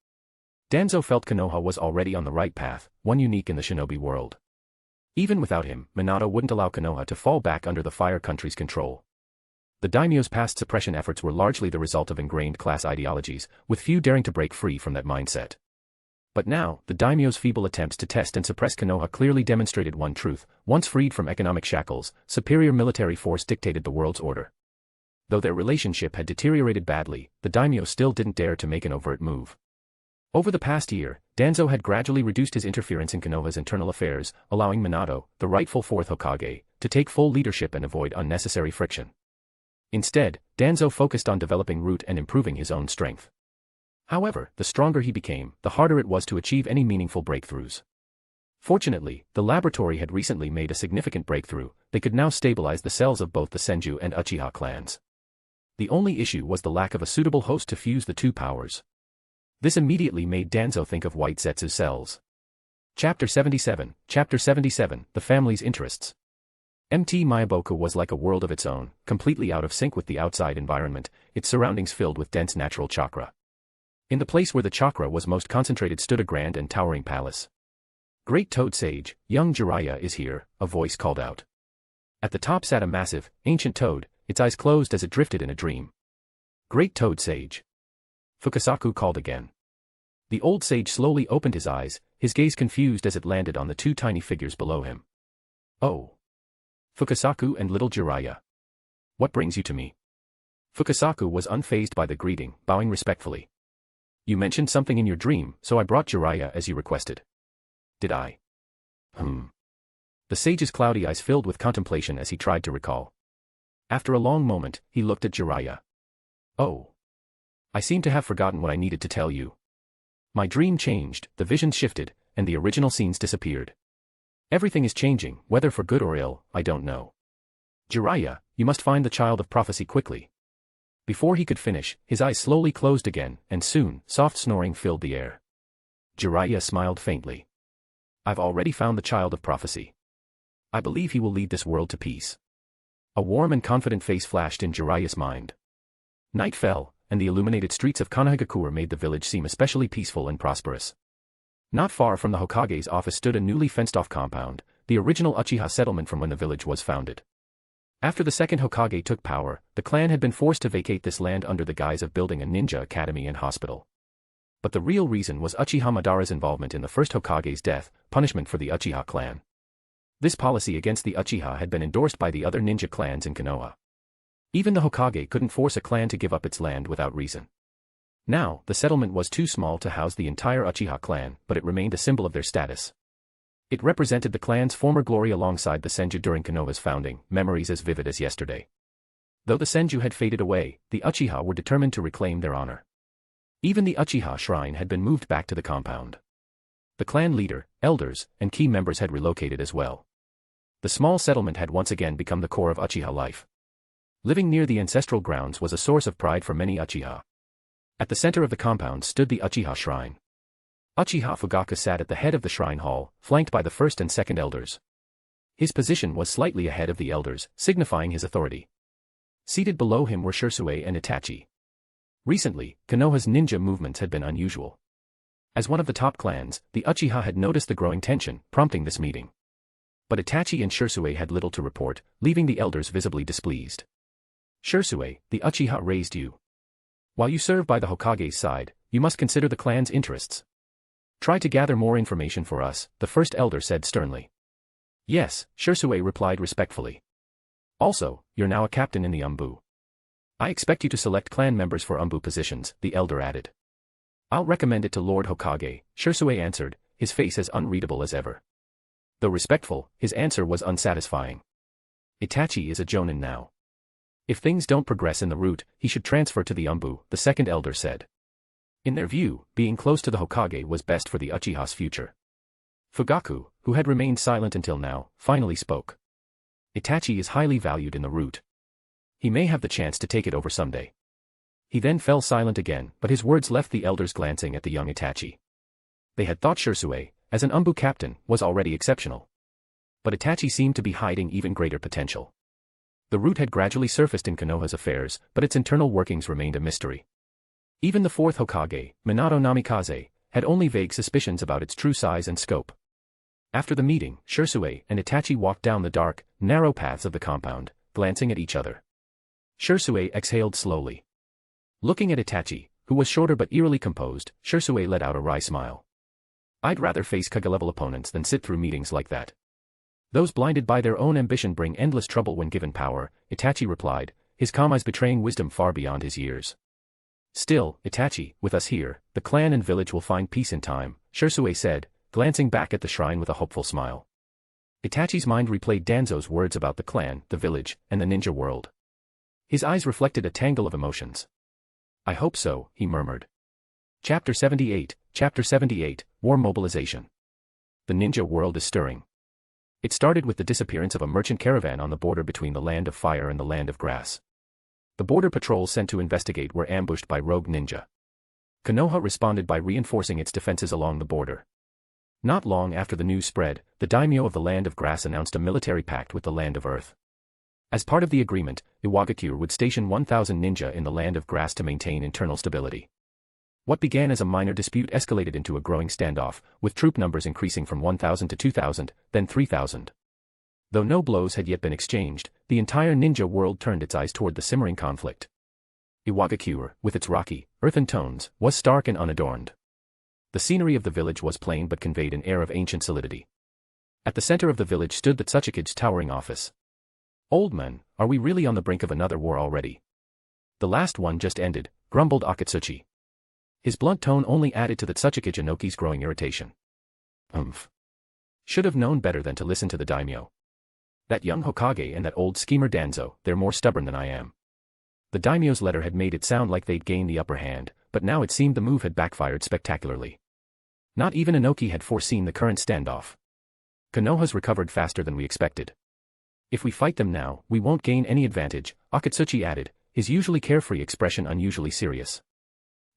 Danzo felt Konoha was already on the right path, one unique in the shinobi world. Even without him, Minato wouldn't allow Konoha to fall back under the Fire Country's control. The daimyo's past suppression efforts were largely the result of ingrained class ideologies, with few daring to break free from that mindset. But now, the daimyo's feeble attempts to test and suppress Konoha clearly demonstrated one truth: once freed from economic shackles, superior military force dictated the world's order. Though their relationship had deteriorated badly, the daimyo still didn't dare to make an overt move. Over the past year, Danzo had gradually reduced his interference in Konoha's internal affairs, allowing Minato, the rightful fourth Hokage, to take full leadership and avoid unnecessary friction. Instead, Danzo focused on developing root and improving his own strength. However, the stronger he became, the harder it was to achieve any meaningful breakthroughs. Fortunately, the laboratory had recently made a significant breakthrough. They could now stabilize the cells of both the Senju and Uchiha clans. The only issue was the lack of a suitable host to fuse the two powers. This immediately made Danzo think of White Zetsu's cells. Chapter 77, The Family's Interests. MT Mayaboku was like a world of its own, completely out of sync with the outside environment, its surroundings filled with dense natural chakra. In the place where the chakra was most concentrated stood a grand and towering palace. Great Toad Sage, young Jiraiya is here, a voice called out. At the top sat a massive, ancient toad, its eyes closed as it drifted in a dream. Great Toad Sage. Fukasaku called again. The old sage slowly opened his eyes, his gaze confused as it landed on the two tiny figures below him. Oh. Fukasaku and little Jiraiya. What brings you to me? Fukasaku was unfazed by the greeting, bowing respectfully. You mentioned something in your dream, so I brought Jiraiya as you requested. Did I? The sage's cloudy eyes filled with contemplation as he tried to recall. After a long moment, he looked at Jiraiya. Oh. I seem to have forgotten what I needed to tell you. My dream changed, the vision shifted, and the original scenes disappeared. Everything is changing, whether for good or ill, I don't know. Jiraiya, you must find the child of prophecy quickly. Before he could finish, his eyes slowly closed again, and soon, soft snoring filled the air. Jiraiya smiled faintly. I've already found the child of prophecy. I believe he will lead this world to peace. A warm and confident face flashed in Jiraiya's mind. Night fell, and the illuminated streets of Kanahagakure made the village seem especially peaceful and prosperous. Not far from the Hokage's office stood a newly fenced-off compound, the original Uchiha settlement from when the village was founded. After the second Hokage took power, the clan had been forced to vacate this land under the guise of building a ninja academy and hospital. But the real reason was Uchiha Madara's involvement in the first Hokage's death, punishment for the Uchiha clan. This policy against the Uchiha had been endorsed by the other ninja clans in Konoha. Even the Hokage couldn't force a clan to give up its land without reason. Now, the settlement was too small to house the entire Uchiha clan, but it remained a symbol of their status. It represented the clan's former glory alongside the Senju during Konoha's founding, memories as vivid as yesterday. Though the Senju had faded away, the Uchiha were determined to reclaim their honor. Even the Uchiha shrine had been moved back to the compound. The clan leader, elders, and key members had relocated as well. The small settlement had once again become the core of Uchiha life. Living near the ancestral grounds was a source of pride for many Uchiha. At the center of the compound stood the Uchiha shrine. Uchiha Fugaku sat at the head of the shrine hall, flanked by the first and second elders. His position was slightly ahead of the elders, signifying his authority. Seated below him were Shursue and Itachi. Recently, Konoha's ninja movements had been unusual. As one of the top clans, the Uchiha had noticed the growing tension, prompting this meeting. But Itachi and Shursue had little to report, leaving the elders visibly displeased. Shursue, the Uchiha raised you. While you serve by the Hokage's side, you must consider the clan's interests. Try to gather more information for us, the first elder said sternly. Yes, Shursue replied respectfully. Also, you're now a captain in the Umbu. I expect you to select clan members for Umbu positions, the elder added. I'll recommend it to Lord Hokage, Shursue answered, his face as unreadable as ever. Though respectful, his answer was unsatisfying. Itachi is a jonin now. If things don't progress in the route, he should transfer to the Umbu, the second elder said. In their view, being close to the Hokage was best for the Uchiha's future. Fugaku, who had remained silent until now, finally spoke. Itachi is highly valued in the route. He may have the chance to take it over someday. He then fell silent again, but his words left the elders glancing at the young Itachi. They had thought Shursue, as an Umbu captain, was already exceptional. But Itachi seemed to be hiding even greater potential. The route had gradually surfaced in Konoha's affairs, but its internal workings remained a mystery. Even the fourth Hokage, Minato Namikaze, had only vague suspicions about its true size and scope. After the meeting, Shursue and Itachi walked down the dark, narrow paths of the compound, glancing at each other. Shursue exhaled slowly. Looking at Itachi, who was shorter but eerily composed, Shursue let out a wry smile. I'd rather face Kage-level opponents than sit through meetings like that. Those blinded by their own ambition bring endless trouble when given power, Itachi replied, his calm eyes betraying wisdom far beyond his years. Still, Itachi, with us here, the clan and village will find peace in time, Shursue said, glancing back at the shrine with a hopeful smile. Itachi's mind replayed Danzo's words about the clan, the village, and the ninja world. His eyes reflected a tangle of emotions. I hope so, he murmured. Chapter 78, War Mobilization. The ninja world is stirring. It started with the disappearance of a merchant caravan on the border between the land of fire and the land of grass. The border patrols sent to investigate were ambushed by rogue ninja. Konoha responded by reinforcing its defenses along the border. Not long after the news spread, the daimyo of the land of grass announced a military pact with the land of earth. As part of the agreement, Iwagakure would station 1,000 ninja in the land of grass to maintain internal stability. What began as a minor dispute escalated into a growing standoff, with troop numbers increasing from 1,000 to 2,000, then 3,000. Though no blows had yet been exchanged, the entire ninja world turned its eyes toward the simmering conflict. Iwagakure, with its rocky, earthen tones, was stark and unadorned. The scenery of the village was plain but conveyed an air of ancient solidity. At the center of the village stood the Tsuchikige's towering office. "Old man, are we really on the brink of another war already?" "The last one just ended," grumbled Akatsuchi. His blunt tone only added to the Tsuchikage Inoki's growing irritation. Should have known better than to listen to the daimyo. That young Hokage and that old schemer Danzo, they're more stubborn than I am. The daimyo's letter had made it sound like they'd gained the upper hand, but now it seemed the move had backfired spectacularly. Not even Inoki had foreseen the current standoff. Konoha's recovered faster than we expected. "If we fight them now, we won't gain any advantage," Akatsuchi added, his usually carefree expression unusually serious.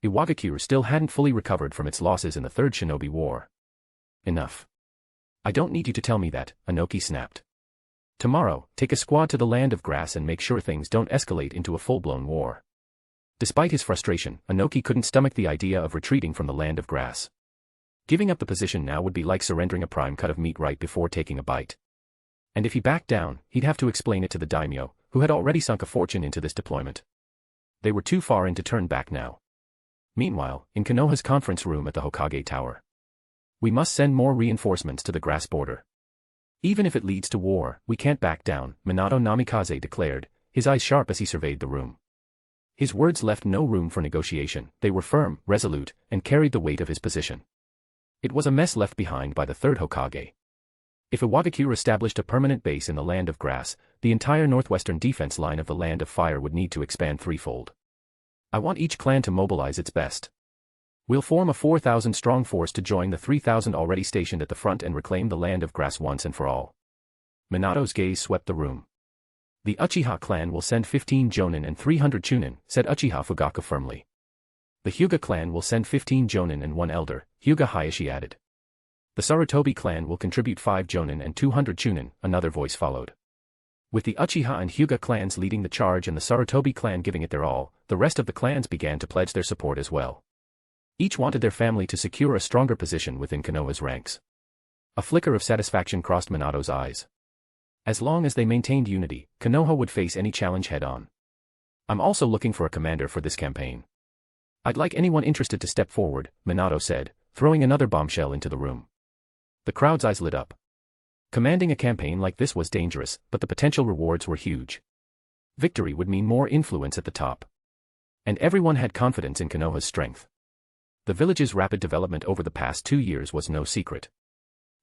Iwagakure still hadn't fully recovered from its losses in the Third Shinobi War. "Enough. I don't need you to tell me that," Inoki snapped. "Tomorrow, take a squad to the land of grass and make sure things don't escalate into a full-blown war." Despite his frustration, Inoki couldn't stomach the idea of retreating from the land of grass. Giving up the position now would be like surrendering a prime cut of meat right before taking a bite. And if he backed down, he'd have to explain it to the daimyo, who had already sunk a fortune into this deployment. They were too far in to turn back now. Meanwhile, in Konoha's conference room at the Hokage Tower. "We must send more reinforcements to the grass border. Even if it leads to war, we can't back down," Minato Namikaze declared, his eyes sharp as he surveyed the room. His words left no room for negotiation, they were firm, resolute, and carried the weight of his position. It was a mess left behind by the third Hokage. If Iwagakure established a permanent base in the land of grass, the entire northwestern defense line of the land of fire would need to expand threefold. "I want each clan to mobilize its best. We'll form a 4,000-strong force to join the 3,000 already stationed at the front and reclaim the land of grass once and for all." Minato's gaze swept the room. "The Uchiha clan will send 15 jonin and 300 chunin," said Uchiha Fugaku firmly. "The Hyuga clan will send 15 jonin and 1 elder," Hyuga Hayashi added. "The Sarutobi clan will contribute 5 jonin and 200 chunin," another voice followed. With the Uchiha and Hyuga clans leading the charge and the Sarutobi clan giving it their all, the rest of the clans began to pledge their support as well. Each wanted their family to secure a stronger position within Konoha's ranks. A flicker of satisfaction crossed Minato's eyes. As long as they maintained unity, Konoha would face any challenge head-on. "I'm also looking for a commander for this campaign. I'd like anyone interested to step forward," Minato said, throwing another bombshell into the room. The crowd's eyes lit up. Commanding a campaign like this was dangerous, but the potential rewards were huge. Victory would mean more influence at the top. And everyone had confidence in Konoha's strength. The village's rapid development over the past 2 years was no secret.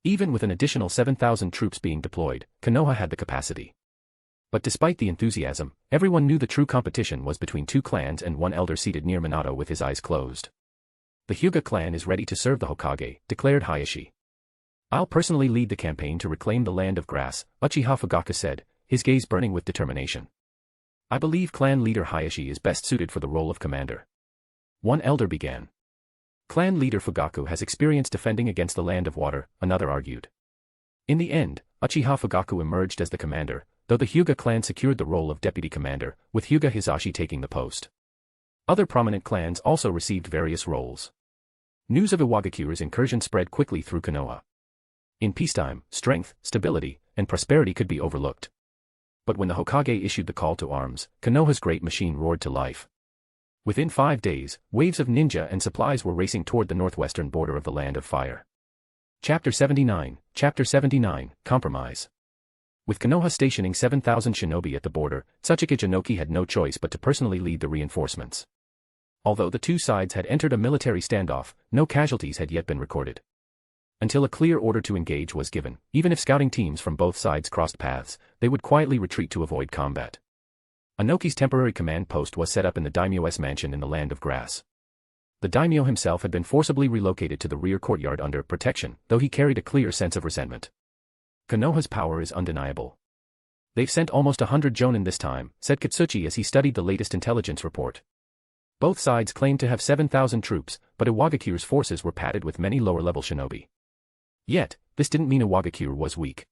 Even with an additional 7,000 troops being deployed, Konoha had the capacity. But despite the enthusiasm, everyone knew the true competition was between 2 clans and 1 elder seated near Minato with his eyes closed. "The Hyuga clan is ready to serve the Hokage," declared Hayashi. "I'll personally lead the campaign to reclaim the land of grass," Uchiha Fugaku said, his gaze burning with determination. "I believe clan leader Hayashi is best suited for the role of commander." One elder began. "Clan leader Fugaku has experience defending against the land of water," another argued. In the end, Uchiha Fugaku emerged as the commander, though the Hyuga clan secured the role of deputy commander, with Hyuga Hisashi taking the post. Other prominent clans also received various roles. News of Iwagakure's incursion spread quickly through Konoha. In peacetime, strength, stability, and prosperity could be overlooked. But when the Hokage issued the call to arms, Konoha's great machine roared to life. Within 5 days, waves of ninja and supplies were racing toward the northwestern border of the land of fire. Chapter 79, Compromise. With Konoha stationing 7,000 shinobi at the border, Tsuchikage Inoki had no choice but to personally lead the reinforcements. Although the two sides had entered a military standoff, no casualties had yet been recorded. Until a clear order to engage was given, even if scouting teams from both sides crossed paths, they would quietly retreat to avoid combat. Inoki's temporary command post was set up in the daimyo's mansion in the land of grass. The daimyo himself had been forcibly relocated to the rear courtyard under protection, though he carried a clear sense of resentment. Konoha's power is undeniable. They've sent almost 100 jonin this time, said Katsuchi as he studied the latest intelligence report. Both sides claimed to have 7,000 troops, but Iwagakure's forces were padded with many lower-level shinobi. Yet, this didn't mean Iwagakure was weak.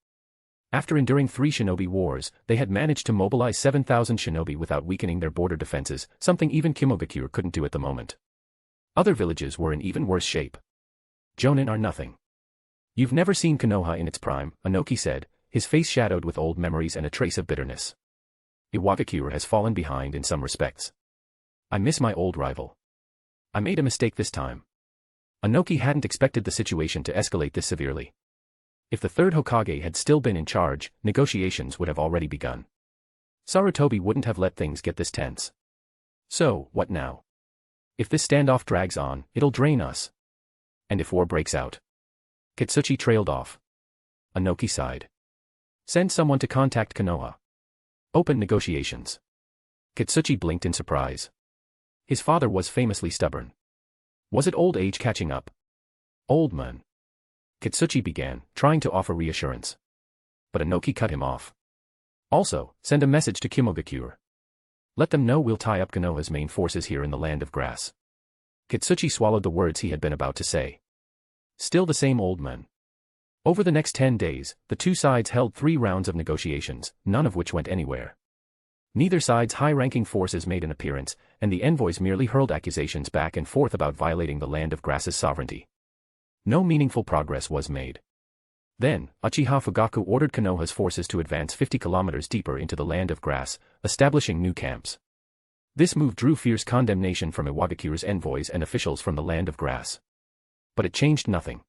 After enduring 3 shinobi wars, they had managed to mobilize 7,000 shinobi without weakening their border defenses, something even Kimogakure couldn't do at the moment. Other villages were in even worse shape. Jonin are nothing. You've never seen Konoha in its prime, Inoki said, his face shadowed with old memories and a trace of bitterness. Iwagakure has fallen behind in some respects. I miss my old rival. I made a mistake this time. Inoki hadn't expected the situation to escalate this severely. If the third Hokage had still been in charge, negotiations would have already begun. Sarutobi wouldn't have let things get this tense. So, what now? If this standoff drags on, it'll drain us. And if war breaks out? Katsuchi trailed off. Inoki sighed. Send someone to contact Konoha. Open negotiations. Katsuchi blinked in surprise. His father was famously stubborn. Was it old age catching up? Old man. Katsuchi began, trying to offer reassurance. But Inoki cut him off. Also, send a message to Kimogakure. Let them know we'll tie up Konoha's main forces here in the land of grass. Katsuchi swallowed the words he had been about to say. Still the same old man. Over the next 10 days, the two sides held 3 rounds of negotiations, none of which went anywhere. Neither side's high-ranking forces made an appearance, and the envoys merely hurled accusations back and forth about violating the land of grass's sovereignty. No meaningful progress was made. Then, Uchiha Fugaku ordered Konoha's forces to advance 50 kilometers deeper into the land of grass, establishing new camps. This move drew fierce condemnation from Iwagakure's envoys and officials from the land of grass. But it changed nothing.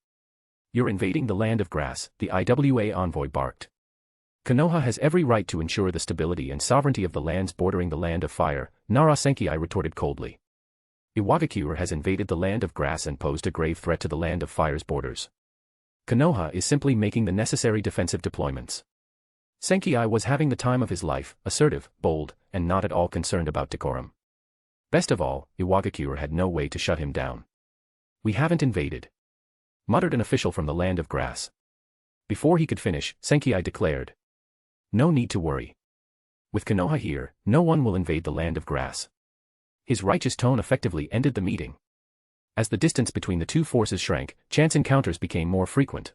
You're invading the land of grass, the IWA envoy barked. Konoha has every right to ensure the stability and sovereignty of the lands bordering the land of fire, Nara Senki retorted coldly. Iwagakure has invaded the land of grass and posed a grave threat to the land of fire's borders. Konoha is simply making the necessary defensive deployments. Senki was having the time of his life, assertive, bold, and not at all concerned about decorum. Best of all, Iwagakure had no way to shut him down. We haven't invaded, muttered an official from the land of grass. Before he could finish, Senki declared. No need to worry. With Konoha here, no one will invade the land of grass. His righteous tone effectively ended the meeting. As the distance between the two forces shrank, chance encounters became more frequent.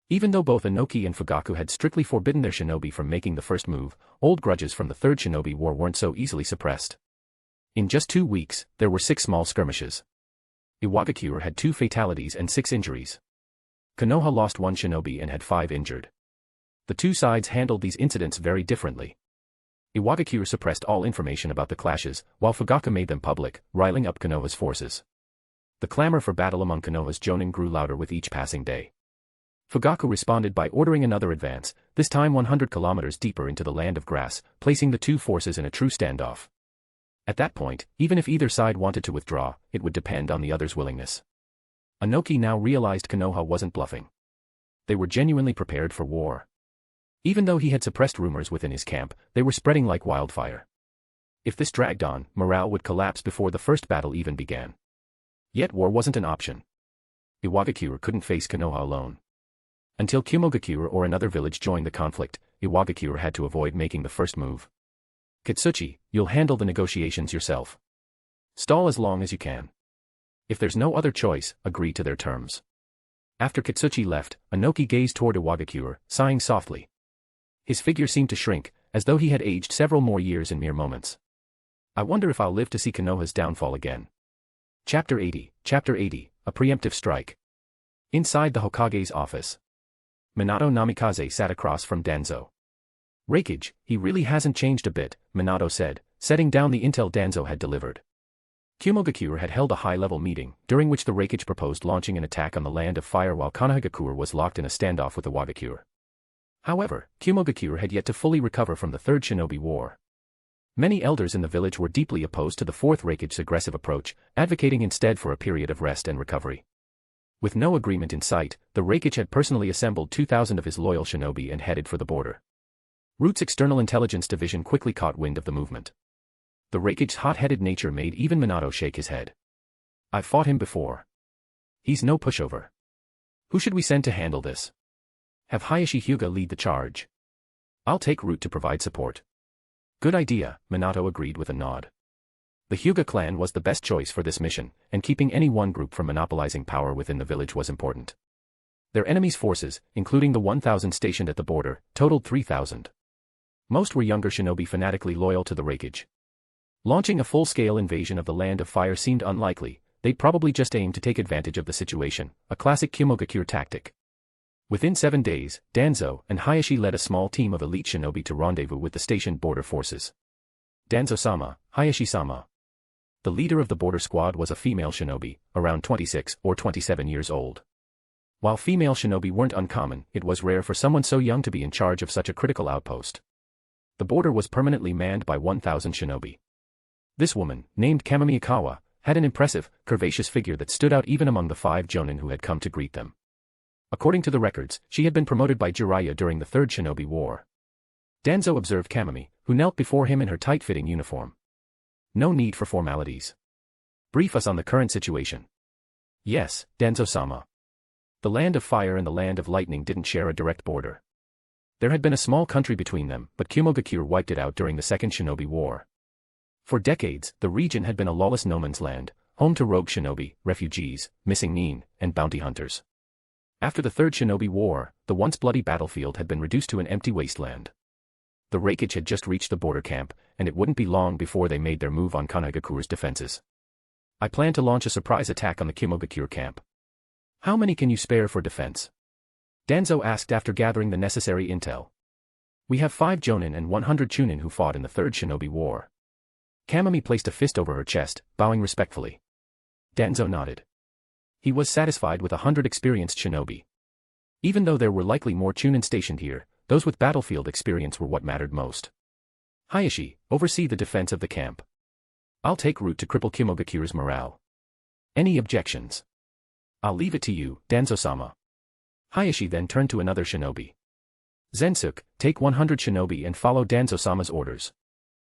Even though both Inoki and Fugaku had strictly forbidden their shinobi from making the first move, old grudges from the Third Shinobi War weren't so easily suppressed. In just 2 weeks, there were 6 small skirmishes. Iwagakure had 2 fatalities and 6 injuries. Konoha lost 1 shinobi and had 5 injured. The two sides handled these incidents very differently. Iwagakure suppressed all information about the clashes, while Fugaku made them public, riling up Konoha's forces. The clamor for battle among Konoha's jonin grew louder with each passing day. Fugaku responded by ordering another advance, this time 100 kilometers deeper into the land of grass, placing the two forces in a true standoff. At that point, even if either side wanted to withdraw, it would depend on the other's willingness. Inoki now realized Konoha wasn't bluffing. They were genuinely prepared for war. Even though he had suppressed rumors within his camp, they were spreading like wildfire. If this dragged on, morale would collapse before the first battle even began. Yet war wasn't an option. Iwagakure couldn't face Konoha alone. Until Kimogakure or another village joined the conflict, Iwagakure had to avoid making the first move. Katsuchi, you'll handle the negotiations yourself. Stall as long as you can. If there's no other choice, agree to their terms. After Katsuchi left, Inoki gazed toward Iwagakure, sighing softly. His figure seemed to shrink, as though he had aged several more years in mere moments. I wonder if I'll live to see Konoha's downfall again. Chapter 80, A Preemptive Strike. Inside the Hokage's office. Minato Namikaze sat across from Danzo. Raikage, he really hasn't changed a bit, Minato said, setting down the intel Danzo had delivered. Kimogakure had held a high-level meeting, during which the Raikage proposed launching an attack on the land of fire while Konohagakure was locked in a standoff with Iwagakure. However, Kimogakure had yet to fully recover from the Third Shinobi War. Many elders in the village were deeply opposed to the Fourth Raikage's aggressive approach, advocating instead for a period of rest and recovery. With no agreement in sight, the Raikage had personally assembled 2,000 of his loyal shinobi and headed for the border. Root's External Intelligence Division quickly caught wind of the movement. The Raikage's hot-headed nature made even Minato shake his head. I've fought him before. He's no pushover. Who should we send to handle this? Have Hayashi Hyuga lead the charge. I'll take Root to provide support. Good idea, Minato agreed with a nod. The Hyuga clan was the best choice for this mission, and keeping any one group from monopolizing power within the village was important. Their enemy's forces, including the 1,000 stationed at the border, totaled 3,000. Most were younger shinobi fanatically loyal to the Raikage. Launching a full-scale invasion of the Land of Fire seemed unlikely. They'd probably just aim to take advantage of the situation, a classic Kumogakure tactic. Within 7 days, Danzo and Hayashi led a small team of elite shinobi to rendezvous with the stationed border forces. Danzo-sama, Hayashi-sama. The leader of the border squad was a female shinobi, around 26 or 27 years old. While female shinobi weren't uncommon, it was rare for someone so young to be in charge of such a critical outpost. The border was permanently manned by 1,000 shinobi. This woman, named Kamami Ikawa, had an impressive, curvaceous figure that stood out even among the 5 jonin who had come to greet them. According to the records, she had been promoted by Jiraiya during the Third Shinobi War. Danzo observed Kamami, who knelt before him in her tight-fitting uniform. No need for formalities. Brief us on the current situation. Yes, Danzo-sama. The Land of Fire and the Land of Lightning didn't share a direct border. There had been a small country between them, but Kumogakure wiped it out during the Second Shinobi War. For decades, the region had been a lawless no-man's land, home to rogue shinobi, refugees, missing nin, and bounty hunters. After the Third Shinobi War, the once bloody battlefield had been reduced to an empty wasteland. The Raikage had just reached the border camp, and it wouldn't be long before they made their move on Kanagakure's defenses. I plan to launch a surprise attack on the Kumogakure camp. How many can you spare for defense? Danzo asked after gathering the necessary intel. We have 5 jonin and 100 chunin who fought in the Third Shinobi War. Kamami placed a fist over her chest, bowing respectfully. Danzo nodded. He was satisfied with 100 experienced shinobi. Even though there were likely more chunin stationed here, those with battlefield experience were what mattered most. Hayashi, oversee the defense of the camp. I'll take Root to cripple Kumogakure's morale. Any objections? I'll leave it to you, Danzo-sama. Hayashi then turned to another shinobi. Zensuke, take 100 shinobi and follow Danzo-sama's orders.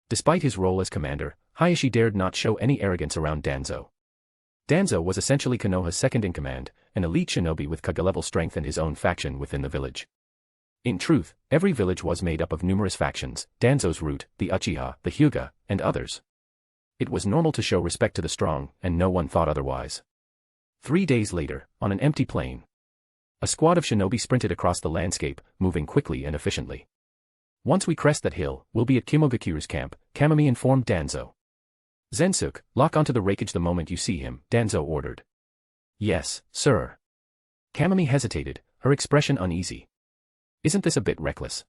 Despite his role as commander, Hayashi dared not show any arrogance around Danzo. Danzo was essentially Konoha's second-in-command, an elite shinobi with Kaga-level strength and his own faction within the village. In truth, every village was made up of numerous factions, Danzo's Root, the Uchiha, the Hyuga, and others. It was normal to show respect to the strong, and no one thought otherwise. 3 days later, on an empty plain, a squad of shinobi sprinted across the landscape, moving quickly and efficiently. Once we crest that hill, we'll be at Kumogakure's camp, Kamami informed Danzo. Zensuke, lock onto the Raikage the moment you see him, Danzo ordered. Yes, sir. Kamami hesitated, her expression uneasy. Isn't this a bit reckless?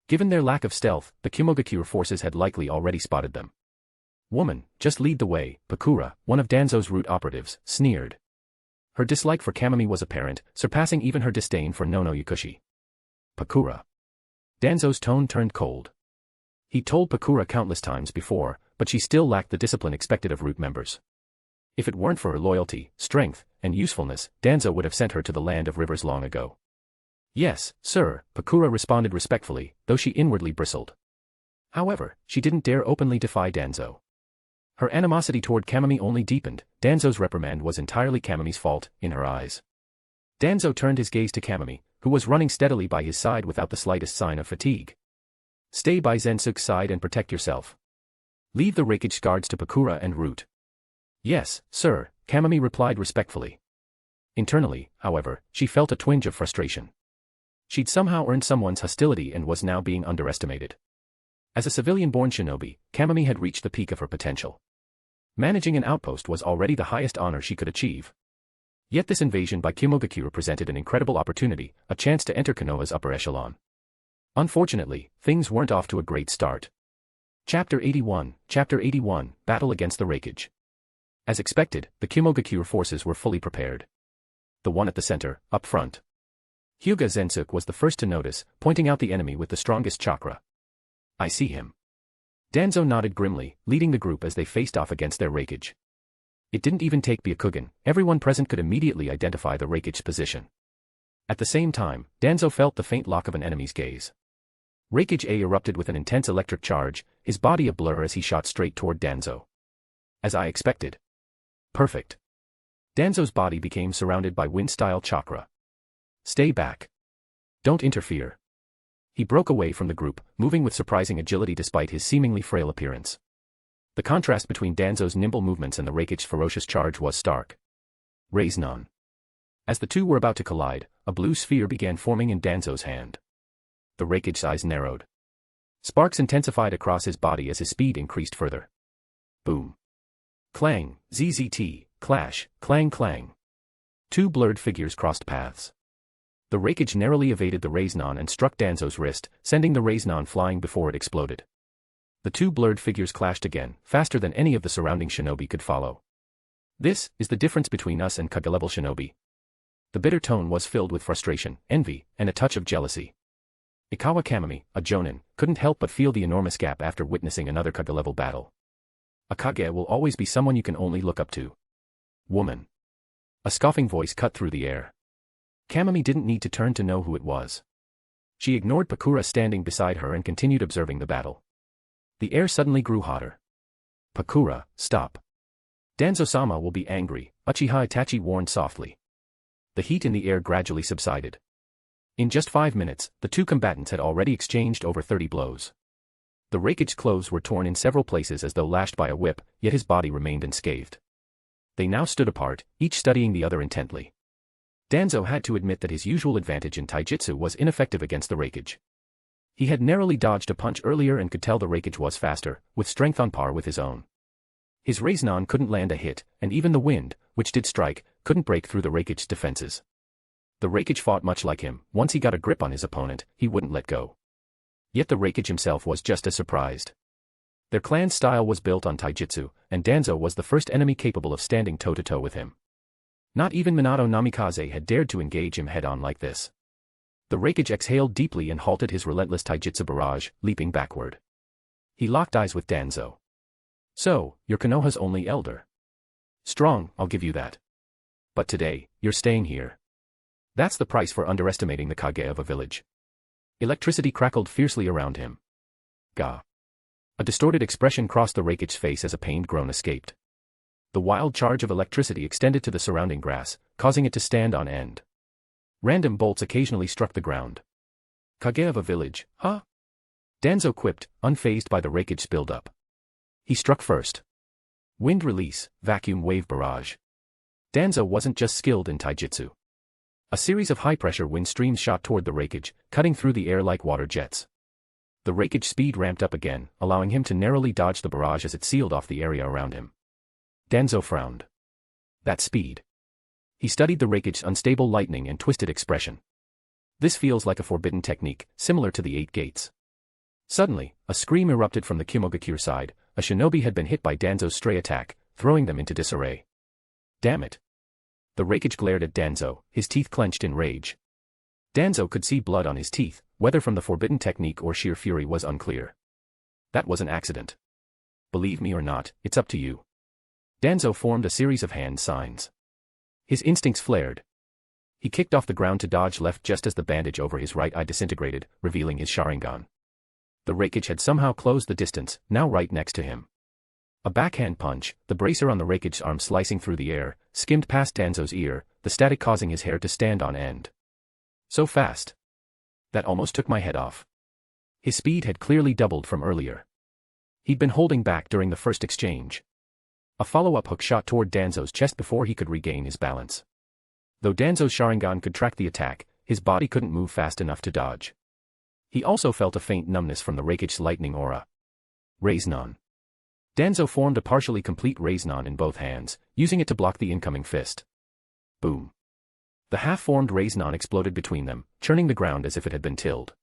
Given their lack of stealth, the Kumogakure forces had likely already spotted them. Woman, just lead the way, Pakura, one of Danzo's Root operatives, sneered. Her dislike for Kamami was apparent, surpassing even her disdain for Nono Yukushi. Pakura. Danzo's tone turned cold. He told Pakura countless times before, but she still lacked the discipline expected of Root members. If it weren't for her loyalty, strength, and usefulness, Danzo would have sent her to the Land of Rivers long ago. Yes, sir, Pakura responded respectfully, though she inwardly bristled. However, she didn't dare openly defy Danzo. Her animosity toward Kamami only deepened. Danzo's reprimand was entirely Kamami's fault, in her eyes. Danzo turned his gaze to Kamami, who was running steadily by his side without the slightest sign of fatigue. Stay by Zensuke's side and protect yourself. Leave the Raikage guards to Pakura and Root. Yes, sir, Kamami replied respectfully. Internally, however, she felt a twinge of frustration. She'd somehow earned someone's hostility and was now being underestimated. As a civilian-born shinobi, Kamami had reached the peak of her potential. Managing an outpost was already the highest honor she could achieve. Yet this invasion by Kumogakure presented an incredible opportunity, a chance to enter Konoha's upper echelon. Unfortunately, things weren't off to a great start. Chapter 81, Battle against the Raikage. As expected, the Kumogakure forces were fully prepared. The one at the center, up front. Hyuga Zensuke was the first to notice, pointing out the enemy with the strongest chakra. I see him. Danzo nodded grimly, leading the group as they faced off against their Raikage. It didn't even take Byakugan, everyone present could immediately identify the Raikage's position. At the same time, Danzo felt the faint lock of an enemy's gaze. Raikage A erupted with an intense electric charge, his body a blur as he shot straight toward Danzo. As I expected. Perfect. Danzo's body became surrounded by wind-style chakra. Stay back. Don't interfere. He broke away from the group, moving with surprising agility despite his seemingly frail appearance. The contrast between Danzo's nimble movements and the Reikich's ferocious charge was stark. Raisnon. As the two were about to collide, a blue sphere began forming in Danzo's hand. The Reikich's eyes narrowed. Sparks intensified across his body as his speed increased further. Boom. Clang, ZZT, clash, clang clang. Two blurred figures crossed paths. The Reikage narrowly evaded the Raisnon and struck Danzo's wrist, sending the Raisnon flying before it exploded. The two blurred figures clashed again, faster than any of the surrounding shinobi could follow. This is the difference between us and Kage-level shinobi. The bitter tone was filled with frustration, envy, and a touch of jealousy. Ikawa Kamami, a jonin, couldn't help but feel the enormous gap after witnessing another Kage-level battle. A Kage will always be someone you can only look up to. Woman. A scoffing voice cut through the air. Kamami didn't need to turn to know who it was. She ignored Pakura standing beside her and continued observing the battle. The air suddenly grew hotter. Pakura, stop. Danzo-sama will be angry, Uchiha Itachi warned softly. The heat in the air gradually subsided. In just 5 minutes, the two combatants had already exchanged over 30 blows. The Reikage's clothes were torn in several places as though lashed by a whip, yet his body remained unscathed. They now stood apart, each studying the other intently. Danzo had to admit that his usual advantage in taijutsu was ineffective against the Reikage. He had narrowly dodged a punch earlier and could tell the Reikage was faster, with strength on par with his own. His Raisnon couldn't land a hit, and even the wind, which did strike, couldn't break through the Reikage's defenses. The Reikage fought much like him. Once he got a grip on his opponent, he wouldn't let go. Yet the Reikage himself was just as surprised. Their clan's style was built on taijutsu, and Danzo was the first enemy capable of standing toe-to-toe with him. Not even Minato Namikaze had dared to engage him head-on like this. The Reikage exhaled deeply and halted his relentless taijutsu barrage, leaping backward. He locked eyes with Danzo. So, you're Konoha's only elder. Strong, I'll give you that. But today, you're staying here. That's the price for underestimating the Kage of a village. Electricity crackled fiercely around him. Gah. A distorted expression crossed the Reikage's face as a pained groan escaped. The wild charge of electricity extended to the surrounding grass, causing it to stand on end. Random bolts occasionally struck the ground. Kage of a village, huh? Danzo quipped, unfazed by the Reikage's build-up. He struck first. Wind release, vacuum wave barrage. Danzo wasn't just skilled in taijutsu. A series of high-pressure wind streams shot toward the Reikage, cutting through the air like water jets. The Reikage's speed ramped up again, allowing him to narrowly dodge the barrage as it sealed off the area around him. Danzo frowned. That speed. He studied the Reikage's unstable lightning and twisted expression. This feels like a forbidden technique, similar to the 8 gates. Suddenly, a scream erupted from the Kimogakure side. A shinobi had been hit by Danzo's stray attack, throwing them into disarray. Damn it. The Reikage glared at Danzo, his teeth clenched in rage. Danzo could see blood on his teeth, whether from the forbidden technique or sheer fury was unclear. That was an accident. Believe me or not, it's up to you. Danzo formed a series of hand signs. His instincts flared. He kicked off the ground to dodge left just as the bandage over his right eye disintegrated, revealing his Sharingan. The Reikage had somehow closed the distance, now right next to him. A backhand punch, the bracer on the Reikage's arm slicing through the air, skimmed past Danzo's ear, the static causing his hair to stand on end. So fast. That almost took my head off. His speed had clearly doubled from earlier. He'd been holding back during the first exchange. A follow-up hook shot toward Danzo's chest before he could regain his balance. Though Danzo's Sharingan could track the attack, his body couldn't move fast enough to dodge. He also felt a faint numbness from the Reikage's lightning aura. Raisnon. Danzo formed a partially complete Raisnon in both hands, using it to block the incoming fist. Boom. The half-formed Raisnon exploded between them, churning the ground as if it had been tilled.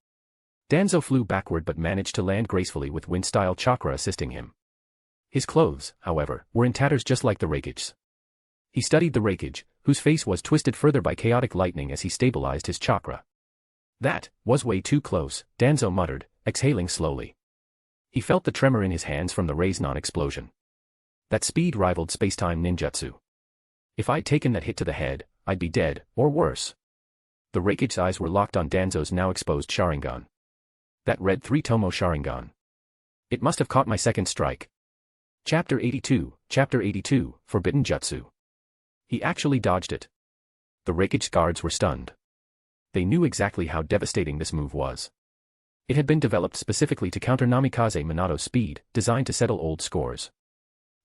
Danzo flew backward but managed to land gracefully with wind-style chakra assisting him. His clothes, however, were in tatters just like the Reikage's. He studied the Reikage, whose face was twisted further by chaotic lightning as he stabilized his chakra. That was way too close, Danzo muttered, exhaling slowly. He felt the tremor in his hands from the Raisnon explosion. That speed rivaled space-time ninjutsu. If I'd taken that hit to the head, I'd be dead, or worse. The Reikage's eyes were locked on Danzo's now exposed Sharingan. That red 3-tomo Sharingan. It must have caught my second strike. Chapter 82, Forbidden Jutsu. He actually dodged it. The Rakich's guards were stunned. They knew exactly how devastating this move was. It had been developed specifically to counter Namikaze Minato's speed, designed to settle old scores.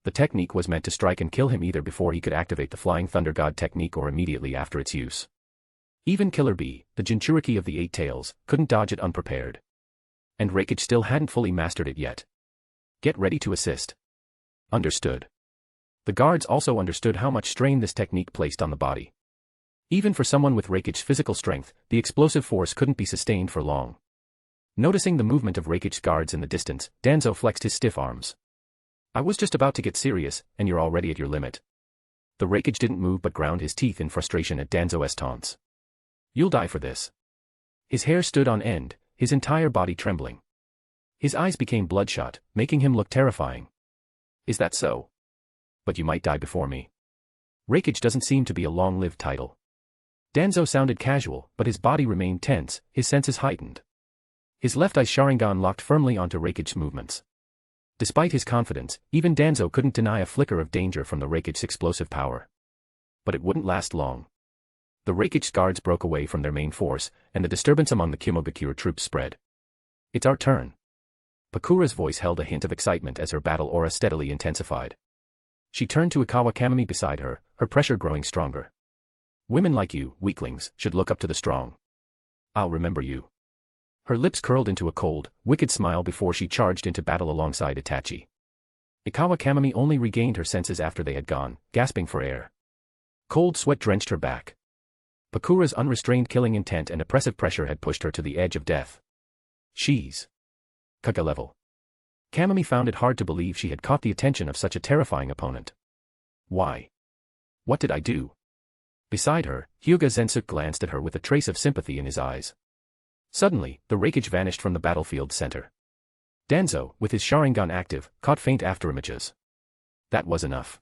The technique was meant to strike and kill him either before he could activate the Flying Thunder God technique or immediately after its use. Even Killer Bee, the Jinchuriki of the Eight Tails, couldn't dodge it unprepared. And Rakich still hadn't fully mastered it yet. Get ready to assist. Understood. The guards also understood how much strain this technique placed on the body. Even for someone with Rakich's physical strength, the explosive force couldn't be sustained for long. Noticing the movement of Rakich's guards in the distance, Danzo flexed his stiff arms. I was just about to get serious, and you're already at your limit. The Rakich didn't move but ground his teeth in frustration at Danzo's taunts. You'll die for this. His hair stood on end, his entire body trembling. His eyes became bloodshot, making him look terrifying. Is that so? But you might die before me. Rakich doesn't seem to be a long-lived title. Danzo sounded casual, but his body remained tense, his senses heightened. His left eye Sharingan locked firmly onto Rakich's movements. Despite his confidence, even Danzo couldn't deny a flicker of danger from the Rakich's explosive power. But it wouldn't last long. The Rakich's guards broke away from their main force, and the disturbance among the Kumogakure troops spread. It's our turn. Pakura's voice held a hint of excitement as her battle aura steadily intensified. She turned to Ikawa Kamami beside her, her pressure growing stronger. Women like you, weaklings, should look up to the strong. I'll remember you. Her lips curled into a cold, wicked smile before she charged into battle alongside Itachi. Ikawa Kamami only regained her senses after they had gone, gasping for air. Cold sweat drenched her back. Pakura's unrestrained killing intent and oppressive pressure had pushed her to the edge of death. She's Kaga level. Kamami found it hard to believe she had caught the attention of such a terrifying opponent. Why? What did I do? Beside her, Hyuga Zensuke glanced at her with a trace of sympathy in his eyes. Suddenly, the Rakichi vanished from the battlefield's center. Danzo, with his Sharingan active, caught faint afterimages. That was enough.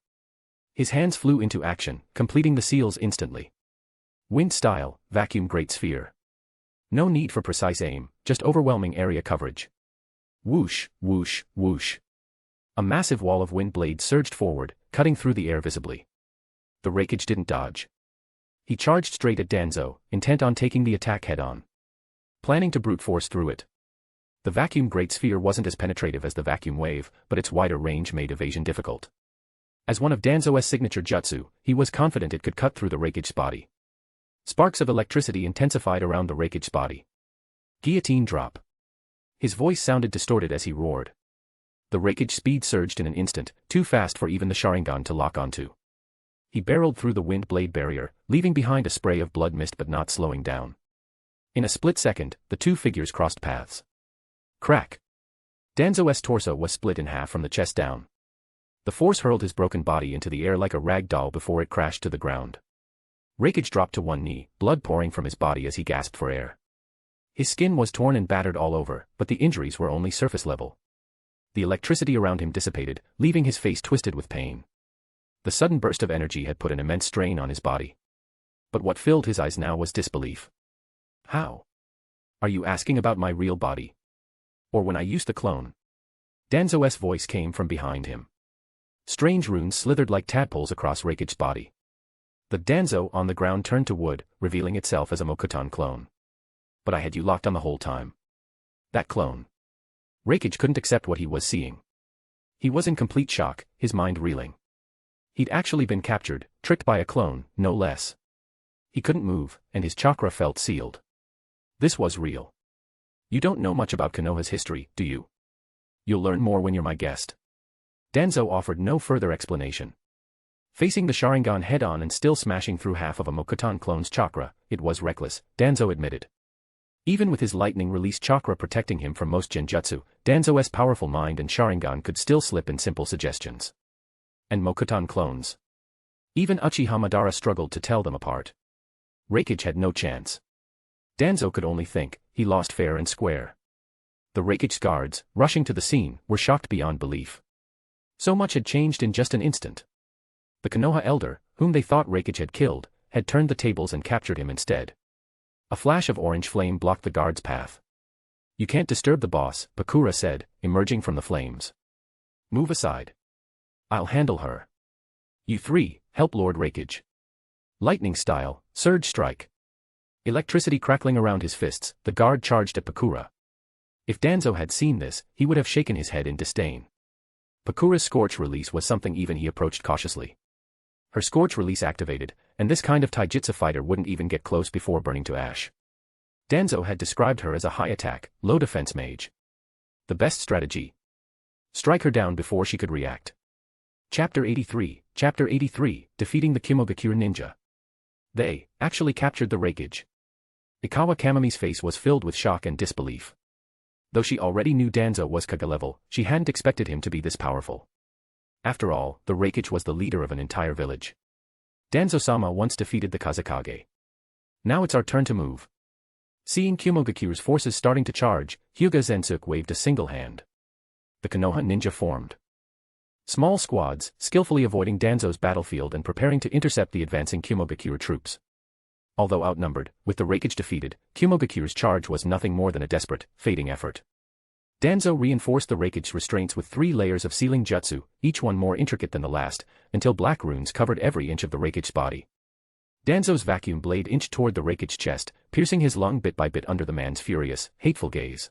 His hands flew into action, completing the seals instantly. Wind style, vacuum great sphere. No need for precise aim, just overwhelming area coverage. Whoosh, whoosh, whoosh. A massive wall of wind blades surged forward, cutting through the air visibly. The Rakichi didn't dodge. He charged straight at Danzo, intent on taking the attack head-on. Planning to brute force through it. The vacuum great sphere wasn't as penetrative as the vacuum wave, but its wider range made evasion difficult. As one of Danzo's signature jutsu, he was confident it could cut through the Rakichi's body. Sparks of electricity intensified around the Rakichi's body. Guillotine drop. His voice sounded distorted as he roared. The Rakichi's speed surged in an instant, too fast for even the Sharingan to lock onto. He barreled through the wind blade barrier, leaving behind a spray of blood mist but not slowing down. In a split second, the two figures crossed paths. Crack. Danzo's torso was split in half from the chest down. The force hurled his broken body into the air like a rag doll before it crashed to the ground. Rakichi dropped to one knee, blood pouring from his body as he gasped for air. His skin was torn and battered all over, but the injuries were only surface level. The electricity around him dissipated, leaving his face twisted with pain. The sudden burst of energy had put an immense strain on his body. But what filled his eyes now was disbelief. How? Are you asking about my real body? Or when I used the clone? Danzo's voice came from behind him. Strange runes slithered like tadpoles across Rakichi's body. The Danzo on the ground turned to wood, revealing itself as a Mokutan clone. But I had you locked on the whole time. That clone. Rakichi couldn't accept what he was seeing. He was in complete shock, his mind reeling. He'd actually been captured, tricked by a clone, no less. He couldn't move, and his chakra felt sealed. This was real. You don't know much about Konoha's history, do you? You'll learn more when you're my guest. Danzo offered no further explanation. Facing the Sharingan head-on and still smashing through half of a Mokutan clone's chakra, it was reckless, Danzo admitted. Even with his lightning-release chakra protecting him from most genjutsu, Danzo's powerful mind and Sharingan could still slip in simple suggestions. And Mokutan clones. Even Uchiha Madara struggled to tell them apart. Rakichi had no chance. Danzo could only think, he lost fair and square. The Rakichi's guards, rushing to the scene, were shocked beyond belief. So much had changed in just an instant. The Konoha elder, whom they thought Rakichi had killed, had turned the tables and captured him instead. A flash of orange flame blocked the guard's path. You can't disturb the boss, Pakura said, emerging from the flames. Move aside. I'll handle her. You three, help Lord Rakichi. Lightning style, surge strike. Electricity crackling around his fists, the guard charged at Pakura. If Danzo had seen this, he would have shaken his head in disdain. Pakura's Scorch Release was something even he approached cautiously. Her Scorch Release activated, and this kind of taijutsu fighter wouldn't even get close before burning to ash. Danzo had described her as a high attack, low defense mage. The best strategy. Strike her down before she could react. Chapter 83, Defeating the Kimogakure Ninja. They actually captured the Reikage. Ikawa Kamami's face was filled with shock and disbelief. Though she already knew Danzo was Kage level, she hadn't expected him to be this powerful. After all, the Reikage was the leader of an entire village. Danzo-sama once defeated the Kazekage. Now it's our turn to move. Seeing Kumogakure's forces starting to charge, Hyuga Zensuk waved a single hand. The Konoha ninja formed. Small squads, skillfully avoiding Danzo's battlefield and preparing to intercept the advancing Kumogakure troops. Although outnumbered, with the Reikage defeated, Kumogakure's charge was nothing more than a desperate, fading effort. Danzo reinforced the Reikage's restraints with 3 layers of sealing jutsu, each one more intricate than the last, until black runes covered every inch of the Reikage's body. Danzo's vacuum blade inched toward the Reikage's chest, piercing his lung bit by bit under the man's furious, hateful gaze.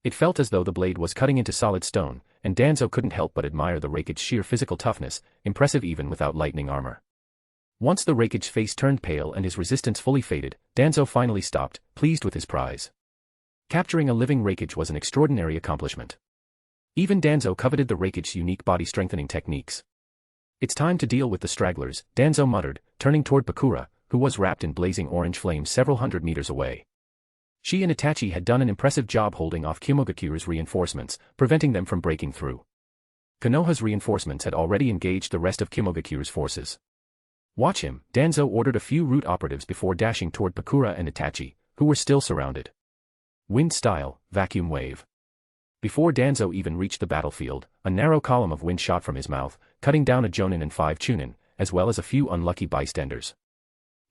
It felt as though the blade was cutting into solid stone, and Danzo couldn't help but admire the Reikage's sheer physical toughness, impressive even without lightning armor. Once the Reikage's face turned pale and his resistance fully faded, Danzo finally stopped, pleased with his prize. Capturing a living Reikage was an extraordinary accomplishment. Even Danzo coveted the Reikage's unique body-strengthening techniques. It's time to deal with the stragglers, Danzo muttered, turning toward Pakura, who was wrapped in blazing orange flames several hundred meters away. She and Itachi had done an impressive job holding off Kumogakure's reinforcements, preventing them from breaking through. Konoha's reinforcements had already engaged the rest of Kumogakure's forces. Watch him, Danzo ordered a few root operatives before dashing toward Pakura and Itachi, who were still surrounded. Wind style, vacuum wave. Before Danzo even reached the battlefield, a narrow column of wind shot from his mouth, cutting down a Jonin and 5 Chunin, as well as a few unlucky bystanders.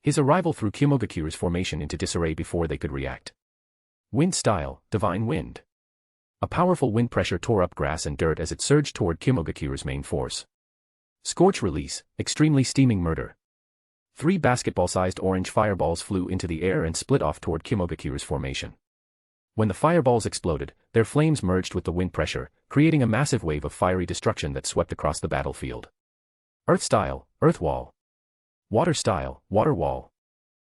His arrival threw Kumogakure's formation into disarray before they could react. Wind style, divine wind. A powerful wind pressure tore up grass and dirt as it surged toward Kumogakure's main force. Scorch release, extremely steaming murder. 3 basketball-sized orange fireballs flew into the air and split off toward Kumogakure's formation. When the fireballs exploded, their flames merged with the wind pressure, creating a massive wave of fiery destruction that swept across the battlefield. Earth style, earth wall. Water style, water wall.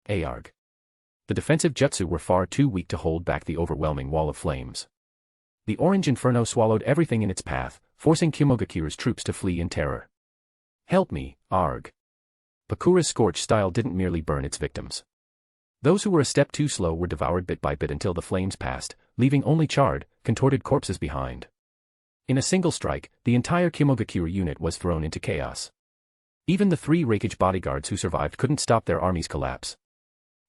Aarg. The defensive jutsu were far too weak to hold back the overwhelming wall of flames. The orange inferno swallowed everything in its path, forcing Kumogakure's troops to flee in terror. Help me, Arg. Pakura's scorch style didn't merely burn its victims. Those who were a step too slow were devoured bit by bit until the flames passed, leaving only charred, contorted corpses behind. In a single strike, the entire Kimogakure unit was thrown into chaos. Even the 3 Reikage bodyguards who survived couldn't stop their army's collapse.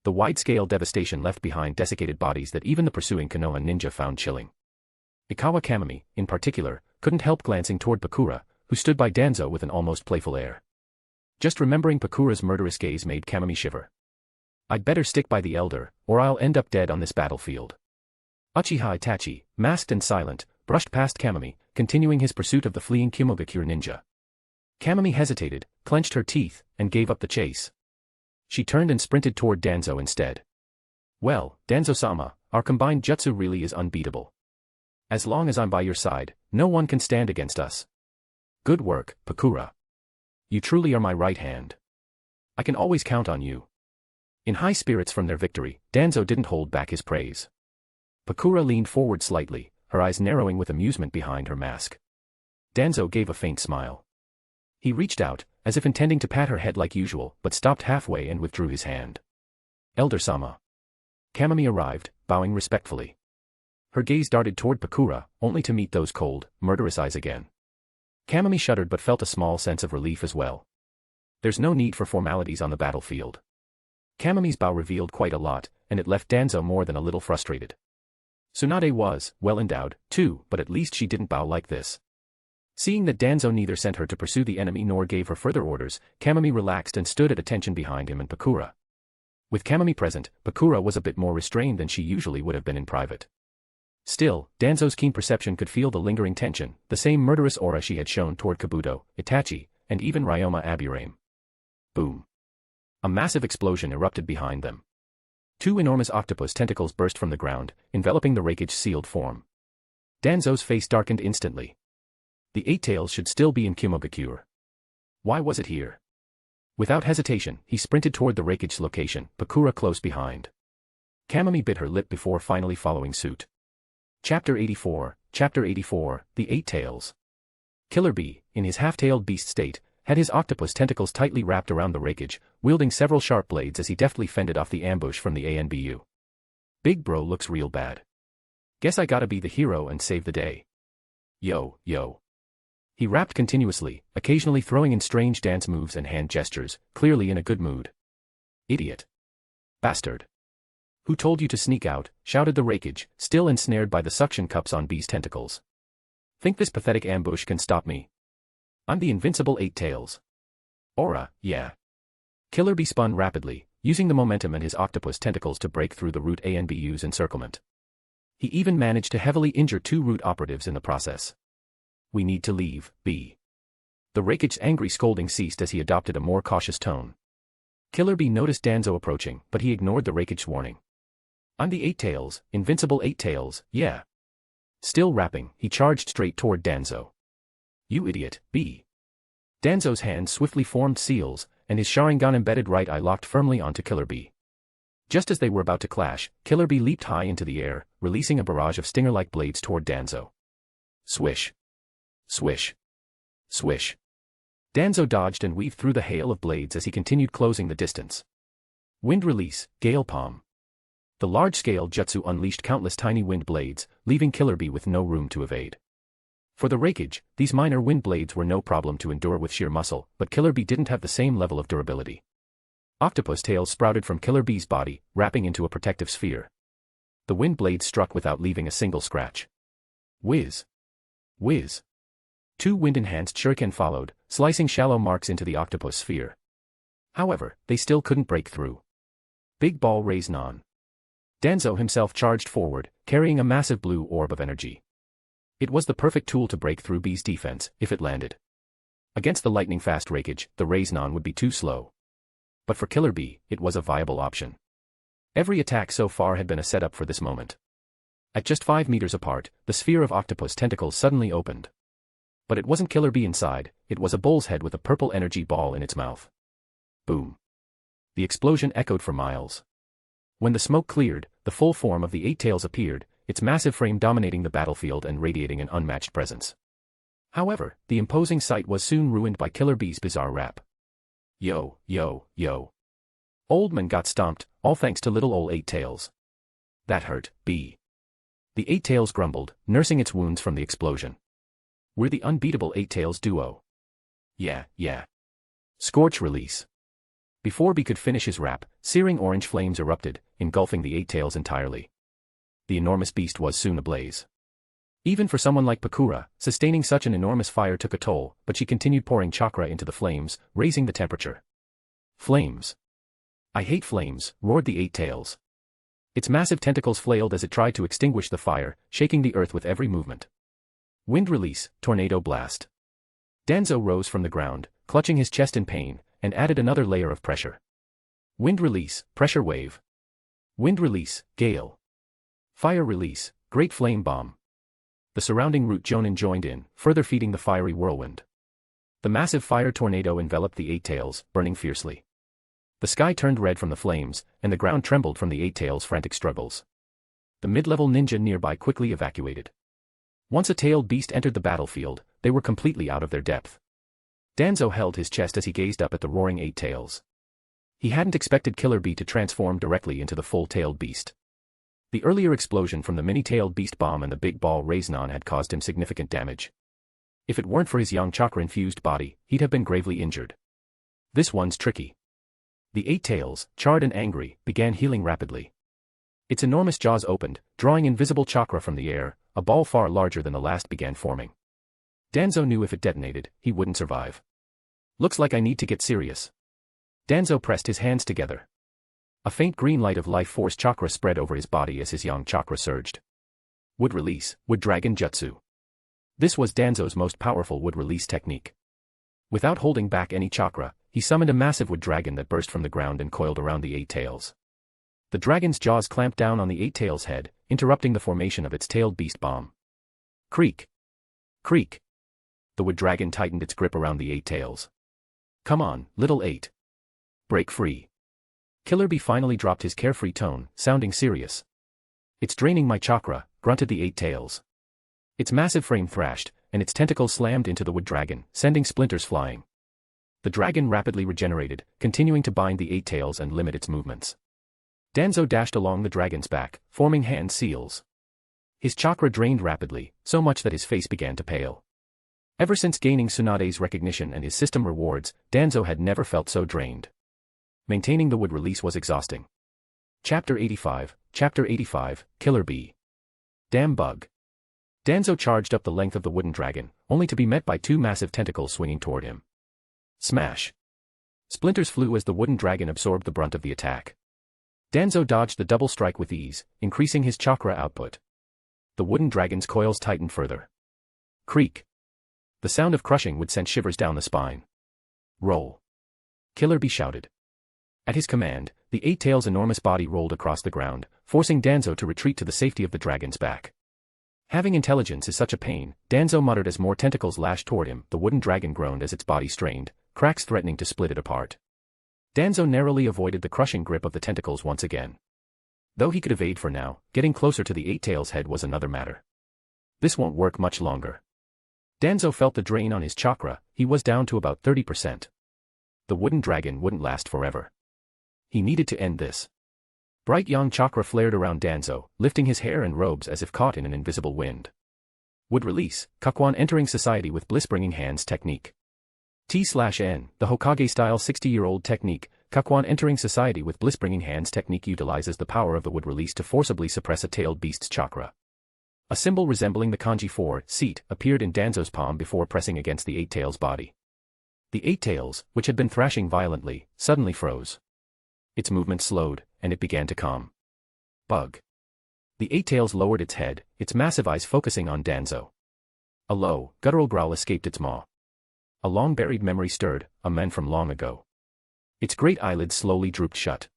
The wide-scale devastation left behind desiccated bodies that even the pursuing Konoha ninja found chilling. Ikawa Kamami, in particular, couldn't help glancing toward Pakura, who stood by Danzo with an almost playful air. Just remembering Pakura's murderous gaze made Kamami shiver. I'd better stick by the elder, or I'll end up dead on this battlefield. Uchiha Itachi, masked and silent, brushed past Kamami, continuing his pursuit of the fleeing Kumogakure ninja. Kamami hesitated, clenched her teeth, and gave up the chase. She turned and sprinted toward Danzo instead. Well, Danzo-sama, our combined jutsu really is unbeatable. As long as I'm by your side, no one can stand against us. Good work, Pakura. You truly are my right hand. I can always count on you. In high spirits from their victory, Danzo didn't hold back his praise. Pakura leaned forward slightly, her eyes narrowing with amusement behind her mask. Danzo gave a faint smile. He reached out, as if intending to pat her head like usual, but stopped halfway and withdrew his hand. Elder-sama. Kamami arrived, bowing respectfully. Her gaze darted toward Pakura, only to meet those cold, murderous eyes again. Kamami shuddered but felt a small sense of relief as well. There's no need for formalities on the battlefield. Kamami's bow revealed quite a lot, and it left Danzo more than a little frustrated. Tsunade was, well endowed, too, but at least she didn't bow like this. Seeing that Danzo neither sent her to pursue the enemy nor gave her further orders, Kamami relaxed and stood at attention behind him and Pakura. With Kamami present, Pakura was a bit more restrained than she usually would have been in private. Still, Danzo's keen perception could feel the lingering tension, the same murderous aura she had shown toward Kabuto, Itachi, and even Ryoma Aburame. Boom. A massive explosion erupted behind them. Two enormous octopus tentacles burst from the ground, enveloping the Rakich's sealed form. Danzo's face darkened instantly. The Eight Tails should still be in Kumogakure. Why was it here? Without hesitation, he sprinted toward the Rakich's location, Pakura close behind. Kamami bit her lip before finally following suit. Chapter 84, The Eight Tails. Killer Bee, in his half-tailed beast state, had his octopus tentacles tightly wrapped around the Rakich, wielding several sharp blades as he deftly fended off the ambush from the ANBU. Big bro looks real bad. Guess I gotta be the hero and save the day. Yo, yo. He rapped continuously, occasionally throwing in strange dance moves and hand gestures, clearly in a good mood. Idiot. Bastard. Who told you to sneak out? Shouted the Rakich, still ensnared by the suction cups on Bee's tentacles. Think this pathetic ambush can stop me? I'm the invincible Eight Tails. Aura, yeah. Killer Bee spun rapidly, using the momentum and his octopus tentacles to break through the Root ANBU's encirclement. He even managed to heavily injure two Root operatives in the process. We need to leave, Bee. The Rakich's angry scolding ceased as he adopted a more cautious tone. Killer Bee noticed Danzo approaching, but he ignored the Rakich's warning. I'm the Eight Tails, invincible Eight Tails, yeah. Still rapping, he charged straight toward Danzo. You idiot, Bee. Danzo's hand swiftly formed seals, and his Sharingan-embedded right eye locked firmly onto Killer Bee. Just as they were about to clash, Killer Bee leaped high into the air, releasing a barrage of stinger-like blades toward Danzo. Swish. Swish. Swish. Danzo dodged and weaved through the hail of blades as he continued closing the distance. Wind release, Gale Palm. The large-scale jutsu unleashed countless tiny wind blades, leaving Killer Bee with no room to evade. For the Rakich, these minor wind blades were no problem to endure with sheer muscle, but Killer Bee didn't have the same level of durability. Octopus tails sprouted from Killer Bee's body, wrapping into a protective sphere. The wind blades struck without leaving a single scratch. Whiz. Whiz. Two wind-enhanced shuriken followed, slicing shallow marks into the octopus sphere. However, they still couldn't break through. Big Ball raised on. Danzo himself charged forward, carrying a massive blue orb of energy. It was the perfect tool to break through Bee's defense, if it landed. Against the lightning-fast Rakich, the Raise-on would be too slow. But for Killer Bee, it was a viable option. Every attack so far had been a setup for this moment. At just 5 meters apart, the sphere of octopus tentacles suddenly opened. But it wasn't Killer Bee inside, it was a bull's head with a purple energy ball in its mouth. Boom. The explosion echoed for miles. When the smoke cleared, the full form of the Eight Tails appeared, its massive frame dominating the battlefield and radiating an unmatched presence. However, the imposing sight was soon ruined by Killer Bee's bizarre rap. Yo, yo, yo. Old man got stomped, all thanks to little ol' Eight Tails. That hurt, Bee. The Eight Tails grumbled, nursing its wounds from the explosion. We're the unbeatable Eight Tails duo. Yeah, yeah. Scorch release. Before Bee could finish his rap, searing orange flames erupted, engulfing the Eight Tails entirely. The enormous beast was soon ablaze. Even for someone like Pakura, sustaining such an enormous fire took a toll, but she continued pouring chakra into the flames, raising the temperature. Flames. I hate flames, roared the Eight Tails. Its massive tentacles flailed as it tried to extinguish the fire, shaking the earth with every movement. Wind release, tornado blast. Danzo rose from the ground, clutching his chest in pain, and added another layer of pressure. Wind release, pressure wave. Wind release, gale. Fire release, great flame bomb. The surrounding root jonin joined in, further feeding the fiery whirlwind. The massive fire tornado enveloped the Eight Tails, burning fiercely. The sky turned red from the flames, and the ground trembled from the Eight Tails' frantic struggles. The mid-level ninja nearby quickly evacuated. Once a tailed beast entered the battlefield, they were completely out of their depth. Danzo held his chest as he gazed up at the roaring Eight Tails. He hadn't expected Killer Bee to transform directly into the full-tailed beast. The earlier explosion from the mini-tailed beast bomb and the big ball Raise-on had caused him significant damage. If it weren't for his young chakra-infused body, he'd have been gravely injured. This one's tricky. The Eight Tails, charred and angry, began healing rapidly. Its enormous jaws opened, drawing invisible chakra from the air, a ball far larger than the last began forming. Danzo knew if it detonated, he wouldn't survive. Looks like I need to get serious. Danzo pressed his hands together. A faint green light of life force chakra spread over his body as his yang chakra surged. Wood release, wood dragon jutsu. This was Danzo's most powerful wood release technique. Without holding back any chakra, he summoned a massive wood dragon that burst from the ground and coiled around the eight tails. The dragon's jaws clamped down on the eight tails' head, interrupting the formation of its tailed beast bomb. Creak! Creak! The wood dragon tightened its grip around the eight tails. Come on, little eight. Break free. Killer Bee finally dropped his carefree tone, sounding serious. It's draining my chakra, grunted the eight tails. Its massive frame thrashed, and its tentacles slammed into the wood dragon, sending splinters flying. The dragon rapidly regenerated, continuing to bind the eight tails and limit its movements. Danzo dashed along the dragon's back, forming hand seals. His chakra drained rapidly, so much that his face began to pale. Ever since gaining Tsunade's recognition and his system rewards, Danzo had never felt so drained. Maintaining the wood release was exhausting. Chapter 85, Killer Bee. Damn bug. Danzo charged up the length of the wooden dragon, only to be met by two massive tentacles swinging toward him. Smash. Splinters flew as the wooden dragon absorbed the brunt of the attack. Danzo dodged the double strike with ease, increasing his chakra output. The wooden dragon's coils tightened further. Creak. The sound of crushing would send shivers down the spine. Roll. Killer Bee shouted. At his command, the eight tails' enormous body rolled across the ground, forcing Danzo to retreat to the safety of the dragon's back. Having intelligence is such a pain, Danzo muttered as more tentacles lashed toward him. The wooden dragon groaned as its body strained, cracks threatening to split it apart. Danzo narrowly avoided the crushing grip of the tentacles once again. Though he could evade for now, getting closer to the eight tails' head was another matter. This won't work much longer. Danzo felt the drain on his chakra. He was down to about 30%. The wooden dragon wouldn't last forever. He needed to end this. Bright yang chakra flared around Danzo, lifting his hair and robes as if caught in an invisible wind. Would release, Kakuan entering society with bliss-bringing hands technique. T/N, the Hokage-style 60-year-old technique, Kakuan entering society with bliss-bringing hands technique utilizes the power of the wood release to forcibly suppress a tailed beast's chakra. A symbol resembling the kanji 4, seat, appeared in Danzo's palm before pressing against the eight tails' body. The eight tails, which had been thrashing violently, suddenly froze. Its movement slowed, and it began to calm. Bug. The eight tails lowered its head, its massive eyes focusing on Danzo. A low, guttural growl escaped its maw. A long-buried memory stirred, a man from long ago. Its great eyelids slowly drooped shut.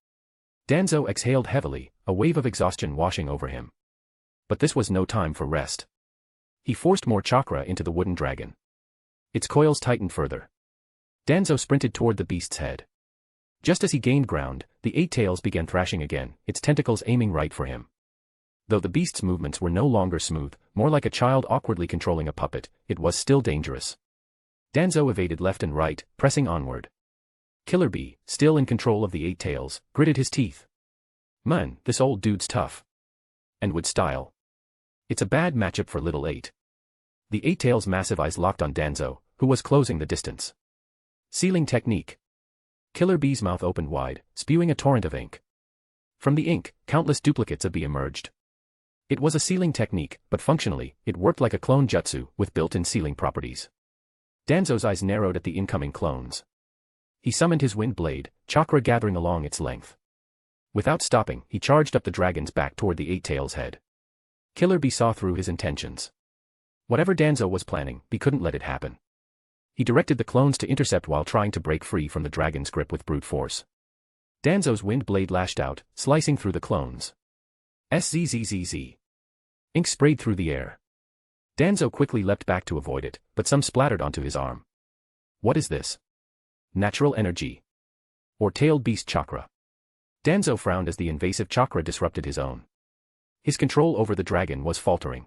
Danzo exhaled heavily, a wave of exhaustion washing over him. But this was no time for rest. He forced more chakra into the wooden dragon. Its coils tightened further. Danzo sprinted toward the beast's head. Just as he gained ground, the eight tails began thrashing again, its tentacles aiming right for him. Though the beast's movements were no longer smooth, more like a child awkwardly controlling a puppet, it was still dangerous. Danzo evaded left and right, pressing onward. Killer Bee, still in control of the eight tails, gritted his teeth. Man, this old dude's tough. And with style. It's a bad matchup for little eight. The eight tails' massive eyes locked on Danzo, who was closing the distance. Sealing technique. Killer Bee's mouth opened wide, spewing a torrent of ink. From the ink, countless duplicates of Bee emerged. It was a sealing technique, but functionally, it worked like a clone jutsu, with built-in sealing properties. Danzo's eyes narrowed at the incoming clones. He summoned his wind blade, chakra gathering along its length. Without stopping, he charged up the dragon's back toward the eight tails' head. Killer Bee saw through his intentions. Whatever Danzo was planning, Bee couldn't let it happen. He directed the clones to intercept while trying to break free from the dragon's grip with brute force. Danzo's wind blade lashed out, slicing through the clones. Zzzzz. Ink sprayed through the air. Danzo quickly leapt back to avoid it, but some splattered onto his arm. What is this? Natural energy. Or tailed beast chakra. Danzo frowned as the invasive chakra disrupted his own. His control over the dragon was faltering.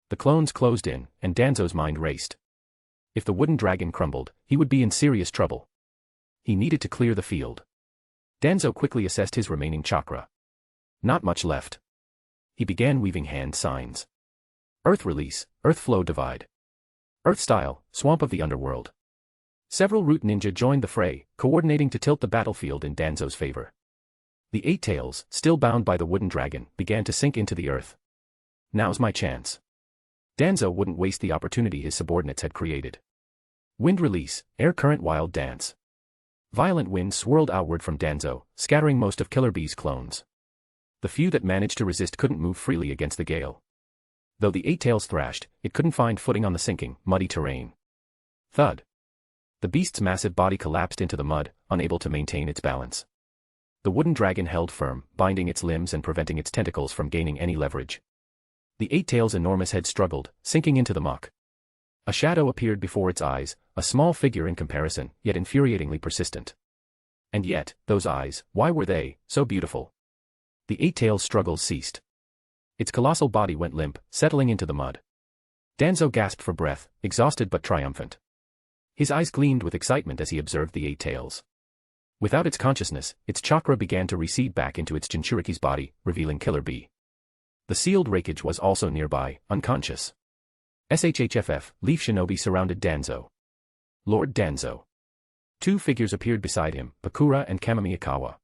The clones closed in, and Danzo's mind raced. If the wooden dragon crumbled, he would be in serious trouble. He needed to clear the field. Danzo quickly assessed his remaining chakra. Not much left. He began weaving hand signs. Earth release, earth flow divide. Earth style, swamp of the underworld. Several root ninja joined the fray, coordinating to tilt the battlefield in Danzo's favor. The eight tails, still bound by the wooden dragon, began to sink into the earth. Now's my chance. Danzo wouldn't waste the opportunity his subordinates had created. Wind release, air current wild dance. Violent wind swirled outward from Danzo, scattering most of Killer Bee's clones. The few that managed to resist couldn't move freely against the gale. Though the eight tails thrashed, it couldn't find footing on the sinking, muddy terrain. Thud. The beast's massive body collapsed into the mud, unable to maintain its balance. The wooden dragon held firm, binding its limbs and preventing its tentacles from gaining any leverage. The eight tails' enormous head struggled, sinking into the muck. A shadow appeared before its eyes, a small figure in comparison, yet infuriatingly persistent. And yet, those eyes, why were they so beautiful? The eight tails' struggles ceased. Its colossal body went limp, settling into the mud. Danzo gasped for breath, exhausted but triumphant. His eyes gleamed with excitement as he observed the eight tails. Without its consciousness, its chakra began to recede back into its Jinchuriki's body, revealing Killer Bee. The sealed Raikage was also nearby, unconscious. SHHFF, Leaf Shinobi surrounded Danzo. Lord Danzo. Two figures appeared beside him, Pakura and Kamami Ikawa.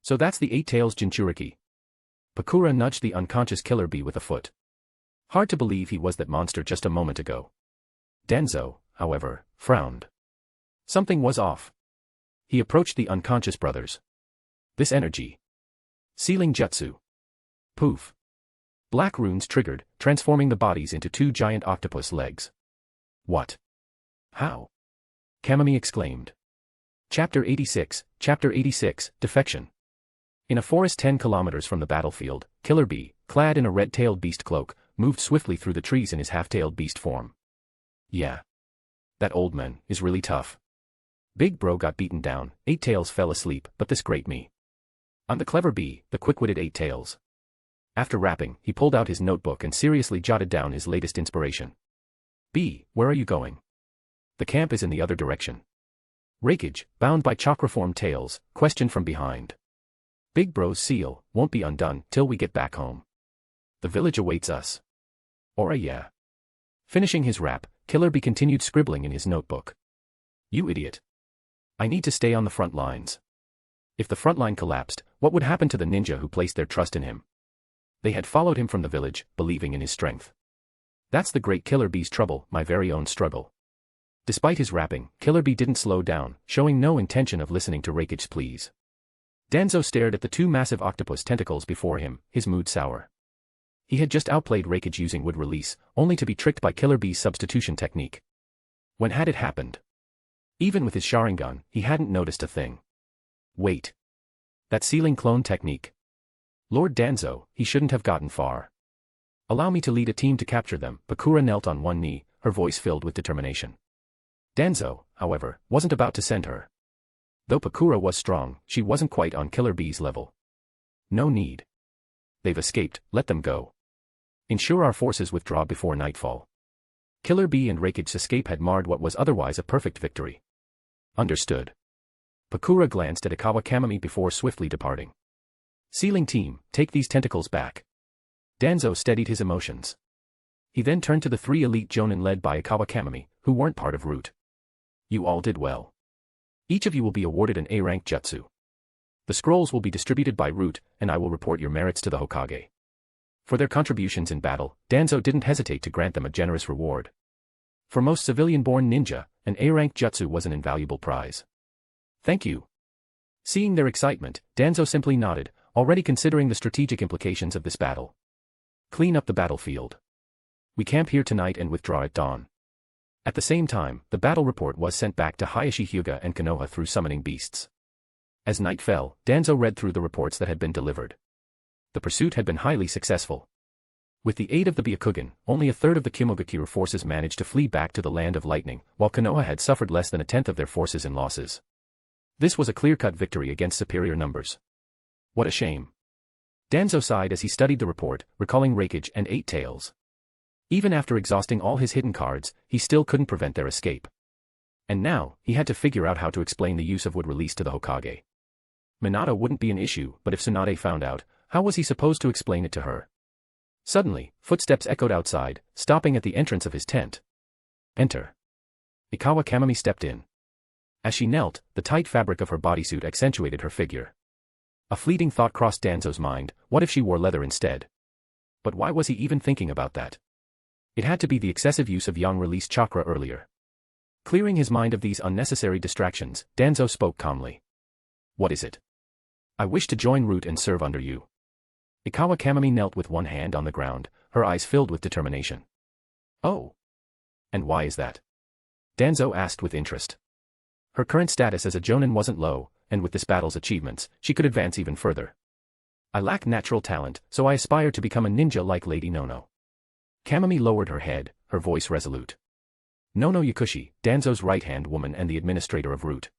So that's the eight tails Jinchuriki. Pakura nudged the unconscious Killer Bee with a foot. Hard to believe he was that monster just a moment ago. Danzo, however, frowned. Something was off. He approached the unconscious brothers. This energy. Sealing jutsu. Poof. Black runes triggered, transforming the bodies into two giant octopus legs. What? How? Kamami exclaimed. Chapter 86, Defection. In a forest 10 kilometers from the battlefield, Killer Bee, clad in a red-tailed beast cloak, moved swiftly through the trees in his half-tailed beast form. Yeah. That old man is really tough. Big Bro got beaten down, Eight Tails fell asleep, but this great me. I'm the clever bee, the quick-witted Eight Tails. After rapping, he pulled out his notebook and seriously jotted down his latest inspiration. Bee, where are you going? The camp is in the other direction. Raikage, bound by chakra-formed tails, questioned from behind. Big Bro's seal won't be undone till we get back home. The village awaits us. Ora yeah. Finishing his rap, Killer Bee continued scribbling in his notebook. You idiot. I need to stay on the front lines. If the front line collapsed, what would happen to the ninja who placed their trust in him? They had followed him from the village, believing in his strength. That's the great Killer Bee's trouble, my very own struggle. Despite his rapping, Killer Bee didn't slow down, showing no intention of listening to Raikage's pleas. Danzo stared at the two massive octopus tentacles before him, his mood sour. He had just outplayed Raikage using wood release, only to be tricked by Killer Bee's substitution technique. When had it happened? Even with his Sharingan, he hadn't noticed a thing. Wait. That sealing clone technique. Lord Danzo, he shouldn't have gotten far. Allow me to lead a team to capture them. Pakura knelt on one knee, her voice filled with determination. Danzo, however, wasn't about to send her. Though Pakura was strong, she wasn't quite on Killer Bee's level. No need. They've escaped, let them go. Ensure our forces withdraw before nightfall. Killer Bee and Raikage's escape had marred what was otherwise a perfect victory. Understood. Pakura glanced at Ikawa Kamami before swiftly departing. Sealing team, take these tentacles back. Danzo steadied his emotions. He then turned to the three elite jonin led by Ikawa Kamami, who weren't part of Root. You all did well. Each of you will be awarded an A-rank jutsu. The scrolls will be distributed by Root, and I will report your merits to the Hokage. For their contributions in battle, Danzo didn't hesitate to grant them a generous reward. For most civilian-born ninja, an A-rank jutsu was an invaluable prize. Thank you. Seeing their excitement, Danzo simply nodded, already considering the strategic implications of this battle. Clean up the battlefield. We camp here tonight and withdraw at dawn. At the same time, the battle report was sent back to Hayashi Hyuga and Konoha through summoning beasts. As night fell, Danzo read through the reports that had been delivered. The pursuit had been highly successful. With the aid of the Byakugan, only a third of the Kimogakiru forces managed to flee back to the Land of Lightning, while Konoha had suffered less than a tenth of their forces in losses. This was a clear-cut victory against superior numbers. What a shame. Danzo sighed as he studied the report, recalling Raikage and Eight Tails. Even after exhausting all his hidden cards, he still couldn't prevent their escape. And now, he had to figure out how to explain the use of wood release to the Hokage. Minato wouldn't be an issue, but if Tsunade found out, how was he supposed to explain it to her? Suddenly, footsteps echoed outside, stopping at the entrance of his tent. Enter. Ikawa Kamami stepped in. As she knelt, the tight fabric of her bodysuit accentuated her figure. A fleeting thought crossed Danzo's mind, what if she wore leather instead? But why was he even thinking about that? It had to be the excessive use of yang-released chakra earlier. Clearing his mind of these unnecessary distractions, Danzo spoke calmly. What is it? I wish to join Root and serve under you. Ikawa Kamami knelt with one hand on the ground, her eyes filled with determination. Oh. And why is that? Danzo asked with interest. Her current status as a jonin wasn't low, and with this battle's achievements, she could advance even further. I lack natural talent, so I aspire to become a ninja like Lady Nono. Kamami lowered her head, her voice resolute. Nono Yakushi, Danzo's right-hand woman and the administrator of Root.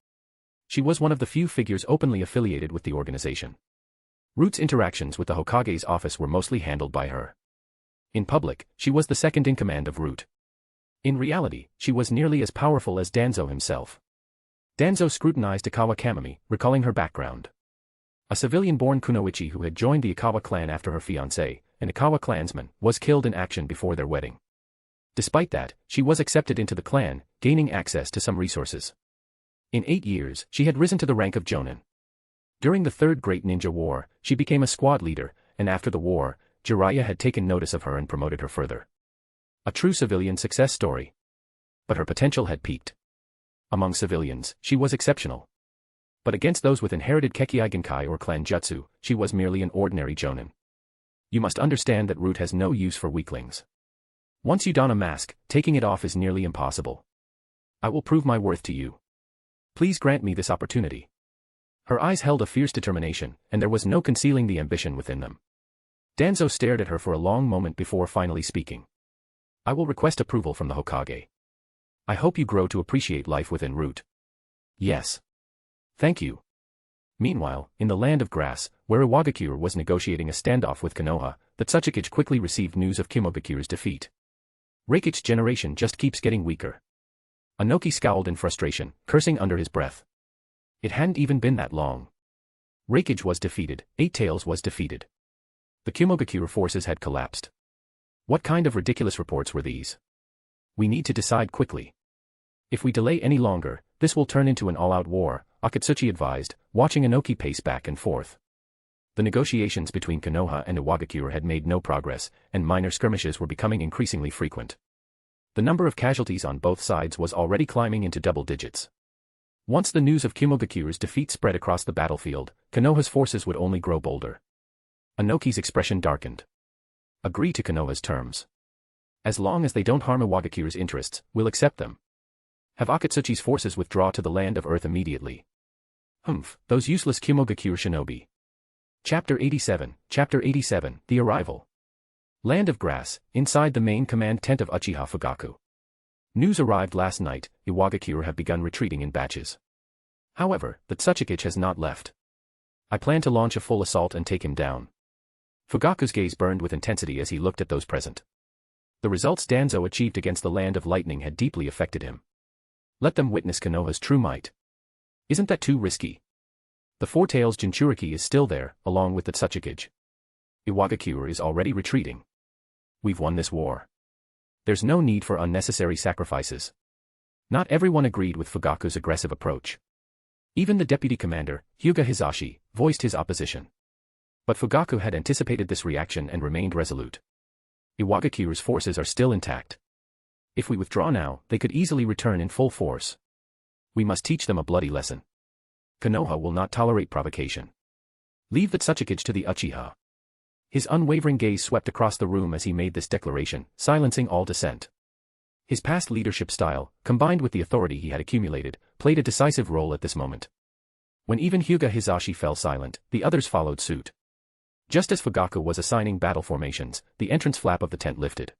She was one of the few figures openly affiliated with the organization. Root's interactions with the Hokage's office were mostly handled by her. In public, she was the second in command of Root. In reality, she was nearly as powerful as Danzo himself. Danzo scrutinized Ikawa Kamami, recalling her background. A civilian-born kunoichi who had joined the Ikawa clan after her fiancé, an Ikawa clansman, was killed in action before their wedding. Despite that, she was accepted into the clan, gaining access to some resources. In 8 years, she had risen to the rank of jonin. During the Third Great Ninja War, she became a squad leader, and after the war, Jiraiya had taken notice of her and promoted her further. A true civilian success story. But her potential had peaked. Among civilians, she was exceptional. But against those with inherited Kekkei Genkai or clan jutsu, she was merely an ordinary jonin. You must understand that Root has no use for weaklings. Once you don a mask, taking it off is nearly impossible. I will prove my worth to you. Please grant me this opportunity. Her eyes held a fierce determination, and there was no concealing the ambition within them. Danzo stared at her for a long moment before finally speaking. I will request approval from the Hokage. I hope you grow to appreciate life within Root. Yes. Thank you. Meanwhile, in the Land of Grass, where Iwagakure was negotiating a standoff with Konoha, the Tsuchikage quickly received news of Kimogakure's defeat. Reikich's generation just keeps getting weaker. Anoki scowled in frustration, cursing under his breath. It hadn't even been that long. Reikage was defeated, Eight Tails was defeated. The Kimogakuure forces had collapsed. What kind of ridiculous reports were these? We need to decide quickly. If we delay any longer, this will turn into an all-out war, Akatsuchi advised, watching Anoki pace back and forth. The negotiations between Konoha and Iwagakure had made no progress, and minor skirmishes were becoming increasingly frequent. The number of casualties on both sides was already climbing into double digits. Once the news of Kimogakure's defeat spread across the battlefield, Konoha's forces would only grow bolder. Anoki's expression darkened. Agree to Konoha's terms. As long as they don't harm Iwagakure's interests, we'll accept them. Have Akatsuchi's forces withdraw to the Land of Earth immediately. Humph, those useless Kimogakure shinobi. Chapter 87, The Arrival. Land of Grass, inside the main command tent of Uchiha Fugaku. News arrived last night, Iwagakure have begun retreating in batches. However, the Tsuchikage has not left. I plan to launch a full assault and take him down. Fugaku's gaze burned with intensity as he looked at those present. The results Danzo achieved against the Land of Lightning had deeply affected him. Let them witness Konoha's true might. Isn't that too risky? The Four Tails Jinchuriki is still there, along with the Tsuchikage. Iwagakure is already retreating. We've won this war. There's no need for unnecessary sacrifices. Not everyone agreed with Fugaku's aggressive approach. Even the deputy commander, Hyuga Hizashi, voiced his opposition. But Fugaku had anticipated this reaction and remained resolute. Iwagakure's forces are still intact. If we withdraw now, they could easily return in full force. We must teach them a bloody lesson. Konoha will not tolerate provocation. Leave the Tsuchikage to the Uchiha. His unwavering gaze swept across the room as he made this declaration, silencing all dissent. His past leadership style, combined with the authority he had accumulated, played a decisive role at this moment. When even Hyuga Hizashi fell silent, the others followed suit. Just as Fugaku was assigning battle formations, the entrance flap of the tent lifted.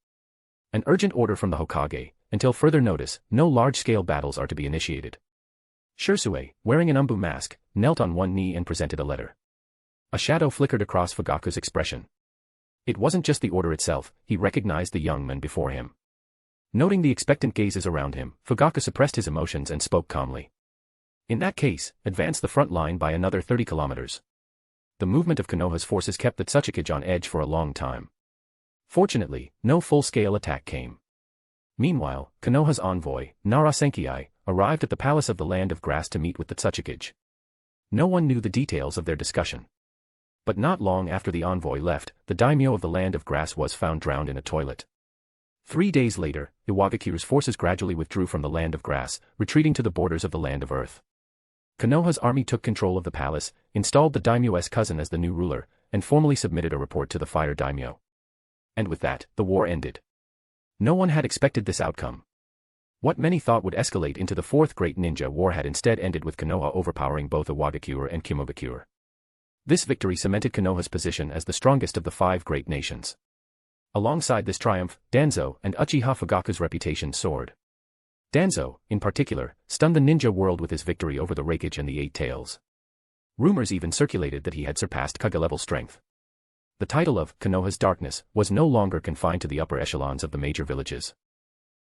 An urgent order from the Hokage: until further notice, no large-scale battles are to be initiated. Shursue, wearing an umbu mask, knelt on one knee and presented a letter. A shadow flickered across Fugaku's expression. It wasn't just the order itself, he recognized the young man before him. Noting the expectant gazes around him, Fugaku suppressed his emotions and spoke calmly. In that case, advance the front line by another 30 kilometers. The movement of Konoha's forces kept the Tsuchikage on edge for a long time. Fortunately, no full-scale attack came. Meanwhile, Konoha's envoy, Nara Senki, arrived at the Palace of the Land of Grass to meet with the Tsuchikage. No one knew the details of their discussion. But not long after the envoy left, the daimyo of the Land of Grass was found drowned in a toilet. 3 days later, Iwagakure's forces gradually withdrew from the Land of Grass, retreating to the borders of the Land of Earth. Konoha's army took control of the palace, installed the daimyo's cousin as the new ruler, and formally submitted a report to the fire daimyo. And with that, the war ended. No one had expected this outcome. What many thought would escalate into the Fourth Great Ninja War had instead ended with Konoha overpowering both Iwagakure and Kimogakure. This victory cemented Konoha's position as the strongest of the 5 great nations. Alongside this triumph, Danzo and Uchiha Fugaku's reputation soared. Danzo, in particular, stunned the ninja world with his victory over the Raikage and the Eight Tails. Rumors even circulated that he had surpassed Kage-level strength. The title of Konoha's Darkness was no longer confined to the upper echelons of the major villages.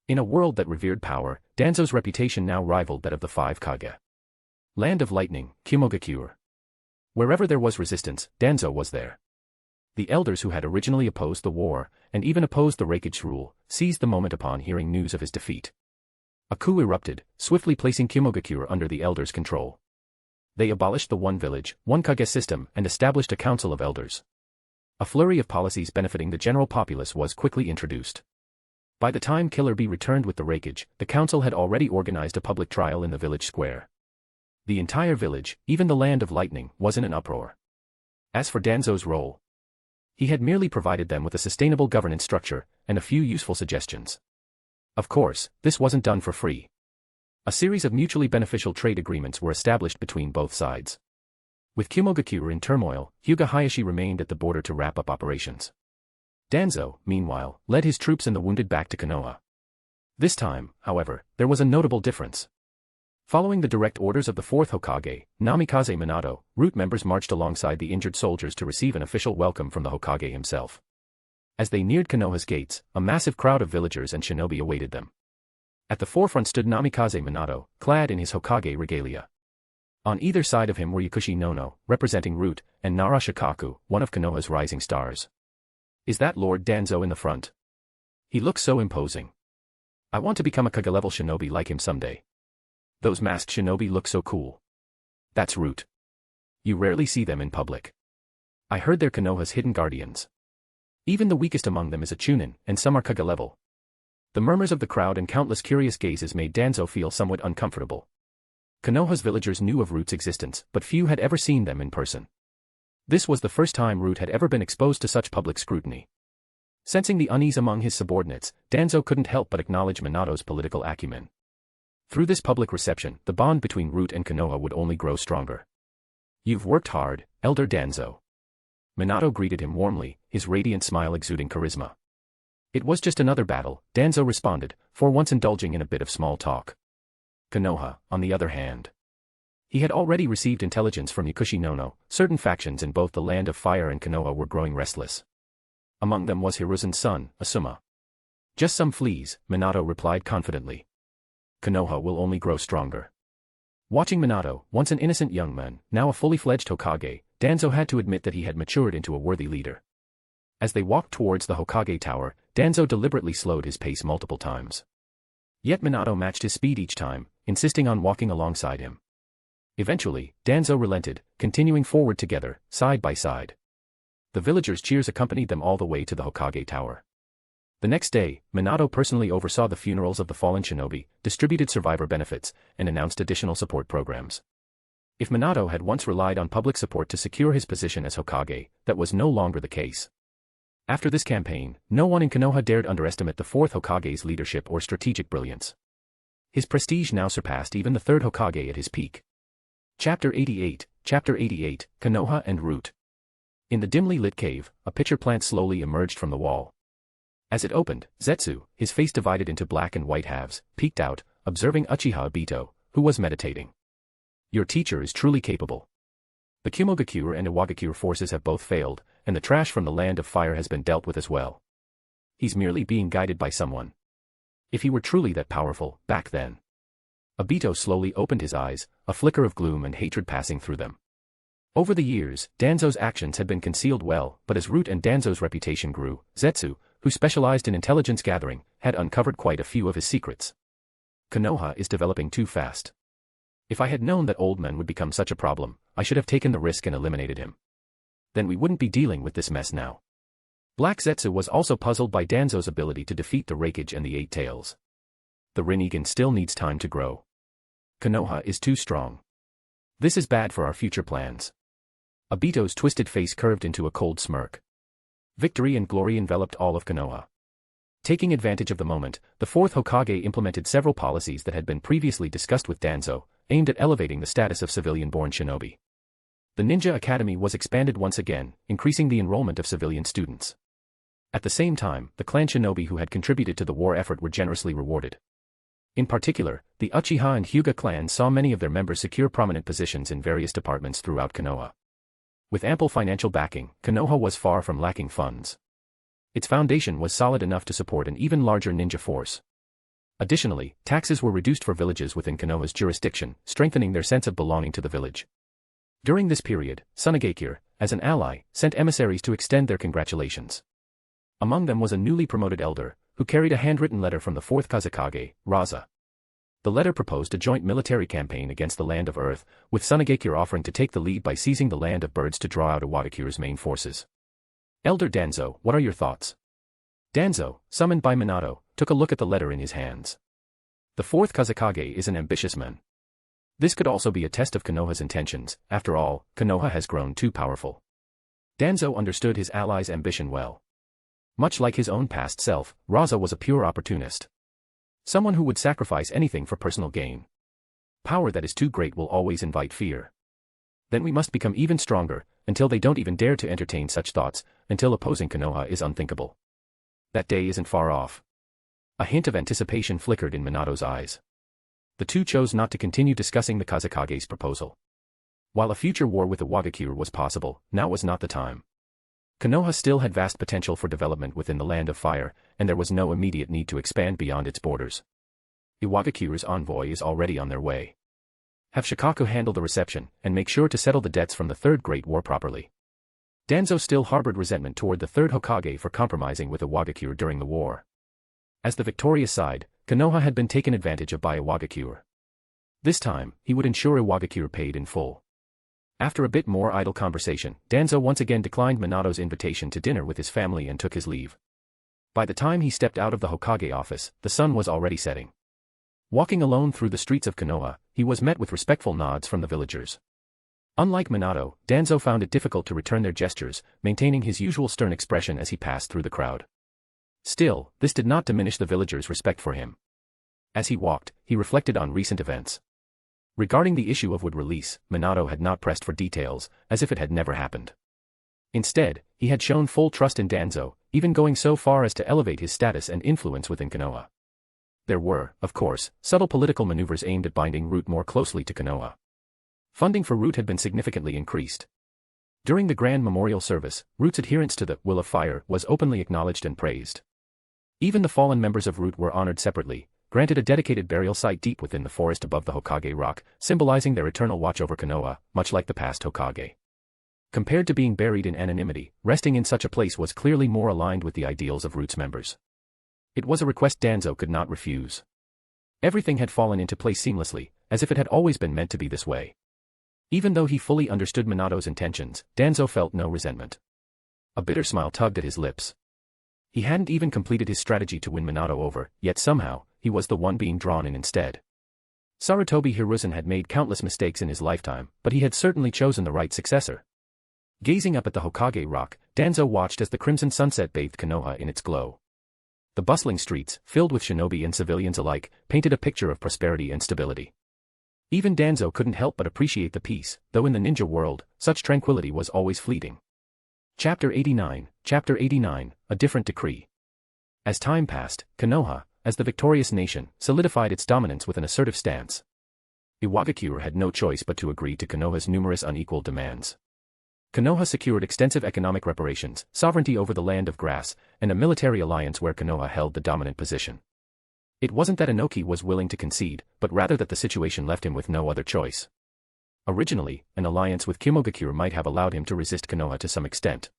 In a world that revered power, Danzo's reputation now rivaled that of the 5 Kage. Land of Lightning, Kimogakure. Wherever there was resistance, Danzo was there. The elders who had originally opposed the war, and even opposed the Raikage's rule, seized the moment upon hearing news of his defeat. A coup erupted, swiftly placing Kimogakure under the elders' control. They abolished the one village, one Kage system and established a council of elders. A flurry of policies benefiting the general populace was quickly introduced. By the time Killer Bee returned with the Raikage, the council had already organized a public trial in the village square. The entire village, even the Land of Lightning, was in an uproar. As for Danzo's role, he had merely provided them with a sustainable governance structure and a few useful suggestions. Of course, this wasn't done for free. A series of mutually beneficial trade agreements were established between both sides. With Kimogakure in turmoil, Hyuga Hayashi remained at the border to wrap up operations. Danzo, meanwhile, led his troops and the wounded back to Konoha. This time, however, there was a notable difference. Following the direct orders of the 4th Hokage, Namikaze Minato, route members marched alongside the injured soldiers to receive an official welcome from the Hokage himself. As they neared Konoha's gates, a massive crowd of villagers and shinobi awaited them. At the forefront stood Namikaze Minato, clad in his Hokage regalia. On either side of him were Yakushi Nono, representing Root, and Nara Shikaku, one of Konoha's rising stars. Is that Lord Danzo in the front? He looks so imposing. I want to become a Kage-level shinobi like him someday. Those masked shinobi look so cool. That's Root. You rarely see them in public. I heard they're Konoha's hidden guardians. Even the weakest among them is a Chunin, and some are Kage-level. The murmurs of the crowd and countless curious gazes made Danzo feel somewhat uncomfortable. Konoha's villagers knew of Root's existence, but few had ever seen them in person. This was the first time Root had ever been exposed to such public scrutiny. Sensing the unease among his subordinates, Danzo couldn't help but acknowledge Minato's political acumen. Through this public reception, the bond between Root and Konoha would only grow stronger. You've worked hard, Elder Danzo. Minato greeted him warmly, his radiant smile exuding charisma. It was just another battle, Danzo responded, for once indulging in a bit of small talk. Konoha, on the other hand. He had already received intelligence from Yakushi Nono. Certain factions in both the Land of Fire and Konoha were growing restless. Among them was Hiruzen's son, Asuma. Just some fleas, Minato replied confidently. Konoha will only grow stronger. Watching Minato, once an innocent young man, now a fully fledged Hokage, Danzo had to admit that he had matured into a worthy leader. As they walked towards the Hokage Tower, Danzo deliberately slowed his pace multiple times. Yet Minato matched his speed each time, insisting on walking alongside him. Eventually, Danzo relented, continuing forward together, side by side. The villagers' cheers accompanied them all the way to the Hokage Tower. The next day, Minato personally oversaw the funerals of the fallen shinobi, distributed survivor benefits, and announced additional support programs. If Minato had once relied on public support to secure his position as Hokage, that was no longer the case. After this campaign, no one in Konoha dared underestimate the 4th Hokage's leadership or strategic brilliance. His prestige now surpassed even the 3rd Hokage at his peak. Chapter 88, Konoha and Root. In the dimly lit cave, a pitcher plant slowly emerged from the wall. As it opened, Zetsu, his face divided into black and white halves, peeked out, observing Uchiha Obito, who was meditating. Your teacher is truly capable. The Kimogakure and Iwagakure forces have both failed, and the trash from the Land of Fire has been dealt with as well. He's merely being guided by someone. If he were truly that powerful, back then. Obito slowly opened his eyes, a flicker of gloom and hatred passing through them. Over the years, Danzo's actions had been concealed well, but as Root and Danzo's reputation grew, Zetsu, who specialized in intelligence gathering, had uncovered quite a few of his secrets. Konoha is developing too fast. If I had known that old man would become such a problem, I should have taken the risk and eliminated him. Then we wouldn't be dealing with this mess now. Black Zetsu was also puzzled by Danzo's ability to defeat the Raikage and the Eight Tails. The Rinnegan still needs time to grow. Konoha is too strong. This is bad for our future plans. Obito's twisted face curved into a cold smirk. Victory and glory enveloped all of Konoha. Taking advantage of the moment, the fourth Hokage implemented several policies that had been previously discussed with Danzo, aimed at elevating the status of civilian-born shinobi. The Ninja Academy was expanded once again, increasing the enrollment of civilian students. At the same time, the clan shinobi who had contributed to the war effort were generously rewarded. In particular, the Uchiha and Hyuga clans saw many of their members secure prominent positions in various departments throughout Konoha. With ample financial backing, Konoha was far from lacking funds. Its foundation was solid enough to support an even larger ninja force. Additionally, taxes were reduced for villages within Konoha's jurisdiction, strengthening their sense of belonging to the village. During this period, Tsunagakure, as an ally, sent emissaries to extend their congratulations. Among them was a newly promoted elder, who carried a handwritten letter from the fourth Kazekage, Raza. The letter proposed a joint military campaign against the Land of Earth, with Tsunagakure offering to take the lead by seizing the Land of Birds to draw out Iwatakure's main forces. Elder Danzo, what are your thoughts? Danzo, summoned by Minato, took a look at the letter in his hands. The fourth Kazekage is an ambitious man. This could also be a test of Konoha's intentions. After all, Konoha has grown too powerful. Danzo understood his ally's ambition well. Much like his own past self, Raza was a pure opportunist. Someone who would sacrifice anything for personal gain. Power that is too great will always invite fear. Then we must become even stronger, until they don't even dare to entertain such thoughts, until opposing Konoha is unthinkable. That day isn't far off. A hint of anticipation flickered in Minato's eyes. The two chose not to continue discussing the Kazekage's proposal. While a future war with Iwagakure was possible, now was not the time. Konoha still had vast potential for development within the Land of Fire, and there was no immediate need to expand beyond its borders. Iwagakure's envoy is already on their way. Have Shikaku handle the reception, and make sure to settle the debts from the Third Great War properly. Danzo still harbored resentment toward the third Hokage for compromising with Iwagakure during the war. As the victorious side, Konoha had been taken advantage of by Iwagakure. This time, he would ensure Iwagakure paid in full. After a bit more idle conversation, Danzo once again declined Minato's invitation to dinner with his family and took his leave. By the time he stepped out of the Hokage office, the sun was already setting. Walking alone through the streets of Konoha, he was met with respectful nods from the villagers. Unlike Minato, Danzo found it difficult to return their gestures, maintaining his usual stern expression as he passed through the crowd. Still, this did not diminish the villagers' respect for him. As he walked, he reflected on recent events. Regarding the issue of wood release, Minato had not pressed for details, as if it had never happened. Instead, he had shown full trust in Danzo, even going so far as to elevate his status and influence within Konoha. There were, of course, subtle political maneuvers aimed at binding Root more closely to Konoha. Funding for Root had been significantly increased. During the grand memorial service, Root's adherence to the Will of Fire was openly acknowledged and praised. Even the fallen members of Root were honored separately, granted a dedicated burial site deep within the forest above the Hokage rock, symbolizing their eternal watch over Konoha, much like the past Hokage. Compared to being buried in anonymity, resting in such a place was clearly more aligned with the ideals of Root's members. It was a request Danzo could not refuse. Everything had fallen into place seamlessly, as if it had always been meant to be this way. Even though he fully understood Minato's intentions, Danzo felt no resentment. A bitter smile tugged at his lips. He hadn't even completed his strategy to win Minato over, yet somehow, he was the one being drawn in instead. Sarutobi Hiruzen had made countless mistakes in his lifetime, but he had certainly chosen the right successor. Gazing up at the Hokage rock, Danzo watched as the crimson sunset bathed Konoha in its glow. The bustling streets, filled with shinobi and civilians alike, painted a picture of prosperity and stability. Even Danzo couldn't help but appreciate the peace, though in the ninja world, such tranquility was always fleeting. Chapter 89, A Different Decree. As time passed, Konoha, as the victorious nation, solidified its dominance with an assertive stance. Iwagakure had no choice but to agree to Konoha's numerous unequal demands. Konoha secured extensive economic reparations, sovereignty over the Land of Grass, and a military alliance where Konoha held the dominant position. It wasn't that Inoki was willing to concede, but rather that the situation left him with no other choice. Originally, an alliance with Kimogakure might have allowed him to resist Konoha to some extent.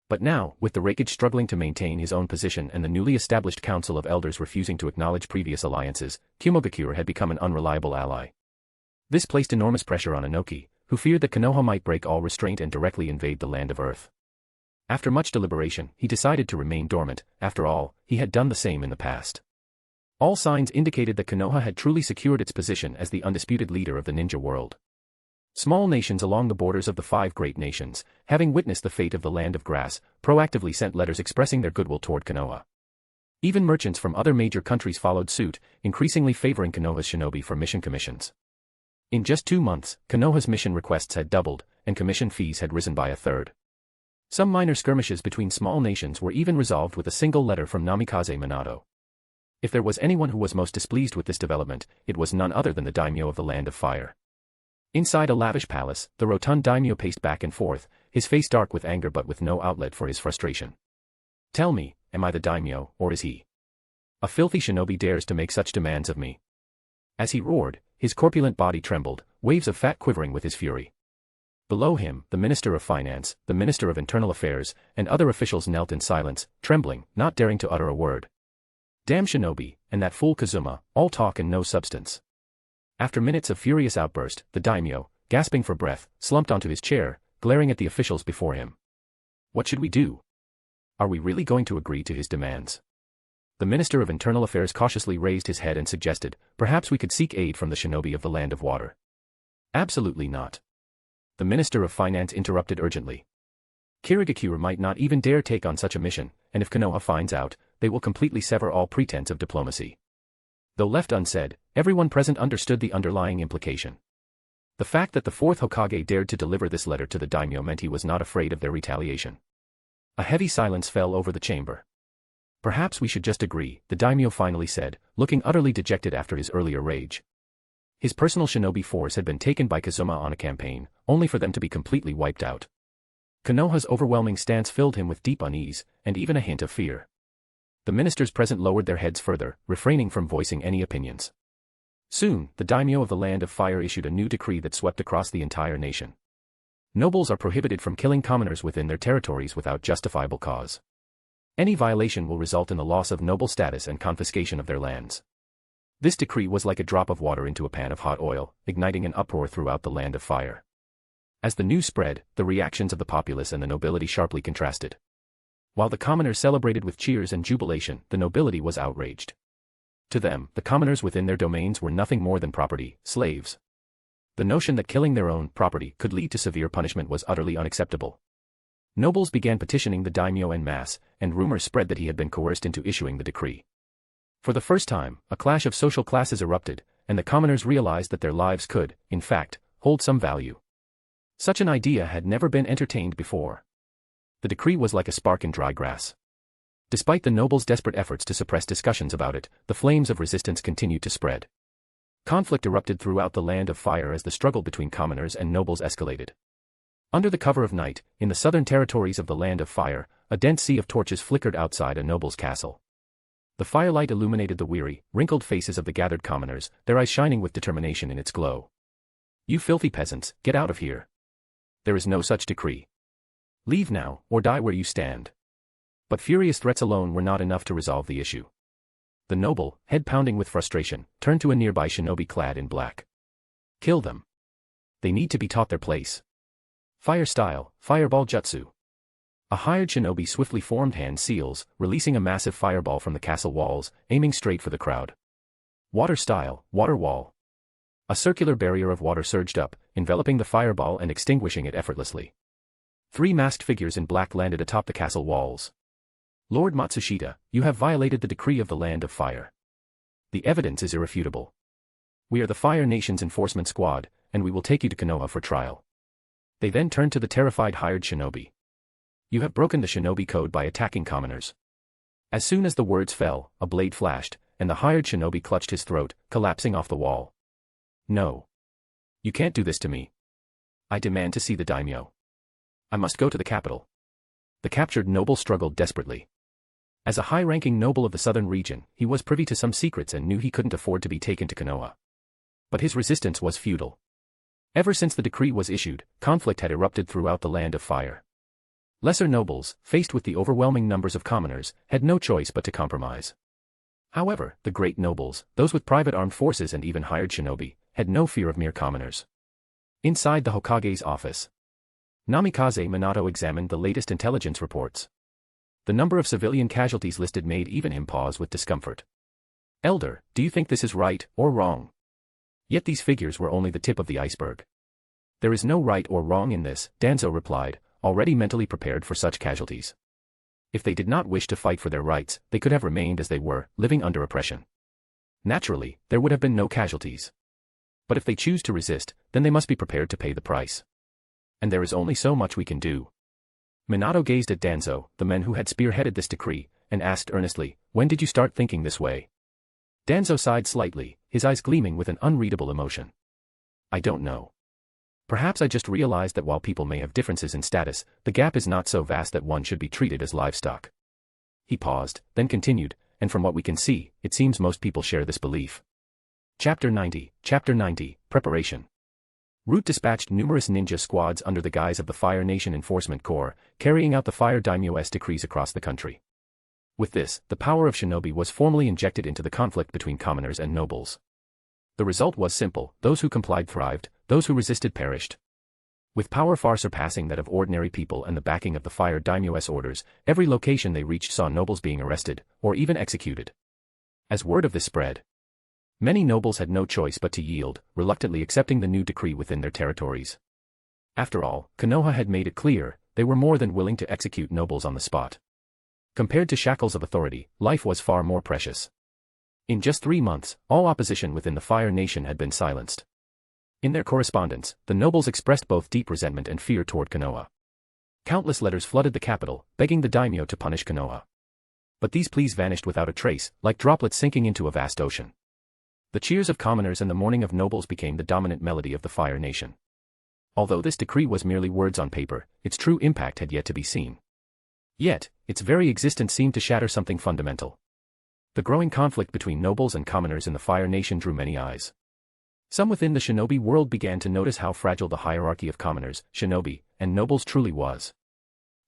But now, with the Raikage struggling to maintain his own position and the newly established Council of Elders refusing to acknowledge previous alliances, Kimogakure had become an unreliable ally. This placed enormous pressure on Inoki, who feared that Konoha might break all restraint and directly invade the Land of Earth. After much deliberation, he decided to remain dormant. After all, he had done the same in the past. All signs indicated that Konoha had truly secured its position as the undisputed leader of the ninja world. Small nations along the borders of the 5 great nations, having witnessed the fate of the Land of Grass, proactively sent letters expressing their goodwill toward Konoha. Even merchants from other major countries followed suit, increasingly favoring Konoha's shinobi for mission commissions. In just 2 months, Konoha's mission requests had doubled, and commission fees had risen by a third. Some minor skirmishes between small nations were even resolved with a single letter from Namikaze Minato. If there was anyone who was most displeased with this development, it was none other than the daimyo of the Land of Fire. Inside a lavish palace, the rotund daimyo paced back and forth, his face dark with anger but with no outlet for his frustration. Tell me, am I the daimyo, or is he? A filthy shinobi dares to make such demands of me. As he roared, his corpulent body trembled, waves of fat quivering with his fury. Below him, the Minister of Finance, the Minister of Internal Affairs, and other officials knelt in silence, trembling, not daring to utter a word. Damn shinobi, and that fool Kazuma, all talk and no substance. After minutes of furious outburst, the daimyo, gasping for breath, slumped onto his chair, glaring at the officials before him. What should we do? Are we really going to agree to his demands? The Minister of Internal Affairs cautiously raised his head and suggested, perhaps we could seek aid from the shinobi of the Land of Water. Absolutely not. The Minister of Finance interrupted urgently. Kirigakure might not even dare take on such a mission, and if Konoha finds out, they will completely sever all pretense of diplomacy. Though left unsaid, everyone present understood the underlying implication. The fact that the fourth Hokage dared to deliver this letter to the daimyo meant he was not afraid of their retaliation. A heavy silence fell over the chamber. Perhaps we should just agree, the daimyo finally said, looking utterly dejected after his earlier rage. His personal shinobi force had been taken by Kazuma on a campaign, only for them to be completely wiped out. Konoha's overwhelming stance filled him with deep unease, and even a hint of fear. The ministers present lowered their heads further, refraining from voicing any opinions. Soon, the daimyo of the Land of Fire issued a new decree that swept across the entire nation. Nobles are prohibited from killing commoners within their territories without justifiable cause. Any violation will result in the loss of noble status and confiscation of their lands. This decree was like a drop of water into a pan of hot oil, igniting an uproar throughout the Land of Fire. As the news spread, the reactions of the populace and the nobility sharply contrasted. While the commoners celebrated with cheers and jubilation, the nobility was outraged. To them, the commoners within their domains were nothing more than property, slaves. The notion that killing their own property could lead to severe punishment was utterly unacceptable. Nobles began petitioning the daimyo en masse, and rumors spread that he had been coerced into issuing the decree. For the first time, a clash of social classes erupted, and the commoners realized that their lives could, in fact, hold some value. Such an idea had never been entertained before. The decree was like a spark in dry grass. Despite the nobles' desperate efforts to suppress discussions about it, the flames of resistance continued to spread. Conflict erupted throughout the Land of Fire as the struggle between commoners and nobles escalated. Under the cover of night, in the southern territories of the Land of Fire, a dense sea of torches flickered outside a noble's castle. The firelight illuminated the weary, wrinkled faces of the gathered commoners, their eyes shining with determination in its glow. "You filthy peasants, get out of here. There is no such decree. Leave now, or die where you stand." But furious threats alone were not enough to resolve the issue. The noble, head pounding with frustration, turned to a nearby shinobi clad in black. "Kill them. They need to be taught their place. Fire style, fireball jutsu." A hired shinobi swiftly formed hand seals, releasing a massive fireball from the castle walls, aiming straight for the crowd. Water style, water wall. A circular barrier of water surged up, enveloping the fireball and extinguishing it effortlessly. 3 masked figures in black landed atop the castle walls. "Lord Matsushita, you have violated the decree of the Land of Fire. The evidence is irrefutable. We are the Fire Nation's enforcement squad, and we will take you to Konoha for trial." They then turned to the terrified hired shinobi. "You have broken the shinobi code by attacking commoners." As soon as the words fell, a blade flashed, and the hired shinobi clutched his throat, collapsing off the wall. "No. You can't do this to me. I demand to see the daimyo. I must go to the capital." The captured noble struggled desperately. As a high-ranking noble of the southern region, he was privy to some secrets and knew he couldn't afford to be taken to Konoha. But his resistance was futile. Ever since the decree was issued, conflict had erupted throughout the Land of Fire. Lesser nobles, faced with the overwhelming numbers of commoners, had no choice but to compromise. However, the great nobles, those with private armed forces and even hired shinobi, had no fear of mere commoners. Inside the Hokage's office, Namikaze Minato examined the latest intelligence reports. The number of civilian casualties listed made even him pause with discomfort. "Elder, do you think this is right or wrong?" Yet these figures were only the tip of the iceberg. "There is no right or wrong in this," Danzo replied, already mentally prepared for such casualties. If they did not wish to fight for their rights, they could have remained as they were, living under oppression. Naturally, there would have been no casualties. But if they choose to resist, then they must be prepared to pay the price. And there is only so much we can do. Minato gazed at Danzo, the man who had spearheaded this decree, and asked earnestly, "When did you start thinking this way?" Danzo sighed slightly, his eyes gleaming with an unreadable emotion. "I don't know. Perhaps I just realized that while people may have differences in status, the gap is not so vast that one should be treated as livestock." He paused, then continued, "And from what we can see, it seems most people share this belief." Chapter 90, Preparation. Root dispatched numerous ninja squads under the guise of the Fire Nation Enforcement Corps, carrying out the Fire Daimyo's decrees across the country. With this, the power of shinobi was formally injected into the conflict between commoners and nobles. The result was simple: those who complied thrived, those who resisted perished. With power far surpassing that of ordinary people and the backing of the Fire Daimyo's orders, every location they reached saw nobles being arrested, or even executed. As word of this spread, many nobles had no choice but to yield, reluctantly accepting the new decree within their territories. After all, Konoha had made it clear, they were more than willing to execute nobles on the spot. Compared to shackles of authority, life was far more precious. In just 3 months, all opposition within the Fire Nation had been silenced. In their correspondence, the nobles expressed both deep resentment and fear toward Konoha. Countless letters flooded the capital, begging the daimyo to punish Konoha. But these pleas vanished without a trace, like droplets sinking into a vast ocean. The cheers of commoners and the mourning of nobles became the dominant melody of the Fire Nation. Although this decree was merely words on paper, its true impact had yet to be seen. Yet, its very existence seemed to shatter something fundamental. The growing conflict between nobles and commoners in the Fire Nation drew many eyes. Some within the shinobi world began to notice how fragile the hierarchy of commoners, shinobi, and nobles truly was.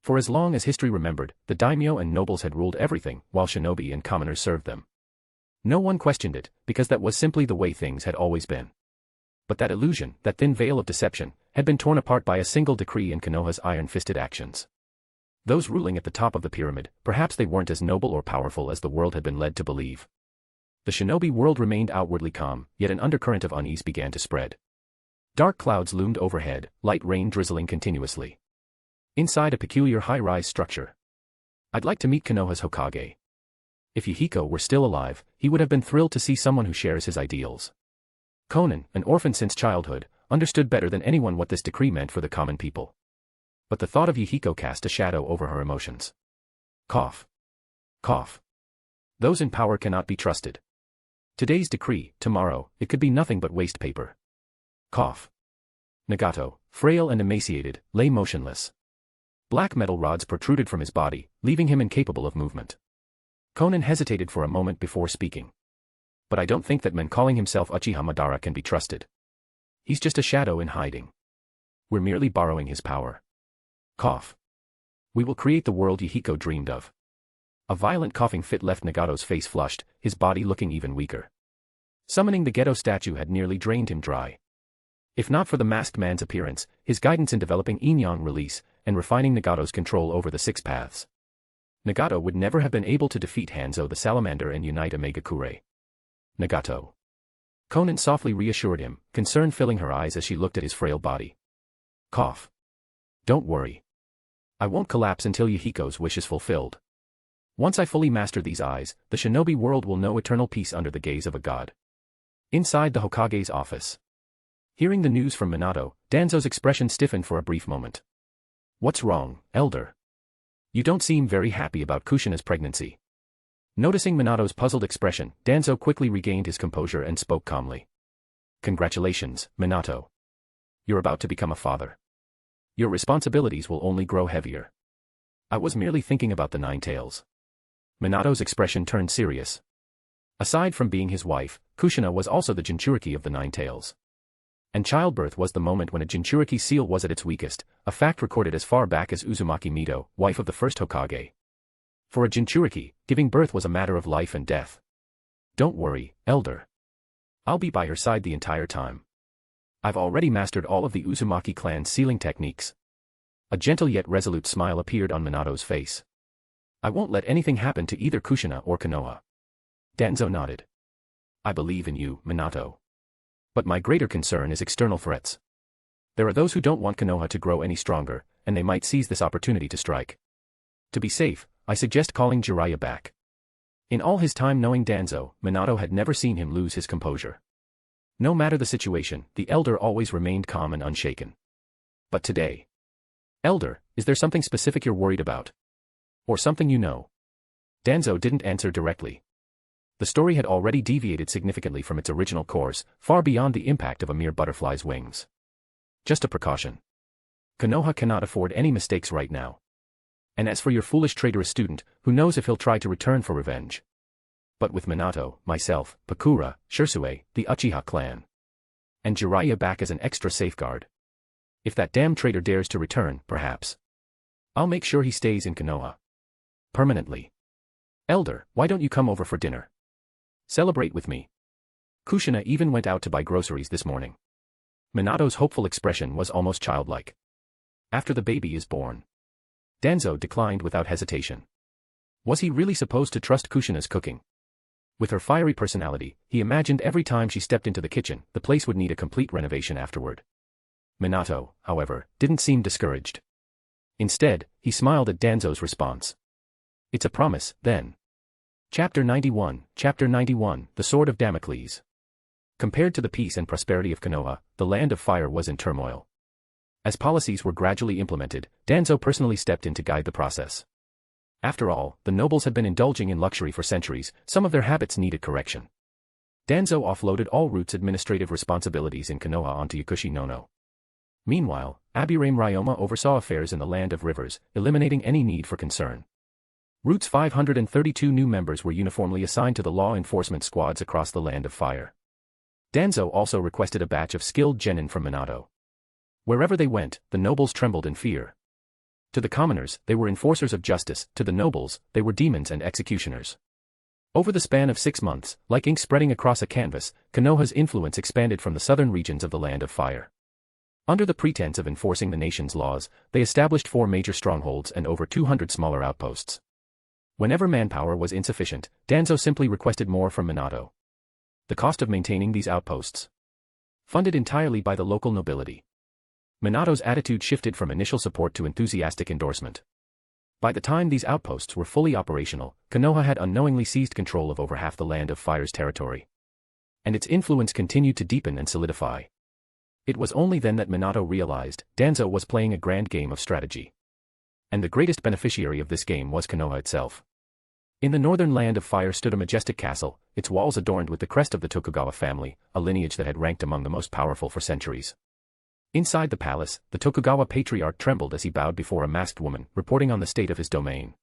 For as long as history remembered, the daimyo and nobles had ruled everything, while shinobi and commoners served them. No one questioned it, because that was simply the way things had always been. But that illusion, that thin veil of deception, had been torn apart by a single decree and Konoha's iron-fisted actions. Those ruling at the top of the pyramid, perhaps they weren't as noble or powerful as the world had been led to believe. The shinobi world remained outwardly calm, yet an undercurrent of unease began to spread. Dark clouds loomed overhead, light rain drizzling continuously. Inside a peculiar high-rise structure. "I'd like to meet Konoha's Hokage." If Yahiko were still alive, he would have been thrilled to see someone who shares his ideals. Conan, an orphan since childhood, understood better than anyone what this decree meant for the common people. But the thought of Yahiko cast a shadow over her emotions. Cough. Cough. Those in power cannot be trusted. Today's decree, tomorrow, it could be nothing but waste paper. Cough. Nagato, frail and emaciated, lay motionless. Black metal rods protruded from his body, leaving him incapable of movement. Conan hesitated for a moment before speaking. "But I don't think that man calling himself Uchiha Madara can be trusted. He's just a shadow in hiding. We're merely borrowing his power. Cough. We will create the world Yahiko dreamed of." A violent coughing fit left Nagato's face flushed, his body looking even weaker. Summoning the Geto statue had nearly drained him dry. If not for the masked man's appearance, his guidance in developing Yin-Yang release, and refining Nagato's control over the 6 paths, Nagato would never have been able to defeat Hanzo the Salamander and unite Omega-Kure. "Nagato." Conan softly reassured him, concern filling her eyes as she looked at his frail body. Cough. "Don't worry. I won't collapse until Yahiko's wish is fulfilled. Once I fully master these eyes, the shinobi world will know eternal peace under the gaze of a god." Inside the Hokage's office. Hearing the news from Minato, Danzo's expression stiffened for a brief moment. "What's wrong, elder? You don't seem very happy about Kushina's pregnancy." Noticing Minato's puzzled expression, Danzo quickly regained his composure and spoke calmly. "Congratulations, Minato. You're about to become a father. Your responsibilities will only grow heavier." "I was merely thinking about the 9 tails." Minato's expression turned serious. Aside from being his wife, Kushina was also the Jinchuriki of the 9 tails. And childbirth was the moment when a Jinchuriki seal was at its weakest, a fact recorded as far back as Uzumaki Mido, wife of the first Hokage. For a Jinchuriki, giving birth was a matter of life and death. "Don't worry, elder. I'll be by her side the entire time. I've already mastered all of the Uzumaki clan's sealing techniques." A gentle yet resolute smile appeared on Minato's face. "I won't let anything happen to either Kushina or Konoha." Danzo nodded. "I believe in you, Minato. But my greater concern is external threats. There are those who don't want Konoha to grow any stronger, and they might seize this opportunity to strike. To be safe, I suggest calling Jiraiya back. In all his time knowing Danzo, Minato had never seen him lose his composure. No matter the situation, the elder always remained calm and unshaken. But today... Elder, is there something specific you're worried about? Or something you know? Danzo didn't answer directly. The story had already deviated significantly from its original course, far beyond the impact of a mere butterfly's wings. Just a precaution. Konoha cannot afford any mistakes right now. And as for your foolish traitorous student, who knows if he'll try to return for revenge. But with Minato, myself, Pakura, Shisui, the Uchiha clan. And Jiraiya back as an extra safeguard. If that damn traitor dares to return, perhaps. I'll make sure he stays in Konoha. Permanently. Elder, why don't you come over for dinner? Celebrate with me. Kushina even went out to buy groceries this morning. Minato's hopeful expression was almost childlike. After the baby is born. Danzo declined without hesitation. Was he really supposed to trust Kushina's cooking? With her fiery personality, he imagined every time she stepped into the kitchen, the place would need a complete renovation afterward. Minato, however, didn't seem discouraged. Instead, he smiled at Danzo's response. It's a promise, then. Chapter 91, The Sword of Damocles. Compared to the peace and prosperity of Konoha, the Land of Fire was in turmoil. As policies were gradually implemented, Danzo personally stepped in to guide the process. After all, the nobles had been indulging in luxury for centuries, some of their habits needed correction. Danzo offloaded all Root's administrative responsibilities in Konoha onto Yakushi Nono. Meanwhile, Abirame Ryoma oversaw affairs in the Land of Rivers, eliminating any need for concern. Root's 532 new members were uniformly assigned to the law enforcement squads across the Land of Fire. Danzo also requested a batch of skilled genin from Minato. Wherever they went, the nobles trembled in fear. To the commoners, they were enforcers of justice, to the nobles, they were demons and executioners. Over the span of 6 months, like ink spreading across a canvas, Konoha's influence expanded from the southern regions of the Land of Fire. Under the pretense of enforcing the nation's laws, they established 4 major strongholds and over 200 smaller outposts. Whenever manpower was insufficient, Danzo simply requested more from Minato. The cost of maintaining these outposts? Funded entirely by the local nobility. Minato's attitude shifted from initial support to enthusiastic endorsement. By the time these outposts were fully operational, Konoha had unknowingly seized control of over half the Land of Fire's territory. And its influence continued to deepen and solidify. It was only then that Minato realized Danzo was playing a grand game of strategy. And the greatest beneficiary of this game was Konoha itself. In the northern Land of Fire stood a majestic castle, its walls adorned with the crest of the Tokugawa family, a lineage that had ranked among the most powerful for centuries. Inside the palace, the Tokugawa patriarch trembled as he bowed before a masked woman, reporting on the state of his domain.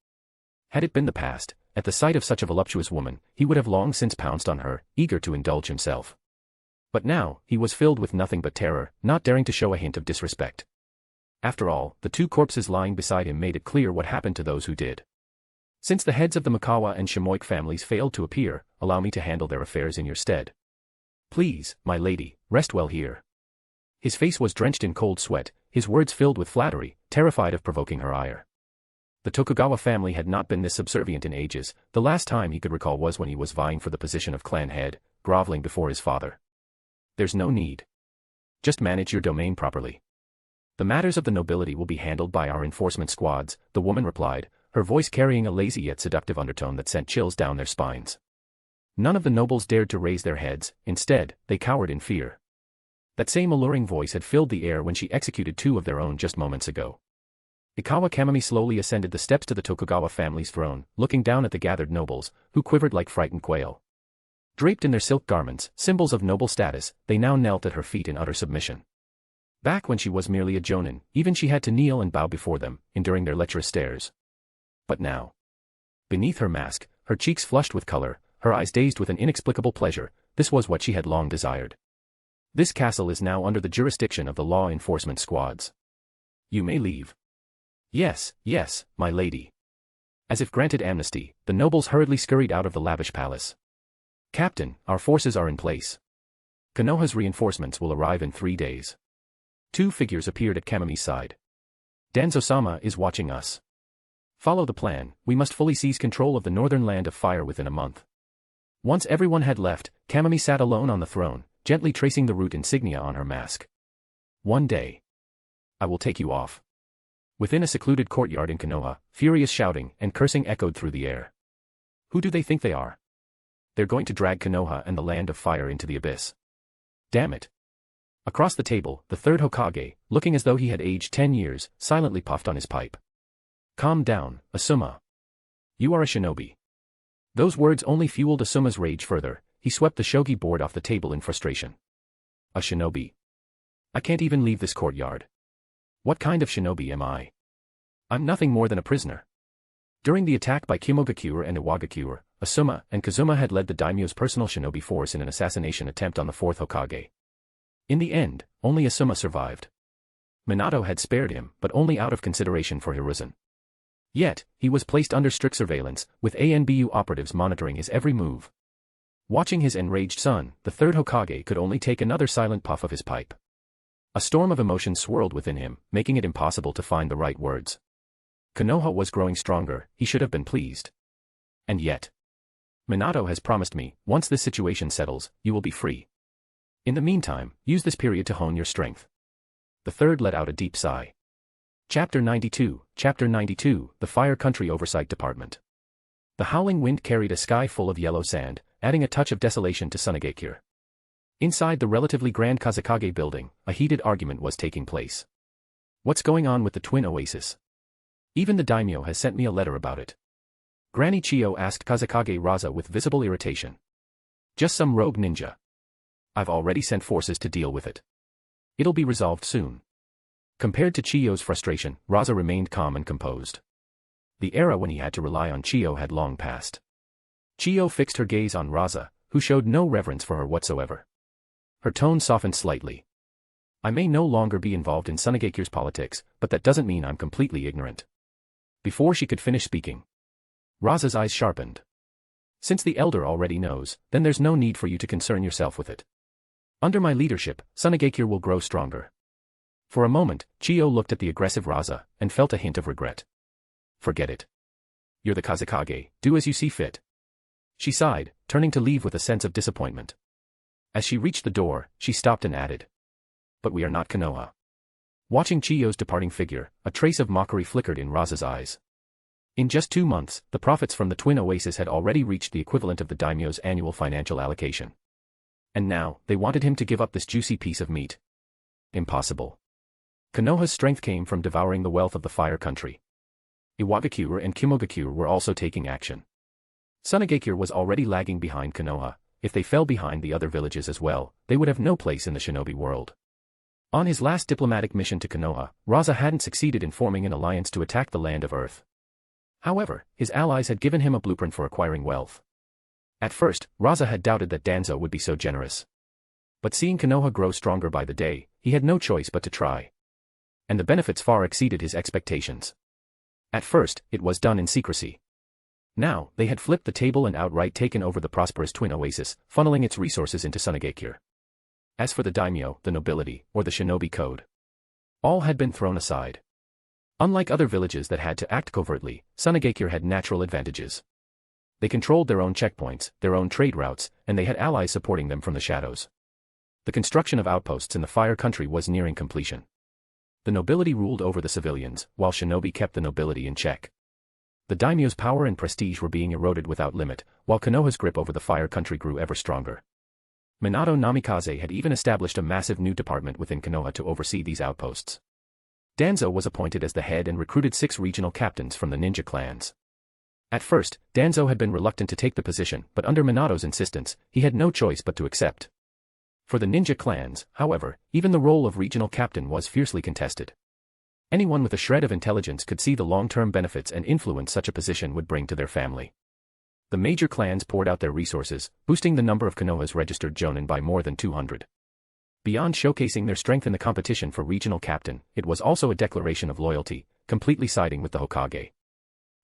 Had it been the past, at the sight of such a voluptuous woman, he would have long since pounced on her, eager to indulge himself. But now, he was filled with nothing but terror, not daring to show a hint of disrespect. After all, the 2 corpses lying beside him made it clear what happened to those who did. Since the heads of the Mikawa and Shimoik families failed to appear, allow me to handle their affairs in your stead. Please, my lady, rest well here. His face was drenched in cold sweat, his words filled with flattery, terrified of provoking her ire. The Tokugawa family had not been this subservient in ages, the last time he could recall was when he was vying for the position of clan head, groveling before his father. There's no need. Just manage your domain properly. The matters of the nobility will be handled by our enforcement squads, the woman replied, her voice carrying a lazy yet seductive undertone that sent chills down their spines. None of the nobles dared to raise their heads, instead, they cowered in fear. That same alluring voice had filled the air when she executed 2 of their own just moments ago. Ikawa Kamami slowly ascended the steps to the Tokugawa family's throne, looking down at the gathered nobles, who quivered like frightened quail. Draped in their silk garments, symbols of noble status, they now knelt at her feet in utter submission. Back when she was merely a jonin, even she had to kneel and bow before them, enduring their lecherous stares. But now, beneath her mask, her cheeks flushed with color, her eyes dazed with an inexplicable pleasure, this was what she had long desired. This castle is now under the jurisdiction of the law enforcement squads. You may leave. Yes, yes, my lady. As if granted amnesty, the nobles hurriedly scurried out of the lavish palace. Captain, our forces are in place. Konoha's reinforcements will arrive in 3 days. 2 figures appeared at Kamami's side. Danzo-sama is watching us. Follow the plan, we must fully seize control of the northern Land of Fire within a month. Once everyone had left, Kamami sat alone on the throne, gently tracing the root insignia on her mask. One day, I will take you off. Within a secluded courtyard in Konoha, furious shouting and cursing echoed through the air. Who do they think they are? They're going to drag Konoha and the Land of Fire into the abyss. Damn it. Across the table, the third Hokage, looking as though he had aged 10 years, silently puffed on his pipe. Calm down, Asuma. You are a shinobi. Those words only fueled Asuma's rage further. He swept the shogi board off the table in frustration. A shinobi. I can't even leave this courtyard. What kind of shinobi am I? I'm nothing more than a prisoner. During the attack by Kimogakure and Iwagakure, Asuma and Kazuma had led the daimyo's personal shinobi force in an assassination attempt on the fourth Hokage. In the end, only Asuma survived. Minato had spared him, but only out of consideration for Hiruzen. Yet, he was placed under strict surveillance, with ANBU operatives monitoring his every move. Watching his enraged son, the third Hokage could only take another silent puff of his pipe. A storm of emotion swirled within him, making it impossible to find the right words. Konoha was growing stronger, he should have been pleased. And yet. Minato has promised me, once this situation settles, you will be free. In the meantime, use this period to hone your strength. The third let out a deep sigh. Chapter 92, The Fire Country Oversight Department. The howling wind carried a sky full of yellow sand, adding a touch of desolation to Sunagakure. Inside the relatively grand Kazekage building, a heated argument was taking place. What's going on with the twin oasis? Even the daimyo has sent me a letter about it. Granny Chiyo asked Kazekage Raza with visible irritation. Just some rogue ninja. I've already sent forces to deal with it. It'll be resolved soon. Compared to Chiyo's frustration, Raza remained calm and composed. The era when he had to rely on Chiyo had long passed. Chiyo fixed her gaze on Raza, who showed no reverence for her whatsoever. Her tone softened slightly. I may no longer be involved in Sunagakure's politics, but that doesn't mean I'm completely ignorant. Before she could finish speaking, Raza's eyes sharpened. Since the elder already knows, then there's no need for you to concern yourself with it. Under my leadership, Sunagakure will grow stronger. For a moment, Chiyo looked at the aggressive Raza, and felt a hint of regret. Forget it. You're the Kazekage, do as you see fit. She sighed, turning to leave with a sense of disappointment. As she reached the door, she stopped and added. But we are not Konoha. Watching Chiyo's departing figure, a trace of mockery flickered in Raza's eyes. In just 2 months, the profits from the twin oasis had already reached the equivalent of the daimyo's annual financial allocation. And now, they wanted him to give up this juicy piece of meat. Impossible. Konoha's strength came from devouring the wealth of the Fire Country. Iwagakure and Kimogakure were also taking action. Sunagakure was already lagging behind Konoha. If they fell behind the other villages as well, they would have no place in the shinobi world. On his last diplomatic mission to Konoha, Raza hadn't succeeded in forming an alliance to attack the Land of Earth. However, his allies had given him a blueprint for acquiring wealth. At first, Raza had doubted that Danzo would be so generous. But seeing Konoha grow stronger by the day, he had no choice but to try. And the benefits far exceeded his expectations. At first, it was done in secrecy. Now, they had flipped the table and outright taken over the prosperous twin oasis, funneling its resources into Sunagakure. As for the daimyo, the nobility, or the shinobi code, all had been thrown aside. Unlike other villages that had to act covertly, Sunagakure had natural advantages. They controlled their own checkpoints, their own trade routes, and they had allies supporting them from the shadows. The construction of outposts in the Fire Country was nearing completion. The nobility ruled over the civilians, while shinobi kept the nobility in check. The daimyo's power and prestige were being eroded without limit, while Konoha's grip over the Fire Country grew ever stronger. Minato Namikaze had even established a massive new department within Konoha to oversee these outposts. Danzo was appointed as the head and recruited 6 regional captains from the ninja clans. At first, Danzo had been reluctant to take the position, but under Minato's insistence, he had no choice but to accept. For the ninja clans, however, even the role of regional captain was fiercely contested. Anyone with a shred of intelligence could see the long-term benefits and influence such a position would bring to their family. The major clans poured out their resources, boosting the number of Konoha's registered jonin by more than 200. Beyond showcasing their strength in the competition for regional captain, it was also a declaration of loyalty, completely siding with the Hokage.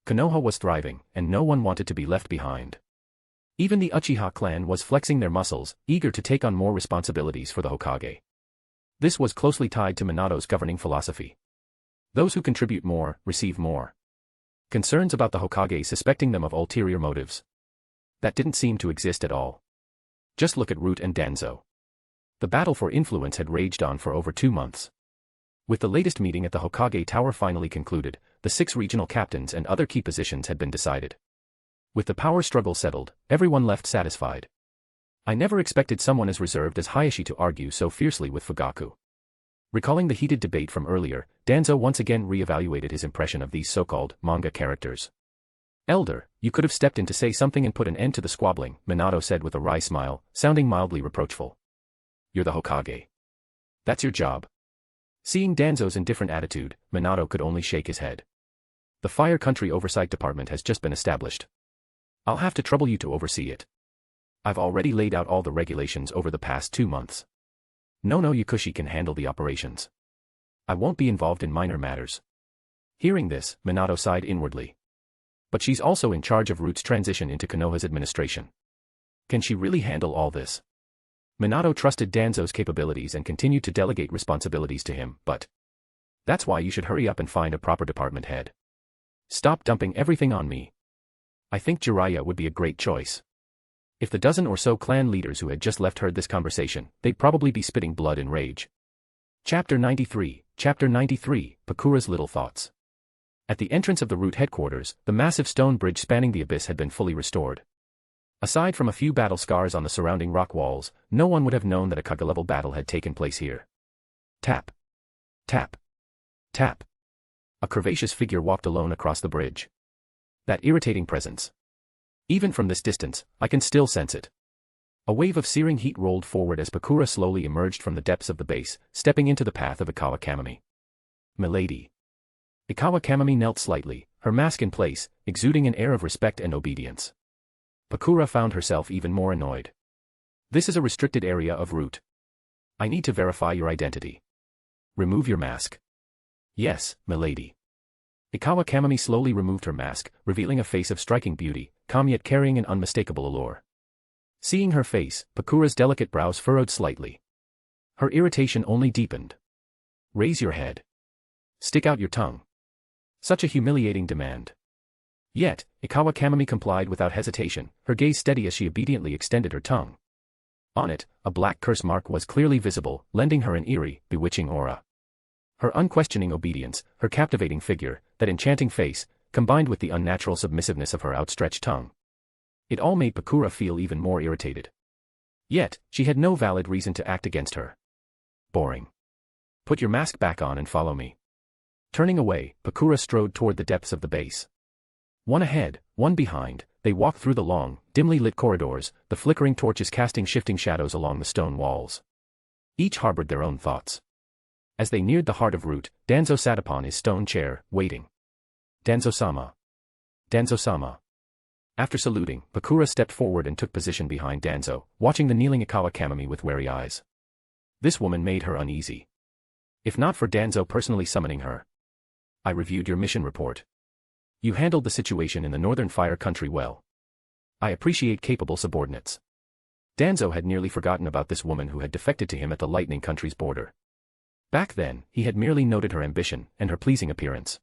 Konoha was thriving, and no one wanted to be left behind. Even the Uchiha clan was flexing their muscles, eager to take on more responsibilities for the Hokage. This was closely tied to Minato's governing philosophy. Those who contribute more, receive more. Concerns about the Hokage suspecting them of ulterior motives. That didn't seem to exist at all. Just look at Root and Danzo. The battle for influence had raged on for over 2 months. With the latest meeting at the Hokage Tower finally concluded, the 6 regional captains and other key positions had been decided. With the power struggle settled, everyone left satisfied. I never expected someone as reserved as Hayashi to argue so fiercely with Fugaku. Recalling the heated debate from earlier, Danzo once again re-evaluated his impression of these so-called manga characters. Elder, you could have stepped in to say something and put an end to the squabbling, Minato said with a wry smile, sounding mildly reproachful. You're the Hokage. That's your job. Seeing Danzo's indifferent attitude, Minato could only shake his head. The Fire Country Oversight Department has just been established. I'll have to trouble you to oversee it. I've already laid out all the regulations over the past 2 months. No Yakushi can handle the operations. I won't be involved in minor matters. Hearing this, Minato sighed inwardly. But she's also in charge of Root's transition into Konoha's administration. Can she really handle all this? Minato trusted Danzo's capabilities and continued to delegate responsibilities to him, but that's why you should hurry up and find a proper department head. Stop dumping everything on me. I think Jiraiya would be a great choice. If the dozen or so clan leaders who had just left heard this conversation, they'd probably be spitting blood in rage. Chapter 93, Pakura's Little Thoughts. At the entrance of the Root headquarters, the massive stone bridge spanning the abyss had been fully restored. Aside from a few battle scars on the surrounding rock walls, no one would have known that a Kage-level battle had taken place here. Tap. Tap. Tap. A curvaceous figure walked alone across the bridge. That irritating presence. Even from this distance, I can still sense it. A wave of searing heat rolled forward as Pakura slowly emerged from the depths of the base, stepping into the path of Ikawa Kamami. Milady. Ikawa Kamami knelt slightly, her mask in place, exuding an air of respect and obedience. Pakura found herself even more annoyed. This is a restricted area of Root. I need to verify your identity. Remove your mask. Yes, milady. Ikawa Kamami slowly removed her mask, revealing a face of striking beauty, calm yet carrying an unmistakable allure. Seeing her face, Pakura's delicate brows furrowed slightly. Her irritation only deepened. Raise your head. Stick out your tongue. Such a humiliating demand. Yet, Ikawa Kamami complied without hesitation, her gaze steady as she obediently extended her tongue. On it, a black curse mark was clearly visible, lending her an eerie, bewitching aura. Her unquestioning obedience, her captivating figure, that enchanting face, combined with the unnatural submissiveness of her outstretched tongue. It all made Pakura feel even more irritated. Yet, she had no valid reason to act against her. Boring. Put your mask back on and follow me. Turning away, Pakura strode toward the depths of the base. One ahead, one behind, they walked through the long, dimly lit corridors, the flickering torches casting shifting shadows along the stone walls. Each harbored their own thoughts. As they neared the heart of Root, Danzo sat upon his stone chair, waiting. Danzo-sama. Danzo-sama. After saluting, Pakura stepped forward and took position behind Danzo, watching the kneeling Ikawa Kamami with wary eyes. This woman made her uneasy. If not for Danzo personally summoning her. I reviewed your mission report. You handled the situation in the Northern Fire Country well. I appreciate capable subordinates. Danzo had nearly forgotten about this woman who had defected to him at the Lightning Country's border. Back then, he had merely noted her ambition and her pleasing appearance.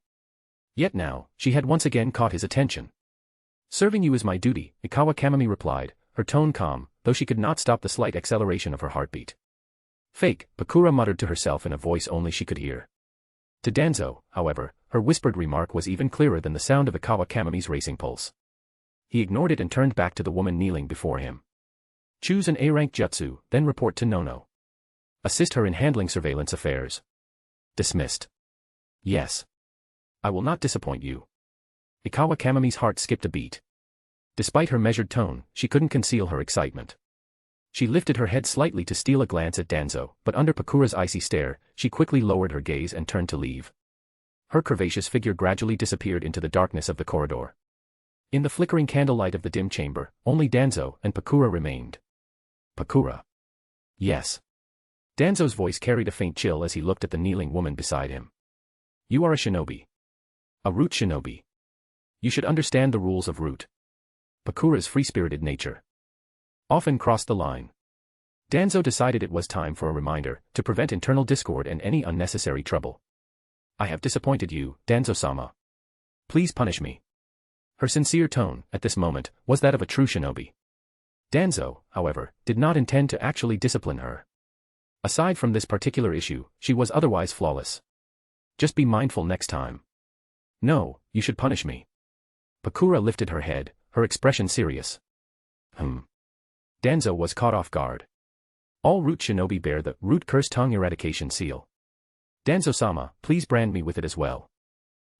Yet now, she had once again caught his attention. Serving you is my duty, Ikawa Kamami replied, her tone calm, though she could not stop the slight acceleration of her heartbeat. Fake, Pakura muttered to herself in a voice only she could hear. To Danzo, however, her whispered remark was even clearer than the sound of Ikawa Kamami's racing pulse. He ignored it and turned back to the woman kneeling before him. Choose an A-rank jutsu, then report to Nono. Assist her in handling surveillance affairs. Dismissed. Yes. I will not disappoint you. Ikawa Kamami's heart skipped a beat. Despite her measured tone, she couldn't conceal her excitement. She lifted her head slightly to steal a glance at Danzo, but under Pakura's icy stare, she quickly lowered her gaze and turned to leave. Her curvaceous figure gradually disappeared into the darkness of the corridor. In the flickering candlelight of the dim chamber, only Danzo and Pakura remained. Pakura. Yes. Danzo's voice carried a faint chill as he looked at the kneeling woman beside him. You are a shinobi. A Root shinobi. You should understand the rules of Root. Pakura's free-spirited nature often crossed the line. Danzo decided it was time for a reminder, to prevent internal discord and any unnecessary trouble. I have disappointed you, Danzo-sama. Please punish me. Her sincere tone, at this moment, was that of a true shinobi. Danzo, however, did not intend to actually discipline her. Aside from this particular issue, she was otherwise flawless. Just be mindful next time. No, you should punish me. Pakura lifted her head, her expression serious. Danzo was caught off guard. All root shinobi bear the root curse tongue eradication seal. Danzo-sama, please brand me with it as well.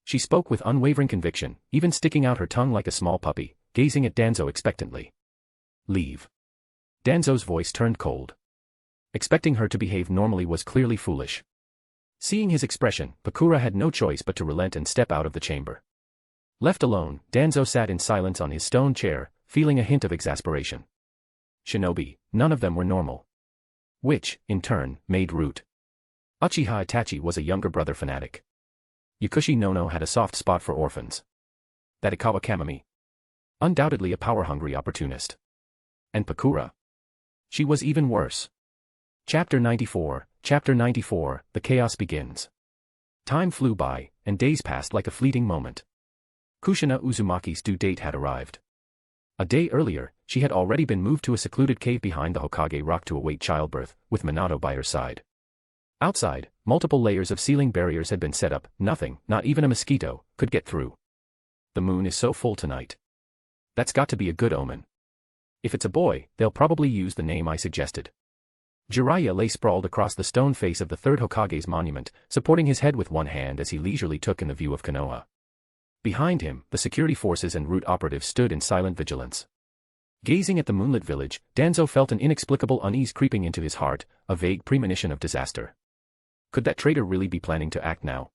She spoke with unwavering conviction, even sticking out her tongue like a small puppy, gazing at Danzo expectantly. Leave. Danzo's voice turned cold. Expecting her to behave normally was clearly foolish. Seeing his expression, Pakura had no choice but to relent and step out of the chamber. Left alone, Danzo sat in silence on his stone chair, feeling a hint of exasperation. Shinobi, none of them were normal. Which, in turn, made Root. Uchiha Itachi was a younger brother fanatic. Yakushi Nono had a soft spot for orphans. That Ikawa Kamami. Undoubtedly a power-hungry opportunist. And Pakura? She was even worse. Chapter 94, The Chaos Begins. Time flew by, and days passed like a fleeting moment. Kushina Uzumaki's due date had arrived. A day earlier, she had already been moved to a secluded cave behind the Hokage rock to await childbirth, with Minato by her side. Outside, multiple layers of ceiling barriers had been set up, nothing, not even a mosquito, could get through. The moon is so full tonight. That's got to be a good omen. If it's a boy, they'll probably use the name I suggested. Jiraiya lay sprawled across the stone face of the third Hokage's monument, supporting his head with one hand as he leisurely took in the view of Konoha. Behind him, the security forces and root operatives stood in silent vigilance. Gazing at the moonlit village, Danzo felt an inexplicable unease creeping into his heart, a vague premonition of disaster. Could that traitor really be planning to act now?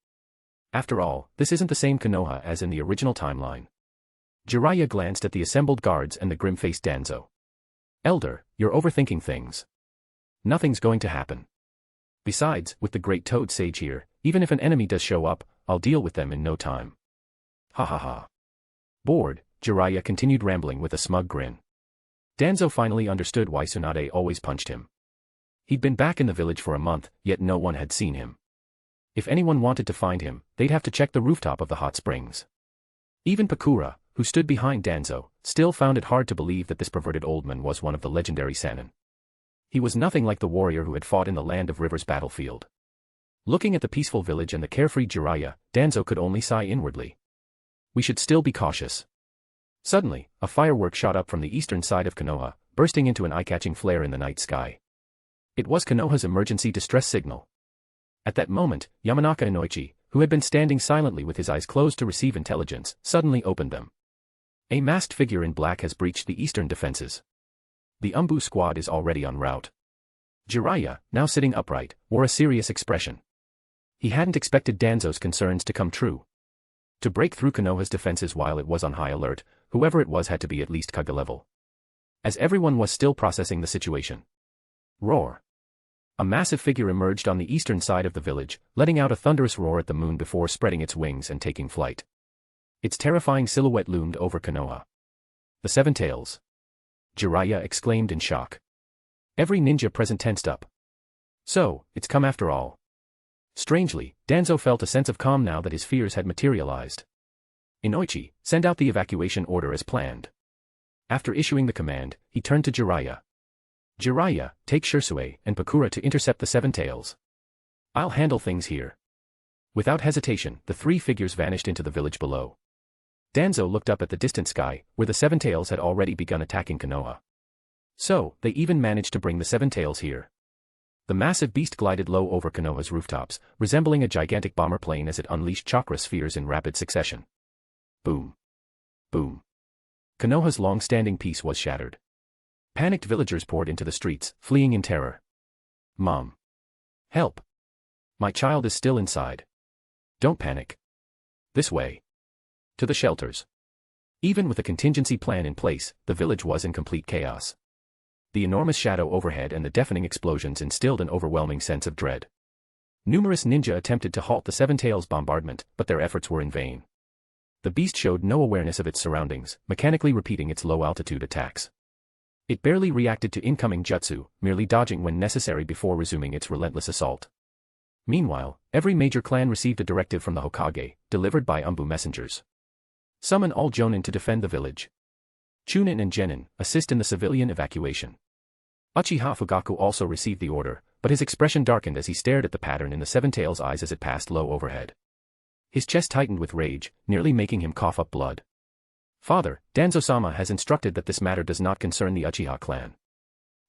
After all, this isn't the same Konoha as in the original timeline. Jiraiya glanced at the assembled guards and the grim-faced Danzo. Elder, you're overthinking things. Nothing's going to happen. Besides, with the great Toad Sage here, even if an enemy does show up, I'll deal with them in no time. Ha ha ha. Bored, Jiraiya continued rambling with a smug grin. Danzo finally understood why Tsunade always punched him. He'd been back in the village for a month, yet no one had seen him. If anyone wanted to find him, they'd have to check the rooftop of the hot springs. Even Pakura, who stood behind Danzo, still found it hard to believe that this perverted old man was one of the legendary Sannin. He was nothing like the warrior who had fought in the Land of Rivers battlefield. Looking at the peaceful village and the carefree Jiraiya, Danzo could only sigh inwardly. We should still be cautious. Suddenly, a firework shot up from the eastern side of Konoha, bursting into an eye-catching flare in the night sky. It was Konoha's emergency distress signal. At that moment, Yamanaka Inoichi, who had been standing silently with his eyes closed to receive intelligence, suddenly opened them. A masked figure in black has breached the eastern defenses. The Umbu squad is already en route. Jiraiya, now sitting upright, wore a serious expression. He hadn't expected Danzo's concerns to come true. To break through Konoha's defenses while it was on high alert, whoever it was had to be at least Kage level. As everyone was still processing the situation. Roar. A massive figure emerged on the eastern side of the village, letting out a thunderous roar at the moon before spreading its wings and taking flight. Its terrifying silhouette loomed over Konoha. The Seven Tails. Jiraiya exclaimed in shock. Every ninja present tensed up. So, it's come after all. Strangely, Danzo felt a sense of calm now that his fears had materialized. Inoichi, send out the evacuation order as planned. After issuing the command, he turned to Jiraiya. Jiraiya, take Shursue and Pakura to intercept the Seven Tails. I'll handle things here. Without hesitation, the three figures vanished into the village below. Danzo looked up at the distant sky, where the Seven Tails had already begun attacking Konoha. So, they even managed to bring the Seven Tails here. The massive beast glided low over Konoha's rooftops, resembling a gigantic bomber plane as it unleashed chakra spheres in rapid succession. Boom. Boom. Konoha's long-standing peace was shattered. Panicked villagers poured into the streets, fleeing in terror. Mom. Help. My child is still inside. Don't panic. This way. To the shelters. Even with a contingency plan in place, the village was in complete chaos. The enormous shadow overhead and the deafening explosions instilled an overwhelming sense of dread. Numerous ninja attempted to halt the Seven Tails bombardment, but their efforts were in vain. The beast showed no awareness of its surroundings, mechanically repeating its low-altitude attacks. It barely reacted to incoming jutsu, merely dodging when necessary before resuming its relentless assault. Meanwhile, every major clan received a directive from the Hokage, delivered by Umbu messengers. Summon all Jonin to defend the village. Chunin and Genin, assist in the civilian evacuation. Uchiha Fugaku also received the order, but his expression darkened as he stared at the pattern in the seven tails' eyes as it passed low overhead. His chest tightened with rage, nearly making him cough up blood. Father, Danzo-sama has instructed that this matter does not concern the Uchiha clan.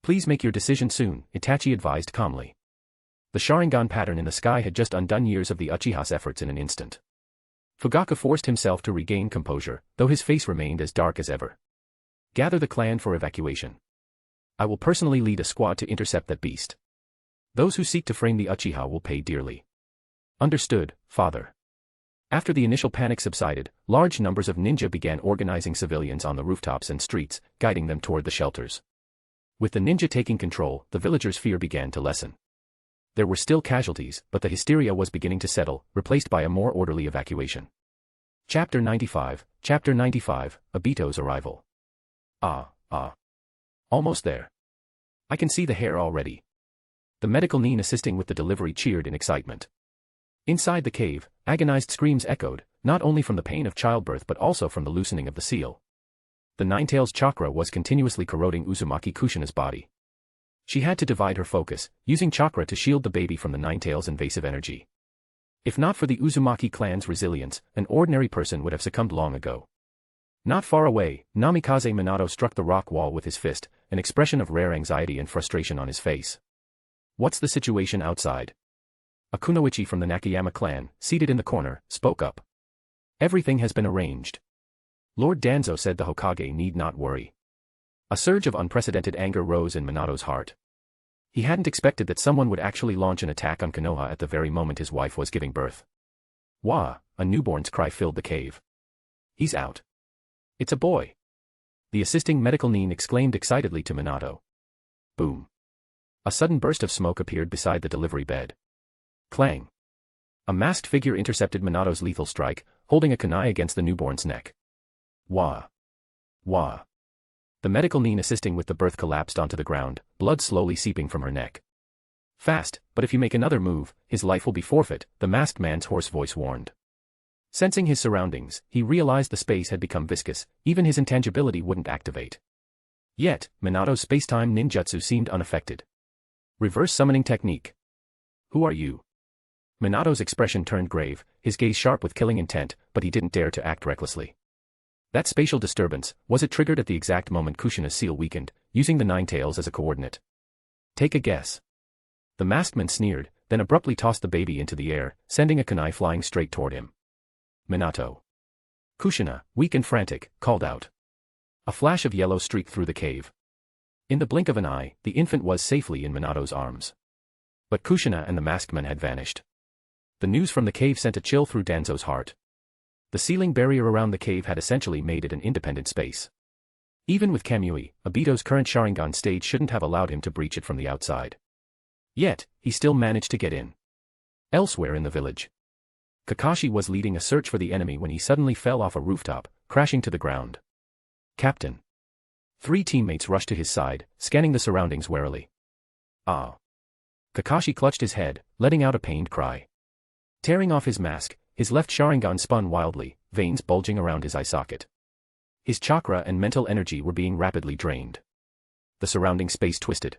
Please make your decision soon, Itachi advised calmly. The Sharingan pattern in the sky had just undone years of the Uchiha's efforts in an instant. Fugaku forced himself to regain composure, though his face remained as dark as ever. Gather the clan for evacuation. I will personally lead a squad to intercept that beast. Those who seek to frame the Uchiha will pay dearly. Understood, father. After the initial panic subsided, large numbers of ninja began organizing civilians on the rooftops and streets, guiding them toward the shelters. With the ninja taking control, the villagers' fear began to lessen. There were still casualties, but the hysteria was beginning to settle, replaced by a more orderly evacuation. Chapter 95, Obito's arrival. Almost there. I can see the hair already. The medical nin assisting with the delivery cheered in excitement. Inside the cave, agonized screams echoed, not only from the pain of childbirth but also from the loosening of the seal. The Nine-Tails chakra was continuously corroding Uzumaki Kushina's body. She had to divide her focus, using chakra to shield the baby from the Nine-Tails' invasive energy. If not for the Uzumaki clan's resilience, an ordinary person would have succumbed long ago. Not far away, Namikaze Minato struck the rock wall with his fist, an expression of rare anxiety and frustration on his face. What's the situation outside? A kunoichi from the Nakayama clan, seated in the corner, spoke up. Everything has been arranged. Lord Danzo said the Hokage need not worry. A surge of unprecedented anger rose in Minato's heart. He hadn't expected that someone would actually launch an attack on Konoha at the very moment his wife was giving birth. Wah! A newborn's cry filled the cave. He's out. It's a boy. The assisting medical nin exclaimed excitedly to Minato. Boom. A sudden burst of smoke appeared beside the delivery bed. Clang. A masked figure intercepted Minato's lethal strike, holding a kunai against the newborn's neck. Wah. Wah. The medical nin assisting with the birth collapsed onto the ground, blood slowly seeping from her neck. Fast, but if you make another move, his life will be forfeit, the masked man's hoarse voice warned. Sensing his surroundings, he realized the space had become viscous, even his intangibility wouldn't activate. Yet, Minato's spacetime ninjutsu seemed unaffected. Reverse summoning technique. Who are you? Minato's expression turned grave, his gaze sharp with killing intent, but he didn't dare to act recklessly. That spatial disturbance, was it triggered at the exact moment Kushina's seal weakened, using the Nine-Tails as a coordinate? Take a guess. The masked man sneered, then abruptly tossed the baby into the air, sending a kunai flying straight toward him. Minato. Kushina, weak and frantic, called out. A flash of yellow streaked through the cave. In the blink of an eye, the infant was safely in Minato's arms. But Kushina and the masked man had vanished. The news from the cave sent a chill through Danzo's heart. The ceiling barrier around the cave had essentially made it an independent space. Even with Kamui, Obito's current Sharingan stage shouldn't have allowed him to breach it from the outside. Yet, he still managed to get in. Elsewhere in the village, Kakashi was leading a search for the enemy when he suddenly fell off a rooftop, crashing to the ground. Captain. 3 teammates rushed to his side, scanning the surroundings warily. Ah. Kakashi clutched his head, letting out a pained cry. Tearing off his mask, his left Sharingan spun wildly, veins bulging around his eye socket. His chakra and mental energy were being rapidly drained. The surrounding space twisted.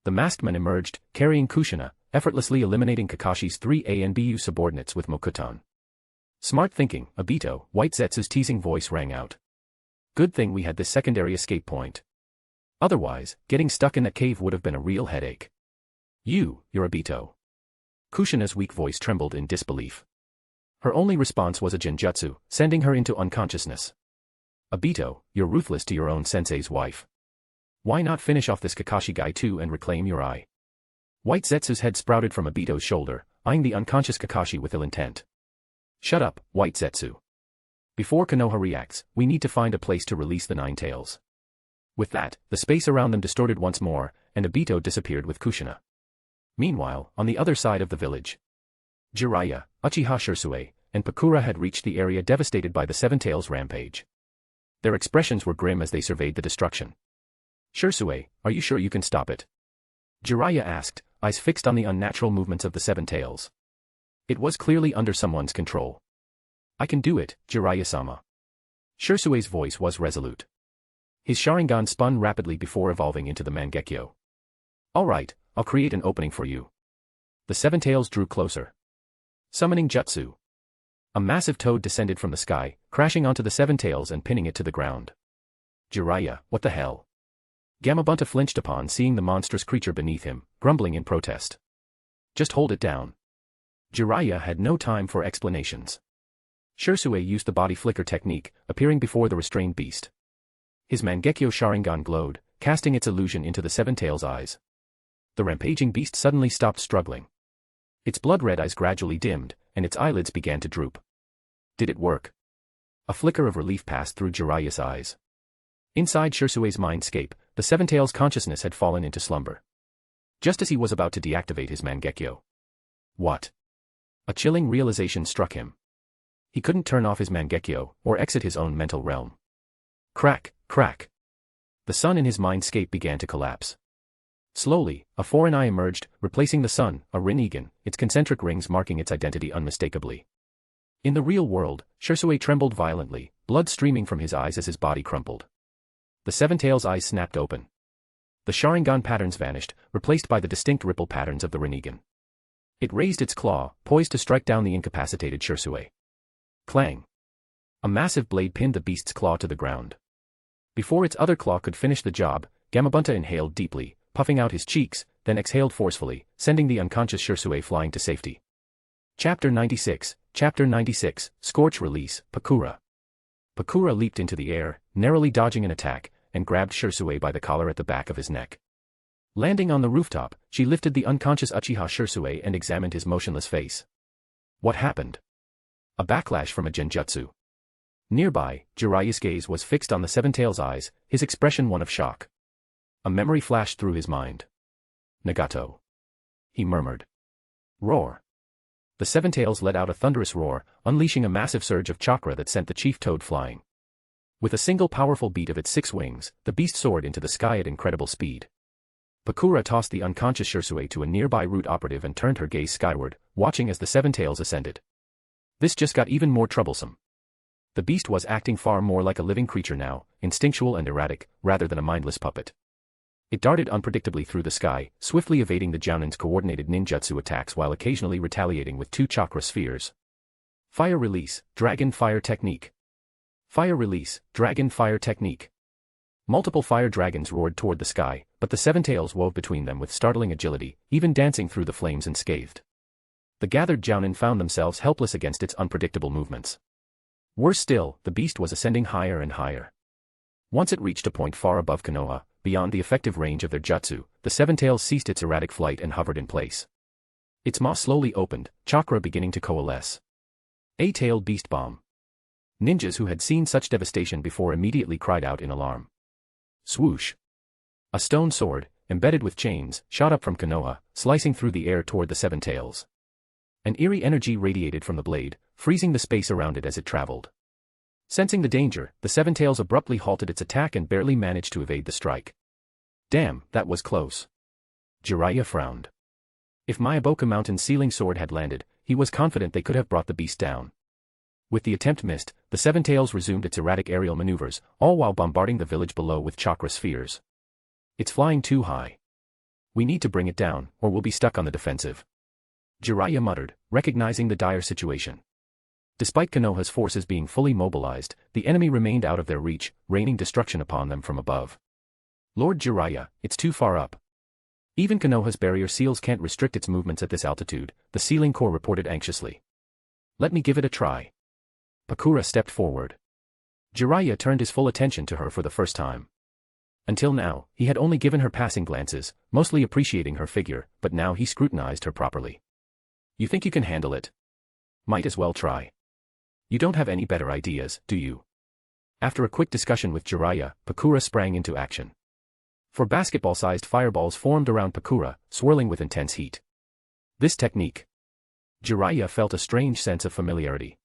The masked man emerged, carrying Kushina, effortlessly eliminating Kakashi's 3 ANBU subordinates with Mokuton. Smart thinking, Obito, White Zetsu's teasing voice rang out. Good thing we had this secondary escape point. Otherwise, getting stuck in that cave would have been a real headache. You're Obito. Kushina's weak voice trembled in disbelief. Her only response was a genjutsu, sending her into unconsciousness. Obito, you're ruthless to your own sensei's wife. Why not finish off this Kakashi guy too and reclaim your eye? White Zetsu's head sprouted from Obito's shoulder, eyeing the unconscious Kakashi with ill intent. Shut up, White Zetsu. Before Konoha reacts, we need to find a place to release the Nine-Tails. With that, the space around them distorted once more, and Obito disappeared with Kushina. Meanwhile, on the other side of the village, Jiraiya, Uchiha Shisui, and Pakura had reached the area devastated by the Seven-Tails rampage. Their expressions were grim as they surveyed the destruction. Shisui, are you sure you can stop it? Jiraiya asked, eyes fixed on the unnatural movements of the Seven-Tails. It was clearly under someone's control. I can do it, Jiraiya-sama. Shisui's voice was resolute. His Sharingan spun rapidly before evolving into the Mangekyo. Alright, I'll create an opening for you. The Seven Tails drew closer. Summoning Jutsu. A massive toad descended from the sky, crashing onto the Seven Tails and pinning it to the ground. Jiraiya, what the hell? Gamabunta flinched upon seeing the monstrous creature beneath him, grumbling in protest. Just hold it down. Jiraiya had no time for explanations. Shursui used the body flicker technique, appearing before the restrained beast. His Mangekyo Sharingan glowed, casting its illusion into the Seven Tails' eyes. The rampaging beast suddenly stopped struggling. Its blood-red eyes gradually dimmed, and its eyelids began to droop. Did it work? A flicker of relief passed through Jiraiya's eyes. Inside Shursui's mindscape, the Seven Tails' consciousness had fallen into slumber. Just as he was about to deactivate his Mangekyo. What? A chilling realization struck him. He couldn't turn off his Mangekyo, or exit his own mental realm. Crack, crack. The sun in his mindscape began to collapse. Slowly, a foreign eye emerged, replacing the sun, a Rinnegan, its concentric rings marking its identity unmistakably. In the real world, Shursui trembled violently, blood streaming from his eyes as his body crumpled. The Seven Tails' eyes snapped open. The Sharingan patterns vanished, replaced by the distinct ripple patterns of the Rinnegan. It raised its claw, poised to strike down the incapacitated Shursui. Clang! A massive blade pinned the beast's claw to the ground. Before its other claw could finish the job, Gamabunta inhaled deeply, puffing out his cheeks, then exhaled forcefully, sending the unconscious Shursui flying to safety. Chapter 96, Scorch Release, Pakura. Pakura leaped into the air, narrowly dodging an attack, and grabbed Shursui by the collar at the back of his neck. Landing on the rooftop, she lifted the unconscious Uchiha Shursui and examined his motionless face. What happened? A backlash from a genjutsu. Nearby, Jiraiya's gaze was fixed on the Seven Tails' eyes, his expression one of shock. A memory flashed through his mind. Nagato. He murmured. Roar. The Seven Tails let out a thunderous roar, unleashing a massive surge of chakra that sent the chief toad flying. With a single powerful beat of its 6 wings, the beast soared into the sky at incredible speed. Pakura tossed the unconscious Shursui to a nearby root operative and turned her gaze skyward, watching as the Seven Tails ascended. This just got even more troublesome. The beast was acting far more like a living creature now, instinctual and erratic, rather than a mindless puppet. It darted unpredictably through the sky, swiftly evading the Jounin's coordinated ninjutsu attacks while occasionally retaliating with 2 chakra spheres. Fire Release, Dragon Fire Technique. Fire Release, Dragon Fire Technique. Multiple fire dragons roared toward the sky, but the Seven Tails wove between them with startling agility, even dancing through the flames unscathed. The gathered Jounin found themselves helpless against its unpredictable movements. Worse still, the beast was ascending higher and higher. Once it reached a point far above Konoha, beyond the effective range of their jutsu, the Seven Tails ceased its erratic flight and hovered in place. Its maw slowly opened, chakra beginning to coalesce. A-tailed beast bomb. Ninjas who had seen such devastation before immediately cried out in alarm. Swoosh. A stone sword, embedded with chains, shot up from Konoha, slicing through the air toward the Seven Tails. An eerie energy radiated from the blade, freezing the space around it as it traveled. Sensing the danger, the Seven Tails abruptly halted its attack and barely managed to evade the strike. Damn, that was close. Jiraiya frowned. If Myaboku Mountain's sealing sword had landed, he was confident they could have brought the beast down. With the attempt missed, the Seven Tails resumed its erratic aerial maneuvers, all while bombarding the village below with chakra spheres. It's flying too high. We need to bring it down, or we'll be stuck on the defensive. Jiraiya muttered, recognizing the dire situation. Despite Konoha's forces being fully mobilized, the enemy remained out of their reach, raining destruction upon them from above. Lord Jiraiya, it's too far up. Even Konoha's barrier seals can't restrict its movements at this altitude, the sealing corps reported anxiously. Let me give it a try. Pakura stepped forward. Jiraiya turned his full attention to her for the first time. Until now, he had only given her passing glances, mostly appreciating her figure, but now he scrutinized her properly. You think you can handle it? Might as well try. You don't have any better ideas, do you? After a quick discussion with Jiraiya, Pakura sprang into action. 4 basketball-sized fireballs formed around Pakura, swirling with intense heat. This technique. Jiraiya felt a strange sense of familiarity.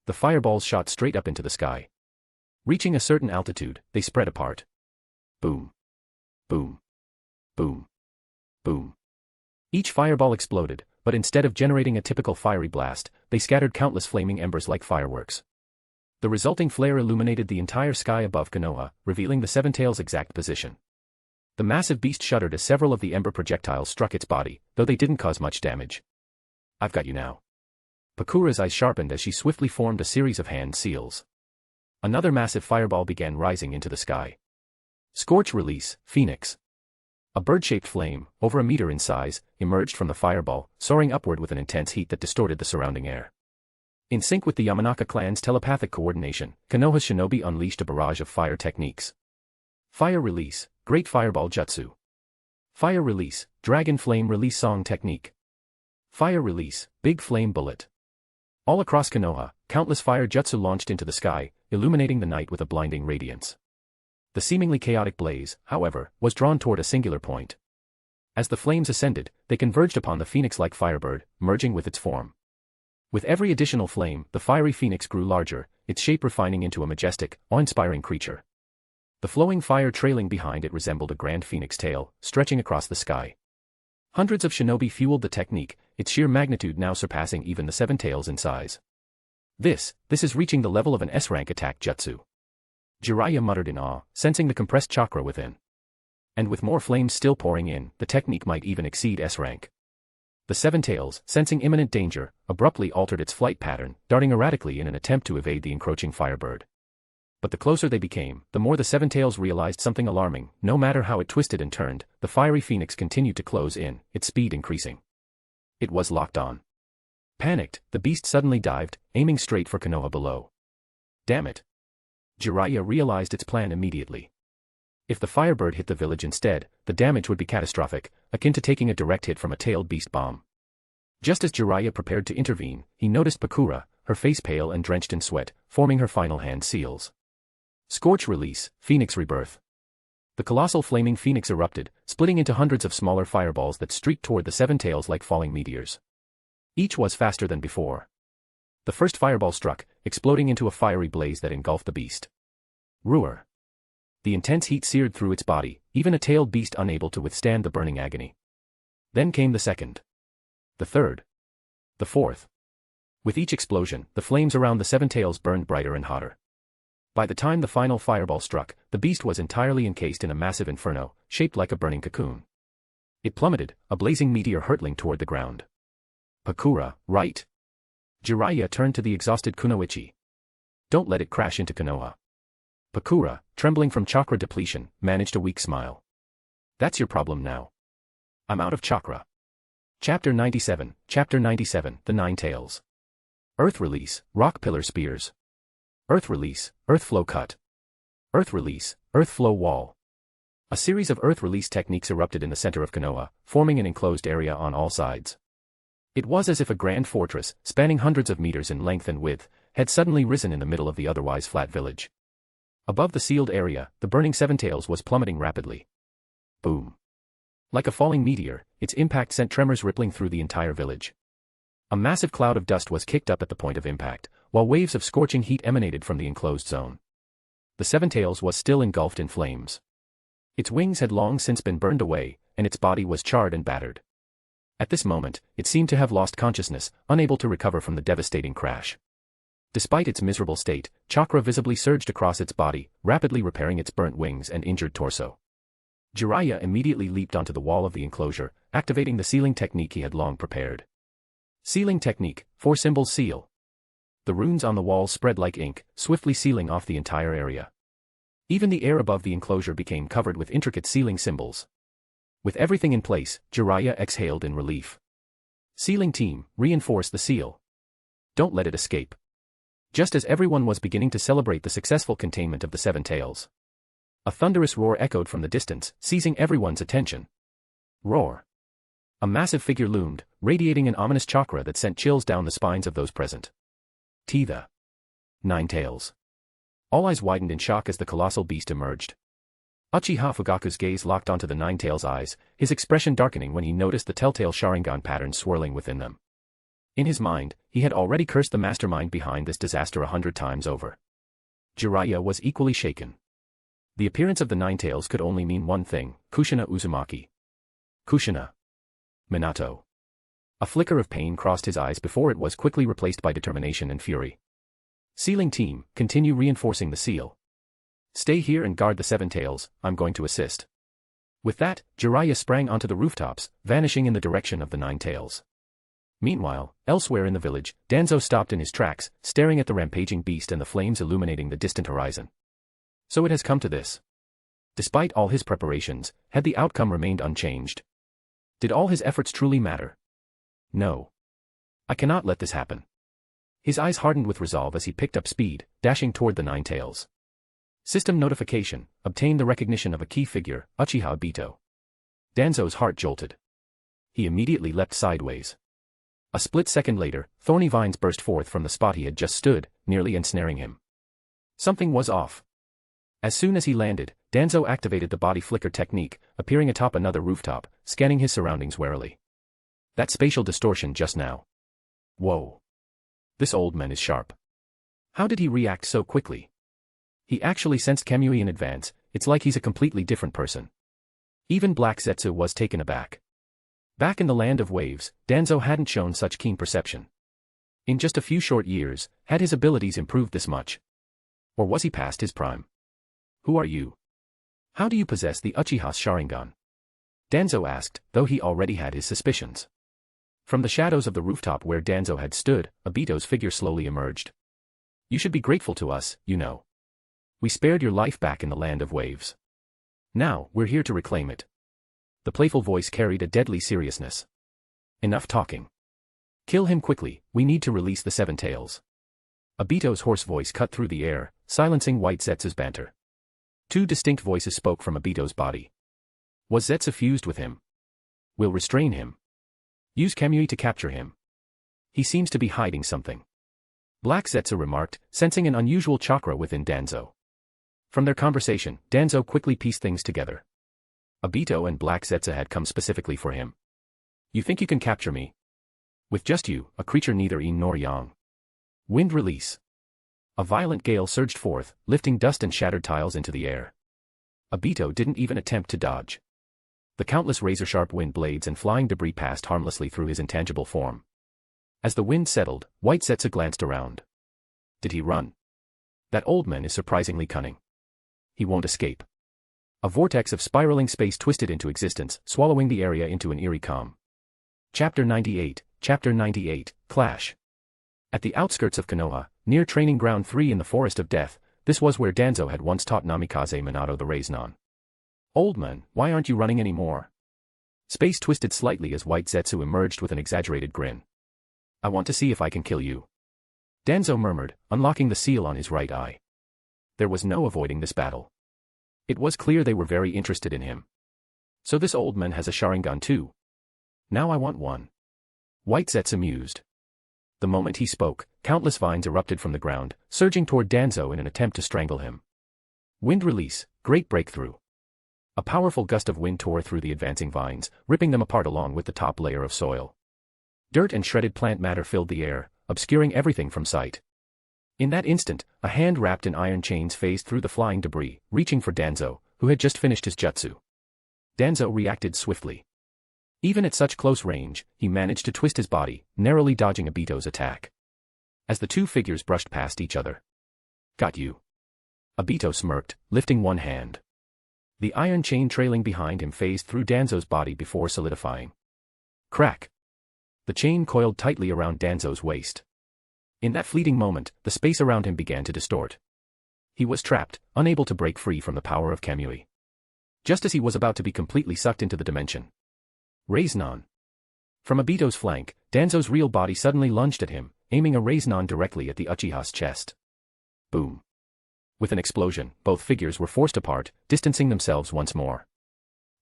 The fireballs shot straight up into the sky. Reaching a certain altitude, they spread apart. Boom. Boom. Boom. Boom. Each fireball exploded, but instead of generating a typical fiery blast, they scattered countless flaming embers like fireworks. The resulting flare illuminated the entire sky above Konoha, revealing the Seven Tails' exact position. The massive beast shuddered as several of the ember projectiles struck its body, though they didn't cause much damage. I've got you now. Pakura's eyes sharpened as she swiftly formed a series of hand seals. Another massive fireball began rising into the sky. Scorch release, Phoenix. A bird-shaped flame, over a meter in size, emerged from the fireball, soaring upward with an intense heat that distorted the surrounding air. In sync with the Yamanaka clan's telepathic coordination, Konoha's shinobi unleashed a barrage of fire techniques. Fire release, Great Fireball Jutsu. Fire release, Dragon Flame Release Song Technique. Fire release, Big Flame Bullet. All across Konoha, countless fire jutsu launched into the sky, illuminating the night with a blinding radiance. The seemingly chaotic blaze, however, was drawn toward a singular point. As the flames ascended, they converged upon the phoenix-like firebird, merging with its form. With every additional flame, the fiery phoenix grew larger, its shape refining into a majestic, awe-inspiring creature. The flowing fire trailing behind it resembled a grand phoenix tail, stretching across the sky. Hundreds of shinobi fueled the technique, its sheer magnitude now surpassing even the Seven Tails in size. This is reaching the level of an S-rank attack jutsu. Jiraiya muttered in awe, sensing the compressed chakra within. And with more flames still pouring in, the technique might even exceed S-rank. The Seven Tails, sensing imminent danger, abruptly altered its flight pattern, darting erratically in an attempt to evade the encroaching firebird. But the closer they became, the more the Seven Tails realized something alarming. No matter how it twisted and turned, the fiery phoenix continued to close in, its speed increasing. It was locked on. Panicked, the beast suddenly dived, aiming straight for Konoha below. Damn it. Jiraiya realized its plan immediately. If the firebird hit the village instead, the damage would be catastrophic, akin to taking a direct hit from a tailed beast bomb. Just as Jiraiya prepared to intervene, he noticed Pakura, her face pale and drenched in sweat, forming her final hand seals. Scorch release, Phoenix rebirth. The colossal flaming phoenix erupted, splitting into hundreds of smaller fireballs that streaked toward the Seven Tails like falling meteors. Each was faster than before. The first fireball struck, exploding into a fiery blaze that engulfed the beast. Roar. The intense heat seared through its body, even a tailed beast unable to withstand the burning agony. Then came the second. The third. The fourth. With each explosion, the flames around the Seven Tails burned brighter and hotter. By the time the final fireball struck, the beast was entirely encased in a massive inferno, shaped like a burning cocoon. It plummeted, a blazing meteor hurtling toward the ground. Pakura, right. Jiraiya turned to the exhausted Kunoichi. Don't let it crash into Konoha. Pakura, trembling from chakra depletion, managed a weak smile. That's your problem now. I'm out of chakra. Chapter 97, The Nine Tails. Earth release, Rock Pillar Spears. Earth release, Earth Flow Cut. Earth release, Earth Flow Wall. A series of earth release techniques erupted in the center of Konoha, forming an enclosed area on all sides. It was as if a grand fortress, spanning hundreds of meters in length and width, had suddenly risen in the middle of the otherwise flat village. Above the sealed area, the burning Seven Tails was plummeting rapidly. Boom. Like a falling meteor, its impact sent tremors rippling through the entire village. A massive cloud of dust was kicked up at the point of impact, while waves of scorching heat emanated from the enclosed zone. The Seven Tails was still engulfed in flames. Its wings had long since been burned away, and its body was charred and battered. At this moment, it seemed to have lost consciousness, unable to recover from the devastating crash. Despite its miserable state, chakra visibly surged across its body, rapidly repairing its burnt wings and injured torso. Jiraiya immediately leaped onto the wall of the enclosure, activating the sealing technique he had long prepared. Sealing technique, 4 symbols seal. The runes on the wall spread like ink, swiftly sealing off the entire area. Even the air above the enclosure became covered with intricate sealing symbols. With everything in place, Jiraiya exhaled in relief. Sealing team, reinforce the seal. Don't let it escape. Just as everyone was beginning to celebrate the successful containment of the Seven Tails, a thunderous roar echoed from the distance, seizing everyone's attention. Roar. A massive figure loomed, radiating an ominous chakra that sent chills down the spines of those present. The Nine Tails. All eyes widened in shock as the colossal beast emerged. Uchiha Fugaku's gaze locked onto the Nine Tails' eyes, his expression darkening when he noticed the telltale Sharingan pattern swirling within them. In his mind, he had already cursed the mastermind behind this disaster 100 times over. Jiraiya was equally shaken. The appearance of the Nine Tails could only mean one thing: Kushina Uzumaki. Kushina. Minato. A flicker of pain crossed his eyes before it was quickly replaced by determination and fury. Sealing team, continue reinforcing the seal. Stay here and guard the Seven Tails, I'm going to assist. With that, Jiraiya sprang onto the rooftops, vanishing in the direction of the Nine Tails. Meanwhile, elsewhere in the village, Danzo stopped in his tracks, staring at the rampaging beast and the flames illuminating the distant horizon. So it has come to this. Despite all his preparations, had the outcome remained unchanged? Did all his efforts truly matter? No. I cannot let this happen. His eyes hardened with resolve as he picked up speed, dashing toward the Nine Tails. System notification, obtained the recognition of a key figure, Uchiha Obito. Danzo's heart jolted. He immediately leapt sideways. A split second later, thorny vines burst forth from the spot he had just stood, nearly ensnaring him. Something was off. As soon as he landed, Danzo activated the body flicker technique, appearing atop another rooftop, scanning his surroundings warily. That spatial distortion just now. Whoa. This old man is sharp. How did he react so quickly? He actually sensed Kamui in advance. It's like he's a completely different person. Even Black Zetsu was taken aback. Back in the land of waves, Danzo hadn't shown such keen perception. In just a few short years, had his abilities improved this much? Or was he past his prime? Who are you? How do you possess the Uchiha's Sharingan? Danzo asked, though he already had his suspicions. From the shadows of the rooftop where Danzo had stood, Obito's figure slowly emerged. You should be grateful to us, you know. We spared your life back in the land of waves. Now, we're here to reclaim it. The playful voice carried a deadly seriousness. Enough talking. Kill him quickly, we need to release the Seven Tails. Obito's hoarse voice cut through the air, silencing White Zetsu's banter. Two distinct voices spoke from Obito's body. Was Zetsu fused with him? We'll restrain him. Use Kamui to capture him. He seems to be hiding something. Black Zetsu remarked, sensing an unusual chakra within Danzo. From their conversation, Danzo quickly pieced things together. Obito and Black Zetsu had come specifically for him. You think you can capture me? With just you, a creature neither yin nor yang. Wind release. A violent gale surged forth, lifting dust and shattered tiles into the air. Obito didn't even attempt to dodge. The countless razor-sharp wind blades and flying debris passed harmlessly through his intangible form. As the wind settled, White Zetsu glanced around. Did he run? That old man is surprisingly cunning. He won't escape. A vortex of spiraling space twisted into existence, swallowing the area into an eerie calm. Chapter 98, Clash. At the outskirts of Konoha, near Training Ground 3 in the Forest of Death, this was where Danzo had once taught Namikaze Minato the Raiznan. Old man, why aren't you running anymore? Space twisted slightly as White Zetsu emerged with an exaggerated grin. I want to see if I can kill you. Danzo murmured, unlocking the seal on his right eye. There was no avoiding this battle. It was clear they were very interested in him. So this old man has a Sharingan too. Now I want one. White Zetsu mused. The moment he spoke, countless vines erupted from the ground, surging toward Danzo in an attempt to strangle him. Wind release, great breakthrough. A powerful gust of wind tore through the advancing vines, ripping them apart along with the top layer of soil. Dirt and shredded plant matter filled the air, obscuring everything from sight. In that instant, a hand wrapped in iron chains phased through the flying debris, reaching for Danzo, who had just finished his jutsu. Danzo reacted swiftly. Even at such close range, he managed to twist his body, narrowly dodging Obito's attack. As the two figures brushed past each other. Got you. Obito smirked, lifting one hand. The iron chain trailing behind him phased through Danzo's body before solidifying. Crack. The chain coiled tightly around Danzo's waist. In that fleeting moment, the space around him began to distort. He was trapped, unable to break free from the power of Kamui. Just as he was about to be completely sucked into the dimension. Raiznan. From Obito's flank, Danzo's real body suddenly lunged at him, aiming a Raiznan directly at the Uchiha's chest. Boom. With an explosion, both figures were forced apart, distancing themselves once more.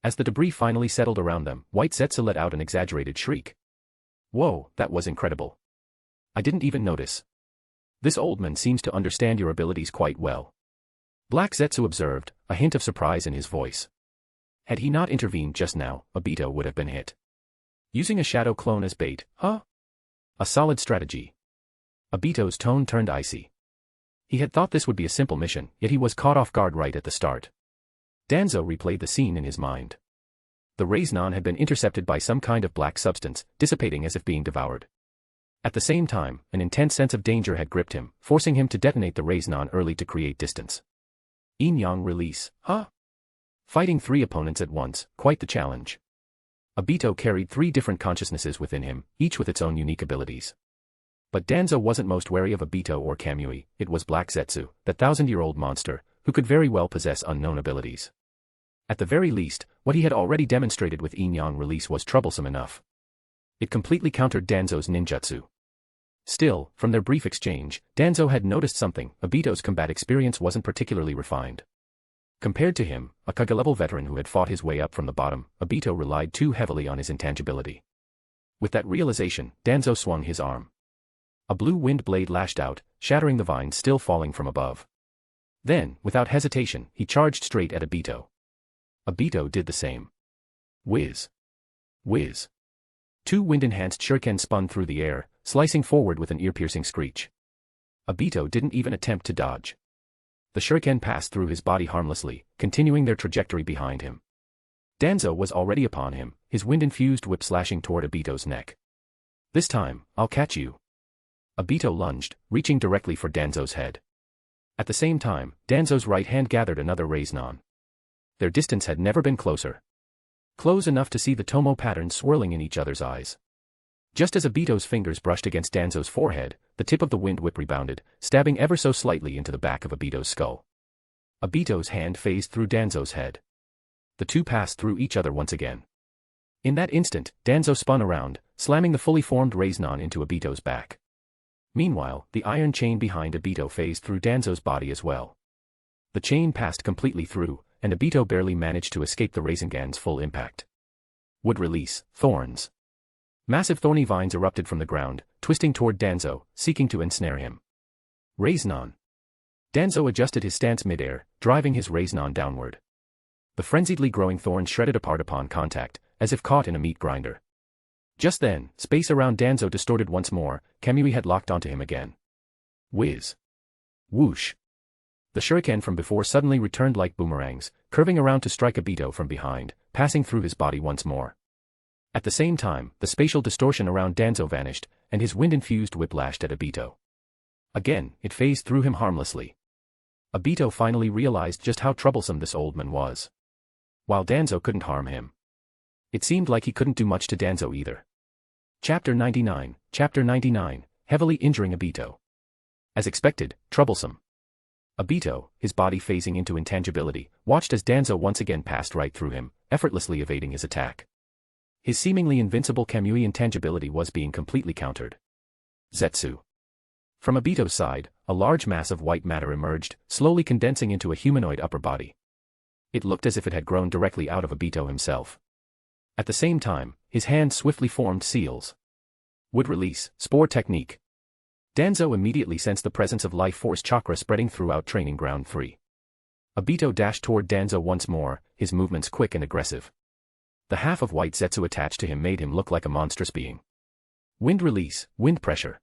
As the debris finally settled around them, White Zetsu let out an exaggerated shriek. Whoa, that was incredible. I didn't even notice. This old man seems to understand your abilities quite well. Black Zetsu observed, a hint of surprise in his voice. Had he not intervened just now, Obito would have been hit. Using a shadow clone as bait, huh? A solid strategy. Obito's tone turned icy. He had thought this would be a simple mission, yet he was caught off guard right at the start. Danzo replayed the scene in his mind. The Raiznan had been intercepted by some kind of black substance, dissipating as if being devoured. At the same time, an intense sense of danger had gripped him, forcing him to detonate the Raiznan early to create distance. Yin-yang release, huh? Fighting 3 opponents at once, quite the challenge. Obito carried 3 different consciousnesses within him, each with its own unique abilities. But Danzo wasn't most wary of Obito or Kamui, it was Black Zetsu, that 1,000-year-old monster, who could very well possess unknown abilities. At the very least, what he had already demonstrated with Yin-Yang release was troublesome enough. It completely countered Danzo's ninjutsu. Still, from their brief exchange, Danzo had noticed something: Obito's combat experience wasn't particularly refined. Compared to him, a Kage-level veteran who had fought his way up from the bottom, Obito relied too heavily on his intangibility. With that realization, Danzo swung his arm. A blue wind blade lashed out, shattering the vines still falling from above. Then, without hesitation, he charged straight at Obito. Obito did the same. Whiz. Whiz. 2 wind-enhanced shuriken spun through the air, slicing forward with an ear-piercing screech. Obito didn't even attempt to dodge. The shuriken passed through his body harmlessly, continuing their trajectory behind him. Danzo was already upon him, his wind-infused whip slashing toward Obito's neck. This time, I'll catch you. Obito lunged, reaching directly for Danzo's head. At the same time, Danzo's right hand gathered another Raiznon. Their distance had never been closer. Close enough to see the Tomo pattern swirling in each other's eyes. Just as Obito's fingers brushed against Danzo's forehead, the tip of the wind whip rebounded, stabbing ever so slightly into the back of Obito's skull. Obito's hand phased through Danzo's head. The two passed through each other once again. In that instant, Danzo spun around, slamming the fully formed Raiznon into Obito's back. Meanwhile, the iron chain behind Obito phased through Danzo's body as well. The chain passed completely through, and Obito barely managed to escape the Rasengan's full impact. Would release, thorns. Massive thorny vines erupted from the ground, twisting toward Danzo, seeking to ensnare him. Raiznon. Danzo adjusted his stance midair, driving his Raiznon downward. The frenziedly growing thorns shredded apart upon contact, as if caught in a meat grinder. Just then, space around Danzo distorted once more, Kamui had locked onto him again. Whiz. Whoosh. The shuriken from before suddenly returned like boomerangs, curving around to strike Obito from behind, passing through his body once more. At the same time, the spatial distortion around Danzo vanished, and his wind-infused whip lashed at Obito. Again, it phased through him harmlessly. Obito finally realized just how troublesome this old man was. While Danzo couldn't harm him, it seemed like he couldn't do much to Danzo either. Chapter 99, heavily injuring Obito. As expected, troublesome. Obito, his body phasing into intangibility, watched as Danzo once again passed right through him, effortlessly evading his attack. His seemingly invincible Kamui intangibility was being completely countered. Zetsu. From Obito's side, a large mass of white matter emerged, slowly condensing into a humanoid upper body. It looked as if it had grown directly out of Obito himself. At the same time, his hands swiftly formed seals. Would release, spore technique. Danzo immediately sensed the presence of life force chakra spreading throughout Training Ground 3. Obito dashed toward Danzo once more, his movements quick and aggressive. The half of white Zetsu attached to him made him look like a monstrous being. Wind release, wind pressure.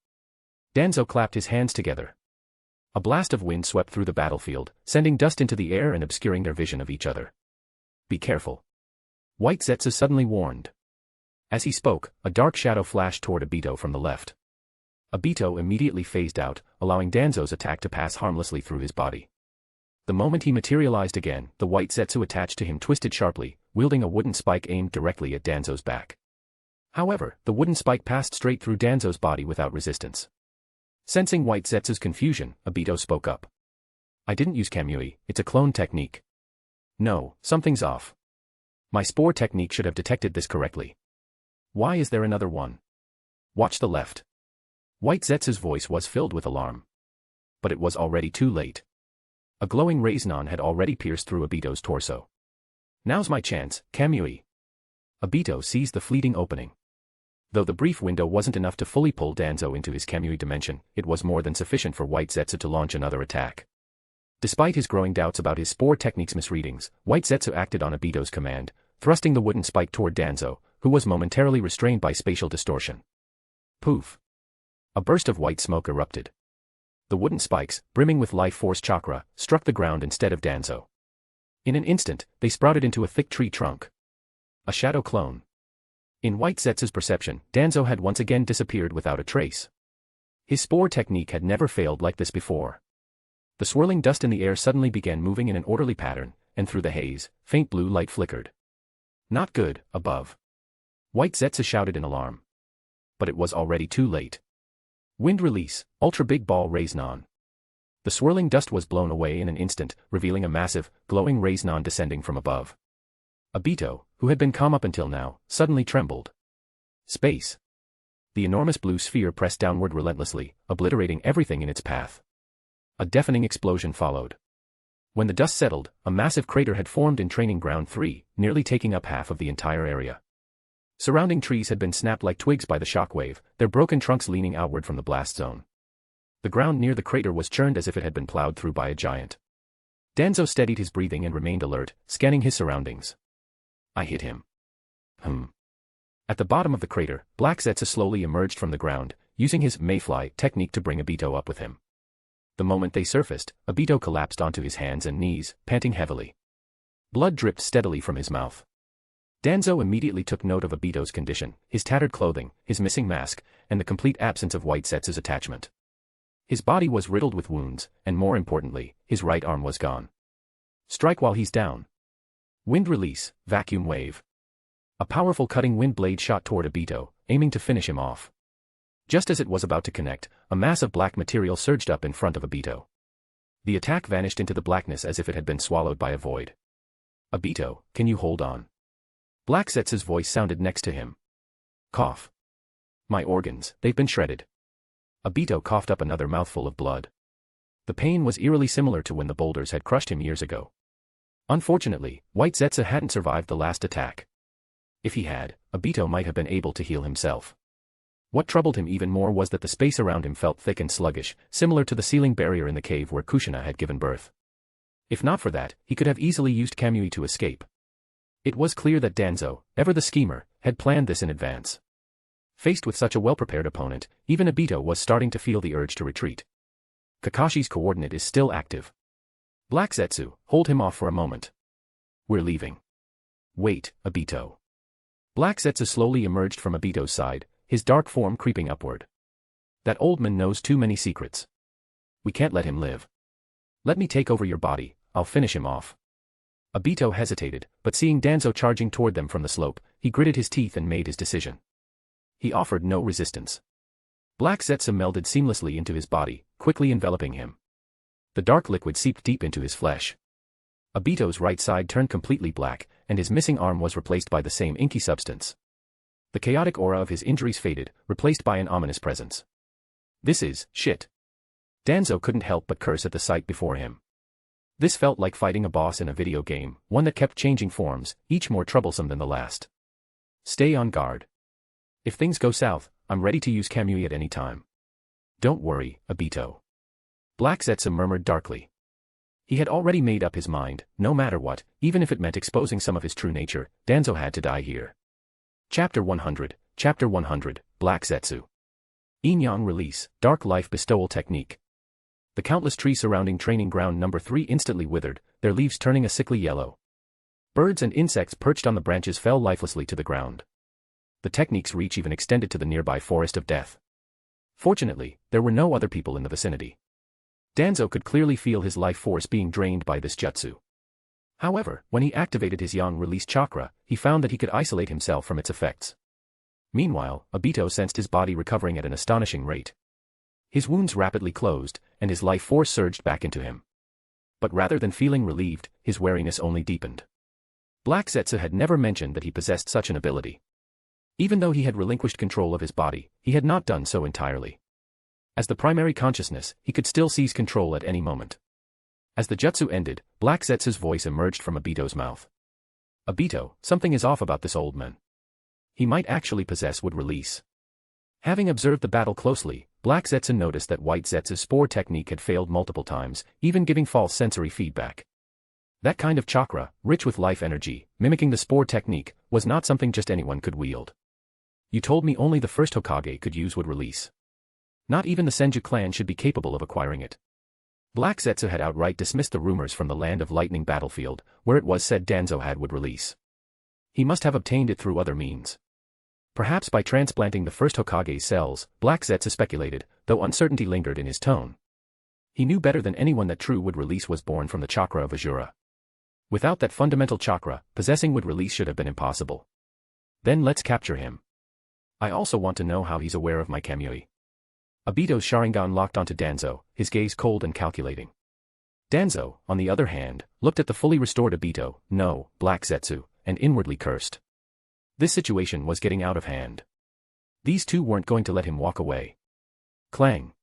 Danzo clapped his hands together. A blast of wind swept through the battlefield, sending dust into the air and obscuring their vision of each other. Be careful. White Zetsu suddenly warned. As he spoke, a dark shadow flashed toward Obito from the left. Obito immediately phased out, allowing Danzo's attack to pass harmlessly through his body. The moment he materialized again, the white Zetsu attached to him twisted sharply, wielding a wooden spike aimed directly at Danzo's back. However, the wooden spike passed straight through Danzo's body without resistance. Sensing white Zetsu's confusion, Obito spoke up. I didn't use Kamui, it's a clone technique. No, something's off. My spore technique should have detected this correctly. Why is there another one? Watch the left. White Zetsu's voice was filled with alarm. But it was already too late. A glowing Raiznon had already pierced through Obito's torso. Now's my chance, Kamui. Obito seized the fleeting opening. Though the brief window wasn't enough to fully pull Danzo into his Kamui dimension, it was more than sufficient for White Zetsu to launch another attack. Despite his growing doubts about his spore technique's misreadings, White Zetsu acted on Obito's command, thrusting the wooden spike toward Danzo, who was momentarily restrained by spatial distortion. Poof! A burst of white smoke erupted. The wooden spikes, brimming with life force chakra, struck the ground instead of Danzo. In an instant, they sprouted into a thick tree trunk. A shadow clone. In White Zetsu's perception, Danzo had once again disappeared without a trace. His spore technique had never failed like this before. The swirling dust in the air suddenly began moving in an orderly pattern, and through the haze, faint blue light flickered. Not good, above. White Zetsu shouted in alarm. But it was already too late. Wind release, ultra big ball Raisnon. The swirling dust was blown away in an instant, revealing a massive, glowing Raisnon descending from above. Obito, who had been calm up until now, suddenly trembled. Space. The enormous blue sphere pressed downward relentlessly, obliterating everything in its path. A deafening explosion followed. When the dust settled, a massive crater had formed in Training Ground 3, nearly taking up half of the entire area. Surrounding trees had been snapped like twigs by the shockwave, their broken trunks leaning outward from the blast zone. The ground near the crater was churned as if it had been plowed through by a giant. Danzo steadied his breathing and remained alert, scanning his surroundings. I hit him. At the bottom of the crater, Black Zetsu slowly emerged from the ground, using his mayfly technique to bring Obito up with him. The moment they surfaced, Obito collapsed onto his hands and knees, panting heavily. Blood dripped steadily from his mouth. Danzo immediately took note of Obito's condition, his tattered clothing, his missing mask, and the complete absence of White Zetsu's attachment. His body was riddled with wounds, and more importantly, his right arm was gone. Strike while he's down. Wind release, vacuum wave. A powerful cutting wind blade shot toward Obito, aiming to finish him off. Just as it was about to connect, a mass of black material surged up in front of Obito. The attack vanished into the blackness as if it had been swallowed by a void. Obito, can you hold on? Black Zetsu's voice sounded next to him. Cough. My organs, they've been shredded. Obito coughed up another mouthful of blood. The pain was eerily similar to when the boulders had crushed him years ago. Unfortunately, White Zetsu hadn't survived the last attack. If he had, Obito might have been able to heal himself. What troubled him even more was that the space around him felt thick and sluggish, similar to the ceiling barrier in the cave where Kushina had given birth. If not for that, he could have easily used Kamui to escape. It was clear that Danzo, ever the schemer, had planned this in advance. Faced with such a well-prepared opponent, even Obito was starting to feel the urge to retreat. Kakashi's coordinate is still active. Black Zetsu, hold him off for a moment. We're leaving. Wait, Obito. Black Zetsu slowly emerged from Obito's side, his dark form creeping upward. That old man knows too many secrets. We can't let him live. Let me take over your body, I'll finish him off. Obito hesitated, but seeing Danzo charging toward them from the slope, he gritted his teeth and made his decision. He offered no resistance. Black Zetsu melded seamlessly into his body, quickly enveloping him. The dark liquid seeped deep into his flesh. Obito's right side turned completely black, and his missing arm was replaced by the same inky substance. The chaotic aura of his injuries faded, replaced by an ominous presence. This is shit. Danzo couldn't help but curse at the sight before him. This felt like fighting a boss in a video game, one that kept changing forms, each more troublesome than the last. Stay on guard. If things go south, I'm ready to use Kamui at any time. Don't worry, Obito. Black Zetsu murmured darkly. He had already made up his mind, no matter what, even if it meant exposing some of his true nature, Danzo had to die here. Chapter 100, Black Zetsu. Yin-Yang release, dark life bestowal technique. The countless trees surrounding Training Ground Number 3 instantly withered, their leaves turning a sickly yellow. Birds and insects perched on the branches fell lifelessly to the ground. The technique's reach even extended to the nearby Forest of Death. Fortunately, there were no other people in the vicinity. Danzo could clearly feel his life force being drained by this jutsu. However, when he activated his yang release chakra, he found that he could isolate himself from its effects. Meanwhile, Obito sensed his body recovering at an astonishing rate. His wounds rapidly closed, and his life force surged back into him. But rather than feeling relieved, his wariness only deepened. Black Zetsu had never mentioned that he possessed such an ability. Even though he had relinquished control of his body, he had not done so entirely. As the primary consciousness, he could still seize control at any moment. As the jutsu ended, Black Zetsu's voice emerged from Obito's mouth. Obito, something is off about this old man. He might actually possess wood release. Having observed the battle closely, Black Zetsu noticed that White Zetsu's spore technique had failed multiple times, even giving false sensory feedback. That kind of chakra, rich with life energy, mimicking the spore technique, was not something just anyone could wield. You told me only the first Hokage could use wood release. Not even the Senju clan should be capable of acquiring it. Black Zetsu had outright dismissed the rumors from the Land of Lightning battlefield, where it was said Danzo had wood release. He must have obtained it through other means. Perhaps by transplanting the first Hokage's cells, Black Zetsu speculated, though uncertainty lingered in his tone. He knew better than anyone that true wood release was born from the chakra of Azura. Without that fundamental chakra, possessing would release should have been impossible. Then let's capture him. I also want to know how he's aware of my kamui. Obito's Sharingan locked onto Danzo, his gaze cold and calculating. Danzo, on the other hand, looked at the fully restored Obito, no, Black Zetsu, and inwardly cursed. This situation was getting out of hand. These two weren't going to let him walk away. Clang.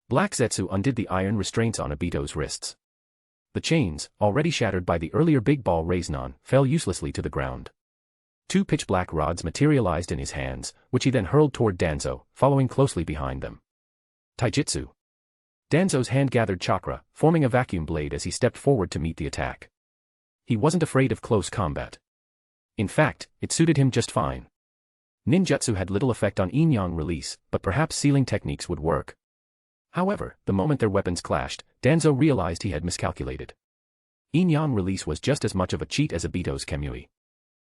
Black Zetsu undid the iron restraints on Obito's wrists. The chains, already shattered by the earlier big ball Raiznon, fell uselessly to the ground. Two pitch-black rods materialized in his hands, which he then hurled toward Danzo, following closely behind them. Taijutsu. Danzo's hand gathered chakra, forming a vacuum blade as he stepped forward to meet the attack. He wasn't afraid of close combat. In fact, it suited him just fine. Ninjutsu had little effect on yin-yang release, but perhaps sealing techniques would work. However, the moment their weapons clashed, Danzo realized he had miscalculated. Yin-yang release was just as much of a cheat as Obito's kamui.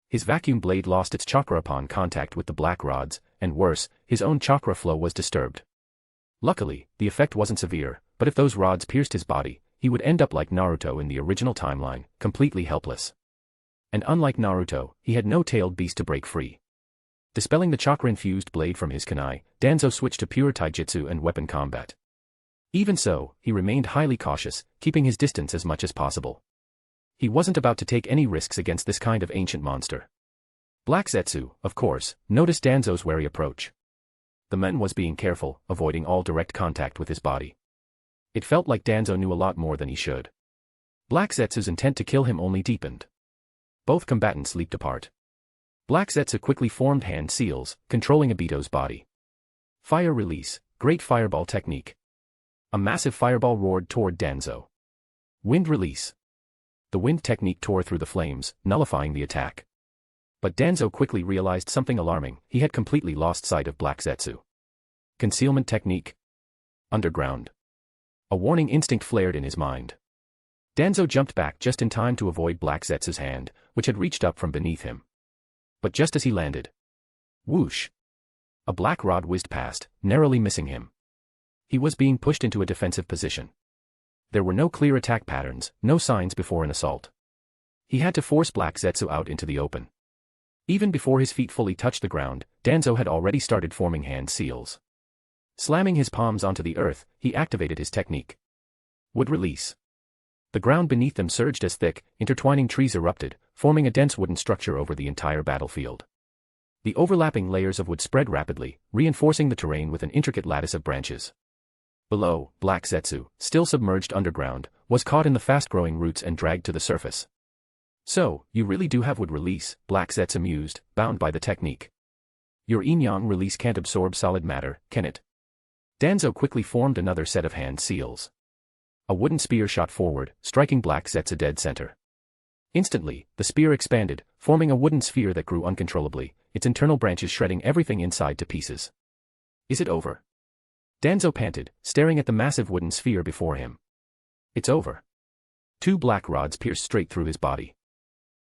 His vacuum blade lost its chakra upon contact with the black rods, and worse, his own chakra flow was disturbed. Luckily, the effect wasn't severe, but if those rods pierced his body, he would end up like Naruto in the original timeline, completely helpless. And unlike Naruto, he had no tailed beast to break free. Dispelling the chakra-infused blade from his kunai, Danzo switched to pure taijutsu and weapon combat. Even so, he remained highly cautious, keeping his distance as much as possible. He wasn't about to take any risks against this kind of ancient monster. Black Zetsu, of course, noticed Danzo's wary approach. The man was being careful, avoiding all direct contact with his body. It felt like Danzo knew a lot more than he should. Black Zetsu's intent to kill him only deepened. Both combatants leaped apart. Black Zetsu quickly formed hand seals, controlling Obito's body. Fire release, great fireball technique. A massive fireball roared toward Danzo. Wind release. The wind technique tore through the flames, nullifying the attack. But Danzo quickly realized something alarming, he had completely lost sight of Black Zetsu. Concealment technique. Underground. A warning instinct flared in his mind. Danzo jumped back just in time to avoid Black Zetsu's hand, which had reached up from beneath him. But just as he landed, whoosh! A black rod whizzed past, narrowly missing him. He was being pushed into a defensive position. There were no clear attack patterns, no signs before an assault. He had to force Black Zetsu out into the open. Even before his feet fully touched the ground, Danzo had already started forming hand seals. Slamming his palms onto the earth, he activated his technique. Wood release. The ground beneath them surged as thick, intertwining trees erupted, forming a dense wooden structure over the entire battlefield. The overlapping layers of wood spread rapidly, reinforcing the terrain with an intricate lattice of branches. Below, Black Zetsu, still submerged underground, was caught in the fast-growing roots and dragged to the surface. So, you really do have wood release, Black Zetsu mused, bound by the technique. Your yin-yang release can't absorb solid matter, can it? Danzo quickly formed another set of hand seals. A wooden spear shot forward, striking Black Zetsu dead center. Instantly, the spear expanded, forming a wooden sphere that grew uncontrollably, its internal branches shredding everything inside to pieces. Is it over? Danzo panted, staring at the massive wooden sphere before him. It's over. Two black rods pierced straight through his body.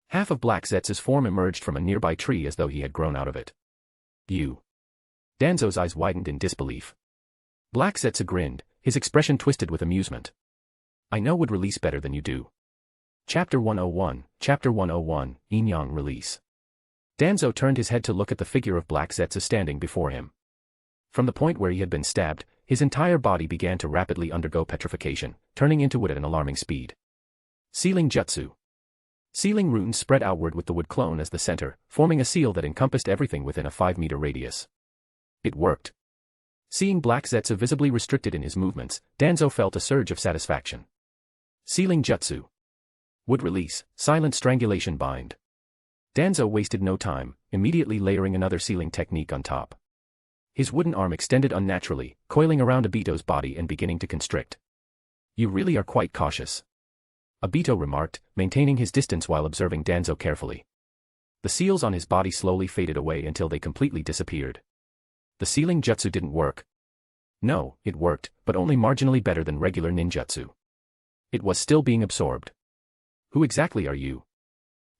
Half of Black Zetsu's form emerged from a nearby tree as though he had grown out of it. You. Danzo's eyes widened in disbelief. Black Zetsu grinned, his expression twisted with amusement. I know would release better than you do. Chapter 101, Chapter 101, Yin-Yang Release. Danzo turned his head to look at the figure of Black Zetsu standing before him. From the point where he had been stabbed, his entire body began to rapidly undergo petrification, turning into wood at an alarming speed. Sealing Jutsu. Sealing runes spread outward with the wood clone as the center, forming a seal that encompassed everything within a 5-meter radius. It worked. Seeing Black Zetsu visibly restricted in his movements, Danzo felt a surge of satisfaction. Sealing Jutsu. Wood release, silent strangulation bind. Danzo wasted no time, immediately layering another sealing technique on top. His wooden arm extended unnaturally, coiling around Obito's body and beginning to constrict. You really are quite cautious. Obito remarked, maintaining his distance while observing Danzo carefully. The seals on his body slowly faded away until they completely disappeared. The sealing jutsu didn't work. No, it worked, but only marginally better than regular ninjutsu. It was still being absorbed. Who exactly are you?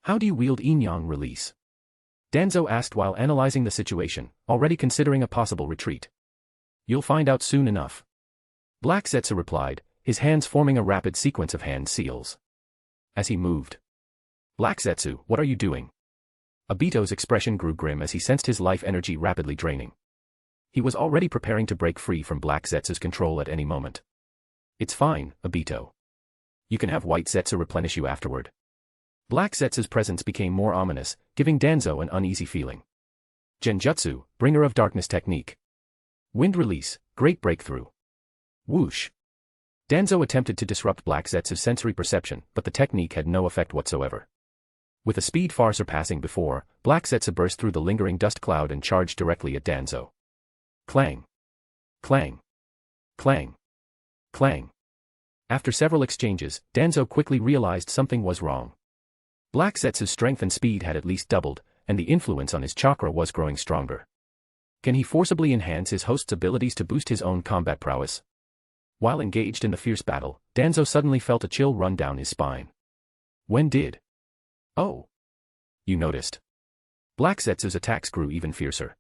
How do you wield yin-yang release? Danzo asked while analyzing the situation, already considering a possible retreat. You'll find out soon enough. Black Zetsu replied, his hands forming a rapid sequence of hand seals. As he moved, Black Zetsu, what are you doing? Obito's expression grew grim as he sensed his life energy rapidly draining. He was already preparing to break free from Black Zetsu's control at any moment. It's fine, Obito. You can have White Zetsu replenish you afterward. Black Zetsu's presence became more ominous, giving Danzo an uneasy feeling. Genjutsu, Bringer of Darkness technique. Wind release, great breakthrough. Whoosh. Danzo attempted to disrupt Black Zetsu's sensory perception, but the technique had no effect whatsoever. With a speed far surpassing before, Black Zetsu burst through the lingering dust cloud and charged directly at Danzo. Clang. Clang. Clang. Clang. After several exchanges, Danzo quickly realized something was wrong. Black Zetsu's strength and speed had at least doubled, and the influence on his chakra was growing stronger. Can he forcibly enhance his host's abilities to boost his own combat prowess? While engaged in the fierce battle, Danzo suddenly felt a chill run down his spine. When did? Oh. You noticed. Black Zetsu's attacks grew even fiercer.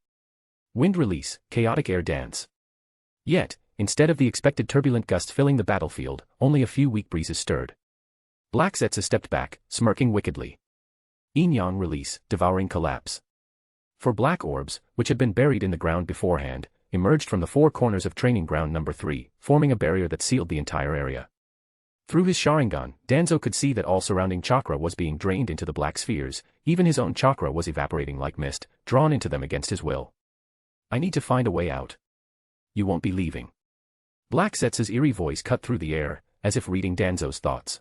Wind release, chaotic air dance. Yet, instead of the expected turbulent gusts filling the battlefield, only a few weak breezes stirred. Black Zetsu stepped back, smirking wickedly. Yin-yang release, devouring collapse. Four black orbs, which had been buried in the ground beforehand, emerged from the four corners of training ground number 3, forming a barrier that sealed the entire area. Through his Sharingan, Danzo could see that all surrounding chakra was being drained into the black spheres, even his own chakra was evaporating like mist, drawn into them against his will. I need to find a way out. You won't be leaving. Black Zetsu's eerie voice cut through the air, as if reading Danzo's thoughts.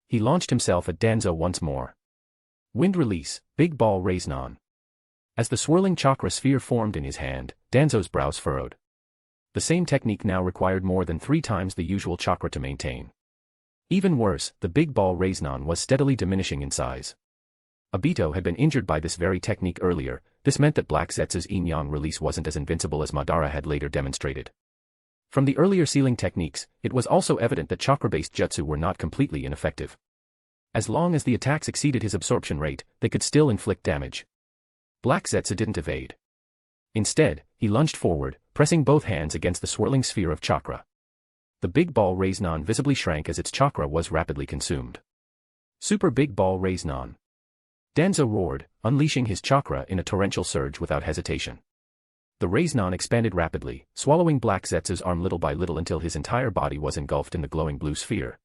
He launched himself at Danzo once more. Wind release, big ball Raisnon. As the swirling chakra sphere formed in his hand, Danzo's brows furrowed. The same technique now required more than 3 times the usual chakra to maintain. Even worse, the big ball Raisnon was steadily diminishing in size. Obito had been injured by this very technique earlier. This meant that Black Zetsu's yin-yang release wasn't as invincible as Madara had later demonstrated. From the earlier sealing techniques, it was also evident that chakra-based jutsu were not completely ineffective. As long as the attacks exceeded his absorption rate, they could still inflict damage. Black Zetsu didn't evade. Instead, he lunged forward, pressing both hands against the swirling sphere of chakra. The big ball Raisnon visibly shrank as its chakra was rapidly consumed. Super big ball Raisnon. Danzo roared, unleashing his chakra in a torrential surge without hesitation. The Raisnon expanded rapidly, swallowing Black Zetsu's arm little by little until his entire body was engulfed in the glowing blue sphere.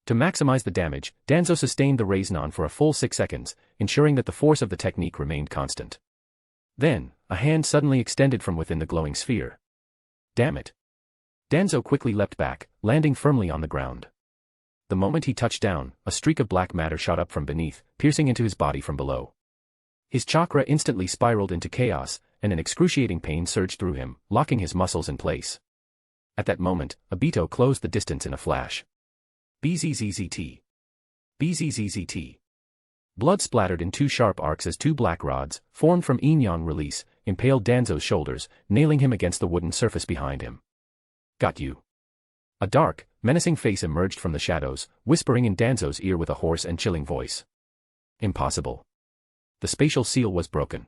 To maximize the damage, Danzo sustained the Raisnon for a full 6 seconds, ensuring that the force of the technique remained constant. Then, a hand suddenly extended from within the glowing sphere. Damn it. Danzo quickly leapt back, landing firmly on the ground. The moment he touched down, a streak of black matter shot up from beneath, piercing into his body from below. His chakra instantly spiraled into chaos, and an excruciating pain surged through him, locking his muscles in place. At that moment, Obito closed the distance in a flash. BZZZT. BZZZT. Blood splattered in 2 sharp arcs as 2 black rods, formed from yin-yang release, impaled Danzo's shoulders, nailing him against the wooden surface behind him. Got you. A dark, menacing face emerged from the shadows, whispering in Danzo's ear with a hoarse and chilling voice. Impossible. The spatial seal was broken.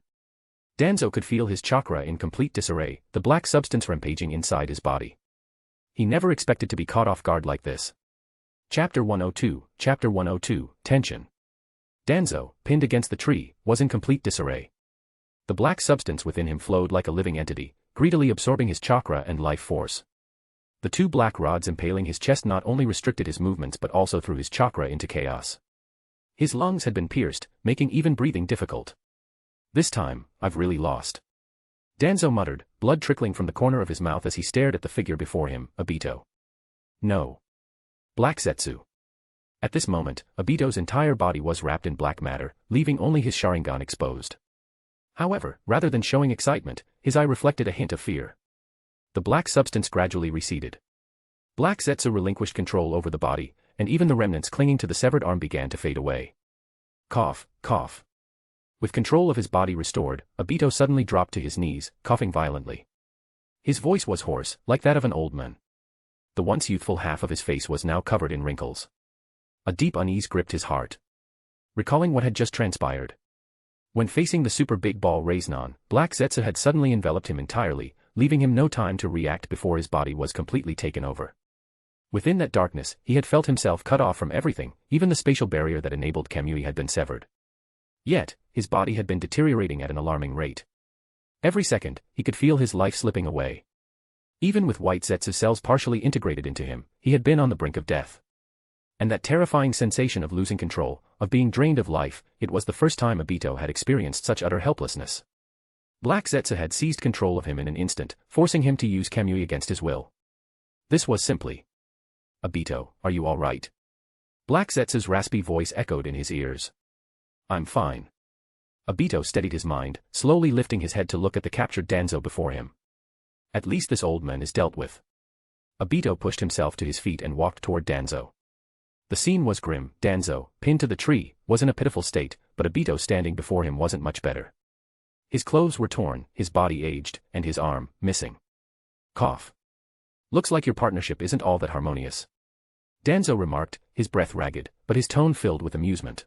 Danzo could feel his chakra in complete disarray, the black substance rampaging inside his body. He never expected to be caught off guard like this. Chapter 102, Chapter 102, Tension. Danzo, pinned against the tree, was in complete disarray. The black substance within him flowed like a living entity, greedily absorbing his chakra and life force. The 2 black rods impaling his chest not only restricted his movements but also threw his chakra into chaos. His lungs had been pierced, making even breathing difficult. This time, I've really lost. Danzo muttered, blood trickling from the corner of his mouth as he stared at the figure before him, Obito. No. Black Zetsu. At this moment, Obito's entire body was wrapped in black matter, leaving only his Sharingan exposed. However, rather than showing excitement, his eye reflected a hint of fear. The black substance gradually receded. Black Zetsu relinquished control over the body, and even the remnants clinging to the severed arm began to fade away. Cough, cough. With control of his body restored, Obito suddenly dropped to his knees, coughing violently. His voice was hoarse, like that of an old man. The once youthful half of his face was now covered in wrinkles. A deep unease gripped his heart. Recalling what had just transpired. When facing the super big ball Raisnon, Black Zetsu had suddenly enveloped him entirely, leaving him no time to react before his body was completely taken over. Within that darkness, he had felt himself cut off from everything, even the spatial barrier that enabled Kamui had been severed. Yet, his body had been deteriorating at an alarming rate. Every second, he could feel his life slipping away. Even with white Zetsu's cells partially integrated into him, he had been on the brink of death. And that terrifying sensation of losing control, of being drained of life, it was the first time Obito had experienced such utter helplessness. Black Zetsu had seized control of him in an instant, forcing him to use Kamui against his will. This was simply... Obito, are you all right? Black Zetsu's raspy voice echoed in his ears. I'm fine. Obito steadied his mind, slowly lifting his head to look at the captured Danzo before him. At least this old man is dealt with. Obito pushed himself to his feet and walked toward Danzo. The scene was grim. Danzo, pinned to the tree, was in a pitiful state, but Obito standing before him wasn't much better. His clothes were torn, his body aged, and his arm, missing. Cough. Looks like your partnership isn't all that harmonious. Danzo remarked, his breath ragged, but his tone filled with amusement.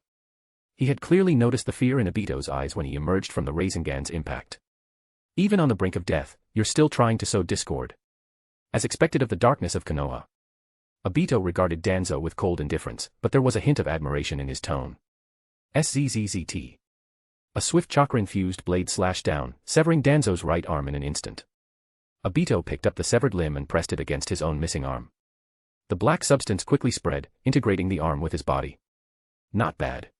He had clearly noticed the fear in Obito's eyes when he emerged from the Rasengan's impact. Even on the brink of death, you're still trying to sow discord. As expected of the darkness of Konoha. Obito regarded Danzo with cold indifference, but there was a hint of admiration in his tone. SZZZT. A swift chakra-infused blade slashed down, severing Danzo's right arm in an instant. Obito picked up the severed limb and pressed it against his own missing arm. The black substance quickly spread, integrating the arm with his body. Not bad.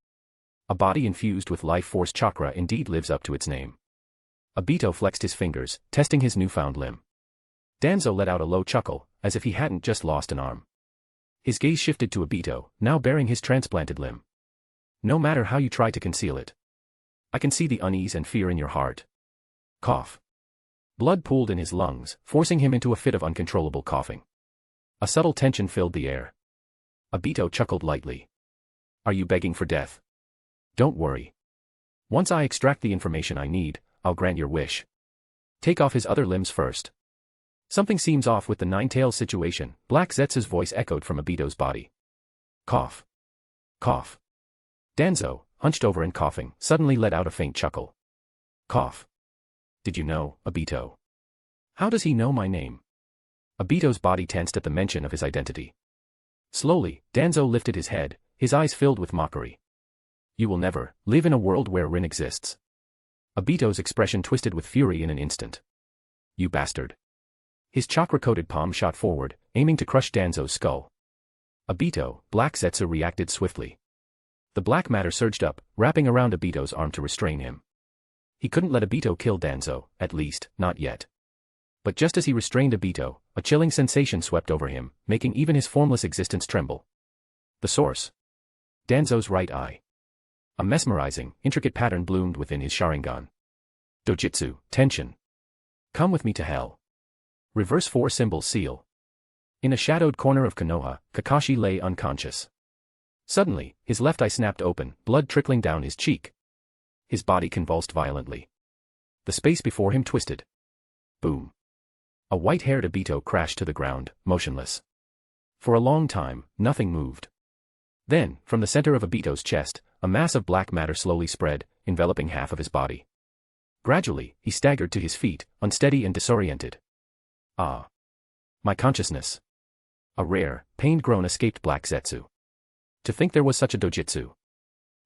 A body infused with life force chakra indeed lives up to its name. Obito flexed his fingers, testing his newfound limb. Danzo let out a low chuckle, as if he hadn't just lost an arm. His gaze shifted to Obito, now bearing his transplanted limb. No matter how you try to conceal it. I can see the unease and fear in your heart. Cough. Blood pooled in his lungs, forcing him into a fit of uncontrollable coughing. A subtle tension filled the air. Obito chuckled lightly. Are you begging for death? Don't worry. Once I extract the information I need, I'll grant your wish. Take off his other limbs first. Something seems off with the Nine-Tails situation, Black Zetsu's voice echoed from Obito's body. Cough. Cough. Danzo, hunched over and coughing, suddenly let out a faint chuckle. Cough. Did you know, Obito? How does he know my name? Obito's body tensed at the mention of his identity. Slowly, Danzo lifted his head, his eyes filled with mockery. You will never live in a world where Rin exists. Obito's expression twisted with fury in an instant. You bastard. His chakra-coated palm shot forward, aiming to crush Danzo's skull. Obito, Black Zetsu reacted swiftly. The black matter surged up, wrapping around Obito's arm to restrain him. He couldn't let Obito kill Danzo, at least, not yet. But just as he restrained Obito, a chilling sensation swept over him, making even his formless existence tremble. The source. Danzo's right eye. A mesmerizing, intricate pattern bloomed within his Sharingan. Dojutsu, tension. Come with me to hell. Reverse 4 symbol seal. In a shadowed corner of Konoha, Kakashi lay unconscious. Suddenly, his left eye snapped open, blood trickling down his cheek. His body convulsed violently. The space before him twisted. Boom. A white-haired Obito crashed to the ground, motionless. For a long time, nothing moved. Then, from the center of Obito's chest, a mass of black matter slowly spread, enveloping half of his body. Gradually, he staggered to his feet, unsteady and disoriented. Ah. My consciousness. A rare, pained groan escaped Black Zetsu. To think there was such a dojutsu.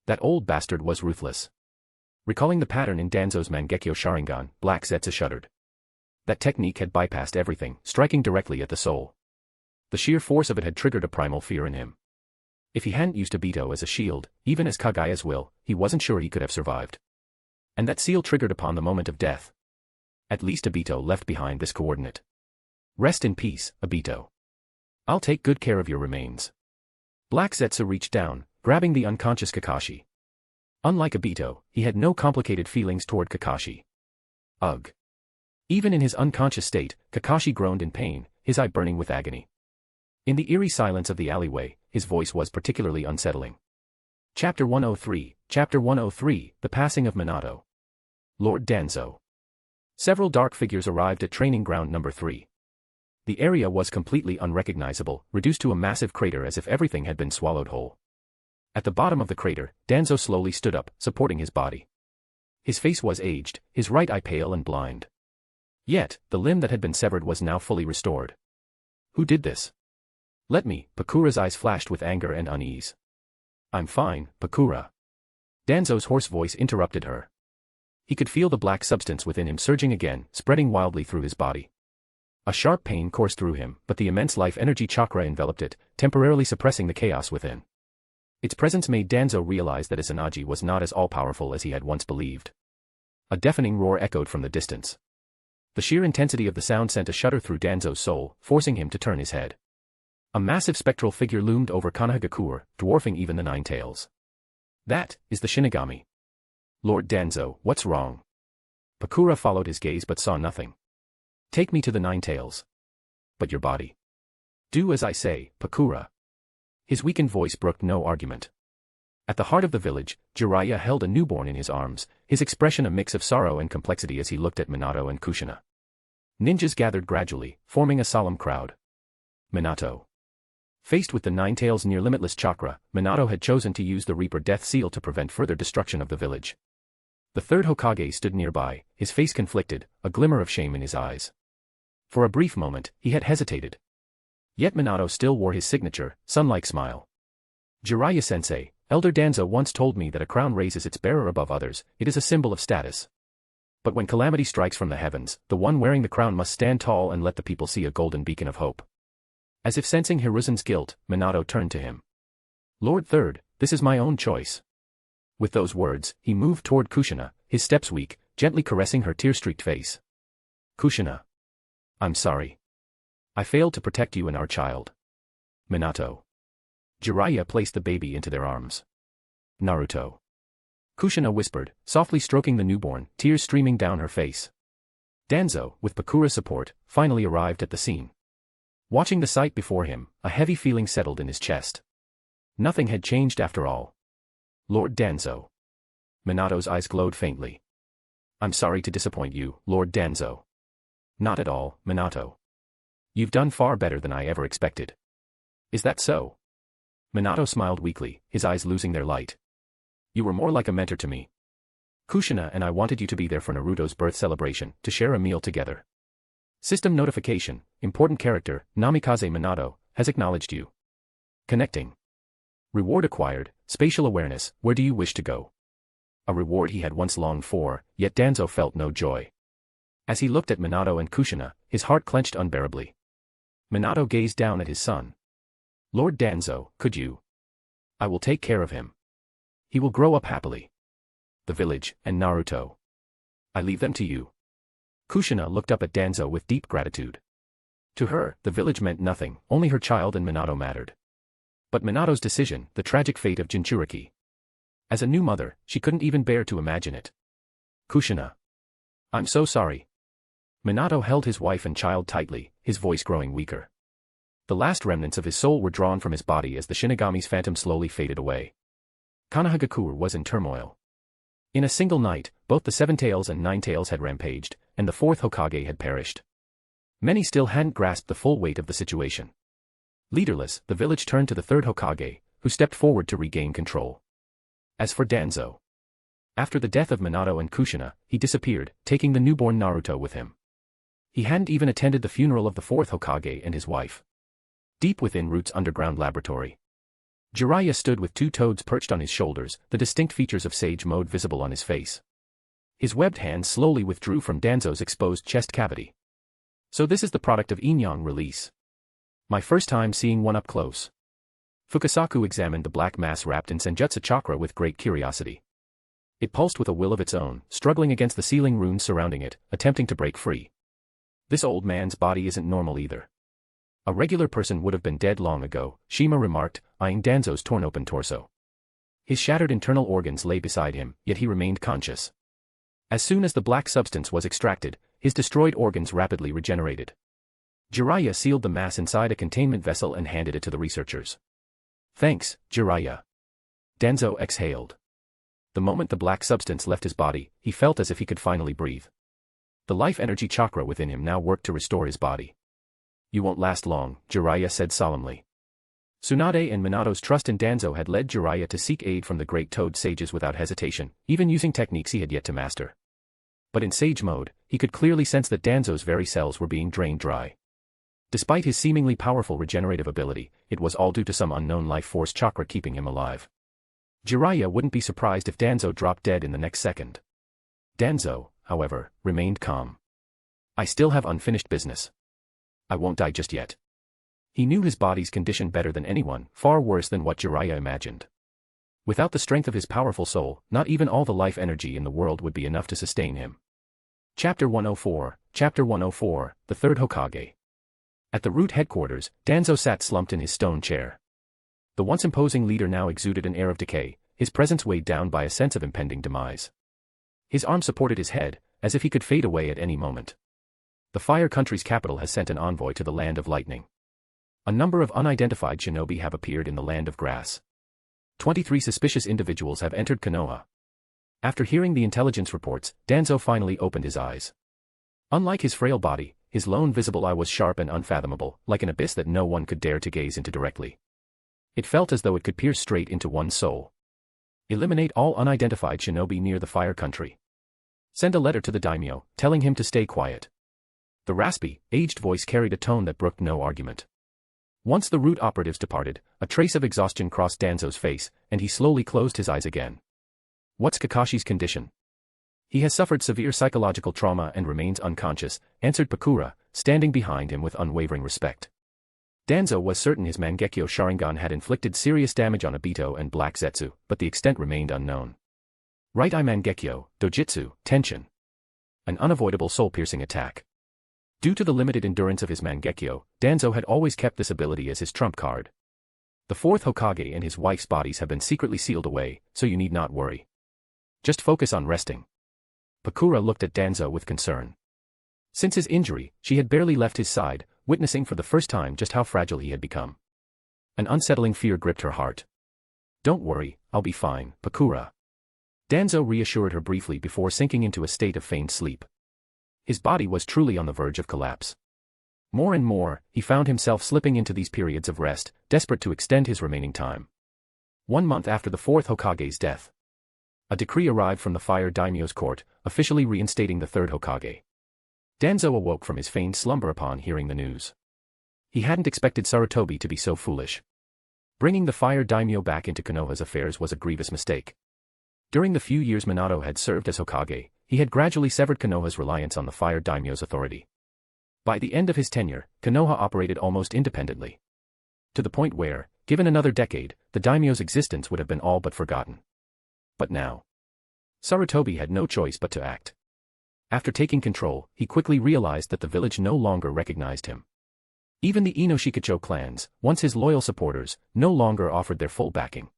That old bastard was ruthless. Recalling the pattern in Danzo's Mangekyo Sharingan, Black Zetsu shuddered. That technique had bypassed everything, striking directly at the soul. The sheer force of it had triggered a primal fear in him. If he hadn't used Obito as a shield, even as Kagaya's will, he wasn't sure he could have survived. And that seal triggered upon the moment of death. At least Obito left behind this coordinate. Rest in peace, Obito. I'll take good care of your remains. Black Zetsu reached down, grabbing the unconscious Kakashi. Unlike Obito, he had no complicated feelings toward Kakashi. Ugh. Even in his unconscious state, Kakashi groaned in pain, his eye burning with agony. In the eerie silence of the alleyway, his voice was particularly unsettling. Chapter 103, The Passing of Minato. Lord Danzo. Several dark figures arrived at training ground number 3. The area was completely unrecognizable, reduced to a massive crater as if everything had been swallowed whole. At the bottom of the crater, Danzo slowly stood up, supporting his body. His face was aged, his right eye pale and blind. Yet, the limb that had been severed was now fully restored. Who did this? Let me, Pakura's eyes flashed with anger and unease. I'm fine, Pakura. Danzo's hoarse voice interrupted her. He could feel the black substance within him surging again, spreading wildly through his body. A sharp pain coursed through him, but the immense life energy chakra enveloped it, temporarily suppressing the chaos within. Its presence made Danzo realize that Izanagi was not as all-powerful as he had once believed. A deafening roar echoed from the distance. The sheer intensity of the sound sent a shudder through Danzo's soul, forcing him to turn his head. A massive spectral figure loomed over Konohagakure, dwarfing even the Nine Tails. That is the Shinigami. Lord Danzo, what's wrong? Pakura followed his gaze but saw nothing. Take me to the Nine Tails. But your body. Do as I say, Pakura. His weakened voice brooked no argument. At the heart of the village, Jiraiya held a newborn in his arms, his expression a mix of sorrow and complexity as he looked at Minato and Kushina. Ninjas gathered gradually, forming a solemn crowd. Minato. Faced with the Nine Tails' near-limitless chakra, Minato had chosen to use the Reaper Death Seal to prevent further destruction of the village. The third Hokage stood nearby, his face conflicted, a glimmer of shame in his eyes. For a brief moment, he had hesitated. Yet Minato still wore his signature, sun-like smile. Jiraiya-sensei, Elder Danzo once told me that a crown raises its bearer above others, it is a symbol of status. But when calamity strikes from the heavens, the one wearing the crown must stand tall and let the people see a golden beacon of hope. As if sensing Hiruzen's guilt, Minato turned to him. Lord Third, this is my own choice. With those words, he moved toward Kushina, his steps weak, gently caressing her tear-streaked face. Kushina. I'm sorry. I failed to protect you and our child. Minato. Jiraiya placed the baby into their arms. Naruto. Kushina whispered, softly stroking the newborn, tears streaming down her face. Danzo, with Pakura's support, finally arrived at the scene. Watching the sight before him, a heavy feeling settled in his chest. Nothing had changed after all. Lord Danzo. Minato's eyes glowed faintly. I'm sorry to disappoint you, Lord Danzo. Not at all, Minato. You've done far better than I ever expected. Is that so? Minato smiled weakly, his eyes losing their light. You were more like a mentor to me. Kushina and I wanted you to be there for Naruto's birth celebration, to share a meal together. System notification, important character, Namikaze Minato, has acknowledged you. Connecting. Reward acquired, spatial awareness, where do you wish to go? A reward he had once longed for, yet Danzo felt no joy. As he looked at Minato and Kushina, his heart clenched unbearably. Minato gazed down at his son. Lord Danzo, could you? I will take care of him. He will grow up happily. The village, and Naruto. I leave them to you. Kushina looked up at Danzo with deep gratitude. To her, the village meant nothing, only her child and Minato mattered. But Minato's decision, the tragic fate of Jinchuriki. As a new mother, she couldn't even bear to imagine it. Kushina. I'm so sorry. Minato held his wife and child tightly, his voice growing weaker. The last remnants of his soul were drawn from his body as the Shinigami's phantom slowly faded away. Konohagakure was in turmoil. In a single night, both the Seven Tails and Nine Tails had rampaged, and the fourth Hokage had perished. Many still hadn't grasped the full weight of the situation. Leaderless, the village turned to the third Hokage, who stepped forward to regain control. As for Danzo. After the death of Minato and Kushina, he disappeared, taking the newborn Naruto with him. He hadn't even attended the funeral of the fourth Hokage and his wife. Deep within Root's underground laboratory, Jiraiya stood with two toads perched on his shoulders, the distinct features of Sage Mode visible on his face. His webbed hands slowly withdrew from Danzo's exposed chest cavity. So this is the product of Inyang release. My first time seeing one up close. Fukasaku examined the black mass wrapped in Senjutsu chakra with great curiosity. It pulsed with a will of its own, struggling against the sealing runes surrounding it, attempting to break free. This old man's body isn't normal either. A regular person would have been dead long ago, Shima remarked, eyeing Danzo's torn-open torso. His shattered internal organs lay beside him, yet he remained conscious. As soon as the black substance was extracted, his destroyed organs rapidly regenerated. Jiraiya sealed the mass inside a containment vessel and handed it to the researchers. Thanks, Jiraiya. Danzo exhaled. The moment the black substance left his body, he felt as if he could finally breathe. The life energy chakra within him now worked to restore his body. You won't last long, Jiraiya said solemnly. Tsunade and Minato's trust in Danzo had led Jiraiya to seek aid from the great toad sages without hesitation, even using techniques he had yet to master. But in Sage Mode, he could clearly sense that Danzo's very cells were being drained dry. Despite his seemingly powerful regenerative ability, it was all due to some unknown life force chakra keeping him alive. Jiraiya wouldn't be surprised if Danzo dropped dead in the next second. Danzo, however, remained calm. I still have unfinished business. I won't die just yet. He knew his body's condition better than anyone, far worse than what Jiraiya imagined. Without the strength of his powerful soul, not even all the life energy in the world would be enough to sustain him. Chapter 104, the Third Hokage. At the root headquarters, Danzo sat slumped in his stone chair. The once imposing leader now exuded an air of decay, his presence weighed down by a sense of impending demise. His arm supported his head, as if he could fade away at any moment. The Fire Country's capital has sent an envoy to the Land of Lightning. A number of unidentified shinobi have appeared in the Land of Grass. 23 suspicious individuals have entered Konoha. After hearing the intelligence reports, Danzo finally opened his eyes. Unlike his frail body, his lone visible eye was sharp and unfathomable, like an abyss that no one could dare to gaze into directly. It felt as though it could pierce straight into one's soul. Eliminate all unidentified shinobi near the Fire Country. Send a letter to the daimyo, telling him to stay quiet. The raspy, aged voice carried a tone that brooked no argument. Once the root operatives departed, a trace of exhaustion crossed Danzo's face, and he slowly closed his eyes again. What's Kakashi's condition? He has suffered severe psychological trauma and remains unconscious, answered Pakura, standing behind him with unwavering respect. Danzo was certain his Mangekyo Sharingan had inflicted serious damage on Obito and Black Zetsu, but the extent remained unknown. Right eye Mangekyo, Dojutsu, Tension. An unavoidable soul-piercing attack. Due to the limited endurance of his Mangekyo, Danzo had always kept this ability as his trump card. The fourth Hokage and his wife's bodies have been secretly sealed away, so you need not worry. Just focus on resting. Pakura looked at Danzo with concern. Since his injury, she had barely left his side, witnessing for the first time just how fragile he had become. An unsettling fear gripped her heart. Don't worry, I'll be fine, Pakura. Danzo reassured her briefly before sinking into a state of feigned sleep. His body was truly on the verge of collapse. More and more, he found himself slipping into these periods of rest, desperate to extend his remaining time. 1 month after the fourth Hokage's death, a decree arrived from the Fire Daimyo's court, officially reinstating the third Hokage. Danzo awoke from his feigned slumber upon hearing the news. He hadn't expected Sarutobi to be so foolish. Bringing the Fire Daimyo back into Konoha's affairs was a grievous mistake. During the few years Minato had served as Hokage, he had gradually severed Konoha's reliance on the Fire Daimyo's authority. By the end of his tenure, Konoha operated almost independently. To the point where, given another decade, the daimyo's existence would have been all but forgotten. But now, Sarutobi had no choice but to act. After taking control, he quickly realized that the village no longer recognized him. Even the Inoshikacho clans, once his loyal supporters, no longer offered their full backing.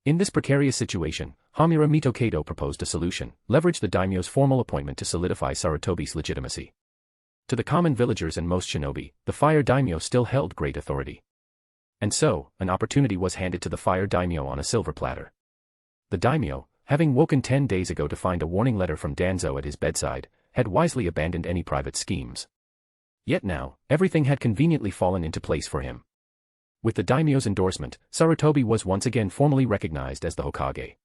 In this precarious situation, Hamura Mitokado proposed a solution: leverage the daimyo's formal appointment to solidify Sarutobi's legitimacy. To the common villagers and most shinobi, the Fire Daimyo still held great authority. And so, an opportunity was handed to the Fire Daimyo on a silver platter. The daimyo, having woken 10 days ago to find a warning letter from Danzo at his bedside, had wisely abandoned any private schemes. Yet now, everything had conveniently fallen into place for him. With the daimyo's endorsement, Sarutobi was once again formally recognized as the Hokage.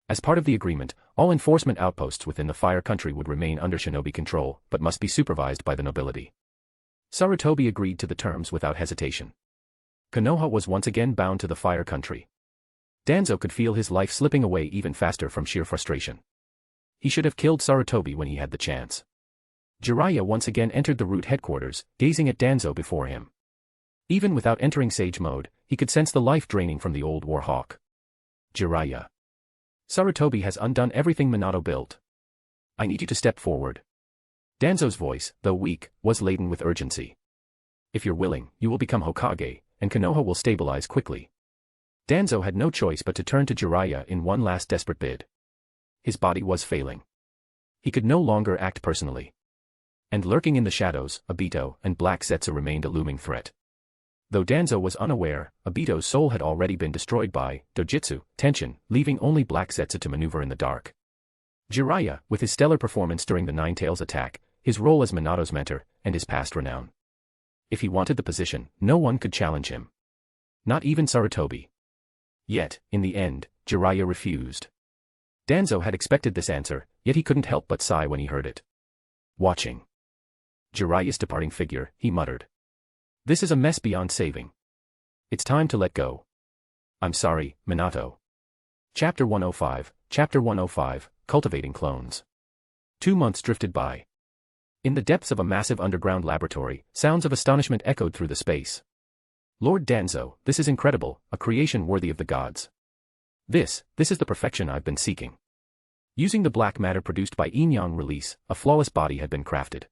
As part of the agreement, all enforcement outposts within the Fire Country would remain under shinobi control, but must be supervised by the nobility. Sarutobi agreed to the terms without hesitation. Konoha was once again bound to the Fire Country. Danzo could feel his life slipping away even faster from sheer frustration. He should have killed Sarutobi when he had the chance. Jiraiya once again entered the root headquarters, gazing at Danzo before him. Even without entering sage mode, he could sense the life draining from the old war hawk. Jiraiya. Sarutobi has undone everything Minato built. I need you to step forward. Danzo's voice, though weak, was laden with urgency. If you're willing, you will become Hokage, and Konoha will stabilize quickly. Danzo had no choice but to turn to Jiraiya in one last desperate bid. His body was failing. He could no longer act personally. And lurking in the shadows, Obito and Black Zetsu remained a looming threat. Though Danzo was unaware, Obito's soul had already been destroyed by Dojutsu, Tension, leaving only Black Zetsu to maneuver in the dark. Jiraiya, with his stellar performance during the Nine Tails attack, his role as Minato's mentor, and his past renown. If he wanted the position, no one could challenge him. Not even Sarutobi. Yet, in the end, Jiraiya refused. Danzo had expected this answer, yet he couldn't help but sigh when he heard it. Watching Jiraiya's departing figure, he muttered. This is a mess beyond saving. It's time to let go. I'm sorry, Minato. Chapter 105, Chapter 105, Cultivating Clones. 2 months drifted by. In the depths of a massive underground laboratory, sounds of astonishment echoed through the space. Lord Danzo, this is incredible, a creation worthy of the gods. This is the perfection I've been seeking. Using the black matter produced by yin-yang release, a flawless body had been crafted.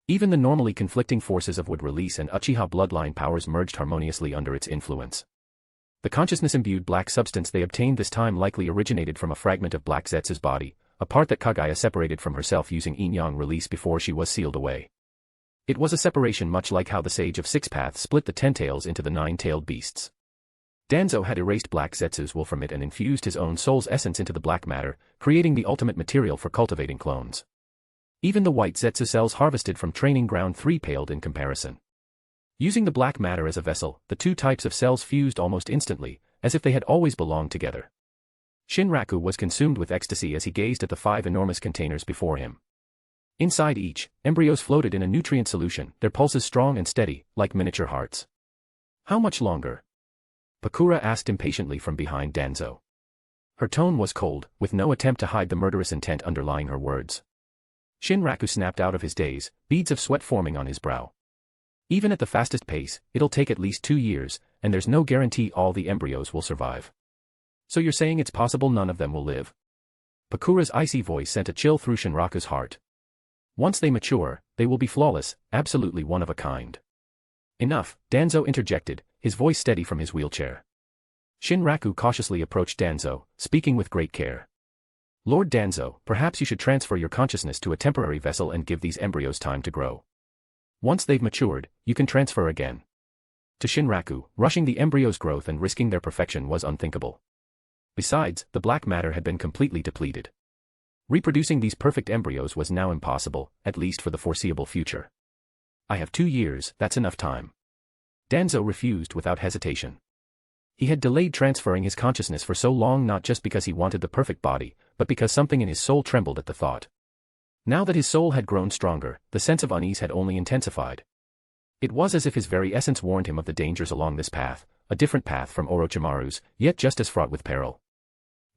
Even the normally conflicting forces of wood release and Uchiha bloodline powers merged harmoniously under its influence. The consciousness-imbued black substance they obtained this time likely originated from a fragment of Black Zetsu's body, a part that Kaguya separated from herself using yin-yang release before she was sealed away. It was a separation much like how the Sage of Six Paths split the Ten-Tails into the Nine-Tailed Beasts. Danzo had erased Black Zetsu's will from it and infused his own soul's essence into the black matter, creating the ultimate material for cultivating clones. Even the white Zetsu cells harvested from Training Ground 3 paled in comparison. Using the black matter as a vessel, the two types of cells fused almost instantly, as if they had always belonged together. Shinraku was consumed with ecstasy as he gazed at the 5 enormous containers before him. Inside each, embryos floated in a nutrient solution, their pulses strong and steady, like miniature hearts. How much longer? Pakura asked impatiently from behind Danzo. Her tone was cold, with no attempt to hide the murderous intent underlying her words. Shinraku snapped out of his daze, beads of sweat forming on his brow. Even at the fastest pace, it'll take at least 2 years, and there's no guarantee all the embryos will survive. So you're saying it's possible none of them will live? Pakura's icy voice sent a chill through Shinraku's heart. Once they mature, they will be flawless, absolutely one of a kind. Enough, Danzo interjected, his voice steady from his wheelchair. Shinraku cautiously approached Danzo, speaking with great care. Lord Danzo, perhaps you should transfer your consciousness to a temporary vessel and give these embryos time to grow. Once they've matured, you can transfer again. To Shinraku, rushing the embryo's growth and risking their perfection was unthinkable. Besides, the black matter had been completely depleted. Reproducing these perfect embryos was now impossible, at least for the foreseeable future. I have 2 years, that's enough time. Danzo refused without hesitation. He had delayed transferring his consciousness for so long not just because he wanted the perfect body, but because something in his soul trembled at the thought. Now that his soul had grown stronger, the sense of unease had only intensified. It was as if his very essence warned him of the dangers along this path, a different path from Orochimaru's, yet just as fraught with peril.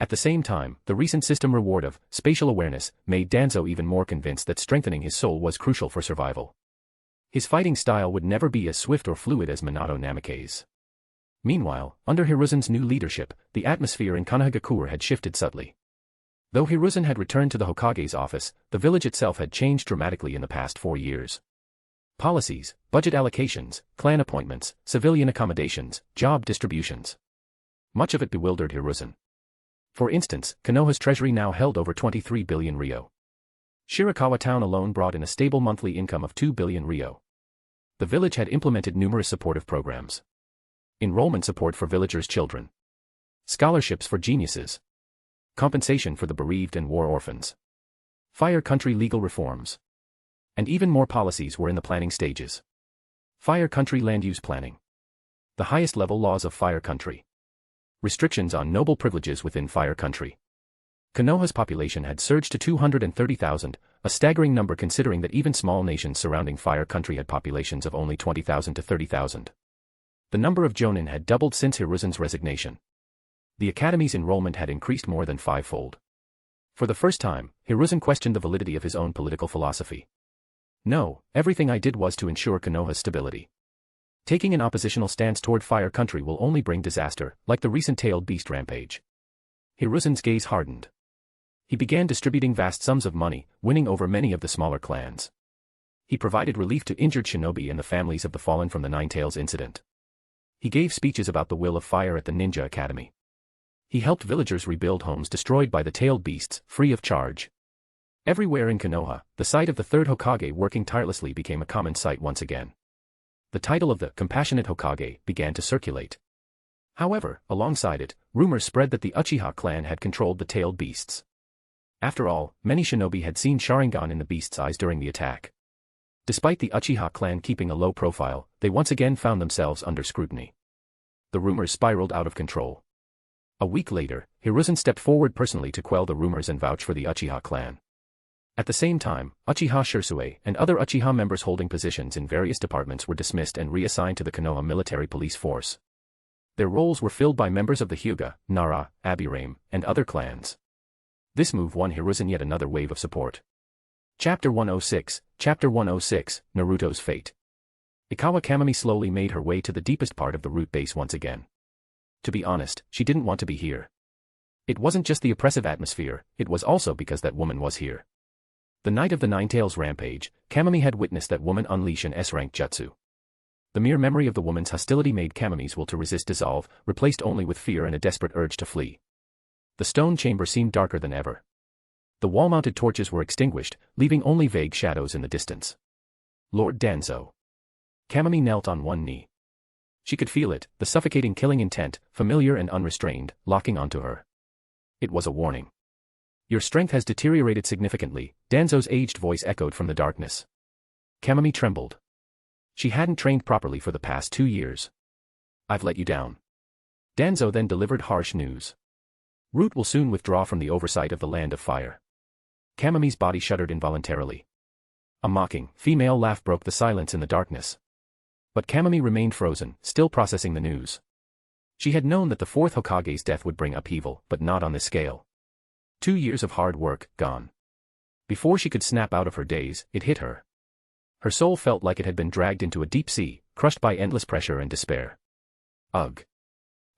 At the same time, the recent system reward of spatial awareness made Danzo even more convinced that strengthening his soul was crucial for survival. His fighting style would never be as swift or fluid as Minato Namake's. Meanwhile, under Hiruzen's new leadership, the atmosphere in Konohagakure had shifted subtly. Though Hiruzen had returned to the Hokage's office, the village itself had changed dramatically in the past 4 years. Policies, budget allocations, clan appointments, civilian accommodations, job distributions. Much of it bewildered Hiruzen. For instance, Konoha's treasury now held over 23 billion ryo. Shirakawa town alone brought in a stable monthly income of 2 billion ryo. The village had implemented numerous supportive programs. Enrollment support for villagers' children. Scholarships for geniuses. Compensation for the bereaved and war orphans. Fire country legal reforms. And even more policies were in the planning stages. Fire country land use planning. The highest level laws of fire country. Restrictions on noble privileges within fire country. Konoha's population had surged to 230,000, a staggering number considering that even small nations surrounding fire country had populations of only 20,000 to 30,000. The number of jonin had doubled since Hiruzen's resignation. The academy's enrollment had increased more than 5-fold. For the first time, Hiruzen questioned the validity of his own political philosophy. No, everything I did was to ensure Konoha's stability. Taking an oppositional stance toward fire country will only bring disaster, like the recent tailed beast rampage. Hiruzen's gaze hardened. He began distributing vast sums of money, winning over many of the smaller clans. He provided relief to injured shinobi and the families of the fallen from the Nine-Tails incident. He gave speeches about the will of fire at the Ninja Academy. He helped villagers rebuild homes destroyed by the tailed beasts, free of charge. Everywhere in Konoha, the sight of the third Hokage working tirelessly became a common sight once again. The title of the Compassionate Hokage began to circulate. However, alongside it, rumors spread that the Uchiha clan had controlled the tailed beasts. After all, many shinobi had seen Sharingan in the beast's eyes during the attack. Despite the Uchiha clan keeping a low profile, they once again found themselves under scrutiny. The rumors spiraled out of control. A week later, Hiruzen stepped forward personally to quell the rumors and vouch for the Uchiha clan. At the same time, Uchiha Shirsue and other Uchiha members holding positions in various departments were dismissed and reassigned to the Konoha military police force. Their roles were filled by members of the Hyuga, Nara, Aburame, and other clans. This move won Hiruzen yet another wave of support. Chapter 106, Naruto's Fate. Ikawa Kamami slowly made her way to the deepest part of the root base once again. To be honest, she didn't want to be here. It wasn't just the oppressive atmosphere, it was also because that woman was here. The night of the Ninetales rampage, Kamami had witnessed that woman unleash an S-rank jutsu. The mere memory of the woman's hostility made Kamami's will to resist dissolve, replaced only with fear and a desperate urge to flee. The stone chamber seemed darker than ever. The wall-mounted torches were extinguished, leaving only vague shadows in the distance. Lord Danzo. Kamami knelt on one knee. She could feel it, the suffocating killing intent, familiar and unrestrained, locking onto her. It was a warning. Your strength has deteriorated significantly, Danzo's aged voice echoed from the darkness. Kamami trembled. She hadn't trained properly for the past 2 years. I've let you down. Danzo then delivered harsh news. Root will soon withdraw from the oversight of the Land of Fire. Kamami's body shuddered involuntarily. A mocking, female laugh broke the silence in the darkness. But Kamami remained frozen, still processing the news. She had known that the fourth Hokage's death would bring upheaval, but not on this scale. 2 years of hard work, gone. Before she could snap out of her daze, it hit her. Her soul felt like it had been dragged into a deep sea, crushed by endless pressure and despair. Ugh.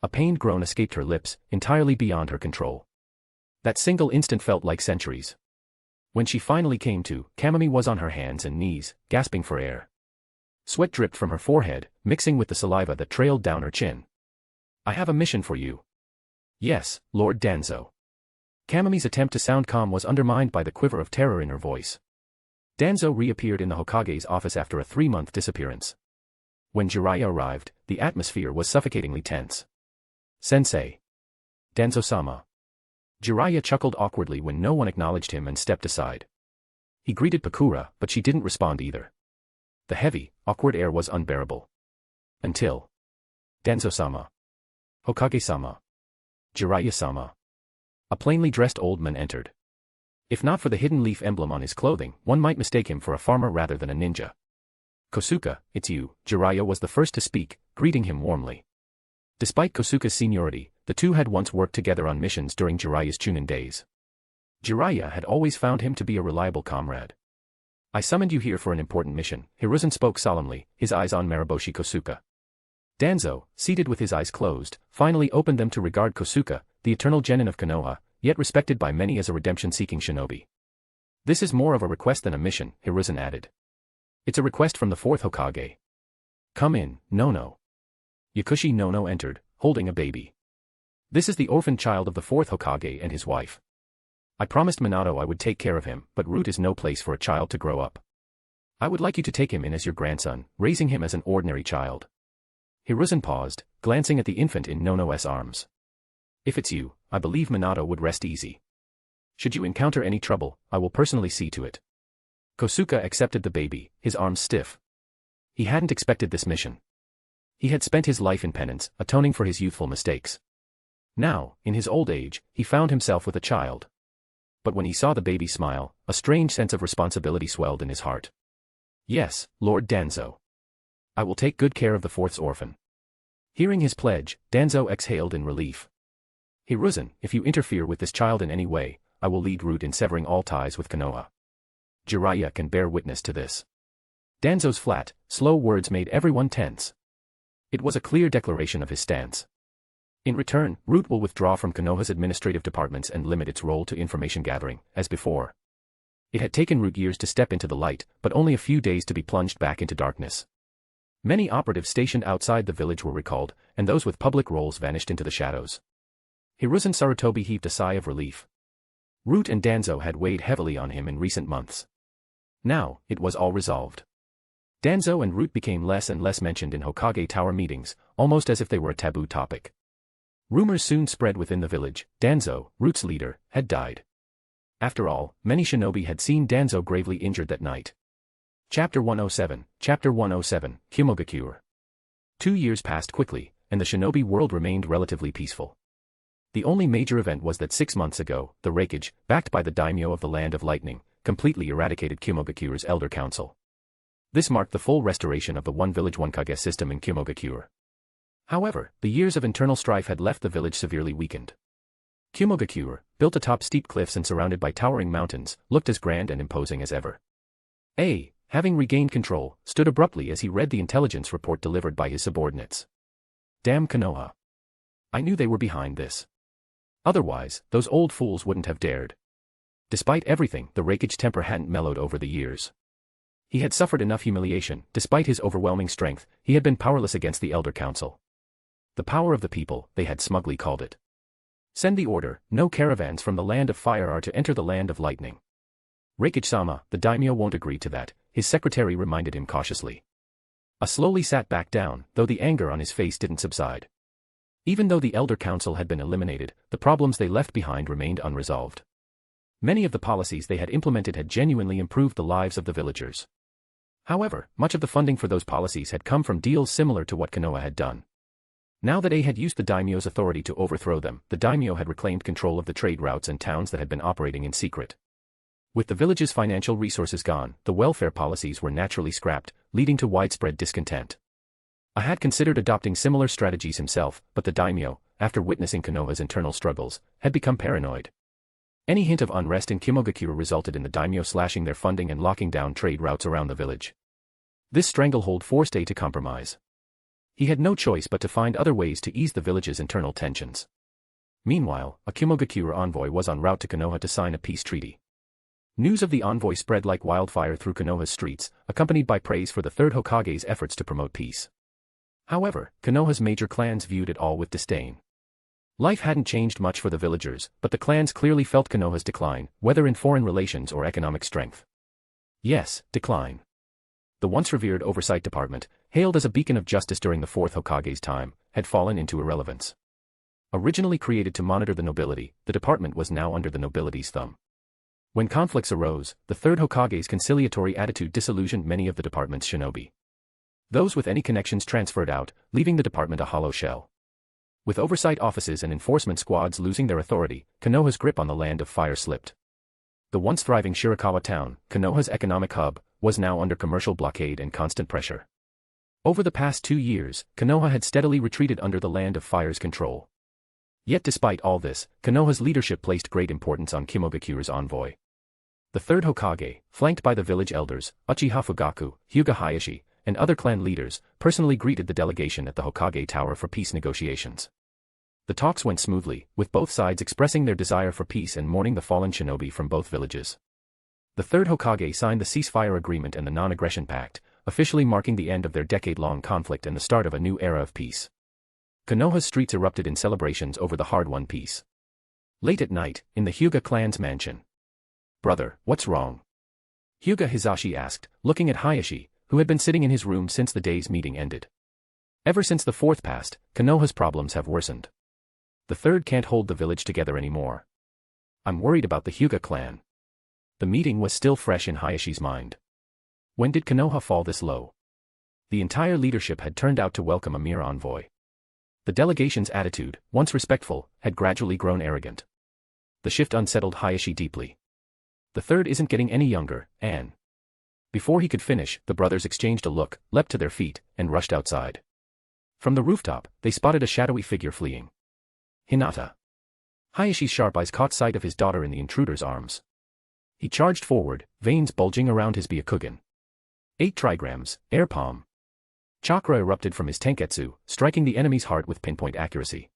A pained groan escaped her lips, entirely beyond her control. That single instant felt like centuries. When she finally came to, Kamami was on her hands and knees, gasping for air. Sweat dripped from her forehead, mixing with the saliva that trailed down her chin. I have a mission for you. Yes, Lord Danzo. Kamami's attempt to sound calm was undermined by the quiver of terror in her voice. Danzo reappeared in the Hokage's office after a 3-month disappearance. When Jiraiya arrived, the atmosphere was suffocatingly tense. Sensei. Danzo-sama. Jiraiya chuckled awkwardly when no one acknowledged him and stepped aside. He greeted Pakura, but she didn't respond either. The heavy, awkward air was unbearable. Until. Danzo-sama. Hokage-sama. Jiraiya-sama. A plainly dressed old man entered. If not for the hidden leaf emblem on his clothing, one might mistake him for a farmer rather than a ninja. Kosuke, it's you, Jiraiya was the first to speak, greeting him warmly. Despite Kosuke's seniority, the two had once worked together on missions during Jiraiya's Chunin days. Jiraiya had always found him to be a reliable comrade. I summoned you here for an important mission, Hiruzen spoke solemnly, his eyes on Mariboshi Kosuke. Danzo, seated with his eyes closed, finally opened them to regard Kosuke, the eternal genin of Konoha, yet respected by many as a redemption-seeking shinobi. This is more of a request than a mission, Hiruzen added. It's a request from the fourth Hokage. Come in, Nono. Yakushi Nono entered, holding a baby. This is the orphan child of the fourth Hokage and his wife. I promised Minato I would take care of him, but Root is no place for a child to grow up. I would like you to take him in as your grandson, raising him as an ordinary child. Hiruzen paused, glancing at the infant in Nono's arms. If it's you, I believe Minato would rest easy. Should you encounter any trouble, I will personally see to it. Kosuke accepted the baby, his arms stiff. He hadn't expected this mission. He had spent his life in penance, atoning for his youthful mistakes. Now, in his old age, he found himself with a child. But when he saw the baby smile, a strange sense of responsibility swelled in his heart. Yes, Lord Danzo. I will take good care of the fourth's orphan. Hearing his pledge, Danzo exhaled in relief. Hiruzen, if you interfere with this child in any way, I will lead Root in severing all ties with Konoha. Jiraiya can bear witness to this. Danzo's flat, slow words made everyone tense. It was a clear declaration of his stance. In return, Root will withdraw from Konoha's administrative departments and limit its role to information gathering, as before. It had taken Root years to step into the light, but only a few days to be plunged back into darkness. Many operatives stationed outside the village were recalled, and those with public roles vanished into the shadows. Hiruzen Sarutobi heaved a sigh of relief. Root and Danzo had weighed heavily on him in recent months. Now, it was all resolved. Danzo and Root became less and less mentioned in Hokage Tower meetings, almost as if they were a taboo topic. Rumors soon spread within the village. Danzo, Root's leader, had died. After all, many shinobi had seen Danzo gravely injured that night. Chapter 107, Kumogakure. 2 years passed quickly, and the shinobi world remained relatively peaceful. The only major event was that 6 months ago, the Raikage, backed by the daimyo of the Land of Lightning, completely eradicated Kimogakure's elder council. This marked the full restoration of the one village one kage system in Kimogakure. However, the years of internal strife had left the village severely weakened. Kimogakure, built atop steep cliffs and surrounded by towering mountains, looked as grand and imposing as ever. Having regained control, stood abruptly as he read the intelligence report delivered by his subordinates. Damn Konoha. I knew they were behind this. Otherwise, those old fools wouldn't have dared. Despite everything, the Raikage temper hadn't mellowed over the years. He had suffered enough humiliation. Despite his overwhelming strength, he had been powerless against the Elder Council. The power of the people, they had smugly called it. Send the order, no caravans from the land of fire are to enter the land of lightning. Raikage-sama, the daimyo won't agree to that, his secretary reminded him cautiously. Slowly sat back down, though the anger on his face didn't subside. Even though the Elder Council had been eliminated, the problems they left behind remained unresolved. Many of the policies they had implemented had genuinely improved the lives of the villagers. However, much of the funding for those policies had come from deals similar to what Konoha had done. Now that A had used the daimyo's authority to overthrow them, the daimyo had reclaimed control of the trade routes and towns that had been operating in secret. With the village's financial resources gone, the welfare policies were naturally scrapped, leading to widespread discontent. A had considered adopting similar strategies himself, but the daimyo, after witnessing Konoha's internal struggles, had become paranoid. Any hint of unrest in Kimogakure resulted in the daimyo slashing their funding and locking down trade routes around the village. This stranglehold forced A to compromise. He had no choice but to find other ways to ease the village's internal tensions. Meanwhile, a Kimogakure envoy was en route to Konoha to sign a peace treaty. News of the envoy spread like wildfire through Konoha's streets, accompanied by praise for the third Hokage's efforts to promote peace. However, Konoha's major clans viewed it all with disdain. Life hadn't changed much for the villagers, but the clans clearly felt Konoha's decline, whether in foreign relations or economic strength. Yes, decline. The once revered oversight department, hailed as a beacon of justice during the fourth Hokage's time, had fallen into irrelevance. Originally created to monitor the nobility, the department was now under the nobility's thumb. When conflicts arose, the third Hokage's conciliatory attitude disillusioned many of the department's shinobi. Those with any connections transferred out, leaving the department a hollow shell. With oversight offices and enforcement squads losing their authority, Konoha's grip on the land of fire slipped. The once thriving Shirakawa town, Konoha's economic hub, was now under commercial blockade and constant pressure. Over the past 2 years, Konoha had steadily retreated under the land of fire's control. Yet despite all this, Konoha's leadership placed great importance on Kimogakure's envoy. The third Hokage, flanked by the village elders, Uchiha Fugaku, Hyuga Hayashi, and other clan leaders, personally greeted the delegation at the Hokage Tower for peace negotiations. The talks went smoothly, with both sides expressing their desire for peace and mourning the fallen shinobi from both villages. The third Hokage signed the ceasefire agreement and the non-aggression pact, officially marking the end of their decade-long conflict and the start of a new era of peace. Konoha's streets erupted in celebrations over the hard-won peace. Late at night, in the Hyuga clan's mansion. "Brother, what's wrong?" Hyuga Hizashi asked, looking at Hayashi, who had been sitting in his room since the day's meeting ended. Ever since the fourth passed, Konoha's problems have worsened. The third can't hold the village together anymore. I'm worried about the Hyuga clan. The meeting was still fresh in Hayashi's mind. When did Konoha fall this low? The entire leadership had turned out to welcome a mere envoy. The delegation's attitude, once respectful, had gradually grown arrogant. The shift unsettled Hayashi deeply. The third isn't getting any younger, Anne. Before he could finish, the brothers exchanged a look, leapt to their feet, and rushed outside. From the rooftop, they spotted a shadowy figure fleeing. Hinata. Hayashi's sharp eyes caught sight of his daughter in the intruder's arms. He charged forward, veins bulging around his Byakugan. 8 trigrams, air palm. Chakra erupted from his tenketsu, striking the enemy's heart with pinpoint accuracy.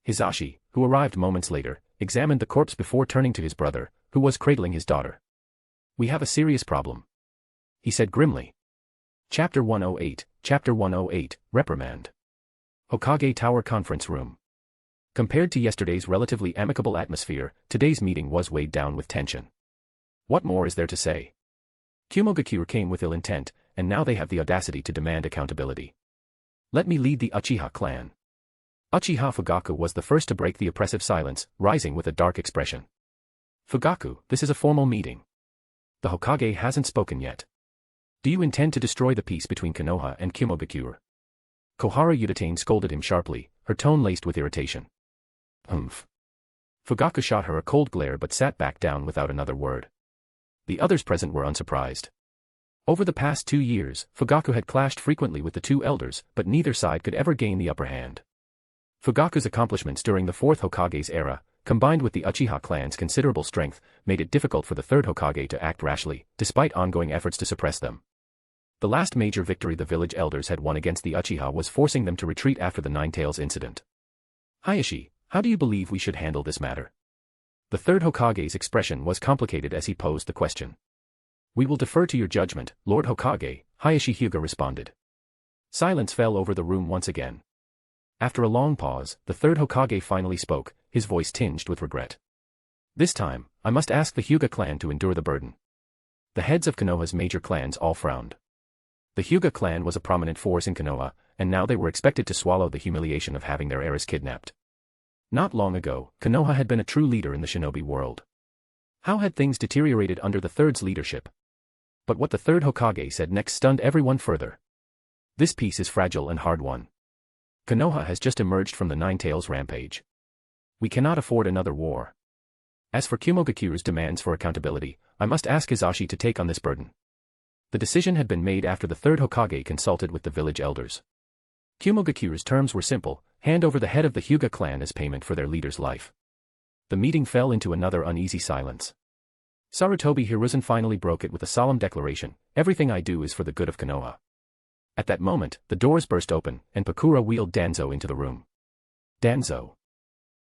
Hizashi, who arrived moments later, examined the corpse before turning to his brother, who was cradling his daughter. "We have a serious problem," he said grimly. Chapter 108, Reprimand. Hokage Tower Conference Room. Compared to yesterday's relatively amicable atmosphere, today's meeting was weighed down with tension. What more is there to say? Kimogakure came with ill intent, and now they have the audacity to demand accountability. Let me lead the Uchiha clan. Uchiha Fugaku was the first to break the oppressive silence, rising with a dark expression. Fugaku, this is a formal meeting. The Hokage hasn't spoken yet. Do you intend to destroy the peace between Konoha and Kimogakure? Kohara Udatane scolded him sharply, her tone laced with irritation. Humph. Fugaku shot her a cold glare but sat back down without another word. The others present were unsurprised. Over the past 2 years, Fugaku had clashed frequently with the two elders, but neither side could ever gain the upper hand. Fugaku's accomplishments during the 4th Hokage's era, combined with the Uchiha clan's considerable strength, made it difficult for the 3rd Hokage to act rashly, despite ongoing efforts to suppress them. The last major victory the village elders had won against the Uchiha was forcing them to retreat after the Nine Tails incident. Hayashi, how do you believe we should handle this matter? The 3rd Hokage's expression was complicated as he posed the question. We will defer to your judgment, Lord Hokage, Hayashi Hyuga responded. Silence fell over the room once again. After a long pause, the 3rd Hokage finally spoke, his voice tinged with regret. This time, I must ask the Hyuga clan to endure the burden. The heads of Konoha's major clans all frowned. The Hyuga clan was a prominent force in Konoha, and now they were expected to swallow the humiliation of having their heiress kidnapped. Not long ago, Konoha had been a true leader in the shinobi world. How had things deteriorated under the Third's leadership? But what the 3rd Hokage said next stunned everyone further. This peace is fragile and hard-won. Konoha has just emerged from the Nine Tails rampage. We cannot afford another war. As for Kumogakure's demands for accountability, I must ask Hizashi to take on this burden. The decision had been made after the 3rd Hokage consulted with the village elders. Kumogakure's terms were simple: hand over the head of the Hyuga clan as payment for their leader's life. The meeting fell into another uneasy silence. Sarutobi Hiruzen finally broke it with a solemn declaration: everything I do is for the good of Konoha. At that moment, the doors burst open, and Pakura wheeled Danzo into the room. Danzo.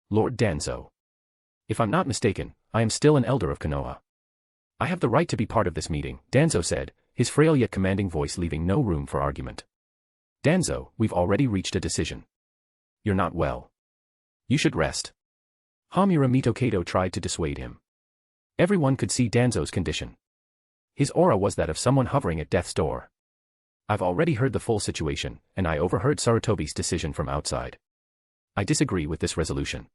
Lord Danzo. If I'm not mistaken, I am still an elder of Konoha. I have the right to be part of this meeting, Danzo said, his frail yet commanding voice leaving no room for argument. Danzo, we've already reached a decision. You're not well. You should rest. Hamura Mitokado tried to dissuade him. Everyone could see Danzo's condition. His aura was that of someone hovering at death's door. I've already heard the full situation, and I overheard Sarutobi's decision from outside. I disagree with this resolution.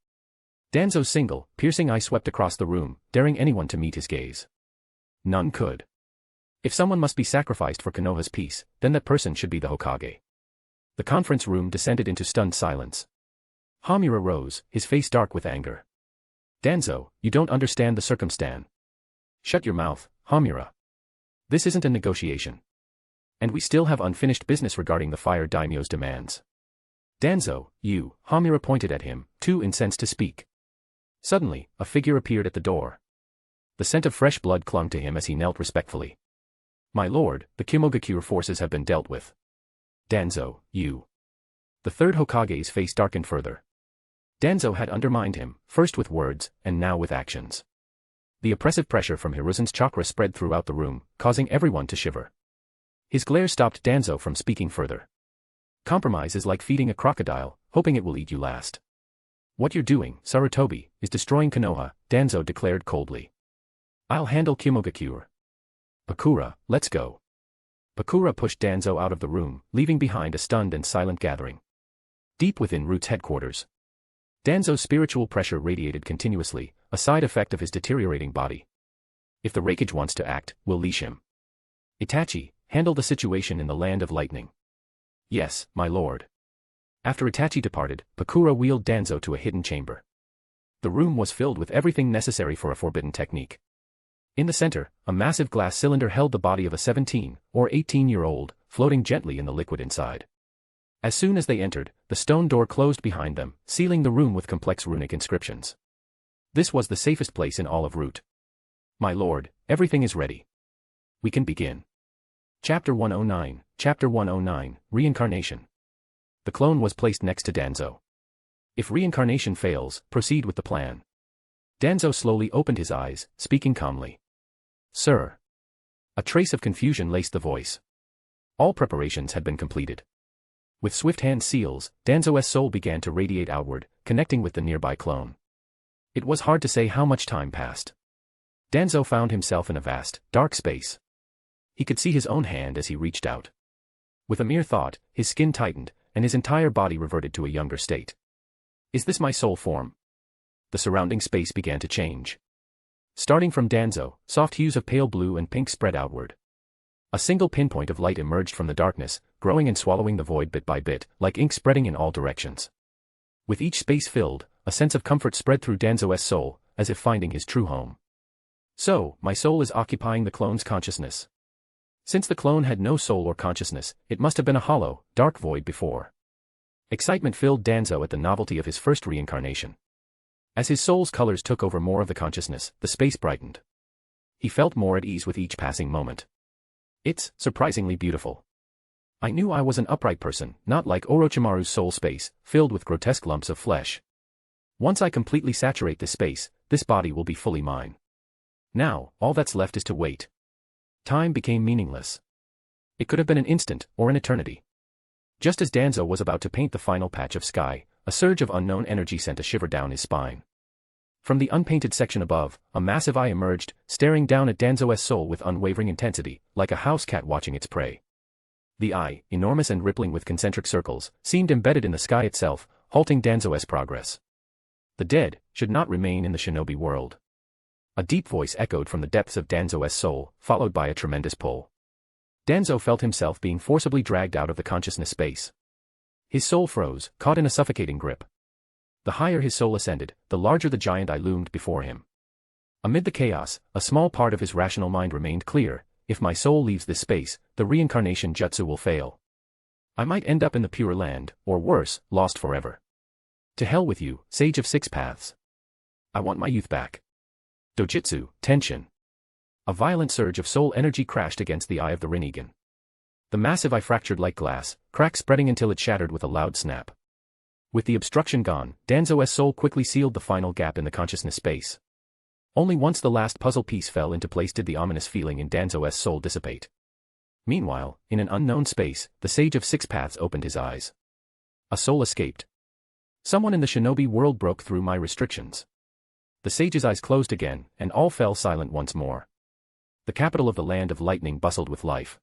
Danzo's single, piercing eye swept across the room, daring anyone to meet his gaze. None could. If someone must be sacrificed for Konoha's peace, then that person should be the Hokage. The conference room descended into stunned silence. Hamura rose, his face dark with anger. Danzo, you don't understand the circumstance. Shut your mouth, Hamura. This isn't a negotiation. And we still have unfinished business regarding the Fire Daimyo's demands. Danzo, you, Hamura pointed at him, too incensed to speak. Suddenly, a figure appeared at the door. The scent of fresh blood clung to him as he knelt respectfully. My lord, the Kumogakure forces have been dealt with. Danzo, you. The 3rd Hokage's face darkened further. Danzo had undermined him, first with words, and now with actions. The oppressive pressure from Hiruzen's chakra spread throughout the room, causing everyone to shiver. His glare stopped Danzo from speaking further. Compromise is like feeding a crocodile, hoping it will eat you last. What you're doing, Sarutobi, is destroying Konoha, Danzo declared coldly. I'll handle Kumogakure. Pakura, let's go. Pakura pushed Danzo out of the room, leaving behind a stunned and silent gathering. Deep within Root's headquarters, Danzo's spiritual pressure radiated continuously, a side effect of his deteriorating body. If the Raikage wants to act, we'll leash him. Itachi, handle the situation in the Land of Lightning. Yes, my lord. After Itachi departed, Pakura wheeled Danzo to a hidden chamber. The room was filled with everything necessary for a forbidden technique. In the center, a massive glass cylinder held the body of a 17- or 18-year-old, floating gently in the liquid inside. As soon as they entered, the stone door closed behind them, sealing the room with complex runic inscriptions. This was the safest place in all of Root. My lord, everything is ready. We can begin. Chapter 109, Chapter 109, Reincarnation. The clone was placed next to Danzo. If reincarnation fails, proceed with the plan. Danzo slowly opened his eyes, speaking calmly. Sir. A trace of confusion laced the voice. All preparations had been completed. With swift hand seals, Danzo's soul began to radiate outward, connecting with the nearby clone. It was hard to say how much time passed. Danzo found himself in a vast, dark space. He could see his own hand as he reached out. With a mere thought, his skin tightened, and his entire body reverted to a younger state. Is this my soul form? The surrounding space began to change. Starting from Danzo, soft hues of pale blue and pink spread outward. A single pinpoint of light emerged from the darkness, growing and swallowing the void bit by bit, like ink spreading in all directions. With each space filled, a sense of comfort spread through Danzo's soul, as if finding his true home. So, my soul is occupying the clone's consciousness. Since the clone had no soul or consciousness, it must have been a hollow, dark void before. Excitement filled Danzo at the novelty of his first reincarnation. As his soul's colors took over more of the consciousness, the space brightened. He felt more at ease with each passing moment. It's surprisingly beautiful. I knew I was an upright person, not like Orochimaru's soul space, filled with grotesque lumps of flesh. Once I completely saturate this space, this body will be fully mine. Now, all that's left is to wait. Time became meaningless. It could have been an instant, or an eternity. Just as Danzo was about to paint the final patch of sky, a surge of unknown energy sent a shiver down his spine. From the unpainted section above, a massive eye emerged, staring down at Danzo's soul with unwavering intensity, like a house cat watching its prey. The eye, enormous and rippling with concentric circles, seemed embedded in the sky itself, halting Danzo's progress. The dead should not remain in the shinobi world. A deep voice echoed from the depths of Danzo's soul, followed by a tremendous pull. Danzo felt himself being forcibly dragged out of the consciousness space. His soul froze, caught in a suffocating grip. The higher his soul ascended, the larger the giant eye loomed before him. Amid the chaos, a small part of his rational mind remained clear. If my soul leaves this space, the reincarnation jutsu will fail. I might end up in the Pure Land, or worse, lost forever. To hell with you, Sage of Six Paths. I want my youth back. Dojutsu, tension. A violent surge of soul energy crashed against the eye of the Rinnegan. The massive eye fractured like glass, cracks spreading until it shattered with a loud snap. With the obstruction gone, Danzo's soul quickly sealed the final gap in the consciousness space. Only once the last puzzle piece fell into place did the ominous feeling in Danzo's soul dissipate. Meanwhile, in an unknown space, the Sage of Six Paths opened his eyes. A soul escaped. Someone in the shinobi world broke through my restrictions. The sage's eyes closed again, and all fell silent once more. The capital of the Land of Lightning bustled with life.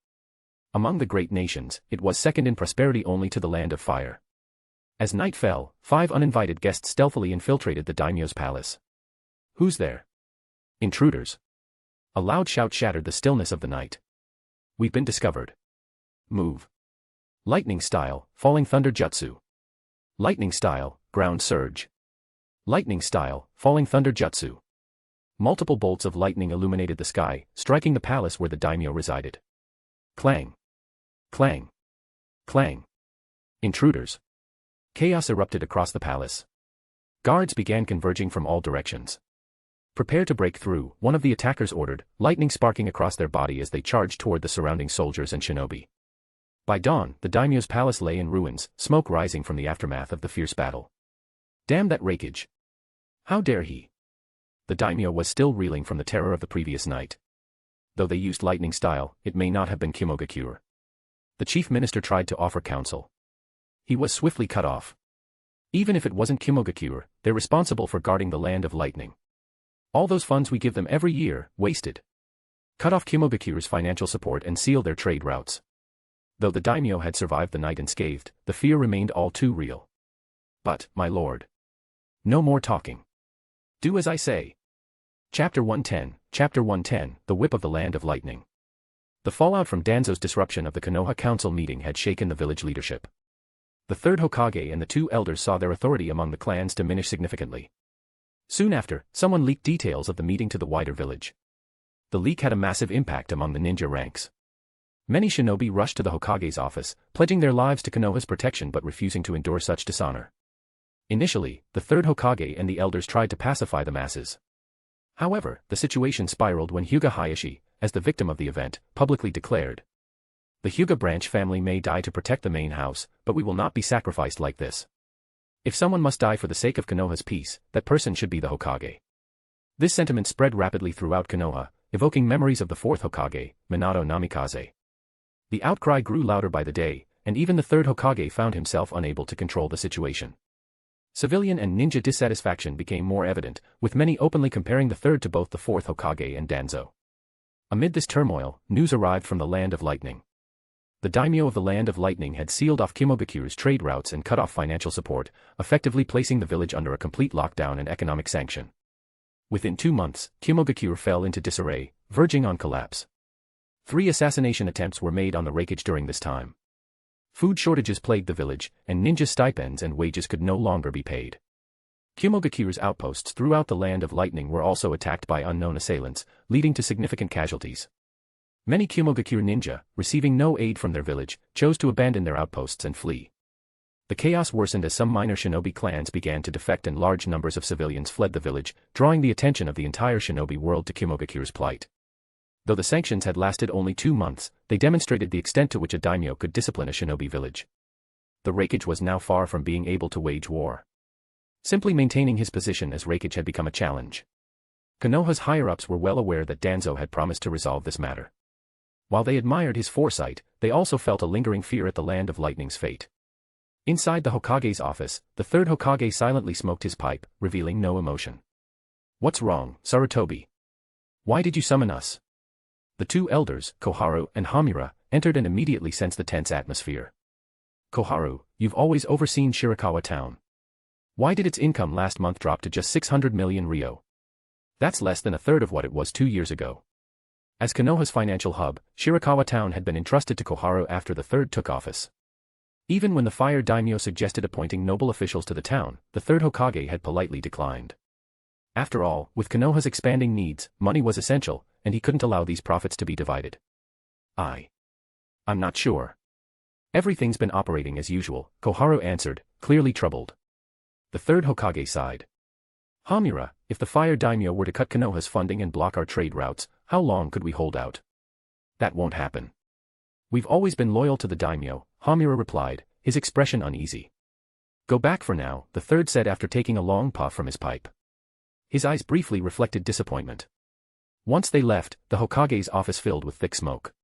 Among the great nations, it was second in prosperity only to the Land of Fire. As night fell, 5 uninvited guests stealthily infiltrated the daimyo's palace. Who's there? Intruders. A loud shout shattered the stillness of the night. We've been discovered. Move. Lightning style, falling thunder jutsu. Lightning style, ground surge. Lightning style, falling thunder jutsu. Multiple bolts of lightning illuminated the sky, striking the palace where the daimyo resided. Clang. Clang. Clang. Intruders. Chaos erupted across the palace. Guards began converging from all directions. Prepare to break through, one of the attackers ordered, lightning sparking across their body as they charged toward the surrounding soldiers and shinobi. By dawn, the daimyo's palace lay in ruins, smoke rising from the aftermath of the fierce battle. Damn that rakeage. How dare he? The daimyo was still reeling from the terror of the previous night. Though they used lightning style, it may not have been Kimogakure. The chief minister tried to offer counsel. He was swiftly cut off. Even if it wasn't Kimogakure, they're responsible for guarding the Land of Lightning. All those funds we give them every year, wasted. Cut off Kimogakure's financial support and seal their trade routes. Though the daimyo had survived the night unscathed, the fear remained all too real. But, my lord. No more talking. Do as I say. Chapter 110, The Whip of the Land of Lightning. The fallout from Danzo's disruption of the Konoha Council meeting had shaken the village leadership. The third Hokage and the 2 elders saw their authority among the clans diminish significantly. Soon after, someone leaked details of the meeting to the wider village. The leak had a massive impact among the ninja ranks. Many shinobi rushed to the Hokage's office, pledging their lives to Konoha's protection but refusing to endure such dishonor. Initially, the third Hokage and the elders tried to pacify the masses. However, the situation spiraled when Hyuga Hayashi, as the victim of the event, publicly declared, "The Hyuga branch family may die to protect the main house, but we will not be sacrificed like this. If someone must die for the sake of Konoha's peace, that person should be the Hokage." This sentiment spread rapidly throughout Konoha, evoking memories of the fourth Hokage, Minato Namikaze. The outcry grew louder by the day, and even the third Hokage found himself unable to control the situation. Civilian and ninja dissatisfaction became more evident, with many openly comparing the third to both the fourth Hokage and Danzo. Amid this turmoil, news arrived from the Land of Lightning. The daimyo of the Land of Lightning had sealed off Kimogakure's trade routes and cut off financial support, effectively placing the village under a complete lockdown and economic sanction. Within 2 months, Kimogakure fell into disarray, verging on collapse. 3 assassination attempts were made on the Raikage during this time. Food shortages plagued the village, and ninja stipends and wages could no longer be paid. Kumogakure's outposts throughout the Land of Lightning were also attacked by unknown assailants, leading to significant casualties. Many Kumogakure ninja, receiving no aid from their village, chose to abandon their outposts and flee. The chaos worsened as some minor shinobi clans began to defect and large numbers of civilians fled the village, drawing the attention of the entire shinobi world to Kumogakure's plight. Though the sanctions had lasted only 2 months, they demonstrated the extent to which a daimyo could discipline a shinobi village. The Raikage was now far from being able to wage war. Simply maintaining his position as Raikage had become a challenge. Konoha's higher-ups were well aware that Danzo had promised to resolve this matter. While they admired his foresight, they also felt a lingering fear at the Land of Lightning's fate. Inside the Hokage's office, the third Hokage silently smoked his pipe, revealing no emotion. "What's wrong, Sarutobi? Why did you summon us?" The 2 elders, Koharu and Hamura, entered and immediately sensed the tense atmosphere. "Koharu, you've always overseen Shirakawa town. Why did its income last month drop to just 600 million ryo? That's less than a third of what it was 2 years ago." As Konoha's financial hub, Shirakawa town had been entrusted to Koharu after the third took office. Even when the fire daimyo suggested appointing noble officials to the town, the third Hokage had politely declined. After all, with Konoha's expanding needs, money was essential, and he couldn't allow these profits to be divided. I'm not sure. Everything's been operating as usual, Koharu answered, clearly troubled. The third Hokage sighed. "Hamura, if the fire daimyo were to cut Konoha's funding and block our trade routes, how long could we hold out?" "That won't happen. We've always been loyal to the daimyo," Hamura replied, his expression uneasy. "Go back for now," the third said after taking a long puff from his pipe. His eyes briefly reflected disappointment. Once they left, the Hokage's office filled with thick smoke.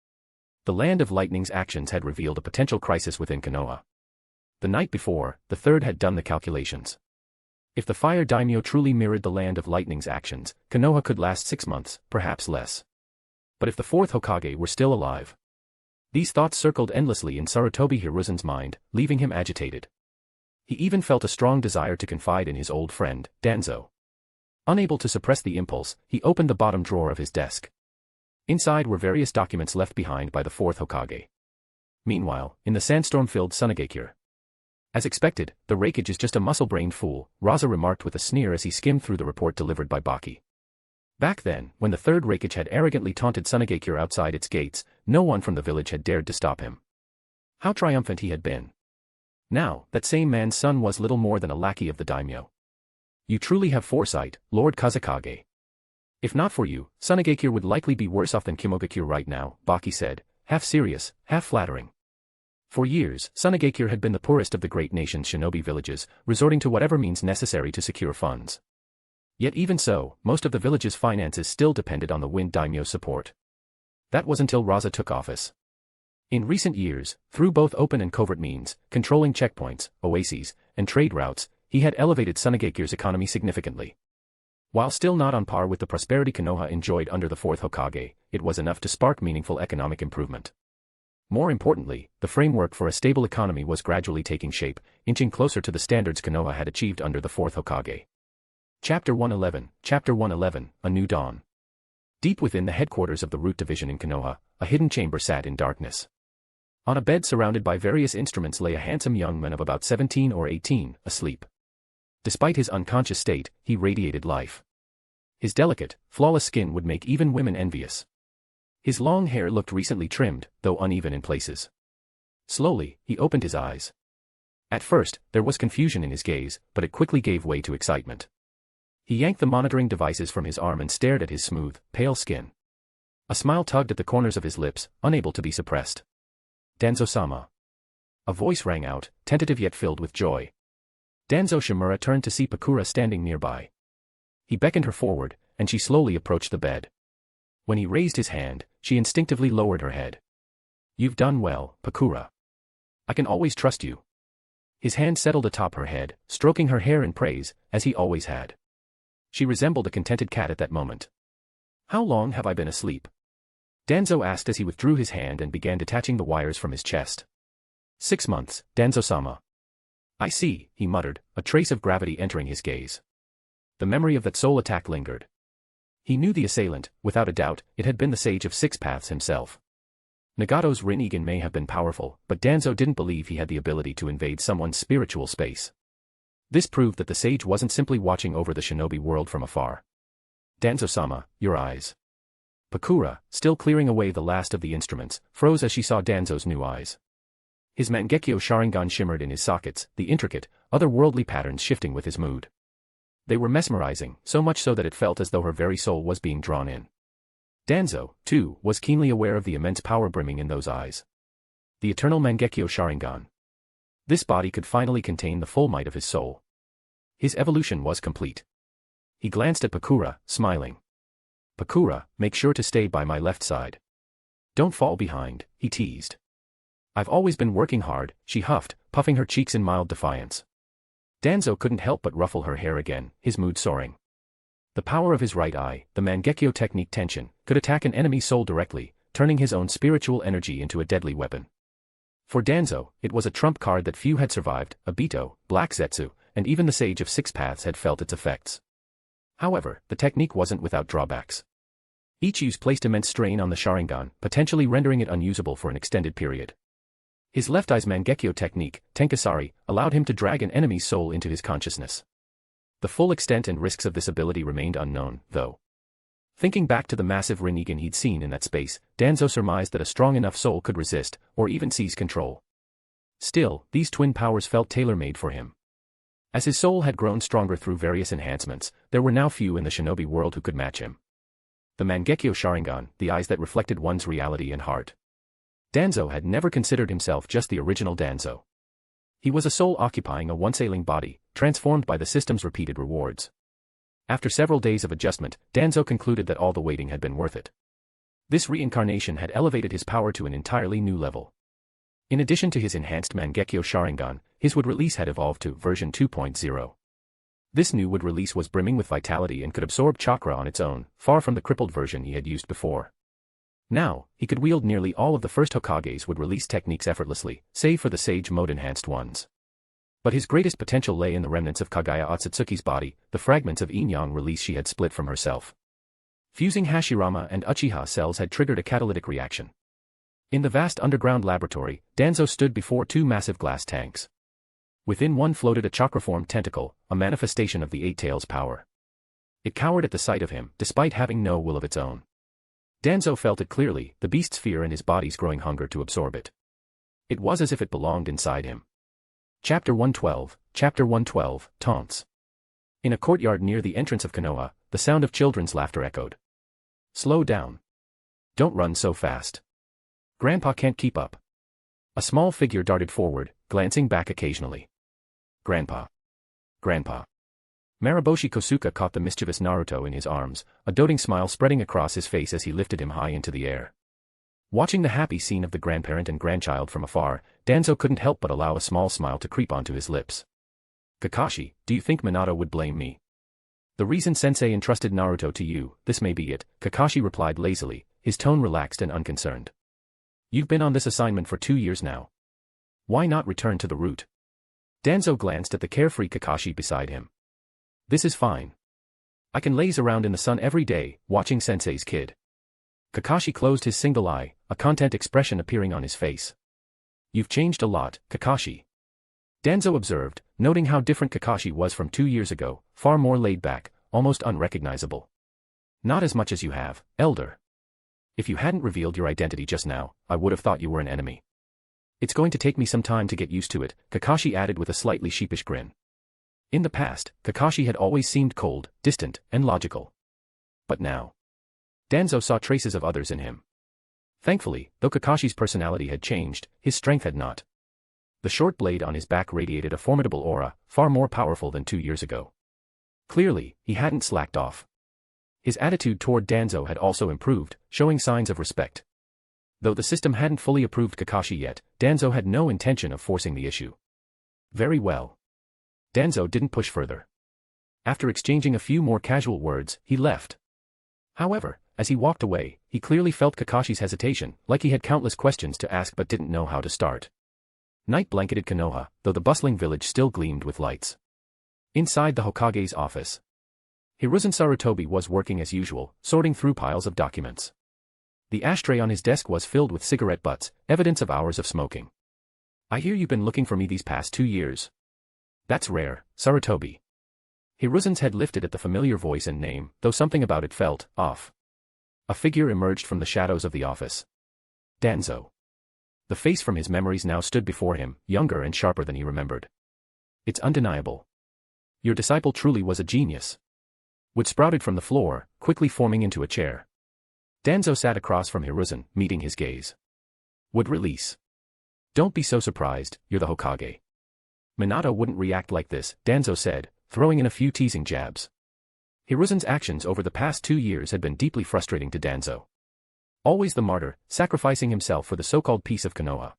The Land of Lightning's actions had revealed a potential crisis within Konoha. The night before, the third had done the calculations. If the fire daimyo truly mirrored the Land of Lightning's actions, Konoha could last 6 months, perhaps less. But if the fourth Hokage were still alive? These thoughts circled endlessly in Sarutobi Hiruzen's mind, leaving him agitated. He even felt a strong desire to confide in his old friend, Danzo. Unable to suppress the impulse, he opened the bottom drawer of his desk. Inside were various documents left behind by the fourth Hokage. Meanwhile, in the sandstorm-filled Sunagakure. As expected, the Raikage is just a muscle-brained fool, Raza remarked with a sneer as he skimmed through the report delivered by Baki. Back then, when the third Raikage had arrogantly taunted Sunagakure outside its gates, no one from the village had dared to stop him. How triumphant he had been. Now, that same man's son was little more than a lackey of the daimyo. "You truly have foresight, Lord Kazekage. If not for you, Sunagakure would likely be worse off than Kumogakure right now," Baki said, half serious, half flattering. For years, Sunagakure had been the poorest of the great nation's shinobi villages, resorting to whatever means necessary to secure funds. Yet even so, most of the village's finances still depended on the Wind Daimyo's support. That was until Raza took office. In recent years, through both open and covert means, controlling checkpoints, oases, and trade routes, he had elevated Sunagakure's economy significantly. While still not on par with the prosperity Konoha enjoyed under the fourth Hokage, it was enough to spark meaningful economic improvement. More importantly, the framework for a stable economy was gradually taking shape, inching closer to the standards Konoha had achieved under the fourth Hokage. Chapter 111, A New Dawn. Deep within the headquarters of the Root Division in Konoha, a hidden chamber sat in darkness. On a bed surrounded by various instruments lay a handsome young man of about 17 or 18, asleep. Despite his unconscious state, he radiated life. His delicate, flawless skin would make even women envious. His long hair looked recently trimmed, though uneven in places. Slowly, he opened his eyes. At first, there was confusion in his gaze, but it quickly gave way to excitement. He yanked the monitoring devices from his arm and stared at his smooth, pale skin. A smile tugged at the corners of his lips, unable to be suppressed. "Danzo-sama." A voice rang out, tentative yet filled with joy. Danzo Shimura turned to see Pakura standing nearby. He beckoned her forward, and she slowly approached the bed. When he raised his hand, she instinctively lowered her head. "You've done well, Pakura. I can always trust you." His hand settled atop her head, stroking her hair in praise, as he always had. She resembled a contented cat at that moment. "How long have I been asleep?" Danzo asked as he withdrew his hand and began detaching the wires from his chest. 6 months, Danzo-sama." "I see," he muttered, a trace of gravity entering his gaze. The memory of that soul attack lingered. He knew the assailant, without a doubt, it had been the Sage of Six Paths himself. Nagato's Rinnegan may have been powerful, but Danzo didn't believe he had the ability to invade someone's spiritual space. This proved that the sage wasn't simply watching over the shinobi world from afar. Danzo-sama, your eyes. Pakura, still clearing away the last of the instruments, froze as she saw Danzo's new eyes. His Mangekyo Sharingan shimmered in his sockets, the intricate, otherworldly patterns shifting with his mood. They were mesmerizing, so much so that it felt as though her very soul was being drawn in. Danzo, too, was keenly aware of the immense power brimming in those eyes. The eternal Mangekyo Sharingan. This body could finally contain the full might of his soul. His evolution was complete. He glanced at Pakura, smiling. Pakura, make sure to stay by my left side. Don't fall behind, he teased. I've always been working hard, she huffed, puffing her cheeks in mild defiance. Danzo couldn't help but ruffle her hair again, his mood soaring. The power of his right eye, the Mangekyo technique tension, could attack an enemy's soul directly, turning his own spiritual energy into a deadly weapon. For Danzo, it was a trump card that few had survived. Obito, Black Zetsu, and even the Sage of Six Paths had felt its effects. However, the technique wasn't without drawbacks. Each use placed immense strain on the Sharingan, potentially rendering it unusable for an extended period. His left eye's Mangekyo technique, Tenkasari, allowed him to drag an enemy's soul into his consciousness. The full extent and risks of this ability remained unknown, though. Thinking back to the massive Rinnegan he'd seen in that space, Danzo surmised that a strong enough soul could resist, or even seize control. Still, these twin powers felt tailor-made for him. As his soul had grown stronger through various enhancements, there were now few in the shinobi world who could match him. The Mangekyo Sharingan, the eyes that reflected one's reality and heart. Danzo had never considered himself just the original Danzo. He was a soul occupying a once ailing body, transformed by the system's repeated rewards. After several days of adjustment, Danzo concluded that all the waiting had been worth it. This reincarnation had elevated his power to an entirely new level. In addition to his enhanced Mangekyo Sharingan, his wood release had evolved to version 2.0. This new wood release was brimming with vitality and could absorb chakra on its own, far from the crippled version he had used before. Now, he could wield nearly all of the first Hokage's wood release techniques effortlessly, save for the Sage Mode enhanced ones. But his greatest potential lay in the remnants of Kaguya Otsutsuki's body, the fragments of yin-yang release she had split from herself. Fusing Hashirama and Uchiha cells had triggered a catalytic reaction. In the vast underground laboratory, Danzo stood before two massive glass tanks. Within one floated a chakra-formed tentacle, a manifestation of the Eight Tails' power. It cowered at the sight of him, despite having no will of its own. Danzo felt it clearly, the beast's fear and his body's growing hunger to absorb it. It was as if it belonged inside him. Chapter 112, Taunts. In a courtyard near the entrance of Konoha, the sound of children's laughter echoed. Slow down. Don't run so fast. Grandpa can't keep up. A small figure darted forward, glancing back occasionally. Grandpa. Grandpa. Mariboshi Kosuka caught the mischievous Naruto in his arms, a doting smile spreading across his face as he lifted him high into the air. Watching the happy scene of the grandparent and grandchild from afar, Danzo couldn't help but allow a small smile to creep onto his lips. Kakashi, do you think Minato would blame me? The reason Sensei entrusted Naruto to you, this may be it, Kakashi replied lazily, his tone relaxed and unconcerned. You've been on this assignment for 2 years now. Why not return to the root? Danzo glanced at the carefree Kakashi beside him. This is fine. I can laze around in the sun every day, watching Sensei's kid. Kakashi closed his single eye, a content expression appearing on his face. You've changed a lot, Kakashi. Danzo observed, noting how different Kakashi was from 2 years ago, far more laid back, almost unrecognizable. Not as much as you have, Elder. If you hadn't revealed your identity just now, I would have thought you were an enemy. It's going to take me some time to get used to it, Kakashi added with a slightly sheepish grin. In the past, Kakashi had always seemed cold, distant, and logical. But now, Danzo saw traces of others in him. Thankfully, though Kakashi's personality had changed, his strength had not. The short blade on his back radiated a formidable aura, far more powerful than 2 years ago. Clearly, he hadn't slacked off. His attitude toward Danzo had also improved, showing signs of respect. Though the system hadn't fully approved Kakashi yet, Danzo had no intention of forcing the issue. Very well. Danzo didn't push further. After exchanging a few more casual words, he left. However, as he walked away, he clearly felt Kakashi's hesitation, like he had countless questions to ask but didn't know how to start. Night blanketed Konoha, though the bustling village still gleamed with lights. Inside the Hokage's office, Hiruzen Sarutobi was working as usual, sorting through piles of documents. The ashtray on his desk was filled with cigarette butts, evidence of hours of smoking. I hear you've been looking for me these past 2 years. That's rare, Sarutobi. Hiruzen's head lifted at the familiar voice and name, though something about it felt off. A figure emerged from the shadows of the office. Danzo. The face from his memories now stood before him, younger and sharper than he remembered. It's undeniable. Your disciple truly was a genius. Wood sprouted from the floor, quickly forming into a chair. Danzo sat across from Hiruzen, meeting his gaze. Would release. Don't be so surprised, you're the Hokage. Minato wouldn't react like this, Danzo said, throwing in a few teasing jabs. Hiruzen's actions over the past 2 years had been deeply frustrating to Danzo. Always the martyr, sacrificing himself for the so-called peace of Konoha.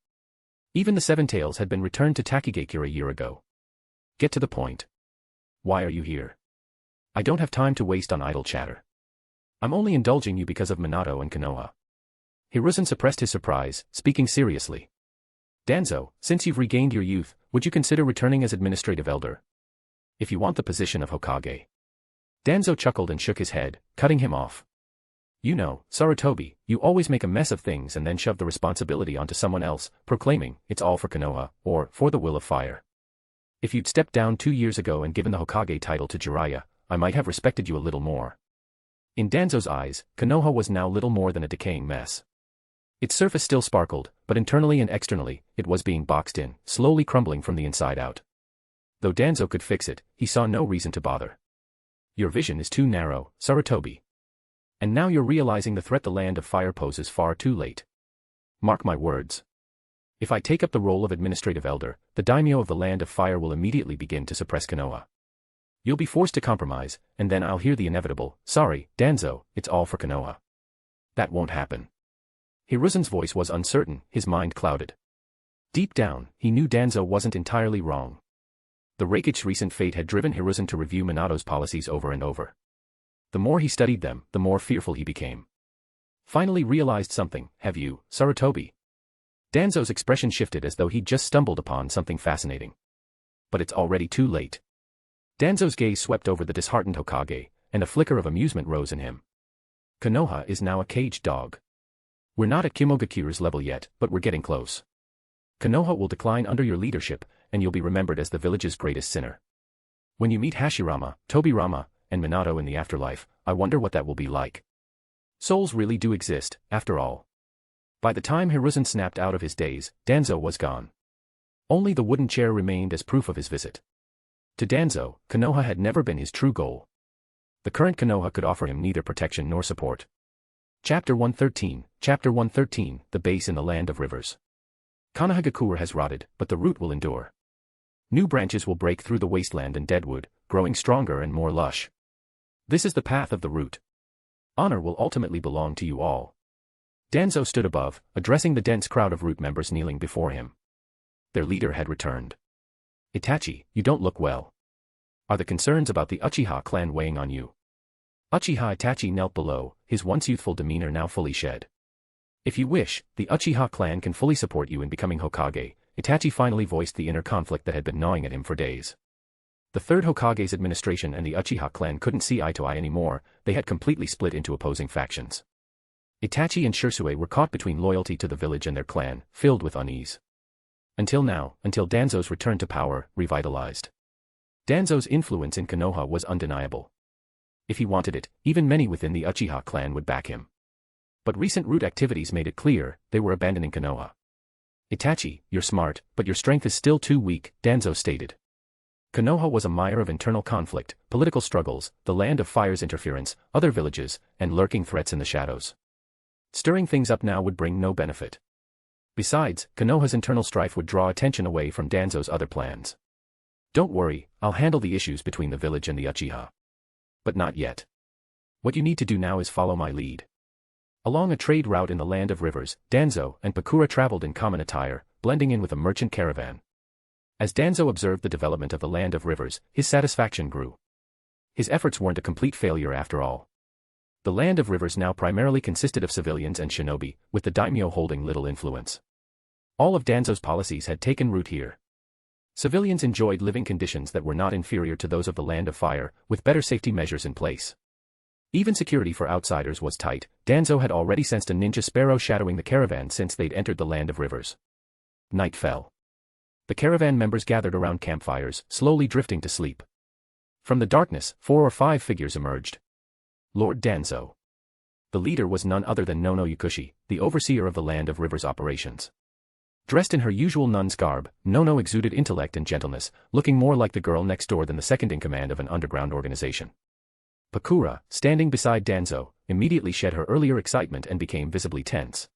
Even the Seven Tails had been returned to Takigakure a year ago. Get to the point. Why are you here? I don't have time to waste on idle chatter. I'm only indulging you because of Minato and Konoha. Hiruzen suppressed his surprise, speaking seriously. Danzo, since you've regained your youth, would you consider returning as administrative elder? If you want the position of Hokage. Danzo chuckled and shook his head, cutting him off. You know, Sarutobi, you always make a mess of things and then shove the responsibility onto someone else, proclaiming, it's all for Konoha, or, for the will of fire. If you'd stepped down 2 years ago and given the Hokage title to Jiraiya, I might have respected you a little more. In Danzo's eyes, Konoha was now little more than a decaying mess. Its surface still sparkled, but internally and externally, it was being boxed in, slowly crumbling from the inside out. Though Danzo could fix it, he saw no reason to bother. Your vision is too narrow, Sarutobi. And now you're realizing the threat the Land of Fire poses far too late. Mark my words. If I take up the role of administrative elder, the daimyo of the Land of Fire will immediately begin to suppress Konoha. You'll be forced to compromise, and then I'll hear the inevitable, sorry, Danzo, it's all for Konoha. That won't happen. Hiruzen's voice was uncertain, his mind clouded. Deep down, he knew Danzo wasn't entirely wrong. The Rakich's recent fate had driven Hiruzen to review Minato's policies over and over. The more he studied them, the more fearful he became. Finally realized something, have you, Sarutobi? Danzo's expression shifted as though he'd just stumbled upon something fascinating. But it's already too late. Danzo's gaze swept over the disheartened Hokage, and a flicker of amusement rose in him. Konoha is now a caged dog. We're not at Kimogakure's level yet, but we're getting close. Konoha will decline under your leadership, and you'll be remembered as the village's greatest sinner. When you meet Hashirama, Tobirama, and Minato in the afterlife, I wonder what that will be like. Souls really do exist, after all. By the time Hiruzen snapped out of his daze, Danzo was gone. Only the wooden chair remained as proof of his visit. To Danzo, Konoha had never been his true goal. The current Konoha could offer him neither protection nor support. Chapter 113, The Base in the Land of Rivers. Konohagakure has rotted, but the root will endure. New branches will break through the wasteland and deadwood, growing stronger and more lush. This is the path of the root. Honor will ultimately belong to you all. Danzo stood above, addressing the dense crowd of root members kneeling before him. Their leader had returned. Itachi, you don't look well. Are the concerns about the Uchiha clan weighing on you? Uchiha Itachi knelt below, his once youthful demeanor now fully shed. If you wish, the Uchiha clan can fully support you in becoming Hokage. Itachi finally voiced the inner conflict that had been gnawing at him for days. The third Hokage's administration and the Uchiha clan couldn't see eye to eye anymore, they had completely split into opposing factions. Itachi and Shisui were caught between loyalty to the village and their clan, filled with unease. Until Danzo's return to power, revitalized. Danzo's influence in Konoha was undeniable. If he wanted it, even many within the Uchiha clan would back him. But recent root activities made it clear, they were abandoning Konoha. Itachi, you're smart, but your strength is still too weak, Danzo stated. Konoha was a mire of internal conflict, political struggles, the Land of Fire's interference, other villages, and lurking threats in the shadows. Stirring things up now would bring no benefit. Besides, Konoha's internal strife would draw attention away from Danzo's other plans. Don't worry, I'll handle the issues between the village and the Uchiha. But not yet. What you need to do now is follow my lead. Along a trade route in the Land of Rivers, Danzo and Pakura traveled in common attire, blending in with a merchant caravan. As Danzo observed the development of the Land of Rivers, his satisfaction grew. His efforts weren't a complete failure after all. The Land of Rivers now primarily consisted of civilians and shinobi, with the daimyo holding little influence. All of Danzo's policies had taken root here. Civilians enjoyed living conditions that were not inferior to those of the Land of Fire, with better safety measures in place. Even security for outsiders was tight. Danzo had already sensed a ninja sparrow shadowing the caravan since they'd entered the Land of Rivers. Night fell. The caravan members gathered around campfires, slowly drifting to sleep. From the darkness, 4 or 5 figures emerged. Lord Danzo. The leader was none other than Nono Yukushi, the overseer of the Land of Rivers operations. Dressed in her usual nun's garb, Nono exuded intellect and gentleness, looking more like the girl next door than the second-in-command of an underground organization. Pakura, standing beside Danzo, immediately shed her earlier excitement and became visibly tense.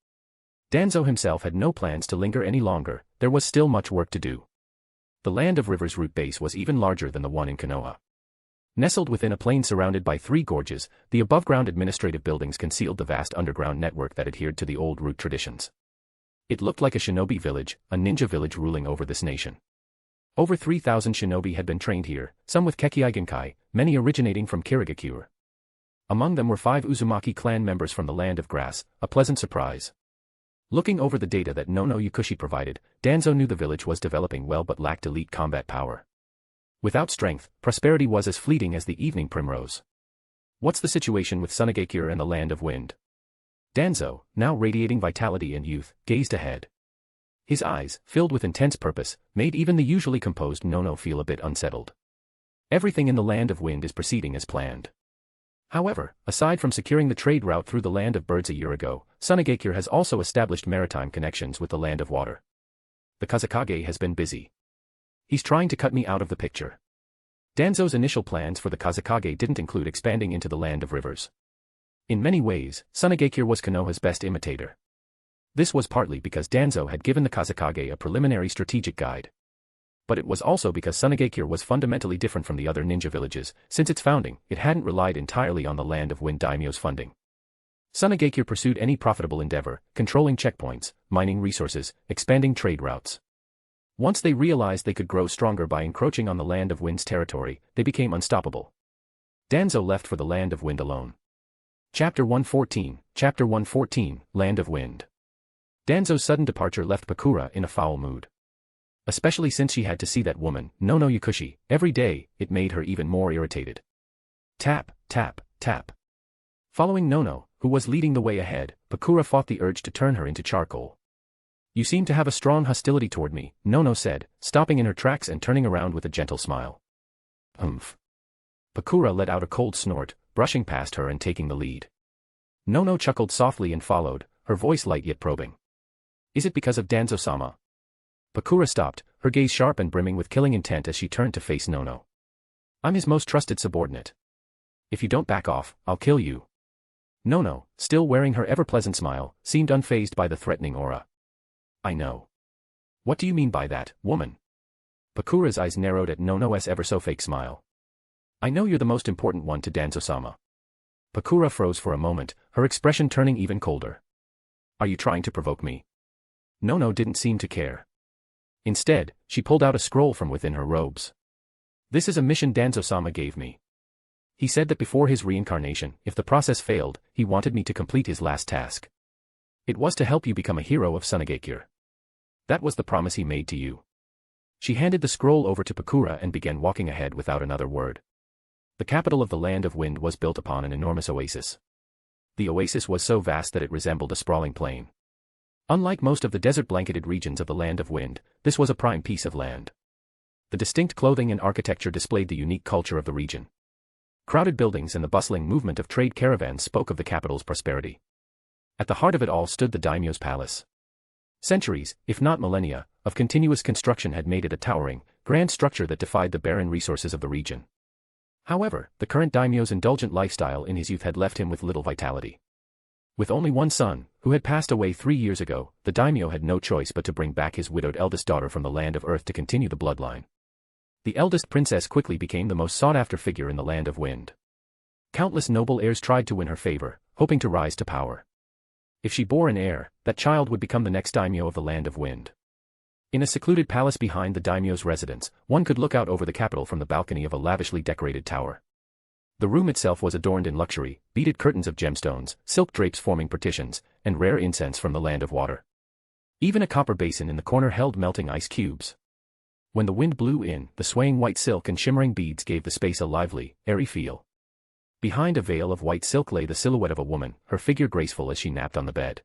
Danzo himself had no plans to linger any longer, there was still much work to do. The Land of Rivers root base was even larger than the one in Konoha. Nestled within a plain surrounded by 3 gorges, the above-ground administrative buildings concealed the vast underground network that adhered to the old root traditions. It looked like a shinobi village, a ninja village ruling over this nation. Over 3,000 shinobi had been trained here, some with Kekkei Genkai, many originating from Kirigakure. Among them were 5 Uzumaki clan members from the Land of Grass, a pleasant surprise. Looking over the data that Nono Yukushi provided, Danzo knew the village was developing well but lacked elite combat power. Without strength, prosperity was as fleeting as the evening primrose. What's the situation with Sunagakure and the Land of Wind? Danzo, now radiating vitality and youth, gazed ahead. His eyes, filled with intense purpose, made even the usually composed Nono feel a bit unsettled. Everything in the Land of Wind is proceeding as planned. However, aside from securing the trade route through the Land of Birds a year ago, Sunagakure has also established maritime connections with the Land of Water. The Kazekage has been busy. He's trying to cut me out of the picture. Danzo's initial plans for the Kazekage didn't include expanding into the Land of Rivers. In many ways, Sunagakure was Konoha's best imitator. This was partly because Danzo had given the Kazekage a preliminary strategic guide. But it was also because Sunagakure was fundamentally different from the other ninja villages. Since its founding, it hadn't relied entirely on the Land of Wind daimyo's funding. Sunagakure pursued any profitable endeavor, controlling checkpoints, mining resources, expanding trade routes. Once they realized they could grow stronger by encroaching on the Land of Wind's territory, they became unstoppable. Danzo left for the Land of Wind alone. Chapter 114, Land of Wind. Danzo's sudden departure left Pakura in a foul mood. Especially since she had to see that woman, Nono Yukushi, every day, it made her even more irritated. Tap, tap, tap. Following Nono, who was leading the way ahead, Pakura fought the urge to turn her into charcoal. You seem to have a strong hostility toward me, Nono said, stopping in her tracks and turning around with a gentle smile. Humph. Pakura let out a cold snort, brushing past her and taking the lead. Nono chuckled softly and followed, her voice light yet probing. Is it because of Danzo-sama? Pakura stopped, her gaze sharp and brimming with killing intent as she turned to face Nono. I'm his most trusted subordinate. If you don't back off, I'll kill you. Nono, still wearing her ever-pleasant smile, seemed unfazed by the threatening aura. I know. What do you mean by that, woman? Pakura's eyes narrowed at Nono's ever-so-fake smile. I know you're the most important one to Danzo-sama. Pakura froze for a moment, her expression turning even colder. Are you trying to provoke me? Nono didn't seem to care. Instead, she pulled out a scroll from within her robes. This is a mission Danzo-sama gave me. He said that before his reincarnation, if the process failed, he wanted me to complete his last task. It was to help you become a hero of Sunagakure. That was the promise he made to you. She handed the scroll over to Pakura and began walking ahead without another word. The capital of the Land of Wind was built upon an enormous oasis. The oasis was so vast that it resembled a sprawling plain. Unlike most of the desert-blanketed regions of the Land of Wind, this was a prime piece of land. The distinct clothing and architecture displayed the unique culture of the region. Crowded buildings and the bustling movement of trade caravans spoke of the capital's prosperity. At the heart of it all stood the daimyo's palace. Centuries, if not millennia, of continuous construction had made it a towering, grand structure that defied the barren resources of the region. However, the current daimyo's indulgent lifestyle in his youth had left him with little vitality. With only one son, who had passed away 3 years ago, the daimyo had no choice but to bring back his widowed eldest daughter from the Land of Earth to continue the bloodline. The eldest princess quickly became the most sought-after figure in the Land of Wind. Countless noble heirs tried to win her favor, hoping to rise to power. If she bore an heir, that child would become the next daimyo of the Land of Wind. In a secluded palace behind the daimyo's residence, one could look out over the capital from the balcony of a lavishly decorated tower. The room itself was adorned in luxury, beaded curtains of gemstones, silk drapes forming partitions, and rare incense from the Land of Water. Even a copper basin in the corner held melting ice cubes. When the wind blew in, the swaying white silk and shimmering beads gave the space a lively, airy feel. Behind a veil of white silk lay the silhouette of a woman, her figure graceful as she napped on the bed.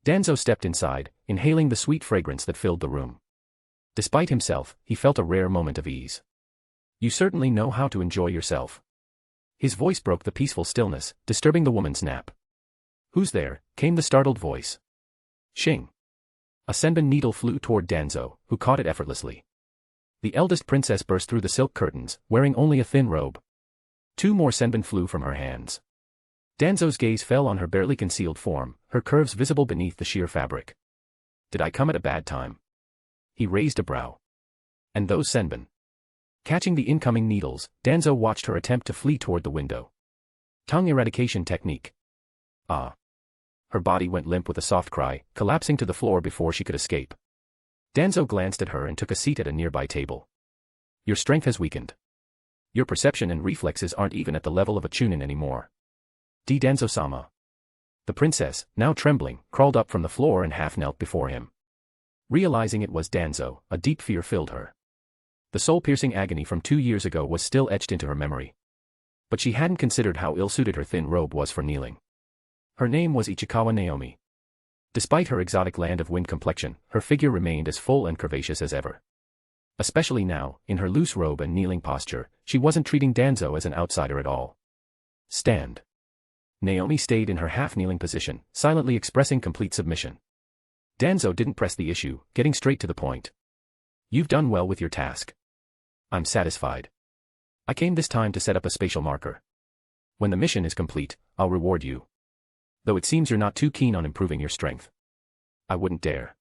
Danzo stepped inside, inhaling the sweet fragrance that filled the room. Despite himself, he felt a rare moment of ease. You certainly know how to enjoy yourself. His voice broke the peaceful stillness, disturbing the woman's nap. Who's there? Came the startled voice. Shing. A senbon needle flew toward Danzo, who caught it effortlessly. The eldest princess burst through the silk curtains, wearing only a thin robe. 2 more senbon flew from her hands. Danzo's gaze fell on her barely concealed form, her curves visible beneath the sheer fabric. Did I come at a bad time? He raised a brow. And those senbon. Catching the incoming needles, Danzo watched her attempt to flee toward the window. Tongue eradication technique. Ah. Her body went limp with a soft cry, collapsing to the floor before she could escape. Danzo glanced at her and took a seat at a nearby table. Your strength has weakened. Your perception and reflexes aren't even at the level of a chunin anymore. Danzo-sama. The princess, now trembling, crawled up from the floor and half-knelt before him. Realizing it was Danzo, a deep fear filled her. The soul-piercing agony from 2 years ago was still etched into her memory. But she hadn't considered how ill-suited her thin robe was for kneeling. Her name was Ichikawa Naomi. Despite her exotic land of wind complexion, her figure remained as full and curvaceous as ever. Especially now, in her loose robe and kneeling posture, she wasn't treating Danzo as an outsider at all. Stand. Naomi stayed in her half-kneeling position, silently expressing complete submission. Danzo didn't press the issue, getting straight to the point. You've done well with your task. I'm satisfied. I came this time to set up a spatial marker. When the mission is complete, I'll reward you. Though it seems you're not too keen on improving your strength. I wouldn't dare.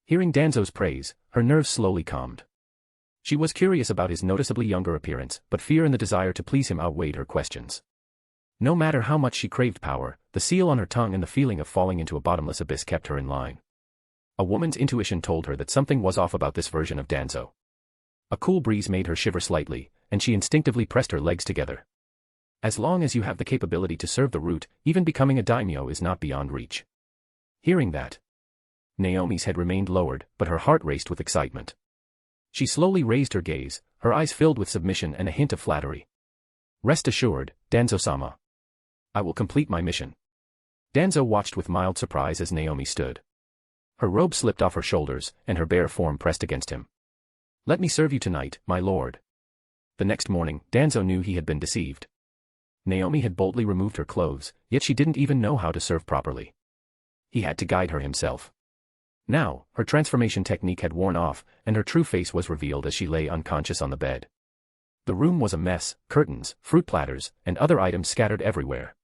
Hearing Danzo's praise, her nerves slowly calmed. She was curious about his noticeably younger appearance, but fear and the desire to please him outweighed her questions. No matter how much she craved power, the seal on her tongue and the feeling of falling into a bottomless abyss kept her in line. A woman's intuition told her that something was off about this version of Danzo. A cool breeze made her shiver slightly, and she instinctively pressed her legs together. As long as you have the capability to serve the root, even becoming a daimyo is not beyond reach. Hearing that, Naomi's head remained lowered, but her heart raced with excitement. She slowly raised her gaze, her eyes filled with submission and a hint of flattery. Rest assured, Danzo-sama. I will complete my mission. Danzo watched with mild surprise as Naomi stood. Her robe slipped off her shoulders, and her bare form pressed against him. Let me serve you tonight, my lord. The next morning, Danzo knew he had been deceived. Naomi had boldly removed her clothes, yet she didn't even know how to serve properly. He had to guide her himself. Now, her transformation technique had worn off, and her true face was revealed as she lay unconscious on the bed. The room was a mess, curtains, fruit platters, and other items scattered everywhere.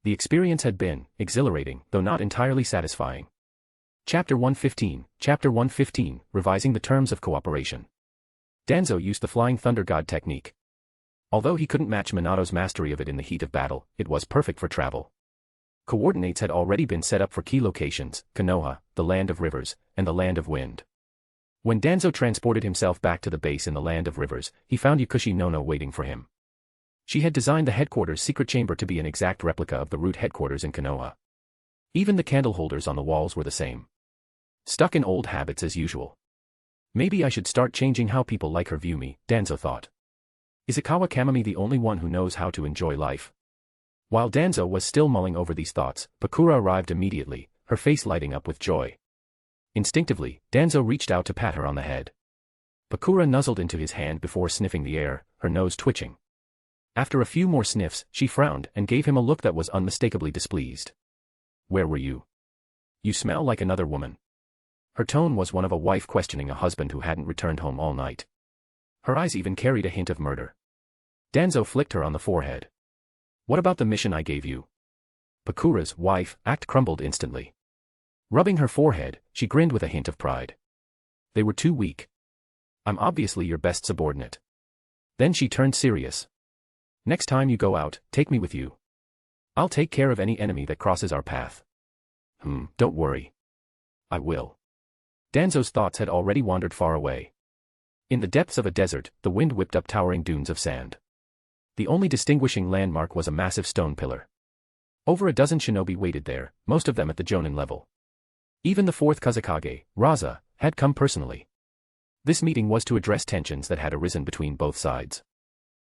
The experience had been exhilarating, though not entirely satisfying. Chapter 115, Revising the Terms of Cooperation. Danzo used the Flying Thunder God technique. Although he couldn't match Minato's mastery of it in the heat of battle, it was perfect for travel. Coordinates had already been set up for key locations, Konoha, the Land of Rivers, and the Land of Wind. When Danzo transported himself back to the base in the Land of Rivers, he found Yukushi Nono waiting for him. She had designed the headquarters' secret chamber to be an exact replica of the root headquarters in Konoha. Even the candle holders on the walls were the same. Stuck in old habits as usual. Maybe I should start changing how people like her view me, Danzo thought. Is Ikawa Kamami the only one who knows how to enjoy life? While Danzo was still mulling over these thoughts, Pakura arrived immediately, her face lighting up with joy. Instinctively, Danzo reached out to pat her on the head. Pakura nuzzled into his hand before sniffing the air, her nose twitching. After a few more sniffs, she frowned and gave him a look that was unmistakably displeased. Where were you? You smell like another woman. Her tone was one of a wife questioning a husband who hadn't returned home all night. Her eyes even carried a hint of murder. Danzo flicked her on the forehead. What about the mission I gave you? Pakura's wife act crumbled instantly. Rubbing her forehead, she grinned with a hint of pride. They were too weak. I'm obviously your best subordinate. Then she turned serious. Next time you go out, take me with you. I'll take care of any enemy that crosses our path. Don't worry. I will. Danzo's thoughts had already wandered far away. In the depths of a desert, the wind whipped up towering dunes of sand. The only distinguishing landmark was a massive stone pillar. Over a dozen shinobi waited there, most of them at the jonin level. Even the fourth Kazekage, Raza, had come personally. This meeting was to address tensions that had arisen between both sides.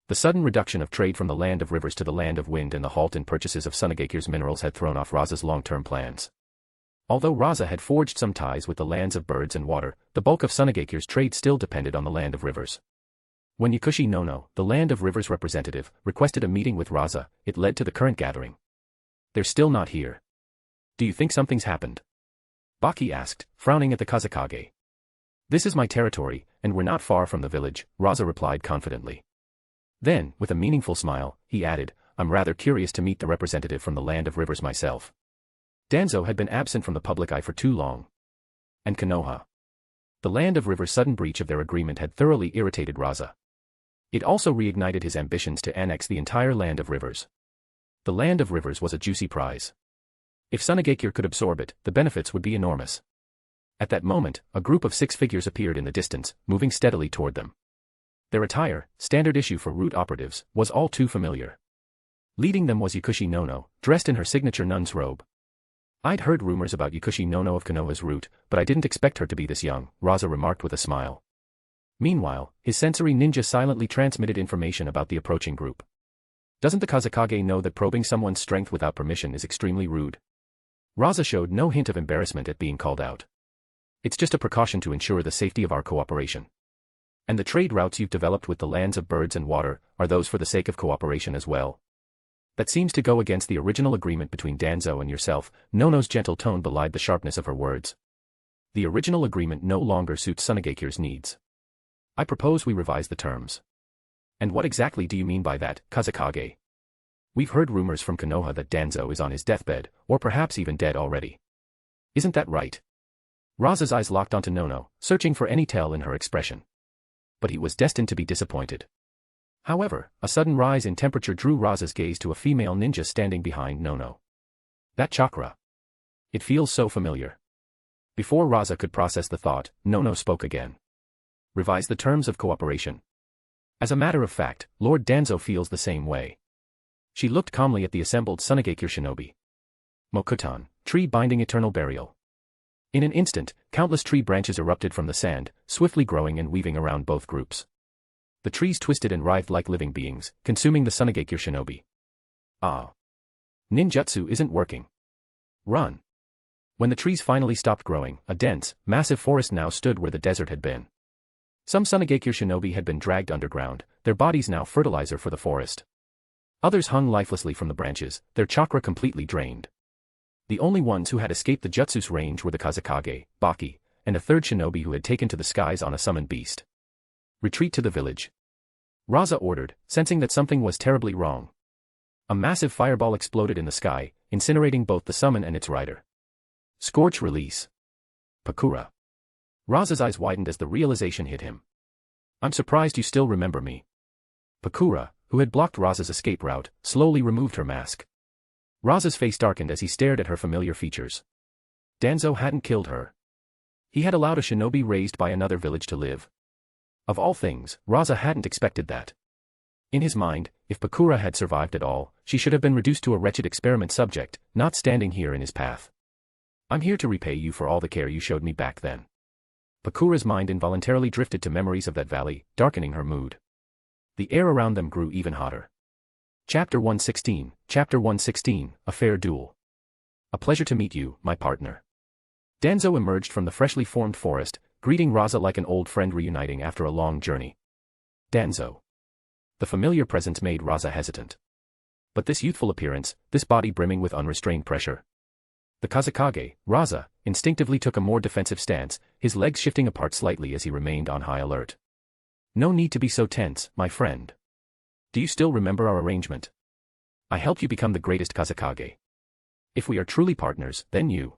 The sudden reduction of trade from the Land of Rivers to the Land of Wind and the halt in purchases of Sunagekire's minerals had thrown off Raza's long-term plans. Although Raza had forged some ties with the lands of birds and water, the bulk of Sunagekire's trade still depended on the land of rivers. When Yakushi Nono, the land of rivers representative, requested a meeting with Raza, it led to the current gathering. They're still not here. Do you think something's happened? Baki asked, frowning at the Kazekage. This is my territory, and we're not far from the village, Raza replied confidently. Then, with a meaningful smile, he added, I'm rather curious to meet the representative from the land of rivers myself. Danzo had been absent from the public eye for too long. And Konoha. The land of rivers' sudden breach of their agreement had thoroughly irritated Raza. It also reignited his ambitions to annex the entire land of rivers. The land of rivers was a juicy prize. If Sunagekure could absorb it, the benefits would be enormous. At that moment, a group of 6 figures appeared in the distance, moving steadily toward them. Their attire, standard issue for root operatives, was all too familiar. Leading them was Yakushi Nono, dressed in her signature nun's robe. I'd heard rumors about Yakushi Nono of Konoha's root, but I didn't expect her to be this young, Raza remarked with a smile. Meanwhile, his sensory ninja silently transmitted information about the approaching group. Doesn't the Kazekage know that probing someone's strength without permission is extremely rude? Raza showed no hint of embarrassment at being called out. It's just a precaution to ensure the safety of our cooperation. And the trade routes you've developed with the lands of birds and water, are those for the sake of cooperation as well? That seems to go against the original agreement between Danzo and yourself. Nono's gentle tone belied the sharpness of her words. The original agreement no longer suits Sunagekire's needs. I propose we revise the terms. And what exactly do you mean by that, Kazekage? We've heard rumors from Konoha that Danzo is on his deathbed, or perhaps even dead already. Isn't that right? Raza's eyes locked onto Nono, searching for any tell in her expression. But he was destined to be disappointed. However, a sudden rise in temperature drew Raza's gaze to a female ninja standing behind Nono. That chakra. It feels so familiar. Before Raza could process the thought, Nono spoke again. Revise the terms of cooperation. As a matter of fact, Lord Danzo feels the same way. She looked calmly at the assembled Sunagekure shinobi. Mokutan, tree binding eternal burial. In an instant, countless tree branches erupted from the sand, swiftly growing and weaving around both groups. The trees twisted and writhed like living beings, consuming the Sunagekure shinobi. Ah. Ninjutsu isn't working. Run. When the trees finally stopped growing, a dense, massive forest now stood where the desert had been. Some Sunagekure shinobi had been dragged underground, their bodies now fertilizer for the forest. Others hung lifelessly from the branches, their chakra completely drained. The only ones who had escaped the Jutsu's range were the Kazekage, Baki, and a third shinobi who had taken to the skies on a summoned beast. Retreat to the village. Raza ordered, sensing that something was terribly wrong. A massive fireball exploded in the sky, incinerating both the summon and its rider. Scorch release. Pakura. Raza's eyes widened as the realization hit him. I'm surprised you still remember me. Pakura, who had blocked Raza's escape route, slowly removed her mask. Raza's face darkened as he stared at her familiar features. Danzo hadn't killed her. He had allowed a shinobi raised by another village to live. Of all things, Raza hadn't expected that. In his mind, if Pakura had survived at all, she should have been reduced to a wretched experiment subject, not standing here in his path. I'm here to repay you for all the care you showed me back then. Pakura's mind involuntarily drifted to memories of that valley, darkening her mood. The air around them grew even hotter. Chapter 116, A Fair Duel. A pleasure to meet you, my partner. Danzo emerged from the freshly formed forest, greeting Raza like an old friend reuniting after a long journey. Danzo. The familiar presence made Raza hesitant. But this youthful appearance, this body brimming with unrestrained pressure. The Kazekage, Raza, instinctively took a more defensive stance, his legs shifting apart slightly as he remained on high alert. No need to be so tense, my friend. Do you still remember our arrangement? I helped you become the greatest Kazekage. If we are truly partners, then you.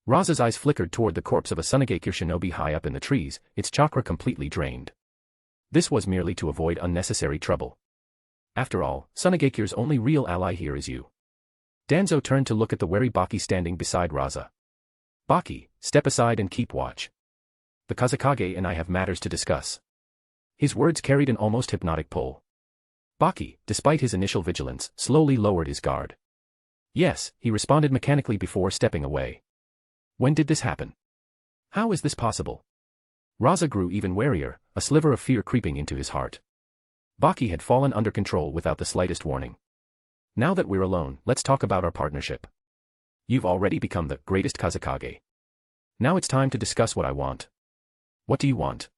Raza's eyes flickered toward the corpse of a Sunagekure shinobi high up in the trees, its chakra completely drained. This was merely to avoid unnecessary trouble. After all, Sunagekure's only real ally here is you. Danzo turned to look at the wary Baki standing beside Raza. Baki, step aside and keep watch. The Kazekage and I have matters to discuss. His words carried an almost hypnotic pull. Baki, despite his initial vigilance, slowly lowered his guard. Yes, he responded mechanically before stepping away. When did this happen? How is this possible? Raza grew even warier, a sliver of fear creeping into his heart. Baki had fallen under control without the slightest warning. Now that we're alone, let's talk about our partnership. You've already become the greatest Kazekage. Now it's time to discuss what I want. What do you want?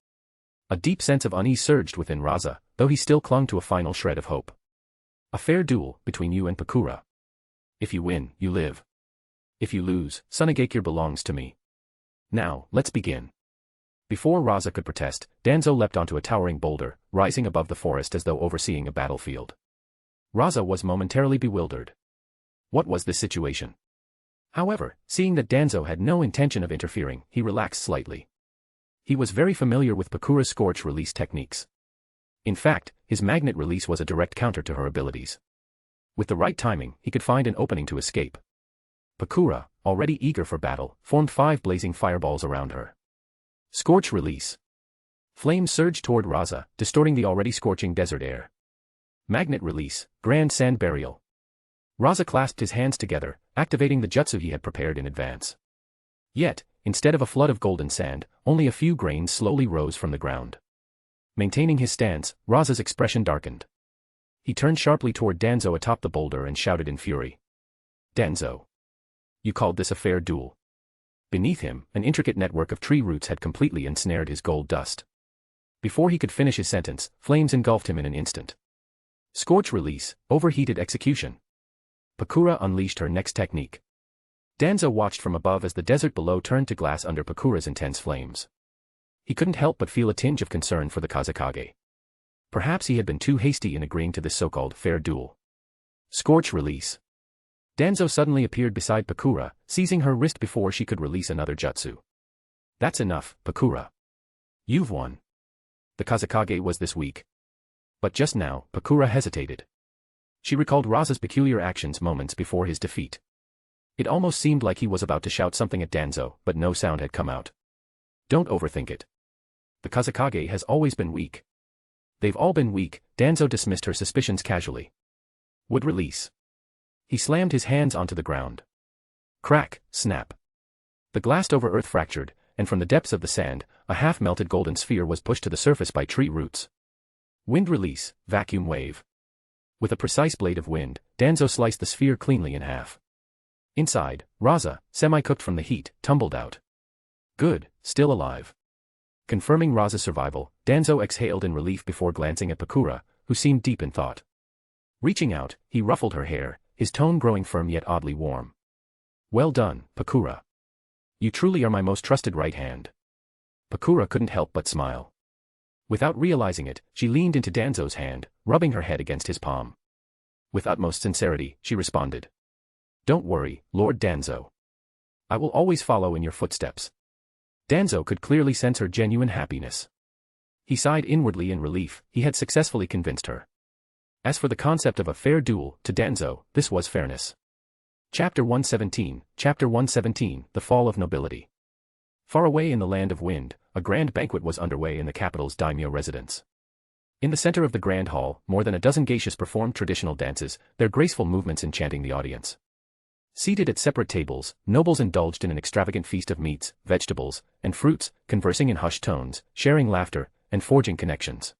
A deep sense of unease surged within Raza, though he still clung to a final shred of hope. A fair duel between you and Pakura. If you win, you live. If you lose, Sunagakure belongs to me. Now, let's begin. Before Raza could protest, Danzo leapt onto a towering boulder, rising above the forest as though overseeing a battlefield. Raza was momentarily bewildered. What was this situation? However, seeing that Danzo had no intention of interfering, he relaxed slightly. He was very familiar with Pakura's scorch release techniques. In fact, his magnet release was a direct counter to her abilities. With the right timing, he could find an opening to escape. Pakura, already eager for battle, formed 5 blazing fireballs around her. Scorch release. Flames surged toward Raza, distorting the already scorching desert air. Magnet release, grand sand burial. Raza clasped his hands together, activating the jutsu he had prepared in advance. Yet, instead of a flood of golden sand, only a few grains slowly rose from the ground. Maintaining his stance, Raza's expression darkened. He turned sharply toward Danzo atop the boulder and shouted in fury. Danzo. You called this a fair duel? Beneath him, an intricate network of tree roots had completely ensnared his gold dust. Before he could finish his sentence, flames engulfed him in an instant. Scorch release, overheated execution. Pakura unleashed her next technique. Danzo watched from above as the desert below turned to glass under Pakura's intense flames. He couldn't help but feel a tinge of concern for the Kazekage. Perhaps he had been too hasty in agreeing to this so-called fair duel. Scorch release. Danzo suddenly appeared beside Pakura, seizing her wrist before she could release another jutsu. That's enough, Pakura. You've won. The Kazekage was this weak. But just now, Pakura hesitated. She recalled Raza's peculiar actions moments before his defeat. It almost seemed like he was about to shout something at Danzo, but no sound had come out. Don't overthink it. The Kazekage has always been weak. They've all been weak, Danzo dismissed her suspicions casually. Would release. He slammed his hands onto the ground. Crack, snap. The glassed over earth fractured, and from the depths of the sand, a half-melted golden sphere was pushed to the surface by tree roots. Wind release, vacuum wave. With a precise blade of wind, Danzo sliced the sphere cleanly in half. Inside, Raza, semi-cooked from the heat, tumbled out. Good, still alive. Confirming Raza's survival, Danzo exhaled in relief before glancing at Pakura, who seemed deep in thought. Reaching out, he ruffled her hair, his tone growing firm yet oddly warm. Well done, Pakura. You truly are my most trusted right hand. Pakura couldn't help but smile. Without realizing it, she leaned into Danzo's hand, rubbing her head against his palm. With utmost sincerity, she responded. Don't worry, Lord Danzo. I will always follow in your footsteps. Danzo could clearly sense her genuine happiness. He sighed inwardly in relief, he had successfully convinced her. As for the concept of a fair duel, to Danzo, this was fairness. Chapter 117, The Fall of Nobility. Far away in the land of wind, a grand banquet was underway in the capital's daimyo residence. In the center of the grand hall, more than a dozen geishas performed traditional dances, their graceful movements enchanting the audience. Seated at separate tables, nobles indulged in an extravagant feast of meats, vegetables, and fruits, conversing in hushed tones, sharing laughter, and forging connections.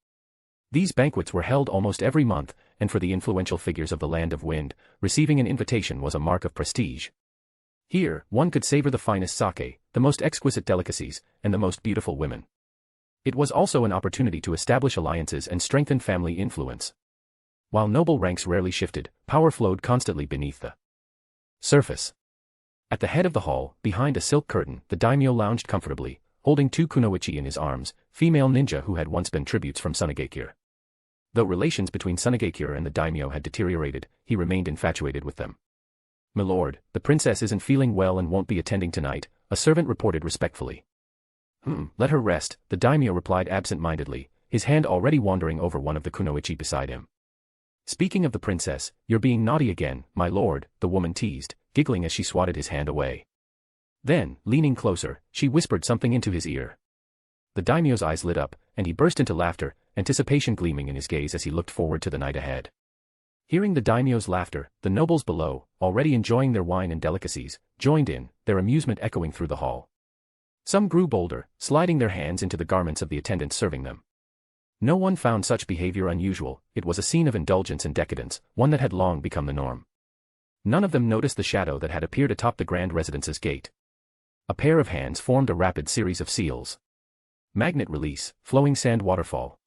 These banquets were held almost every month, and for the influential figures of the land of wind, receiving an invitation was a mark of prestige. Here, one could savor the finest sake, the most exquisite delicacies, and the most beautiful women. It was also an opportunity to establish alliances and strengthen family influence. While noble ranks rarely shifted, power flowed constantly beneath the surface. At the head of the hall, behind a silk curtain, the daimyo lounged comfortably, holding 2 kunoichi in his arms, female ninja who had once been tributes from Sunagakure. Though relations between Sunagakure and the daimyo had deteriorated, he remained infatuated with them. My lord, the princess isn't feeling well and won't be attending tonight, a servant reported respectfully. Let her rest, the daimyo replied absent-mindedly, his hand already wandering over one of the kunoichi beside him. Speaking of the princess, you're being naughty again, my lord, the woman teased, giggling as she swatted his hand away. Then, leaning closer, she whispered something into his ear. The daimyo's eyes lit up, and he burst into laughter, anticipation gleaming in his gaze as he looked forward to the night ahead. Hearing the daimyo's laughter, the nobles below, already enjoying their wine and delicacies, joined in, their amusement echoing through the hall. Some grew bolder, sliding their hands into the garments of the attendants serving them. No one found such behavior unusual, it was a scene of indulgence and decadence, one that had long become the norm. None of them noticed the shadow that had appeared atop the grand residence's gate. A pair of hands formed a rapid series of seals. Magnet release, flowing sand waterfall.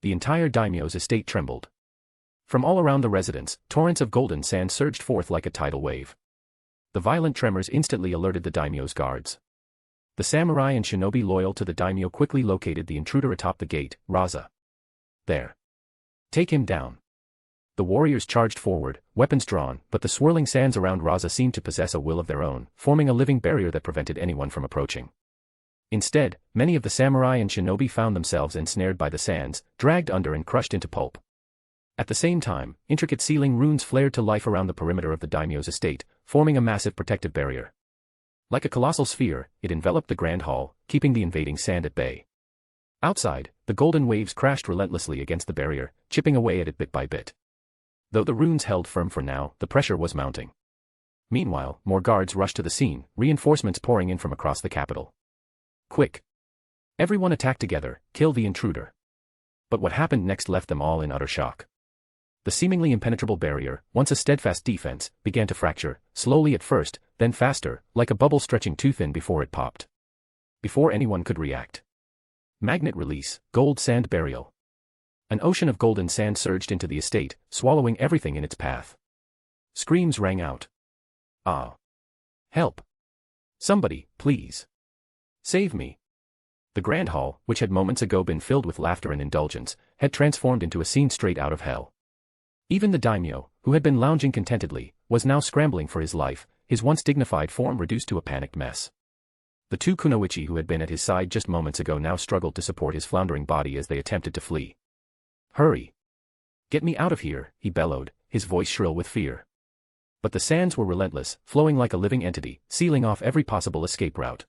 The entire daimyo's estate trembled. From all around the residence, torrents of golden sand surged forth like a tidal wave. The violent tremors instantly alerted the daimyo's guards. The samurai and shinobi loyal to the daimyo quickly located the intruder atop the gate, Raza. There. Take him down. The warriors charged forward, weapons drawn, but the swirling sands around Raza seemed to possess a will of their own, forming a living barrier that prevented anyone from approaching. Instead, many of the samurai and shinobi found themselves ensnared by the sands, dragged under and crushed into pulp. At the same time, intricate sealing runes flared to life around the perimeter of the daimyo's estate, forming a massive protective barrier. Like a colossal sphere, it enveloped the grand hall, keeping the invading sand at bay. Outside, the golden waves crashed relentlessly against the barrier, chipping away at it bit by bit. Though the runes held firm for now, the pressure was mounting. Meanwhile, more guards rushed to the scene, reinforcements pouring in from across the capital. Quick! Everyone attack together, kill the intruder. But what happened next left them all in utter shock. The seemingly impenetrable barrier, once a steadfast defense, began to fracture, slowly at first, then faster, like a bubble stretching too thin before it popped. Before anyone could react. Magnet release, gold sand burial. An ocean of golden sand surged into the estate, swallowing everything in its path. Screams rang out. Ah! Help! Somebody, please! Save me! The grand hall, which had moments ago been filled with laughter and indulgence, had transformed into a scene straight out of hell. Even the daimyo, who had been lounging contentedly, was now scrambling for his life, his once dignified form reduced to a panicked mess. The two kunoichi who had been at his side just moments ago now struggled to support his floundering body as they attempted to flee. Hurry! Get me out of here, he bellowed, his voice shrill with fear. But the sands were relentless, flowing like a living entity, sealing off every possible escape route.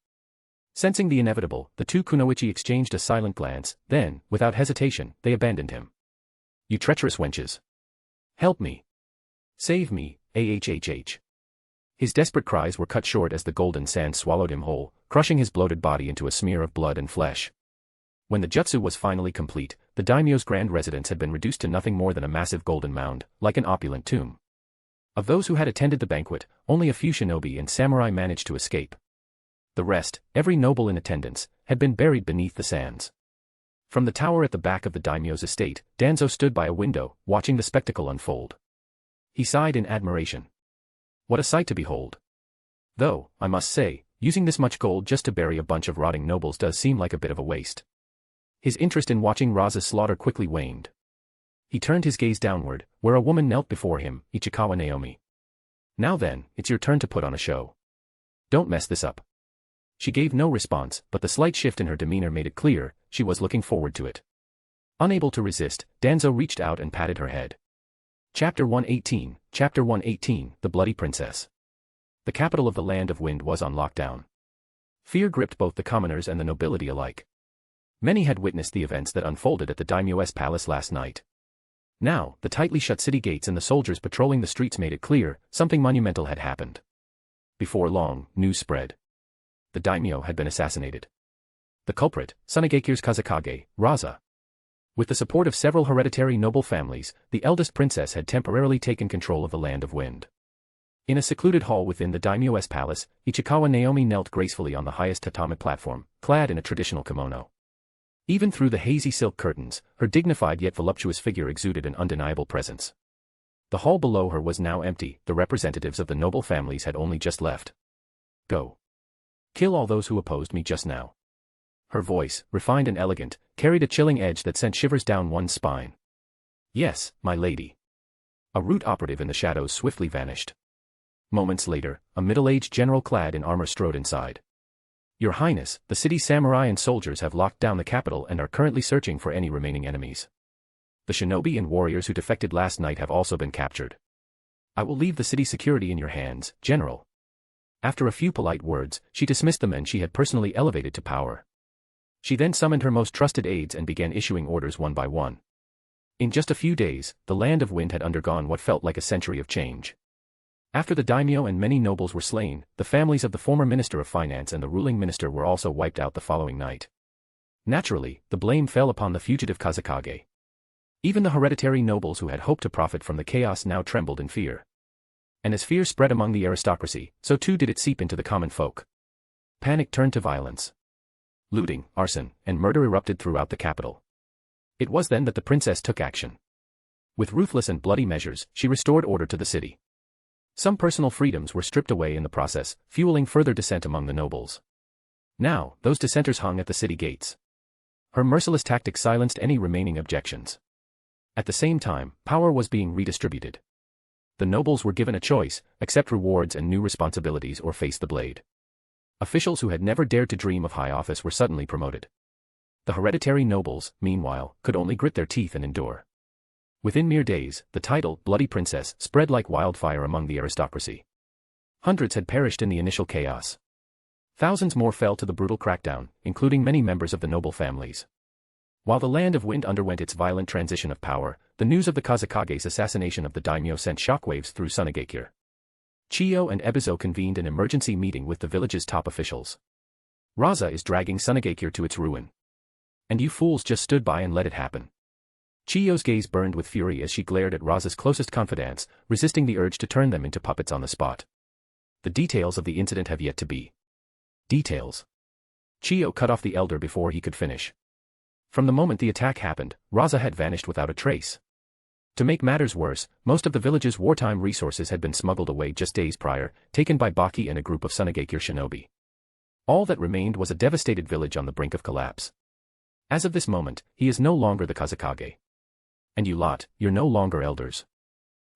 Sensing the inevitable, the two kunoichi exchanged a silent glance, then, without hesitation, they abandoned him. You treacherous wenches! Help me! Save me, ahhh! His desperate cries were cut short as the golden sand swallowed him whole, crushing his bloated body into a smear of blood and flesh. When the jutsu was finally complete, the daimyo's grand residence had been reduced to nothing more than a massive golden mound, like an opulent tomb. Of those who had attended the banquet, only a few shinobi and samurai managed to escape. The rest, every noble in attendance, had been buried beneath the sands. From the tower at the back of the daimyo's estate, Danzo stood by a window, watching the spectacle unfold. He sighed in admiration. What a sight to behold! Though, I must say, using this much gold just to bury a bunch of rotting nobles does seem like a bit of a waste. His interest in watching Raza's slaughter quickly waned. He turned his gaze downward, where a woman knelt before him, Ichikawa Naomi. Now then, it's your turn to put on a show. Don't mess this up. She gave no response, but the slight shift in her demeanor made it clear, she was looking forward to it. Unable to resist, Danzo reached out and patted her head. Chapter 118, The Bloody Princess. The capital of the Land of Wind was on lockdown. Fear gripped both the commoners and the nobility alike. Many had witnessed the events that unfolded at the daimyo's palace last night. Now, the tightly shut city gates and the soldiers patrolling the streets made it clear, something monumental had happened. Before long, news spread. The daimyo had been assassinated. The culprit, Tsunagekyou's Kazekage, Raza. With the support of several hereditary noble families, the eldest princess had temporarily taken control of the Land of Wind. In a secluded hall within the daimyo's palace, Ichikawa Naomi knelt gracefully on the highest tatami platform, clad in a traditional kimono. Even through the hazy silk curtains, her dignified yet voluptuous figure exuded an undeniable presence. The hall below her was now empty, the representatives of the noble families had only just left. Go. Kill all those who opposed me just now. Her voice, refined and elegant, carried a chilling edge that sent shivers down one's spine. Yes, my lady. A root operative in the shadows swiftly vanished. Moments later, a middle-aged general clad in armor strode inside. Your Highness, the city's samurai and soldiers have locked down the capital and are currently searching for any remaining enemies. The shinobi and warriors who defected last night have also been captured. I will leave the city's security in your hands, General. After a few polite words, she dismissed the men she had personally elevated to power. She then summoned her most trusted aides and began issuing orders one by one. In just a few days, the Land of Wind had undergone what felt like a century of change. After the daimyo and many nobles were slain, the families of the former Minister of Finance and the ruling minister were also wiped out the following night. Naturally, the blame fell upon the fugitive Kazekage. Even the hereditary nobles who had hoped to profit from the chaos now trembled in fear. And as fear spread among the aristocracy, so too did it seep into the common folk. Panic turned to violence. Looting, arson, and murder erupted throughout the capital. It was then that the princess took action. With ruthless and bloody measures, she restored order to the city. Some personal freedoms were stripped away in the process, fueling further dissent among the nobles. Now, those dissenters hung at the city gates. Her merciless tactics silenced any remaining objections. At the same time, power was being redistributed. The nobles were given a choice: accept rewards and new responsibilities or face the blade. Officials who had never dared to dream of high office were suddenly promoted. The hereditary nobles, meanwhile, could only grit their teeth and endure. Within mere days, the title, Bloody Princess, spread like wildfire among the aristocracy. Hundreds had perished in the initial chaos. Thousands more fell to the brutal crackdown, including many members of the noble families. While the Land of Wind underwent its violent transition of power, the news of the Kazakage's assassination of the daimyo sent shockwaves through Sunagakure. Chiyo and Ebizo convened an emergency meeting with the village's top officials. Raza is dragging Sunagakure to its ruin. And you fools just stood by and let it happen. Chiyo's gaze burned with fury as she glared at Raza's closest confidants, resisting the urge to turn them into puppets on the spot. The details of the incident have yet to be. Details. Chiyo cut off the elder before he could finish. From the moment the attack happened, Raza had vanished without a trace. To make matters worse, most of the village's wartime resources had been smuggled away just days prior, taken by Baki and a group of Sunagakure shinobi. All that remained was a devastated village on the brink of collapse. As of this moment, he is no longer the Kazakage. And you lot, you're no longer elders.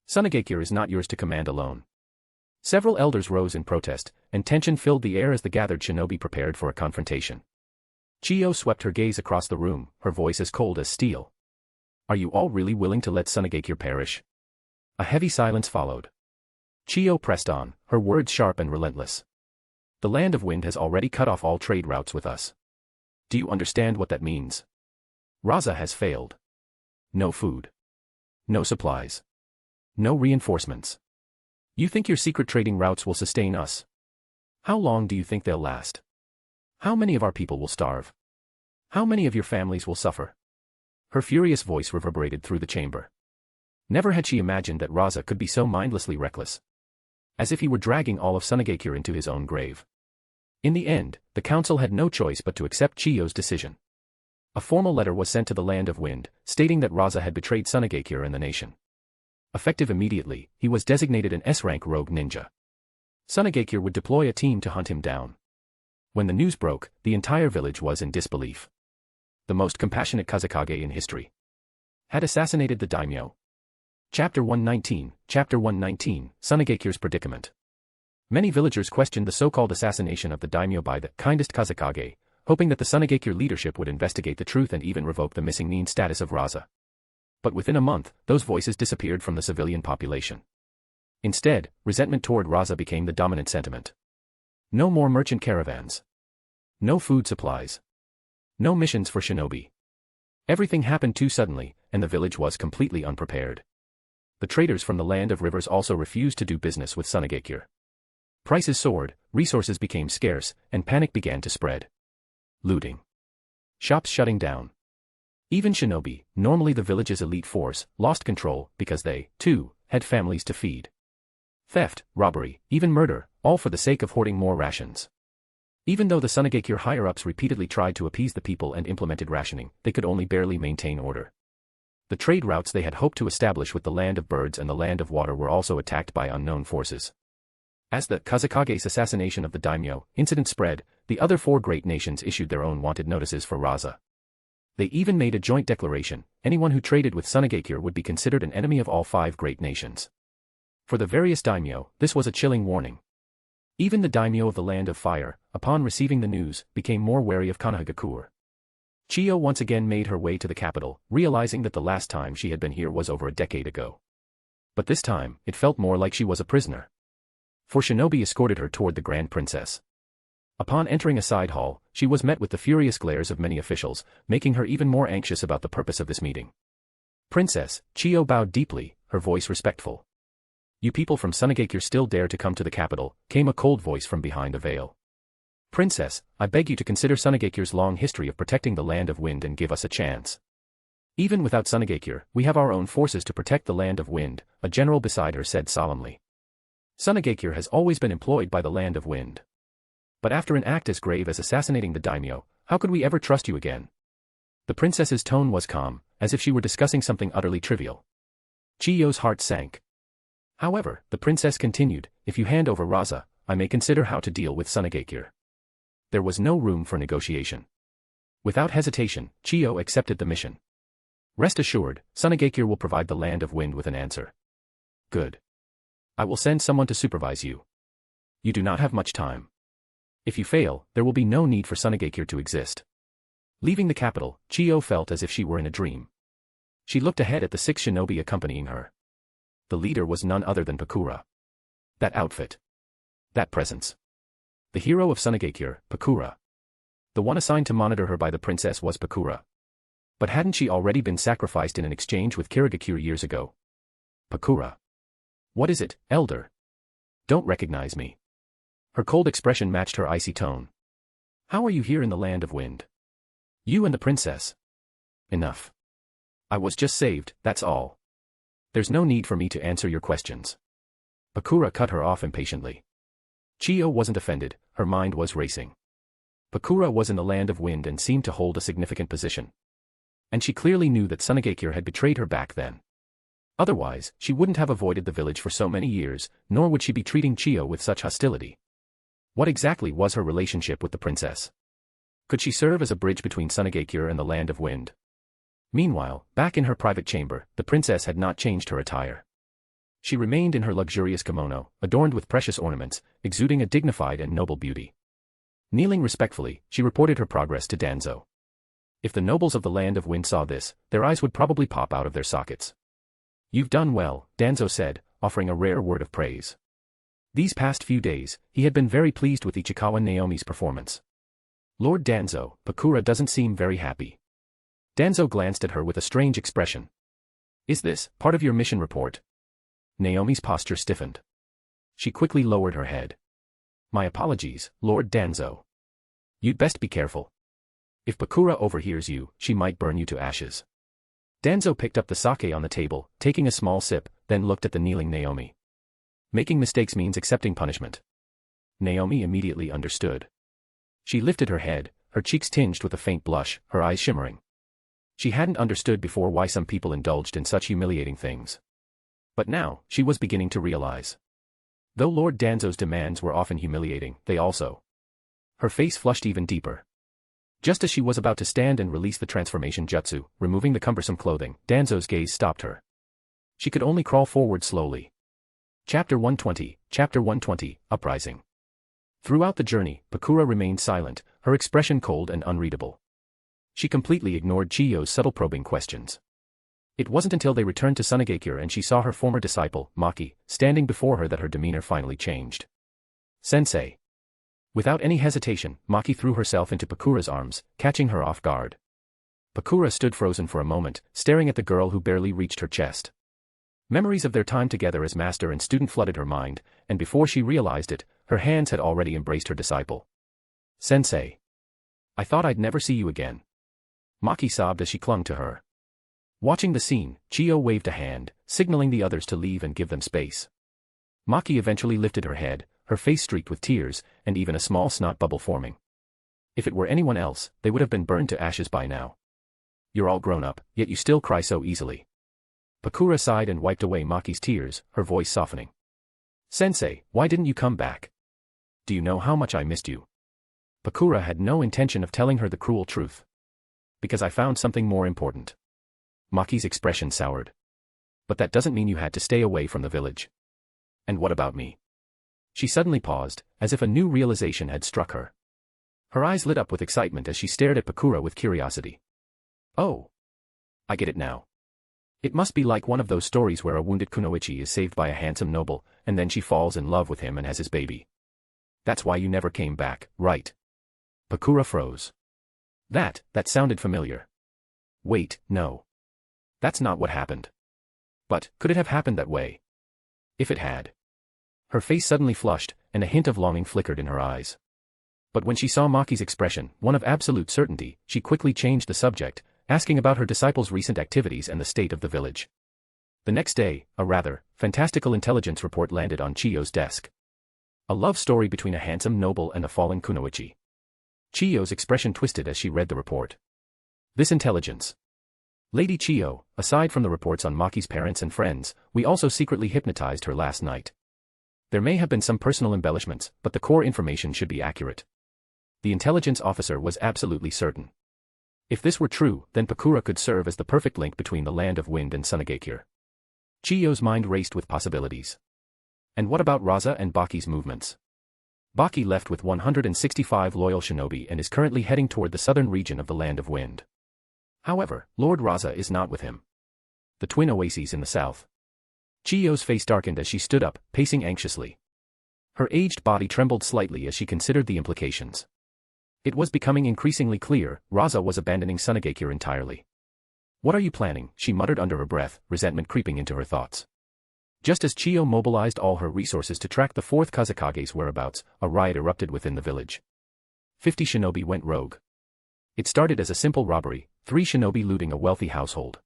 Sunagakure is not yours to command alone. Several elders rose in protest, and tension filled the air as the gathered shinobi prepared for a confrontation. Chiyo swept her gaze across the room, her voice as cold as steel. Are you all really willing to let Sunagakure perish? A heavy silence followed. Chiyo pressed on, her words sharp and relentless. The Land of Wind has already cut off all trade routes with us. Do you understand what that means? Raza has failed. No food. No supplies. No reinforcements. You think your secret trading routes will sustain us? How long do you think they'll last? How many of our people will starve? How many of your families will suffer? Her furious voice reverberated through the chamber. Never had she imagined that Raza could be so mindlessly reckless. As if he were dragging all of Sunagakure into his own grave. In the end, the council had no choice but to accept Chiyo's decision. A formal letter was sent to the Land of Wind, stating that Raza had betrayed Sunagakure and the nation. Effective immediately, he was designated an S-rank rogue ninja. Sunagakure would deploy a team to hunt him down. When the news broke, the entire village was in disbelief. The most compassionate Kazakage in history had assassinated the daimyo. Chapter 119, Sunagakure's predicament. Many villagers questioned the so-called assassination of the daimyo by the kindest Kazakage, hoping that the Sunagakure leadership would investigate the truth and even revoke the missing nin status of Raza. But within a month, those voices disappeared from the civilian population. Instead, resentment toward Raza became the dominant sentiment. No more merchant caravans. No food supplies. No missions for shinobi. Everything happened too suddenly, and the village was completely unprepared. The traders from the Land of Rivers also refused to do business with Sunagakure. Prices soared, resources became scarce, and panic began to spread. Looting. Shops shutting down. Even shinobi, normally the village's elite force, lost control because they, too, had families to feed. Theft, robbery, even murder, all for the sake of hoarding more rations. Even though the Sunagakure higher-ups repeatedly tried to appease the people and implemented rationing, they could only barely maintain order. The trade routes they had hoped to establish with the Land of Birds and the Land of Water were also attacked by unknown forces. As the Kazakage's assassination of the daimyo incident spread, the other four great nations issued their own wanted notices for Raza. They even made a joint declaration: anyone who traded with Sunagakure would be considered an enemy of all five great nations. For the various daimyo, this was a chilling warning. Even the daimyo of the Land of Fire, upon receiving the news, became more wary of Konohagakure. Chiyo once again made her way to the capital, realizing that the last time she had been here was over a decade ago. But this time, it felt more like she was a prisoner. For shinobi escorted her toward the Grand Princess. Upon entering a side hall, she was met with the furious glares of many officials, making her even more anxious about the purpose of this meeting. Princess, Chiyo bowed deeply, her voice respectful. You people from Sunagakure still dare to come to the capital, came a cold voice from behind a veil. Princess, I beg you to consider Sunagakure's long history of protecting the Land of Wind and give us a chance. Even without Sunagakure, we have our own forces to protect the Land of Wind, a general beside her said solemnly. Sunagakure has always been employed by the Land of Wind. But after an act as grave as assassinating the daimyo, how could we ever trust you again? The princess's tone was calm, as if she were discussing something utterly trivial. Chiyo's heart sank. However, the princess continued, if you hand over Raza, I may consider how to deal with Sunagakure. There was no room for negotiation. Without hesitation, Chiyo accepted the mission. Rest assured, Sunagakure will provide the Land of Wind with an answer. Good. I will send someone to supervise you. You do not have much time. If you fail, there will be no need for Sunagakure to exist. Leaving the capital, Chiyo felt as if she were in a dream. She looked ahead at the 6 shinobi accompanying her. The leader was none other than Pakura. That outfit. That presence. The hero of Sunagakure, Pakura. The one assigned to monitor her by the princess was Pakura. But hadn't she already been sacrificed in an exchange with Kirigakure years ago? Pakura. What is it, elder? Don't recognize me. Her cold expression matched her icy tone. How are you here in the Land of Wind? You and the princess. Enough. I was just saved, that's all. There's no need for me to answer your questions. Pakura cut her off impatiently. Chiyo wasn't offended, her mind was racing. Pakura was in the Land of Wind and seemed to hold a significant position. And she clearly knew that Sunagakure had betrayed her back then. Otherwise, she wouldn't have avoided the village for so many years, nor would she be treating Chiyo with such hostility. What exactly was her relationship with the princess? Could she serve as a bridge between Sunagakure and the Land of Wind? Meanwhile, back in her private chamber, the princess had not changed her attire. She remained in her luxurious kimono, adorned with precious ornaments, exuding a dignified and noble beauty. Kneeling respectfully, she reported her progress to Danzo. If the nobles of the Land of Wind saw this, their eyes would probably pop out of their sockets. You've done well, Danzo said, offering a rare word of praise. These past few days, he had been very pleased with Ichikawa Naomi's performance. Lord Danzo, Pakura doesn't seem very happy. Danzo glanced at her with a strange expression. Is this part of your mission report? Naomi's posture stiffened. She quickly lowered her head. My apologies, Lord Danzo. You'd best be careful. If Pakura overhears you, she might burn you to ashes. Danzo picked up the sake on the table, taking a small sip, then looked at the kneeling Naomi. Making mistakes means accepting punishment. Naomi immediately understood. She lifted her head, her cheeks tinged with a faint blush, her eyes shimmering. She hadn't understood before why some people indulged in such humiliating things. But now, she was beginning to realize. Though Lord Danzo's demands were often humiliating, they also. Her face flushed even deeper. Just as she was about to stand and release the transformation jutsu, removing the cumbersome clothing, Danzo's gaze stopped her. She could only crawl forward slowly. Chapter 120, Uprising. Throughout the journey, Pakura remained silent, her expression cold and unreadable. She completely ignored Chiyo's subtle probing questions. It wasn't until they returned to Sunagakure and she saw her former disciple, Maki, standing before her that her demeanor finally changed. Sensei. Without any hesitation, Maki threw herself into Pakura's arms, catching her off guard. Pakura stood frozen for a moment, staring at the girl who barely reached her chest. Memories of their time together as master and student flooded her mind, and before she realized it, her hands had already embraced her disciple. Sensei. I thought I'd never see you again. Maki sobbed as she clung to her. Watching the scene, Chiyo waved a hand, signaling the others to leave and give them space. Maki eventually lifted her head, her face streaked with tears, and even a small snot bubble forming. If it were anyone else, they would have been burned to ashes by now. You're all grown up, yet you still cry so easily. Pakura sighed and wiped away Maki's tears, her voice softening. Sensei, why didn't you come back? Do you know how much I missed you? Pakura had no intention of telling her the cruel truth. Because I found something more important. Maki's expression soured. But that doesn't mean you had to stay away from the village. And what about me? She suddenly paused, as if a new realization had struck her. Her eyes lit up with excitement as she stared at Pakura with curiosity. Oh. I get it now. It must be like one of those stories where a wounded kunoichi is saved by a handsome noble, and then she falls in love with him and has his baby. That's why you never came back, right? Pakura froze. That sounded familiar. Wait, no. That's not what happened. But, could it have happened that way? If it had. Her face suddenly flushed, and a hint of longing flickered in her eyes. But when she saw Maki's expression, one of absolute certainty, she quickly changed the subject, asking about her disciple's recent activities and the state of the village. The next day, a rather fantastical intelligence report landed on Chiyo's desk. A love story between a handsome noble and a fallen kunoichi. Chiyo's expression twisted as she read the report. This intelligence. Lady Chiyo, aside from the reports on Maki's parents and friends, we also secretly hypnotized her last night. There may have been some personal embellishments, but the core information should be accurate. The intelligence officer was absolutely certain. If this were true, then Pakura could serve as the perfect link between the Land of Wind and Sunagakure. Chiyo's mind raced with possibilities. And what about Raza and Baki's movements? Baki left with 165 loyal shinobi and is currently heading toward the southern region of the Land of Wind. However, Lord Raza is not with him. The twin oases in the south. Chiyo's face darkened as she stood up, pacing anxiously. Her aged body trembled slightly as she considered the implications. It was becoming increasingly clear, Raza was abandoning Sunagakure entirely. What are you planning? She muttered under her breath, resentment creeping into her thoughts. Just as Chiyo mobilized all her resources to track the fourth Kazakage's whereabouts, a riot erupted within the village. 50 shinobi went rogue. It started as a simple robbery, 3 shinobi looting a wealthy household.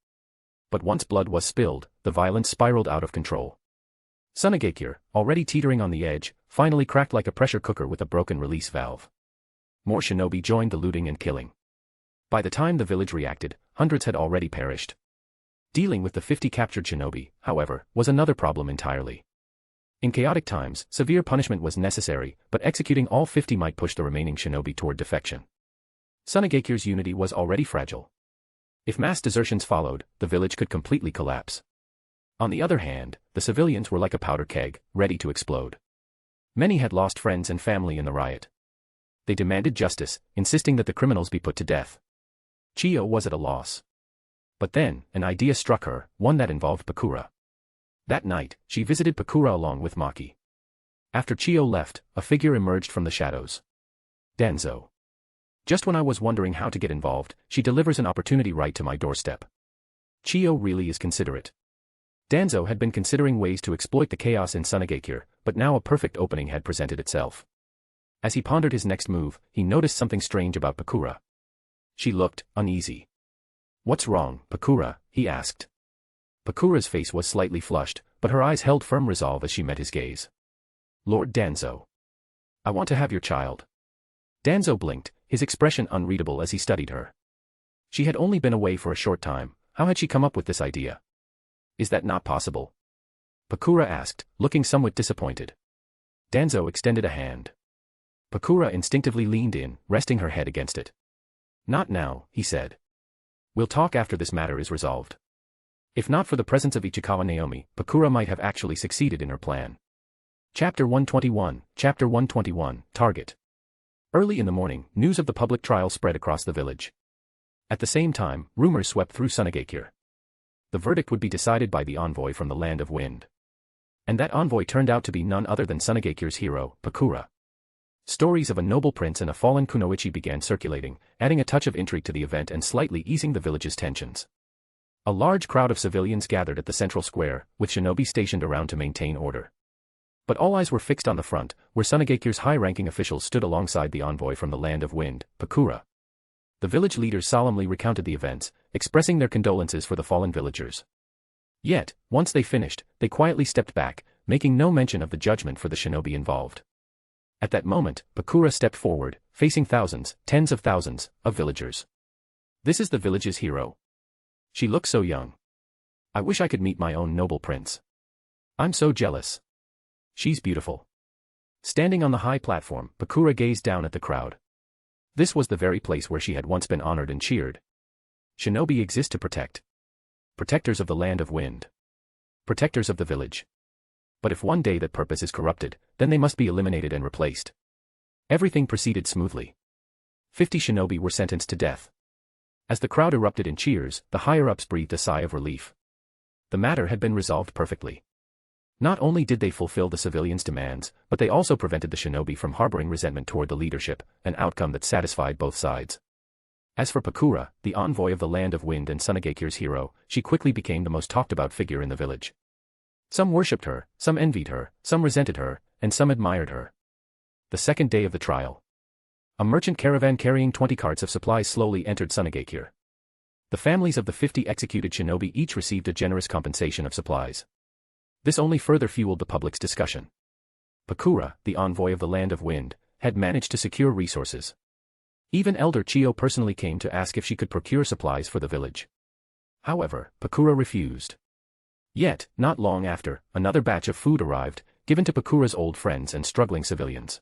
But once blood was spilled, the violence spiraled out of control. Sunagakure, already teetering on the edge, finally cracked like a pressure cooker with a broken release valve. More shinobi joined the looting and killing. By the time the village reacted, hundreds had already perished. Dealing with the 50 captured shinobi, however, was another problem entirely. In chaotic times, severe punishment was necessary, but executing all 50 might push the remaining shinobi toward defection. Sunagakure's unity was already fragile. If mass desertions followed, the village could completely collapse. On the other hand, the civilians were like a powder keg, ready to explode. Many had lost friends and family in the riot. They demanded justice, insisting that the criminals be put to death. Chiyo was at a loss. But then, an idea struck her, one that involved Pakura. That night, she visited Pakura along with Maki. After Chiyo left, a figure emerged from the shadows. Danzo. Just when I was wondering how to get involved, she delivers an opportunity right to my doorstep. Chiyo really is considerate. Danzo had been considering ways to exploit the chaos in Sunagakure, but now a perfect opening had presented itself. As he pondered his next move, he noticed something strange about Pakura. She looked uneasy. What's wrong, Pakura? He asked. Pakura's face was slightly flushed, but her eyes held firm resolve as she met his gaze. Lord Danzo. I want to have your child. Danzo blinked, his expression unreadable as he studied her. She had only been away for a short time, how had she come up with this idea? Is that not possible? Pakura asked, looking somewhat disappointed. Danzo extended a hand. Pakura instinctively leaned in, resting her head against it. Not now, he said. We'll talk after this matter is resolved. If not for the presence of Ichikawa Naomi, Pakura might have actually succeeded in her plan. Chapter 121, Target. Early in the morning, news of the public trial spread across the village. At the same time, rumors swept through Sunagakure. The verdict would be decided by the envoy from the Land of Wind. And that envoy turned out to be none other than Sunagakure's hero, Pakura. Stories of a noble prince and a fallen kunoichi began circulating, adding a touch of intrigue to the event and slightly easing the village's tensions. A large crowd of civilians gathered at the central square, with shinobi stationed around to maintain order. But all eyes were fixed on the front, where Sunagakure's high-ranking officials stood alongside the envoy from the Land of Wind, Pakura. The village leaders solemnly recounted the events, expressing their condolences for the fallen villagers. Yet, once they finished, they quietly stepped back, making no mention of the judgment for the shinobi involved. At that moment, Pakura stepped forward, facing thousands, tens of thousands, of villagers. This is the village's hero. She looks so young. I wish I could meet my own noble prince. I'm so jealous. She's beautiful. Standing on the high platform, Pakura gazed down at the crowd. This was the very place where she had once been honored and cheered. Shinobi exist to protect. Protectors of the Land of Wind. Protectors of the village. But if one day that purpose is corrupted, then they must be eliminated and replaced. Everything proceeded smoothly. 50 shinobi were sentenced to death. As the crowd erupted in cheers, the higher-ups breathed a sigh of relief. The matter had been resolved perfectly. Not only did they fulfill the civilians' demands, but they also prevented the shinobi from harboring resentment toward the leadership, an outcome that satisfied both sides. As for Pakura, the envoy of the Land of Wind and Sunagakure's hero, she quickly became the most talked-about figure in the village. Some worshipped her, some envied her, some resented her, and some admired her. The second day of the trial. A merchant caravan carrying 20 carts of supplies slowly entered Sunagakure. The families of the 50 executed shinobi each received a generous compensation of supplies. This only further fueled the public's discussion. Pakura, the envoy of the Land of Wind, had managed to secure resources. Even Elder Chiyo personally came to ask if she could procure supplies for the village. However, Pakura refused. Yet, not long after, another batch of food arrived, given to Pakura's old friends and struggling civilians.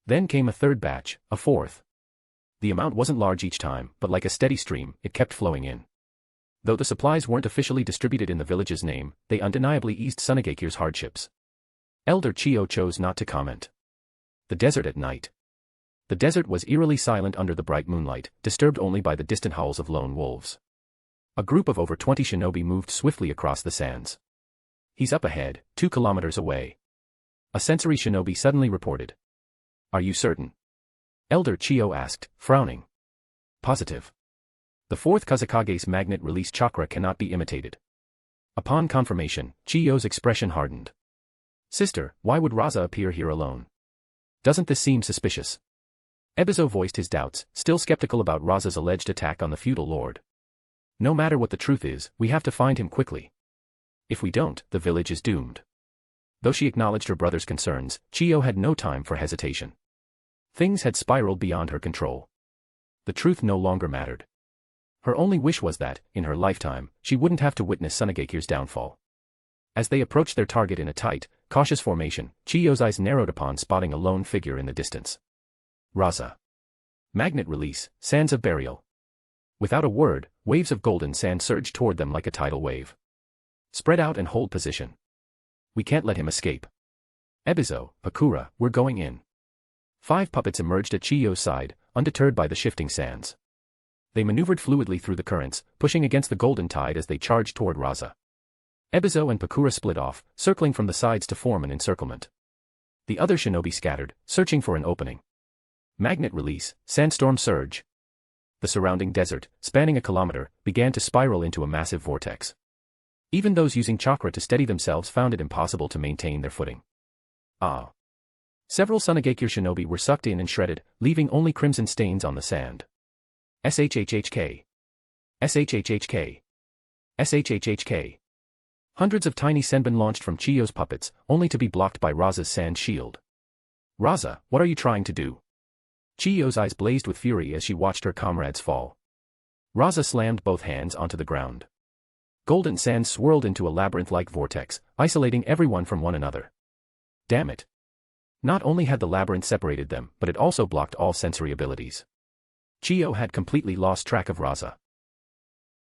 Then came a third batch, a fourth. The amount wasn't large each time, but like a steady stream, it kept flowing in. Though the supplies weren't officially distributed in the village's name, they undeniably eased Sunagekir's hardships. Elder Chiyo chose not to comment. The desert at night. The desert was eerily silent under the bright moonlight, disturbed only by the distant howls of lone wolves. A group of over 20 shinobi moved swiftly across the sands. "He's up ahead, 2 kilometers away." A sensory shinobi suddenly reported. "Are you certain?" Elder Chiyo asked, frowning. "Positive. The 4th Kazakage's magnet release chakra cannot be imitated." Upon confirmation, Chiyo's expression hardened. "Sister, why would Raza appear here alone? Doesn't this seem suspicious?" Ebizo voiced his doubts, still skeptical about Raza's alleged attack on the feudal lord. "No matter what the truth is, we have to find him quickly. If we don't, the village is doomed." Though she acknowledged her brother's concerns, Chiyo had no time for hesitation. Things had spiraled beyond her control. The truth no longer mattered. Her only wish was that, in her lifetime, she wouldn't have to witness Sunagekir's downfall. As they approached their target in a tight, cautious formation, Chiyo's eyes narrowed upon spotting a lone figure in the distance. Raza. Magnet release, sands of burial. Without a word, waves of golden sand surged toward them like a tidal wave. "Spread out and hold position. We can't let him escape." "Ebizo, Pakura, we're going in." 5 puppets emerged at Chiyo's side, undeterred by the shifting sands. They maneuvered fluidly through the currents, pushing against the golden tide as they charged toward Raza. Ebizo and Pakura split off, circling from the sides to form an encirclement. The other shinobi scattered, searching for an opening. Magnet release, sandstorm surge. The surrounding desert, spanning a kilometer, began to spiral into a massive vortex. Even those using chakra to steady themselves found it impossible to maintain their footing. Several Sunagekir shinobi were sucked in and shredded, leaving only crimson stains on the sand. SHHHK. SHHHK. SHHHK. Hundreds of tiny senbon launched from Chiyo's puppets, only to be blocked by Raza's sand shield. "Raza, what are you trying to do?" Chiyo's eyes blazed with fury as she watched her comrades fall. Raza slammed both hands onto the ground. Golden sand swirled into a labyrinth-like vortex, isolating everyone from one another. Damn it. Not only had the labyrinth separated them, but it also blocked all sensory abilities. Chiyo had completely lost track of Raza.